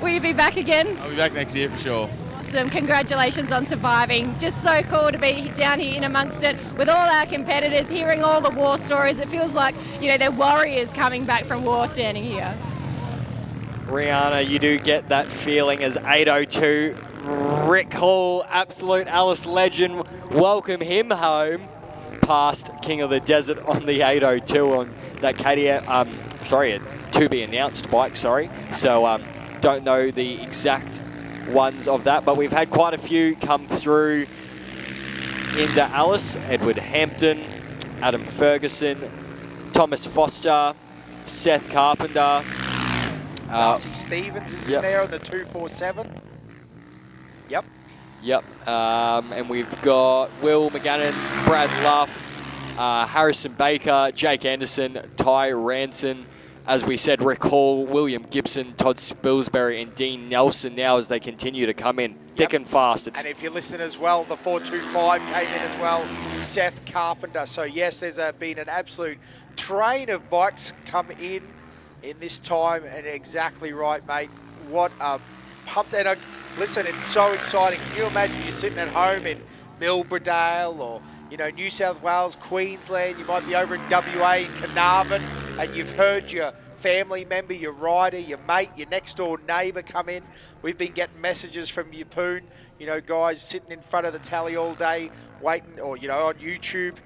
Will you be back again? I'll be back next year for sure. Awesome, congratulations on surviving. Just so cool to be down here in amongst it with all our competitors, hearing all the war stories. It feels like, they're warriors coming back from war standing here. Rihanna, you do get that feeling as 8:02. Rick Hall, absolute Alice legend. Welcome him home past King of the Desert on the 8:02 on that KTM, to be announced bike, sorry. So don't know the exact ones of that, but we've had quite a few come through into Alice. Edward Hampton, Adam Ferguson, Thomas Foster, Seth Carpenter. Darcy Stevens is in there on the 247. Yep, and we've got Will McGannon, Brad Luff, Harrison Baker, Jake Anderson, Ty Ranson, as we said, Rick Hall, William Gibson, Todd Spilsbury, and Dean Nelson now as they continue to come in thick and fast. And if you're listening as well, the 425 came in as well, Seth Carpenter. So yes, there's been an absolute train of bikes come in this time, and exactly right, mate. What a pumped. And listen, it's so exciting. Can you imagine you're sitting at home in Milbradale or New South Wales, Queensland, you might be over in WA in Carnarvon, and you've heard your family member, your rider, your mate, your next door neighbour come in. We've been getting messages from Yeppoon, guys sitting in front of the tally all day waiting, or on YouTube,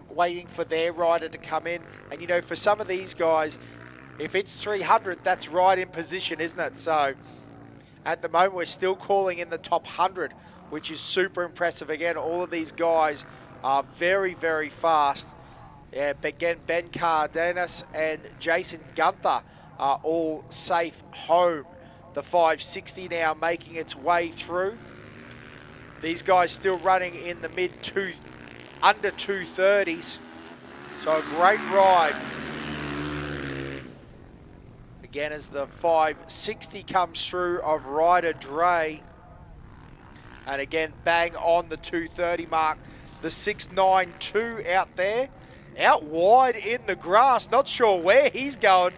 waiting for their rider to come in. And for some of these guys, if it's 300, that's right in position, isn't it? So at the moment, we're still calling in the top 100, which is super impressive. Again, all of these guys are very, very fast. Yeah, again, Ben Cardenas and Jason Gunther are all safe home. The 560 now making its way through. These guys still running in the under 230s. So a great ride. Again, as the 560 comes through of Ryder Dre. And again, bang on the 230 mark. The 692 out there. Out wide in the grass. Not sure where he's going.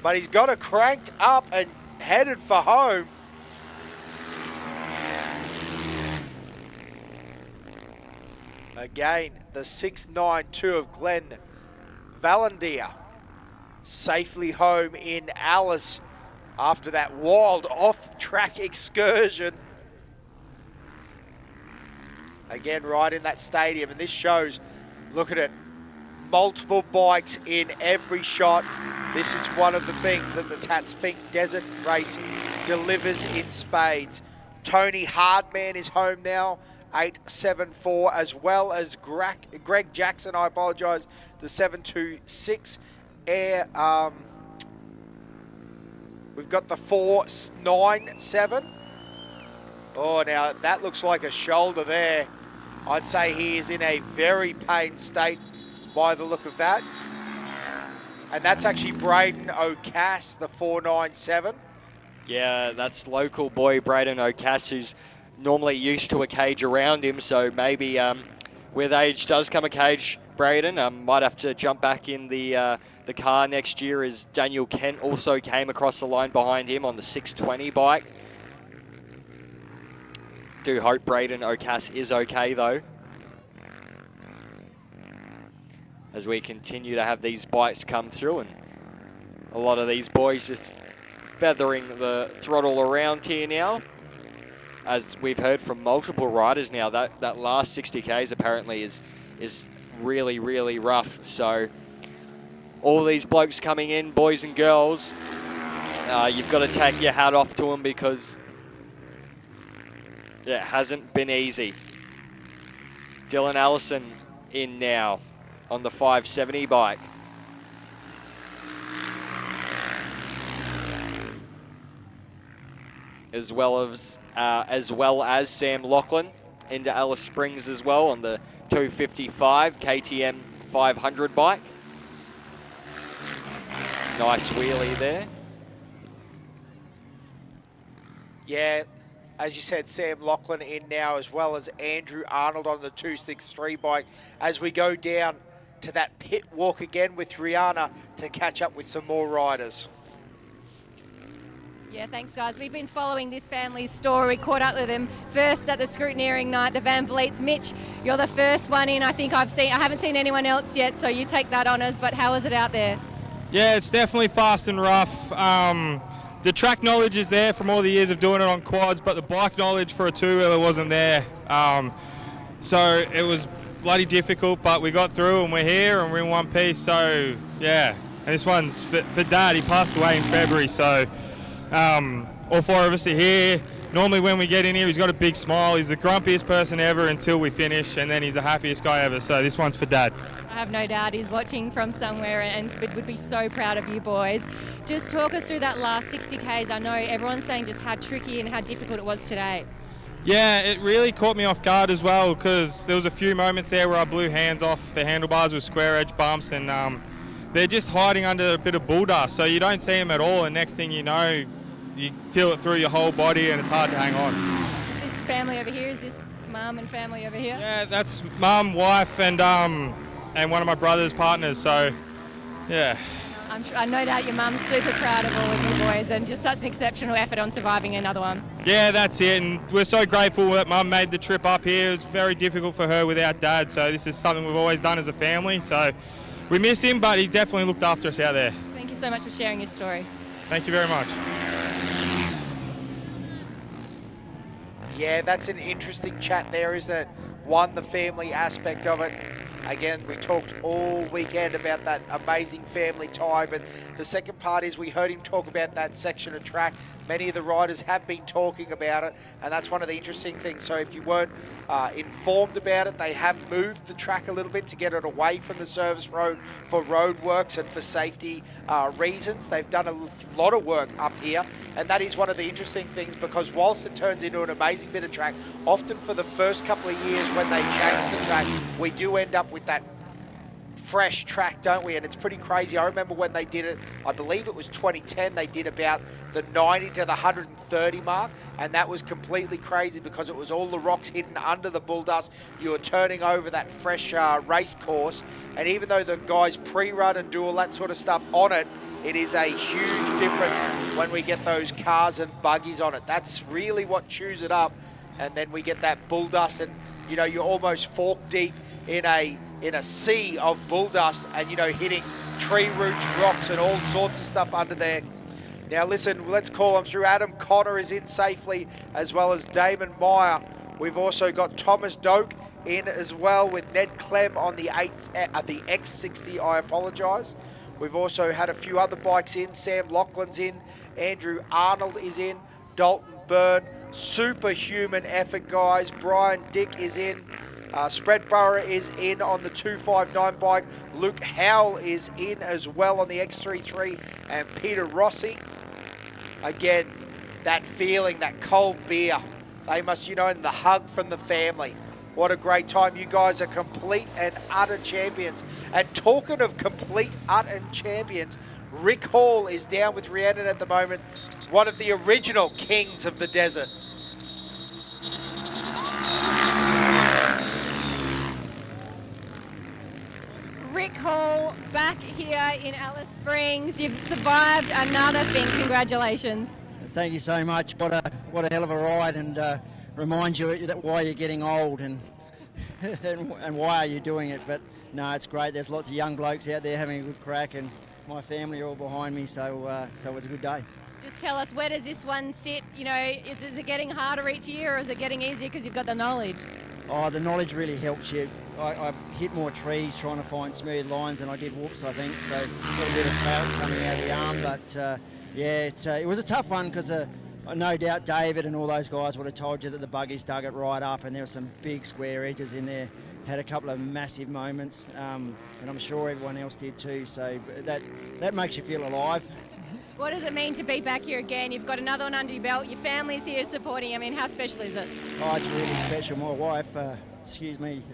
But he's got it cranked up and headed for home. Again, the 692 of Glenn Valandier safely home in Alice after that wild off-track excursion. Again, right in that stadium, and this shows, look at it, multiple bikes in every shot. This is one of the things that the Tatts Finke Desert Race delivers in spades. Tony Hardman is home now, 874, as well as Greg Jackson, I apologise, the 726 Air. We've got the 497. Oh, now that looks like a shoulder there. I'd say he is in a very pain state by the look of that. And that's actually Braden O'Cass, the 497. Yeah, that's local boy Braden O'Cass, who's normally used to a cage around him. So maybe with age does come a cage, Braden. Might have to jump back in the car next year, as Daniel Kent also came across the line behind him on the 620 bike. Do hope Braden O'Cass is okay though, as we continue to have these bikes come through, and a lot of these boys just feathering the throttle around here now. As we've heard from multiple riders now, that last 60 Ks apparently is really, really rough. So all these blokes coming in, boys and girls, you've got to take your hat off to them, because it hasn't been easy. Dylan Allison in now on the 570 bike. As well as Sam Lachlan into Alice Springs as well on the 255 KTM 500 bike. Nice wheelie there. Yeah, as you said, Sam Lachlan in now, as well as Andrew Arnold on the 263 bike, as we go down to that pit walk again with Rihanna to catch up with some more riders. Yeah, thanks guys. We've been following this family's story. Caught up with them first at the scrutineering night, the Van Vliets. Mitch, you're the first one in. I haven't seen anyone else yet, so you take that honours, but how is it out there? Yeah, it's definitely fast and rough. The track knowledge is there from all the years of doing it on quads, but the bike knowledge for a two-wheeler wasn't there. So it was bloody difficult, but we got through and we're here and we're in one piece. So yeah, and this one's for Dad. He passed away in February, so all four of us are here. Normally when we get in here, he's got a big smile. He's the grumpiest person ever until we finish, and then he's the happiest guy ever. So this one's for Dad. I have no doubt he's watching from somewhere and would be so proud of you boys. Just talk us through that last 60 Ks. I know everyone's saying just how tricky and how difficult it was today. Yeah, it really caught me off guard as well, because there was a few moments there where I blew hands off the handlebars with square edge bumps, and they're just hiding under a bit of bull dust, so you don't see them at all, and next thing you know, you feel it through your whole body and it's hard to hang on. Is this family over here? Is this mum and family over here? Yeah, that's mum, wife, and one of my brother's partners, so yeah. I no doubt your mum's super proud of all of you boys, and just such an exceptional effort on surviving another one. Yeah, that's it, and we're so grateful that Mum made the trip up here. It was very difficult for her without Dad, so this is something we've always done as a family. So we miss him, but he definitely looked after us out there. Thank you so much for sharing your story. Thank you very much. Yeah, that's an interesting chat there, isn't it? One, the family aspect of it. Again, we talked all weekend about that amazing family tie, but the second part is we heard him talk about that section of track. Many of the riders have been talking about it, and that's one of the interesting things. So if you weren't informed about it, they have moved the track a little bit to get it away from the service road for road works and for safety reasons. They've done a lot of work up here, and that is one of the interesting things, because whilst it turns into an amazing bit of track, often for the first couple of years when they change the track, we do end up with that fresh track, don't we? And it's pretty crazy. I remember when they did it, I believe it was 2010, they did about the 90 to the 130 mark, and that was completely crazy because it was all the rocks hidden under the bull dust. You were turning over that fresh race course, and even though the guys pre-run and do all that sort of stuff on it, it is a huge difference when we get those cars and buggies on it. That's really what chews it up, and then we get that bull dust, and you know, you're almost fork deep in a sea of bull dust and, hitting tree roots, rocks, and all sorts of stuff under there. Now listen, let's call them through. Adam Connor is in safely, as well as Damon Meyer. We've also got Thomas Doak in as well, with Ned Clem on the X60, I apologise. We've also had a few other bikes in. Sam Laughlin's in, Andrew Arnold is in, Dalton Byrne, superhuman effort guys. Brian Dick is in, Spreadborough is in on the 259 bike. Luke Howell is in as well on the X33, and Peter Rossi. Again, that feeling, that cold beer, they must, and the hug from the family. What a great time. You guys are complete and utter champions. And talking of complete, utter champions, Rick Hall is down with Rhiannon at the moment, one of the original kings of the desert. Rick Hall back here in Alice Springs. You've survived another thing. Congratulations. Thank you so much. What a hell of a ride, and reminds you that why you're getting old and and why are you doing it. But no, it's great. There's lots of young blokes out there having a good crack, and my family are all behind me, so it was a good day. Just tell us, where does this one sit? Is it getting harder each year, or is it getting easier because you've got the knowledge? Oh, the knowledge really helps you. I hit more trees trying to find smooth lines than I did whoops, I think, so got a bit of felt coming out of the arm, but it was a tough one because no doubt David and all those guys would have told you that the buggies dug it right up, and there were some big square edges in there. Had a couple of massive moments, and I'm sure everyone else did too, so that makes you feel alive. What does it mean to be back here again? You've got another one under your belt, your family's here supporting. I mean, how special is it? Oh, it's really special. My wife, has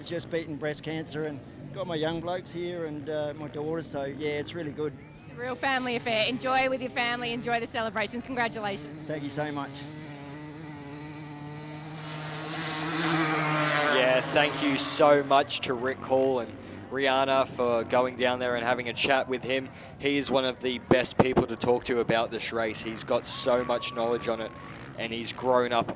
just beaten breast cancer, and got my young blokes here and my daughters, so yeah, it's really good. It's a real family affair. Enjoy with your family, enjoy the celebrations. Congratulations. Thank you so much. Yeah, thank you so much to Rick Hall and Rihanna for going down there and having a chat with him. He is one of the best people to talk to about this race. He's got so much knowledge on it, and he's grown up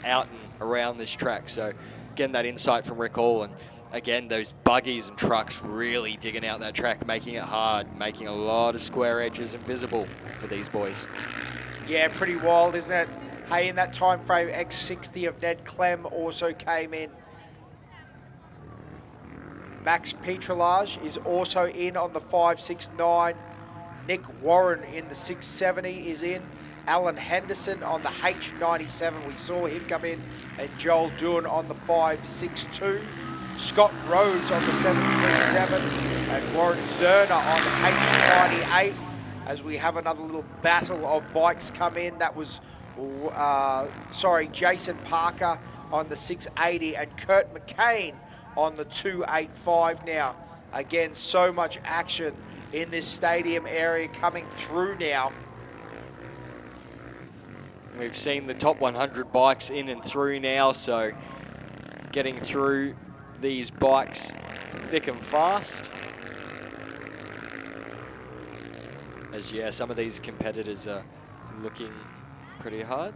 out and around this track. So getting that insight from Rick Hall, and again, those buggies and trucks really digging out that track, making it hard, making a lot of square edges invisible for these boys. Yeah, pretty wild, isn't it? Hey, in that time frame, X60 of Ned Clem also came in. Max Petrolage is also in on the 569. Nick Warren in the 670 is in. Alan Henderson on the H97. We saw him come in. And Joel Doohan on the 562. Scott Rhodes on the 737. And Warren Zerner on the H98. As we have another little battle of bikes come in. That was, Jason Parker on the 680. And Kurt McCain on the 285 now. Again, so much action in this stadium area coming through now. We've seen the top 100 bikes in and through now, so getting through these bikes thick and fast. As some of these competitors are looking pretty hard.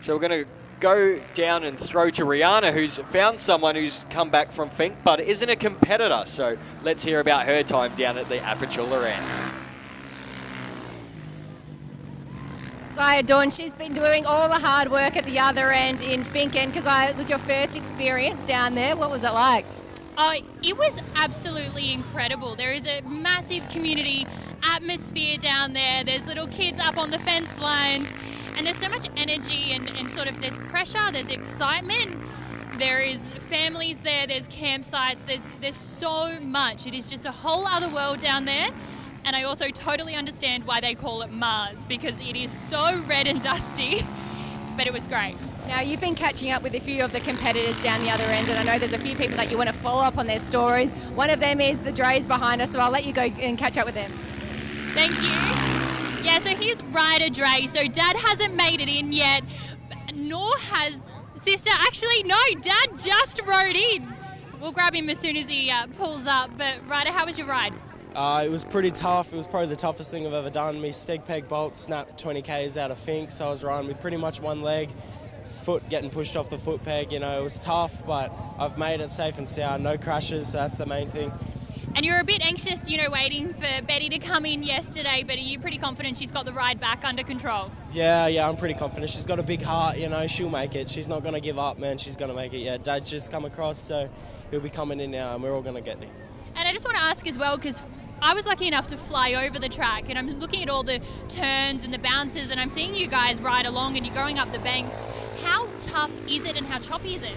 So we're going to go down and throw to Rihanna, who's found someone who's come back from Finke, but isn't a competitor. So let's hear about her time down at the Apachula end. So Dawn, she's been doing all the hard work at the other end in Finke, because it was your first experience down there. What was it like? Oh, it was absolutely incredible. There is a massive community atmosphere down there. There's little kids up on the fence lines, and there's so much energy and sort of there's pressure, there's excitement. There is families there, there's campsites, there's so much. It is just a whole other world down there. And I also totally understand why they call it Mars, because it is so red and dusty, but it was great. Now, you've been catching up with a few of the competitors down the other end, and I know there's a few people that you want to follow up on their stories. One of them is the Dreys behind us, so I'll let you go and catch up with them. Thank you. Yeah, so here's Ryder Dre. So Dad hasn't made it in yet, nor has Sister. Actually, no, Dad just rode in. We'll grab him as soon as he pulls up. But Ryder, how was your ride? It was pretty tough. It was probably the toughest thing I've ever done. Me steg peg bolt snapped 20 Ks out of Finke, so I was riding with pretty much one leg. foot getting pushed off the foot peg. You know, it was tough, but I've made it safe and sound. No crashes, so that's the main thing. And you're a bit anxious, you know, waiting for Betty to come in yesterday, but are you pretty confident she's got the ride back under control? Yeah, I'm pretty confident. She's got a big heart, you know, she'll make it. She's not going to give up, man. She's going to make it. Yeah, Dad's just come across, so he'll be coming in now, and we're all going to get there. And I just want to ask as well, because I was lucky enough to fly over the track, and I'm looking at all the turns and the bounces, and I'm seeing you guys ride along and you're going up the banks. How tough is it and how choppy is it?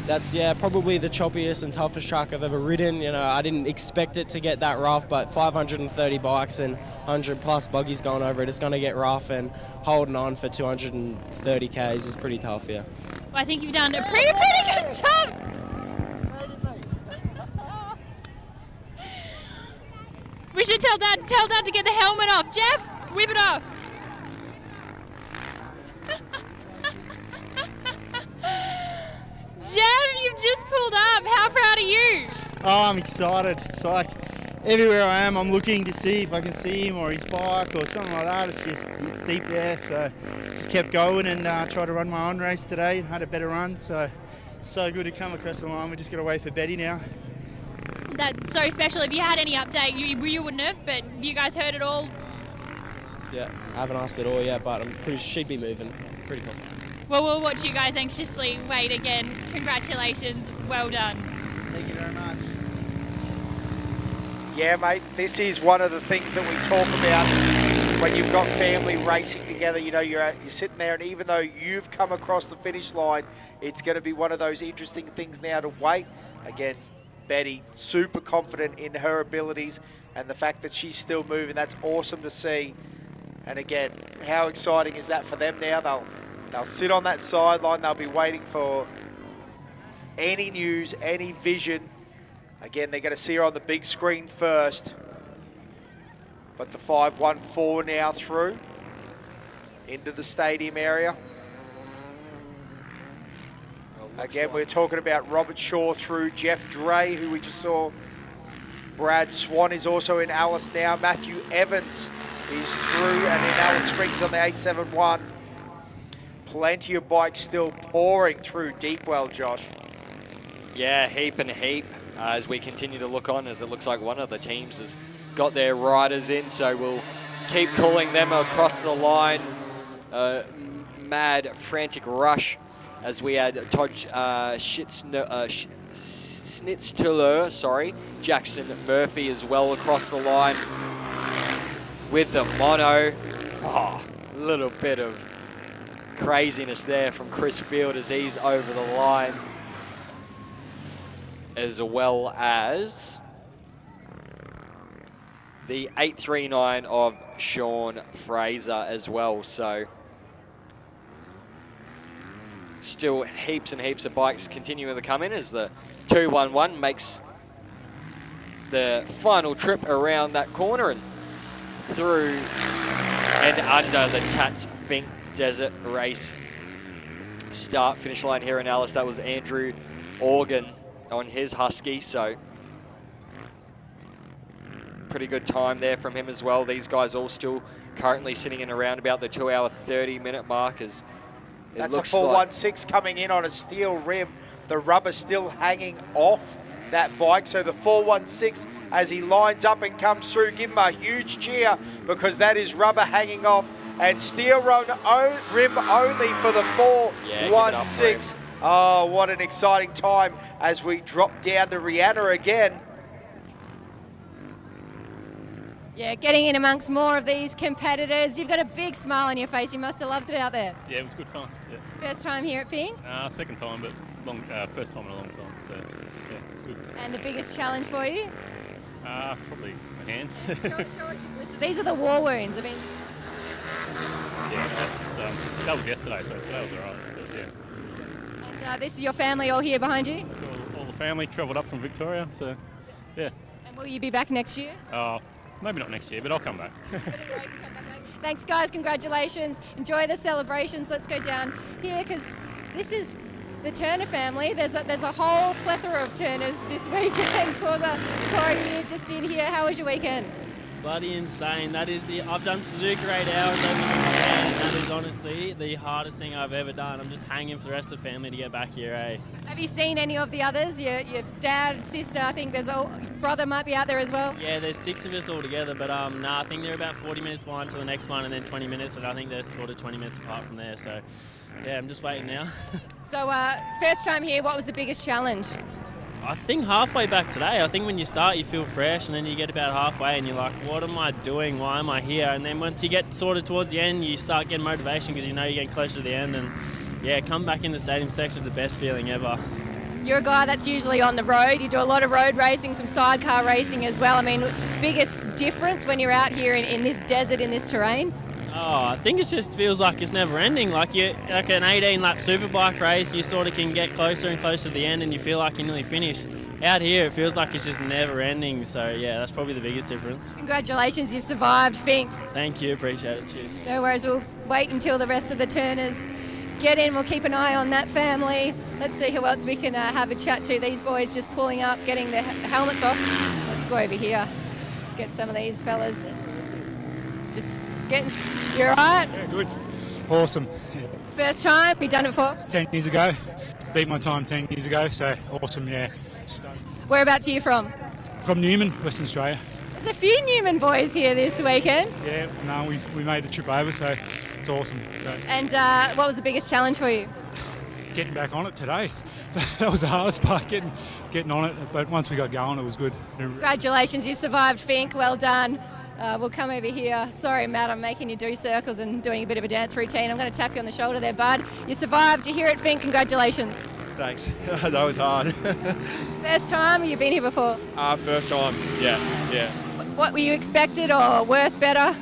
That's, probably the choppiest and toughest track I've ever ridden. You know, I didn't expect it to get that rough, but 530 bikes and 100 plus buggies going over it, it's going to get rough, and holding on for 230 Ks is pretty tough, yeah. Well, I think you've done a pretty good job. We should tell Dad to get the helmet off. Jeff, whip it off. Jeff, you've just pulled up. How proud are you? Oh, I'm excited. It's like everywhere I am, I'm looking to see if I can see him or his bike or something like that. It's deep there, so just kept going and tried to run my own race today and had a better run. So good to come across the line. We just got to wait for Betty now. That's so special. If you had any update, you wouldn't have, but have you guys heard it all? Yeah, I haven't asked at all yet, but I'm pretty sure she'd be moving. Pretty cool. Well, we'll watch you guys anxiously wait again. Congratulations. Well done. Thank you very much. Yeah, mate, this is one of the things that we talk about when you've got family racing together. You know, you're sitting there, and even though you've come across the finish line, it's going to be one of those interesting things now to wait. Again, Betty, super confident in her abilities and the fact that she's still moving. That's awesome to see. And again, how exciting is that for them now? They'll sit on that sideline. They'll be waiting for any news, any vision. Again, they're going to see her on the big screen first. But the 514 now through into the stadium area. Again, we're talking about Robert Shaw through, Jeff Dre, who we just saw. Brad Swan is also in Alice now. Matthew Evans is through and in Alice Springs on the 871. Plenty of bikes still pouring through Deepwell, Josh. Yeah, heap and heap as we continue to look on, as it looks like one of the teams has got their riders in, so we'll keep calling them across the line. Mad, frantic rush as we had Todd Schnitzler, Jackson Murphy as well across the line with the mono. Oh, a little bit of craziness there from Chris Field as he's over the line, as well as the 839 of Sean Fraser as well. So still heaps and heaps of bikes continuing to come in as the 211 makes the final trip around that corner and through and under the Tatts Finke Desert Race start finish line here in Alice. That was Andrew Organ on his Husky, so pretty good time there from him as well. These guys all still currently sitting in around about the 2 hour 30-minute mark. As that's a 416 coming in on a steel rim. The rubber still hanging off that bike. So the 416, as he lines up and comes through, give him a huge cheer because that is rubber hanging off. And steel rim only for the 416. Oh, what an exciting time as we drop down to Rihanna again. Yeah, getting in amongst more of these competitors. You've got a big smile on your face. You must have loved it out there. Yeah, it was good fun. Yeah. First time here at Finke? Second time, but first time in a long time. So, yeah, it's good. And the biggest challenge for you? Probably my hands. Sure. These are the war wounds. I mean... Yeah, that was yesterday, so today was all right. But, yeah. And this is your family all here behind you? All the family travelled up from Victoria, so yeah. And will you be back next year? Maybe not next year, but I'll come back. Thanks, guys. Congratulations. Enjoy the celebrations. Let's go down here because this is the Turner family. There's a whole plethora of Turners this weekend. Corey, you're just in here. How was your weekend? Bloody insane. That is I've done Suzuka 8 hours over the weekend. That is honestly the hardest thing I've ever done. I'm just hanging for the rest of the family to get back here, eh? Have you seen any of the others? Your dad, sister, I think brother might be out there as well. Yeah, there's 6 of us all together, but I think they're about 40 minutes behind to the next one and then 20 minutes, and I think they're sort of 20 minutes apart from there. So, yeah, I'm just waiting now. So, first time here, what was the biggest challenge? I think halfway back today, I think when you start you feel fresh and then you get about halfway and you're like, what am I doing? Why am I here? And then once you get sort of towards the end, you start getting motivation because you know you're getting closer to the end. And yeah, come back in the stadium section is the best feeling ever. You're a guy that's usually on the road. You do a lot of road racing, some sidecar racing as well. I mean, biggest difference when you're out here in this desert, in this terrain? Oh, I think it just feels like it's never ending. Like an 18-lap superbike race, you sort of can get closer and closer to the end and you feel like you nearly finished. Out here, it feels like it's just never ending. So, yeah, that's probably the biggest difference. Congratulations, you've survived, Fink. Thank you, appreciate it. Cheers. No worries, we'll wait until the rest of the turners get in. We'll keep an eye on that family. Let's see who else we can have a chat to. These boys just pulling up, getting their helmets off. Let's go over here, get some of these fellas just getting... You all right? Yeah, good. Awesome. Yeah. First time? You done it before? 10 years ago. Beat my time 10 years ago, so awesome, yeah. Whereabouts are you from? From Newman, Western Australia. There's a few Newman boys here this weekend. Yeah, no, we made the trip over, so it's awesome. So. And what was the biggest challenge for you? Getting back on it today. That was the hardest part, getting on it, but once we got going, it was good. Congratulations, you survived, Fink. Well done. We'll come over here. Sorry, Matt, I'm making you do circles and doing a bit of a dance routine. I'm going to tap you on the shoulder there, bud. You survived. You hear it, Fink. Congratulations. Thanks. That was hard. First time? Have you been here before? First time. Yeah. What were you expected, or worse, better?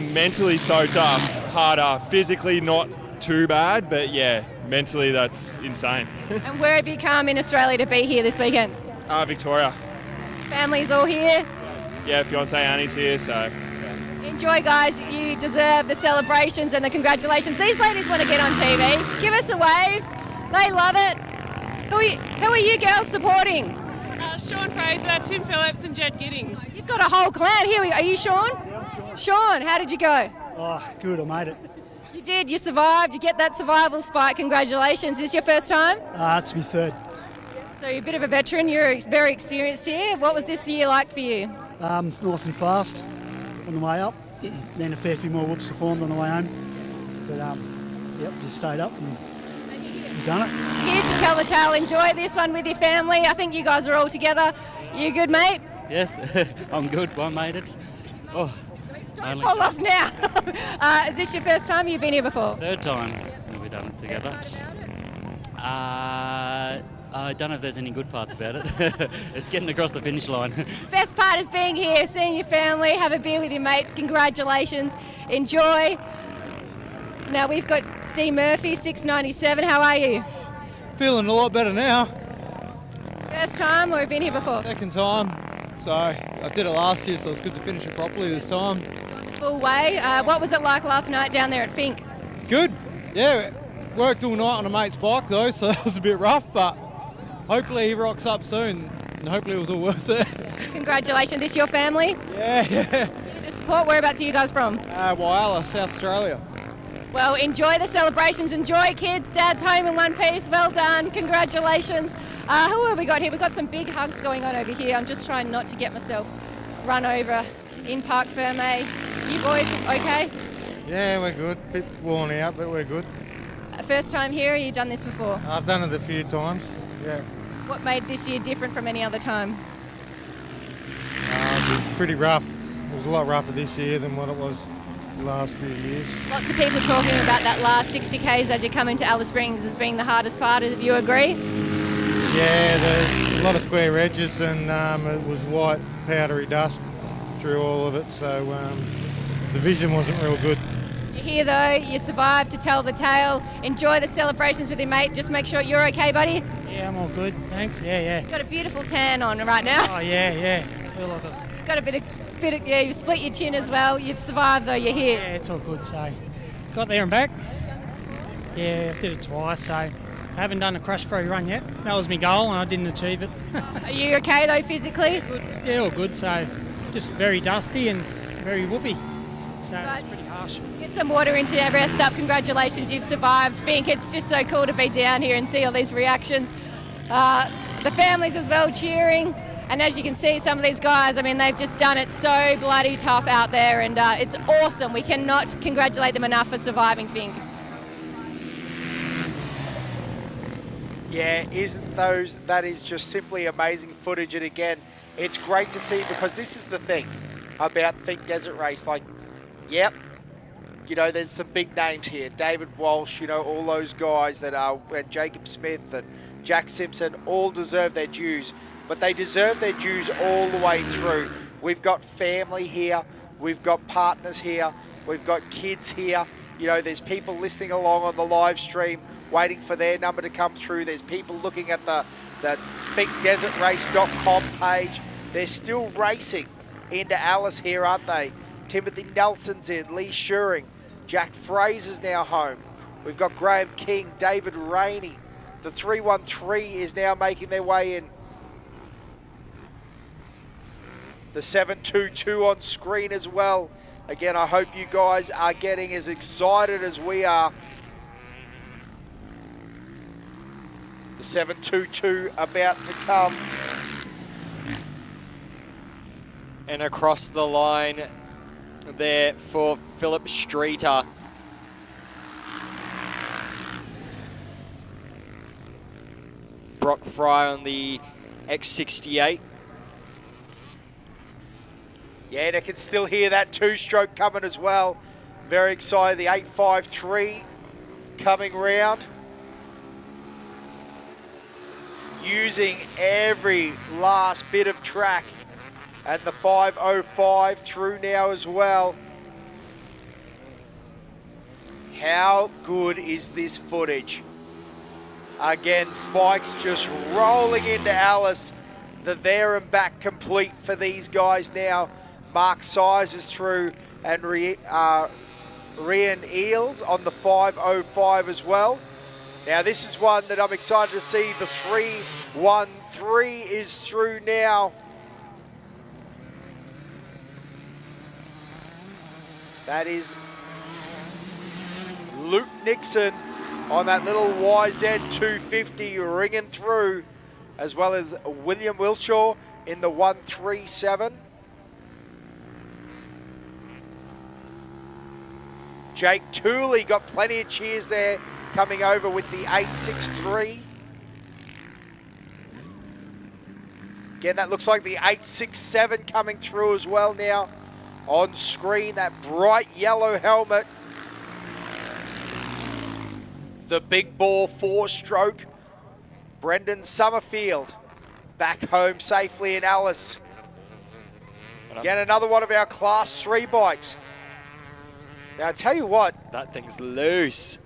Mentally so tough. Harder. Physically not too bad, but yeah, mentally that's insane. And where have you come in Australia to be here this weekend? Victoria. Family's all here? Yeah, fiancé Annie's here, so... Enjoy, guys. You deserve the celebrations and the congratulations. These ladies want to get on TV. Give us a wave. They love it. Who are you girls supporting? Sean Fraser, Tim Phillips and Jed Giddings. You've got a whole clan. Here we go. Are you Sean? Yeah, I'm Sean. Sean, how did you go? Oh, good. I made it. You did. You survived. You get that survival spike. Congratulations. Is this your first time? It's my third. So you're a bit of a veteran. You're very experienced here. What was this year like for you? Nice and fast on the way up. Then a fair few more whoops formed on the way home. But, yep, just stayed up and done it. Here to tell the tale. Enjoy this one with your family. I think you guys are all together. You good, mate? Yes, I'm good. Well, I made it. Oh, don't fall off now. Is this your first time? You've been here before? Third time we've done it together. I don't know if there's any good parts about it. It's getting across the finish line. Best part is being here, seeing your family, have a beer with your mate. Congratulations. Enjoy. Now we've got D. Murphy, 697. How are you? Feeling a lot better now. First time or have you been here before? Second time. So I did it last year, so it's good to finish it properly this time. Full way. What was it like last night down there at Fink? It's good. Yeah, worked all night on a mate's bike though, so that was a bit rough, but hopefully he rocks up soon and hopefully it was all worth it. Congratulations. This your family? Yeah. To support, whereabouts are you guys from? Whyalla, South Australia. Well, enjoy the celebrations. Enjoy, kids. Dad's home in one piece. Well done. Congratulations. Who have we got here? We've got some big hugs going on over here. I'm just trying not to get myself run over in Parc Ferme. You boys okay? Yeah, we're good. Bit worn out, but we're good. First time here, or you done this before? I've done it a few times, yeah. What made this year different from any other time? It was pretty rough. It was a lot rougher this year than what it was the last few years. Lots of people talking about that last 60 Ks as you come into Alice Springs as being the hardest part. Do you agree? Yeah, there's a lot of square edges and it was white powdery dust through all of it, so the vision wasn't real good. You're here though, you survived to tell the tale. Enjoy the celebrations with your mate. Just make sure you're okay, buddy. Yeah, I'm all good, thanks. Yeah. Got a beautiful tan on right now. Oh yeah. I feel like I've got a bit of yeah, you've split your chin as well. You've survived though, you're here. Yeah, it's all good, so got there and back. Yeah, I did it twice, so I haven't done a crash-free run yet. That was my goal and I didn't achieve it. Are you okay though physically? Good. Yeah, all good, so just very dusty and very whoopy. So it's pretty harsh. harsh. Get some water into your rest up. Congratulations, you've survived. Fink, it's just so cool to be down here and see all these reactions. The families as well cheering. And as you can see, some of these guys, I mean, they've just done it so bloody tough out there, and it's awesome. We cannot congratulate them enough for surviving, Fink. Yeah, that is just simply amazing footage. And again, it's great to see, because this is the thing about Fink Desert Race. Like, yep, you know, there's some big names here. David Walsh, you know, all those guys that are, and Jacob Smith and Jack Simpson all deserve their dues, but they deserve their dues all the way through. We've got family here, we've got partners here, we've got kids here. You know, there's people listening along on the live stream, waiting for their number to come through. There's people looking at the finkdesertrace.com page. They're still racing into Alice here, aren't they? Timothy Nelson's in, Lee Shuring, Jack Fraser's now home. We've got Graham King, David Rainey. The 313 is now making their way in. The 722 on screen as well. Again, I hope you guys are getting as excited as we are. The 722 about to come. And across the line there for Philip Streeter. Brock Fry on the X68. Yeah, and I can still hear that two-stroke coming as well. Very excited, the 853 coming round. Using every last bit of track. And the 505 through now as well. How good is this footage? Again, bikes just rolling into Alice. The there and back complete for these guys now. Mark Size is through, and Rian Eels on the 505 as well. Now this is one that I'm excited to see. The 313 is through now. That is Luke Nixon on that little YZ250 ringing through, as well as William Wilshaw in the 137. Jake Tooley got plenty of cheers there, coming over with the 863. Again, that looks like the 867 coming through as well now. On screen, that bright yellow helmet. The big ball four-stroke. Brendan Summerfield back home safely in Alice. Again, another one of our Class 3 bikes. Now, I tell you what. That thing's loose.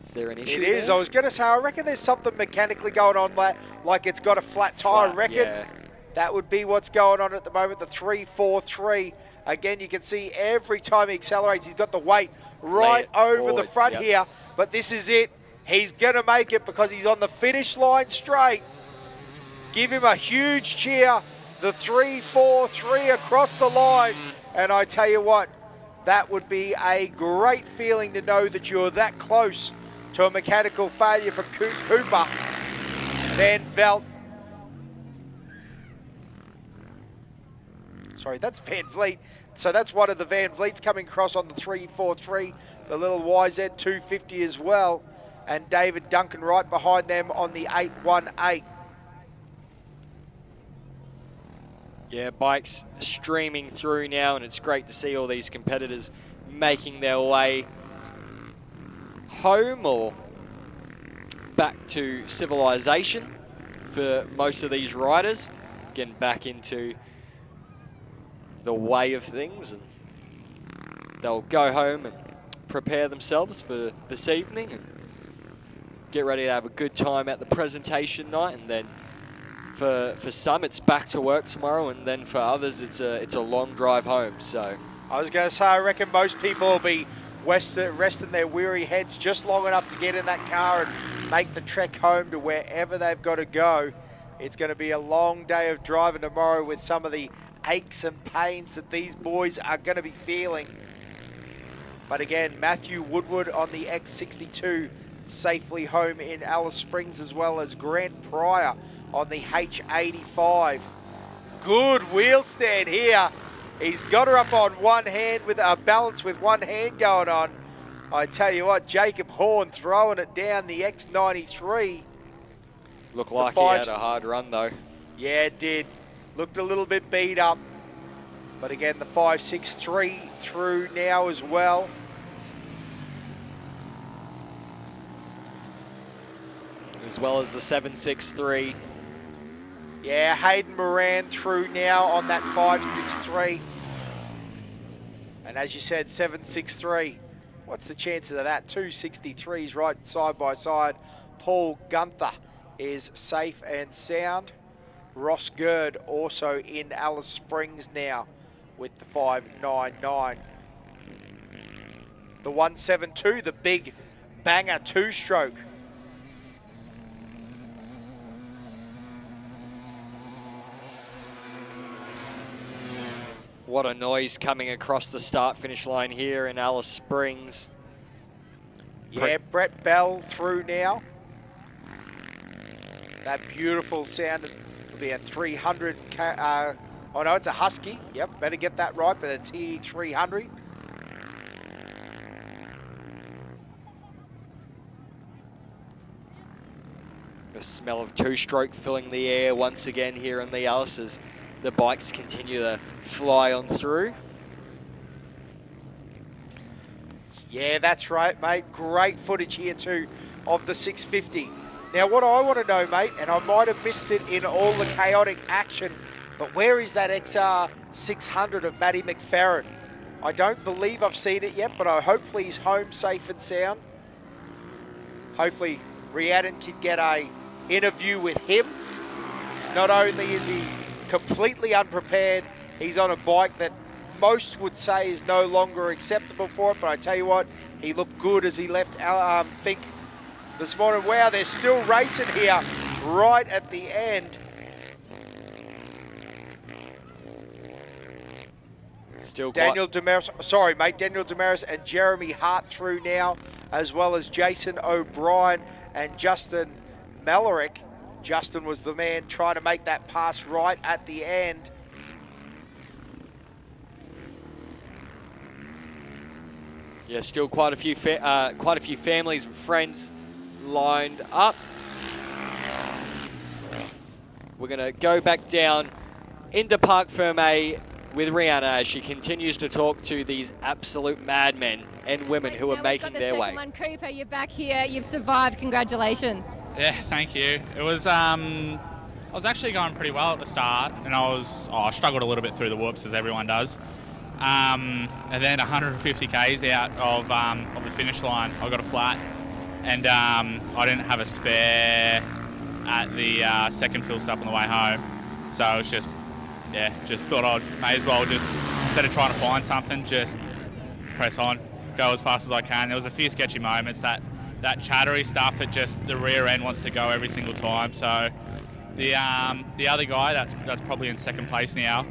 Is there an issue It is. there? I was going to say, I reckon there's something mechanically going on there, like it's got a flat tire. I reckon yeah. that would be what's going on at the moment, the 343. Again, you can see every time he accelerates, he's got the weight right over forward, the front here. But this is it. He's going to make it because he's on the finish line straight. Give him a huge cheer. The 343 across the line. And I tell you what, that would be a great feeling to know that you're that close to a mechanical failure for Cooper Van Velt. Sorry, that's Van Vliet. So that's one of the Van Vliets coming across on the 343, the little YZ250 as well. And David Duncan right behind them on the 818. Yeah, bikes streaming through now, and it's great to see all these competitors making their way home or back to civilization for most of these riders, getting back into the way of things, and they'll go home and prepare themselves for this evening and get ready to have a good time at the presentation night. And then for some, it's back to work tomorrow, and then for others, it's a long drive home. So I was going to say, I reckon most people will be resting their weary heads just long enough to get in that car and make the trek home to wherever they've got to go. It's going to be a long day of driving tomorrow with some of the aches and pains that these boys are going to be feeling. But again, Matthew Woodward on the X62 safely home in Alice Springs, as well as Grant Pryor on the H85. Good wheel stand here. He's got her up on one hand with a balance with one hand going on. I tell you what, Jacob Horn throwing it down the X93. Looked like he had a hard run though. Yeah, it did. Looked a little bit beat up. But again, the 5.63 through now as well. As well as the 7.63. Yeah, Hayden Moran through now on that 5.63. And as you said, 7.63. What's the chances of that? 2.63s right side by side. Paul Gunther is safe and sound. Ross Gerd also in Alice Springs now with the 5.99. The 1.72, the big banger two-stroke. What a noise coming across the start-finish line here in Alice Springs. Yeah, Brett Bell through now. That beautiful sound. It'll be a 300. Oh no, it's a Husky. Yep, better get that right, but a T300. The smell of two-stroke filling the air once again here in the Alice as the bikes continue to fly on through. Yeah, that's right, mate. Great footage here too of the 650. Now, what I want to know, mate, and I might have missed it in all the chaotic action, but where is that XR 600 of Matty McFerrin? I don't believe I've seen it yet, but hopefully he's home safe and sound. Hopefully Rhiannon can get a interview with him. Not only is he completely unprepared, he's on a bike that most would say is no longer acceptable for it, but I tell you what, he looked good as he left Finke this morning. Wow, they're still racing here right at the end. Still Daniel Damaris, sorry mate, Daniel Damaris and Jeremy Hart through now, as well as Jason O'Brien and Justin Malarick. Justin was the man trying to make that pass right at the end. Yeah, still quite a few families and friends lined up. We're going to go back down into Parc Fermé with Rihanna as she continues to talk to these absolute madmen and women who are making their way. One, Cooper, you're back here. You've survived. Congratulations. Yeah, thank you. It was I was actually going pretty well at the start, and I struggled a little bit through the whoops as everyone does. And then 150 k's out of the finish line, I got a flat, and I didn't have a spare at the second fill stop on the way home, so I was just thought I may as well just, instead of trying to find something, just press on, go as fast as I can. There was a few sketchy moments, that chattery stuff, the rear end wants to go every single time. So the other guy that's probably in second place now.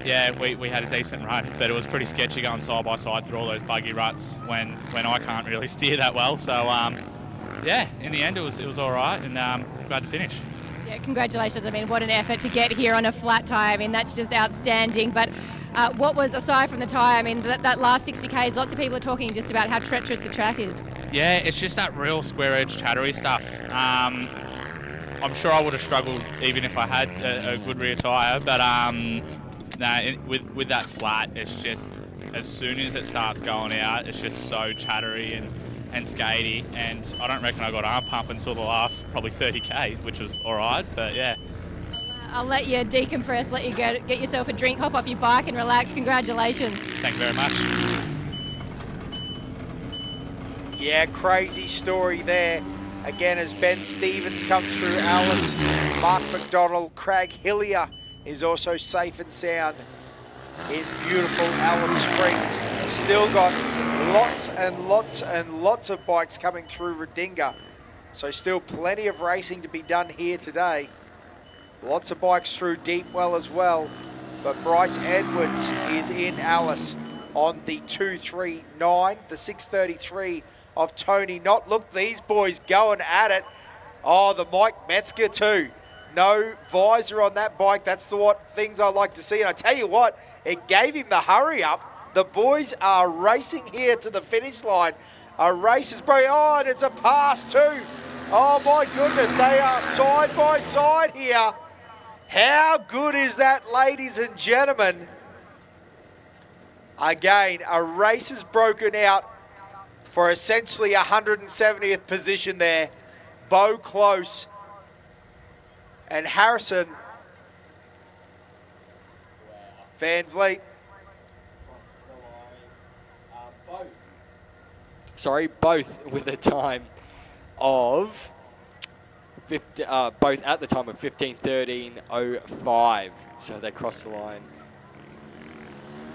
Yeah, we had a decent run, but it was pretty sketchy going side by side through all those buggy ruts when I can't really steer that well. So yeah, in the end it was all right, and glad to finish. Yeah, congratulations. I mean, what an effort to get here on a flat tyre. I mean, that's just outstanding. But what was, aside from the tyre, I mean, that last 60 Ks, lots of people are talking just about how treacherous the track is. Yeah, it's just that real square edge chattery stuff. I'm sure I would have struggled even if I had a good rear tyre, but with that flat, it's just, as soon as it starts going out, it's just so chattery and skatey, and I don't reckon I got arm pump until the last probably 30k, which was all right, but yeah. I'll let you decompress, let you go get yourself a drink, hop off your bike and relax. Congratulations. Thank you very much. Yeah, crazy story there. Again, as Ben Stevens comes through Alice, Mark McDonald, Craig Hillier is also safe and sound in beautiful Alice Springs. Still got lots and lots and lots of bikes coming through Redinga. So still plenty of racing to be done here today. Lots of bikes through Deepwell as well. But Bryce Edwards is in Alice. on the 239, the 633 of Tony Knott. Look, these boys going at it. Oh, the Mike Metzger too. No visor on that bike. That's the things I like to see. And I tell you what, it gave him the hurry up. The boys are racing here to the finish line. A race is brilliant. Oh, and it's a pass too. Oh my goodness, they are side by side here. How good is that, ladies and gentlemen? Again, a race is broken out for essentially 170th position there. Bo Close and Harrison Van Vliet. Sorry, both with a time of both at the time of 15:13:05. So they crossed the line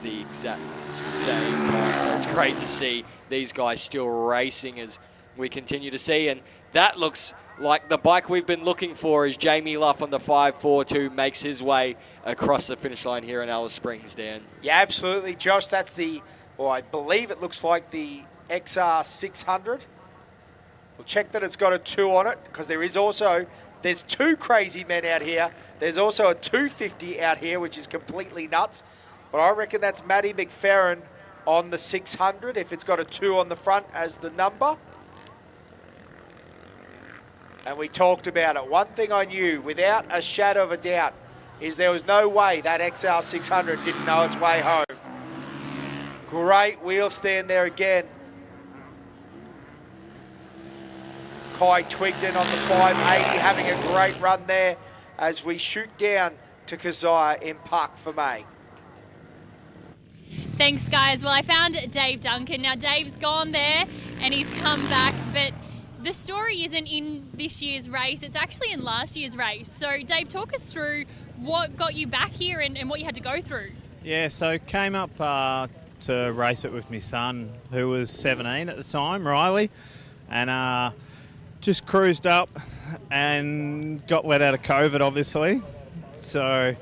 the exact same time. So it's great to see these guys still racing as we continue to see. And that looks like the bike we've been looking for as Jamie Luff on the 542 makes his way across the finish line here in Alice Springs, Dan. Yeah, absolutely, Josh. That's I believe it looks like the XR 600. We'll check that it's got a 2 on it, because there's two crazy men out here. There's also a 250 out here, which is completely nuts. But I reckon that's Matty McFerrin on the 600, if it's got a 2 on the front as the number. And we talked about it. One thing I knew, without a shadow of a doubt, is there was no way that XR 600 didn't know its way home. Great wheel stand there again. Kai Twigden on the 580, having a great run there as we shoot down to Keziah in Park for May. Thanks, guys. Well, I found Dave Duncan. Now, Dave's gone there and he's come back, but the story isn't in this year's race. It's actually in last year's race. So, Dave, talk us through what got you back here and what you had to go through. Yeah, so came up to race it with my son, who was 17 at the time, Riley, and just cruised up and got let out of COVID, obviously. So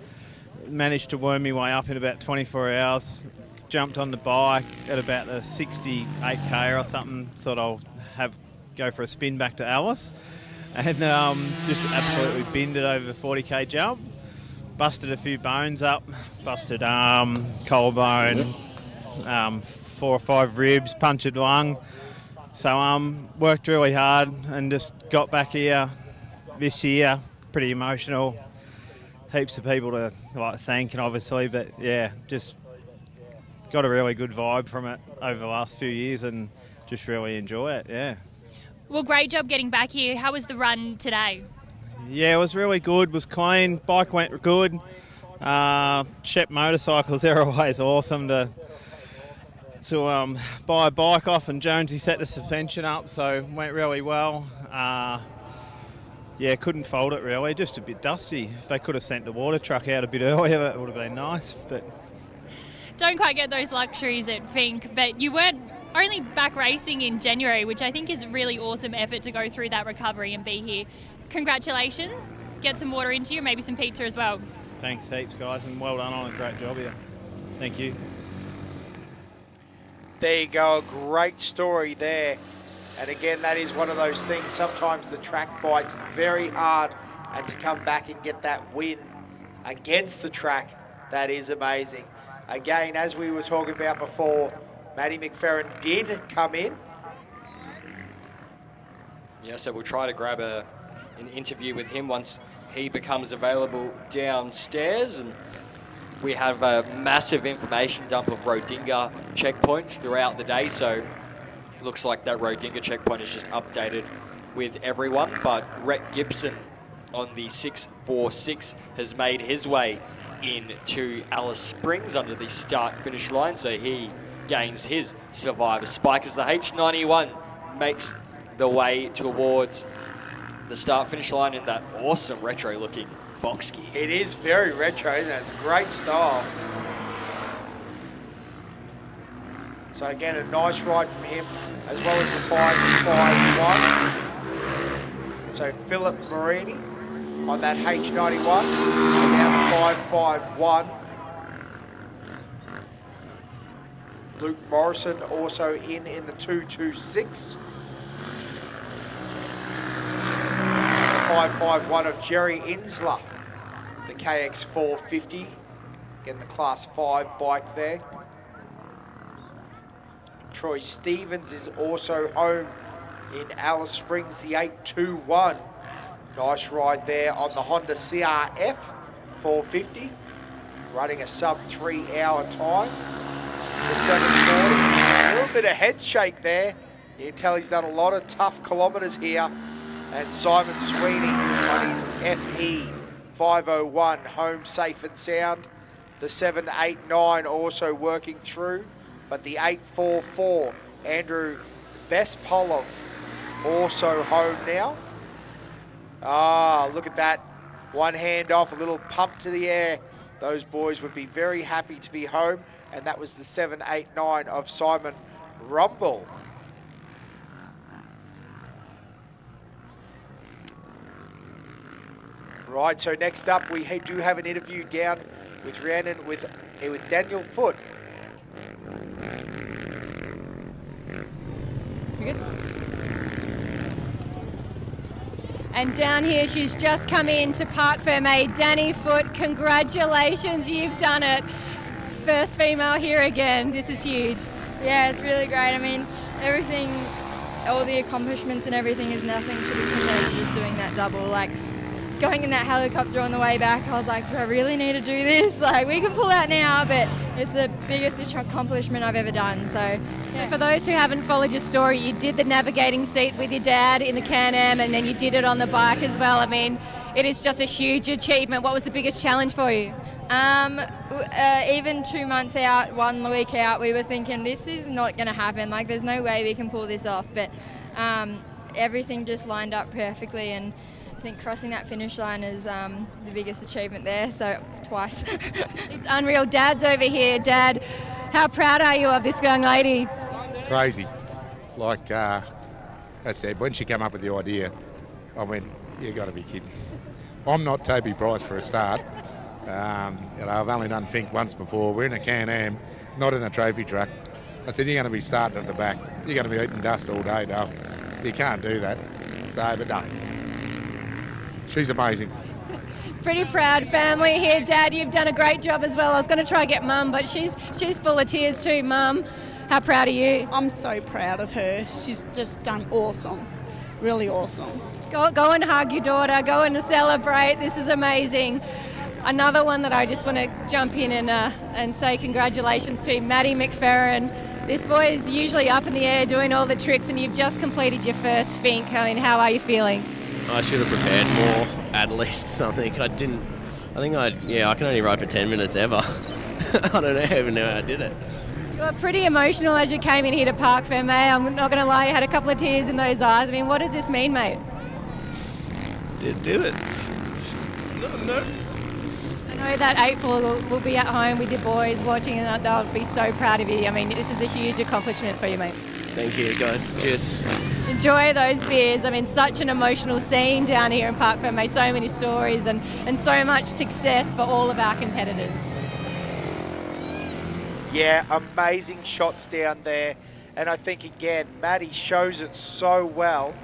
managed to worm my way up in about 24 hours, jumped on the bike at about the 68k or something, thought I'll go for a spin back to Alice, and just absolutely binned it over the 40k jump. Busted a few bones up, busted arm, collarbone, 4 or 5 ribs, punctured lung. So worked really hard and just got back here this year, pretty emotional. Heaps of people to thank, and obviously, but yeah, just got a really good vibe from it over the last few years and just really enjoy it, yeah. Well, great job getting back here. How was the run today? Yeah, it was really good, was clean, bike went good. Shep motorcycles, they're always awesome to buy a bike off, and Jonesy set the suspension up, so went really well. Yeah, couldn't fault it really, just a bit dusty. If they could have sent the water truck out a bit earlier, that would have been nice. But don't quite get those luxuries at Fink, but you weren't only back racing in January, which I think is a really awesome effort to go through that recovery and be here. Congratulations. Get some water into you, maybe some pizza as well. Thanks heaps, guys, and well done on a great job here. Thank you. There you go, a great story there. And again, that is one of those things, sometimes the track bites very hard, and to come back and get that win against the track, that is amazing. Again, as we were talking about before, Matty McFerrin did come in. Yeah, so we'll try to grab an interview with him once he becomes available downstairs. And we have a massive information dump of Rodinga checkpoints throughout the day, so it looks like that Rodinga checkpoint is just updated with everyone. But Rhett Gibson on the 646 has made his way into Alice Springs under the start-finish line, so he gains his Survivor spike as the H91 makes the way towards the start-finish line in that awesome retro-looking Fox gear. It is very retro, isn't it? It's great style. So again, a nice ride from him, as well as the 551. So Philip Marini on that H91, and now the 551. Luke Morrison also in the 226. The 551 of Jerry Insler, the KX 450. Again, the Class 5 bike there. Troy Stevens is also home in Alice Springs, the 821. Nice ride there on the Honda CRF 450, running a sub 3 hour time. The 740, a little bit of head shake there. You can tell he's done a lot of tough kilometres here. And Simon Sweeney on his FE 501, home safe and sound. The 789 also working through, but the 844, Andrew Bespolov, also home now. Ah, look at that. One hand off, a little pump to the air. Those boys would be very happy to be home. And that was the 789 of Simon Rumble. Right, so next up we do have an interview down with Rhiannon with Daniel Foote. And down here, she's just come in to Parc Fermé. Danny Foote, congratulations, you've done it. First female here again. This is huge. Yeah, it's really great. I mean, everything, all the accomplishments and everything is nothing to be compared to just doing that double. Like, going in that helicopter on the way back, I was like, do I really need to do this? Like, we can pull out now, but it's the biggest accomplishment I've ever done. So, yeah. So for those who haven't followed your story, you did the navigating seat with your dad in the Can-Am, and then you did it on the bike as well. I mean, it is just a huge achievement. What was the biggest challenge for you? Even 2 months out, 1 week out, we were thinking this is not going to happen. Like, there's no way we can pull this off. But everything just lined up perfectly, and I think crossing that finish line is the biggest achievement there, so twice. It's unreal. Dad's over here. Dad, how proud are you of this young lady? Crazy. Like I said, when she came up with the idea, I went, you got to be kidding. I'm not Toby Price for a start. I've only done Fink once before. We're in a Can-Am, not in a trophy truck. I said, you're going to be starting at the back. You're going to be eating dust all day, Dale. You can't do that. So, but no. She's amazing. Pretty proud family here. Dad, you've done a great job as well. I was going to try to get Mum, but she's full of tears too. Mum, how proud are you? I'm so proud of her. She's just done awesome. Really awesome. Go and hug your daughter. Go and celebrate. This is amazing. Another one that I just want to jump in and say congratulations to, Maddie McFerrin. This boy is usually up in the air doing all the tricks, and you've just completed your first Fink. I mean, how are you feeling? I should have prepared more, at least something. I can only ride for 10 minutes ever. I don't even know how I did it. You were pretty emotional as you came in here to Parc Fermé. I'm not going to lie, you had a couple of tears in those eyes. I mean, what does this mean, mate? Did do it. No. I know that April will be at home with your boys watching, and they'll be so proud of you. I mean, this is a huge accomplishment for you, mate. Thank you, guys. Cheers. Enjoy those beers. I mean, such an emotional scene down here in Parc Fermé. So many stories and so much success for all of our competitors. Yeah, amazing shots down there. And I think, again, Maddie shows it so well.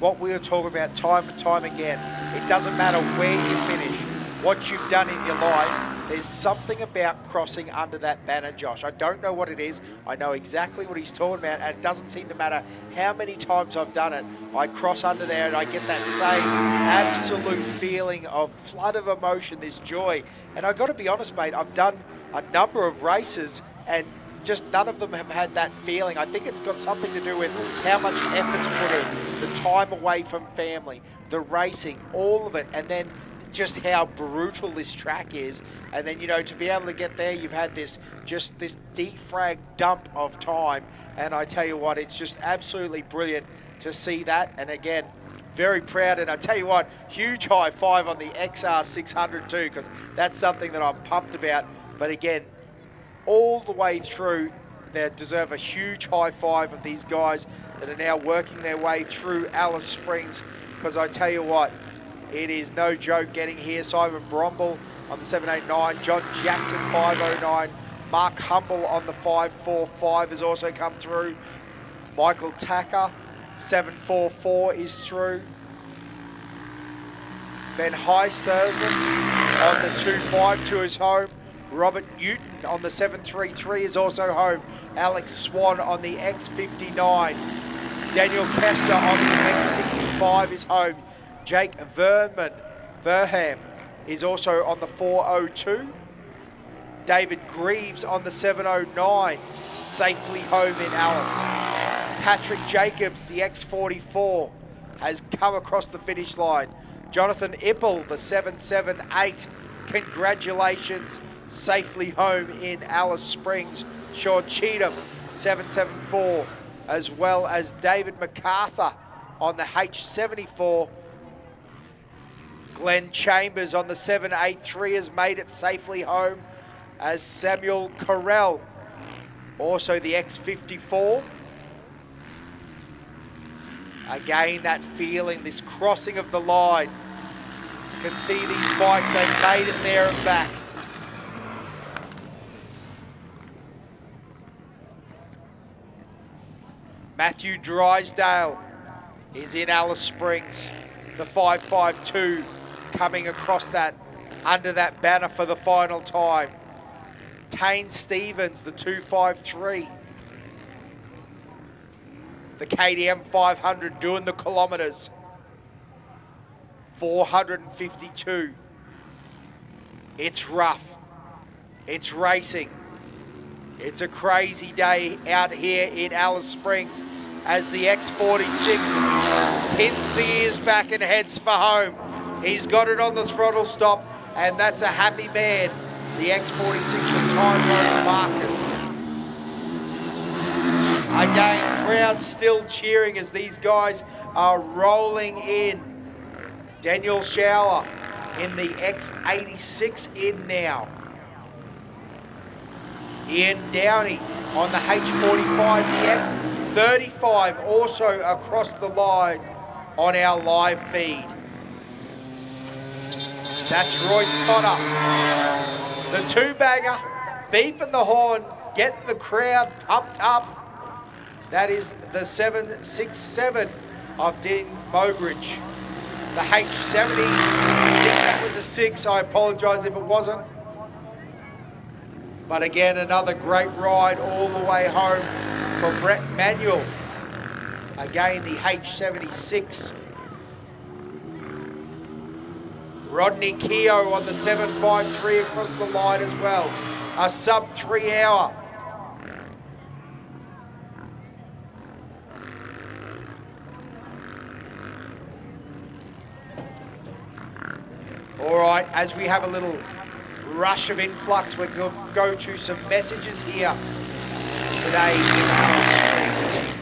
What we were talking about time and time again. It doesn't matter where you finish, what you've done in your life. There's something about crossing under that banner, Josh. I don't know what it is. I know exactly what he's talking about, and it doesn't seem to matter how many times I've done it. I cross under there and I get that same absolute feeling of flood of emotion, this joy. And I've got to be honest, mate, I've done a number of races and just none of them have had that feeling. I think it's got something to do with how much effort's put in, the time away from family, the racing, all of it, and then just how brutal this track is. And then, you know, to be able to get there, you've had this defrag dump of time. And I tell you what, it's just absolutely brilliant to see that. And again, very proud. And I tell you what, huge high five on the XR600 too, because that's something that I'm pumped about. But again, all the way through, they deserve a huge high five of these guys that are now working their way through Alice Springs, because I tell you what, it is no joke getting here. Simon Bromble on the 789, John Jackson 509, Mark Humble on the 5.45 has also come through. Michael Tacker, 7.44 is through. Ben Heisthausen on the 2.52 is home. Robert Newton on the 7.33 is also home. Alex Swan on the X59. Daniel Kester on the X65 is home. Jake Verham is also on the 4.02. David Greaves on the 7.09, safely home in Alice. Patrick Jacobs, the X44, has come across the finish line. Jonathan Ippel, the 7.78, congratulations, safely home in Alice Springs. Sean Cheatham, 7.74, as well as David MacArthur on the H74. Glenn Chambers on the 7.83 has made it safely home, as Samuel Carell, also the X54. Again, that feeling, this crossing of the line. You can see these bikes, they've made it there and back. Matthew Drysdale is in Alice Springs, the 5.52, coming across that, under that banner for the final time. Tane Stevens, the 2.53. The KTM 500 doing the kilometres. 452. It's rough. It's racing. It's a crazy day out here in Alice Springs as the X46 pins the ears back and heads for home. He's got it on the throttle stop, and that's a happy man. The X46 of Tyrone Marcus. Again, crowd still cheering as these guys are rolling in. Daniel Shower in the X86 in now. Ian Downey on the H45, the X35 also across the line on our live feed. That's Royce Cotter. The two-bagger, beeping the horn, getting the crowd pumped up. That is the 767 of Dean Mogridge. The H70, I think that was a 6. I apologise if it wasn't. But again, another great ride all the way home from Brett Manuel. Again, the H76. Rodney Keogh on the 7.53 across the line as well. A sub 3 hour. All right, as we have a little rush of influx, we're going to go to some messages here today in our streets.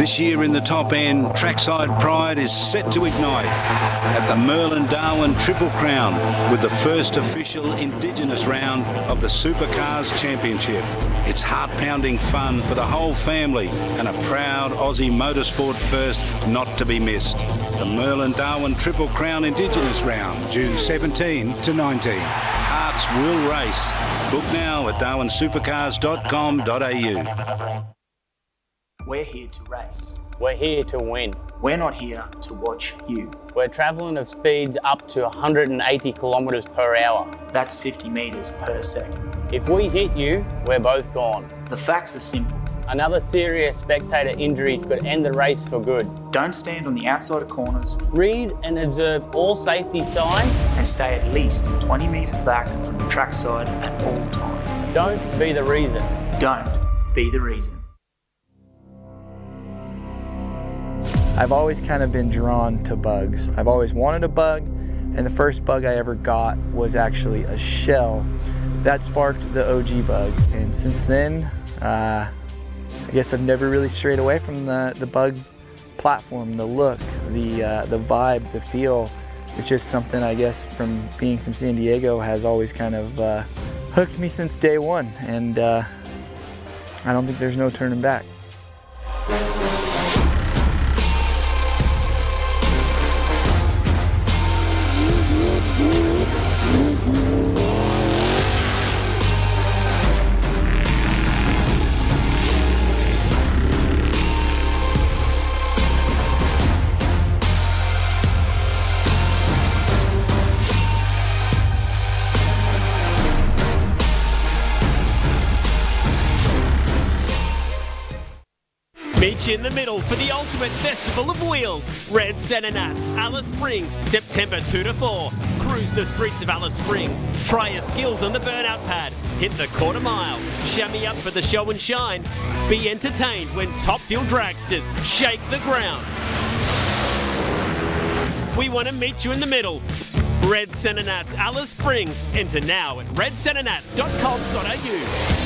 This year in the top end, trackside pride is set to ignite at the Merlin-Darwin Triple Crown with the first official Indigenous round of the Supercars Championship. It's heart-pounding fun for the whole family and a proud Aussie motorsport first not to be missed. The Merlin-Darwin Triple Crown Indigenous round, June 17 to 19. Hearts will race. Book now at darwinsupercars.com.au. We're here to race. We're here to win. We're not here to watch you. We're travelling at speeds up to 180 kilometres per hour. That's 50 metres per second. If we hit you, we're both gone. The facts are simple. Another serious spectator injury could end the race for good. Don't stand on the outside of corners. Read and observe all safety signs. And stay at least 20 metres back from the trackside at all times. Don't be the reason. Don't be the reason. I've always kind of been drawn to bugs. I've always wanted a bug, and the first bug I ever got was actually a shell. That sparked the OG bug, and since then, I guess I've never really strayed away from the bug platform, the look, the vibe, the feel. It's just something, I guess, from being from San Diego has always kind of hooked me since day one, and I don't think there's no turning back. Meet you in the middle for the ultimate festival of wheels. Red Centre Nats, Alice Springs, September 2 to 4. Cruise the streets of Alice Springs. Try your skills on the burnout pad. Hit the quarter mile. Chamois up for the show and shine. Be entertained when top fuel dragsters shake the ground. We want to meet you in the middle. Red Centre Nats, Alice Springs. Enter now at redcentrenats.com.au.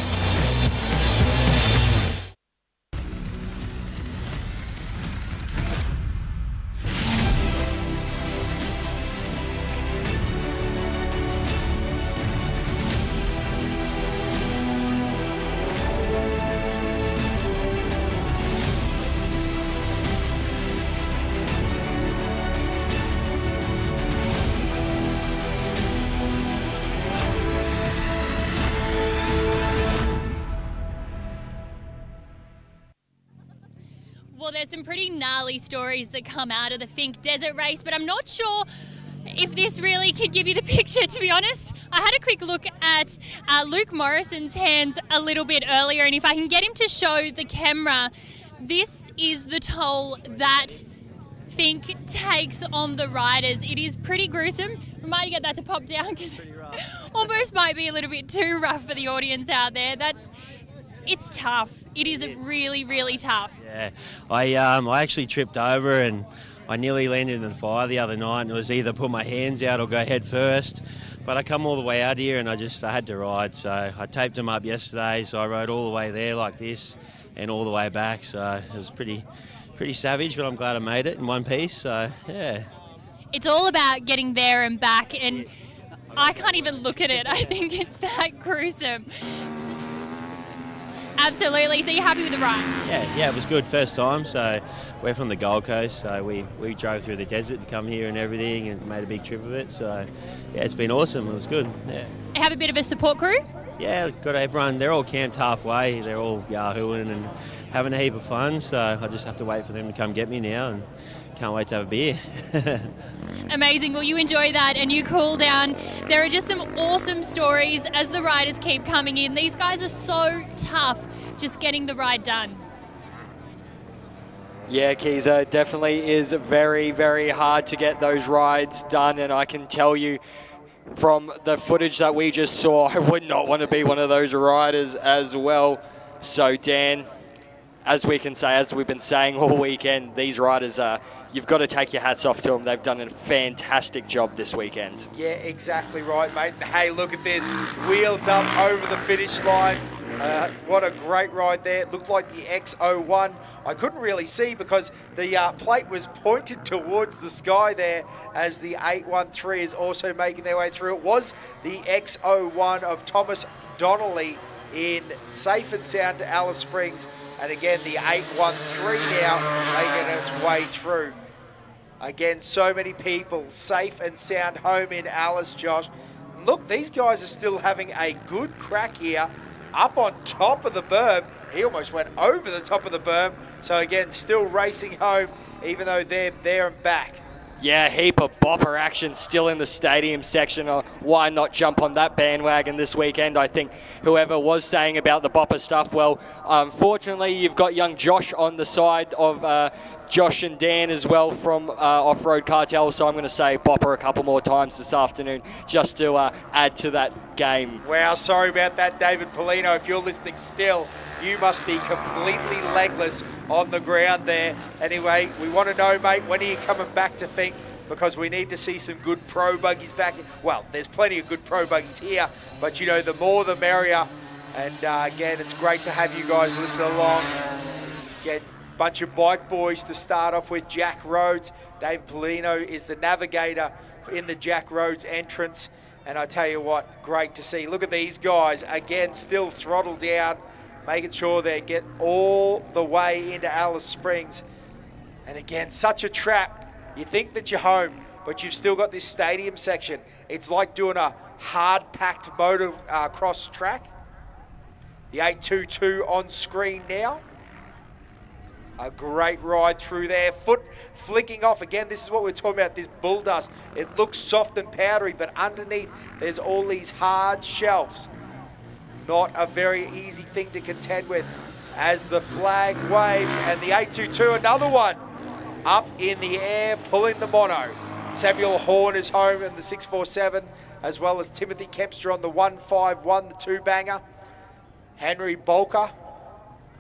Well, there's some pretty gnarly stories that come out of the Finke Desert Race, but I'm not sure if this really could give you the picture, to be honest. I had a quick look at Luke Morrison's hands a little bit earlier, and if I can get him to show the camera, this is the toll that Finke takes on the riders. It is pretty gruesome. We might get that to pop down because almost might be a little bit too rough for the audience out there. It's tough. It is really, really tough. Yeah, I actually tripped over and I nearly landed in the fire the other night, and it was either put my hands out or go head first. But I come all the way out here and I had to ride. So I taped them up yesterday, so I rode all the way there like this and all the way back. So it was pretty savage, but I'm glad I made it in one piece. So yeah. It's all about getting there and back, and I can't even look at it. I think it's that gruesome. Absolutely. So you're happy with the ride? Yeah, it was good. First time. So we're from the Gold Coast, so we drove through the desert to come here and everything, and made a big trip of it. So yeah, it's been awesome. It was good. Yeah. Have a bit of a support crew? Yeah, got everyone. They're all camped halfway. They're all yahooing and having a heap of fun. So I just have to wait for them to come get me now, and can't wait to have a beer. Amazing. Well, you enjoy that and you cool down. There are just some awesome stories as the riders keep coming in. These guys are so tough just getting the ride done. Yeah, Keezer, definitely is very, very hard to get those rides done, and I can tell you from the footage that we just saw, I would not want to be one of those riders as well. So Dan, as we can say, as we've been saying all weekend, these riders are, you've got to take your hats off to them. They've done a fantastic job this weekend. Yeah, exactly right, mate. Hey, look at this. Wheels up over the finish line. What a great ride there. It looked like the X01. I couldn't really see because the plate was pointed towards the sky there as the 813 is also making their way through. It was the X01 of Thomas Donnelly in safe and sound to Alice Springs. And again, the 813 now making its way through. Again, so many people safe and sound home in Alice, Josh. Look, these guys are still having a good crack here. Up on top of the berm. He almost went over the top of the berm. So again, still racing home, even though they're there and back. Yeah, heap of bopper action still in the stadium section. Why not jump on that bandwagon this weekend? I think whoever was saying about the bopper stuff, well, unfortunately, you've got young Josh on the side of Josh and Dan as well from Off-Road Cartel, so I'm going to say bopper a couple more times this afternoon just to add to that game. Wow, sorry about that, David Polino. If you're listening still, you must be completely legless on the ground there. Anyway, we want to know, mate, when are you coming back to Finke? Because we need to see some good pro buggies back. Well, there's plenty of good pro buggies here, but you know, the more the merrier. And again, it's great to have you guys listen along. Get bunch of bike boys to start off with. Jack Rhodes, Dave Polino is the navigator in the Jack Rhodes entrance. And I tell you what, great to see. Look at these guys, again, still throttled down, making sure they get all the way into Alice Springs. And again, such a trap. You think that you're home, but you've still got this stadium section. It's like doing a hard-packed motor cross track. The 822 on screen now. A great ride through there. Foot flicking off. Again, this is what we're talking about, this bull dust. It looks soft and powdery, but underneath there's all these hard shelves. Not a very easy thing to contend with as the flag waves. And the 822, another one up in the air, pulling the mono. Samuel Horn is home in the 647, as well as Timothy Kempster on the 151, the two-banger. Henry Bocala,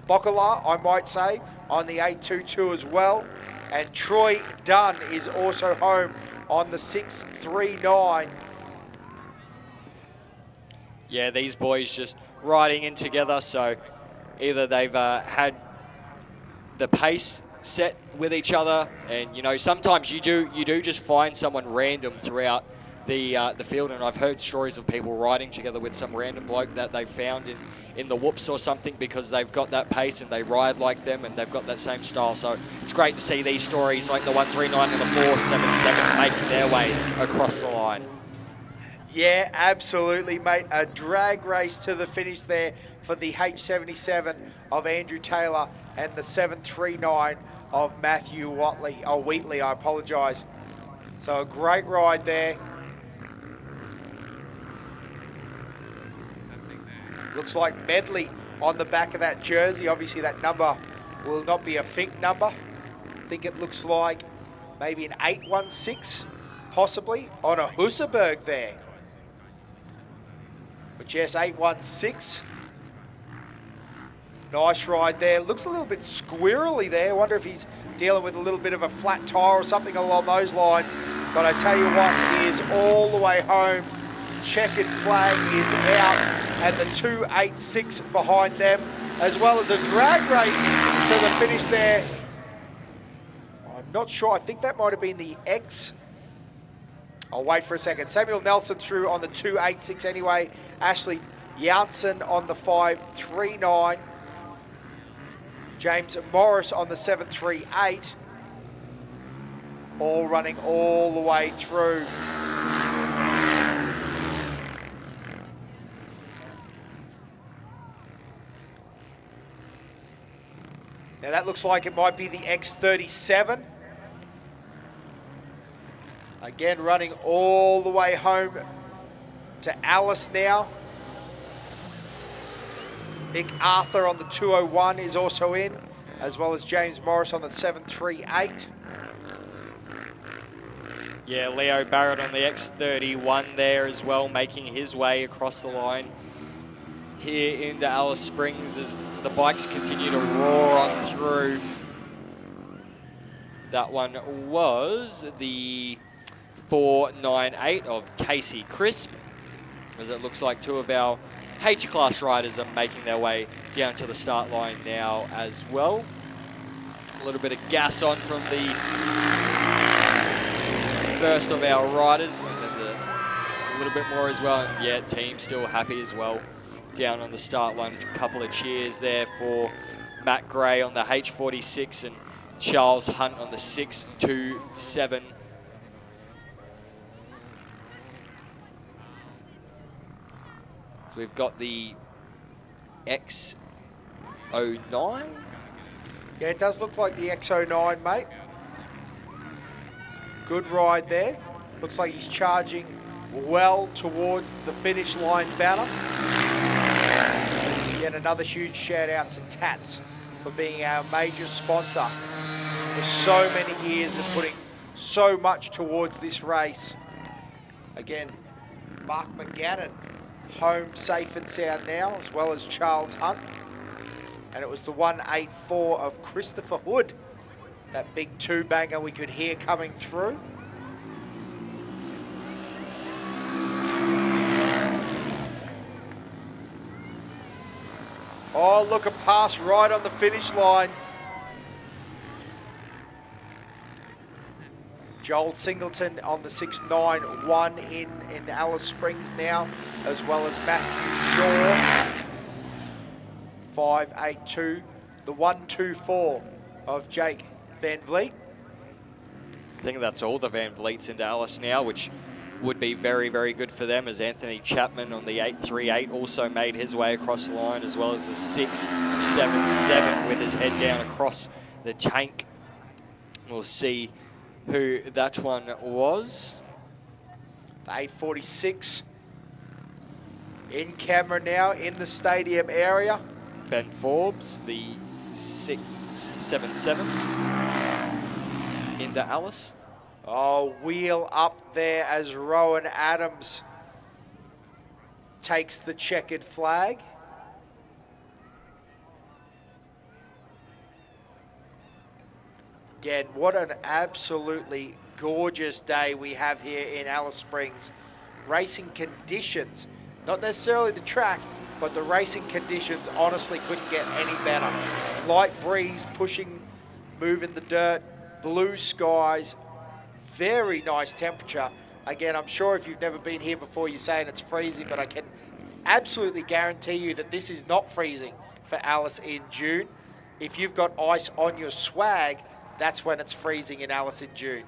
I might say, on the 822 as well. And Troy Dunn is also home on the 639. Yeah, these boys just riding in together, so either they've had the pace set with each other, and you know, sometimes you do just find someone random throughout the field, and I've heard stories of people riding together with some random bloke that they found in the whoops or something because they've got that pace and they ride like them and they've got that same style. So it's great to see these stories like the 139 and the 477 making their way across the line. Yeah, absolutely, mate. A drag race to the finish there for the H77 of Andrew Taylor and the 739 of Matthew Wheatley, I apologise. So a great ride there. Looks like Medley on the back of that jersey. Obviously that number will not be a Finke number. I think it looks like maybe an 816, possibly, on a Husserberg there. But yes, 816. Nice ride there. Looks a little bit squirrely there. I wonder if he's dealing with a little bit of a flat tire or something along those lines. But I tell you what, he is all the way home. Checkered flag is out, and the 286 behind them, as well as a drag race to the finish there. I'm not sure. I think that might have been the X. I'll wait for a second. Samuel Nelson through on the 286 anyway. Ashley Janssen on the 539. James Morris on the 738. All running all the way through. Now that looks like it might be the X37. Again, running all the way home to Alice now. Nick Arthur on the 201 is also in, as well as James Morris on the 738. Yeah, Leo Barrett on the X31 there as well, making his way across the line here into Alice Springs as the bikes continue to roar on through. That one was the 498 of Casey Crisp, as it looks like two of our H-class riders are making their way down to the start line now as well. A little bit of gas on from the first of our riders, and then a little bit more as well. Yeah, team still happy as well down on the start line. A couple of cheers there for Matt Gray on the H46 and Charles Hunt on the 627. So we've got the X09. Yeah, it does look like the X09, mate. Good ride there. Looks like he's charging well towards the finish line banner. Yet another huge shout out to Tatts for being our major sponsor for so many years and putting so much towards this race. Again, Mark McGannon, home safe and sound now, as well as Charles Hunt. And it was the 184 of Christopher Hood, that big two-banger we could hear coming through. Oh, look, a pass right on the finish line. Joel Singleton on the 691 in Alice Springs now, as well as Matthew Shaw. 582, the 124 of Jake Van Vliet. I think that's all the Van Vliets into Alice now, which would be very, very good for them, as Anthony Chapman on the 838 also made his way across the line, as well as the 677 with his head down across the tank. We'll see who that one was. The 846 in camera now in the stadium area. Ben Forbes, the 677 into Alice. Oh, wheel up there as Rowan Adams takes the checkered flag. Again, what an absolutely gorgeous day we have here in Alice Springs. Racing conditions, not necessarily the track, but the racing conditions honestly couldn't get any better. Light breeze pushing, moving the dirt, blue skies, very nice temperature. Again, I'm sure if you've never been here before, you're saying it's freezing, but I can absolutely guarantee you that this is not freezing for Alice in June. If you've got ice on your swag, that's when it's freezing in Alice in June.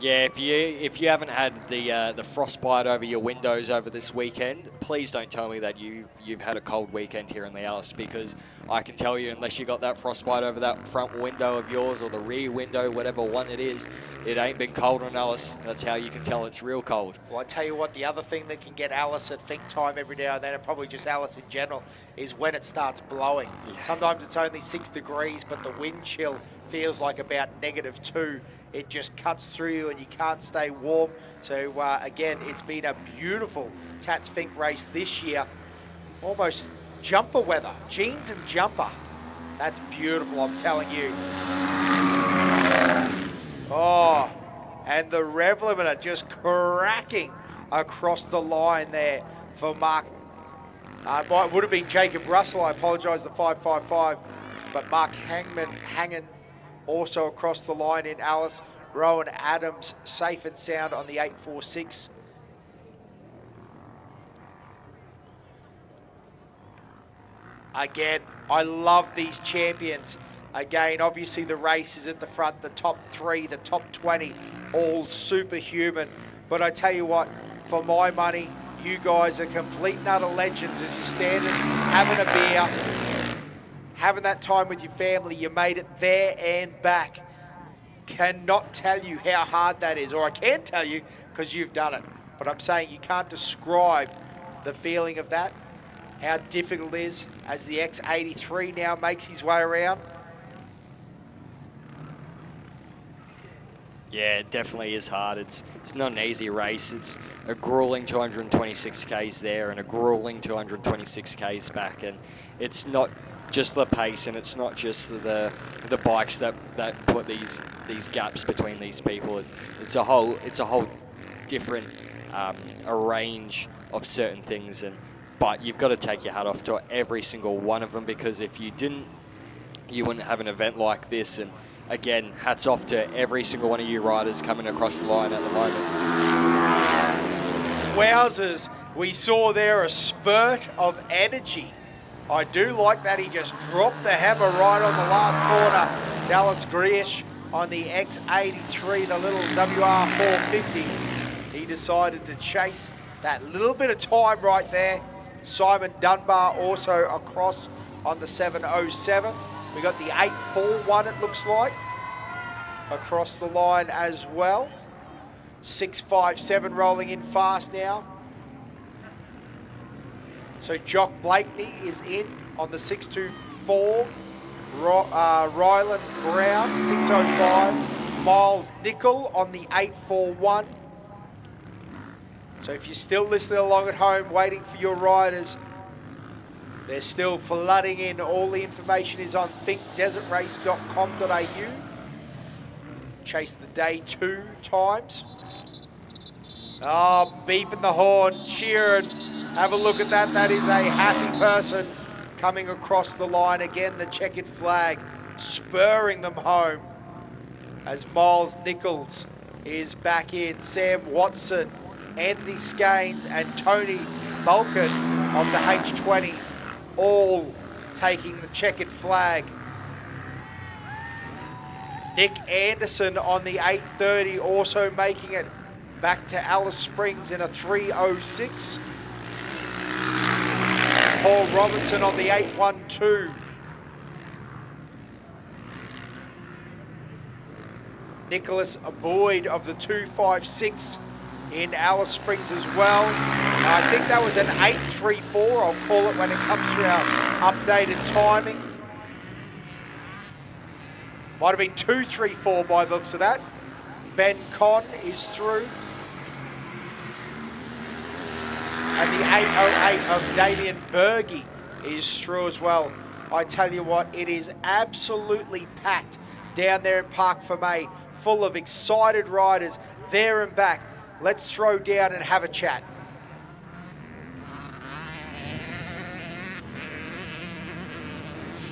Yeah, if you haven't had the frostbite over your windows over this weekend, please don't tell me that you've had a cold weekend here in the Alice, because I can tell you, unless you got that frostbite over that front window of yours or the rear window, whatever one it is, it ain't been cold on Alice. That's how you can tell it's real cold. Well, I tell you what, the other thing that can get Alice at Fink time every now and then, and probably just Alice in general, is when it starts blowing. Yeah. Sometimes it's only 6 degrees, but the wind chill feels like about -2. It just cuts through you and you can't stay warm. So again, it's been a beautiful Tatts Fink race this year. Almost jumper weather, jeans and jumper. That's beautiful, I'm telling you. Oh, and the rev limiter just cracking across the line there for Mark. It would have been Jacob Russell, I apologise, the 555, but Mark hanging also across the line in Alice. Rowan Adams safe and sound on the 846. Again, I love these champions. Again, obviously the race is at the front, the top 3, the top 20, all superhuman. But I tell you what, for my money, you guys are complete and utter legends as you're standing, having a beer, having that time with your family. You made it there and back. Cannot tell you how hard that is, or I can tell you because you've done it. But I'm saying you can't describe the feeling of that, how difficult it is as the X83 now makes his way around. Yeah, it definitely is hard. It's not an easy race. It's a grueling 226 Ks there and a grueling 226 Ks back, and it's not just the pace, and it's not just the bikes that put these gaps between these people. It's a whole different a range of certain things, and But you've got to take your hat off to every single one of them, because if you didn't, you wouldn't have an event like this. And again, hats off to every single one of you riders coming across the line at the moment. Wowzers, we saw there a spurt of energy. I do like that he just dropped the hammer right on the last corner. Dallas Griesch on the X83, the little WR450. He decided to chase that little bit of time right there. Simon Dunbar also across on the 707. We got the 841, it looks like, across the line as well. 657 rolling in fast now. So Jock Blakeney is in on the 624. Ryland Brown, 605. Miles Nickel on the 841. So if you're still listening along at home, waiting for your riders, they're still flooding in. All the information is on thinkdesertrace.com.au. Chase the day 2 times. Oh, beeping the horn, cheering. Have a look at that. That is a happy person coming across the line. Again, the checkered flag spurring them home as Miles Nichols is back in. Sam Watson, Anthony Scaines and Tony Balkan of the H20 all taking the checkered flag. Nick Anderson on the 830 also making it back to Alice Springs in a 3:06. Paul Robinson on the 812. Nicholas Boyd of the 256 in Alice Springs as well. I think that was an 834, I'll call it when it comes to our updated timing. Might have been 234 by the looks of that. Ben Conn is through. And the 808 of Damien Berge is through as well. I tell you what, it is absolutely packed down there in Parc Fermé, full of excited riders there and back. Let's throw down and have a chat.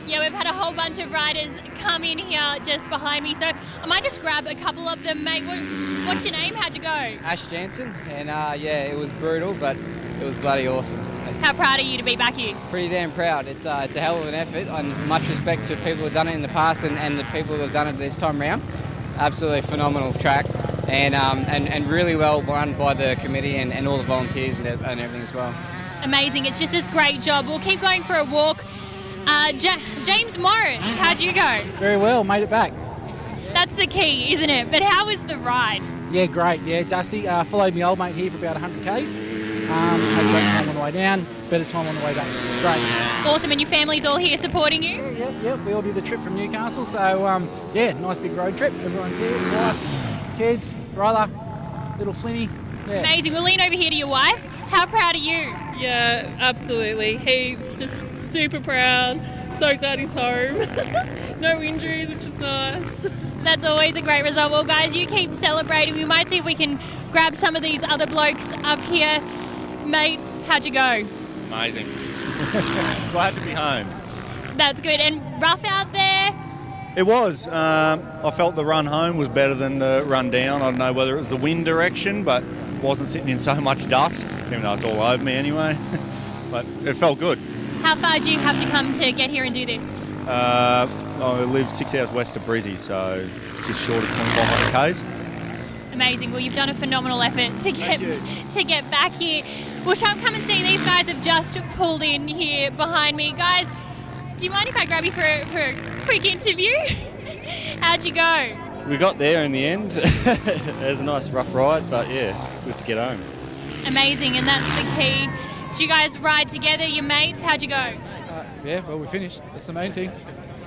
Yeah, we've had a whole bunch of riders come in here just behind me, so I might just grab a couple of them, mate. What's your name? How'd you go? Ash Jansen, and yeah, it was brutal, but it was bloody awesome. How proud are you to be back here? Pretty damn proud. It's a hell of an effort, and much respect to people who've done it in the past and the people who have done it this time round. Absolutely phenomenal track, and really well run by the committee and all the volunteers and everything as well. Amazing. It's just a great job. We'll keep going for a walk. James Morris, how'd you go? Very well, made it back. That's the key, isn't it? But how was the ride? Yeah, great. Yeah, Dusty followed my old mate here for about 100 Ks. Had a great time on the way down, better time on the way back. Great. Awesome, and your family's all here supporting you? Yep. We all did the trip from Newcastle, so yeah, nice big road trip. Everyone's here, wife, kids, brother, little Flinny. Yeah. Amazing. We'll lean over here to your wife. How proud are you? Yeah, absolutely. Heaps. Just super proud. So glad he's home. No injuries, which is nice. That's always a great result. Well, guys, you keep celebrating. We might see if we can grab some of these other blokes up here. Mate, how'd you go? Amazing. Glad to be home. That's good. And rough out there? It was. I felt the run home was better than the run down. I don't know whether it was the wind direction, but wasn't sitting in so much dust, even though it's all over me anyway. But it felt good. How far do you have to come to get here and do this? I live 6 hours west of Brizzy, so just short of 2,500 Ks. Amazing. Well, you've done a phenomenal effort to get back here. Well, shall we come and see? These guys have just pulled in here behind me. Guys, do you mind if I grab you for a quick interview? How'd you go? We got there in the end. It was a nice rough ride, but yeah, good to get home. Amazing, and that's the key. Do you guys ride together, your mates? How'd you go? Yeah, well, we finished. That's the main thing.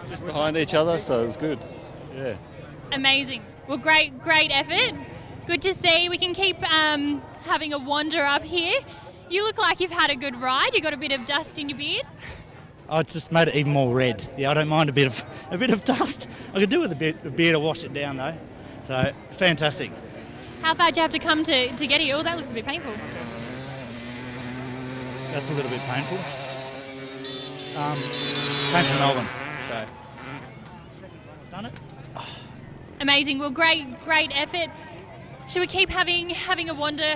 Just behind each other, so it was good. Yeah. Amazing. Well, great effort. Good to see. We can keep having a wander up here. You look like you've had a good ride. You got a bit of dust in your beard. Oh, it's just made it even more red. Yeah, I don't mind a bit of dust. I could do with a beard to wash it down though. So fantastic. How far do you have to come to get here? Oh, that looks a bit painful. that's a little bit painful. Came from Melbourne, so done it. Amazing. Well, great effort. Should we keep having a wander?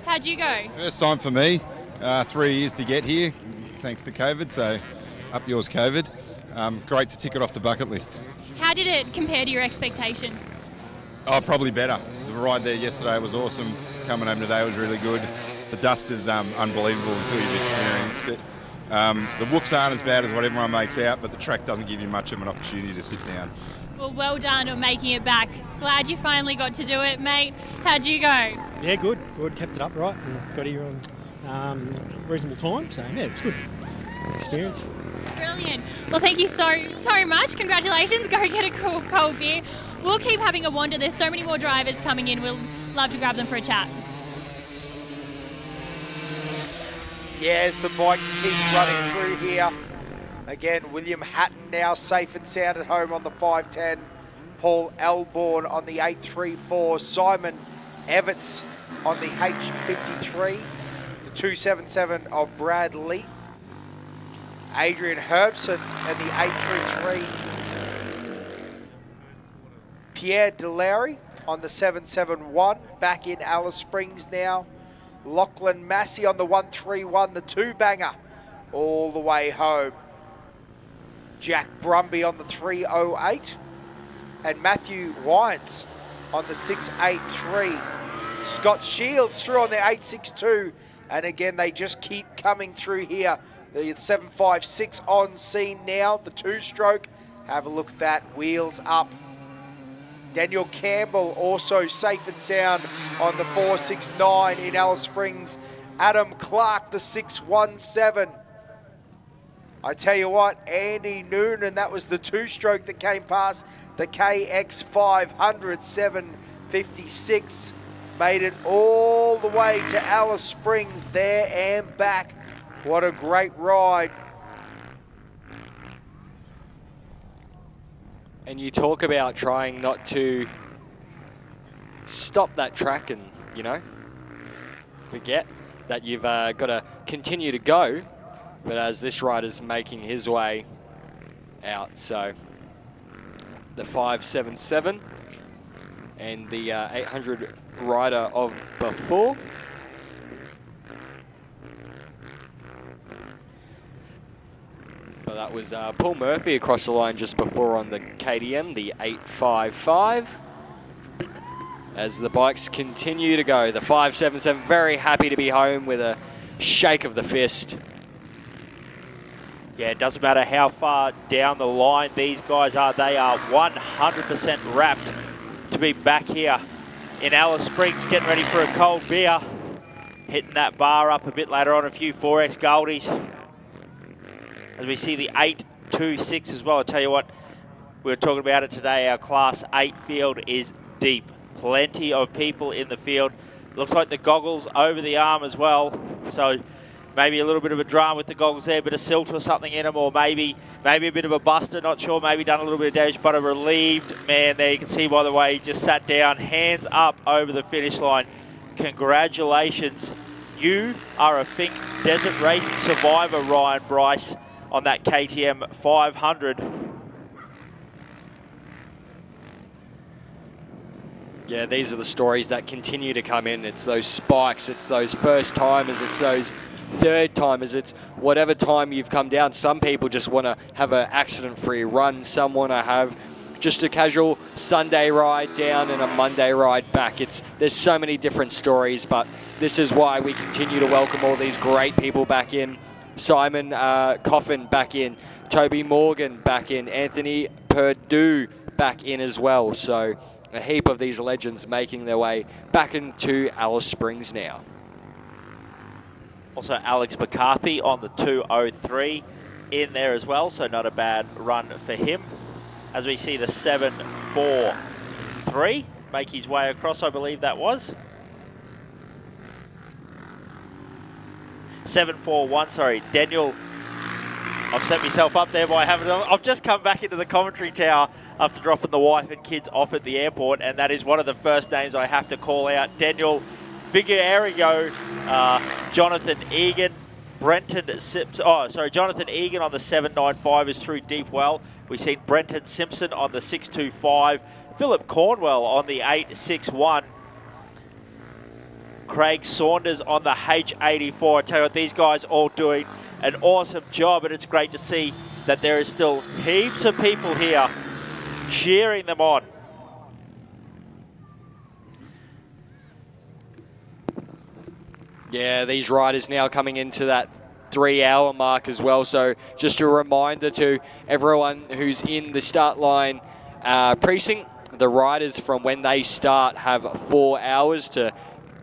How'd you go? First time for me. 3 years to get here, thanks to COVID. So, up yours, COVID. Great to tick it off the bucket list. How did it compare to your expectations? Oh, probably better. The ride there yesterday was awesome. Coming home today was really good. The dust is unbelievable until you've experienced it. The whoops aren't as bad as what everyone makes out, but the track doesn't give you much of an opportunity to sit down. Well done on making it back. Glad you finally got to do it, mate. How'd you go? Yeah, good. Kept it upright and got here on reasonable time. So yeah, it was good experience. Brilliant. Well, thank you so much. Congratulations. Go get a cold beer. We'll keep having a wander. There's so many more drivers coming in. We'll love to grab them for a chat. Yeah, as the bikes keep running through here. Again, William Hatton now safe and sound at home on the 510. Paul Elborn on the 834. Simon Everts on the H53. The 277 of Brad Leith. Adrian Herbson and the 833. Pierre Delary on the 771. Back in Alice Springs now. Lachlan Massey on the 131, the two-banger, all the way home. Jack Brumby on the 308, and Matthew Wines on the 683. Scott Shields through on the 862, and again, they just keep coming through here. The 756 on scene now, the two-stroke. Have a look at that, wheels up. Daniel Campbell also safe and sound on the 469 in Alice Springs. Adam Clark, the 617. I tell you what, Andy Noonan, that was the two-stroke that came past the KX 500, 756. Made it all the way to Alice Springs there and back. What a great ride. And you talk about trying not to stop that track and, forget that you've got to continue to go. But as this rider's making his way out, so the 577 and the 800 rider of before. But that was Paul Murphy across the line just before on the KTM, the 855. As the bikes continue to go, the 577 very happy to be home with a shake of the fist. Yeah, it doesn't matter how far down the line these guys are. They are 100% wrapped to be back here in Alice Springs, getting ready for a cold beer. Hitting that bar up a bit later on, a few 4X Goldies. As we see the 826 as well. I tell you what, we were talking about it today. Our Class 8 field is deep. Plenty of people in the field. Looks like the goggles over the arm as well. So maybe a little bit of a drama with the goggles there, a bit of silt or something in them, or maybe a bit of a buster, not sure, maybe done a little bit of damage, but a relieved man there. You can see, by the way, he just sat down, hands up over the finish line. Congratulations. You are a Fink Desert Racing survivor, Ryan Bryce, on that KTM 500. Yeah, these are the stories that continue to come in. It's those spikes, it's those first timers, it's those third timers, it's whatever time you've come down. Some people just want to have an accident-free run. Some want to have just a casual Sunday ride down and a Monday ride back. There's so many different stories, but this is why we continue to welcome all these great people back in. Simon Coffin back in, Toby Morgan back in, Anthony Perdue back in as well. So a heap of these legends making their way back into Alice Springs now. Also Alex McCarthy on the 203 in there as well, so not a bad run for him. As we see the 743 make his way across, I believe that was. 741, sorry, Daniel. I've set myself up there by having, I've just come back into the commentary tower after dropping the wife and kids off at the airport, and that is one of the first names I have to call out. Daniel Figueroa, Jonathan Egan, Jonathan Egan on the 795 is through deep well. We've seen Brenton Simpson on the 625. Philip Cornwell on the 861. Craig Saunders on the H84. I tell you what, these guys all doing an awesome job, and it's great to see that there is still heaps of people here cheering them on. Yeah, these riders now coming into that 3-hour mark as well. So just a reminder to everyone who's in the start line precinct, the riders from when they start have 4 hours to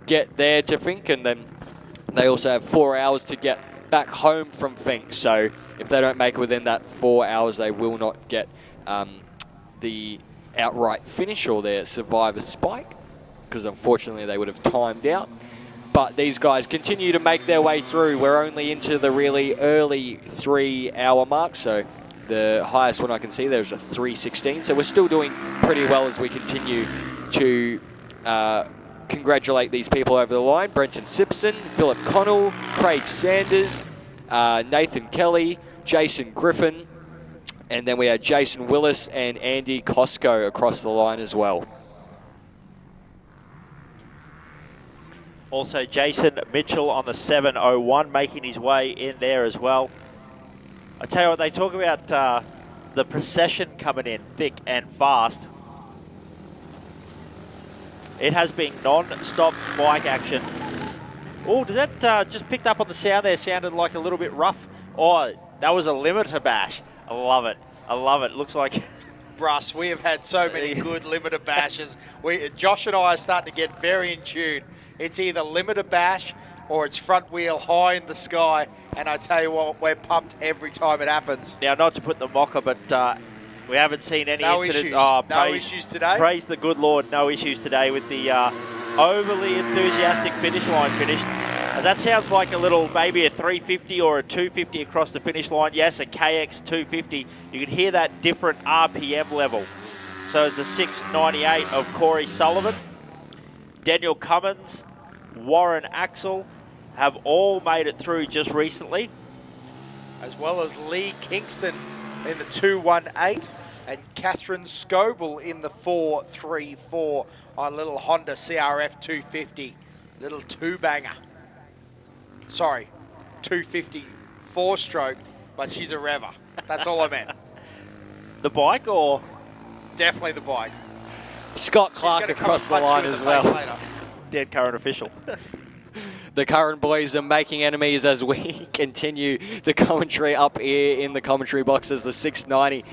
get there to Finke, and then they also have 4 hours to get back home from Finke. So if they don't make it within that 4 hours, they will not get the outright finish or their survivor spike, because unfortunately they would have timed out. But these guys continue to make their way through. We're only into the really early 3-hour mark, so the highest one I can see there is a 3:16. So we're still doing pretty well as we continue to congratulate these people over the line. Brenton Simpson, Philip Connell, Craig Sanders, Nathan Kelly, Jason Griffin, and then we had Jason Willis and Andy Costco across the line as well. Also, Jason Mitchell on the 701 making his way in there as well. I tell you what, they talk about the procession coming in thick and fast. It has been non-stop bike action. Oh, did that just picked up on the sound there? Sounded like a little bit rough. Oh, that was a limiter bash. I love it. I love it. Looks like... Russ, we have had so many good limiter bashes. Josh and I are starting to get very in tune. It's either limiter bash or it's front wheel high in the sky, and I tell you what, we're pumped every time it happens. Now, not to put the mocker, but we haven't seen any incidents. Issues. Oh, No issues today? Praise the good Lord, no issues today with the overly enthusiastic finish line finish. As that sounds like a little, maybe a 350 or a 250 across the finish line. Yes, a KX 250. You can hear that different RPM level. So it's the 698 of Corey Sullivan. Daniel Cummins, Warren Axel have all made it through just recently. As well as Lee Kingston in the 218 and Catherine Scoble in the 434 on little Honda CRF 250. Little two-banger. Sorry, 250 four-stroke, but she's a rever. That's all I meant. The bike or? Definitely the bike. Scott Clark across the line as well. Dead current official. The current boys are making enemies as we continue the commentary up here in the commentary box as the 690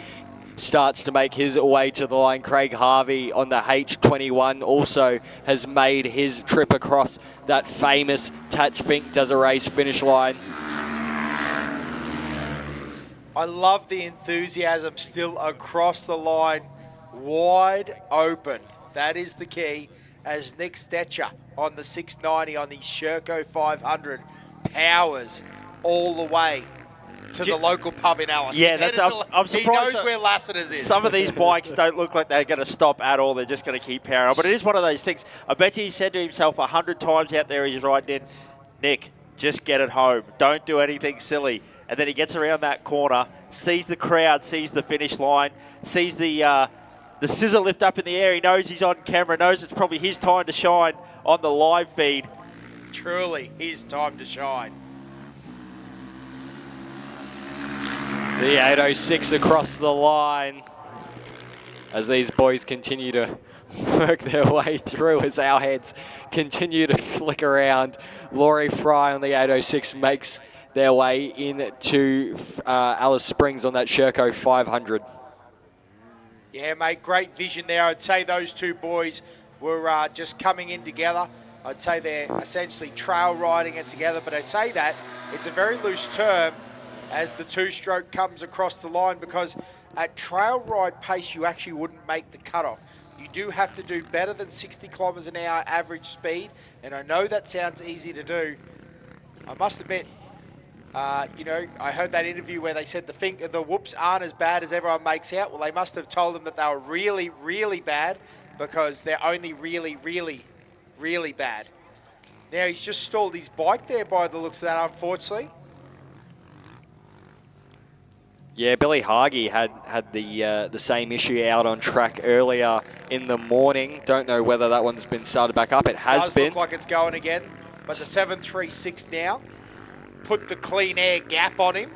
starts to make his way to the line. Craig Harvey on the H21 also has made his trip across that famous Tatts Finke does a race finish line. I love the enthusiasm still across the line, wide open. That is the key, as Nick Stetcher on the 690 on the Sherco 500 powers all the way to the local pub in Alice. Yeah, I'm surprised. He knows where Lassiter's is. Some of these bikes don't look like they're going to stop at all. They're just going to keep powering on. But it is one of those things. I bet you he said to himself 100 times out there he's riding in, Nick, just get it home. Don't do anything silly. And then he gets around that corner, sees the crowd, sees the finish line, sees the scissor lift up in the air. He knows he's on camera, knows it's probably his time to shine on the live feed. Truly his time to shine. The 806 across the line as these boys continue to work their way through as our heads continue to flick around. Laurie Fry on the 806 makes their way into Alice Springs on that Sherco 500. Yeah, mate, great vision there. I'd say those two boys were just coming in together. I'd say they're essentially trail riding it together, but I say that it's a very loose term as the two-stroke comes across the line, because at trail ride pace, you actually wouldn't make the cutoff. You do have to do better than 60 kilometres an hour average speed, and I know that sounds easy to do. I must admit, you know, I heard that interview where they said the whoops aren't as bad as everyone makes out. Well, they must have told them that they were really, really bad, because they're only really, really, really bad. Now, he's just stalled his bike there by the looks of that, unfortunately. Yeah, Billy Hargy had the same issue out on track earlier in the morning. Don't know whether that one's been started back up. It has Does been. look like it's going again, but the 736 now put the clean air gap on him.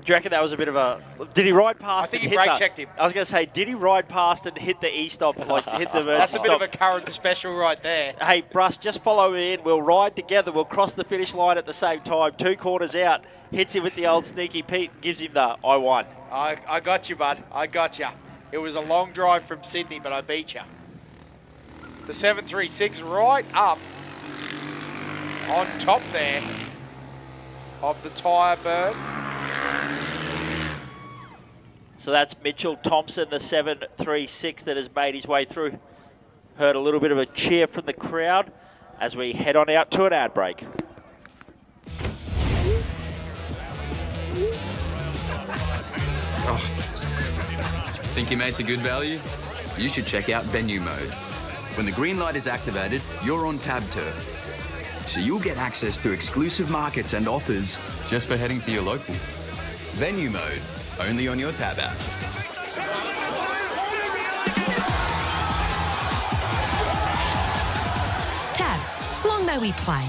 Do you reckon that was a bit of a... Did he ride past I think and he hit brake the... checked him. I was going to say, did he ride past and hit the E-stop, like hit the emergency That's a bit stop? of a current special right there. Hey, Bruss, just follow me in. We'll ride together. We'll cross the finish line at the same time. 2 corners out. Hits him with the old sneaky Pete. Gives him the I won. I got you, bud. I got you. It was a long drive from Sydney, but I beat you. The 736 right up on top there of the tyre burn. So that's Mitchell Thompson, the 736 that has made his way through. Heard a little bit of a cheer from the crowd as we head on out to an ad break. Think your mate's a good value? You should check out Venue Mode. When the green light is activated, you're on Tab Turf. So you'll get access to exclusive markets and offers just for heading to your local. Venue Mode, only on your Tab app. Tab, long may we play.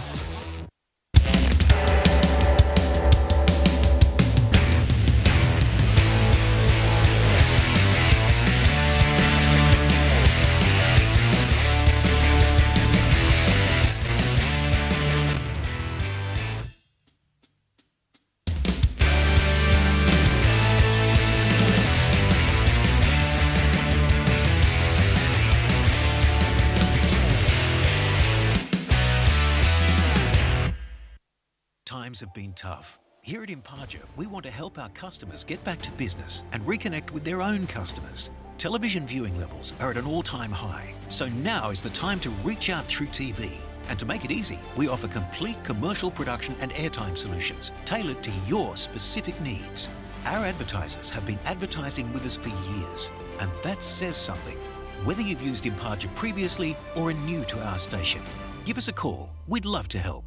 Times have been tough. Here at Imparja, we want to help our customers get back to business and reconnect with their own customers. Television viewing levels are at an all-time high, so now is the time to reach out through TV. And to make it easy, we offer complete commercial production and airtime solutions tailored to your specific needs. Our advertisers have been advertising with us for years, and that says something. Whether you've used Imparja previously or are new to our station, give us a call. We'd love to help.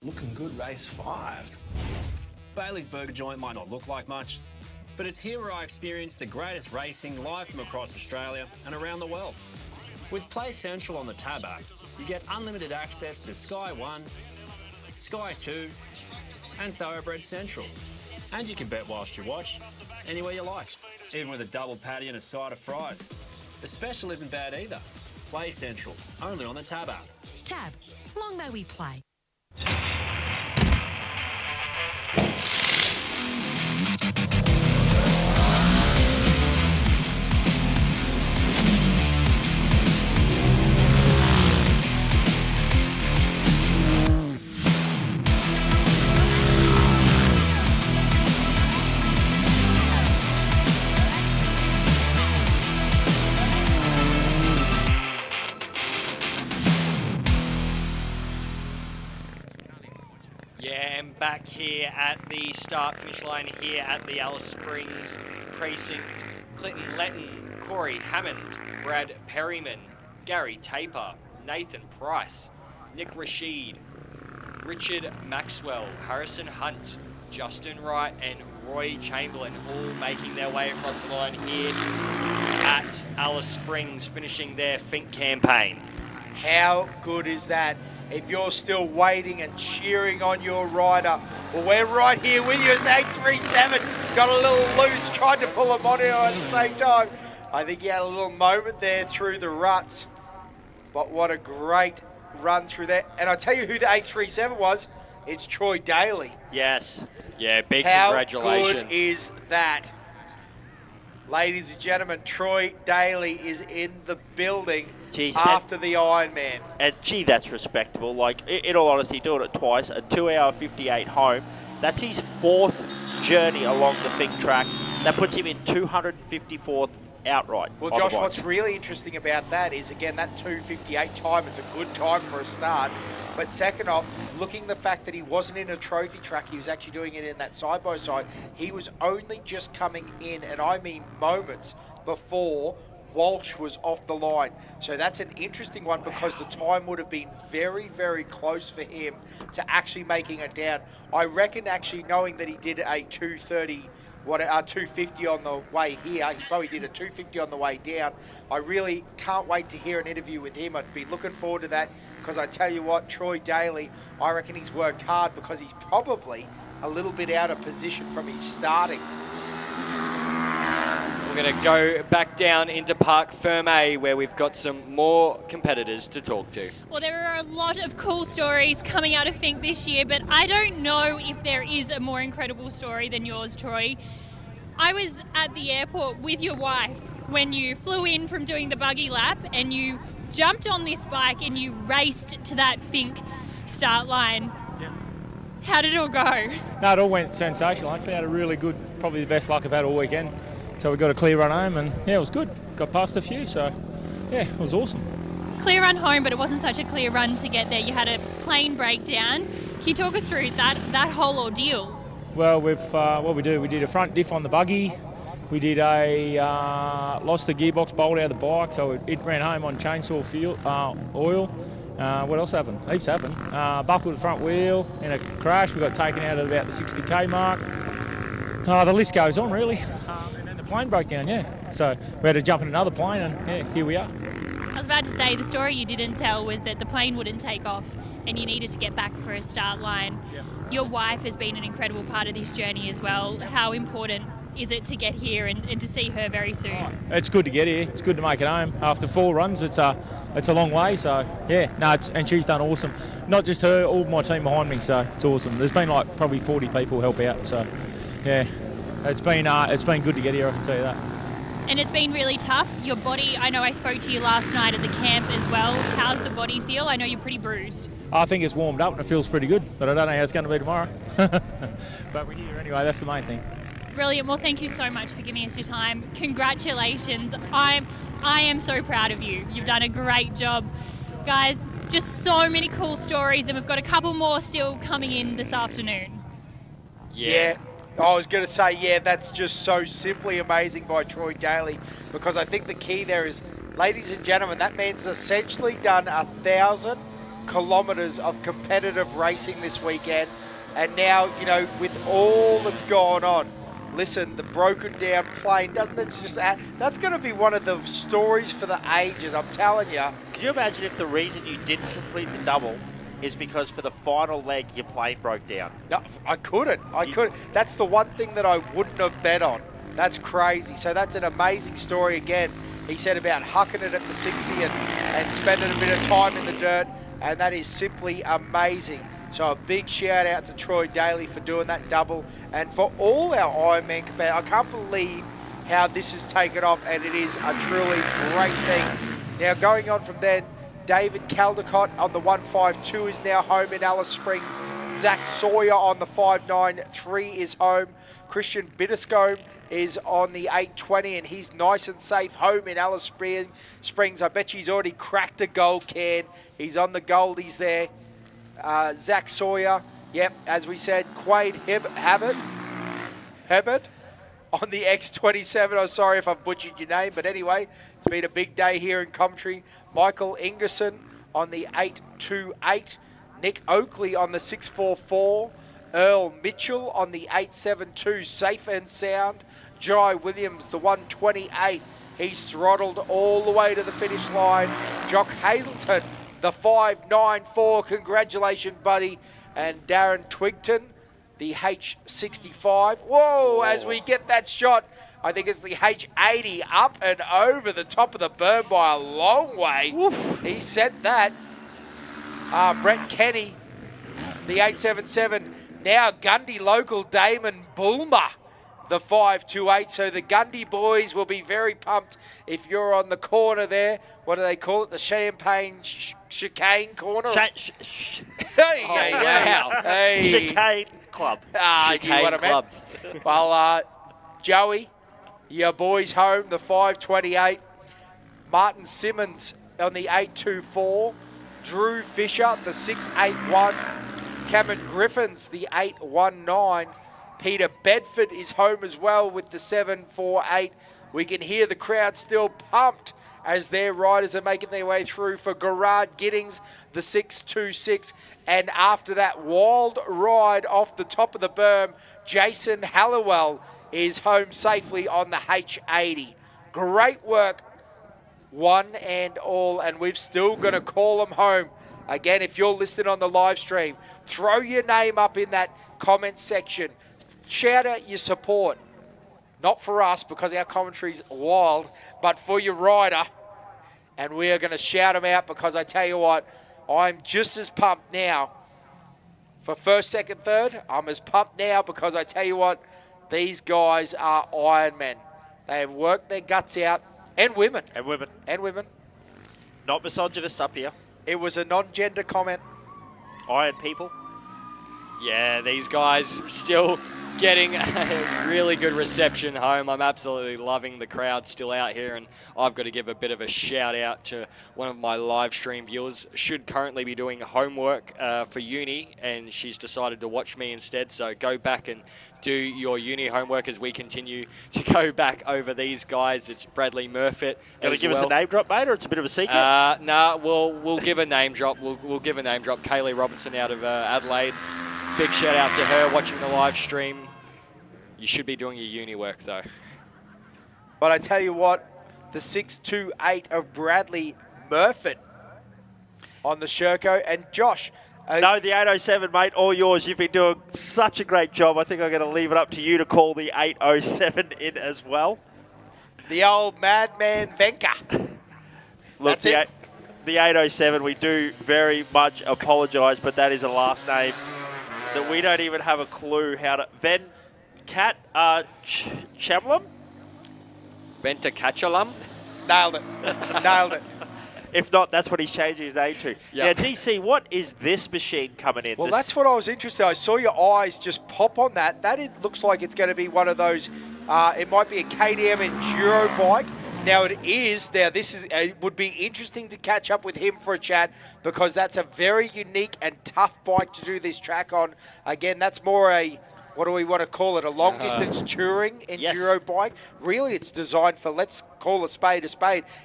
Looking good, race 5. Bailey's Burger Joint might not look like much, but it's here where I experience the greatest racing live from across Australia and around the world. With Play Central on the Tab app, you get unlimited access to Sky 1, Sky 2, and Thoroughbred Central. And you can bet whilst you watch, anywhere you like, even with a double patty and a side of fries. The special isn't bad either. Play Central, only on the Tab app. Tab, long may we play. Yeah, and back here at the start-finish line here at the Alice Springs precinct, Clinton Letton, Corey Hammond, Brad Perryman, Gary Taper, Nathan Price, Nick Rashid, Richard Maxwell, Harrison Hunt, Justin Wright and Roy Chamberlain all making their way across the line here at Alice Springs, finishing their Finke campaign. How good is that? If you're still waiting and cheering on your rider, well, we're right here with you as the 837 got a little loose, tried to pull him on here at the same time. I think he had a little moment there through the ruts, but what a great run through that. And I tell you who the 837 was, it's Troy Daly. Yes. Yeah, big How congratulations. good is that? Ladies and gentlemen, Troy Daly is in the building Jeez, after the Ironman. And gee, that's respectable. Like, in all honesty, doing it twice, a 2-hour 58 home. That's his 4th journey along the Fink track. That puts him in 254th outright. Well, Josh, what's really interesting about that is, again, that 2:58 time, it's a good time for a start. But second off, looking the fact that he wasn't in a trophy track, he was actually doing it in that side-by-side. He was only just coming in, and I mean moments before Walsh was off the line. So that's an interesting one because the time would have been very, very close for him to actually making it down. I reckon actually knowing that he did a 250 on the way here. He probably did a 250 on the way down. I really can't wait to hear an interview with him. I'd be looking forward to that because I tell you what, Troy Daly, I reckon he's worked hard because he's probably a little bit out of position from his starting. We're going to go back down into Parc Fermé where we've got some more competitors to talk to. Well, there are a lot of cool stories coming out of Fink this year, but I don't know if there is a more incredible story than yours, Troy. I was at the airport with your wife when you flew in from doing the buggy lap and you jumped on this bike and you raced to that Fink start line. Yep. How did it all go? No, it all went sensational. I actually had a really good, probably the best luck I've had all weekend. So we got a clear run home and yeah, it was good. Got past a few, so yeah, it was awesome. Clear run home, but it wasn't such a clear run to get there. You had a plane breakdown. Can you talk us through that whole ordeal? Well, what we did a front diff on the buggy. We did lost the gearbox bolt out of the bike, so it ran home on chainsaw fuel, oil. What else happened? Heaps happened. Buckled the front wheel in a crash. We got taken out at about the 60k mark. The list goes on, really. And then the plane broke down, yeah. So we had to jump in another plane, and yeah, here we are. I was about to say, the story you didn't tell was that the plane wouldn't take off and you needed to get back for a start line. Yep. Your wife has been an incredible part of this journey as well. How important is it to get here and to see her very soon? It's good to get here. It's good to make it home. After 4 runs, it's a long way. So yeah, and she's done awesome. Not just her, all my team behind me. So it's awesome. There's been like probably 40 people help out. So yeah, it's been good to get here. I can tell you that. And it's been really tough. Your body, I know I spoke to you last night at the camp as well. How's the body feel? I know you're pretty bruised. I think it's warmed up and it feels pretty good, but I don't know how it's going to be tomorrow. But we're here anyway. That's the main thing. Brilliant. Well, thank you so much for giving us your time. Congratulations. I am so proud of you. You've done a great job. Guys, just so many cool stories, and we've got a couple more still coming in this afternoon. Yeah. I was going to say, yeah, that's just so simply amazing by Troy Daly, because I think the key there is, ladies and gentlemen, that man's essentially done 1,000 kilometres of competitive racing this weekend. And now, you know, with all that's gone on, listen, the broken down plane, doesn't it just add, that's going to be one of the stories for the ages, I'm telling you. Can you imagine if the reason you didn't complete the double is because for the final leg your plane broke down? No, I couldn't. That's the one thing that I wouldn't have bet on. That's crazy. So that's an amazing story again. He said about hucking it at the 60 and spending a bit of time in the dirt, and that is simply amazing. So a big shout out to Troy Daly for doing that double, and for all our Ironman competitors. I can't believe how this has taken off, and it is a truly great thing. Now going on from then, David Caldecott on the 152 is now home in Alice Springs. Zach Sawyer on the 593 is home. Christian Bitterscombe is on the 820 and he's nice and safe home in Alice Springs. I bet you he's already cracked a gold can. He's on the goldies there. Zach Sawyer, yep, as we said, Quade Habit on the X27. I'm sorry if I've butchered your name, but anyway, it's been a big day here in Coventry. Michael Ingerson on the 828. Nick Oakley on the 644. Earl Mitchell on the 872. Safe and sound. Jai Williams, the 128. He's throttled all the way to the finish line. Jock Hazleton, the 594. Congratulations, buddy. And Darren Twigton, the H65. Whoa, as we get that shot, I think it's the H80 up and over the top of the berm by a long way. Woof. He sent that. Brett Kenny, the 877. Now Gundy local Damon Bulmer, the 5-2-8. So the Gundy boys will be very pumped if you're on the corner there. What do they call it? The Champagne Chicane corner? Hey, Oh, hey, wow. hey. Chicane Club. I knew what I meant. Well, Joey, your boys home, the 5-28. Martin Simmons on the 8-2-4. Drew Fisher, the 6-8-1. Cameron Griffins, the 8-1-9. Peter Bedford is home as well with the 7-4-8. We can hear the crowd still pumped as their riders are making their way through for Gerard Giddings, the 6-2-6. And after that wild ride off the top of the berm, Jason Halliwell is home safely on the H80. Great work, one and all, and we've still going to call them home. Again, if you're listening on the live stream, throw your name up in that comment section. Shout out your support. Not for us, because our commentary's wild, but for your rider. And we are going to shout them out, because I tell you what, I'm just as pumped now for first, second, third. I'm as pumped now because I tell you what, these guys are Iron Men. They have worked their guts out, and women. And women. And women. Not misogynist up here. It was a non-gender comment. Iron people. Yeah, these guys still getting a really good reception home. I'm absolutely loving the crowd still out here, and I've got to give a bit of a shout out to one of my live stream viewers. Should currently be doing homework for uni, and she's decided to watch me instead, so go back and do your uni homework as we continue to go back over these guys. It's Bradley Murfitt. Going to give us a name drop, mate, or it's a bit of a secret? Nah, we'll give a name drop. We'll give a name drop. Kaylee Robertson out of Adelaide. Big shout out to her watching the live stream. You should be doing your uni work, though. But I tell you what, the 6-2-8 of Bradley Murfitt on the Sherco. And Josh. No, the 807, mate, all yours. You've been doing such a great job. I think I'm going to leave it up to you to call the 807 in as well. The old madman Venka. Look, the 807, we do very much apologise, but that is a last name that we don't even have a clue how to... Venkat Chamlam? Ventakachalam? Nailed it. Nailed it. If not, that's what he's changing his name to. Yep. Now, DC, what is this machine coming in? Well, that's what I was interested in. I saw your eyes just pop on that. It looks like it's going to be one of those, it might be a KTM Enduro bike. Now, it would be interesting to catch up with him for a chat, because that's a very unique and tough bike to do this track on. Again, that's more what do we want to call it, a long-distance touring enduro bike. Really, it's designed for, let's call a spade.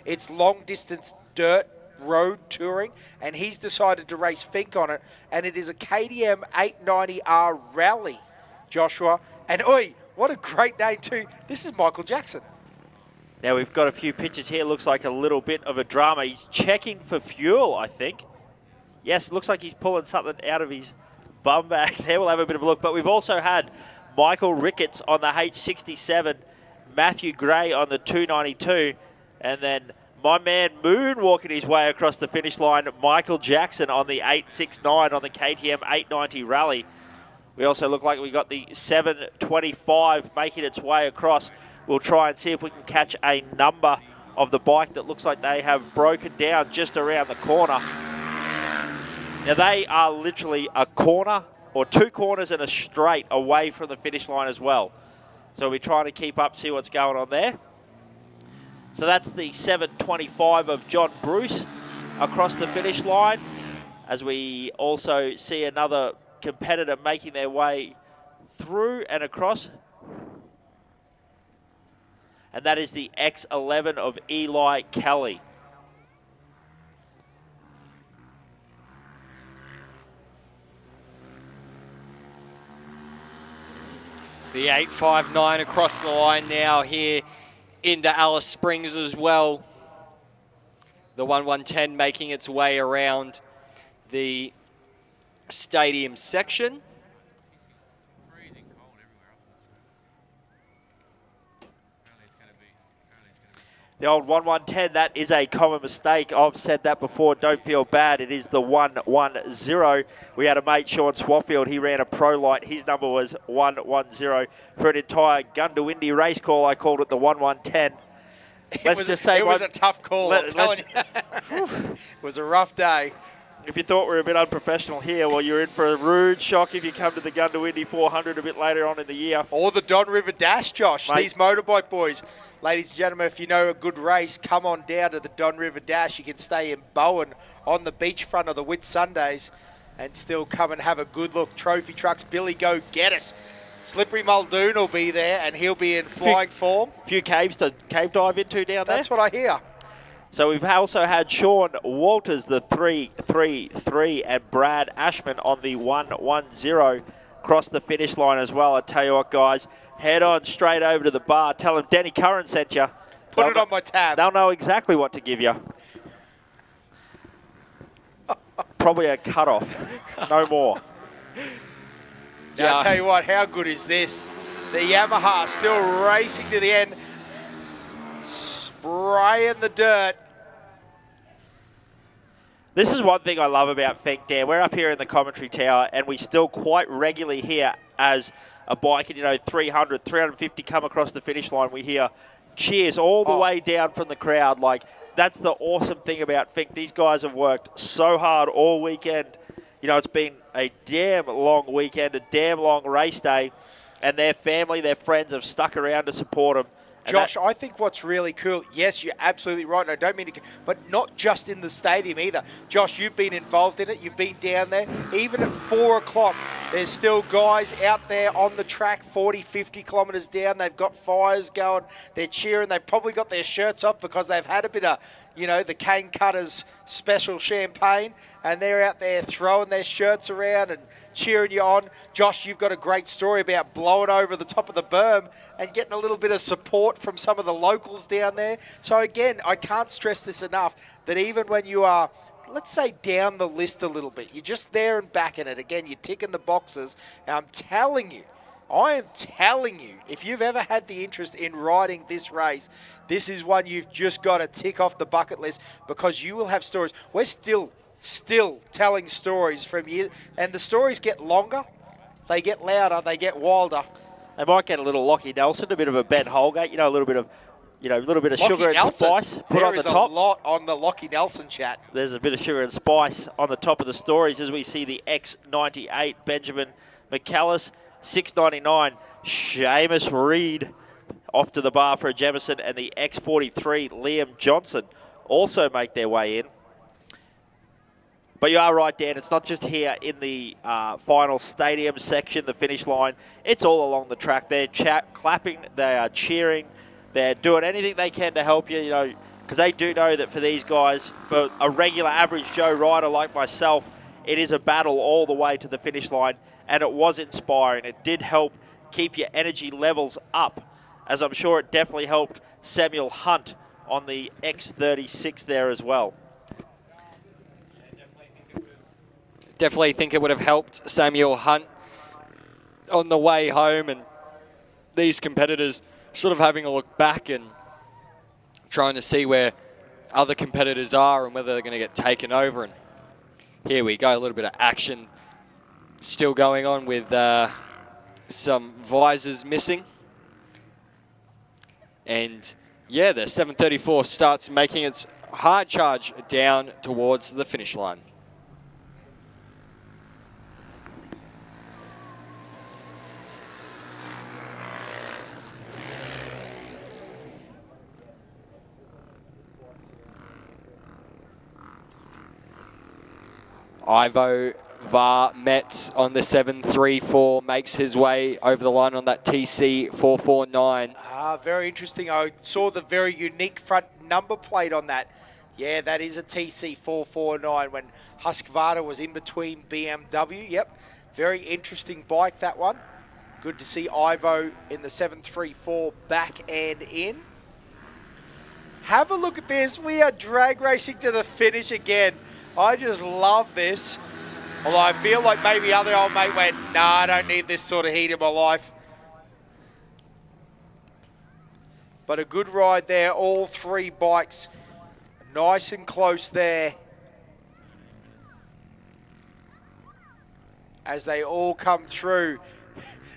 It's long-distance dirt road touring, and he's decided to race Finke on it, and it is a KTM 890R Rally, Joshua. And, oi, what a great name, too. This is Michael Jackson. Now, we've got a few pictures here. Looks like a little bit of a drama. He's checking for fuel, I think. Yes, it looks like he's pulling something out of his bum bag there. We'll have a bit of a look. But we've also had Michael Ricketts on the H67, Matthew Gray on the 292, and then my man moonwalking his way across the finish line, Michael Jackson on the 869 on the KTM 890 Rally. We also look like we got the 725 making its way across. We'll try and see if we can catch a number of the bike that looks like they have broken down just around the corner. Now, they are literally a corner or two corners and a straight away from the finish line as well. So we're trying to keep up, see what's going on there. So that's the 725 of John Bruce across the finish line, as we also see another competitor making their way through and across. And that is the X11 of Eli Kelly. The 859 across the line now here into Alice Springs as well. The 1110 making its way around the stadium section. The old 1-1-10, that is a common mistake. I've said that before. Don't feel bad. It is the 1-1-0. We had a mate, Sean Swaffield. He ran a pro light. His number was 1-1-0. For an entire Gundawindi race call, I called it the 1-1-10. Let's just say it was a tough call, I'm telling you. It was a rough day. If you thought we were a bit unprofessional here, well, you're in for a rude shock if you come to the Gundawindi 400 a bit later on in the year. Or the Don River Dash, Josh. Mate. These motorbike boys. Ladies and gentlemen, if you know a good race, come on down to the Don River Dash. You can stay in Bowen on the beachfront of the Whit Sundays and still come and have a good look. Trophy trucks, Billy, go get us. Slippery Muldoon will be there, and he'll be in flying form. Few caves to cave dive into down there. That's what I hear. So we've also had Sean Walters, the 3-3-3, and Brad Ashman on the 1-1-0 across the finish line as well. I tell you what, guys, head on straight over to the bar. Tell them Denny Curran sent you. Put it on my tab. They'll know exactly what to give you. Probably a cut-off, no more. Now, I'll tell you what, how good is this? The Yamaha still racing to the end, spraying the dirt. This is one thing I love about Finke, Dan. We're up here in the commentary tower, and we still quite regularly hear as a bike, 300, 350 come across the finish line, we hear cheers all the way down from the crowd. Like, that's the awesome thing about Finke. These guys have worked so hard all weekend. It's been a damn long weekend, a damn long race day, and their family, their friends have stuck around to support them. Josh, I think what's really cool, yes, you're absolutely right, and I don't mean to, but not just in the stadium either. Josh, you've been involved in it. You've been down there. Even at 4 o'clock, there's still guys out there on the track 40, 50 kilometres down. They've got fires going. They're cheering. They've probably got their shirts off because they've had a bit of, the Cane Cutters special champagne, and they're out there throwing their shirts around and cheering you on. Josh, you've got a great story about blowing over the top of the berm and getting a little bit of support from some of the locals down there. So again, I can't stress this enough, that even when you are, let's say, down the list a little bit, you're just there and backing it. Again, you're ticking the boxes. And I am telling you, if you've ever had the interest in riding this race, this is one you've just got to tick off the bucket list, because you will have stories. We're still telling stories from you, and the stories get longer, they get louder, they get wilder. They might get a little Lockie Nelson, a bit of a Ben Holgate, a little bit of, sugar and spice put on the top. There is a lot on the Lockie Nelson chat. There's a bit of sugar and spice on the top of the stories as we see the X98 Benjamin McCallis, 699 Seamus Reed off to the bar for a Jemison, and the X43 Liam Johnson also make their way in. But you are right, Dan. It's not just here in the final stadium section, the finish line. It's all along the track. They're clapping, they are cheering, they're doing anything they can to help you, because they do know that for these guys, for a regular average Joe rider like myself, it is a battle all the way to the finish line, and it was inspiring. It did help keep your energy levels up, as I'm sure it definitely helped Samuel Hunt on the X36 there as well. Definitely think it would have helped Samuel Hunt on the way home, and these competitors sort of having a look back and trying to see where other competitors are and whether they're going to get taken over. And here we go, a little bit of action still going on with some visors missing. And yeah, the 734 starts making its hard charge down towards the finish line. Ivo Var Metz on the 734 makes his way over the line on that TC 449. Very interesting. I saw the very unique front number plate on that. Yeah, that is a TC 449 when Husqvarna was in between BMW. Yep, very interesting bike, that one. Good to see Ivo in the 734 back and in. Have a look at this. We are drag racing to the finish again. I just love this. Although I feel like maybe other old mate went, nah, I don't need this sort of heat in my life. But a good ride there, all three bikes nice and close there as they all come through.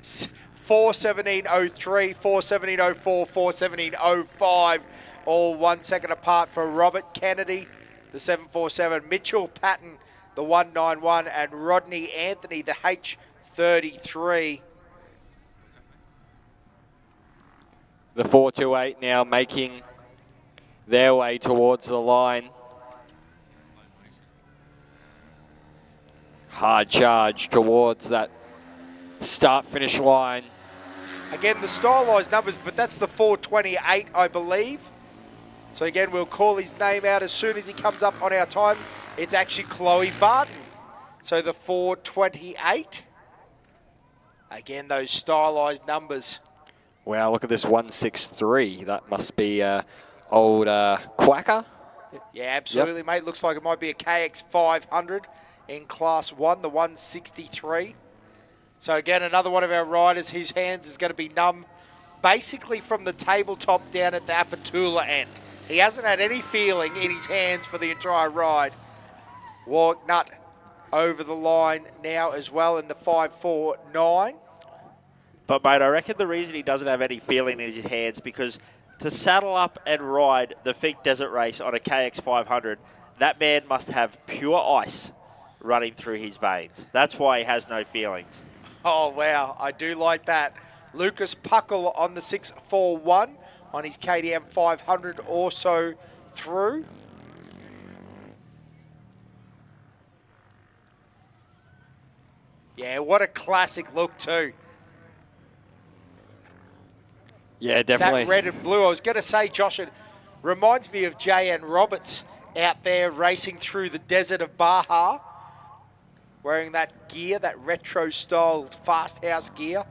4:17.03, 4:17.04, 4:17.05, all 1 second apart for Robert Kennedy, the 747, Mitchell Patton, the 191, and Rodney Anthony, the H33. The 428 now making their way towards the line. Hard charge towards that start-finish line. Again, the stylised numbers, but that's the 428, I believe. So again, we'll call his name out as soon as he comes up on our time. It's actually Chloe Barton. So the 428. Again, those stylised numbers. Wow, look at this 163. That must be old Quacker. Yeah, absolutely, mate. Looks like it might be a KX 500 in Class 1, the 163. So again, another one of our riders, his hands is going to be numb basically from the tabletop down at the Apatula end. He hasn't had any feeling in his hands for the entire ride. Walknut over the line now as well in the 549. But, mate, I reckon the reason he doesn't have any feeling in his hands because to saddle up and ride the Finke Desert Race on a KX 500, that man must have pure ice running through his veins. That's why he has no feelings. Oh, wow. I do like that. Lucas Puckle on the 641 on his KTM 500 also through. Yeah, what a classic look too. Yeah, definitely. That red and blue. I was going to say, Josh, it reminds me of J.N. Roberts out there racing through the desert of Baja, wearing that gear, that retro-style fast house gear.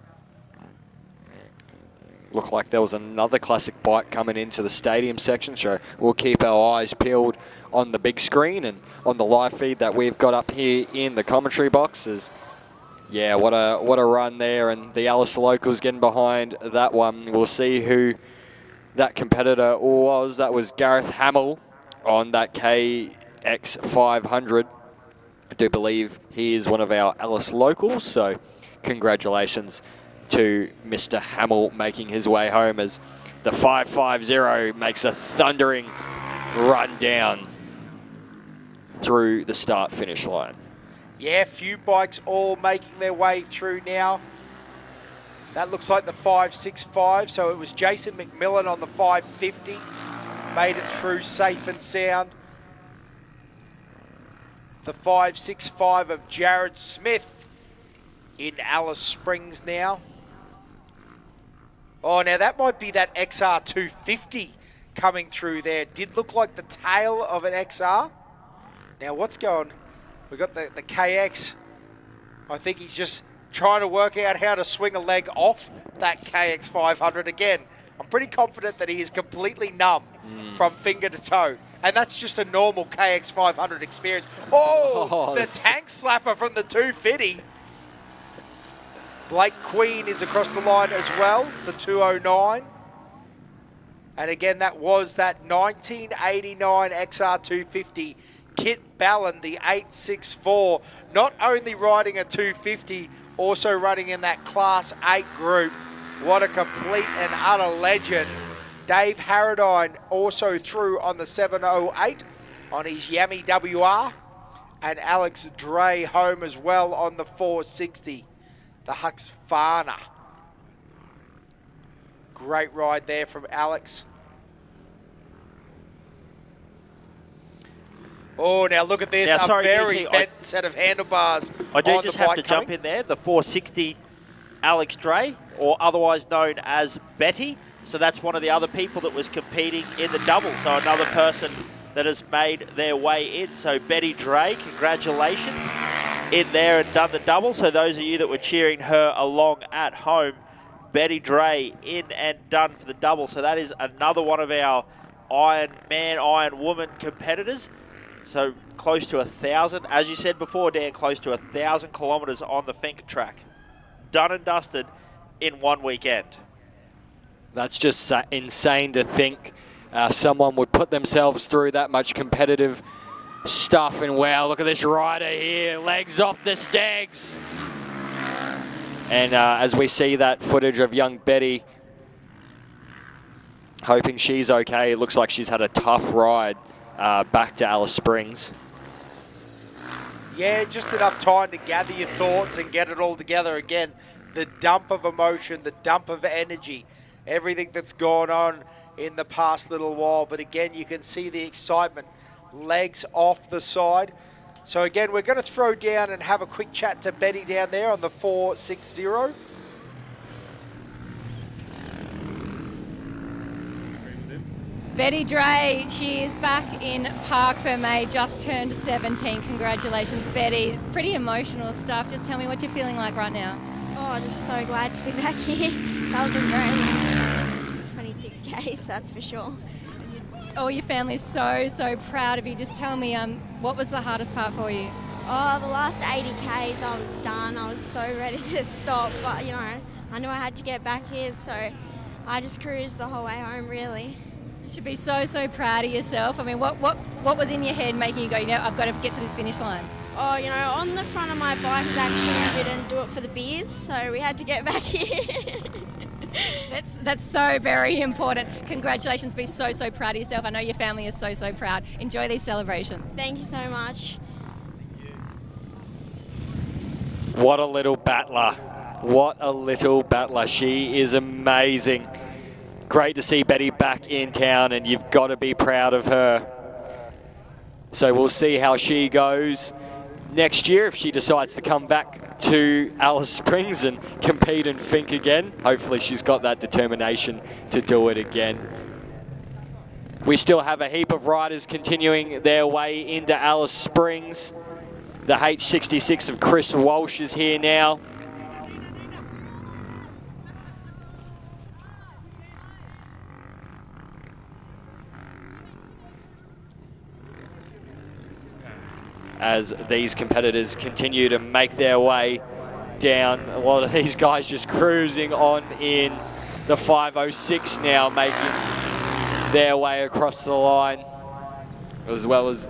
Looked like there was another classic bike coming into the stadium section, so we'll keep our eyes peeled on the big screen and on the live feed that we've got up here in the commentary boxes. Yeah, what a run there, and the Alice locals getting behind that one. We'll see who that competitor was. That was Gareth Hamill on that KX 500. I do believe he is one of our Alice locals, so congratulations to Mr. Hamill making his way home as the 550 makes a thundering run down through the start-finish line. Yeah, few bikes all making their way through now. That looks like the 565, so it was Jason McMillan on the 550. Made it through safe and sound. The 565 of Jared Smith in Alice Springs now. Oh, now that might be that XR 250 coming through there. Did look like the tail of an XR. Now what's going? We've got the KX. I think he's just trying to work out how to swing a leg off that KX 500 again. I'm pretty confident that he is completely numb from finger to toe. And that's just a normal KX 500 experience. Oh, the tank slapper from the 250. Blake Queen is across the line as well, the 209. And again, that was that 1989 XR 250. Kit Ballon, the 864, not only riding a 250, also running in that Class 8 group. What a complete and utter legend. Dave Harradine also through on the 708 on his Yami WR. And Alex Dre home as well on the 460, the Husqvarna. Great ride there from Alex. Oh, now look at this, now, sorry, very DC, bent set of handlebars. I do just have to jump in there. The 460 Alex Dre, or otherwise known as Betty. So that's one of the other people that was competing in the double. So another person that has made their way in. So Betty Dre, congratulations, in there and done the double. So those of you that were cheering her along at home, Betty Dre in and done for the double. So that is another one of our Iron Man, Iron Woman competitors. So close to 1,000, as you said before, Dan, close to 1,000 kilometres on the Finke track. Done and dusted in one weekend. That's just insane to think someone would put themselves through that much competitive stuff. And wow, look at this rider here, legs off the stags. And as we see that footage of young Betty, hoping she's okay. It looks like she's had a tough ride back to Alice Springs. Yeah, just enough time to gather your thoughts and get it all together again. The dump of emotion, the dump of energy, everything that's gone on in the past little while. But again, you can see the excitement, legs off the side. So again, we're going to throw down and have a quick chat to Betty down there on the 460. Betty Dre, she is back in Park for May, just turned 17. Congratulations, Betty. Pretty emotional stuff. Just tell me what you're feeling like right now. Oh, just so glad to be back here. That was a great 26 Ks, that's for sure. All your family's so proud of you. Just tell me, what was the hardest part for you? Oh, the last 80 Ks I was done. I was so ready to stop, but you know, I knew I had to get back here, so I just cruised the whole way home, really. You should be so proud of yourself. I mean, what was in your head making you go, you know, I've got to get to this finish line? Oh, you know, on the front of my bike was actually written, do it for the beers, so we had to get back here. That's so very important. Congratulations, be so proud of yourself. I know your family is so proud. Enjoy these celebrations. Thank you so much. What a little battler. What a little battler. She is amazing. Great to see Betty back in town, and you've got to be proud of her. So we'll see how she goes next year if she decides to come back to Alice Springs and compete and Finke again. Hopefully she's got that determination to do it again. We still have a heap of riders continuing their way into Alice Springs. The H66 of Chris Walsh is here now. As these competitors continue to make their way down. A lot of these guys just cruising on in the 506 now, making their way across the line, as well as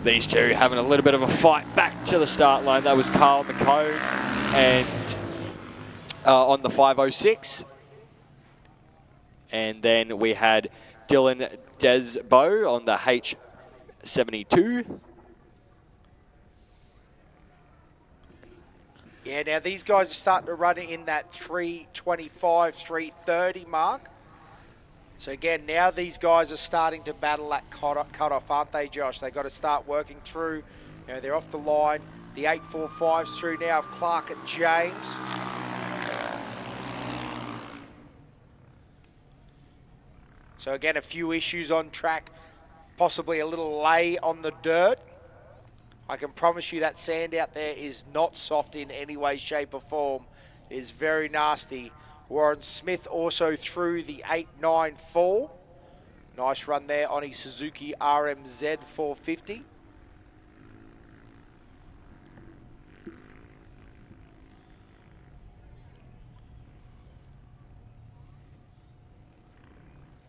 these two having a little bit of a fight back to the start line. That was Carl McCone and on the 506. And then we had Dylan Desbo on the H72. Yeah, now these guys are starting to run in that 325, 330 mark. So again, now these guys are starting to battle that cut-off, aren't they, Josh? They've got to start working through. You know, they're off the line. The 845's through now of Clark and James. So again, a few issues on track, possibly a little lay on the dirt. I can promise you that sand out there is not soft in any way, shape or form. It is very nasty. Warren Smith also through the 894. Nice run there on his Suzuki RMZ 450.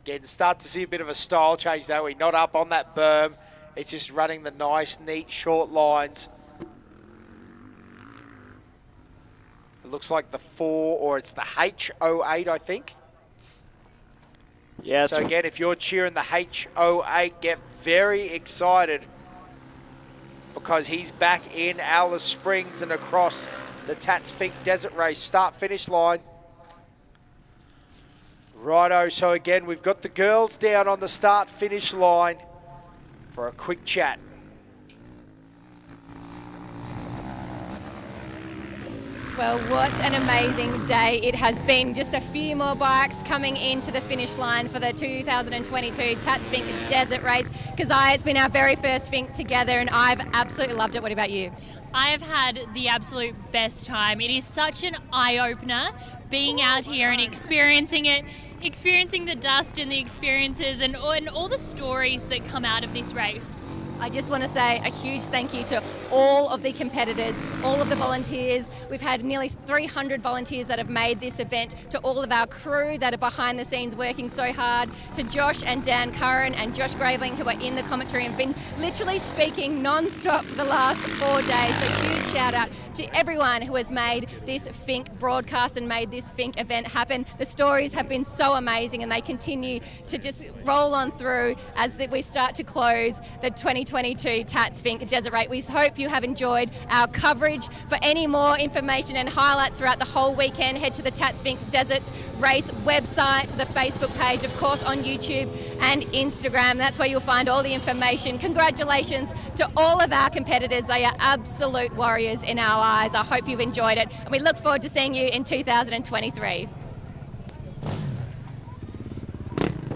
Again, start to see a bit of a style change, though. We're not up on that berm. It's just running the nice, neat, short lines. It looks like the 4, or it's the H08, I think. Yeah. So again, if you're cheering the H08, get very excited because he's back in Alice Springs and across the Tatts Finke Desert Race start-finish line. Righto, so again, we've got the girls down on the start-finish line for a quick chat. Well, what an amazing day it has been. Just a few more bikes coming into the finish line for the 2022 Tatts Finke Desert Race. Kazai, it's been our very first Finke together and I've absolutely loved it. What about you? I have had the absolute best time. It is such an eye-opener being out here and experiencing it, experiencing the dust and the experiences and all the stories that come out of this race. I just want to say a huge thank you to all of the competitors, all of the volunteers. We've had nearly 300 volunteers that have made this event, to all of our crew that are behind the scenes working so hard, to Josh and Dan Curran and Josh Graveling, who are in the commentary and been literally speaking non-stop for the last 4 days. So huge shout out to everyone who has made this Finke broadcast and made this Finke event happen. The stories have been so amazing, and they continue to just roll on through as we start to close the 2022 Tatts Finke Desert Race. We hope you have enjoyed our coverage. For any more information and highlights throughout the whole weekend, head to the Tatts Finke Desert Race website, to the Facebook page, of course on YouTube and Instagram. That's where you'll find all the information. Congratulations to all of our competitors. They are absolute warriors in our eyes. I hope you've enjoyed it, and we look forward to seeing you in 2023.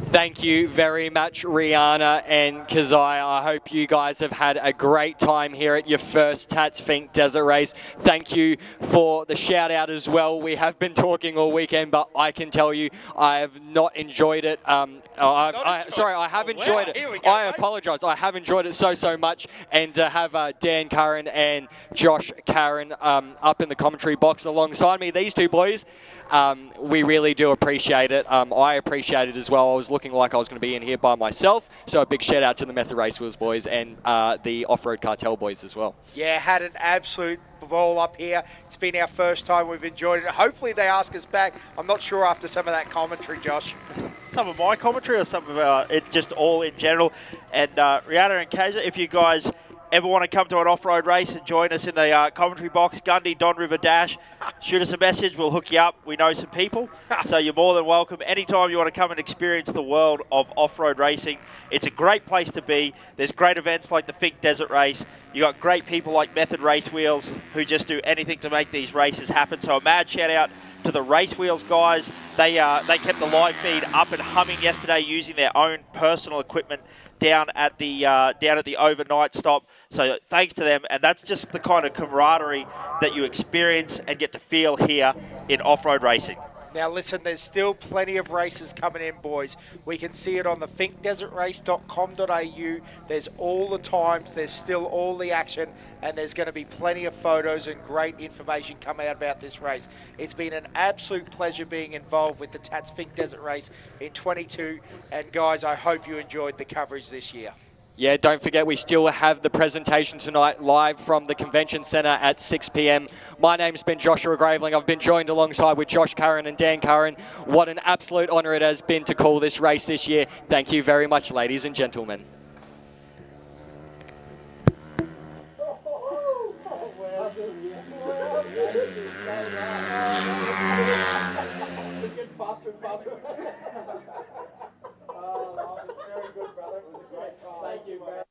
Thank you very much, Rihanna and Keziah. I hope you guys have had a great time here at your first Tatts Finke Desert Race. Thank you for the shout out as well. We have been talking all weekend, but I can tell you I have not enjoyed it. I have enjoyed it. I apologise. I have enjoyed it so much. And to have Dan Curran and Josh Curran up in the commentary box alongside me, these two boys, we really do appreciate it. I appreciate it as well. I was looking like I was going to be in here by myself, so a big shout out to the Method Race Wheels boys and the Off-Road Cartel boys as well. Yeah, had an absolute ball up here. It's been our first time. We've enjoyed it. Hopefully they ask us back. I'm not sure after some of that commentary, Josh. Some of my commentary or some of it just all in general. And Rihanna and Kaiser, if you guys ever want to come to an off-road race and join us in the commentary box, Gundy, Don River Dash, shoot us a message. We'll hook you up. We know some people. So you're more than welcome. Anytime you want to come and experience the world of off-road racing, it's a great place to be. There's great events like the Finke Desert Race. You got great people like Method Race Wheels who just do anything to make these races happen. So a mad shout out to the Race Wheels guys. They kept the live feed up and humming yesterday using their own personal equipment down at the overnight stop. So thanks to them, and that's just the kind of camaraderie that you experience and get to feel here in off-road racing. Now listen, there's still plenty of races coming in, boys. We can see it on the finkedesertrace.com.au. There's all the times, there's still all the action, and there's going to be plenty of photos and great information coming out about this race. It's been an absolute pleasure being involved with the Tatts Finke Desert Race in 22, and guys, I hope you enjoyed the coverage this year. Yeah, don't forget we still have the presentation tonight live from the Convention Centre at 6 p.m. My name's been Joshua Graveling. I've been joined alongside with Josh Curran and Dan Curran. What an absolute honour it has been to call this race this year. Thank you very much, ladies and gentlemen. It's getting faster and faster. Very good, brother. It was a great time. Thank you, man.